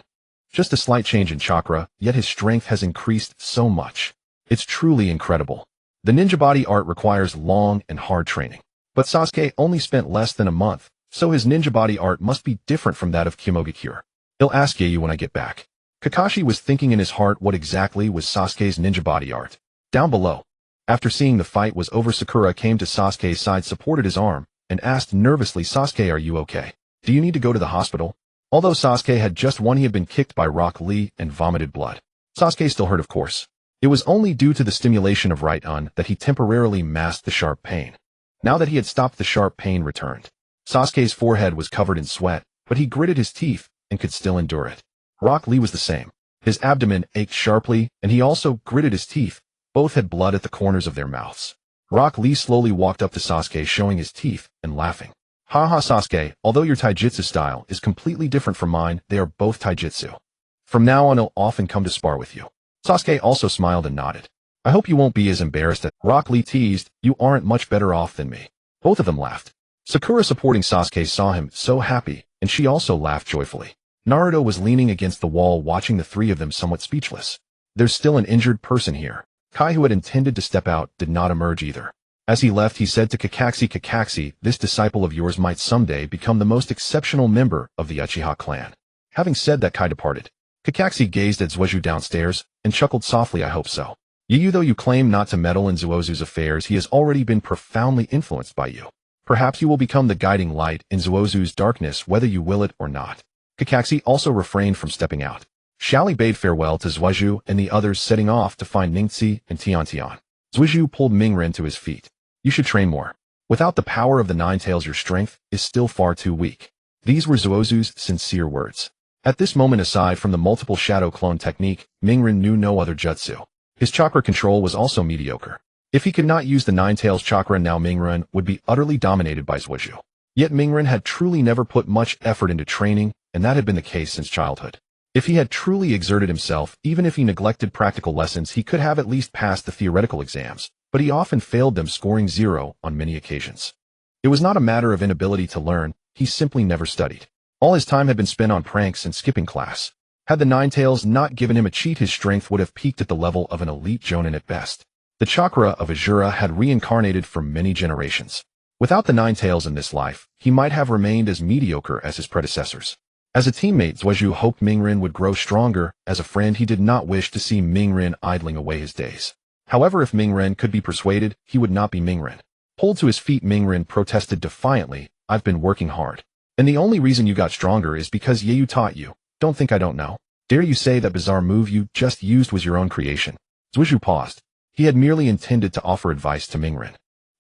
Just a slight change in chakra, yet his strength has increased so much. It's truly incredible. The ninja body art requires long and hard training. But Sasuke only spent less than a month, so his ninja body art must be different from that of Kyomogi. He'll ask Yoru when I get back. Kakashi was thinking in his heart what exactly was Sasuke's ninja body art. Down below. After seeing the fight was over, Sakura came to Sasuke's side, supported his arm, and asked nervously, Sasuke, are you okay? Do you need to go to the hospital? Although Sasuke had just won, he had been kicked by Rock Lee and vomited blood. Sasuke still hurt, of course. It was only due to the stimulation of Raiton that he temporarily masked the sharp pain. Now that he had stopped, the sharp pain returned. Sasuke's forehead was covered in sweat, but he gritted his teeth and could still endure it. Rock Lee was the same. His abdomen ached sharply, and he also gritted his teeth. Both had blood at the corners of their mouths. Rock Lee slowly walked up to Sasuke, showing his teeth and laughing. Haha, Sasuke, although your taijutsu style is completely different from mine, they are both taijutsu. From now on I'll often come to spar with you. Sasuke also smiled and nodded. I hope you won't be as embarrassed as Rock Lee teased, you aren't much better off than me. Both of them laughed. Sakura, supporting Sasuke, saw him so happy, and she also laughed joyfully. Naruto was leaning against the wall, watching the three of them, somewhat speechless. There's still an injured person here. Kai, who had intended to step out, did not emerge either. As he left, he said to Kakashi, Kakashi, this disciple of yours might someday become the most exceptional member of the Uchiha clan. Having said that, Kai departed. Kakashi gazed at Zuoju downstairs and chuckled softly, I hope so. Yoru, though you claim not to meddle in Zuozu's affairs, he has already been profoundly influenced by you. Perhaps you will become the guiding light in Zuozu's darkness, whether you will it or not. Kakashi also refrained from stepping out. Xiaoli bade farewell to Zuoju and the others, setting off to find Ningxi and Tiantian. Zuoju pulled Mingren to his feet. You should train more. Without the power of the Nine Tails, your strength is still far too weak. These were Zuozu's sincere words. At this moment, aside from the multiple shadow clone technique, Mingren knew no other jutsu. His chakra control was also mediocre. If he could not use the Nine Tails chakra now, Mingren would be utterly dominated by Zuoju. Yet Mingren had truly never put much effort into training, and that had been the case since childhood. If he had truly exerted himself, even if he neglected practical lessons, he could have at least passed the theoretical exams, but he often failed them, scoring 0 on many occasions. It was not a matter of inability to learn, he simply never studied. All his time had been spent on pranks and skipping class. Had the Nine Tails not given him a cheat, his strength would have peaked at the level of an elite Jonin at best. The chakra of Azura had reincarnated for many generations. Without the Nine Tails in this life, he might have remained as mediocre as his predecessors. As a teammate, Zuoju hoped Mingren would grow stronger. As a friend, he did not wish to see Mingren idling away his days. However, if Mingren could be persuaded, he would not be Mingren. Pulled to his feet, Mingren protested defiantly, I've been working hard. And the only reason you got stronger is because Yoru taught you. Don't think I don't know. Dare you say that bizarre move you just used was your own creation? Zuoju paused. He had merely intended to offer advice to Mingren.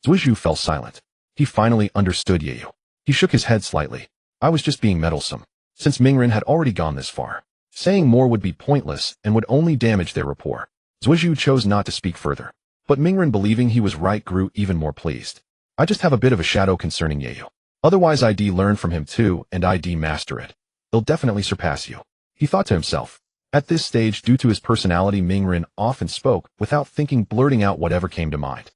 Zuoju fell silent. He finally understood Yoru. He shook his head slightly. I was just being meddlesome. Since Mingren had already gone this far, saying more would be pointless and would only damage their rapport. Zuoju chose not to speak further. But Mingren, believing he was right, grew even more pleased. I just have a bit of a shadow concerning Yoru. Otherwise I'd learn from him too, and I'd master it. He'll definitely surpass you. He thought to himself. At this stage, due to his personality, Mingren often spoke without thinking, blurting out whatever came to mind.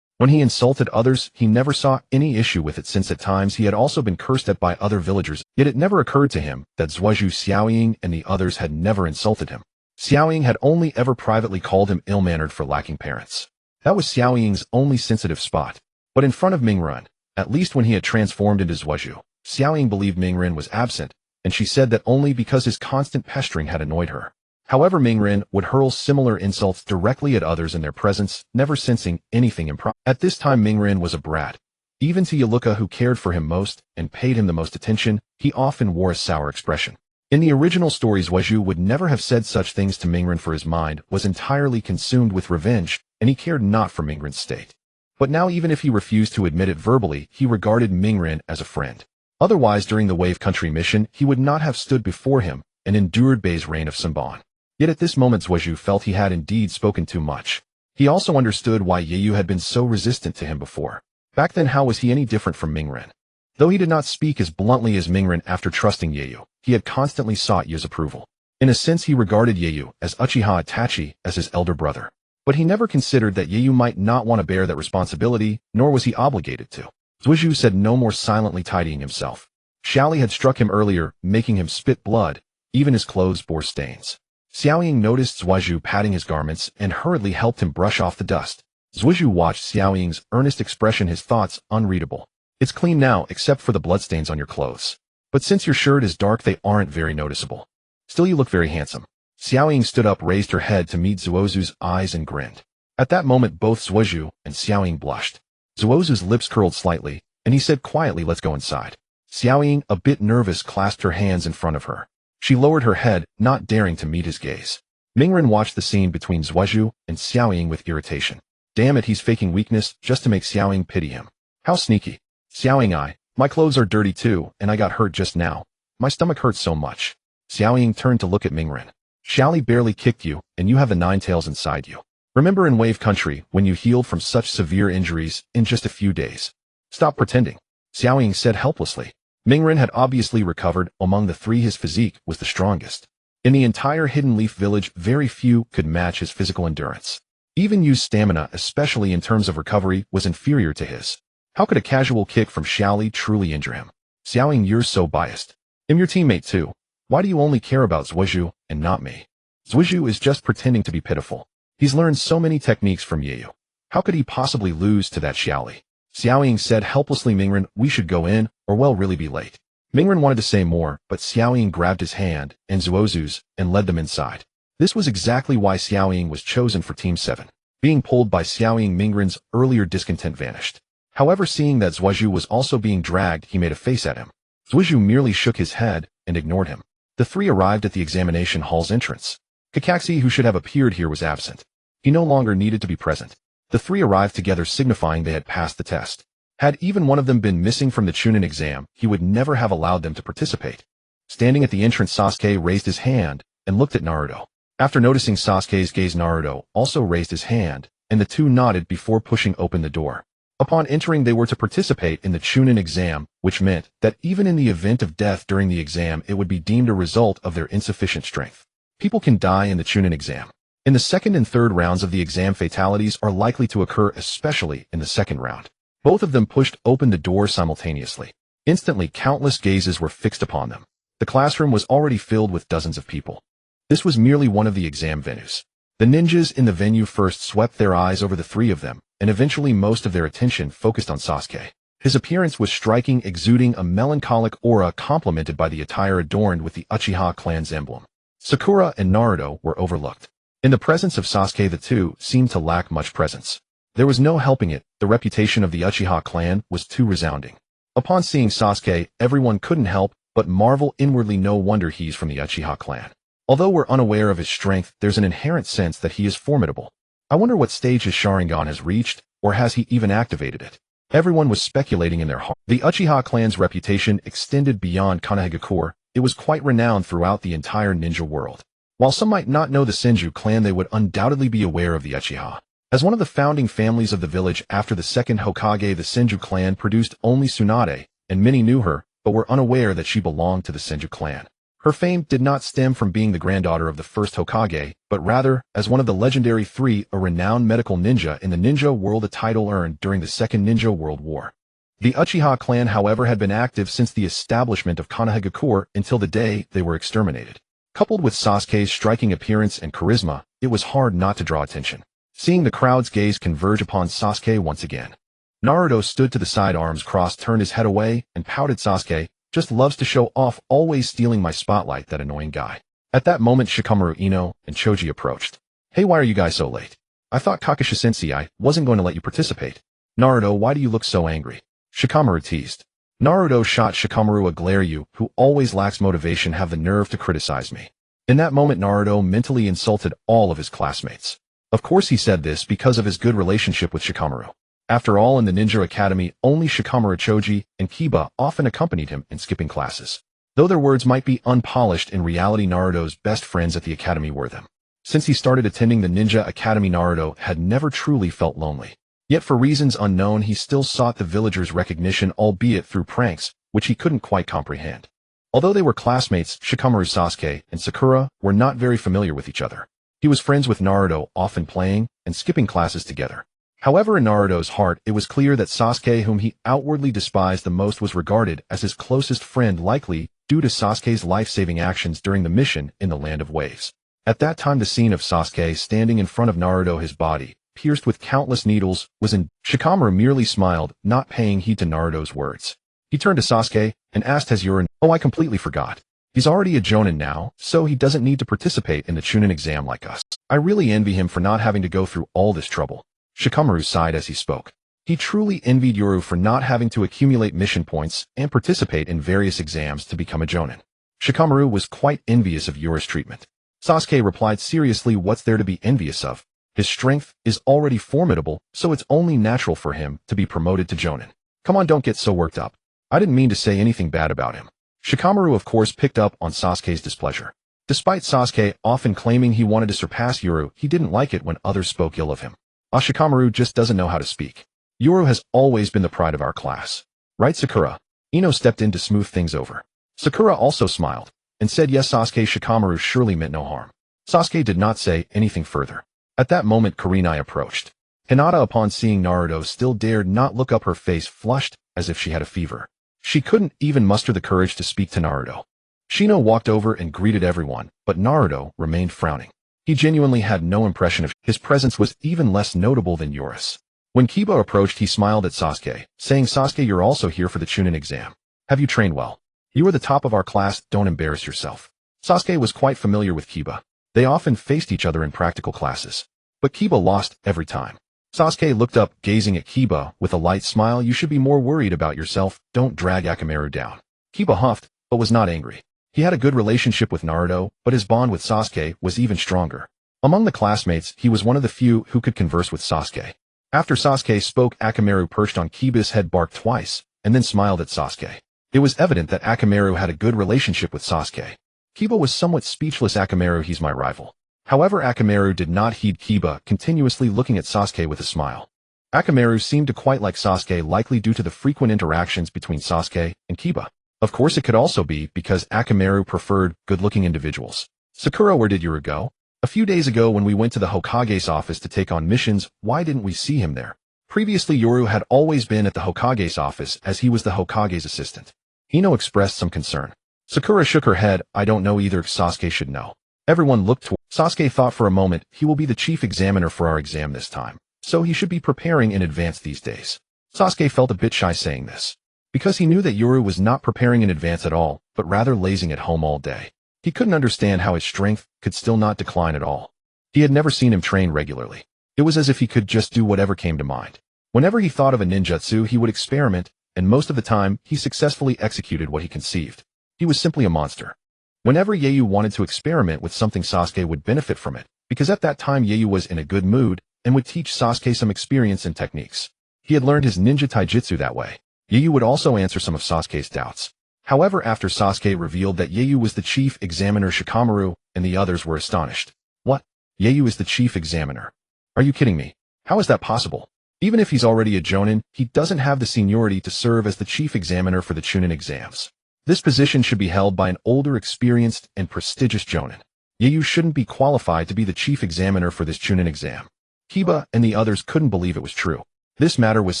When he insulted others, he never saw any issue with it, since at times he had also been cursed at by other villagers, yet it never occurred to him that Zuoju, Xiaoying, and the others had never insulted him. Xiaoying had only ever privately called him ill-mannered for lacking parents. That was Xiaoying's only sensitive spot. But in front of Mingren, At least when he had transformed into Zhuozhu, Xiaoying believed Mingren was absent, and she said that only because his constant pestering had annoyed her. However, Mingren would hurl similar insults directly at others in their presence, never sensing anything improper. At this time, Mingren was a brat. Even to Yaluka, who cared for him most and paid him the most attention, he often wore a sour expression. In the original stories, Zhuozhu would never have said such things to Mingren, for his mind was entirely consumed with revenge, and he cared not for Mingren's state. But now, even if he refused to admit it verbally, he regarded Mingren as a friend. Otherwise, during the Wave Country mission, he would not have stood before him and endured Bei's reign of Sanban. Yet at this moment, Zhuozhu felt he had indeed spoken too much. He also understood why Yeyu had been so resistant to him before. Back then, how was he any different from Mingren? Though he did not speak as bluntly as Mingren after trusting Yeyu, he had constantly sought Yu's approval. In a sense, he regarded Yeyu as Uchiha Itachi, as his elder brother. But he never considered that Yeyu might not want to bear that responsibility, nor was he obligated to. Zhuozhu said no more, silently tidying himself. Xiaoli had struck him earlier, making him spit blood. Even his clothes bore stains. Xiaoying noticed Zhuozhu patting his garments and hurriedly helped him brush off the dust. Zhuozhu watched Xiaoying's earnest expression, his thoughts unreadable. It's clean now, except for the bloodstains on your clothes. But since your shirt is dark, they aren't very noticeable. Still, you look very handsome. Xiaoying stood up, raised her head to meet Zhuozhu's eyes and grinned. At that moment, both Zhuozhu and Xiaoying blushed. Zhuozhu's lips curled slightly, and he said quietly, "Let's go inside." Xiaoying, a bit nervous, clasped her hands in front of her. She lowered her head, not daring to meet his gaze. Mingren watched the scene between Zhuozhu and Xiaoying with irritation. Damn it, he's faking weakness just to make Xiaoying pity him. How sneaky. Xiaoying, my clothes are dirty too, and I got hurt just now. My stomach hurts so much. Xiaoying turned to look at Mingren. Xiaoli barely kicked you, and you have the nine tails inside you. Remember in Wave Country, when you healed from such severe injuries in just a few days? Stop pretending, Xiaoying said helplessly. Mingren had obviously recovered. Among the three, his physique was the strongest. In the entire Hidden Leaf village, very few could match his physical endurance. Even Yu's stamina, especially in terms of recovery, was inferior to his. How could a casual kick from Xiaoli truly injure him? Xiaoying, you're so biased. I'm your teammate too. Why do you only care about Zhuozhu and not me? Zhuozhu is just pretending to be pitiful. He's learned so many techniques from Yeyu. How could he possibly lose to that Xiaoli? Xiaoying said helplessly. Mingren, we should go in, or we'll really be late. Mingren wanted to say more, but Xiaoying grabbed his hand and Zhuozhu's and led them inside. This was exactly why Xiaoying was chosen for Team 7. Being pulled by Xiaoying, Mingren's earlier discontent vanished. However, seeing that Zhuozhu was also being dragged, he made a face at him. Zhuozhu merely shook his head and ignored him. The three arrived at the examination hall's entrance. Kakashi, who should have appeared here, was absent. He no longer needed to be present. The three arrived together, signifying they had passed the test. Had even one of them been missing from the Chunin exam, he would never have allowed them to participate. Standing at the entrance, Sasuke raised his hand and looked at Naruto. After noticing Sasuke's gaze, Naruto also raised his hand, and the two nodded before pushing open the door. Upon entering, they were to participate in the Chunin exam, which meant that even in the event of death during the exam, it would be deemed a result of their insufficient strength. People can die in the Chunin exam. In the second and third rounds of the exam, fatalities are likely to occur, especially in the second round. Both of them pushed open the door simultaneously. Instantly, countless gazes were fixed upon them. The classroom was already filled with dozens of people. This was merely one of the exam venues. The ninjas in the venue first swept their eyes over the three of them, and eventually most of their attention focused on Sasuke. His appearance was striking, exuding a melancholic aura complemented by the attire adorned with the Uchiha clan's emblem. Sakura and Naruto were overlooked. In the presence of Sasuke, the two seemed to lack much presence. There was no helping it, the reputation of the Uchiha clan was too resounding. Upon seeing Sasuke, everyone couldn't help but marvel inwardly. No wonder he's from the Uchiha clan. Although we're unaware of his strength, there's an inherent sense that he is formidable. I wonder what stage his Sharingan has reached, or has he even activated it? Everyone was speculating in their heart. The Uchiha clan's reputation extended beyond Konoha. It was quite renowned throughout the entire ninja world. While some might not know the Senju clan, they would undoubtedly be aware of the Uchiha. As one of the founding families of the village after the second Hokage, the Senju clan produced only Tsunade, and many knew her, but were unaware that she belonged to the Senju clan. Her fame did not stem from being the granddaughter of the first Hokage, but rather as one of the legendary three, a renowned medical ninja in the ninja world, a title earned during the Second Ninja World War. The Uchiha clan, however, had been active since the establishment of Konoha until the day they were exterminated. Coupled with Sasuke's striking appearance and charisma, it was hard not to draw attention. Seeing the crowd's gaze converge upon Sasuke once again, Naruto stood to the side, arms crossed, turned his head away, and pouted. Sasuke just loves to show off, always stealing my spotlight, that annoying guy. At that moment, Shikamaru, Ino, and Choji approached. Hey, why are you guys so late? I thought Kakashi-sensei wasn't going to let you participate. Naruto, why do you look so angry? Shikamaru teased. Naruto shot Shikamaru a glare. You, who always lacks motivation, have the nerve to criticize me. In that moment, Naruto mentally insulted all of his classmates. Of course he said this because of his good relationship with Shikamaru. After all, in the Ninja Academy, only Shikamaru, Choji, and Kiba often accompanied him in skipping classes. Though their words might be unpolished, in reality Naruto's best friends at the academy were them. Since he started attending the Ninja Academy, Naruto had never truly felt lonely. Yet for reasons unknown, he still sought the villagers' recognition, albeit through pranks, which he couldn't quite comprehend. Although they were classmates, Shikamaru, Sasuke, and Sakura were not very familiar with each other. He was friends with Naruto, often playing and skipping classes together. However, in Naruto's heart, it was clear that Sasuke, whom he outwardly despised the most, was regarded as his closest friend, likely due to Sasuke's life-saving actions during the mission in the Land of Waves. At that time, the scene of Sasuke standing in front of Naruto, his body pierced with countless needles, was in. Shikamaru merely smiled, not paying heed to Naruto's words. He turned to Sasuke and asked, has Yoru? Oh, I completely forgot. He's already a Jonin now, so he doesn't need to participate in the Chunin exam like us. I really envy him for not having to go through all this trouble. Shikamaru sighed as he spoke. He truly envied Yoru for not having to accumulate mission points and participate in various exams to become a Jonin. Shikamaru was quite envious of Yoru's treatment. Sasuke replied seriously, what's there to be envious of? His strength is already formidable, so it's only natural for him to be promoted to Jonin. Come on, don't get so worked up. I didn't mean to say anything bad about him. Shikamaru of course picked up on Sasuke's displeasure. Despite Sasuke often claiming he wanted to surpass Yoru, he didn't like it when others spoke ill of him. Shikamaru just doesn't know how to speak. Yoru has always been the pride of our class. Right, Sakura? Ino stepped in to smooth things over. Sakura also smiled and said yes. Sasuke, Shikamaru surely meant no harm. Sasuke did not say anything further. At that moment, Kurenai approached. Hinata, upon seeing Naruto, still dared not look up, her face flushed as if she had a fever. She couldn't even muster the courage to speak to Naruto. Shino walked over and greeted everyone, but Naruto remained frowning. He genuinely had no impression of his presence, was even less notable than Yoru's. When Kiba approached, he smiled at Sasuke, saying, Sasuke, you're also here for the Chunin exam. Have you trained well? You are the top of our class, don't embarrass yourself. Sasuke was quite familiar with Kiba. They often faced each other in practical classes. But Kiba lost every time. Sasuke looked up, gazing at Kiba with a light smile. You should be more worried about yourself, don't drag Akamaru down. Kiba huffed, but was not angry. He had a good relationship with Naruto, but his bond with Sasuke was even stronger. Among the classmates, he was one of the few who could converse with Sasuke. After Sasuke spoke, Akamaru perched on Kiba's head, barked twice, and then smiled at Sasuke. It was evident that Akamaru had a good relationship with Sasuke. Kiba was somewhat speechless. Akamaru, he's my rival. However, Akamaru did not heed Kiba, continuously looking at Sasuke with a smile. Akamaru seemed to quite like Sasuke, likely due to the frequent interactions between Sasuke and Kiba. Of course, it could also be because Akamaru preferred good-looking individuals. Sakura, where did Yoru go? A few days ago when we went to the Hokage's office to take on missions, why didn't we see him there? Previously, Yoru had always been at the Hokage's office as he was the Hokage's assistant. Ino expressed some concern. Sakura shook her head. I don't know either. Sasuke should know. Everyone looked toward. Sasuke thought for a moment. He will be the chief examiner for our exam this time, so he should be preparing in advance these days. Sasuke felt a bit shy saying this, because he knew that Yoru was not preparing in advance at all, but rather lazing at home all day. He couldn't understand how his strength could still not decline at all. He had never seen him train regularly. It was as if he could just do whatever came to mind. Whenever he thought of a ninjutsu, he would experiment, and most of the time, he successfully executed what he conceived. He was simply a monster. Whenever Yeyu wanted to experiment with something, Sasuke would benefit from it, because at that time Yeyu was in a good mood and would teach Sasuke some experience and techniques. He had learned his ninja taijutsu that way. Yeyu would also answer some of Sasuke's doubts. However, after Sasuke revealed that Yeyu was the chief examiner, Shikamaru and the others were astonished. What? Yeyu is the chief examiner? Are you kidding me? How is that possible? Even if he's already a Jonin, he doesn't have the seniority to serve as the chief examiner for the Chunin exams. This position should be held by an older, experienced, and prestigious Jonin. Yeyu shouldn't be qualified to be the chief examiner for this Chunin exam. Kiba and the others couldn't believe it was true. This matter was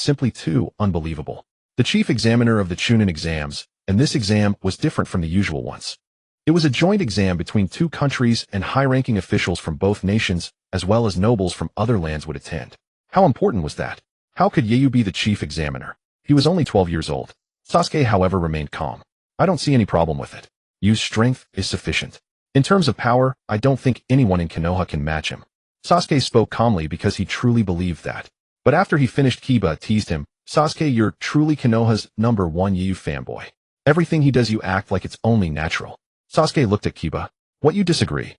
simply too unbelievable. The chief examiner of the Chunin exams, and this exam was different from the usual ones. It was a joint exam between two countries, and high-ranking officials from both nations, as well as nobles from other lands would attend. How important was that? How could Yeyu be the chief examiner? He was only 12 years old. Sasuke, however, remained calm. I don't see any problem with it. Yu's strength is sufficient. In terms of power, I don't think anyone in Konoha can match him. Sasuke spoke calmly because he truly believed that. But after he finished, Kiba teased him, Sasuke, you're truly Konoha's #1 Yeyu fanboy. Everything he does you act like it's only natural. Sasuke looked at Kiba. What, you disagree?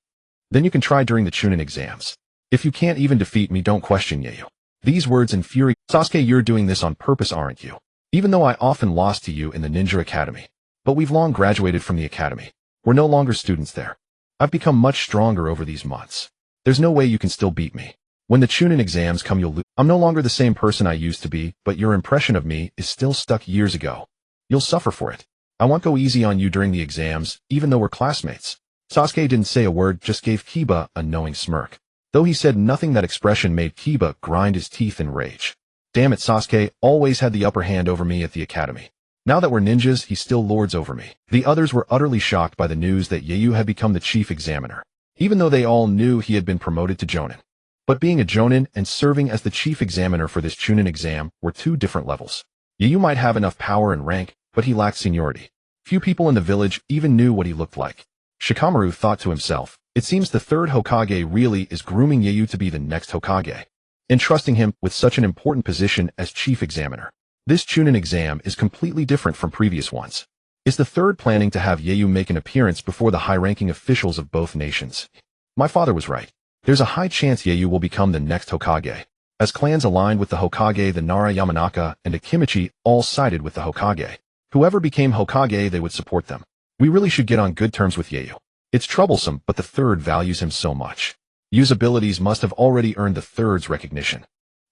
Then you can try during the Chunin exams. If you can't even defeat me, don't question Yeyu. These words infuriated Sasuke. You're doing this on purpose, aren't you? Even though I often lost to you in the Ninja Academy. But we've long graduated from the academy. We're no longer students there. I've become much stronger over these months. There's no way you can still beat me. When the Chunin exams come, you'll lose. I'm no longer the same person I used to be, but your impression of me is still stuck years ago. You'll suffer for it. I won't go easy on you during the exams, even though we're classmates. Sasuke didn't say a word, just gave Kiba a knowing smirk. Though he said nothing, that expression made Kiba grind his teeth in rage. Damn it, Sasuke always had the upper hand over me at the academy. Now that we're ninjas, he still lords over me. The others were utterly shocked by the news that Yeyu had become the chief examiner, even though they all knew he had been promoted to Jonin. But being a Jonin and serving as the chief examiner for this Chunin exam were two different levels. Yeyu might have enough power and rank, but he lacked seniority. Few people in the village even knew what he looked like. Shikamaru thought to himself, it seems the third Hokage really is grooming Yeyu to be the next Hokage, entrusting him with such an important position as chief examiner. This Chunin exam is completely different from previous ones. Is the third planning to have Yeyu make an appearance before the high-ranking officials of both nations? My father was right. There's a high chance Yeyu will become the next Hokage. As clans aligned with the Hokage, the Nara Yamanaka and Akimichi all sided with the Hokage. Whoever became Hokage, they would support them. We really should get on good terms with Yeyu. It's troublesome, but the third values him so much. Yu's abilities must have already earned the third's recognition.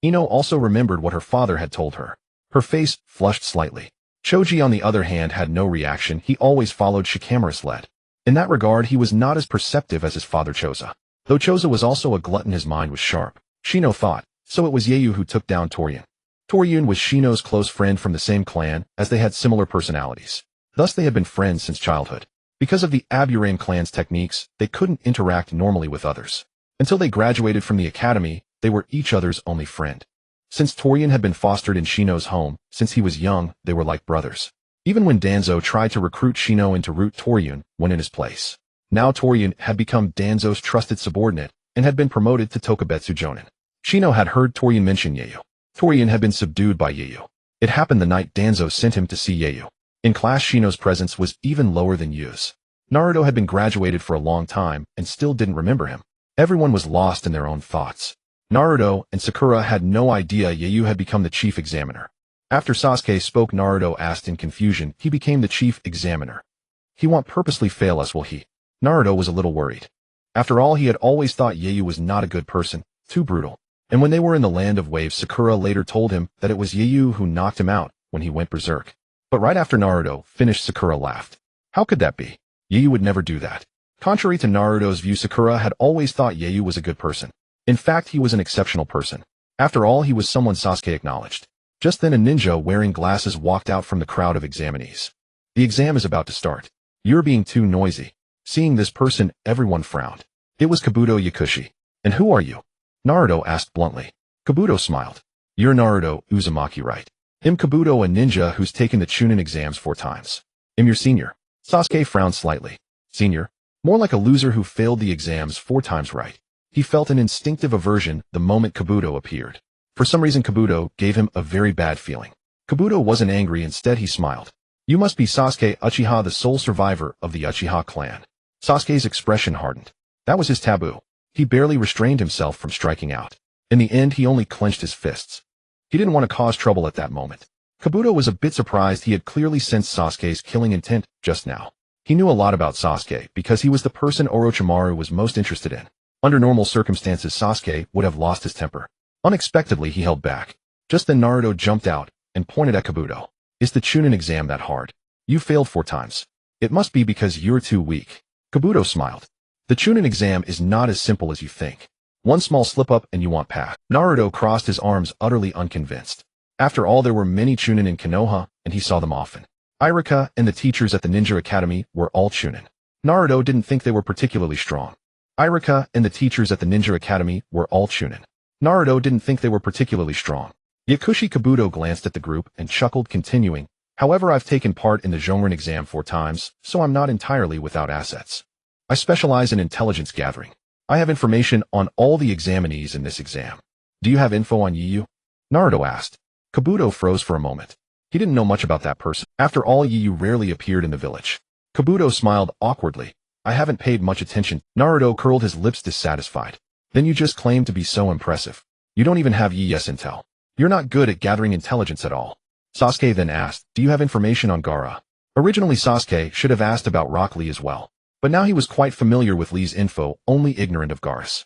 Ino also remembered what her father had told her. Her face flushed slightly. Choji, on the other hand, had no reaction. He always followed Shikamaru's lead. In that regard, he was not as perceptive as his father Choza. Though Choza was also a glutton, his mind was sharp. Shino thought, so it was Yeyu who took down Toryun. Toryun was Shino's close friend from the same clan, as they had similar personalities. Thus they had been friends since childhood. Because of the Aburame clan's techniques, they couldn't interact normally with others. Until they graduated from the academy, they were each other's only friend. Since Toryun had been fostered in Shino's home, since he was young, they were like brothers. Even when Danzo tried to recruit Shino into root, Toryun went in his place. Now Toryun had become Danzo's trusted subordinate, and had been promoted to Tokubetsu Jonin. Shino had heard Toryun mention Yeyu. Toryun had been subdued by Yeyu. It happened the night Danzo sent him to see Yeyu. In class, Shino's presence was even lower than Yu's. Naruto had been graduated for a long time, and still didn't remember him. Everyone was lost in their own thoughts. Naruto and Sakura had no idea Yeyu had become the chief examiner. After Sasuke spoke, Naruto asked in confusion, he became the chief examiner. He won't purposely fail us, will he? Naruto was a little worried. After all, he had always thought Yeyu was not a good person, too brutal. And when they were in the land of waves, Sakura later told him that it was Yeyu who knocked him out when he went berserk. But right after Naruto finished, Sakura laughed. How could that be? Yeyu would never do that. Contrary to Naruto's view, Sakura had always thought Yeyu was a good person. In fact, he was an exceptional person. After all, he was someone Sasuke acknowledged. Just then a ninja wearing glasses walked out from the crowd of examinees. The exam is about to start. You're being too noisy. Seeing this person, everyone frowned. It was Kabuto Yakushi. And who are you? Naruto asked bluntly. Kabuto smiled. You're Naruto Uzumaki, right? I'm Kabuto, a ninja who's taken the Chunin exams 4 times. I'm your senior. Sasuke frowned slightly. Senior? More like a loser who failed the exams 4 times right. He felt an instinctive aversion the moment Kabuto appeared. For some reason, Kabuto gave him a very bad feeling. Kabuto wasn't angry, instead he smiled. You must be Sasuke Uchiha, the sole survivor of the Uchiha clan. Sasuke's expression hardened. That was his taboo. He barely restrained himself from striking out. In the end, he only clenched his fists. He didn't want to cause trouble at that moment. Kabuto was a bit surprised. He had clearly sensed Sasuke's killing intent just now. He knew a lot about Sasuke because he was the person Orochimaru was most interested in. Under normal circumstances, Sasuke would have lost his temper. Unexpectedly, he held back. Just then Naruto jumped out and pointed at Kabuto. Is the Chunin exam that hard? You failed 4 times. It must be because you're too weak. Kabuto smiled. The Chunin exam is not as simple as you think. One small slip-up and you want past. Naruto crossed his arms, utterly unconvinced. After all, there were many Chunin in Konoha, and he saw them often. Irika and the teachers at the Ninja Academy were all Chunin. Naruto didn't think they were particularly strong. Irika and the teachers at the Ninja Academy were all Chunin. Naruto didn't think they were particularly strong. Yakushi Kabuto glanced at the group and chuckled, continuing, "However, I've taken part in the Zhongren exam 4 times, so I'm not entirely without assets. I specialize in intelligence gathering. I have information on all the examinees in this exam. Do you have info on Yiyu?" Naruto asked. Kabuto froze for a moment. He didn't know much about that person. After all, Yiyu rarely appeared in the village. Kabuto smiled awkwardly. "I haven't paid much attention." Naruto curled his lips, dissatisfied. "Then you just claim to be so impressive. You don't even have Yi's intel. You're not good at gathering intelligence at all." Sasuke then asked, "Do you have information on Gaara?" Originally, Sasuke should have asked about Rock Lee as well. But now he was quite familiar with Lee's info, only ignorant of Gaara's.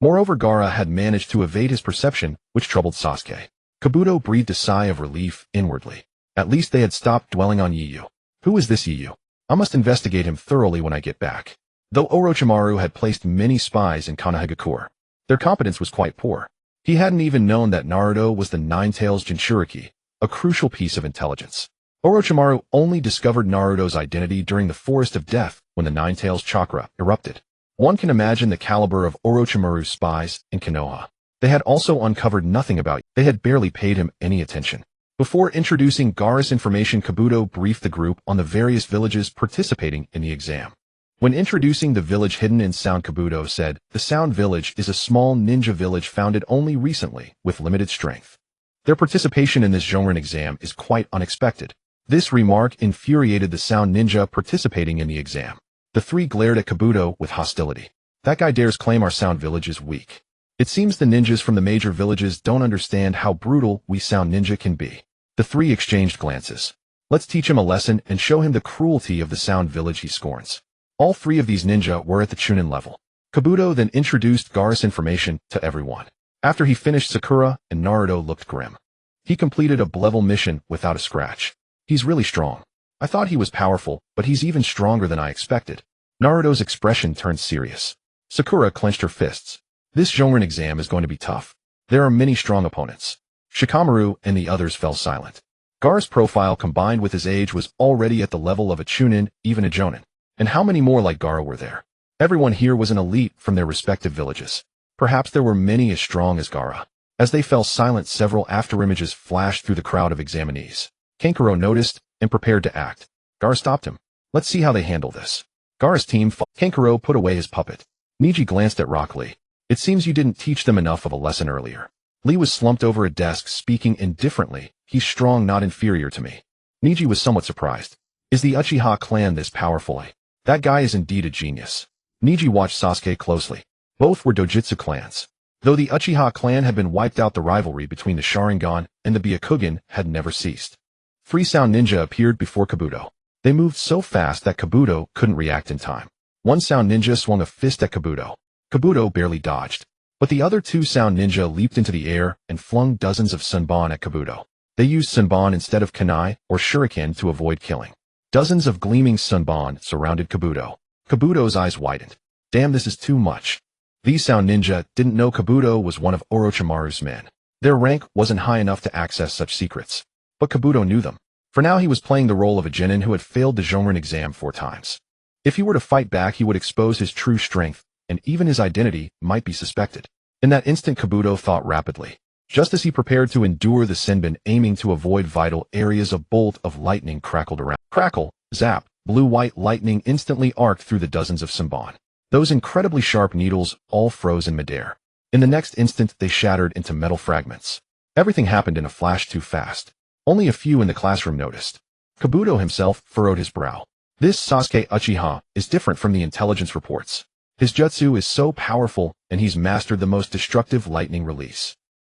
Moreover, Gaara had managed to evade his perception, which troubled Sasuke. Kabuto breathed a sigh of relief inwardly. At least they had stopped dwelling on Yiyu. Who is this Yiyu? I must investigate him thoroughly when I get back. Though Orochimaru had placed many spies in Konohagakure, their competence was quite poor. He hadn't even known that Naruto was the Nine-Tails Jinchuriki, a crucial piece of intelligence. Orochimaru only discovered Naruto's identity during the Forest of Death when the Nine-Tails Chakra erupted. One can imagine the caliber of Orochimaru's spies in Konoha. They had also uncovered nothing about him. They had barely paid him any attention. Before introducing Gaara's information, Kabuto briefed the group on the various villages participating in the exam. When introducing the village hidden in Sound, Kabuto said, "The Sound Village is a small ninja village founded only recently, with limited strength. Their participation in this Zhongren exam is quite unexpected." This remark infuriated the Sound ninja participating in the exam. The 3 glared at Kabuto with hostility. "That guy dares claim our Sound Village is weak. It seems the ninjas from the major villages don't understand how brutal we Sound Ninja can be." The 3 exchanged glances. "Let's teach him a lesson and show him the cruelty of the Sound Village he scorns." All 3 of these ninja were at the Chunin level. Kabuto then introduced Gaara's information to everyone. After he finished, Sakura and Naruto looked grim. "He completed a level mission without a scratch. He's really strong. I thought he was powerful, but he's even stronger than I expected." Naruto's expression turned serious. Sakura clenched her fists. "This Zhongren exam is going to be tough. There are many strong opponents." Shikamaru and the others fell silent. Gaara's profile combined with his age was already at the level of a Chunin, even a Jonin. And how many more like Gaara were there? Everyone here was an elite from their respective villages. Perhaps there were many as strong as Gaara. As they fell silent, several afterimages flashed through the crowd of examinees. Conqueror noticed and prepared to act. Gaara stopped him. "Let's see how they handle this." Gaara's team fought. Conqueror put away his puppet. Neji glanced at Rock Lee. "It seems you didn't teach them enough of a lesson earlier." Lee was slumped over a desk, speaking indifferently. "He's strong, not inferior to me." Neji was somewhat surprised. "Is the Uchiha clan this powerful? That guy is indeed a genius." Neji watched Sasuke closely. Both were Dojutsu clans. Though the Uchiha clan had been wiped out, the rivalry between the Sharingan and the Byakugan had never ceased. 3 Sound Ninja appeared before Kabuto. They moved so fast that Kabuto couldn't react in time. One Sound Ninja swung a fist at Kabuto. Kabuto barely dodged. But the other 2 Sound Ninja leaped into the air and flung dozens of Sunban at Kabuto. They used Sunban instead of Kunai or Shuriken to avoid killing. Dozens of gleaming Sunban surrounded Kabuto. Kabuto's eyes widened. "Damn, this is too much." These Sound Ninja didn't know Kabuto was one of Orochimaru's men. Their rank wasn't high enough to access such secrets. But Kabuto knew them. For now he was playing the role of a genin who had failed the Zhongren exam 4 times. If he were to fight back, he would expose his true strength, and even his identity might be suspected. In that instant, Kabuto thought rapidly. Just as he prepared to endure the Senbon, aiming to avoid vital areas, a bolt of lightning crackled around. Crackle, zap, blue-white lightning instantly arced through the dozens of Senbon. Those incredibly sharp needles all froze in midair. In the next instant, they shattered into metal fragments. Everything happened in a flash, too fast. Only a few in the classroom noticed. Kabuto himself furrowed his brow. This Sasuke Uchiha is different from the intelligence reports. His jutsu is so powerful, and he's mastered the most destructive lightning release.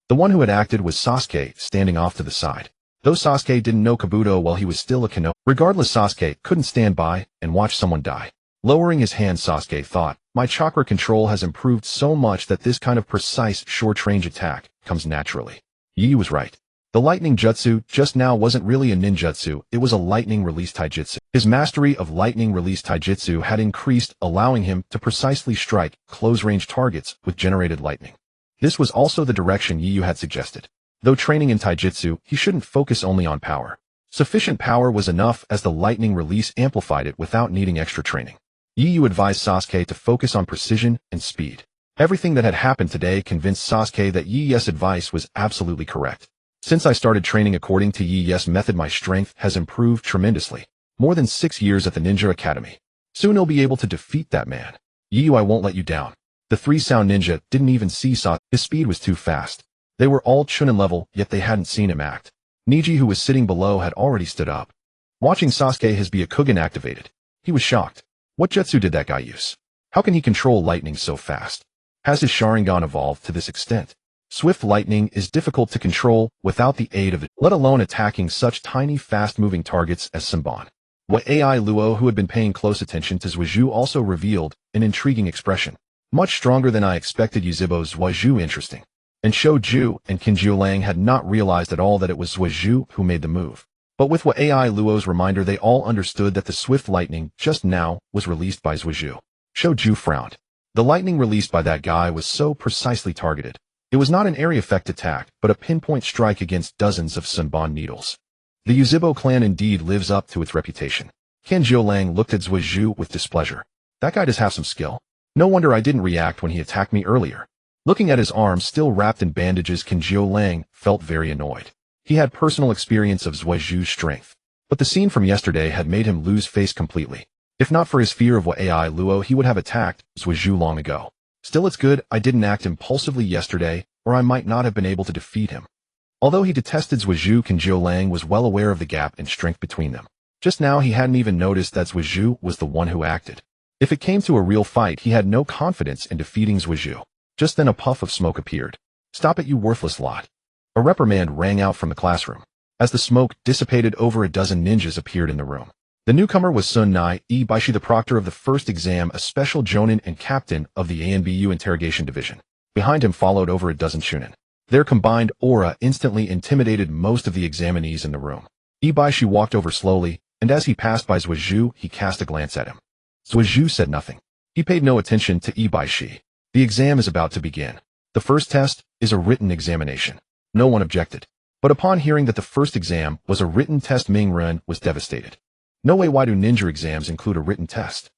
The one who had acted was Sasuke, standing off to the side. Though Sasuke didn't know Kabuto while he was still a Konoha, regardless, Sasuke couldn't stand by and watch someone die. Lowering his hand, Sasuke thought, "My chakra control has improved so much that this kind of precise, short-range attack comes naturally." Yi was right. The lightning jutsu just now wasn't really a ninjutsu, it was a lightning release taijutsu. His mastery of lightning release taijutsu had increased, allowing him to precisely strike close-range targets with generated lightning. This was also the direction Yiyu had suggested. Though training in taijutsu, he shouldn't focus only on power. Sufficient power was enough, as the lightning release amplified it without needing extra training. Yiyu advised Sasuke to focus on precision and speed. Everything that had happened today convinced Sasuke that Yi's advice was absolutely correct. Since I started training according to Yi's method, my strength has improved tremendously. More than 6 years at the Ninja Academy. Soon he'll be able to defeat that man. Yiyu, I won't let you down. The 3 sound ninja didn't even see Sasuke. His speed was too fast. They were all Chunin level, yet they hadn't seen him act. Niji, who was sitting below, had already stood up. Watching Sasuke, his Byakugan activated. He was shocked. What jutsu did that guy use? How can he control lightning so fast? Has his Sharingan evolved to this extent? Swift lightning is difficult to control without the aid of it, let alone attacking such tiny, fast-moving targets as Senbon. What AI Luo, who had been paying close attention to Zhuozhu, also revealed an intriguing expression. Much stronger than I expected. Yuzhibo Zhuozhu interesting. And Shouju and Kinjiulang had not realized at all that it was Zhuozhu who made the move. But with what AI Luo's reminder, they all understood that the swift lightning just now was released by Zhuozhu. Shouju frowned. The lightning released by that guy was so precisely targeted. It was not an area effect attack, but a pinpoint strike against dozens of Senbon needles. The Yuzhibo clan indeed lives up to its reputation. Kinjiulang looked at Zhuozhu with displeasure. That guy does have some skill. No wonder I didn't react when he attacked me earlier. Looking at his arms still wrapped in bandages, Kinjiulang felt very annoyed. He had personal experience of Zhuozhu's strength. But the scene from yesterday had made him lose face completely. If not for his fear of what AI Luo, he would have attacked Zhuozhu long ago. Still, it's good I didn't act impulsively yesterday, or I might not have been able to defeat him. Although he detested Zhuozhu, Kinjiulang was well aware of the gap in strength between them. Just now he hadn't even noticed that Zhuozhu was the one who acted. If it came to a real fight, he had no confidence in defeating Zhuozhu. Just then a puff of smoke appeared. Stop it, you worthless lot. A reprimand rang out from the classroom. As the smoke dissipated, over a dozen ninjas appeared in the room. The newcomer was Sun Nai Ibaishi, the proctor of the first exam, a special jonin and captain of the ANBU interrogation division. Behind him followed over a dozen Chunin. Their combined aura instantly intimidated most of the examinees in the room. Ibaishi walked over slowly, and as he passed by Zhuozhu, he cast a glance at him. Zhuozhu said nothing. He paid no attention to Ibaishi. The exam is about to begin. The first test is a written examination. No one objected. But upon hearing that the first exam was a written test, Ming Ren was devastated. No way, why do ninja exams include a written test?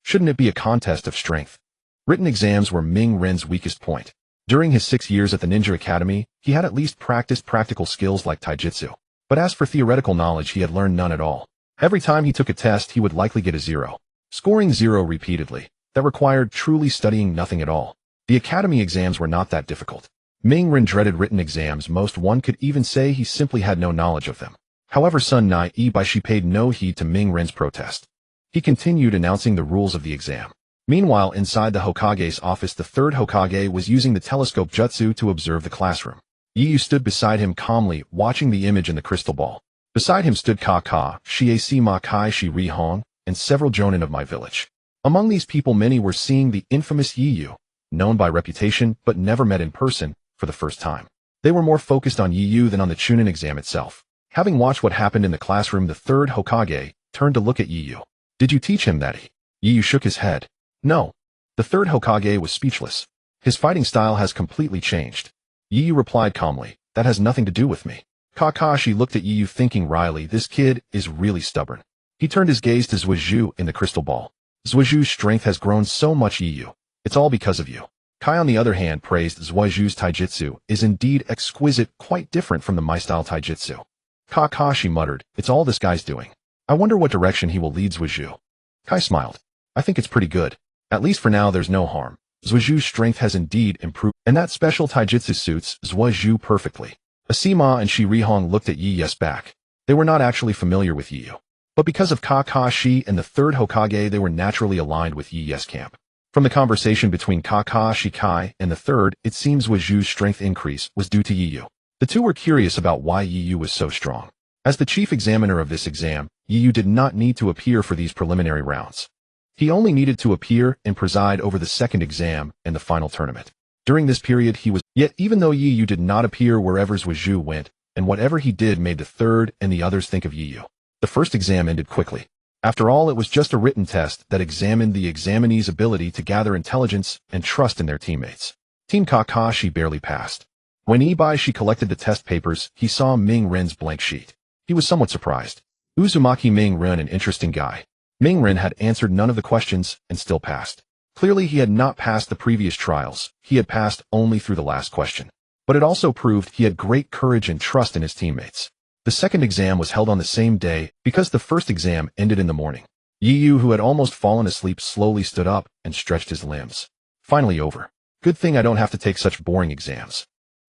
Shouldn't it be a contest of strength? Written exams were Ming Ren's weakest point. During his 6 years at the Ninja Academy, he had at least practiced practical skills like taijutsu. But as for theoretical knowledge, he had learned none at all. Every time he took a test, he would likely get a 0. Scoring 0 repeatedly. That required truly studying nothing at all. The academy exams were not that difficult. Ming Ren dreaded written exams. One could even say he simply had no knowledge of them. However, Sun Nai Ibaishi paid no heed to Ming Ren's protest. He continued announcing the rules of the exam. Meanwhile, inside the Hokage's office, the third Hokage was using the telescope jutsu to observe the classroom. Yiyu stood beside him calmly, watching the image in the crystal ball. Beside him stood Kaka, Shiesima Kai Shi Rihong, and several jonin of my village. Among these people, many were seeing the infamous Yiyu, known by reputation but never met in person, for the first time. They were more focused on Yiyu than on the Chunin exam itself. Having watched what happened in the classroom, the third Hokage turned to look at Yiyu. Did you teach him that? Yiyu shook his head. No. The third Hokage was speechless. His fighting style has completely changed. Yiyu replied calmly, that has nothing to do with me. Kakashi looked at Yiyu, thinking wryly, this kid is really stubborn. He turned his gaze to Zhuozhu in the crystal ball. Zhuozhu's strength has grown so much, Yiyu. It's all because of you. Kai, on the other hand, praised Zhuozhu's taijutsu is indeed exquisite, quite different from the my-style taijutsu. Kakashi muttered, it's all this guy's doing. I wonder what direction he will lead Zhuozhu. Kai smiled. I think it's pretty good. At least for now, there's no harm. Zhuozhu's strength has indeed improved, and that special taijutsu suits Zhuozhu perfectly. Asima and Shirihong looked at Yiyu's back. They were not actually familiar with Yiyu. But because of Kakashi and the third Hokage, they were naturally aligned with Yiyu's camp. From the conversation between Kakashi Kai and the third, it seems Zhuozhu's strength increase was due to Yiyu. The two were curious about why Yiyu was so strong. As the chief examiner of this exam, Yiyu did not need to appear for these preliminary rounds. He only needed to appear and preside over the second exam and the final tournament. During this period he was, yet even though Yiyu did not appear wherever Zhuozhu went, and whatever he did made the third and the others think of Yiyu. The first exam ended quickly. After all, it was just a written test that examined the examinee's ability to gather intelligence and trust in their teammates. Team Kakashi barely passed. When Ibaishi collected the test papers, he saw Ming Ren's blank sheet. He was somewhat surprised. Uzumaki Ming Ren, an interesting guy. Ming Ren had answered none of the questions and still passed. Clearly he had not passed the previous trials, he had passed only through the last question. but it also proved he had great courage and trust in his teammates. The second exam was held on the same day because the first exam ended in the morning. Yu, who had almost fallen asleep, slowly stood up and stretched his limbs. Finally over. Good thing I don't have to take such boring exams.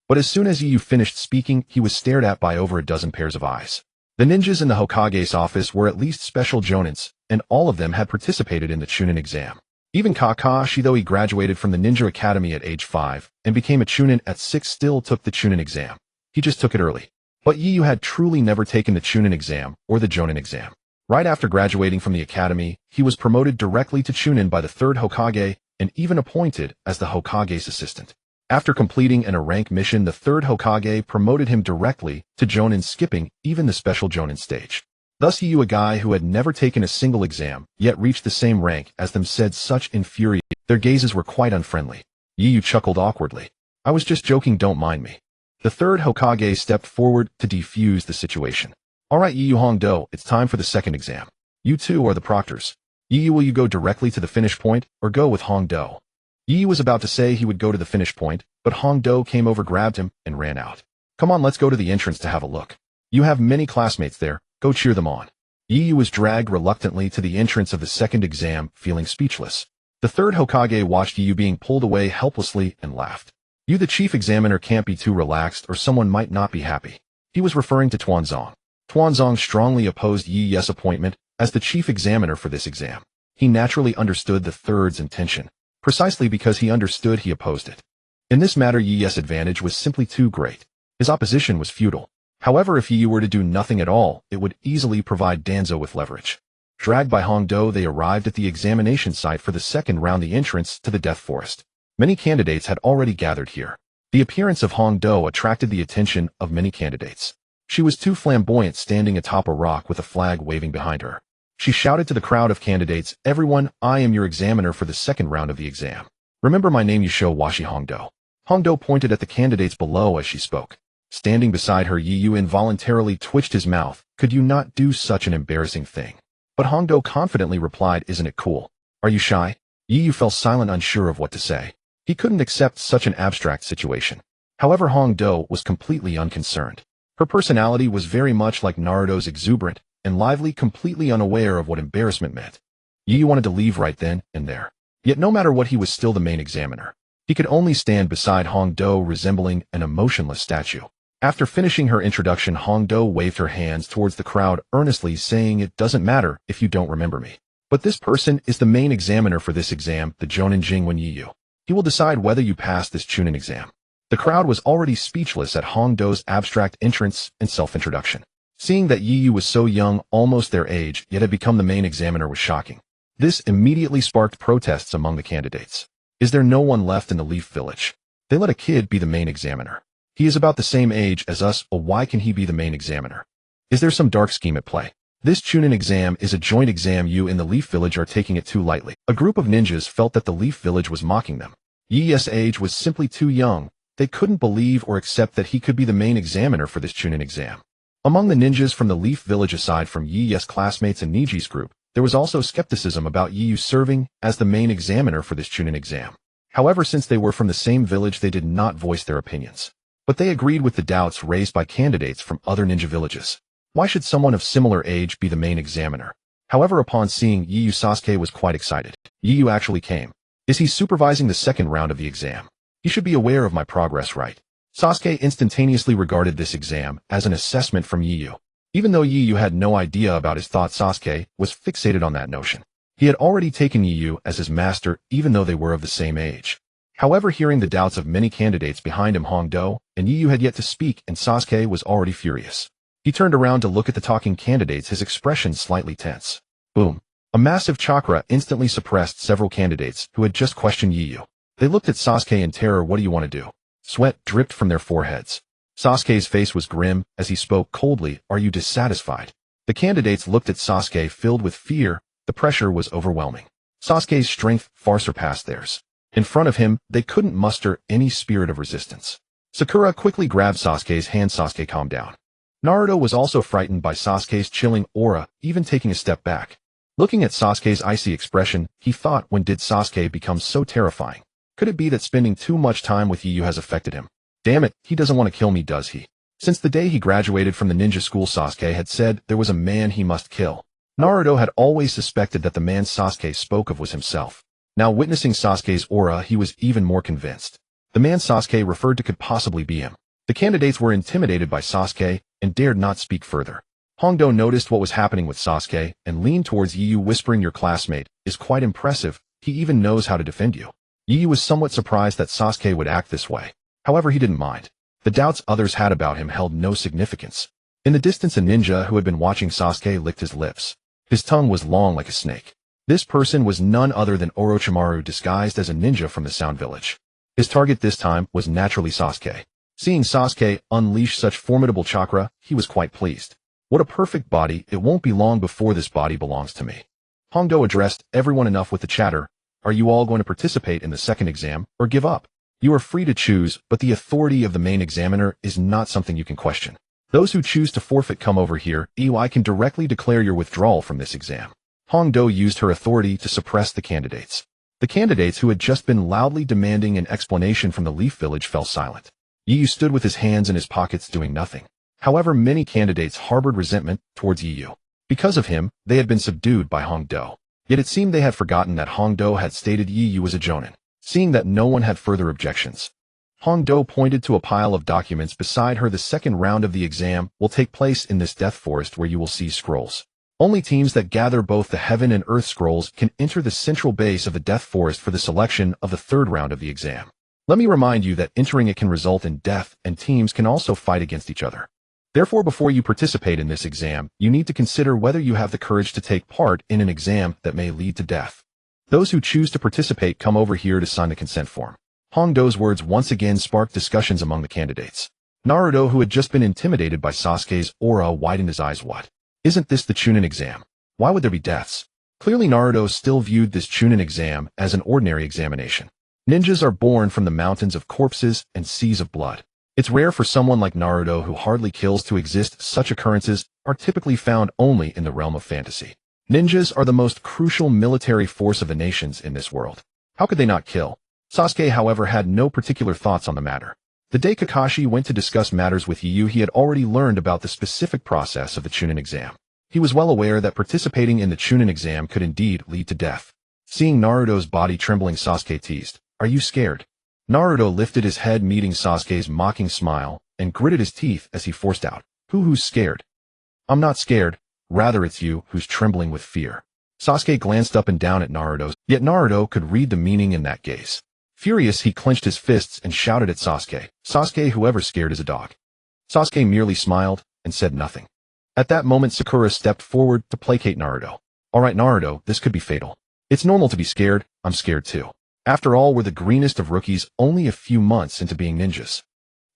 But as soon as Yu finished speaking, he was stared at by over a dozen pairs of eyes. The ninjas in the Hokage's office were at least special jonins, and all of them had participated in the Chunin exam. Even Kakashi, though he graduated from the Ninja Academy at age 5 and became a Chunin at 6, still took the Chunin exam. He just took it early. But Yu had truly never taken the Chunin exam or the Jonin exam. Right after graduating from the academy, he was promoted directly to Chunin by the third Hokage and even appointed as the Hokage's assistant. After completing an A-rank mission, the third Hokage promoted him directly to Jonin, skipping even the special Jonin stage. Thus Yu, a guy who had never taken a single exam, yet reached the same rank as them, said such infuriating. Their gazes were quite unfriendly. Yu chuckled awkwardly. I was just joking, don't mind me. The third Hokage stepped forward to defuse the situation. Alright Yu Hongdo, it's time for the second exam. You two are the proctors. Yu, will you go directly to the finish point, or go with Hongdo? Yu was about to say he would go to the finish point, but Hongdo came over, grabbed him, and ran out. Come on, let's go to the entrance to have a look. You have many classmates there, go cheer them on. Yu was dragged reluctantly to the entrance of the second exam, feeling speechless. The third Hokage watched Yu being pulled away helplessly and laughed. You, the chief examiner, can't be too relaxed or someone might not be happy. He was referring to Tuanzong. Tuanzong strongly opposed Yi's appointment as the chief examiner for this exam. He naturally understood the third's intention, precisely because he understood he opposed it. In this matter, Yi's advantage was simply too great. His opposition was futile. However, if Yi were to do nothing at all, it would easily provide Danzo with leverage. Dragged by Hongdo, they arrived at the examination site for the second round, the entrance to the Death Forest. Many candidates had already gathered here. The appearance of Hongdo attracted the attention of many candidates. She was too flamboyant, standing atop a rock with a flag waving behind her. She shouted to the crowd of candidates, "Everyone, I am your examiner for the second round of the exam. Remember my name, Yusho Washi Hongdo." Hongdo pointed at the candidates below as she spoke. Standing beside her, Yu involuntarily twitched his mouth. Could you not do such an embarrassing thing? But Hongdo confidently replied, "Isn't it cool? Are you shy?" Yu fell silent, unsure of what to say. He couldn't accept such an abstract situation. However, Hongdo was completely unconcerned. Her personality was very much like Naruto's, exuberant and lively, completely unaware of what embarrassment meant. Yu wanted to leave right then and there. Yet no matter what, he was still the main examiner. He could only stand beside Hongdo, resembling an emotionless statue. After finishing her introduction, Hongdo waved her hands towards the crowd earnestly, saying, "It doesn't matter if you don't remember me. But this person is the main examiner for this exam, the Jonin Jingwen Yu. He will decide whether you pass this Chunin exam." The crowd was already speechless at Hongdo's abstract entrance and self-introduction. Seeing that Yu was so young, almost their age, yet had become the main examiner, was shocking. This immediately sparked protests among the candidates. Is there no one left in the Leaf Village? They let a kid be the main examiner. He is about the same age as us, or why can he be the main examiner? Is there some dark scheme at play? This Chunin exam is a joint exam. You in the Leaf Village are taking it too lightly. A group of ninjas felt that the Leaf Village was mocking them. Yi's age was simply too young. They couldn't believe or accept that he could be the main examiner for this Chunin exam. Among the ninjas from the Leaf Village, aside from Yi's classmates and Niji's group, there was also skepticism about Yu serving as the main examiner for this Chunin exam. However, since they were from the same village, they did not voice their opinions. But they agreed with the doubts raised by candidates from other ninja villages. Why should someone of similar age be the main examiner? However, upon seeing Yu, Sasuke was quite excited. Yu actually came. Is he supervising the second round of the exam? He should be aware of my progress, right? Sasuke instantaneously regarded this exam as an assessment from Yu. Even though Yu had no idea about his thoughts, Sasuke was fixated on that notion. He had already taken Yu as his master, even though they were of the same age. However, hearing the doubts of many candidates behind him, Hongdo and Yu had yet to speak, and Sasuke was already furious. He turned around to look at the talking candidates, his expression slightly tense. Boom. A massive chakra instantly suppressed several candidates who had just questioned Yu. They looked at Sasuke in terror. What do you want to do? Sweat dripped from their foreheads. Sasuke's face was grim as he spoke coldly. Are you dissatisfied? The candidates looked at Sasuke filled with fear. The pressure was overwhelming. Sasuke's strength far surpassed theirs. In front of him, they couldn't muster any spirit of resistance. Sakura quickly grabbed Sasuke's hand. Sasuke, calm down. Naruto was also frightened by Sasuke's chilling aura, even taking a step back. Looking at Sasuke's icy expression, he thought, when did Sasuke become so terrifying? Could it be that spending too much time with Yu has affected him? Damn it, he doesn't want to kill me, does he? Since the day he graduated from the ninja school, Sasuke had said there was a man he must kill. Naruto had always suspected that the man Sasuke spoke of was himself. Now witnessing Sasuke's aura, he was even more convinced. The man Sasuke referred to could possibly be him. The candidates were intimidated by Sasuke and dared not speak further. Hongdo noticed what was happening with Sasuke and leaned towards Yu, whispering, "Your classmate is quite impressive. He even knows how to defend you." Yu was somewhat surprised that Sasuke would act this way. However, he didn't mind. The doubts others had about him held no significance. In the distance, a ninja who had been watching Sasuke licked his lips. His tongue was long like a snake. This person was none other than Orochimaru, disguised as a ninja from the Sound Village. His target this time was naturally Sasuke. Seeing Sasuke unleash such formidable chakra, he was quite pleased. What a perfect body, it won't be long before this body belongs to me. Hongdo addressed everyone enough with the chatter. Are you all going to participate in the second exam, or give up? You are free to choose, but the authority of the main examiner is not something you can question. Those who choose to forfeit come over here. I can directly declare your withdrawal from this exam. Hongdo used her authority to suppress the candidates. The candidates who had just been loudly demanding an explanation from the Leaf Village fell silent. Yu stood with his hands in his pockets doing nothing. However, many candidates harbored resentment towards Yu. Because of him, they had been subdued by Hongdo. Yet it seemed they had forgotten that Hongdo had stated Yu was a jonin. Seeing that no one had further objections, Hongdo pointed to a pile of documents beside her. The second round of the exam will take place in this death forest where you will see scrolls. Only teams that gather both the Heaven and Earth scrolls can enter the central base of the death forest for the selection of the third round of the exam. Let me remind you that entering it can result in death, and teams can also fight against each other. Therefore, before you participate in this exam, you need to consider whether you have the courage to take part in an exam that may lead to death. Those who choose to participate come over here to sign the consent form. Hongdo's words once again sparked discussions among the candidates. Naruto, who had just been intimidated by Sasuke's aura, widened his eyes. What? Isn't this the Chunin exam? Why would there be deaths? Clearly Naruto still viewed this Chunin exam as an ordinary examination. Ninjas are born from the mountains of corpses and seas of blood. It's rare for someone like Naruto, who hardly kills, to exist. Such occurrences are typically found only in the realm of fantasy. Ninjas are the most crucial military force of the nations in this world. How could they not kill? Sasuke, however, had no particular thoughts on the matter. The day Kakashi went to discuss matters with Yu, he had already learned about the specific process of the Chunin exam. He was well aware that participating in the Chunin exam could indeed lead to death. Seeing Naruto's body trembling, Sasuke teased, "Are you scared?" Naruto lifted his head, meeting Sasuke's mocking smile, and gritted his teeth as he forced out, Who's scared? I'm not scared. Rather, it's you who's trembling with fear." Sasuke glanced up and down at Naruto, yet Naruto could read the meaning in that gaze. Furious, he clenched his fists and shouted at Sasuke, "Sasuke, whoever's scared is a dog." Sasuke merely smiled and said nothing. At that moment, Sakura stepped forward to placate Naruto. "All right, Naruto, this could be fatal. It's normal to be scared. I'm scared too. After all, we're the greenest of rookies, only a few months into being ninjas.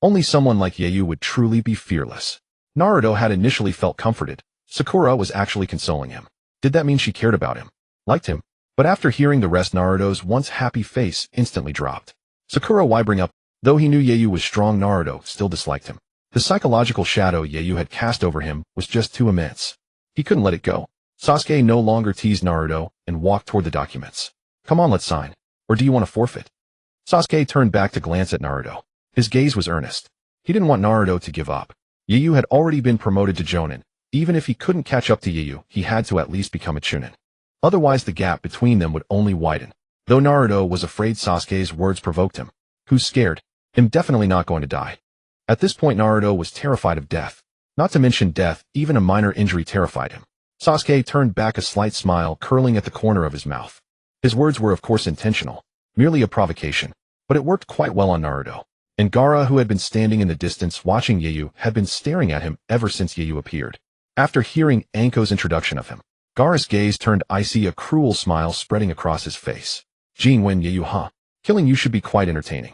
Only someone like Yu would truly be fearless." Naruto had initially felt comforted. Sakura was actually consoling him. Did that mean she cared about him, liked him? But after hearing the rest, Naruto's once happy face instantly dropped. Sakura, why bring up? Though he knew Yu was strong, Naruto still disliked him. The psychological shadow Yu had cast over him was just too immense. He couldn't let it go. Sasuke no longer teased Naruto and walked toward the documents. "Come on, let's sign. Or do you want to forfeit?" Sasuke turned back to glance at Naruto. His gaze was earnest. He didn't want Naruto to give up. Yu had already been promoted to Jonin. Even if he couldn't catch up to Yu, he had to at least become a Chunin. Otherwise, the gap between them would only widen. Though Naruto was afraid, Sasuke's words provoked him. Who's scared? I'm definitely not going to die. At this point, Naruto was terrified of death. Not to mention death, even a minor injury terrified him. Sasuke turned back, a slight smile curling at the corner of his mouth. His words were of course intentional, merely a provocation, but it worked quite well on Naruto. And Gaara, who had been standing in the distance watching Yu, had been staring at him ever since Yu appeared. After hearing Anko's introduction of him, Gaara's gaze turned icy, a cruel smile spreading across his face. "Jinwen Yu, huh? Killing you should be quite entertaining."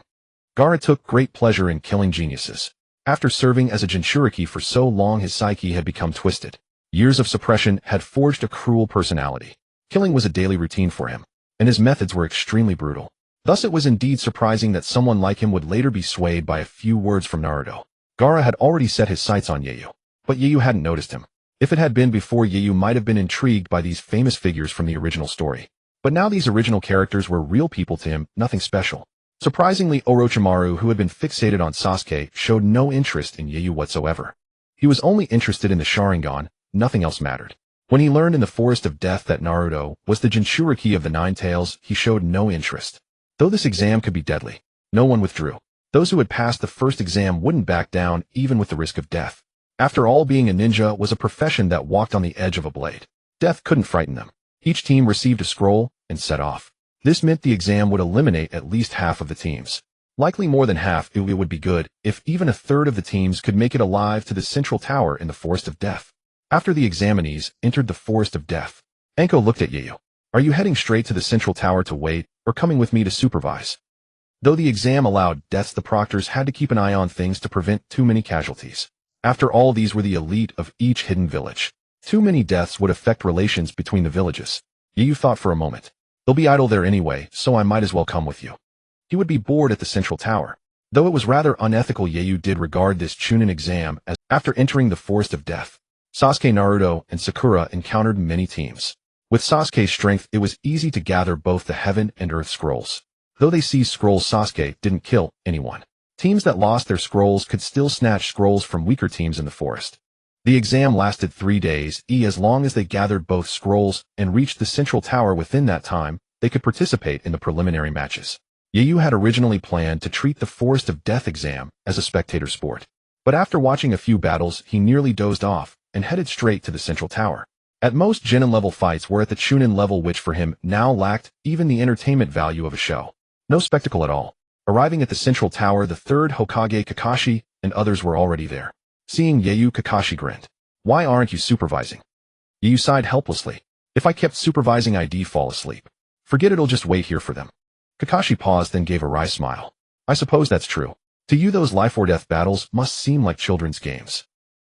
Gaara took great pleasure in killing geniuses. After serving as a Jinchuriki for so long, his psyche had become twisted. Years of suppression had forged a cruel personality. Killing was a daily routine for him, and his methods were extremely brutal. Thus it was indeed surprising that someone like him would later be swayed by a few words from Naruto. Gaara had already set his sights on Yu, but Yu hadn't noticed him. If it had been before, Yu might have been intrigued by these famous figures from the original story. But now these original characters were real people to him, nothing special. Surprisingly, Orochimaru, who had been fixated on Sasuke, showed no interest in Yayu whatsoever. He was only interested in the Sharingan, nothing else mattered. When he learned in the Forest of Death that Naruto was the Jinchuriki of the Nine Tails, he showed no interest. Though this exam could be deadly, no one withdrew. Those who had passed the first exam wouldn't back down, even with the risk of death. After all, being a ninja was a profession that walked on the edge of a blade. Death couldn't frighten them. Each team received a scroll and set off. This meant the exam would eliminate at least half of the teams. Likely more than half. It would be good if even a third of the teams could make it alive to the central tower in the Forest of Death. After the examinees entered the Forest of Death, Anko looked at Yayu. Are you heading straight to the central tower to wait, or coming with me to supervise? Though the exam allowed deaths, the proctors had to keep an eye on things to prevent too many casualties. After all, these were the elite of each hidden village. Too many deaths would affect relations between the villages. Yayu thought for a moment. They'll be idle there anyway, so I might as well come with you. He would be bored at the central tower. Though it was rather unethical, Yayu did regard this Chunin exam as after entering the Forest of Death. Sasuke, Naruto, and Sakura encountered many teams. With Sasuke's strength, it was easy to gather both the Heaven and Earth scrolls. Though they seized scrolls, Sasuke didn't kill anyone. Teams that lost their scrolls could still snatch scrolls from weaker teams in the forest. The exam lasted 3 days, as long as they gathered both scrolls and reached the central tower within that time, they could participate in the preliminary matches. Yayu had originally planned to treat the Forest of Death exam as a spectator sport. But after watching a few battles, he nearly dozed off and headed straight to the central tower. At most, Genin level fights were at the Chunin level, which for him now lacked even the entertainment value of a show. No spectacle at all. Arriving at the central tower, the third Hokage Kakashi and others were already there. Seeing Yayu, Kakashi grinned. Why aren't you supervising? Yayu sighed helplessly. If I kept supervising, I'd fall asleep. Forget it, I'll just wait here for them. Kakashi paused, then gave a wry smile. I suppose that's true. To you, those life or death battles must seem like children's games.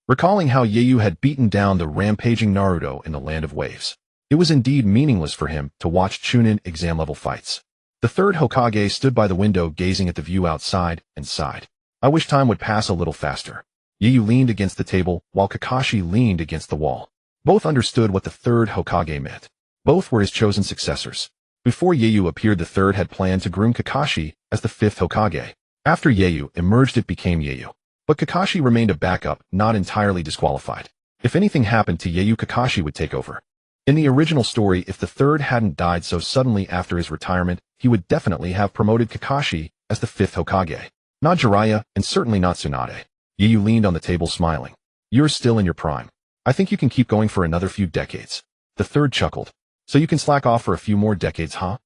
Recalling how Yayu had beaten down the rampaging Naruto in the Land of Waves, it was indeed meaningless for him to watch Chunin exam-level fights. The third Hokage stood by the window gazing at the view outside and sighed. I wish time would pass a little faster. Yayu leaned against the table while Kakashi leaned against the wall. Both understood what the third Hokage meant. Both were his chosen successors. Before Yayu appeared, the third had planned to groom Kakashi as the fifth Hokage. After Yayu emerged, it became Yayu. But Kakashi remained a backup, not entirely disqualified. If anything happened to Yayu, Kakashi would take over. In the original story, if the third hadn't died so suddenly after his retirement, he would definitely have promoted Kakashi as the fifth Hokage. Not Jiraiya, and certainly not Tsunade. Yayu leaned on the table smiling. You're still in your prime. I think you can keep going for another few decades. The third chuckled. So you can slack off for a few more decades, huh?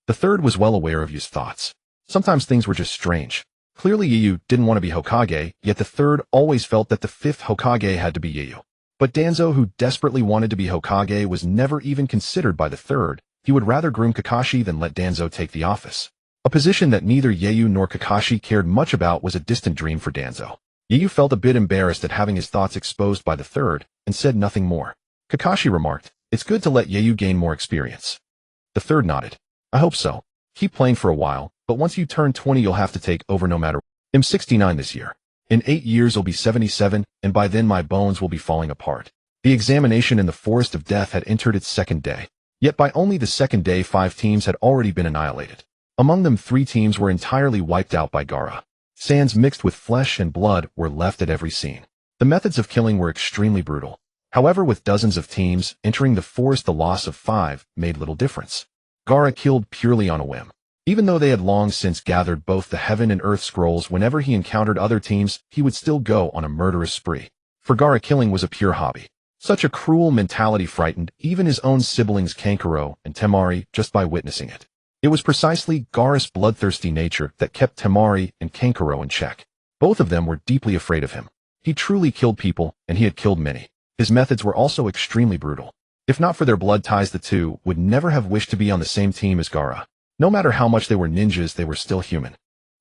The third was well aware of Yayu's thoughts. Sometimes things were just strange. Clearly Yayu didn't want to be Hokage, yet the third always felt that the fifth Hokage had to be Yayu. But Danzo, who desperately wanted to be Hokage, was never even considered by the third. He would rather groom Kakashi than let Danzo take the office. A position that neither Yayu nor Kakashi cared much about was a distant dream for Danzo. Yayu felt a bit embarrassed at having his thoughts exposed by the third, and said nothing more. Kakashi remarked, it's good to let Yayu gain more experience. The third nodded. I hope so. Keep playing for a while, but once you turn 20 you'll have to take over no matter what. I'm 69 this year. In 8 years I'll be 77, and by then my bones will be falling apart. The examination in the Forest of Death had entered its second day. Yet by only the second day 5 teams had already been annihilated. Among them 3 teams were entirely wiped out by Gaara. Sands mixed with flesh and blood were left at every scene. The methods of killing were extremely brutal. However, with dozens of teams entering the forest, the loss of 5 made little difference. Gaara killed purely on a whim. Even though they had long since gathered both the Heaven and Earth scrolls, whenever he encountered other teams, he would still go on a murderous spree. For Gaara, killing was a pure hobby. Such a cruel mentality frightened even his own siblings Kankuro and Temari just by witnessing it. It was precisely Gaara's bloodthirsty nature that kept Temari and Kankuro in check. Both of them were deeply afraid of him. He truly killed people, and he had killed many. His methods were also extremely brutal. If not for their blood ties, the two would never have wished to be on the same team as Gaara. No matter how much they were ninjas, they were still human.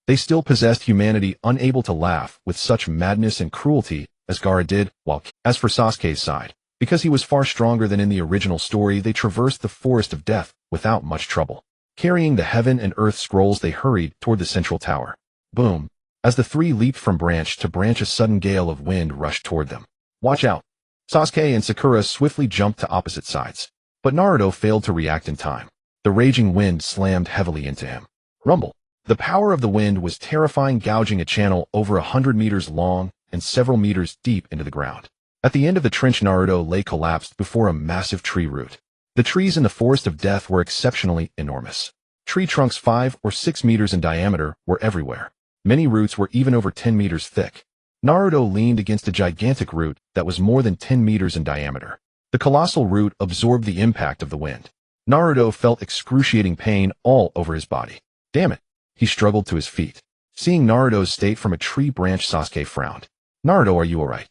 They still possessed humanity, unable to laugh with such madness and cruelty as Gaara did, while, as for Sasuke's side, because he was far stronger than in the original story, they traversed the Forest of Death without much trouble. Carrying the Heaven and Earth scrolls, they hurried toward the central tower. Boom! As the 3 leaped from branch to branch, a sudden gale of wind rushed toward them. Watch out! Sasuke and Sakura swiftly jumped to opposite sides. But Naruto failed to react in time. The raging wind slammed heavily into him. Rumble! The power of the wind was terrifying, gouging a channel over 100 meters long and several meters deep into the ground. At the end of the trench, Naruto lay collapsed before a massive tree root. The trees in the Forest of Death were exceptionally enormous. Tree trunks 5 or 6 meters in diameter were everywhere. Many roots were even over 10 meters thick. Naruto leaned against a gigantic root that was more than 10 meters in diameter. The colossal root absorbed the impact of the wind. Naruto felt excruciating pain all over his body. Damn it! He struggled to his feet. Seeing Naruto's state from a tree branch, Sasuke frowned. Naruto, are you alright?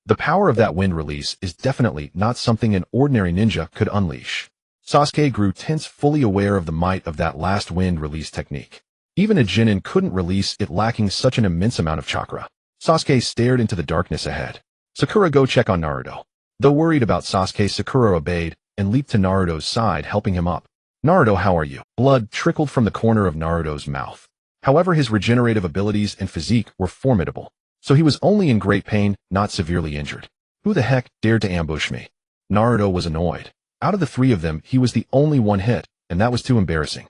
The power of that wind release is definitely not something an ordinary ninja could unleash. Sasuke grew tense, fully aware of the might of that last wind release technique. Even a genin couldn't release it, lacking such an immense amount of chakra. Sasuke stared into the darkness ahead. Sakura, go check on Naruto. Though worried about Sasuke, Sakura obeyed and leaped to Naruto's side, helping him up. Naruto, how are you? Blood trickled from the corner of Naruto's mouth. However, his regenerative abilities and physique were formidable, so he was only in great pain, not severely injured. Who the heck dared to ambush me? Naruto was annoyed. Out of the 3 of them, he was the only one hit, and that was too embarrassing.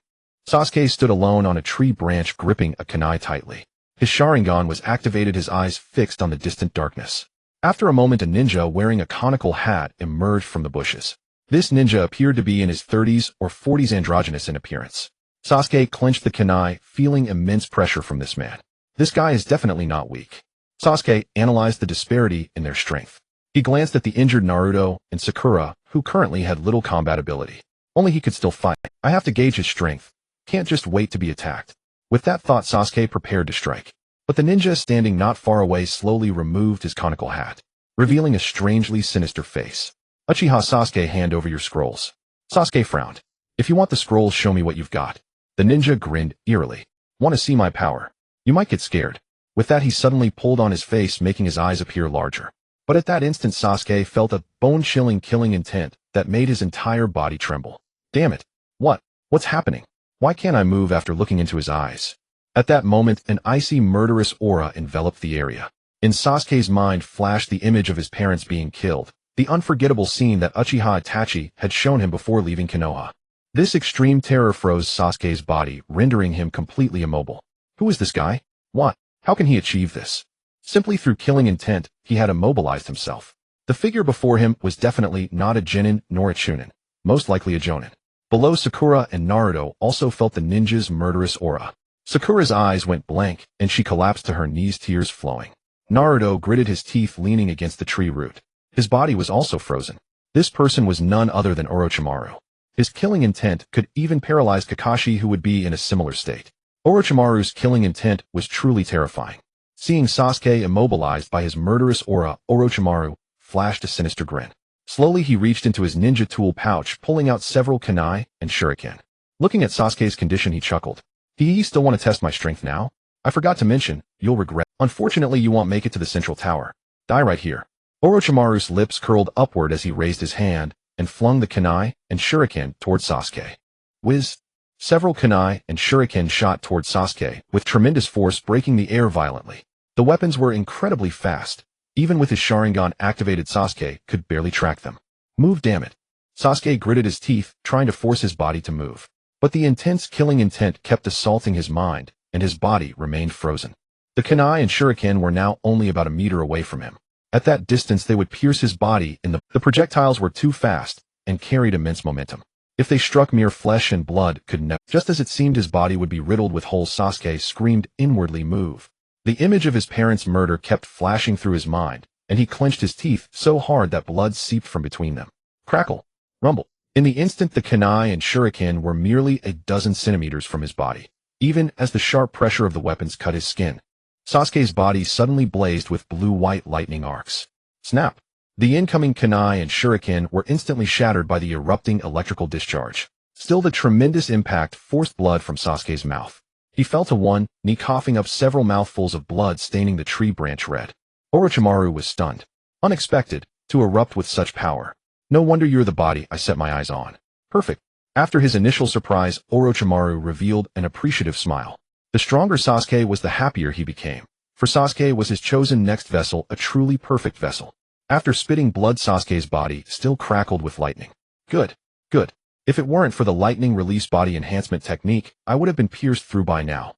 Sasuke stood alone on a tree branch, gripping a kunai tightly. His Sharingan was activated, his eyes fixed on the distant darkness. After a moment, a ninja wearing a conical hat emerged from the bushes. This ninja appeared to be in his 30s or 40s, androgynous in appearance. Sasuke clenched the kunai, feeling immense pressure from this man. This guy is definitely not weak. Sasuke analyzed the disparity in their strength. He glanced at the injured Naruto and Sakura, who currently had little combat ability. Only he could still fight. I have to gauge his strength. Can't just wait to be attacked. With that thought, Sasuke prepared to strike. But the ninja standing not far away slowly removed his conical hat, revealing a strangely sinister face. Uchiha, Sasuke, hand over your scrolls. Sasuke frowned. If you want the scrolls, show me what you've got. The ninja grinned eerily. Want to see my power? You might get scared. With that, he suddenly pulled on his face, making his eyes appear larger. But at that instant, Sasuke felt a bone-chilling killing intent that made his entire body tremble. Damn it. What's happening? Why can't I move after looking into his eyes? At that moment, an icy, murderous aura enveloped the area. In Sasuke's mind flashed the image of his parents being killed, the unforgettable scene that Uchiha Itachi had shown him before leaving Konoha. This extreme terror froze Sasuke's body, rendering him completely immobile. Who is this guy? What? How can he achieve this? Simply through killing intent, he had immobilized himself. The figure before him was definitely not a genin nor a chunin, most likely a jonin. Below, Sakura and Naruto also felt the ninja's murderous aura. Sakura's eyes went blank, and she collapsed to her knees, tears flowing. Naruto gritted his teeth, leaning against the tree root. His body was also frozen. This person was none other than Orochimaru. His killing intent could even paralyze Kakashi, who would be in a similar state. Orochimaru's killing intent was truly terrifying. Seeing Sasuke immobilized by his murderous aura, Orochimaru flashed a sinister grin. Slowly, he reached into his ninja tool pouch, pulling out several kunai and shuriken. Looking at Sasuke's condition, he chuckled. You still want to test my strength now? I forgot to mention, you'll regret. Unfortunately, you won't make it to the central tower. Die right here. Orochimaru's lips curled upward as he raised his hand and flung the kunai and shuriken towards Sasuke. Whiz! Several kunai and shuriken shot towards Sasuke, with tremendous force, breaking the air violently. The weapons were incredibly fast. Even with his Sharingan activated, Sasuke could barely track them. Move, damn it. Sasuke gritted his teeth, trying to force his body to move. But the intense killing intent kept assaulting his mind, and his body remained frozen. The kunai and shuriken were now only about a meter away from him. At that distance, they would pierce his body, and the projectiles were too fast and carried immense momentum. If they struck, mere flesh and blood could never. Just as it seemed his body would be riddled with holes, Sasuke screamed inwardly, move. The image of his parents' murder kept flashing through his mind, and he clenched his teeth so hard that blood seeped from between them. Crackle. Rumble. In the instant, the kunai and shuriken were merely a dozen centimeters from his body, even as the sharp pressure of the weapons cut his skin. Sasuke's body suddenly blazed with blue-white lightning arcs. Snap! The incoming kunai and shuriken were instantly shattered by the erupting electrical discharge. Still, the tremendous impact forced blood from Sasuke's mouth. He fell to one knee, coughing up several mouthfuls of blood, staining the tree branch red. Orochimaru was stunned. Unexpected, to erupt with such power. No wonder you're the body I set my eyes on. Perfect. After his initial surprise, Orochimaru revealed an appreciative smile. The stronger Sasuke was, the happier he became. For Sasuke was his chosen next vessel, a truly perfect vessel. After spitting blood, Sasuke's body still crackled with lightning. Good. Good. If it weren't for the lightning release body enhancement technique, I would have been pierced through by now.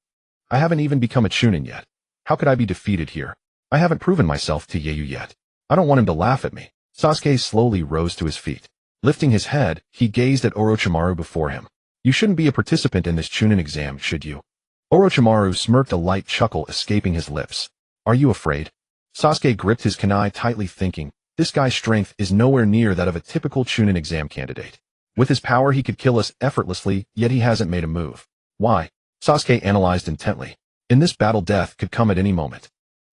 I haven't even become a Chunin yet. How could I be defeated here? I haven't proven myself to Yoru yet. I don't want him to laugh at me. Sasuke slowly rose to his feet. Lifting his head, he gazed at Orochimaru before him. You shouldn't be a participant in this Chunin exam, should you? Orochimaru smirked, a light chuckle escaping his lips. Are you afraid? Sasuke gripped his kunai tightly, thinking, this guy's strength is nowhere near that of a typical Chunin exam candidate. With his power he could kill us effortlessly, yet he hasn't made a move. Why? Sasuke analyzed intently. In this battle, death could come at any moment.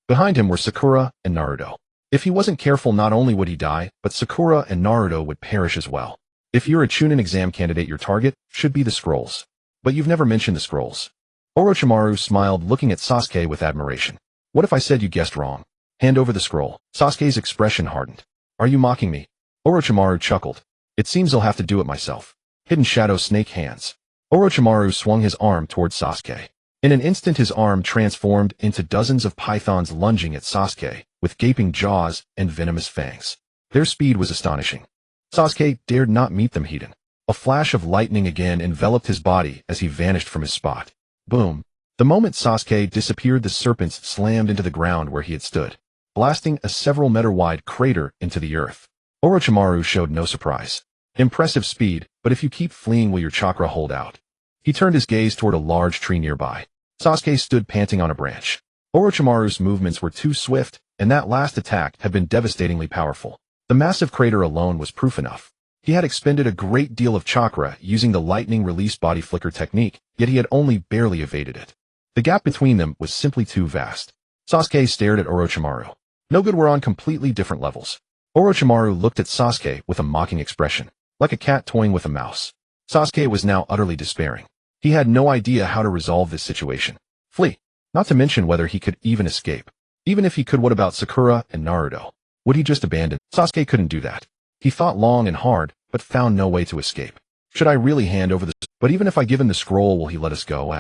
Behind him were Sakura and Naruto. If he wasn't careful, not only would he die, but Sakura and Naruto would perish as well. If you're a Chunin exam candidate, your target should be the scrolls. But you've never mentioned the scrolls. Orochimaru smiled, looking at Sasuke with admiration. What if I said you guessed wrong? Hand over the scroll. Sasuke's expression hardened. Are you mocking me? Orochimaru chuckled. It seems I'll have to do it myself. Hidden Shadow Snake Hands. Orochimaru swung his arm towards Sasuke. In an instant his arm transformed into dozens of pythons lunging at Sasuke, with gaping jaws and venomous fangs. Their speed was astonishing. Sasuke dared not meet them heated. A flash of lightning again enveloped his body as he vanished from his spot. Boom. The moment Sasuke disappeared, the serpents slammed into the ground where he had stood, blasting a several-meter-wide crater into the earth. Orochimaru showed no surprise. Impressive speed, but if you keep fleeing, will your chakra hold out? He turned his gaze toward a large tree nearby. Sasuke stood panting on a branch. Orochimaru's movements were too swift, and that last attack had been devastatingly powerful. The massive crater alone was proof enough. He had expended a great deal of chakra using the lightning release body flicker technique, yet he had only barely evaded it. The gap between them was simply too vast. Sasuke stared at Orochimaru. No good, we're on completely different levels. Orochimaru looked at Sasuke with a mocking expression, like a cat toying with a mouse. Sasuke was now utterly despairing. He had no idea how to resolve this situation. Flee. Not to mention whether he could even escape. Even if he could, what about Sakura and Naruto? Would he just abandon? Sasuke couldn't do that. He thought long and hard, but found no way to escape. Should I really hand over the... But even if I give him the scroll, will he let us go?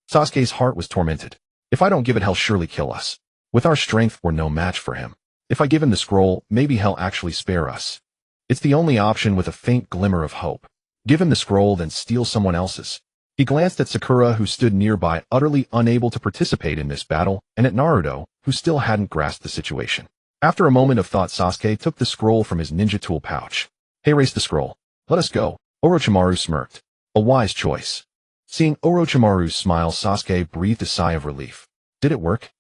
Sasuke's heart was tormented. If I don't give it, he'll surely kill us. With our strength, we're no match for him. If I give him the scroll, maybe he'll actually spare us. It's the only option with a faint glimmer of hope. Give him the scroll, then steal someone else's. He glanced at Sakura, who stood nearby, utterly unable to participate in this battle, and at Naruto, who still hadn't grasped the situation. After a moment of thought, Sasuke took the scroll from his ninja tool pouch. Hey, raise the scroll. Let us go. Orochimaru smirked. A wise choice. Seeing Orochimaru's smile, Sasuke breathed a sigh of relief. Did it work?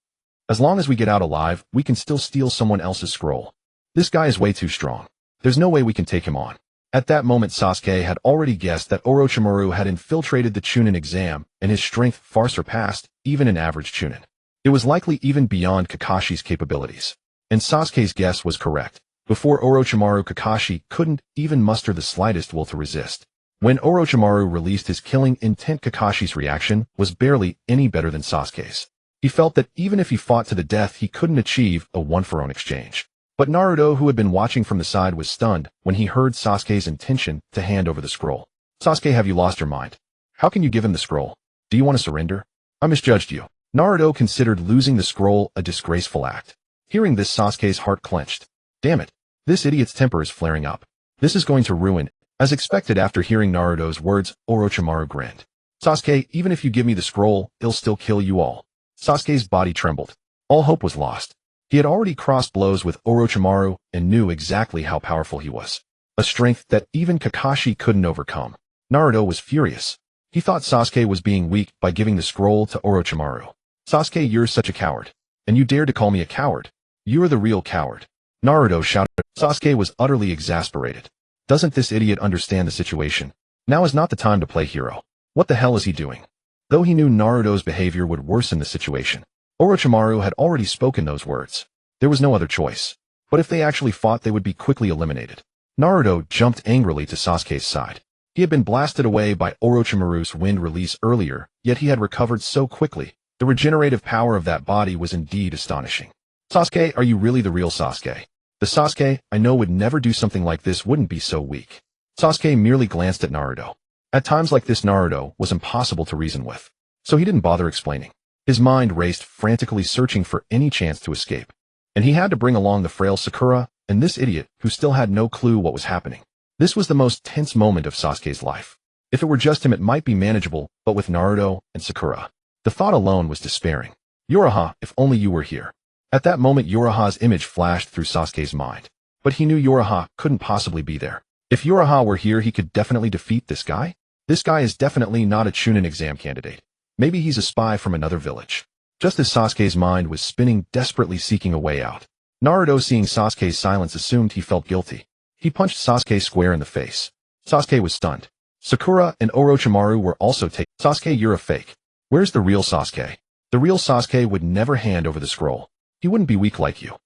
As long as we get out alive, we can still steal someone else's scroll. This guy is way too strong. There's no way we can take him on. At that moment, Sasuke had already guessed that Orochimaru had infiltrated the Chunin exam, and his strength far surpassed even an average Chunin. It was likely even beyond Kakashi's capabilities. And Sasuke's guess was correct. Before Orochimaru, Kakashi couldn't even muster the slightest will to resist. When Orochimaru released his killing intent, Kakashi's reaction was barely any better than Sasuke's. He felt that even if he fought to the death, he couldn't achieve a one-for-one exchange. But Naruto, who had been watching from the side, was stunned when he heard Sasuke's intention to hand over the scroll. Sasuke, have you lost your mind? How can you give him the scroll? Do you want to surrender? I misjudged you. Naruto considered losing the scroll a disgraceful act. Hearing this, Sasuke's heart clenched. Damn it. This idiot's temper is flaring up. This is going to ruin. As expected, after hearing Naruto's words, Orochimaru grinned. Sasuke, even if you give me the scroll, it'll still kill you all. Sasuke's body trembled. All hope was lost. He had already crossed blows with Orochimaru and knew exactly how powerful he was. A strength that even Kakashi couldn't overcome. Naruto was furious. He thought Sasuke was being weak by giving the scroll to Orochimaru. Sasuke, you're such a coward. And you dare to call me a coward? You're the real coward. Naruto shouted. Sasuke was utterly exasperated. Doesn't this idiot understand the situation? Now is not the time to play hero. What the hell is he doing? Though he knew Naruto's behavior would worsen the situation, Orochimaru had already spoken those words. There was no other choice. But if they actually fought, they would be quickly eliminated. Naruto jumped angrily to Sasuke's side. He had been blasted away by Orochimaru's wind release earlier, yet he had recovered so quickly. The regenerative power of that body was indeed astonishing. Sasuke, are you really the real Sasuke? The Sasuke I know would never do something like this, wouldn't be so weak. Sasuke merely glanced at Naruto. At times like this, Naruto was impossible to reason with, so he didn't bother explaining. His mind raced, frantically searching for any chance to escape. And he had to bring along the frail Sakura and this idiot who still had no clue what was happening. This was the most tense moment of Sasuke's life. If it were just him, it might be manageable, but with Naruto and Sakura, The thought alone was despairing. Yoruha, if only you were here. At that moment Yoruha's image flashed through Sasuke's mind. But he knew Yoruha couldn't possibly be there. If Yoruha were here he could definitely defeat this guy? This guy is definitely not a Chunin exam candidate. Maybe he's a spy from another village. Just as Sasuke's mind was spinning, desperately seeking a way out, Naruto, seeing Sasuke's silence, assumed he felt guilty. He punched Sasuke square in the face. Sasuke was stunned. Sakura and Orochimaru were also taken. Sasuke, you're a fake. Where's the real Sasuke? The real Sasuke would never hand over the scroll. He wouldn't be weak like you.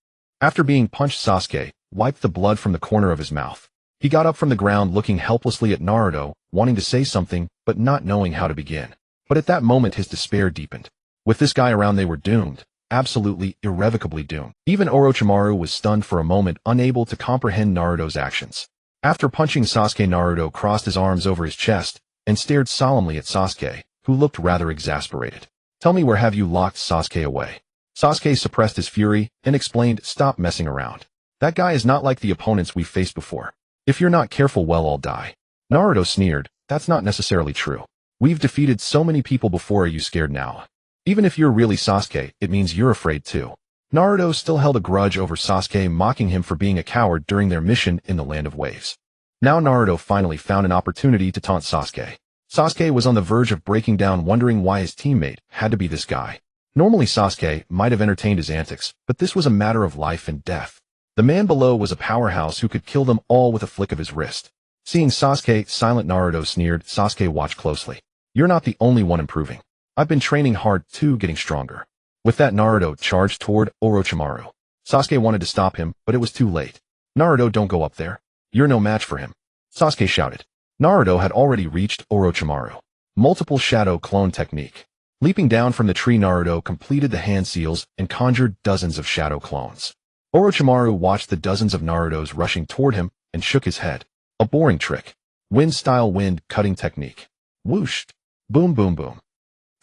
After being punched, Sasuke wiped the blood from the corner of his mouth. He got up from the ground looking helplessly at Naruto, wanting to say something, but not knowing how to begin. But at that moment his despair deepened. With this guy around they were doomed. Absolutely, irrevocably doomed. Even Orochimaru was stunned for a moment, unable to comprehend Naruto's actions. After punching Sasuke, Naruto crossed his arms over his chest and stared solemnly at Sasuke, who looked rather exasperated. Tell me, where have you locked Sasuke away? Sasuke suppressed his fury and explained, stop messing around. That guy is not like the opponents we've faced before. If you're not careful, well, I'll die. Naruto sneered, that's not necessarily true. We've defeated so many people before, are you scared now? Even if you're really Sasuke, it means you're afraid too. Naruto still held a grudge over Sasuke mocking him for being a coward during their mission in the Land of Waves. Now Naruto finally found an opportunity to taunt Sasuke. Sasuke was on the verge of breaking down, wondering why his teammate had to be this guy. Normally Sasuke might have entertained his antics, but this was a matter of life and death. The man below was a powerhouse who could kill them all with a flick of his wrist. Seeing Sasuke silent, Naruto sneered, Sasuke, watch closely. You're not the only one improving. I've been training hard too, getting stronger. With that, Naruto charged toward Orochimaru. Sasuke wanted to stop him, but it was too late. Naruto, don't go up there. You're no match for him. Sasuke shouted. Naruto had already reached Orochimaru. Multiple shadow clone technique. Leaping down from the tree, Naruto completed the hand seals and conjured dozens of shadow clones. Orochimaru watched the dozens of Narutos rushing toward him and shook his head. A boring trick. Wind-style wind cutting technique. Whoosh. Boom, boom, boom.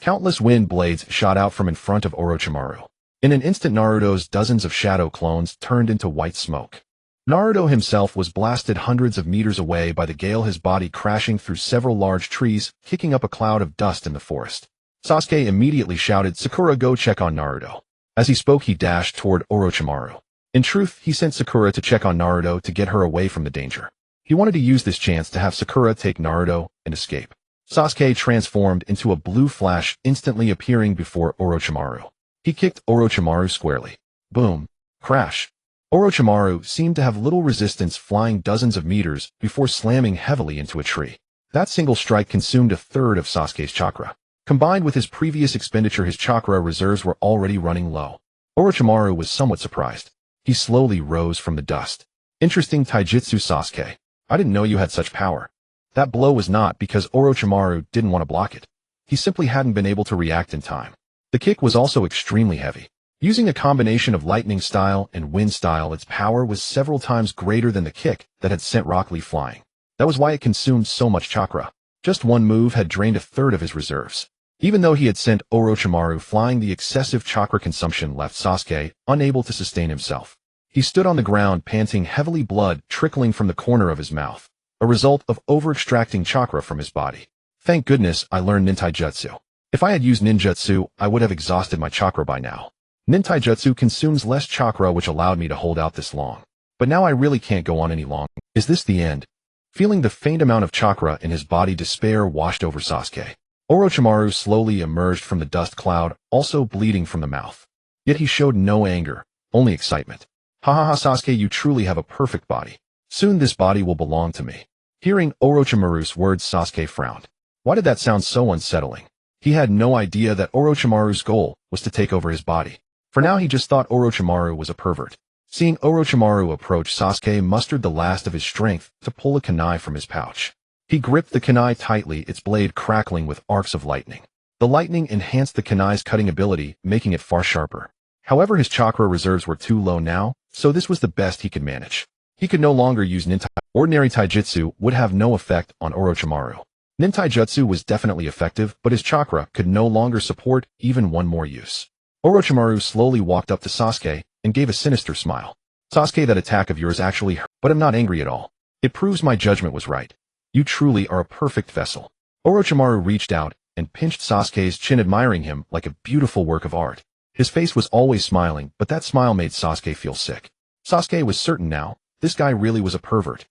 Countless wind blades shot out from in front of Orochimaru. In an instant, Naruto's dozens of shadow clones turned into white smoke. Naruto himself was blasted hundreds of meters away by the gale, his body crashing through several large trees, kicking up a cloud of dust in the forest. Sasuke immediately shouted, Sakura, go check on Naruto. As he spoke, he dashed toward Orochimaru. In truth, he sent Sakura to check on Naruto to get her away from the danger. He wanted to use this chance to have Sakura take Naruto and escape. Sasuke transformed into a blue flash, instantly appearing before Orochimaru. He kicked Orochimaru squarely. Boom. Crash. Orochimaru seemed to have little resistance, flying dozens of meters before slamming heavily into a tree. That single strike consumed a third of Sasuke's chakra. Combined with his previous expenditure, his chakra reserves were already running low. Orochimaru was somewhat surprised. He slowly rose from the dust. Interesting taijutsu, Sasuke. I didn't know you had such power. That blow was not because Orochimaru didn't want to block it. He simply hadn't been able to react in time. The kick was also extremely heavy. Using a combination of lightning style and wind style, its power was several times greater than the kick that had sent Rock Lee flying. That was why it consumed so much chakra. Just one move had drained a third of his reserves. Even though he had sent Orochimaru flying, the excessive chakra consumption left Sasuke unable to sustain himself. He stood on the ground, panting heavily, blood trickling from the corner of his mouth, a result of over-extracting chakra from his body. Thank goodness I learned nintaijutsu. If I had used ninjutsu, I would have exhausted my chakra by now. Nintaijutsu consumes less chakra, which allowed me to hold out this long. But now I really can't go on any longer. Is this the end? Feeling the faint amount of chakra in his body, despair washed over Sasuke. Orochimaru slowly emerged from the dust cloud, also bleeding from the mouth. Yet he showed no anger, only excitement. Ha ha ha, Sasuke, you truly have a perfect body. Soon this body will belong to me. Hearing Orochimaru's words, Sasuke frowned. Why did that sound so unsettling? He had no idea that Orochimaru's goal was to take over his body. For now he just thought Orochimaru was a pervert. Seeing Orochimaru approach, Sasuke mustered the last of his strength to pull a kunai from his pouch. He gripped the kunai tightly, its blade crackling with arcs of lightning. The lightning enhanced the kunai's cutting ability, making it far sharper. However, his chakra reserves were too low now, so this was the best he could manage. He could no longer use nintai. Ordinary taijutsu would have no effect on Orochimaru. Nintaijutsu was definitely effective, but his chakra could no longer support even one more use. Orochimaru slowly walked up to Sasuke and gave a sinister smile. Sasuke, that attack of yours actually hurt, but I'm not angry at all. It proves my judgment was right. You truly are a perfect vessel. Orochimaru reached out and pinched Sasuke's chin, admiring him like a beautiful work of art. His face was always smiling, but that smile made Sasuke feel sick. Sasuke was certain now, this guy really was a pervert.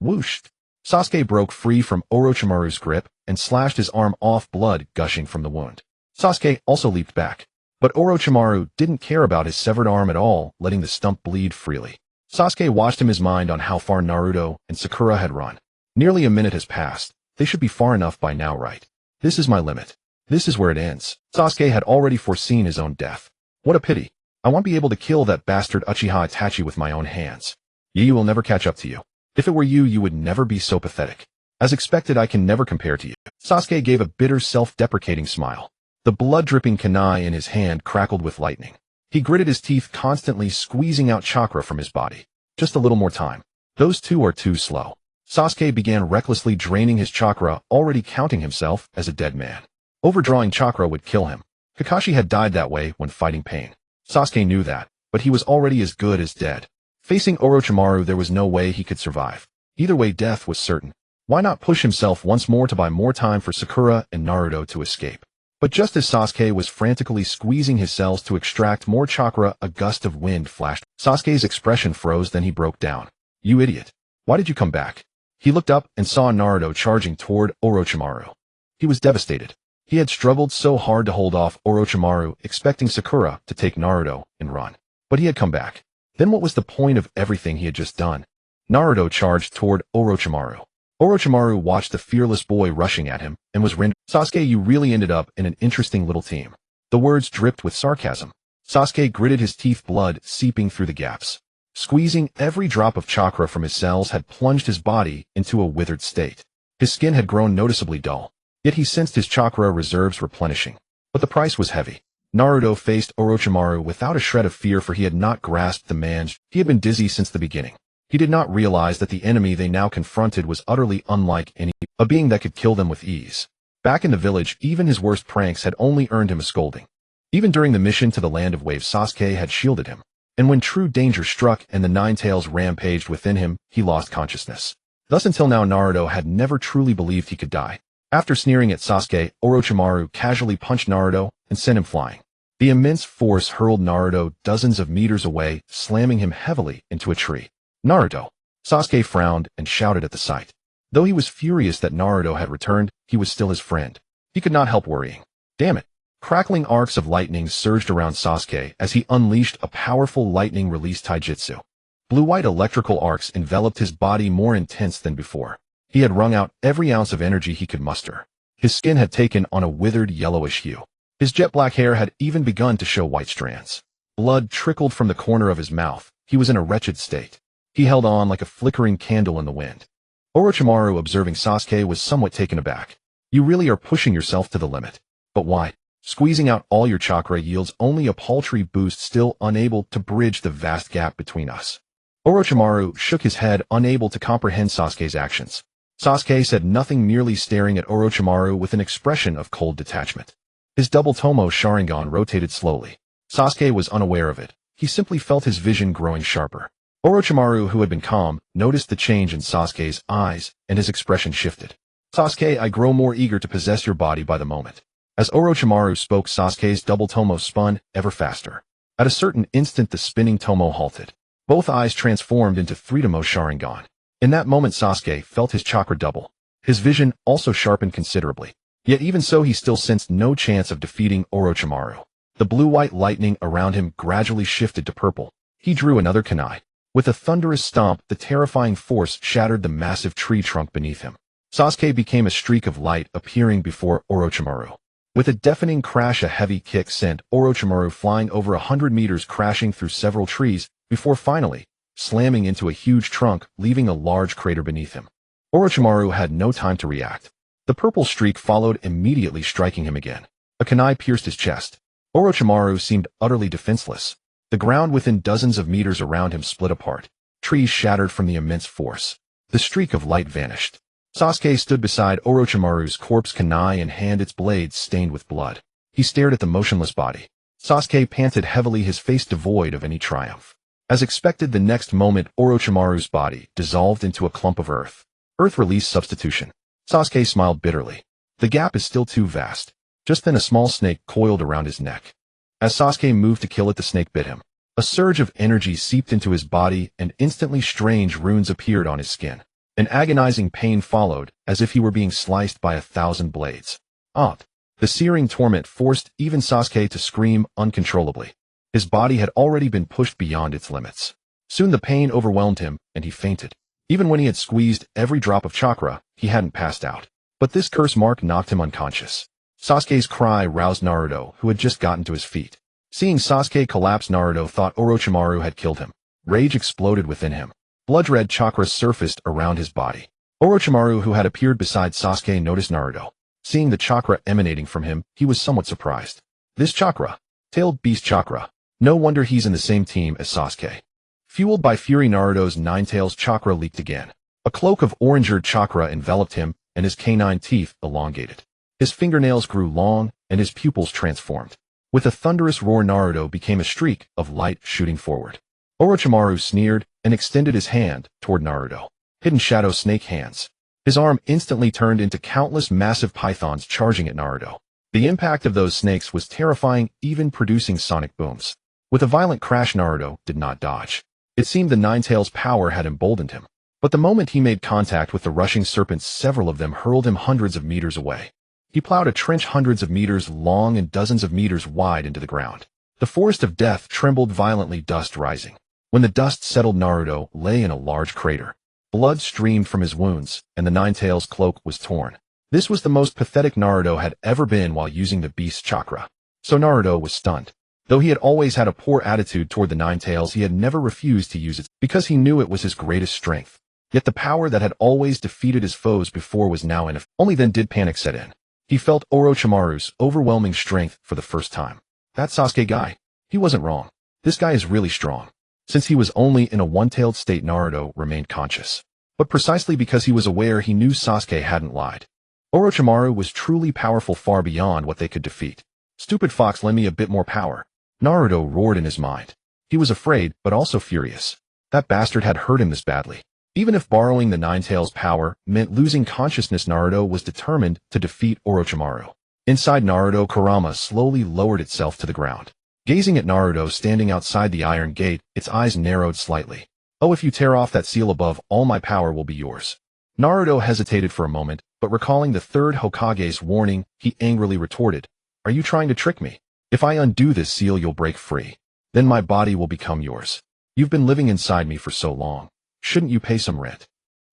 Whoosh! Sasuke broke free from Orochimaru's grip and slashed his arm off, blood gushing from the wound. Sasuke also leaped back. But Orochimaru didn't care about his severed arm at all, letting the stump bleed freely. Sasuke watched him, his mind on how far Naruto and Sakura had run. Nearly a minute has passed. They should be far enough by now, right? This is my limit. This is where it ends. Sasuke had already foreseen his own death. What a pity. I won't be able to kill that bastard Uchiha Itachi with my own hands. Yi will never catch up to you. If it were you, you would never be so pathetic. As expected, I can never compare to you. Sasuke gave a bitter, self-deprecating smile. The blood-dripping kunai in his hand crackled with lightning. He gritted his teeth, constantly squeezing out chakra from his body. Just a little more time. Those two are too slow. Sasuke began recklessly draining his chakra, already counting himself as a dead man. Overdrawing chakra would kill him. Kakashi had died that way when fighting pain. Sasuke knew that, but he was already as good as dead. Facing Orochimaru, there was no way he could survive. Either way, death was certain. Why not push himself once more to buy more time for Sakura and Naruto to escape? But just as Sasuke was frantically squeezing his cells to extract more chakra, a gust of wind flashed. Sasuke's expression froze, then he broke down. You idiot. Why did you come back? He looked up and saw Naruto charging toward Orochimaru. He was devastated. He had struggled so hard to hold off Orochimaru, expecting Sakura to take Naruto and run. But he had come back. Then what was the point of everything he had just done? Naruto charged toward Orochimaru. Orochimaru watched the fearless boy rushing at him and was rendered. Sasuke, you really ended up in an interesting little team. The words dripped with sarcasm. Sasuke gritted his teeth, blood seeping through the gaps. Squeezing every drop of chakra from his cells had plunged his body into a withered state. His skin had grown noticeably dull, yet he sensed his chakra reserves replenishing. But the price was heavy. Naruto faced Orochimaru without a shred of fear, for he had not grasped the man's. He had been dizzy since the beginning. He did not realize that the enemy they now confronted was utterly unlike a being that could kill them with ease. Back in the village, even his worst pranks had only earned him a scolding. Even during the mission to the Land of Waves, Sasuke had shielded him. And when true danger struck and the Nine Tails rampaged within him, he lost consciousness. Thus until now, Naruto had never truly believed he could die. After sneering at Sasuke, Orochimaru casually punched Naruto and sent him flying. The immense force hurled Naruto dozens of meters away, slamming him heavily into a tree. Naruto. Sasuke frowned and shouted at the sight. Though he was furious that Naruto had returned, he was still his friend. He could not help worrying. Damn it. Crackling arcs of lightning surged around Sasuke as he unleashed a powerful lightning release taijutsu. Blue-white electrical arcs enveloped his body, more intense than before. He had wrung out every ounce of energy he could muster. His skin had taken on a withered yellowish hue. His jet-black hair had even begun to show white strands. Blood trickled from the corner of his mouth. He was in a wretched state. He held on like a flickering candle in the wind. Orochimaru, observing Sasuke, was somewhat taken aback. You really are pushing yourself to the limit. But why? Squeezing out all your chakra yields only a paltry boost, still unable to bridge the vast gap between us. Orochimaru shook his head, unable to comprehend Sasuke's actions. Sasuke said nothing, merely staring at Orochimaru with an expression of cold detachment. His double Tomo Sharingan rotated slowly. Sasuke was unaware of it. He simply felt his vision growing sharper. Orochimaru, who had been calm, noticed the change in Sasuke's eyes, and his expression shifted. Sasuke, I grow more eager to possess your body by the moment. As Orochimaru spoke, Sasuke's double Tomo spun ever faster. At a certain instant, the spinning Tomo halted. Both eyes transformed into three Tomo Sharingan. In that moment, Sasuke felt his chakra double. His vision also sharpened considerably. Yet even so, he still sensed no chance of defeating Orochimaru. The blue-white lightning around him gradually shifted to purple. He drew another kunai. With a thunderous stomp, the terrifying force shattered the massive tree trunk beneath him. Sasuke became a streak of light appearing before Orochimaru. With a deafening crash, a heavy kick sent Orochimaru flying over 100 meters, crashing through several trees, before finally slamming into a huge trunk, leaving a large crater beneath him. Orochimaru had no time to react. The purple streak followed, immediately striking him again. A kunai pierced his chest. Orochimaru seemed utterly defenseless. The ground within dozens of meters around him split apart. Trees shattered from the immense force. The streak of light vanished. Sasuke stood beside Orochimaru's corpse, kunai in hand, its blades stained with blood. He stared at the motionless body. Sasuke panted heavily, his face devoid of any triumph. As expected, the next moment, Orochimaru's body dissolved into a clump of earth. Earth release substitution. Sasuke smiled bitterly. The gap is still too vast. Just then a small snake coiled around his neck. As Sasuke moved to kill it, the snake bit him. A surge of energy seeped into his body, and instantly strange runes appeared on his skin. An agonizing pain followed, as if he were being sliced by 1,000 blades. The searing torment forced even Sasuke to scream uncontrollably. His body had already been pushed beyond its limits. Soon the pain overwhelmed him, and he fainted. Even when he had squeezed every drop of chakra, he hadn't passed out. But this curse mark knocked him unconscious. Sasuke's cry roused Naruto, who had just gotten to his feet. Seeing Sasuke collapse, Naruto thought Orochimaru had killed him. Rage exploded within him. Blood-red chakra surfaced around his body. Orochimaru, who had appeared beside Sasuke, noticed Naruto. Seeing the chakra emanating from him, he was somewhat surprised. This chakra? Tailed Beast Chakra. No wonder he's in the same team as Sasuke. Fueled by fury, Naruto's Nine-Tails chakra leaked again. A cloak of orange-red chakra enveloped him, and his canine teeth elongated. His fingernails grew long, and his pupils transformed. With a thunderous roar, Naruto became a streak of light shooting forward. Orochimaru sneered and extended his hand toward Naruto. Hidden Shadow Snake Hands. His arm instantly turned into countless massive pythons charging at Naruto. The impact of those snakes was terrifying, even producing sonic booms. With a violent crash, Naruto did not dodge. It seemed the Nine-Tails' power had emboldened him. But the moment he made contact with the rushing serpents, several of them hurled him hundreds of meters away. He plowed a trench hundreds of meters long and dozens of meters wide into the ground. The forest of death trembled violently, dust rising. When the dust settled, Naruto lay in a large crater. Blood streamed from his wounds, and the Nine-Tails' cloak was torn. This was the most pathetic Naruto had ever been while using the Beast Chakra. So Naruto was stunned. Though he had always had a poor attitude toward the Nine-Tails, he had never refused to use it because he knew it was his greatest strength. Yet the power that had always defeated his foes before was now in effect. Only then did panic set in. He felt Orochimaru's overwhelming strength for the first time. That Sasuke guy, he wasn't wrong. This guy is really strong. Since he was only in a one-tailed state, Naruto remained conscious. But precisely because he was aware, he knew Sasuke hadn't lied. Orochimaru was truly powerful, far beyond what they could defeat. Stupid fox, lend me a bit more power. Naruto roared in his mind. He was afraid, but also furious. That bastard had hurt him this badly. Even if borrowing the Nine-Tails' power meant losing consciousness, Naruto was determined to defeat Orochimaru. Inside Naruto, Kurama slowly lowered itself to the ground. Gazing at Naruto standing outside the iron gate, its eyes narrowed slightly. Oh, if you tear off that seal above, all my power will be yours. Naruto hesitated for a moment, but recalling the third Hokage's warning, he angrily retorted, Are you trying to trick me? If I undo this seal, you'll break free. Then my body will become yours. You've been living inside me for so long. Shouldn't you pay some rent?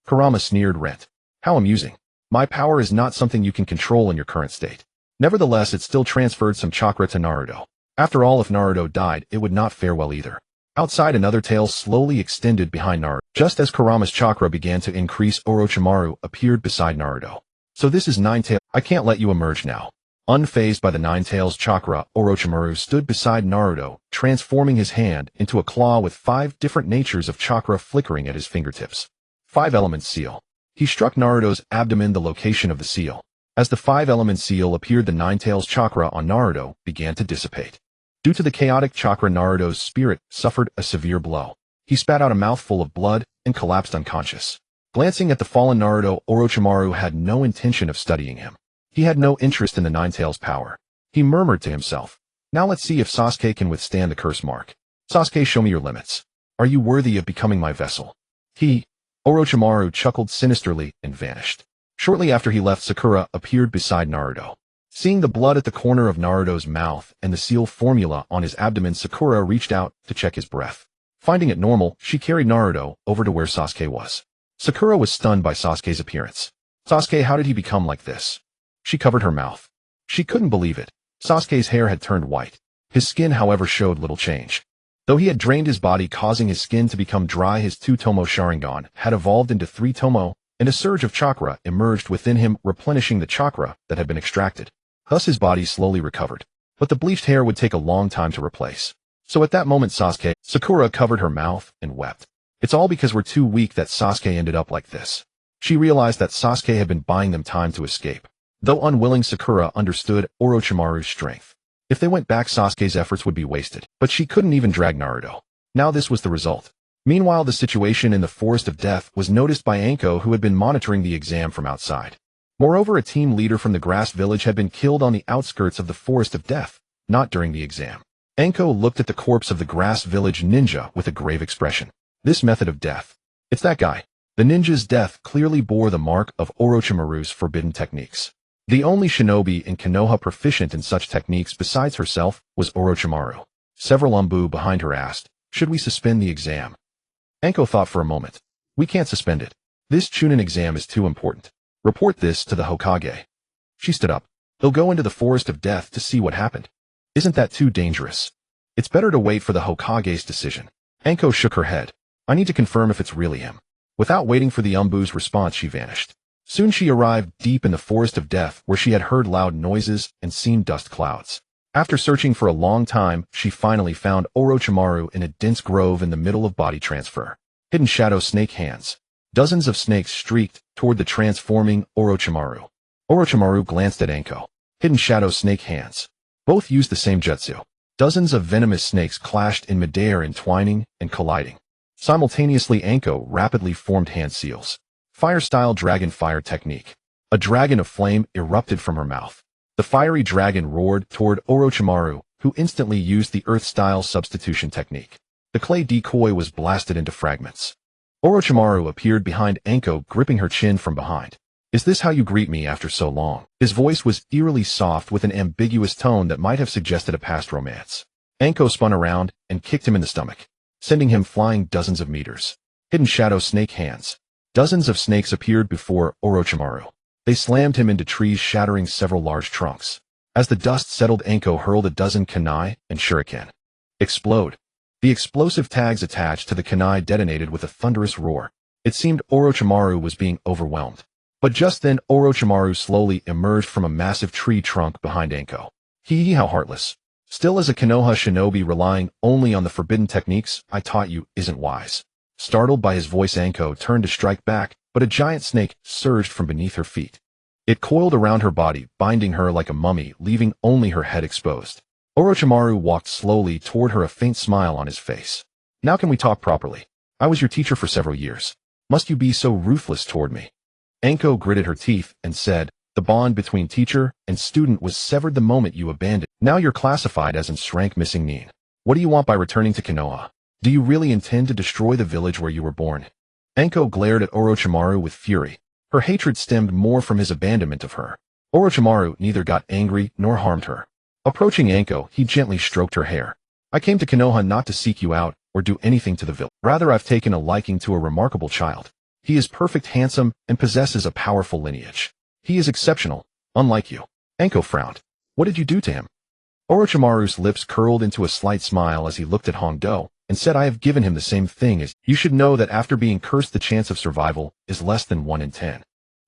Kurama sneered. Rent? How amusing. My power is not something you can control in your current state. Nevertheless, it still transferred some chakra to Naruto. After all, if Naruto died, it would not fare well either. Outside, another tail slowly extended behind Naruto. Just as Kurama's chakra began to increase, Orochimaru appeared beside Naruto. So this is Nine-Tails. I can't let you emerge now. Unfazed by the Nine-Tails chakra, Orochimaru stood beside Naruto, transforming his hand into a claw with 5 different natures of chakra flickering at his fingertips. 5-element seal. He struck Naruto's abdomen, the location of the seal. As the 5-element seal appeared, the Nine-Tails chakra on Naruto began to dissipate. Due to the chaotic chakra, Naruto's spirit suffered a severe blow. He spat out a mouthful of blood and collapsed unconscious. Glancing at the fallen Naruto, Orochimaru had no intention of studying him. He had no interest in the Nine-Tails' power. He murmured to himself, Now let's see if Sasuke can withstand the curse mark. Sasuke, show me your limits. Are you worthy of becoming my vessel? Orochimaru chuckled sinisterly and vanished. Shortly after he left, Sakura appeared beside Naruto. Seeing the blood at the corner of Naruto's mouth and the seal formula on his abdomen, Sakura reached out to check his breath. Finding it normal, she carried Naruto over to where Sasuke was. Sakura was stunned by Sasuke's appearance. Sasuke, how did he become like this? She covered her mouth. She couldn't believe it. Sasuke's hair had turned white. His skin, however, showed little change. Though he had drained his body, causing his skin to become dry, his 2-tomo Sharingan had evolved into 3-tomo, and a surge of chakra emerged within him, replenishing the chakra that had been extracted. Thus his body slowly recovered. But the bleached hair would take a long time to replace. So at that moment, Sakura covered her mouth and wept. It's all because we're too weak that Sasuke ended up like this. She realized that Sasuke had been buying them time to escape. Though unwilling, Sakura understood Orochimaru's strength. If they went back, Sasuke's efforts would be wasted. But she couldn't even drag Naruto. Now this was the result. Meanwhile, the situation in the Forest of Death was noticed by Anko, who had been monitoring the exam from outside. Moreover, a team leader from the grass village had been killed on the outskirts of the Forest of Death, not during the exam. Anko looked at the corpse of the grass village ninja with a grave expression. This method of death. It's that guy. The ninja's death clearly bore the mark of Orochimaru's forbidden techniques. The only shinobi in Konoha proficient in such techniques besides herself was Orochimaru. Several Umbu behind her asked, should we suspend the exam? Anko thought for a moment. We can't suspend it. This Chunin exam is too important. Report this to the Hokage. She stood up. They'll go into the Forest of Death to see what happened. Isn't that too dangerous? It's better to wait for the Hokage's decision. Anko shook her head. I need to confirm if it's really him. Without waiting for the Umbu's response, she vanished. Soon she arrived deep in the Forest of Death where she had heard loud noises and seen dust clouds. After searching for a long time, she finally found Orochimaru in a dense grove in the middle of body transfer. Hidden shadow snake hands. Dozens of snakes streaked toward the transforming Orochimaru. Orochimaru glanced at Anko. Hidden shadow snake hands. Both used the same jutsu. Dozens of venomous snakes clashed in midair, entwining and colliding. Simultaneously, Anko rapidly formed hand seals. Fire-style dragon fire technique. A dragon of flame erupted from her mouth. The fiery dragon roared toward Orochimaru, who instantly used the earth-style substitution technique. The clay decoy was blasted into fragments. Orochimaru appeared behind Anko, gripping her chin from behind. Is this how you greet me after so long? His voice was eerily soft with an ambiguous tone that might have suggested a past romance. Anko spun around and kicked him in the stomach, sending him flying dozens of meters. Hidden shadow snake hands. Dozens of snakes appeared before Orochimaru. They slammed him into trees, shattering several large trunks. As the dust settled, Anko hurled a dozen kunai and shuriken. Explode. The explosive tags attached to the kunai detonated with a thunderous roar. It seemed Orochimaru was being overwhelmed. But just then, Orochimaru slowly emerged from a massive tree trunk behind Anko. Hee, how heartless. Still, as a Konoha shinobi relying only on the forbidden techniques I taught you isn't wise. Startled by his voice, Anko turned to strike back, but a giant snake surged from beneath her feet. It coiled around her body, binding her like a mummy, leaving only her head exposed. Orochimaru walked slowly toward her, a faint smile on his face. Now can we talk properly? I was your teacher for several years. Must you be so ruthless toward me? Anko gritted her teeth and said, the bond between teacher and student was severed the moment you abandoned. Now you're classified as an rank missing nin. What do you want by returning to Konoha? Do you really intend to destroy the village where you were born? Anko glared at Orochimaru with fury. Her hatred stemmed more from his abandonment of her. Orochimaru neither got angry nor harmed her. Approaching Anko, he gently stroked her hair. I came to Konoha not to seek you out or do anything to the village. Rather, I've taken a liking to a remarkable child. He is perfect, handsome, and possesses a powerful lineage. He is exceptional, unlike you. Anko frowned. What did you do to him? Orochimaru's lips curled into a slight smile as he looked at Hongdo and said, I have given him the same thing as you should know that after being cursed, the chance of survival is less than 1 in 10.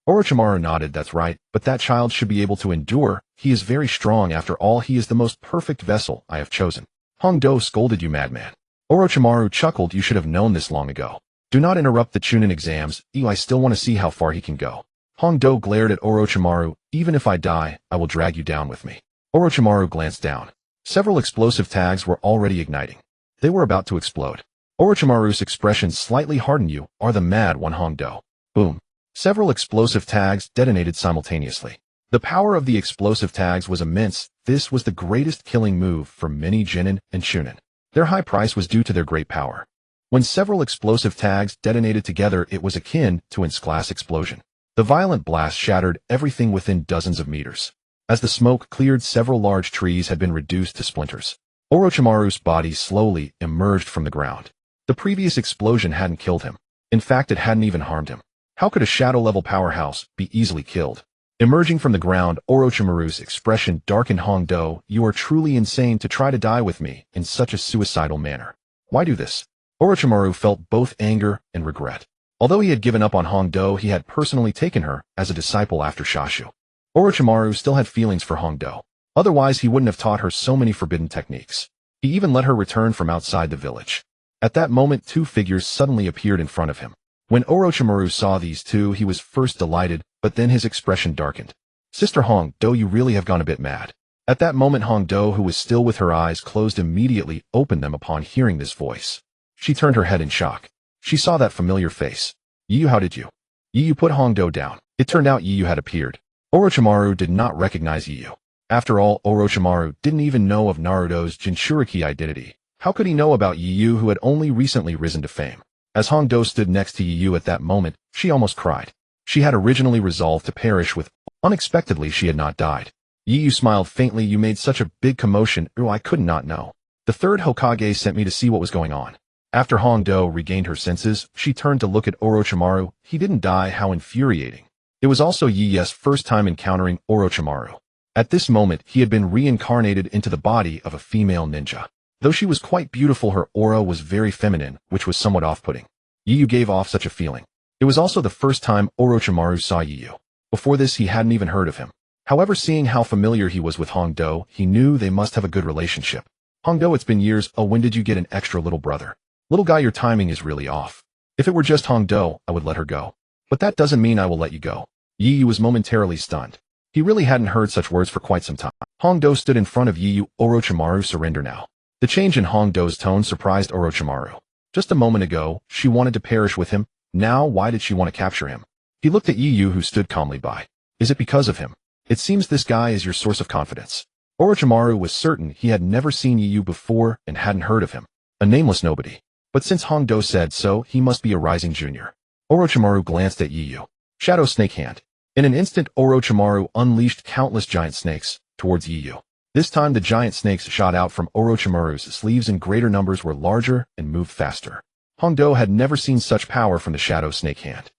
Orochimaru nodded. That's right, but that child should be able to endure. He is very strong. After all, he is the most perfect vessel I have chosen. Hongdo scolded, you madman. Orochimaru chuckled. You should have known this long ago. Do not interrupt the Chunin exams. I still want to see how far he can go. Hongdo glared at Orochimaru. Even if I die, I will drag you down with me. Orochimaru glanced down. Several explosive tags were already igniting. They were about to explode. Orochimaru's expression slightly hardened. You are the mad one, Hongdo. Boom. Several explosive tags detonated simultaneously. The power of the explosive tags was immense. This was the greatest killing move for many Genin and Chunin. Their high price was due to their great power. When several explosive tags detonated together, it was akin to an glass explosion. The violent blast shattered everything within dozens of meters. As the smoke cleared, several large trees had been reduced to splinters. Orochimaru's body slowly emerged from the ground. The previous explosion hadn't killed him. In fact, it hadn't even harmed him. How could a shadow-level powerhouse be easily killed? Emerging from the ground, Orochimaru's expression darkened. Hongdo, you are truly insane to try to die with me in such a suicidal manner. Why do this? Orochimaru felt both anger and regret. Although he had given up on Hongdo, he had personally taken her as a disciple after Shashu. Orochimaru still had feelings for Hongdo. Otherwise, he wouldn't have taught her so many forbidden techniques. He even let her return from outside the village. At that moment, 2 figures suddenly appeared in front of him. When Orochimaru saw these 2, he was first delighted, but then his expression darkened. Sister Hongdo, you really have gone a bit mad. At that moment, Hongdo, who was still with her eyes closed, immediately opened them upon hearing this voice. She turned her head in shock. She saw that familiar face. You, how did you? Yu put Hongdo down. It turned out Yu had appeared. Orochimaru did not recognize Yu. After all, Orochimaru didn't even know of Naruto's Jinchuriki identity. How could he know about Yu who had only recently risen to fame? As Hongdo stood next to Yu at that moment, she almost cried. She had originally resolved to perish with. Unexpectedly, she had not died. Yu smiled faintly. You made such a big commotion. Oh, I could not know. The third Hokage sent me to see what was going on. After Hongdo regained her senses, she turned to look at Orochimaru. He didn't die. How infuriating. It was also Yi's first time encountering Orochimaru. At this moment, he had been reincarnated into the body of a female ninja. Though she was quite beautiful, her aura was very feminine, which was somewhat off-putting. Yu gave off such a feeling. It was also the first time Orochimaru saw Yu. Before this, he hadn't even heard of him. However, seeing how familiar he was with Hongdo, he knew they must have a good relationship. Hongdo, it's been years. Oh, when did you get an extra little brother? Little guy, your timing is really off. If it were just Hongdo, I would let her go. But that doesn't mean I will let you go. Yu was momentarily stunned. He really hadn't heard such words for quite some time. Hongdo stood in front of Yu. Orochimaru, surrender now. The change in Hongdo's tone surprised Orochimaru. Just a moment ago, she wanted to perish with him. Now, why did she want to capture him? He looked at Yu who stood calmly by. Is it because of him? It seems this guy is your source of confidence. Orochimaru was certain he had never seen Yu before and hadn't heard of him. A nameless nobody. But since Hongdo said so, he must be a rising junior. Orochimaru glanced at Yu. Shadow Snake Hand. In an instant, Orochimaru unleashed countless giant snakes towards Yu. This time the giant snakes shot out from Orochimaru's sleeves in greater numbers, were larger and moved faster. Hongdo had never seen such power from the Shadow Snake Hand.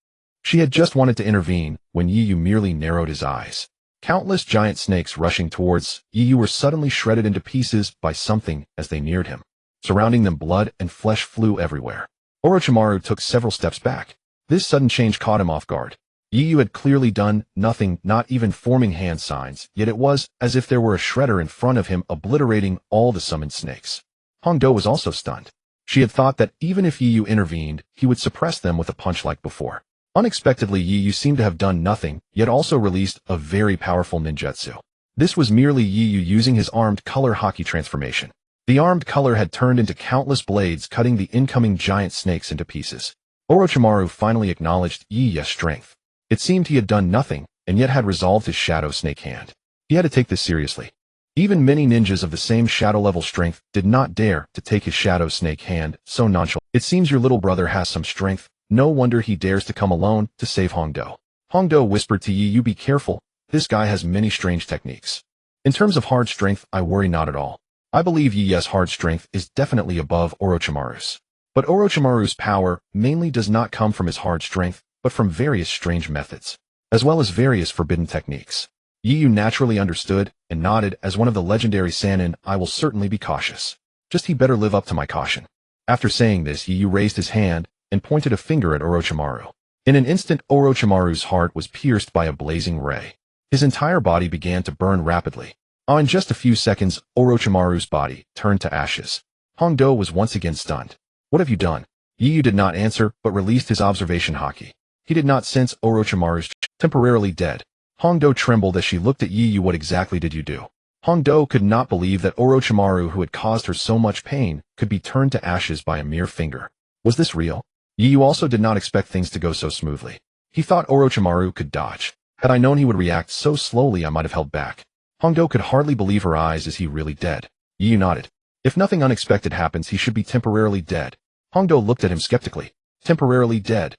She had just wanted to intervene when Yu merely narrowed his eyes. Countless giant snakes rushing towards Yu were suddenly shredded into pieces by something as they neared him. Surrounding them, blood and flesh flew everywhere. Orochimaru took several steps back. This sudden change caught him off guard. Yu had clearly done nothing, not even forming hand signs, yet it was as if there were a shredder in front of him obliterating all the summoned snakes. Hongdo was also stunned. She had thought that even if Yu intervened, he would suppress them with a punch like before. Unexpectedly, Yu seemed to have done nothing, yet also released a very powerful ninjutsu. This was merely Yu using his armed color Haki transformation. The armed color had turned into countless blades, cutting the incoming giant snakes into pieces. Orochimaru finally acknowledged Yu's strength. It seemed he had done nothing, and yet had resolved his Shadow Snake Hand. He had to take this seriously. Even many ninjas of the same shadow-level strength did not dare to take his Shadow Snake Hand so nonchalant. It seems your little brother has some strength. No wonder he dares to come alone to save Hongdo. Hongdo whispered to Yu, be careful. This guy has many strange techniques. In terms of hard strength, I worry not at all. I believe Yu's hard strength is definitely above Orochimaru's. But Orochimaru's power mainly does not come from his hard strength, but from various strange methods, as well as various forbidden techniques. Yu naturally understood and nodded. As one of the legendary Sannin, I will certainly be cautious. Just he better live up to my caution. After saying this, Yu raised his hand and pointed a finger at Orochimaru. In an instant, Orochimaru's heart was pierced by a blazing ray. His entire body began to burn rapidly. In just a few seconds, Orochimaru's body turned to ashes. Hongdo was once again stunned. What have you done? Yu did not answer, but released his observation Haki. He did not sense Orochimaru's temporarily dead. Hongdo trembled as she looked at Yu. What exactly did you do? Hongdo could not believe that Orochimaru, who had caused her so much pain, could be turned to ashes by a mere finger. Was this real? Yu also did not expect things to go so smoothly. He thought Orochimaru could dodge. Had I known he would react so slowly, I might have held back. Hongdo could hardly believe her eyes. Is he really dead? Yu nodded. If nothing unexpected happens, he should be temporarily dead. Hongdo looked at him skeptically. Temporarily dead?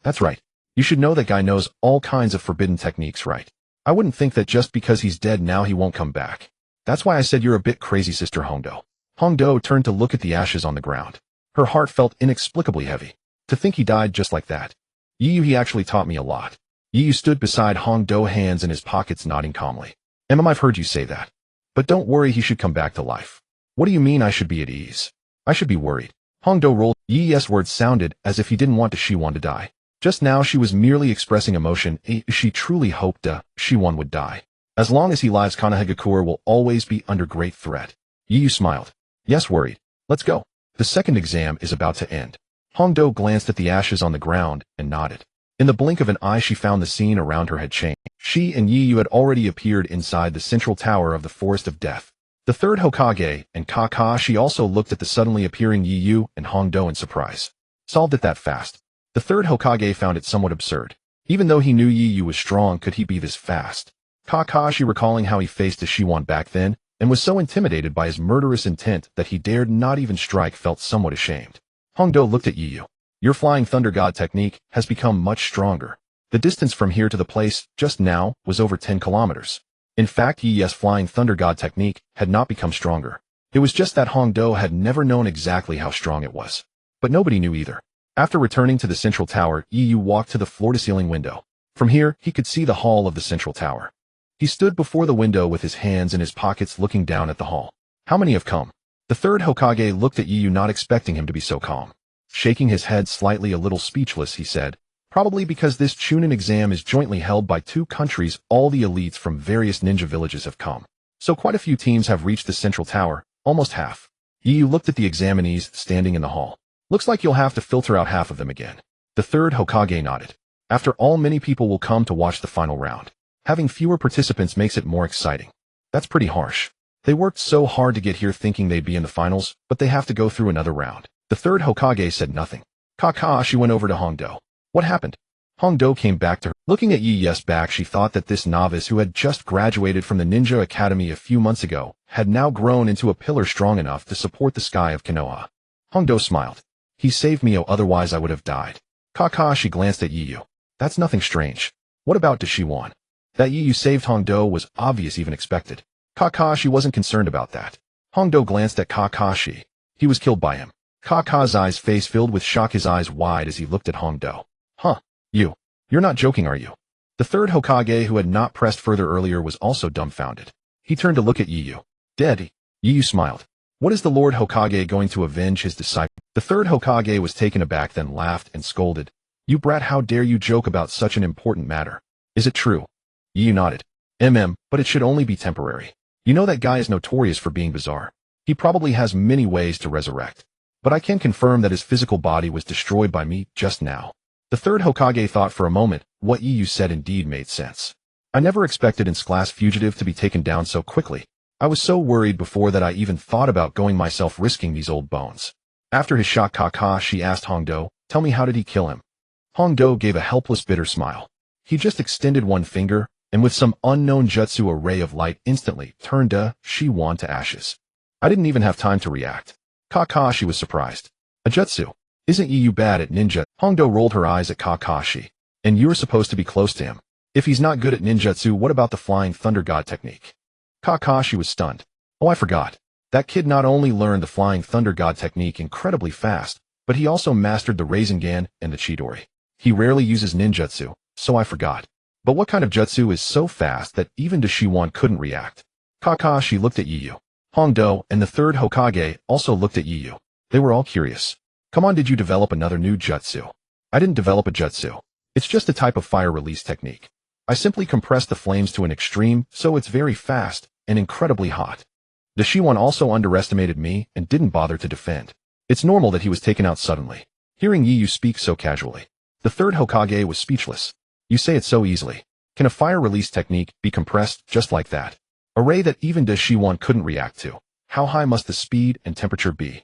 That's right. You should know that guy knows all kinds of forbidden techniques, right? I wouldn't think that just because he's dead now he won't come back. That's why I said you're a bit crazy, Sister Hongdo. Hongdo turned to look at the ashes on the ground. Her heart felt inexplicably heavy. To think he died just like that. Yu, he actually taught me a lot. Yu stood beside Hongdo, hands in his pockets, nodding calmly. I've heard you say that. But don't worry, he should come back to life. What do you mean I should be at ease? I should be worried. Hongdo rolled. Yu's words sounded as if he didn't want Shiwan to die. Just now she was merely expressing emotion. She truly hoped Shiwan would die. As long as he lives, Konoha will always be under great threat. Yu smiled. Yes, worried. Let's go. The second exam is about to end. Hongdo glanced at the ashes on the ground and nodded. In the blink of an eye, she found the scene around her had changed. She and Yu had already appeared inside the central tower of the Forest of Death. The third Hokage and Kakashi also looked at the suddenly appearing Yu and Hongdo in surprise. Solved it that fast. The third Hokage found it somewhat absurd. Even though he knew Yu was strong, could he be this fast? Kakashi, recalling how he faced Deshiwan back then, and was so intimidated by his murderous intent that he dared not even strike, felt somewhat ashamed. Hongdo looked at Yu. Your flying thunder god technique has become much stronger. The distance from here to the place just now was over 10 kilometers. In fact, Yi's flying thunder god technique had not become stronger. It was just that Hongdo had never known exactly how strong it was. But nobody knew either. After returning to the central tower, Yu walked to the floor-to-ceiling window. From here, he could see the hall of the central tower. He stood before the window with his hands in his pockets, looking down at the hall. How many have come? The third Hokage looked at Yu, not expecting him to be so calm. Shaking his head slightly, a little speechless, he said, probably because this Chunin exam is jointly held by 2 countries, all the elites from various ninja villages have come. So quite a few teams have reached the central tower, almost half. Yu looked at the examinees standing in the hall. Looks like you'll have to filter out half of them again. The third Hokage nodded. After all, many people will come to watch the final round. Having fewer participants makes it more exciting. That's pretty harsh. They worked so hard to get here thinking they'd be in the finals, but they have to go through another round. The third Hokage said nothing. Kakashi went over to Hongdo. What happened? Hongdo came back to her. Looking at Yi's back, she thought that this novice who had just graduated from the Ninja Academy a few months ago had now grown into a pillar strong enough to support the sky of Konoha. Hongdo smiled. He saved me, otherwise I would have died. Kakashi glanced at Yu. That's nothing strange. What about Deshiwan? That Yu saved Hongdo was obvious, even expected. Kakashi wasn't concerned about that. Hongdo glanced at Kakashi. He was killed by him. Kakashi's face filled with shock, his eyes wide as he looked at Hongdo. Huh? You're not joking, are you? The third Hokage, who had not pressed further earlier, was also dumbfounded. He turned to look at Yu. Dead? Yu smiled. What is the Lord Hokage going to avenge his disciple? The third Hokage was taken aback, then laughed and scolded. You brat, how dare you joke about such an important matter? Is it true? Yu nodded. But it should only be temporary. You know that guy is notorious for being bizarre. He probably has many ways to resurrect. But I can confirm that his physical body was destroyed by me just now. The third Hokage thought for a moment. What Yu said indeed made sense. I never expected an class fugitive to be taken down so quickly. I was so worried before that I even thought about going myself, risking these old bones. After his shock, Kakashi asked Hongdo, tell me, how did he kill him? Hongdo gave a helpless, bitter smile. He just extended one finger, and with some unknown jutsu, a ray of light instantly turned Deshiwan to ashes. I didn't even have time to react. Kakashi was surprised. A jutsu? Isn't Yu bad at ninja? Hongdo rolled her eyes at Kakashi. And you're supposed to be close to him. If he's not good at ninjutsu, what about the flying thunder god technique? Kakashi was stunned. Oh, I forgot. That kid not only learned the flying thunder god technique incredibly fast, but he also mastered the Rasengan and the Chidori. He rarely uses ninjutsu, so I forgot. But what kind of jutsu is so fast that even Deshiwan couldn't react? Kakashi looked at Yu. Hongdo and the third Hokage also looked at Yu. They were all curious. Come on, did you develop another new jutsu? I didn't develop a jutsu. It's just a type of fire release technique. I simply compressed the flames to an extreme, so it's very fast and incredibly hot. Deshiwan also underestimated me and didn't bother to defend. It's normal that he was taken out suddenly. Hearing Yu speak so casually, the third Hokage was speechless. You say it so easily. Can a fire release technique be compressed just like that? A ray that even Deshiwan couldn't react to. How high must the speed and temperature be?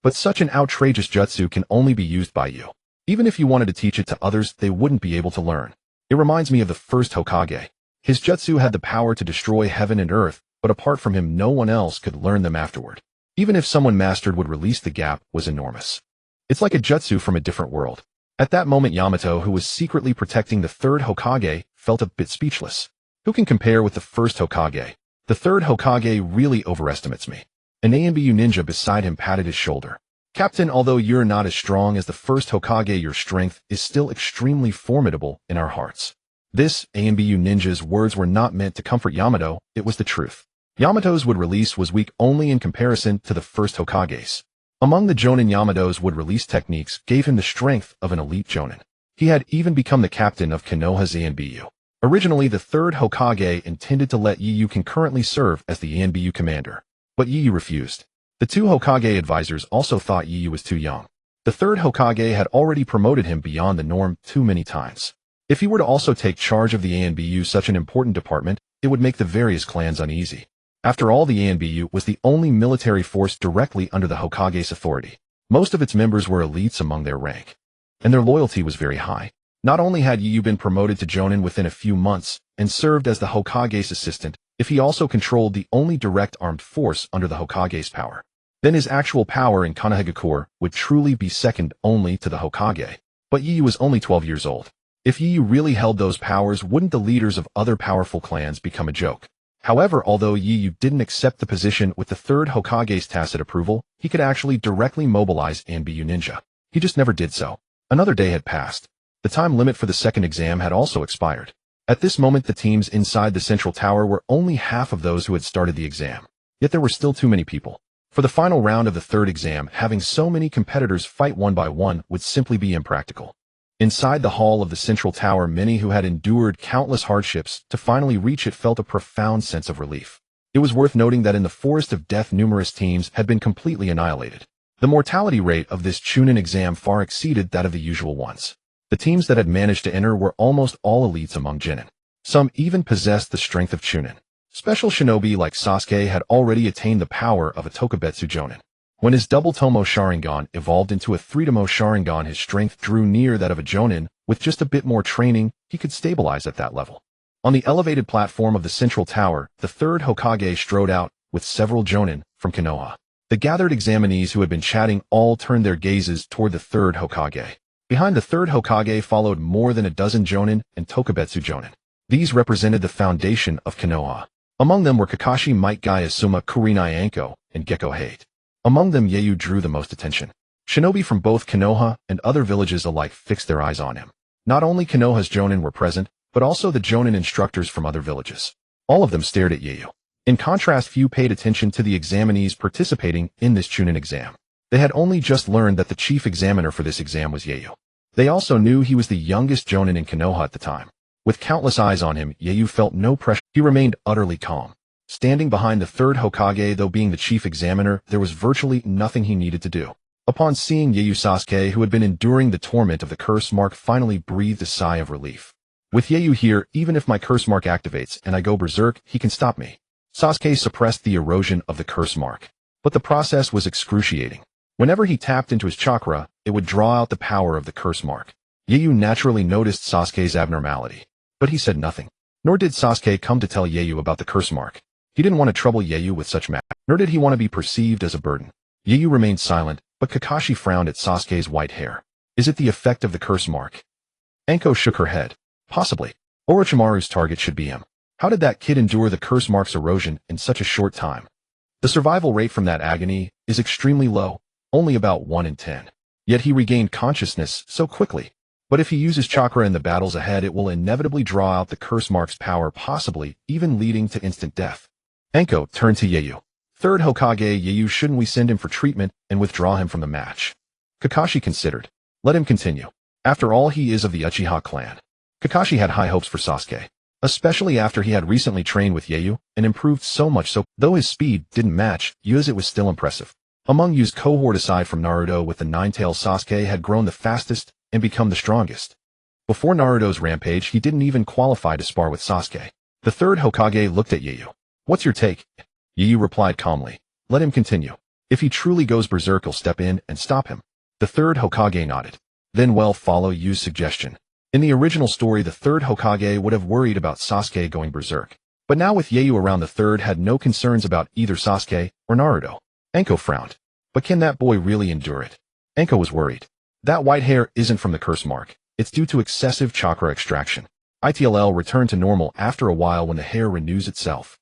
But such an outrageous jutsu can only be used by you. Even if you wanted to teach it to others, they wouldn't be able to learn. It reminds me of the first Hokage. His jutsu had the power to destroy heaven and earth, but apart from him, no one else could learn them afterward. Even if someone mastered would release, the gap was enormous. It's like a jutsu from a different world. At that moment, Yamato, who was secretly protecting the third Hokage, felt a bit speechless. Who can compare with the first Hokage? The third Hokage really overestimates me. An AMBU ninja beside him patted his shoulder. Captain, although you're not as strong as the first Hokage, your strength is still extremely formidable in our hearts. This AMBU ninja's words were not meant to comfort Yamato, it was the truth. Yamato's wood release was weak only in comparison to the first Hokage's. Among the Jonin, Yamato's wood release techniques gave him the strength of an elite Jonin. He had even become the captain of Konoha's ANBU. Originally, the third Hokage intended to let Yu concurrently serve as the ANBU commander, but Yu refused. The two Hokage advisors also thought Yu was too young. The third Hokage had already promoted him beyond the norm too many times. If he were to also take charge of the ANBU, such an important department, it would make the various clans uneasy. After all, the ANBU was the only military force directly under the Hokage's authority. Most of its members were elites among their rank, and their loyalty was very high. Not only had Yu been promoted to Jonin within a few months and served as the Hokage's assistant, if he also controlled the only direct armed force under the Hokage's power, then his actual power in Konoha would truly be second only to the Hokage. But Yu was only 12 years old. If Yu really held those powers, wouldn't the leaders of other powerful clans become a joke? However, although Yu didn't accept the position with the third Hokage's tacit approval, he could actually directly mobilize and be ninja. He just never did so. Another day had passed. The time limit for the second exam had also expired. At this moment, the teams inside the central tower were only half of those who had started the exam. Yet there were still too many people. For the final round of the third exam, having so many competitors fight one by one would simply be impractical. Inside the hall of the central tower, many who had endured countless hardships to finally reach it felt a profound sense of relief. It was worth noting that in the Forest of Death, numerous teams had been completely annihilated. The mortality rate of this Chunin exam far exceeded that of the usual ones. The teams that had managed to enter were almost all elites among Genin. Some even possessed the strength of Chunin. Special shinobi like Sasuke had already attained the power of a Tokubetsu Jonin. When his double Tomo Sharingan evolved into a 3-Tomo Sharingan, his strength drew near that of a Jonin. With just a bit more training, he could stabilize at that level. On the elevated platform of the central tower, the third Hokage strode out with several Jonin from Konoha. The gathered examinees who had been chatting all turned their gazes toward the third Hokage. Behind the third Hokage followed more than a dozen Jonin and Tokubetsu Jonin. These represented the foundation of Konoha. Among them were Kakashi, Might Guy Asuma, Kurenai Anko, and Gekko Hate. Among them, Ieyu drew the most attention. Shinobi from both Konoha and other villages alike fixed their eyes on him. Not only Konoha's Jonin were present, but also the Jonin instructors from other villages. All of them stared at Ieyu. In contrast, few paid attention to the examinees participating in this Chunin exam. They had only just learned that the chief examiner for this exam was Ieyu. They also knew he was the youngest Jonin in Konoha at the time. With countless eyes on him, Ieyu felt no pressure. He remained utterly calm. Standing behind the third Hokage, though being the chief examiner, there was virtually nothing he needed to do. Upon seeing Ieyu, Sasuke, who had been enduring the torment of the curse mark, finally breathed a sigh of relief. With Ieyu here, even if my curse mark activates and I go berserk, he can stop me. Sasuke suppressed the erosion of the curse mark. But the process was excruciating. Whenever he tapped into his chakra, it would draw out the power of the curse mark. Ieyu naturally noticed Sasuke's abnormality. But he said nothing. Nor did Sasuke come to tell Ieyu about the curse mark. He didn't want to trouble Ieyu with such matters, nor did he want to be perceived as a burden. Ieyu remained silent, but Kakashi frowned at Sasuke's white hair. Is it the effect of the curse mark? Anko shook her head. Possibly. Orochimaru's target should be him. How did that kid endure the curse mark's erosion in such a short time? The survival rate from that agony is extremely low, only about 1 in 10. Yet he regained consciousness so quickly. But if he uses chakra in the battles ahead, it will inevitably draw out the curse mark's power, possibly even leading to instant death. Anko turned to Ieyu. Third Hokage Ieyu, shouldn't we send him for treatment and withdraw him from the match? Kakashi considered. Let him continue. After all, he is of the Uchiha clan. Kakashi had high hopes for Sasuke, especially after he had recently trained with Ieyu and improved so much so, though his speed didn't match Yu's, it was still impressive. Among Yu's cohort, aside from Naruto with the nine-tail, Sasuke had grown the fastest and become the strongest. Before Naruto's rampage, he didn't even qualify to spar with Sasuke. The third Hokage looked at Ieyu. What's your take? Ieyu replied calmly. Let him continue. If he truly goes berserk, I'll step in and stop him. The third Hokage nodded. Then follow Yu's suggestion. In the original story, the third Hokage would have worried about Sasuke going berserk. But now with Ieyu around, the third had no concerns about either Sasuke or Naruto. Anko frowned. But can that boy really endure it? Anko was worried. That white hair isn't from the curse mark. It's due to excessive chakra extraction. ITLL returned to normal after a while when the hair renews itself.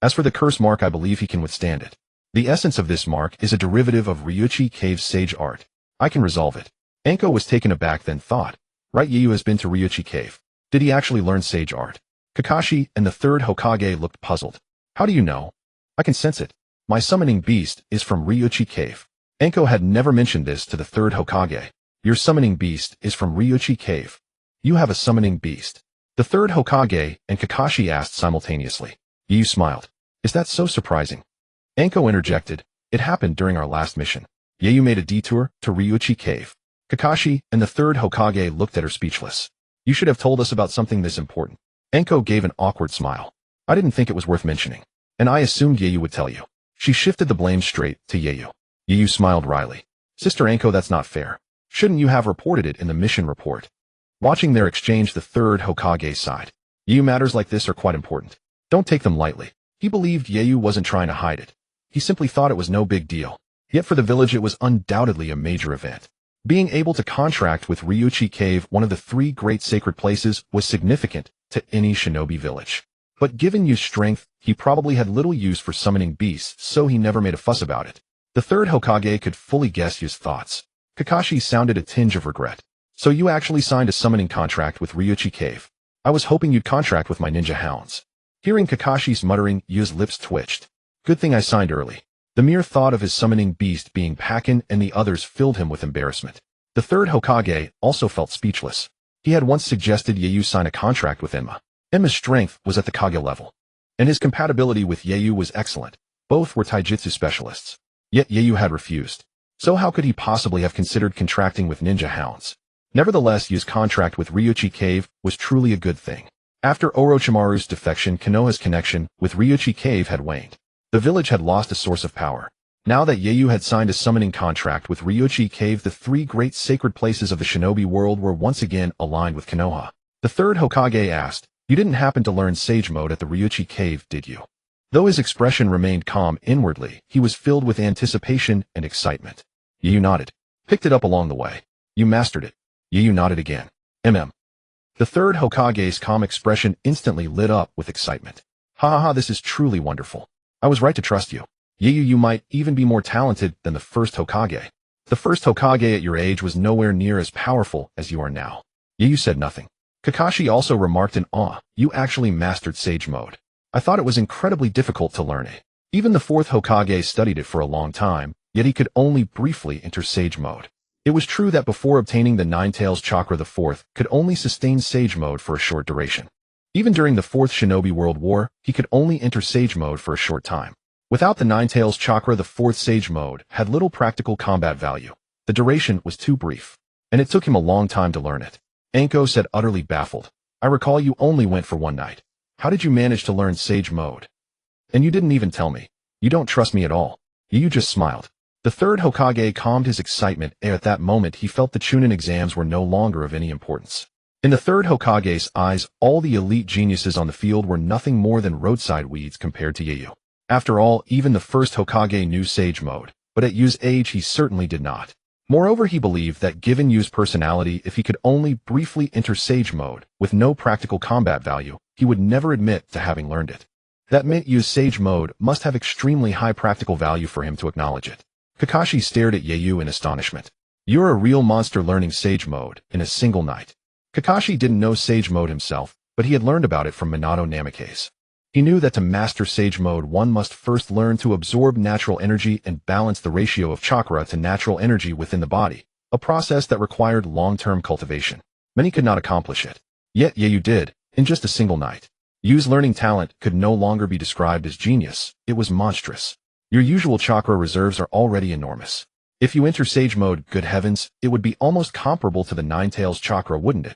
As for the curse mark, I believe he can withstand it. The essence of this mark is a derivative of Ryuchi Cave's sage art. I can resolve it. Anko was taken aback, then thought. Right, Ieyu has been to Ryuchi Cave. Did he actually learn sage art? Kakashi and the third Hokage looked puzzled. How do you know? I can sense it. My summoning beast is from Ryuchi Cave. Anko had never mentioned this to the third Hokage. Your summoning beast is from Ryuchi Cave. You have a summoning beast. The third Hokage and Kakashi asked simultaneously. Ieyu smiled. Is that so surprising? Anko interjected. It happened during our last mission. Ieyu made a detour to Ryuchi Cave. Kakashi and the third Hokage looked at her speechless. You should have told us about something this important. Anko gave an awkward smile. I didn't think it was worth mentioning. And I assumed Ieyu would tell you. She shifted the blame straight to Ieyu. Ieyu smiled wryly. Sister Anko, that's not fair. Shouldn't you have reported it in the mission report? Watching their exchange, the third Hokage sighed. Ieyu, matters like this are quite important. Don't take them lightly. He believed Ieyu wasn't trying to hide it. He simply thought it was no big deal. Yet for the village it was undoubtedly a major event. Being able to contract with Ryuchi Cave, one of the 3 great sacred places, was significant to any shinobi village. But given Ieyu's strength, he probably had little use for summoning beasts, so he never made a fuss about it. The third Hokage could fully guess Ieyu's thoughts. Kakashi sounded a tinge of regret. So you actually signed a summoning contract with Ryuchi Cave. I was hoping you'd contract with my ninja hounds. Hearing Kakashi's muttering, Ieyu's lips twitched. Good thing I signed early. The mere thought of his summoning beast being Pakin and the others filled him with embarrassment. The third Hokage also felt speechless. He had once suggested Ieyu sign a contract with Enma. Enma's strength was at the Kage level, and his compatibility with Ieyu was excellent. Both were taijutsu specialists. Yet Ieyu had refused. So how could he possibly have considered contracting with ninja hounds? Nevertheless, Ieyu's contract with Ryuchi Cave was truly a good thing. After Orochimaru's defection, Konoha's connection with Ryuchi Cave had waned. The village had lost a source of power. Now that Ieyu had signed a summoning contract with Ryuchi Cave, the 3 great sacred places of the shinobi world were once again aligned with Konoha. The third Hokage asked, "You didn't happen to learn Sage Mode at the Ryuchi Cave, did you?" Though his expression remained calm inwardly, he was filled with anticipation and excitement. Ieyu nodded. "Picked it up along the way. You mastered it." Ieyu nodded again. The third Hokage's calm expression instantly lit up with excitement. "Ha ha ha, this is truly wonderful. I was right to trust you. Ieyu, you might even be more talented than the first Hokage. The first Hokage at your age was nowhere near as powerful as you are now." Ieyu said nothing. Kakashi also remarked in awe, "You actually mastered Sage Mode. I thought it was incredibly difficult to learn it." Even the fourth Hokage studied it for a long time, yet he could only briefly enter Sage Mode. It was true that before obtaining the Nine-Tails Chakra, the fourth could only sustain Sage Mode for a short duration. Even during the Fourth Shinobi World War, he could only enter Sage Mode for a short time. Without the Nine-Tails Chakra, the fourth Sage Mode had little practical combat value. The duration was too brief, and it took him a long time to learn it. Anko said, utterly baffled, "I recall you only went for one night. How did you manage to learn Sage Mode? And you didn't even tell me. You don't trust me at all." Ieyu just smiled. The third Hokage calmed his excitement, and at that moment he felt the Chunin exams were no longer of any importance. In the third Hokage's eyes, all the elite geniuses on the field were nothing more than roadside weeds compared to Ieyu. After all, even the first Hokage knew Sage Mode, but at Ieyu's age he certainly did not. Moreover, he believed that given Ieyu's personality, if he could only briefly enter Sage Mode, with no practical combat value, he would never admit to having learned it. That meant Ieyu's Sage Mode must have extremely high practical value for him to acknowledge it. Kakashi stared at Ieyu in astonishment. "You're a real monster learning Sage Mode in a single night." Kakashi didn't know Sage Mode himself, but he had learned about it from Minato Namikaze. He knew that to master Sage Mode, one must first learn to absorb natural energy and balance the ratio of chakra to natural energy within the body, a process that required long-term cultivation. Many could not accomplish it. Yet Ieyu did, in just a single night. Ieyu's learning talent could no longer be described as genius, it was monstrous. Your usual chakra reserves are already enormous. If you enter Sage Mode, good heavens, it would be almost comparable to the Nine-Tails Chakra, wouldn't it?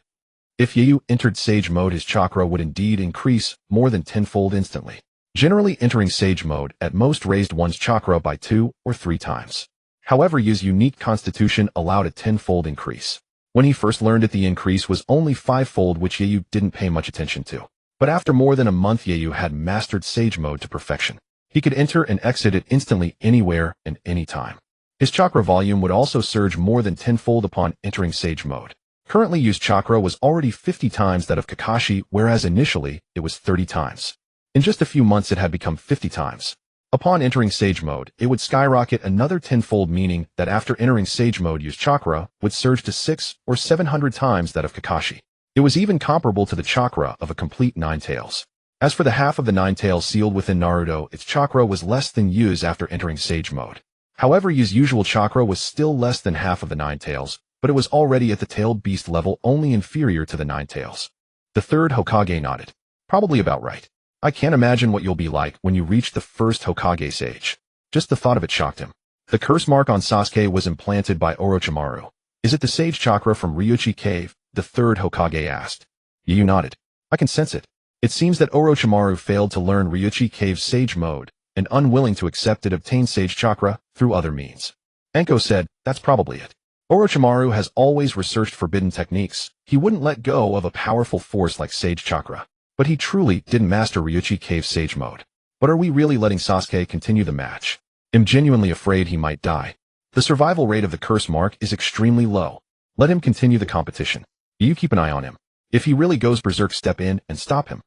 If Ieyu entered Sage Mode, his chakra would indeed increase more than tenfold instantly. Generally, entering Sage Mode at most raised one's chakra by 2 or 3 times. However, Ieyu's unique constitution allowed a tenfold increase. When he first learned it, the increase was only 5-fold, which Ieyu didn't pay much attention to. But after more than a month, Ieyu had mastered Sage Mode to perfection. He could enter and exit it instantly, anywhere and anytime. His chakra volume would also surge more than tenfold upon entering Sage Mode. Currently, Ieyu's chakra was already 50 times that of Kakashi, whereas initially, it was 30 times. In just a few months, it had become 50 times. Upon entering Sage Mode, it would skyrocket another tenfold, meaning that after entering Sage Mode, Ieyu's chakra would surge to 600 or 700 times that of Kakashi. It was even comparable to the chakra of a complete Nine-Tails. As for the half of the Nine-Tails sealed within Naruto, its chakra was less than Ieyu's after entering Sage Mode. However, Ieyu's usual chakra was still less than half of the Nine-Tails, but it was already at the tailed beast level, only inferior to the Nine-Tails. The third Hokage nodded. "Probably about right. I can't imagine what you'll be like when you reach the first Hokage's age." Just the thought of it shocked him. The curse mark on Sasuke was implanted by Orochimaru. "Is it the Sage Chakra from Ryuchi Cave?" the third Hokage asked. Ieyu nodded. "I can sense it. It seems that Orochimaru failed to learn Ryuchi Cave's Sage Mode, and unwilling to accept it, obtained Sage Chakra through other means." Anko said, "That's probably it. Orochimaru has always researched forbidden techniques. He wouldn't let go of a powerful force like Sage Chakra. But he truly didn't master Ryuchi Cave Sage mode. But are we really letting Sasuke continue the match? I'm genuinely afraid he might die. The survival rate of the curse mark is extremely low. Let him continue the competition. You keep an eye on him. If he really goes berserk, step in and stop him.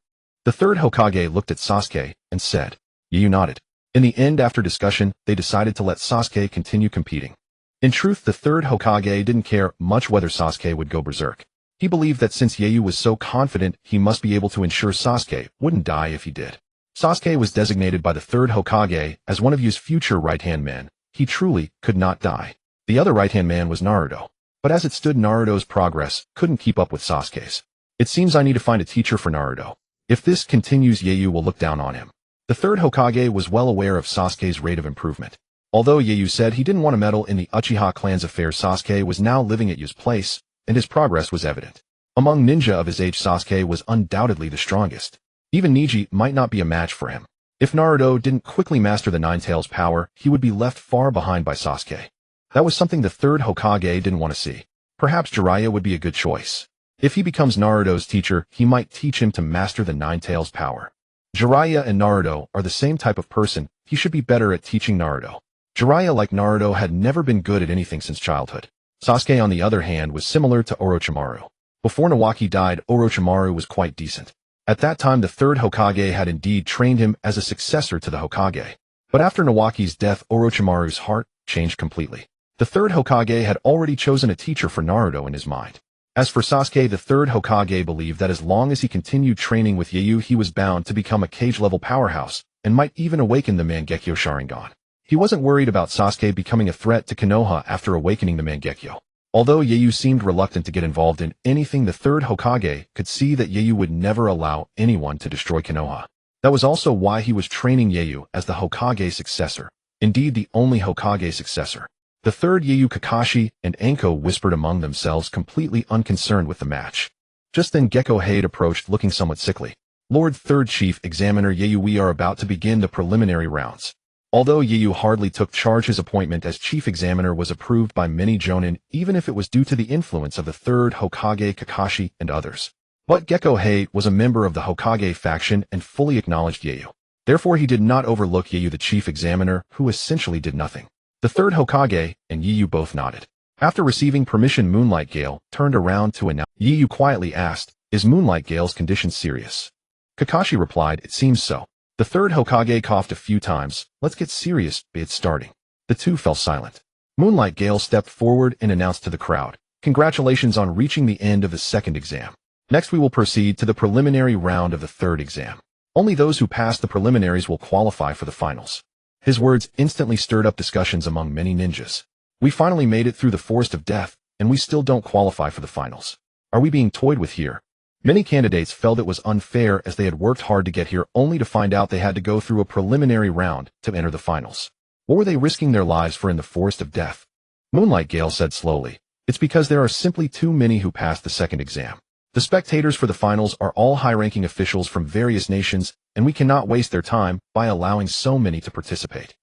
The third Hokage looked at Sasuke and said. Yu nodded. In the end, after discussion, they decided to let Sasuke continue competing. In truth, the third Hokage didn't care much whether Sasuke would go berserk. He believed that since Ieyasu was so confident, he must be able to ensure Sasuke wouldn't die if he did. Sasuke was designated by the third Hokage as one of Ieyasu's future right-hand men. He truly could not die. The other right-hand man was Naruto. But as it stood, Naruto's progress couldn't keep up with Sasuke's. It seems I need to find a teacher for Naruto. If this continues, Ieyasu will look down on him. The third Hokage was well aware of Sasuke's rate of improvement. Although Ieyasu said he didn't want to meddle in the Uchiha clan's affairs, Sasuke was now living at Ieyasu's place, and his progress was evident. Among ninja of his age, Sasuke was undoubtedly the strongest. Even Neji might not be a match for him. If Naruto didn't quickly master the Nine Tails power, he would be left far behind by Sasuke. That was something the third Hokage didn't want to see. Perhaps Jiraiya would be a good choice. If he becomes Naruto's teacher, he might teach him to master the Nine Tails power. Jiraiya and Naruto are the same type of person. He should be better at teaching Naruto. Jiraiya, like Naruto, had never been good at anything since childhood. Sasuke, on the other hand, was similar to Orochimaru. Before Nawaki died, Orochimaru was quite decent. At that time, the third Hokage had indeed trained him as a successor to the Hokage. But after Nawaki's death, Orochimaru's heart changed completely. The third Hokage had already chosen a teacher for Naruto in his mind. As for Sasuke, the third Hokage believed that as long as he continued training with Ieyasu, he was bound to become a cage-level powerhouse, and might even awaken the Mangekyo Sharingan. He wasn't worried about Sasuke becoming a threat to Konoha after awakening the Mangekyo. Although Ieyasu seemed reluctant to get involved in anything, the third Hokage could see that Ieyasu would never allow anyone to destroy Konoha. That was also why he was training Ieyasu as the Hokage successor. Indeed, the only Hokage successor. The third Ieyasu, Kakashi, and Anko whispered among themselves, completely unconcerned with the match. Just then Gekko Hade approached, looking somewhat sickly. Lord Third Chief Examiner Ieyasu, we are about to begin the preliminary rounds. Although Ieyasu hardly took charge, his appointment as Chief Examiner was approved by many Jonin, even if it was due to the influence of the third Hokage, Kakashi, and others. But Gekko Hade was a member of the Hokage faction and fully acknowledged Ieyasu. Therefore, he did not overlook Ieyasu, the Chief Examiner, who essentially did nothing. The third Hokage and Ieyasu both nodded. After receiving permission, Moonlight Gale turned around to announce. Ieyasu quietly asked, "Is Moonlight Gale's condition serious?" Kakashi replied, "It seems so." The third Hokage coughed a few times. "Let's get serious, it's starting." The two fell silent. Moonlight Gale stepped forward and announced to the crowd, "Congratulations on reaching the end of the second exam. Next we will proceed to the preliminary round of the third exam. Only those who pass the preliminaries will qualify for the finals." His words instantly stirred up discussions among many ninjas. "We finally made it through the Forest of Death, and we still don't qualify for the finals. Are we being toyed with here?" Many candidates felt it was unfair, as they had worked hard to get here only to find out they had to go through a preliminary round to enter the finals. What were they risking their lives for in the Forest of Death? Moonlight Gale said slowly, "It's because there are simply too many who passed the second exam. The spectators for the finals are all high-ranking officials from various nations, and we cannot waste their time by allowing so many to participate.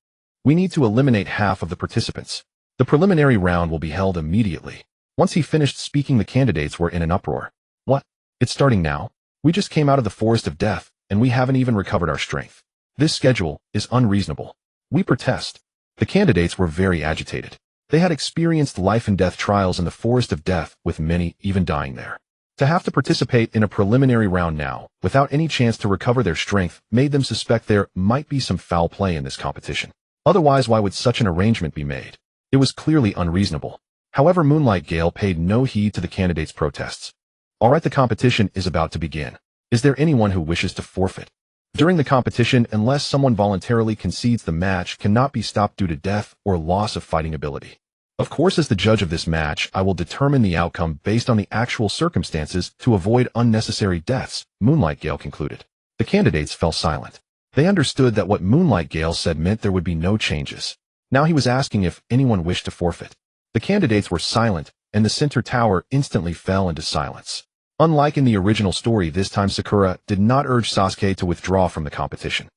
We need to eliminate half of the participants. The preliminary round will be held immediately." Once he finished speaking, the candidates were in an uproar. "What? It's starting now? We just came out of the Forest of Death, and we haven't even recovered our strength. This schedule is unreasonable. We protest." The candidates were very agitated. They had experienced life and death trials in the Forest of Death, with many even dying there. To have to participate in a preliminary round now, without any chance to recover their strength, made them suspect there might be some foul play in this competition. Otherwise, why would such an arrangement be made? It was clearly unreasonable. However, Moonlight Gale paid no heed to the candidates' protests. "Alright, the competition is about to begin. Is there anyone who wishes to forfeit? During the competition, unless someone voluntarily concedes, the match cannot be stopped due to death or loss of fighting ability. Of course, as the judge of this match, I will determine the outcome based on the actual circumstances to avoid unnecessary deaths," Moonlight Gale concluded. The candidates fell silent. They understood that what Moonlight Gale said meant there would be no changes. Now he was asking if anyone wished to forfeit. The candidates were silent, and the center tower instantly fell into silence. Unlike in the original story, this time Sakura did not urge Sasuke to withdraw from the competition.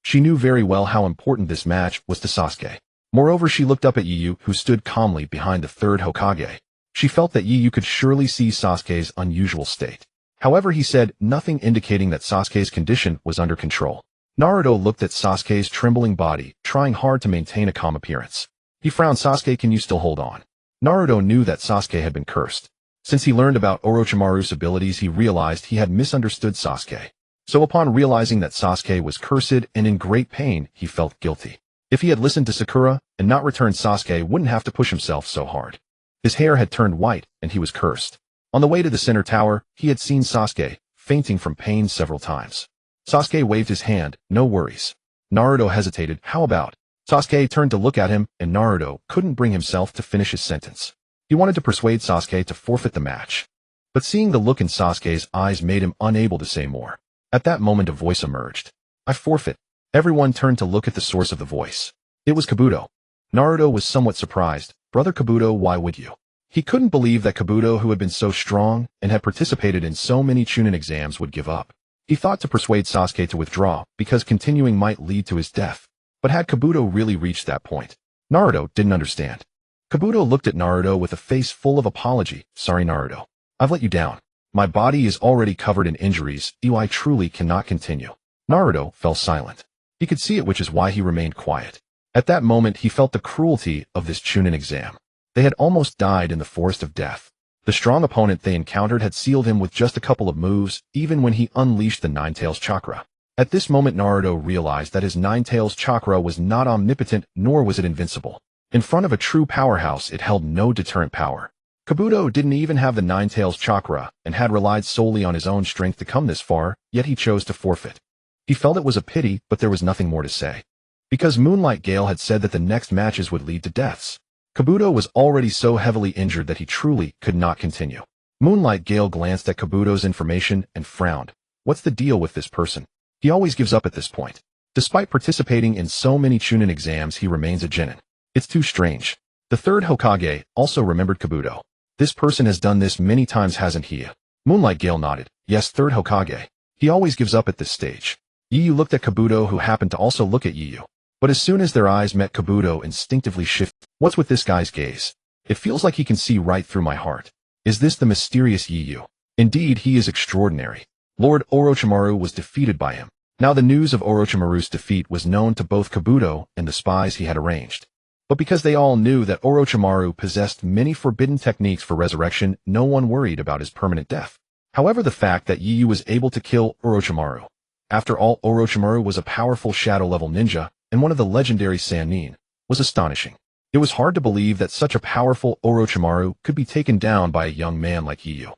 She knew very well how important this match was to Sasuke. Moreover, she looked up at Yu, who stood calmly behind the third Hokage. She felt that Yu could surely see Sasuke's unusual state. However, he said nothing indicating that Sasuke's condition was under control. Naruto looked at Sasuke's trembling body, trying hard to maintain a calm appearance. He frowned. Sasuke, can you still hold on? Naruto knew that Sasuke had been cursed. Since he learned about Orochimaru's abilities, he realized he had misunderstood Sasuke. So upon realizing that Sasuke was cursed and in great pain, he felt guilty. If he had listened to Sakura and not returned, Sasuke wouldn't have to push himself so hard. His hair had turned white and he was cursed. On the way to the center tower, he had seen Sasuke, fainting from pain several times. Sasuke waved his hand, no worries. Naruto hesitated, how about? Sasuke turned to look at him, and Naruto couldn't bring himself to finish his sentence. He wanted to persuade Sasuke to forfeit the match. But seeing the look in Sasuke's eyes made him unable to say more. At that moment a voice emerged. I forfeit. Everyone turned to look at the source of the voice. It was Kabuto. Naruto was somewhat surprised. Brother Kabuto, why would you? He couldn't believe that Kabuto, who had been so strong and had participated in so many Chunin exams, would give up. He thought to persuade Sasuke to withdraw, because continuing might lead to his death. But had Kabuto really reached that point? Naruto didn't understand. Kabuto looked at Naruto with a face full of apology. Sorry, Naruto. I've let you down. My body is already covered in injuries. I truly cannot continue. Naruto fell silent. He could see it, which is why he remained quiet. At that moment, he felt the cruelty of this Chunin exam. They had almost died in the forest of death. The strong opponent they encountered had sealed him with just a couple of moves, even when he unleashed the Nine-Tails Chakra. At this moment, Naruto realized that his Nine-Tails Chakra was not omnipotent, nor was it invincible. In front of a true powerhouse, it held no deterrent power. Kabuto didn't even have the Nine-Tails Chakra, and had relied solely on his own strength to come this far, yet he chose to forfeit. He felt it was a pity, but there was nothing more to say. Because Moonlight Gale had said that the next matches would lead to deaths. Kabuto was already so heavily injured that he truly could not continue. Moonlight Gale glanced at Kabuto's information and frowned. What's the deal with this person? He always gives up at this point. Despite participating in so many Chunin exams, he remains a genin. It's too strange. The third Hokage also remembered Kabuto. This person has done this many times, hasn't he? Moonlight Gale nodded. Yes, third Hokage. He always gives up at this stage. Yu looked at Kabuto, who happened to also look at Yu. But as soon as their eyes met, Kabuto instinctively shifted. What's with this guy's gaze? It feels like he can see right through my heart. Is this the mysterious Yu? Indeed, he is extraordinary. Lord Orochimaru was defeated by him. Now the news of Orochimaru's defeat was known to both Kabuto and the spies he had arranged. But because they all knew that Orochimaru possessed many forbidden techniques for resurrection, no one worried about his permanent death. However, the fact that Yu was able to kill Orochimaru. After all, Orochimaru was a powerful shadow-level ninja, and one of the legendary Sannin, was astonishing. It was hard to believe that such a powerful Orochimaru could be taken down by a young man like Yu.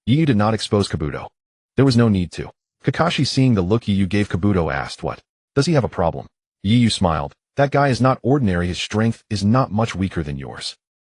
Yu did not expose Kabuto. There was no need to. Kakashi, seeing the look Yu gave Kabuto, asked, what? Does he have a problem? Yu smiled. That guy is not ordinary. His strength is not much weaker than yours.